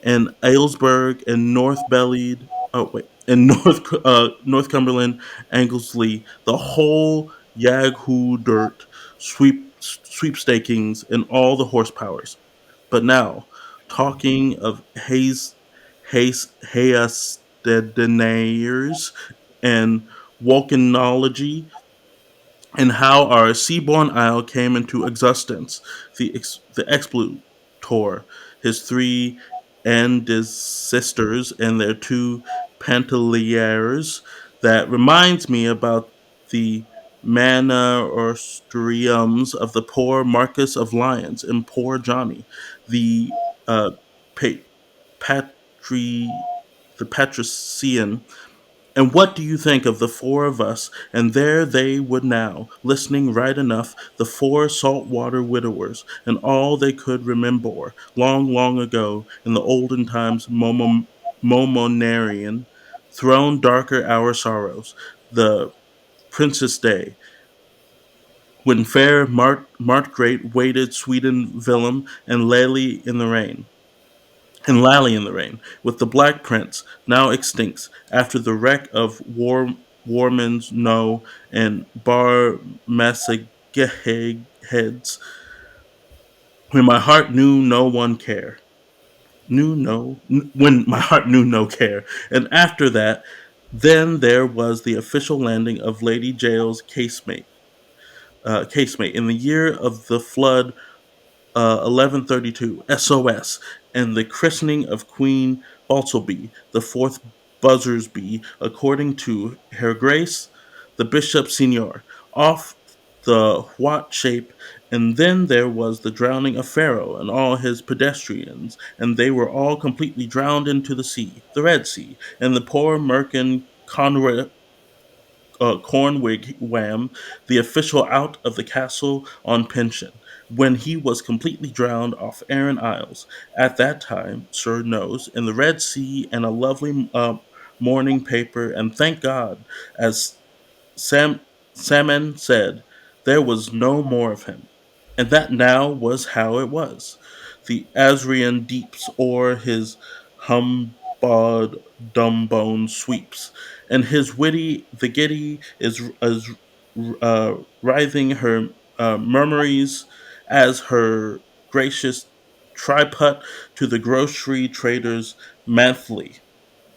and Aylesbury and North bellied. Oh wait, and North Cumberland, Anglesey, the whole Yaghu dirt sweepstakings and all the horsepowers. But now, talking of Hayastedeniers and volcanology, and how our seaborn isle came into existence, the explorer, his three ancestors, and their two panteliers, that reminds me about the manoriums of the poor Marquis of Lyons and poor Johnny, the uh, pa- patri, the patrician. And what do you think of the four of us? And there they would now, listening right enough, the four saltwater widowers, and all they could remember, long, long ago, in the olden times, Momonarian, thrown darker our sorrows, the Princess Day, when fair Martgrate waited Sweden Willem and Lely in the rain. and Lally in the Rain, with the Black Prince, now extinct, after the wreck of Warman's No and Bar Massageheads, when my heart knew no one care. When my heart knew no care. And after that, then there was the official landing of Lady Jael's casemate in the year of the flood 1132, SOS, and the christening of Queen Baltleby, the fourth Buzzersby, according to Her Grace, the Bishop Senior, off the What shape, and then there was the drowning of Pharaoh and all his pedestrians, and they were all completely drowned into the sea, the Red Sea, and the poor merkin Cornwig Wham, the official out of the castle on pension, when he was completely drowned off Aran Isles. At that time, Sir knows, in the Red Sea and a lovely morning paper, and thank God, as Salmon said, there was no more of him. And that now was how it was. The Asrian deeps o'er his humbod dumbone sweeps, and his witty the giddy is writhing her murmuries as her gracious triput to the grocery traders monthly.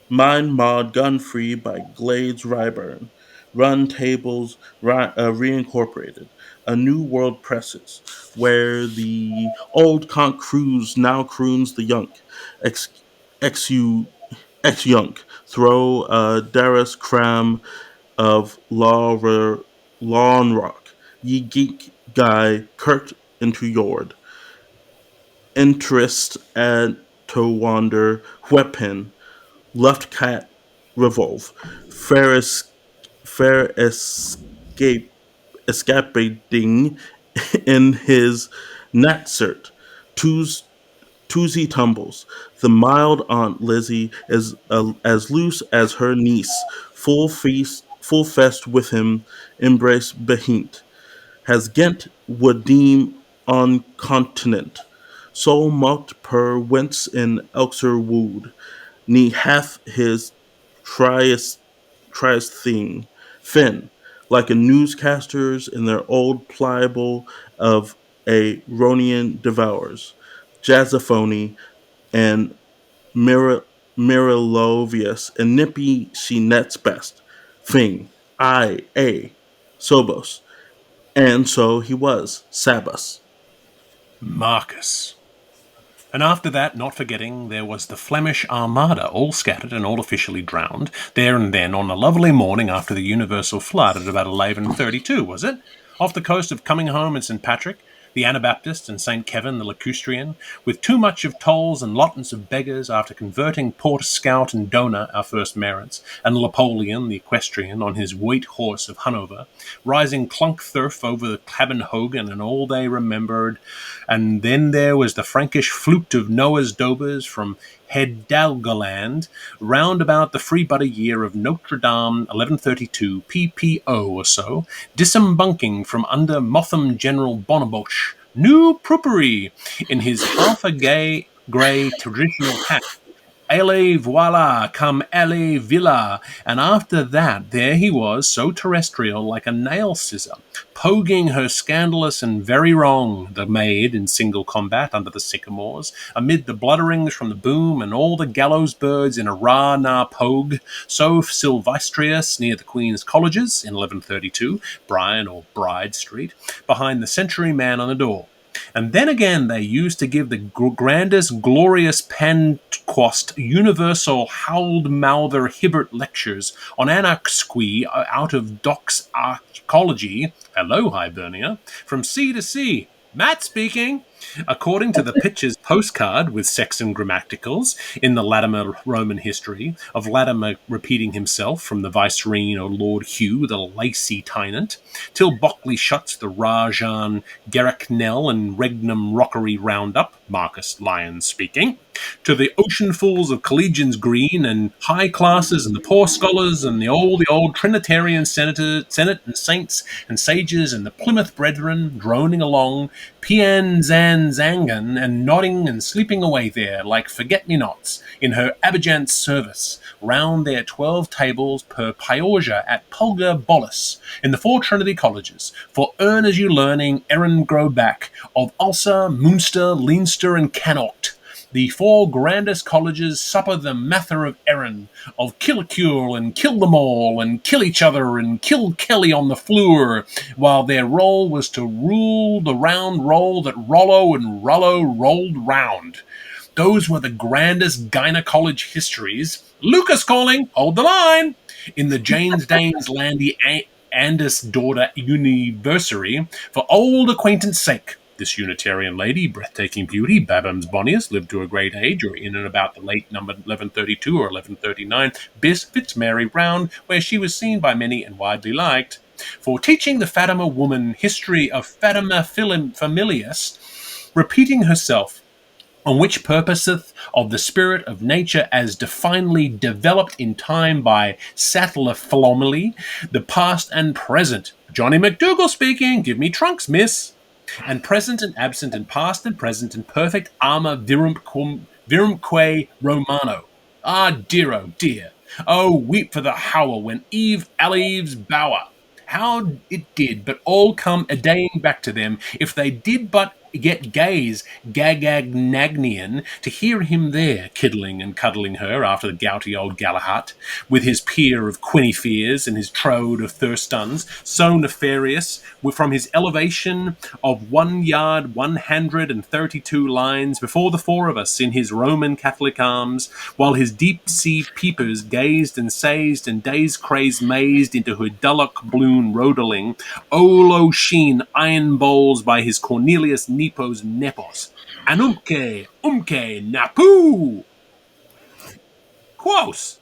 Mine Maud Gun Free by Glades Ryburn. Run Tables Reincorporated. A New World Presses, where the old conch crews now croons the yunk. Ex, ex, ex yunk. Throw Darras Cram of Lawn Rock. Ye geek guy Kurt into Yord. Interest at to wander weapon left cat revolve. Fair escaping in his natsert. Toozy tumbles. The mild Aunt Lizzie is as loose as her niece. Full fest with him. Embrace behint. Has Ghent would deem on continent. Soul mocked per whence in Elxer wood ne hath his triest thing, Finn, like a newscasters in their old pliable of a Ronian devours, Jazzophony and Mirilovius, and Nippy she nets best, Fing, Sobos, and so he was, Sabas. Marcus. And after that, not forgetting, there was the Flemish Armada, all scattered and all officially drowned, there and then on a lovely morning after the universal flood at about 1132, was it? Off the coast of Coming Home and St. Patrick, the Anabaptist and St. Kevin the Lacustrian, with too much of tolls and lottance of beggars after converting Port Scout and Dona, our first merits, and Napoleon the equestrian on his white horse of Hanover, rising clunk thurf over the Cabenhogan and all they remembered. And then there was the Frankish flute of Noah's Dobers from Hedalgoland, round about the free-butter year of Notre Dame, 1132 PPO or so, disembunking from under Motham General Bonnaboche, new Prupery, in his half-a-gay grey traditional hat. Allez, voila, come allez, villa. And after that, there he was, so terrestrial, like a nail scissor, poguing her scandalous and very wrong, the maid in single combat under the sycamores, amid the bludderings from the boom and all the gallows birds in a rah-nah pogue, so Silvestrius near the Queen's Colleges in 1132, Bryan or Bride Street, behind the Century Man on the door. And then again, they used to give the grandest, glorious Pentecost universal howled-mouther Hibbert lectures on Anaxqui out of Doc's Archaeology, hello, Hibernia, from sea to sea. Matt speaking. According to the Pitcher's postcard with Sexton grammaticals in the Latimer Roman history, of Latimer repeating himself from the Vicereine or Lord Hugh, the Lacy Tynant, till Bockley shuts the Rajan, Garricknell and Regnum Rockery Roundup, Marcus Lyons speaking, to the oceanfuls of collegians green and high classes and the poor scholars and the old Trinitarian Senate and saints and sages and the Plymouth brethren droning along, Pianzanzangan and nodding and sleeping away there like forget-me-nots in her Abidjan's service, round their 12 tables per Pyorgia at Pulgar Bolus in the 4 Trinity colleges, for earn as you learning Erin grow back of Ulster, Munster, Leinster and Connaught. The 4 grandest colleges supper the mather of Erin, of Killicule and kill them all, and kill each other, and kill Kelly on the floor, while their role was to rule the round roll that Rollo and Rollo rolled round. Those were the grandest gynaecology histories. Lucas calling, hold the line! In the Jane's Danes Landy Andis daughter University, for old acquaintance sake. This Unitarian lady, breathtaking beauty, Babham's bonniest, lived to a great age, or in and about the late number 1132 or 1139, bis Fitzmary round, where she was seen by many and widely liked. For teaching the Fatima woman history of Fatima Familius, repeating herself, on which purposeth of the spirit of nature as definely developed in time by Sattler Philomely, the past and present. Johnny McDougall speaking, give me trunks, miss. And present and absent and past and present and perfect arma virumque Romano. Ah, dear, oh dear. Oh, weep for the hour when Eve Aleve's bower. How it did, but all come a-daying back to them, if they did but get gaze Gagagnagian to hear him there, kiddling and cuddling her after the gouty old Galahad, with his peer of Quinifears and his trode of Thurstuns, so nefarious, from his elevation of 1 yard 132 lines before the 4 of us in his Roman Catholic arms, while his deep-sea peepers gazed and sazed and days-crazed mazed into her dullock bloon rodeling, Olo sheen iron bowls by his Cornelius Nepos nepos, anumque, napu! Quos!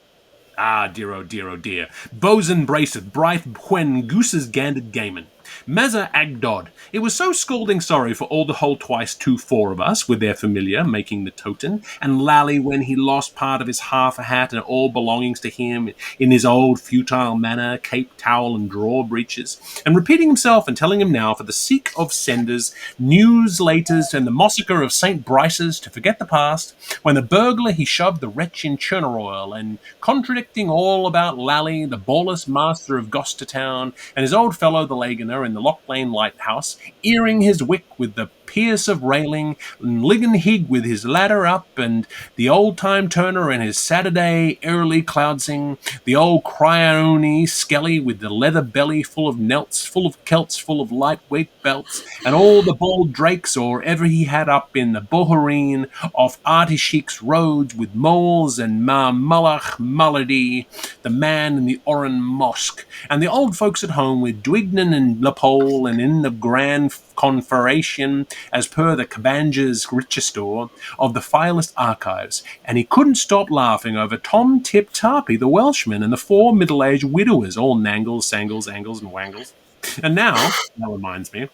Ah, dear, oh dear, oh dear. Bosun braceth, Brythe Quen Goose's ganded gammon. Mazza Agdod. It was so scalding sorry for all the whole twice 2-4 of us, with their familiar making the toten, and Lally when he lost part of his half a hat and all belongings to him in his old futile manner, cape, towel, and draw breeches, and repeating himself and telling him now for the sake of senders, newslaters, and the massacre of St. Bryce's to forget the past, when the burglar he shoved the wretch in churner oil, and contradicting all about Lally, the bawless master of Gloucestertown, and his old fellow the Lagoner in the Loch Lane lighthouse, earing his wick with the pierce of railing, and Ligon Hig with his ladder up, and the old-time Turner and his Saturday early cloudsing, the old Cryone Skelly with the leather belly full of nelts, full of celts, full of lightweight belts, and all the bold drakes or ever he had up in the Bohereen off Artisheek's roads with moles and Mullach Mullady, the man in the Oran Mosque, and the old folks at home with Dwignan and Lepole, and in the grand conferation, as per the Cabanger's Richester, of the filest archives, and he couldn't stop laughing over Tom Tip Tarpey, the Welshman, and the 4 middle-aged widowers, all nangles, sangles, angles, and wangles. And now, that reminds me,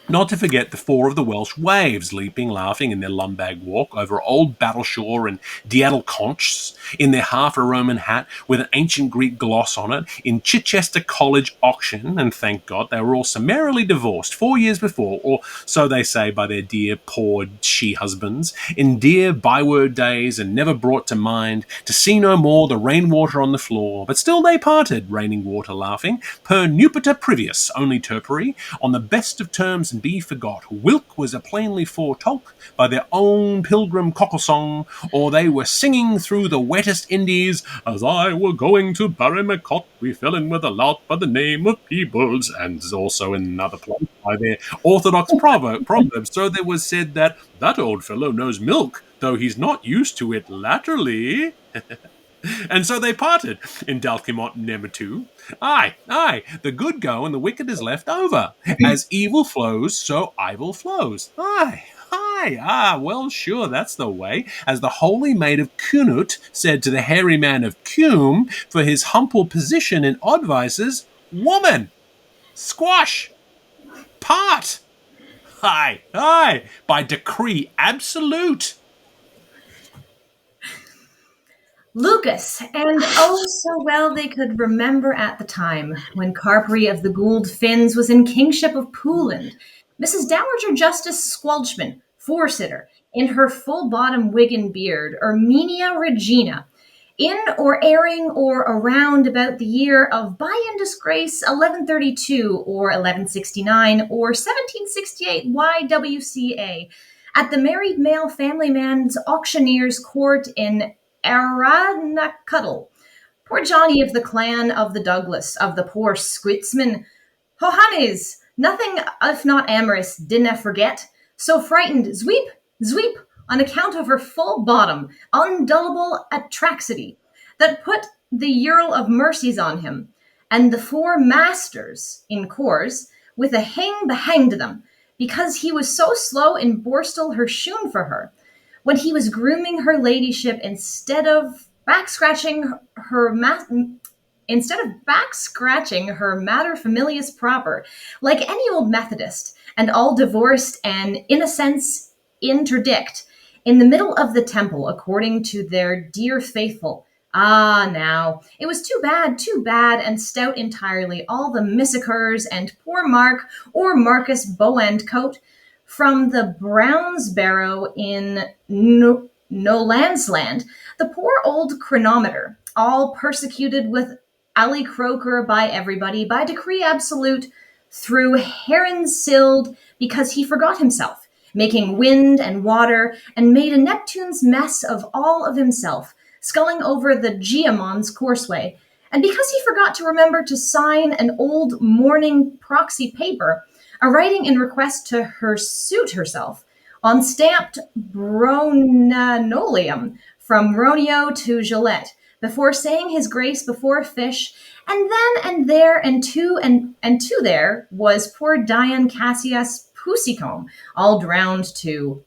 not to forget the 4 of the Welsh waves, leaping, laughing in their lumbag walk over old Battleshaw and Diaddle Conchs, in their half-a-Roman hat with an ancient Greek gloss on it, in Chichester College auction, and thank God they were all summarily divorced 4 years before, or so they say by their dear, poor she-husbands, in dear byword days, and never brought to mind, to see no more the rainwater on the floor, but still they parted, raining water laughing, per nupiter privius, only terperi, on the best of terms and be forgot. Wilk was a plainly foretolk by their own pilgrim cockle-song, or they were singing through the wettest Indies, as I were going to Barrymacott, we fell in with a lout by the name of Peebles, and also in another place by their orthodox proverbs. So there was said that old fellow knows milk, though he's not used to it latterly. And so they parted in Dalkimont Nemetu. Aye, the good go and the wicked is left over. As evil flows, so evil flows. Well, sure, that's the way. As the holy maid of Cunut said to the hairy man of Cume, for his humble position in odd vices, woman, squash, part. Aye, by decree absolute. Lucas, and oh, so well they could remember at the time when Carpery of the Gould Finns was in kingship of Pooland, Mrs. Dowager Justice Squelchman, four-sitter, in her full-bottom wig and beard, Erminia Regina, in or airing or around about the year of by in disgrace 1132 or 1169 or 1768 YWCA at the married male family man's auctioneer's court in Aranacuddle. Poor Johnny of the clan of the Douglas, of the poor Squitzman, Hohannes, nothing if not amorous, dinna forget. So frightened, zweep, zweep, on account of her full bottom, undullable atraxity, that put the Earl of Mercies on him, and the four masters in course, with a hang behanged them, because he was so slow in borstal her shoon for her, when he was grooming her ladyship instead of back scratching her mater familias proper, like any old Methodist, and all divorced and, in a sense, interdict, in the middle of the temple, according to their dear faithful. Ah, now, it was too bad, and stout entirely, all the missicurs and poor Mark or Marcus Bow-end-coat, from the Brownsbarrow in No Land's Land, the poor old chronometer, all persecuted with Ali Croker by everybody, by decree absolute, through Heron-Silled, because he forgot himself, making wind and water, and made a Neptune's mess of all of himself, sculling over the Geamon's courseway, and because he forgot to remember to sign an old morning proxy paper, a writing in request to her suit herself, on stamped Bronanoleum from Ronio to Gillette, before saying his grace before a fish, and then and there and two there was poor Diane Cassius Pussycomb, all drowned too,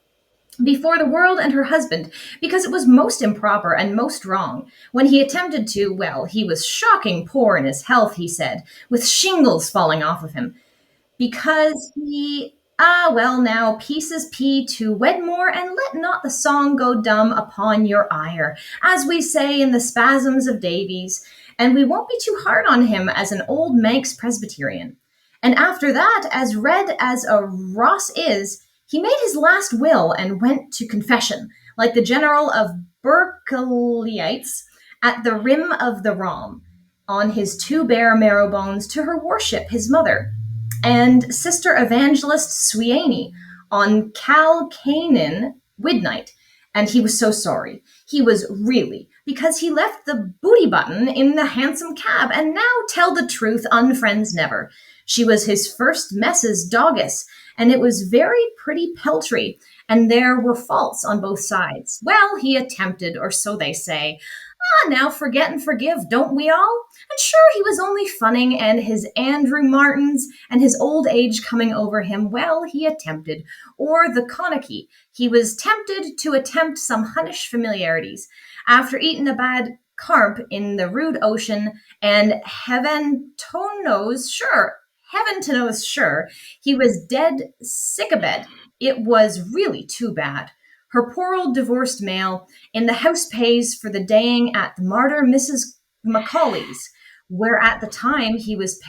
before the world and her husband, because it was most improper and most wrong, when he attempted to, well, he was shocking poor in his health, he said, with shingles falling off of him, because he well now, pieces pea to Wedmore, and let not the song go dumb upon your ire, as we say in the spasms of Davies, and we won't be too hard on him as an old Manx Presbyterian. And after that, as red as a Ross is, he made his last will and went to confession, like the general of Berkelyites at the rim of the Rom, on his two bare marrow bones to her worship, his mother, and Sister Evangelist Swianey on Cal Canaan Widnight. And he was so sorry. He was really, because he left the booty button in the hansom cab, and now tell the truth, unfriends never. She was his first Mess's doggess, and it was very pretty peltry, and there were faults on both sides. Well, he attempted, or so they say. Ah, now forget and forgive, don't we all? And sure, he was only funning, and his Andrew Martins and his old age coming over him, well, he attempted. Or the Connachie, he was tempted to attempt some Hunnish familiarities. After eating a bad carp in the rude ocean, and heaven to knows sure, he was dead sick abed. It was really too bad. Her poor old divorced male, in the house pays for the daying at the martyr Mrs. Macaulay's, where at the time he was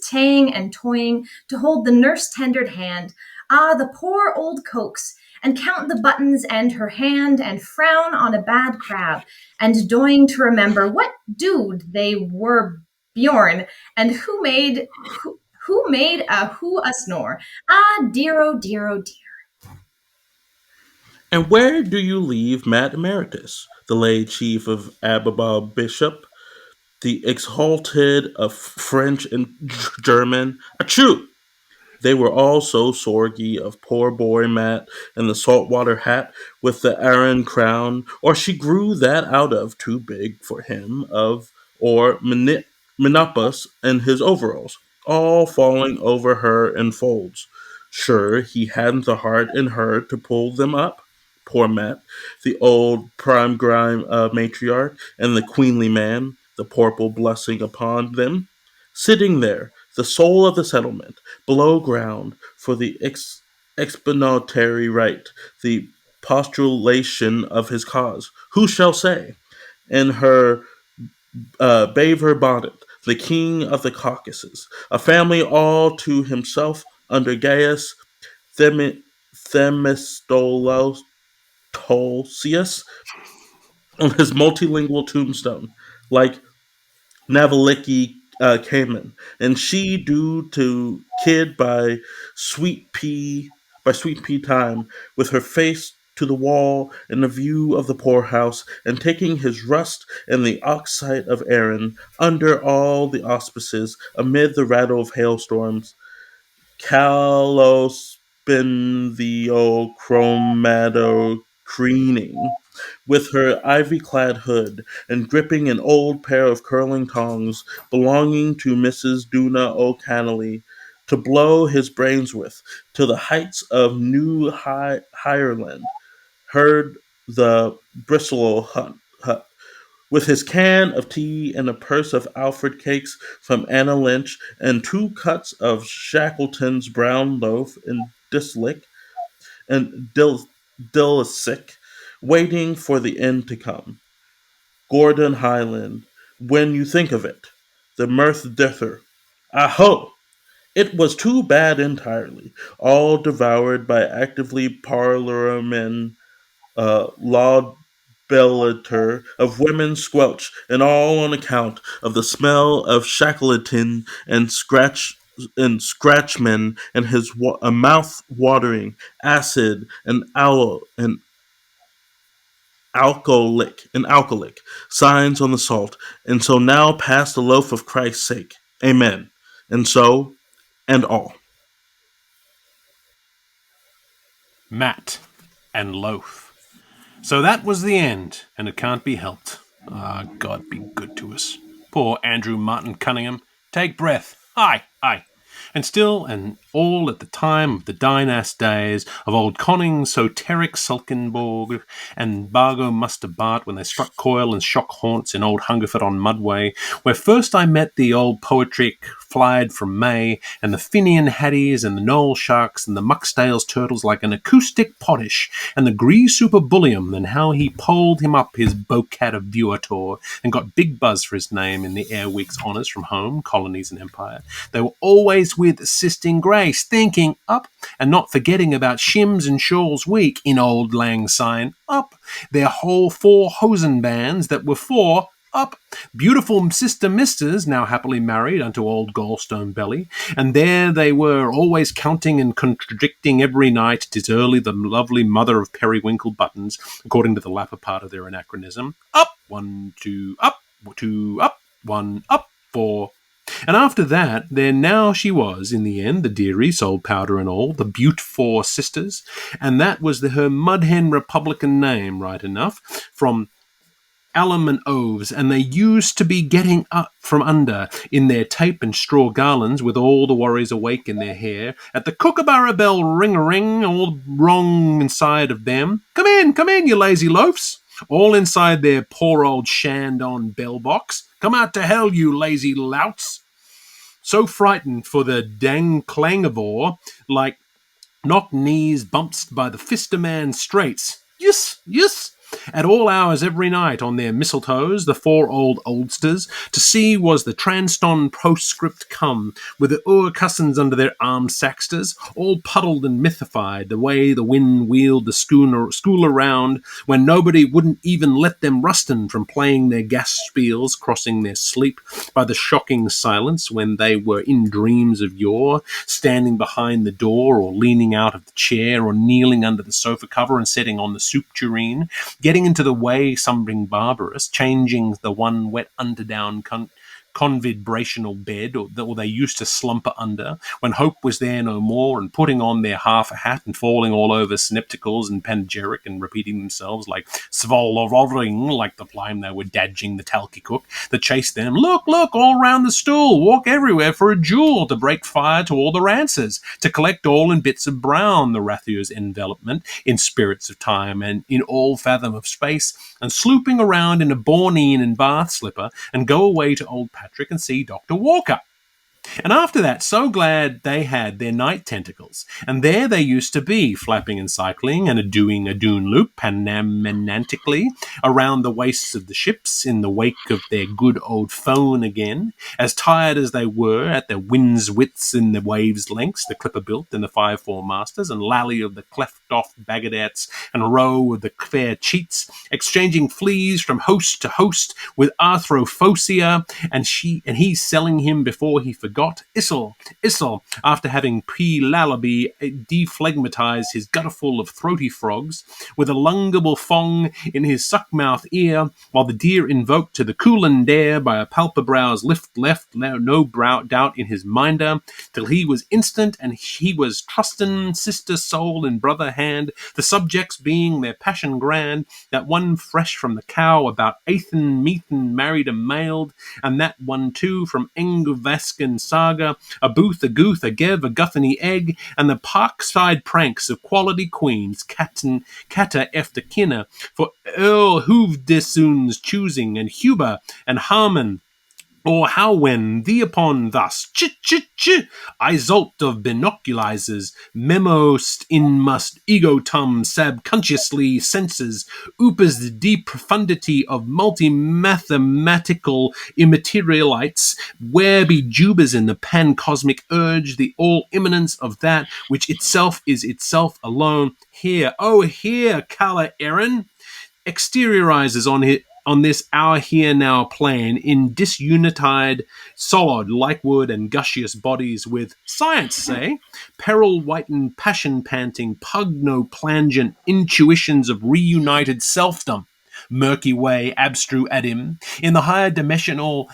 taying and toying to hold the nurse-tendered hand. Ah, the poor old coax, and count the buttons and her hand, and frown on a bad crab, and doing to remember what dude they were Bjorn, and who made a snore. Ah, dear, oh dear, oh dear. And where do you leave Matt Emeritus, the late chief of Ababa Bishop, the exalted of French and German? Achoo! They were all so sorgy of poor boy Matt and the saltwater hat with the Aran crown, or she grew that out of too big for him, or Menopus and his overalls, all falling over her in folds. Sure, he hadn't the heart in her to pull them up. Poor Matt, the old prime grime matriarch, and the queenly man, the purple blessing upon them, sitting there, the soul of the settlement, below ground, for the exponentiary right, the postulation of his cause. Who shall say? In her beaver bonnet, the king of the Caucasus, a family all to himself under Gaius Themistocles on his multilingual tombstone, like Navaliki Cayman, and she due to Kid Sweet Pea Time, with her face to the wall in the view of the poorhouse, and taking his rust and the oxide of Erin under all the auspices, amid the rattle of hailstorms, calospinthiochromatocreening, with her ivy-clad hood, and gripping an old pair of curling tongs belonging to Mrs. Duna O'Cannelly, to blow his brains with, to the heights of New Ireland, heard the Bristol hut, with his can of tea and a purse of Alfred cakes from Anna Lynch and two cuts of Shackleton's brown loaf in Dillisick, waiting for the end to come. Gordon Highland, when you think of it, the mirth dither. Aho! It was too bad entirely, all devoured by actively parlourmen, laudabilitor of women squelch, and all on account of the smell of Shackleton and Scratchman and his mouth watering acid and alcoholic signs on the salt, and so now pass the loaf of Christ's sake. Amen. And so, and all. Matt and Loaf. So that was the end, and it can't be helped. Ah, God be good to us. Poor Andrew Martin Cunningham. Take breath. Aye, aye. And still, and all at the time of the Dynast days of old Conning, Soteric Sulkenborg, and Bargo Muster Bart, when they struck coil and shock haunts in old Hungerford on Mudway, where first I met the old poetric flied from May, and the Finian Haddies, and the Knoll Sharks, and the Muckstales Turtles like an acoustic potish, and the Gree Super Bulliam, and how he poled him up his Bocat of Vuator, and got big buzz for his name in the Air Week's honours from home, colonies and empire. They were always with assisting grace, thinking up, and not forgetting about Shims and Shawls Week in Old Lang Syne up. Their whole 4 hosen bands that were 4 up. Beautiful sister misters, now happily married unto old Gallstone Belly, and there they were, always counting and contradicting every night, 'tis early the lovely mother of periwinkle buttons, according to the latter part of their anachronism. Up, 1, 2, up, 2, up, 1, up, 4. And after that, there now she was, in the end, the dearie, sold powder and all, the Butte 4 sisters, and that was her mudhen Republican name, right enough, from alum and oves, and they used to be getting up from under in their tape and straw garlands, with all the warriors awake in their hair, at the kookaburra bell ring-a-ring, all wrong inside of them. Come in, you lazy loafs. All inside their poor old Shandon bell box. Come out to hell, you lazy louts. So frightened for the dang clangivore, like knock knees bumps by the Fisterman Straits. Yes, at all hours every night on their mistletoes, the 4 old oldsters, to see was the Transton postscript come, with the cousins under their arm saxters, all puddled and mythified, the way the wind wheeled the school around, when nobody wouldn't even let them rustin from playing their gas spiels, crossing their sleep by the shocking silence, when they were in dreams of yore, standing behind the door, or leaning out of the chair, or kneeling under the sofa cover and setting on the soup tureen, getting into the way something barbarous, changing the one wet underdown convibrational bed, or they used to slumber under, when hope was there no more, and putting on their half a hat and falling all over synepticals and panegyric and repeating themselves like svoloroving, like the time they were dadging the talky cook that chased them. Look, all round the stool, walk everywhere for a jewel, to break fire to all the rances, to collect all in bits of brown, the Rathier's envelopment, in spirits of time and in all fathom of space, and slooping around in a borneen and bath slipper, and go away to old Patrick and see Dr. Walker. And after that, so glad they had their night tentacles. And there they used to be, flapping and cycling and doing a dune loop panamenantically around the wastes of the ships in the wake of their good old phone again, as tired as they were at the wind's widths in the waves' lengths, the clipper built and the 5-4 masters, and lally of the cleft-off baggadettes and row of the fair cheats, exchanging fleas from host to host with arthrophosia, and he selling him before he forgot. Issel, after having pre-lalaby deflegmatized his gutterful of throaty frogs, with a lungable fong in his suck-mouth ear, while the deer invoked to the coolin dare by a palper-brow's lift left, no doubt in his minder, till he was instant, and he was trustin' sister soul in brother hand, the subjects being their passion grand, that one fresh from the cow about Athen Methan married and mailed, and that one too from Engvaskan saga, a booth, a gooth, a gev, a guthany egg, and the parkside pranks of quality queens, cata efter kinna, for Earl Hoovdesoon's choosing, and Huber and Harmon, or how when thee upon thus, I zolt of binoculizers, memost in must egotum subconsciously senses, oopers the deep profundity of multi-mathematical immaterialites, where be jubers in the pan-cosmic urge, the all-immanence of that which itself is itself alone. Here, oh here, Kala Aaron, exteriorizes on this our here now plane in disunitized solid like wood and gaseous bodies with science say peril whitened passion panting pugno-plangent intuitions of reunited selfdom murky way abstru adim in the higher dimensional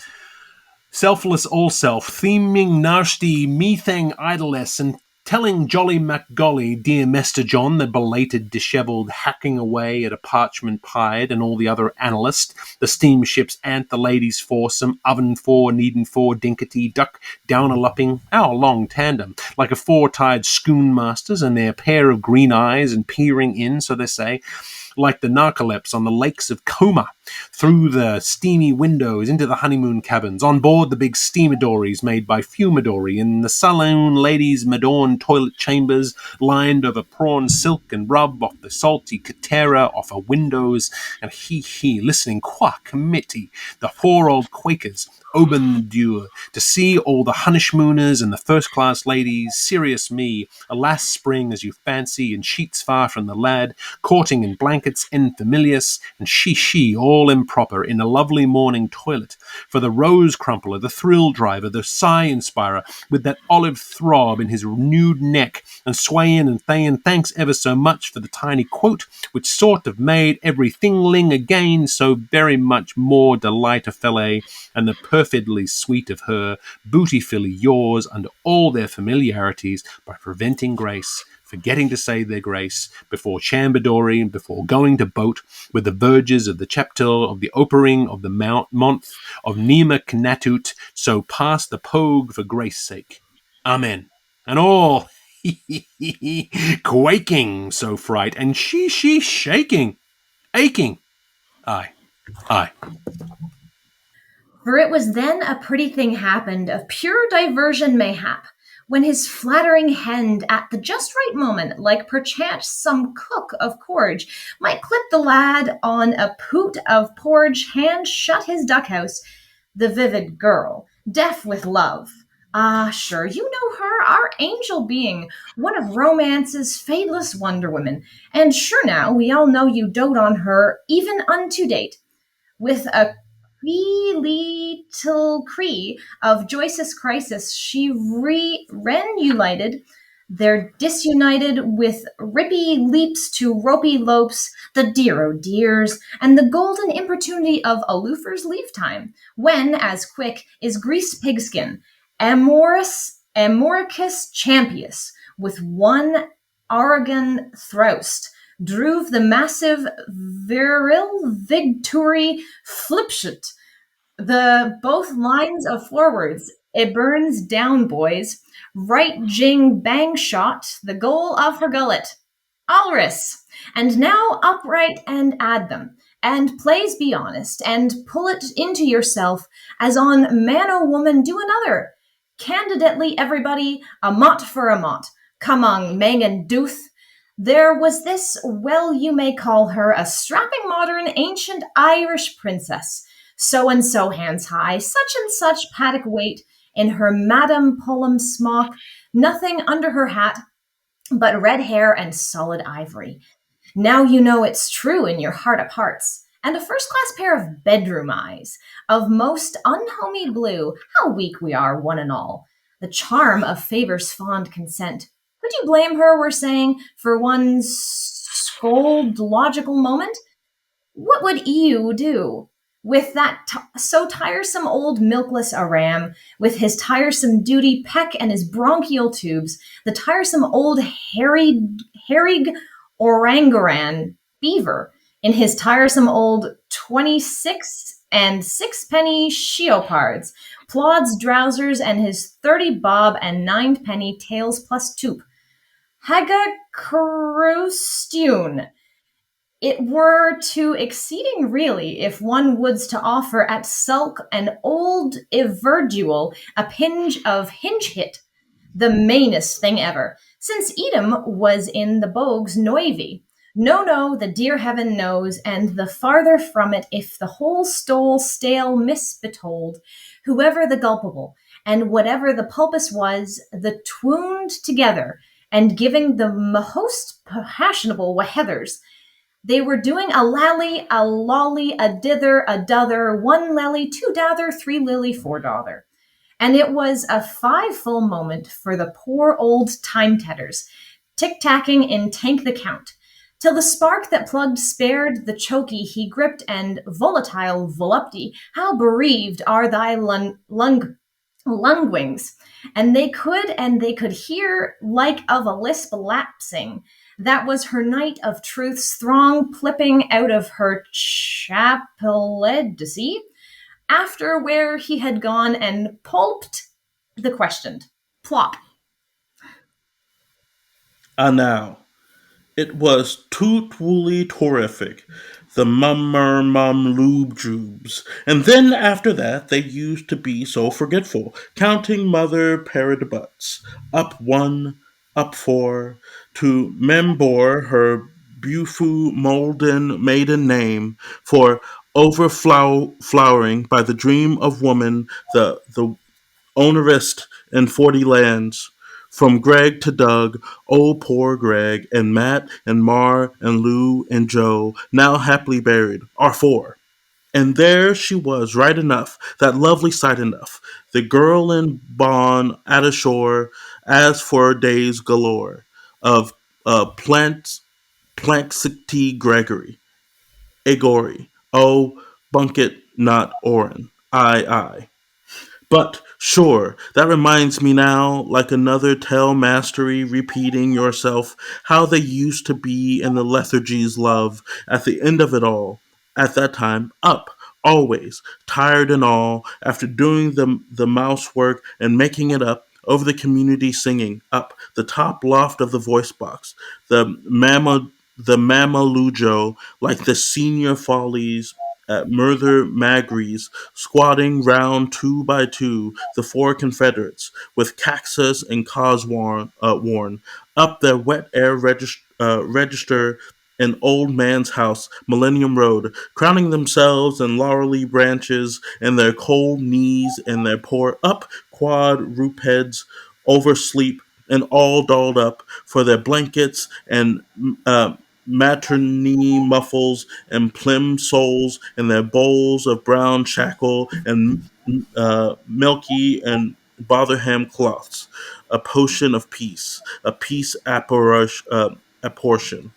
selfless all self theming nasty methang idlesse and telling Jolly MacGolly, dear Mester John, the belated, dishevelled, hacking away at a parchment pied, and all the other analysts, the steamship's ant, the ladies' foursome, oven for, needin' for, dinkety, duck, down-a-lupping, our long tandem, like a four-tied schoonmasters, and their pair of green eyes, and peering in, so they say, like the narcolepts on the lakes of Coma, through the steamy windows into the honeymoon cabins, on board the big steamadories made by Fumadory, in the saloon ladies' madorned toilet chambers, lined over prawn silk and rub off the salty catera off her windows, and he, listening qua committee, the poor old Quakers, Obendur, to see all the honeymooners and the first-class ladies, serious me, alas spring as you fancy, in sheets far from the lad, courting in blankets en familias, and she, all improper, in a lovely morning toilet, for the rose crumpler, the thrill driver, the sigh inspirer, with that olive throb in his nude neck, and swayin' and thayin' thanks ever so much for the tiny quote, which sort of made every thingling again so very much more delight a fellow, and the perfidly sweet of her, bootyfully yours under all their familiarities, by preventing grace, forgetting to say their grace, before chamberdory and before going to boat, with the verges of the chapter of the opering of the month of Nema Knatut, so pass the pogue for grace sake. Amen. And all quaking so fright, and she shaking, aching. Aye. For it was then a pretty thing happened of pure diversion mayhap, when his flattering hand at the just right moment, like perchance some cook of porridge, might clip the lad on a poot of porridge, hand shut his duck house, the vivid girl, deaf with love. Ah, sure, you know her, our angel being, one of romance's fadeless wonder women, and sure now, we all know you dote on her, even unto date, with a little cree of Joyce's crisis, she renunited, they're disunited with rippy leaps to ropey lopes, the dear o' dears, and the golden importunity of a loofer's leave time, when, as quick, is greased pigskin, amoricus champius, with one Aragon throust, druve the massive viril victory flipshit, the both lines of forwards. It burns down, boys. Right jing bang shot, the goal of her gullet. Alris. And now upright and add them. And plays be honest, and pull it into yourself, as on man o' woman do another. Candidly, everybody, a mot for a mot. Come on, Mang and Dooth. There was this, well, you may call her a strapping modern ancient Irish princess, so and so hands high, such and such paddock weight, in her Madame Pullum smock, nothing under her hat but red hair and solid ivory. Now you know it's true in your heart of hearts. And a first class pair of bedroom eyes, of most unhomied blue, how weak we are, one and all. The charm of favor's fond consent. Could you blame her, we're saying, for one scold logical moment? What would you do with that so tiresome old milkless Aram, with his tiresome duty peck and his bronchial tubes, the tiresome old harried oranguran beaver in his tiresome old 26 and sixpenny sheopards, plods drowsers, and his 30 bob and ninepenny tails plus toop? Haga Crustune, it were too exceeding really if one would's to offer at sulk an old everdual a pinge of hinge hit, the mainest thing ever, since Edom was in the bogues noivy. No, no, the dear heaven knows, and the farther from it if the whole stole stale misbetold, whoever the gulpable, and whatever the pulpus was, the twooned together, and giving the most passionable wahethers, they were doing a lally, a lolly, a dither, a dother, one lally, two dather, three lily, four dother. And it was a 5 full moment for the poor old time-tedders, tick-tacking in tank the count, till the spark that plugged spared the chokey he gripped, and volatile volupty, how bereaved are thy lungwings. And they could hear like of a lisp lapsing. That was her night of truth's throng plipping out of her chapelledacy, after where he had gone and pulped the questioned. Plop. Now, it was tootwoolly terrific, the mummer mum loob joobs. And then after that they used to be so forgetful, counting mother parrot butts. Up one, up four, to membor her Bufu Molden maiden name, for overflowering by the dream of woman, the ownerist in 40 lands. From Greg to Doug, oh poor Greg, and Matt, and Mar, and Lou, and Joe, now happily buried, are four. And there she was, right enough, that lovely sight enough, the girl in Bon at a shore, as for days galore, of Planxity Gregory, Agory, oh, Bunket not Orin, I. But, sure, that reminds me now, like another tell mastery repeating yourself, how they used to be in the lethargy's love, at the end of it all, at that time, up, always, tired and all, after doing the mouse work and making it up, over the community singing, up, the top loft of the voice box, the Mamalujo, like the senior follies at Murther Magri's, squatting round two by two, the four Confederates, with Caxus and Cosworn worn, up their wet air register in Old Man's House, Millennium Road, crowning themselves in laurely branches, and their cold knees and their poor up quadrupeds oversleep and all dolled up for their blankets and maternity muffles and plimsolls and their bowls of brown shackle and milky and Botherham cloths, a potion of peace, a peace apportion,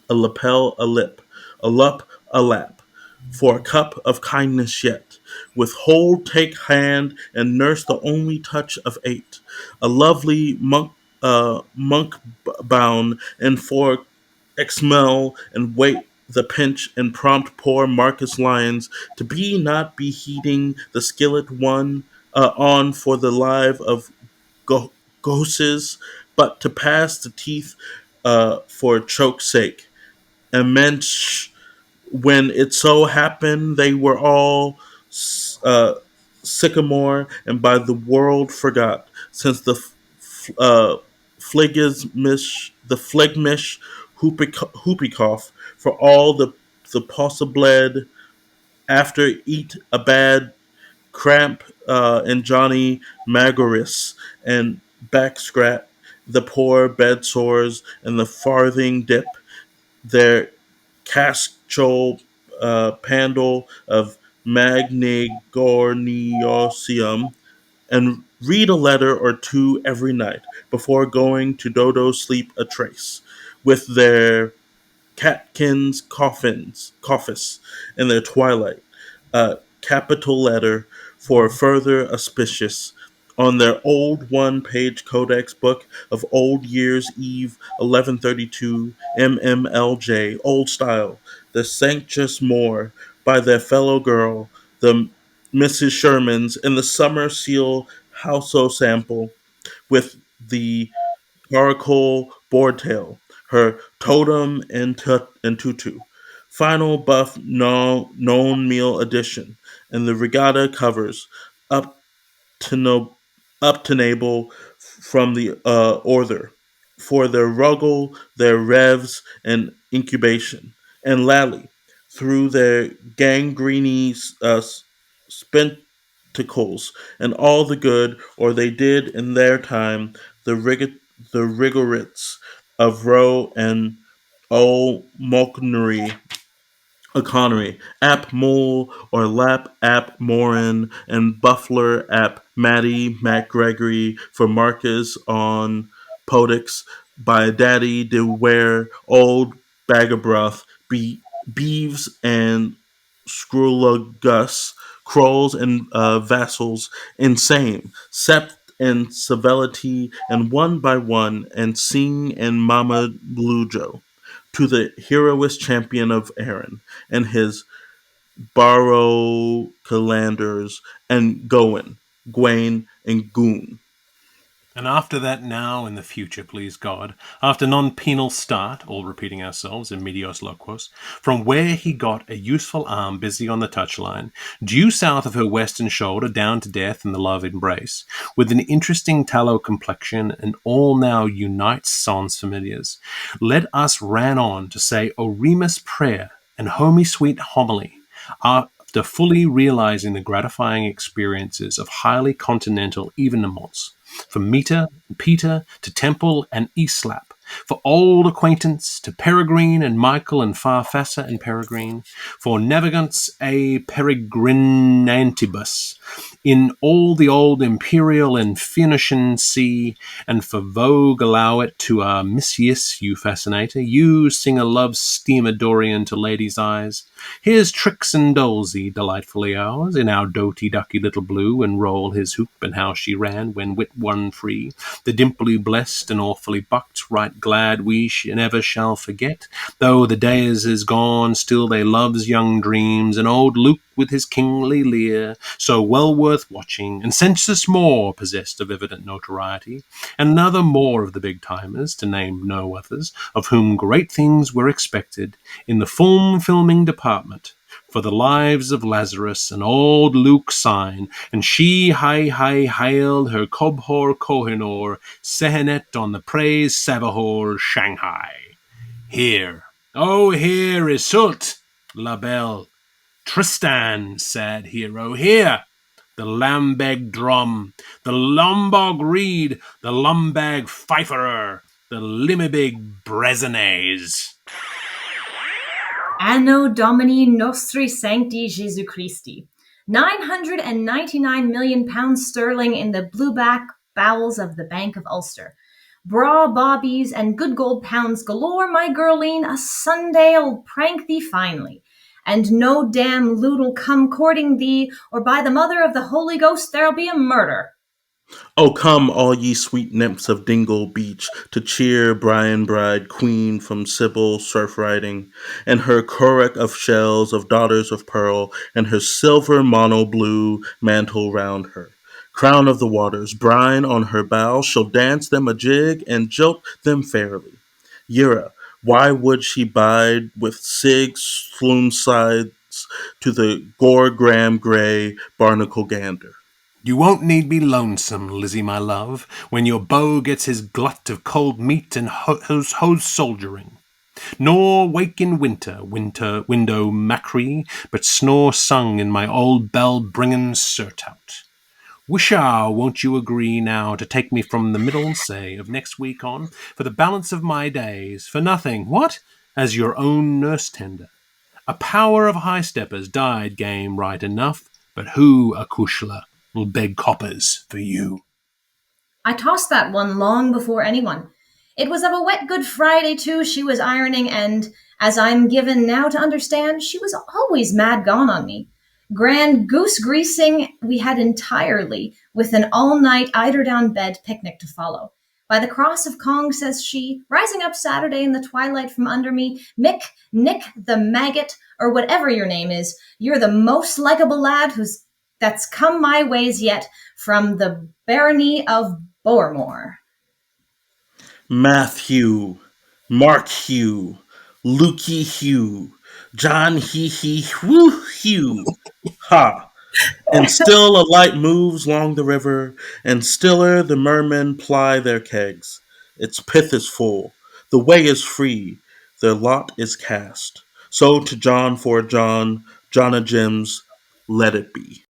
a lapel a lip, a lup a lap, for a cup of kindness yet, with hold take hand and nurse the only touch of 8, a lovely monk bound, and for Exmel and wait the pinch and prompt poor Marcus Lyons to be not be heating the skillet one on for the live of ghosses, but to pass the teeth for choke's sake. And mensch, when it so happened they were all uh, sycamore, and by the world forgot, since phlegmish whoopie for all the bled after eat a bad cramp and Johnny Magoris and backscrat the poor bed sores and the farthing dip their caschol pandal of magnigorniosium and read a letter or two every night before going to Dodo sleep a trace with their catkins coffins in their twilight, a capital letter for further auspicious on their old one-page codex book of Old Year's Eve 1132 MMLJ, old style, the Sanctus More by their fellow girl, the Mrs. Shermans, in the summer seal household sample with the charcoal boardtail, her totem and tutu. Final buff known meal edition, and the regatta covers up to no up to navel from the order for their ruggle, their revs, and incubation, and Lally through their gangrenous spectacles and all the good, or they did in their time, the rigorites of Roe and O'Mulconry economy, ap mole or lap ap morin, and buffler ap Matty Mac Gregory for Marcus on Podix by Daddy de Ware, old bag of broth, beeves and scrulagus, crolls and vassals, insane, sept and civility, and one by one, and sing and Mama Blujo to the heroish champion of Erin and his Barrow Calanders and Gwain, and Goon. And after that, now in the future, please God, after non-penal start, all repeating ourselves in medios loquos, from where he got a useful arm busy on the touchline, due south of her western shoulder, down to death in the love embrace, with an interesting tallow complexion, and all now unites sans familiars. Let us ran on to say Oremus prayer and homey sweet homily, after fully realizing the gratifying experiences of highly continental evenements, from Meter and Peter to Temple and Eastlap, for old acquaintance to Peregrine and Michael and Farfassa and Peregrine, for navigants a peregrinantibus in all the old imperial and Phoenician sea, and for vogue allow it to Miss Yiss, you fascinator, you sing a love steamer Dorian to ladies' eyes. Here's Trix and Dolzy, delightfully ours, in our doty ducky little blue, and roll his hoop, and how she ran when wit won free, the dimply blessed and awfully bucked, right glad we never shall forget, though the days is gone, still they loves young dreams, and old Luke with his kingly leer, so well worth watching, and census more, possessed of evident notoriety, and another more of the big-timers, to name no others, of whom great things were expected in the filming department, for the lives of Lazarus and old Luke sign, and she hailed her Cobhor Kohinoor, Sehenet on the praise Savahor Shanghai. Here, oh here is Sult, La Belle, Tristan, sad hero, here, the Lambeg drum, the Lombog reed, the Lumbag fiferer, the Limibig brezones. Anno Domini Nostri Sancti Jesu Christi. 999 million pounds sterling in the blueback bowels of the Bank of Ulster. Braw bobbies and good gold pounds galore, my girleen, a Sunday'll prank thee finely. And no damn loot'll come courting thee, or by the mother of the Holy Ghost there'll be a murder. Oh, come, all ye sweet nymphs of Dingle Beach, to cheer Brian Bride, queen from Sybil surf riding, and her currach of shells of daughters of pearl, and her silver mono blue mantle round her. Crown of the waters, brine on her bow, shall dance them a jig and jilt them fairly. Yira, why would she bide with Sig Sloonside beasts to the gore gram gray barnacle gander. You won't need be lonesome, Lizzie, my love, when your beau gets his glut of cold meat and hose soldiering. Nor wake in window macree, but snore sung in my old bell bringin' surtout. Wishaw, won't you agree now to take me from the middle, say, of next week on, for the balance of my days, for nothing, what? As your own nurse tender. A power of high steppers died game right enough, but who, Acushla, will beg coppers for you? I tossed that one long before anyone. It was of a wet Good Friday, too, she was ironing, and, as I'm given now to understand, she was always mad gone on me. Grand goose greasing we had entirely, with an all-night eider-down bed picnic to follow. By the cross of Kong, says she, rising up Saturday in the twilight from under me, Mick, Nick the maggot, or whatever your name is, you're the most likable lad that's come my ways yet from the barony of Bowermore. Matthew, Mark Hugh, Lukey Hugh, John Woo Hugh. Ha! And still a light moves along the river, and stiller the mermen ply their kegs. Its pith is full, the way is free, their lot is cast. So to John for John, John o' Jims, let it be.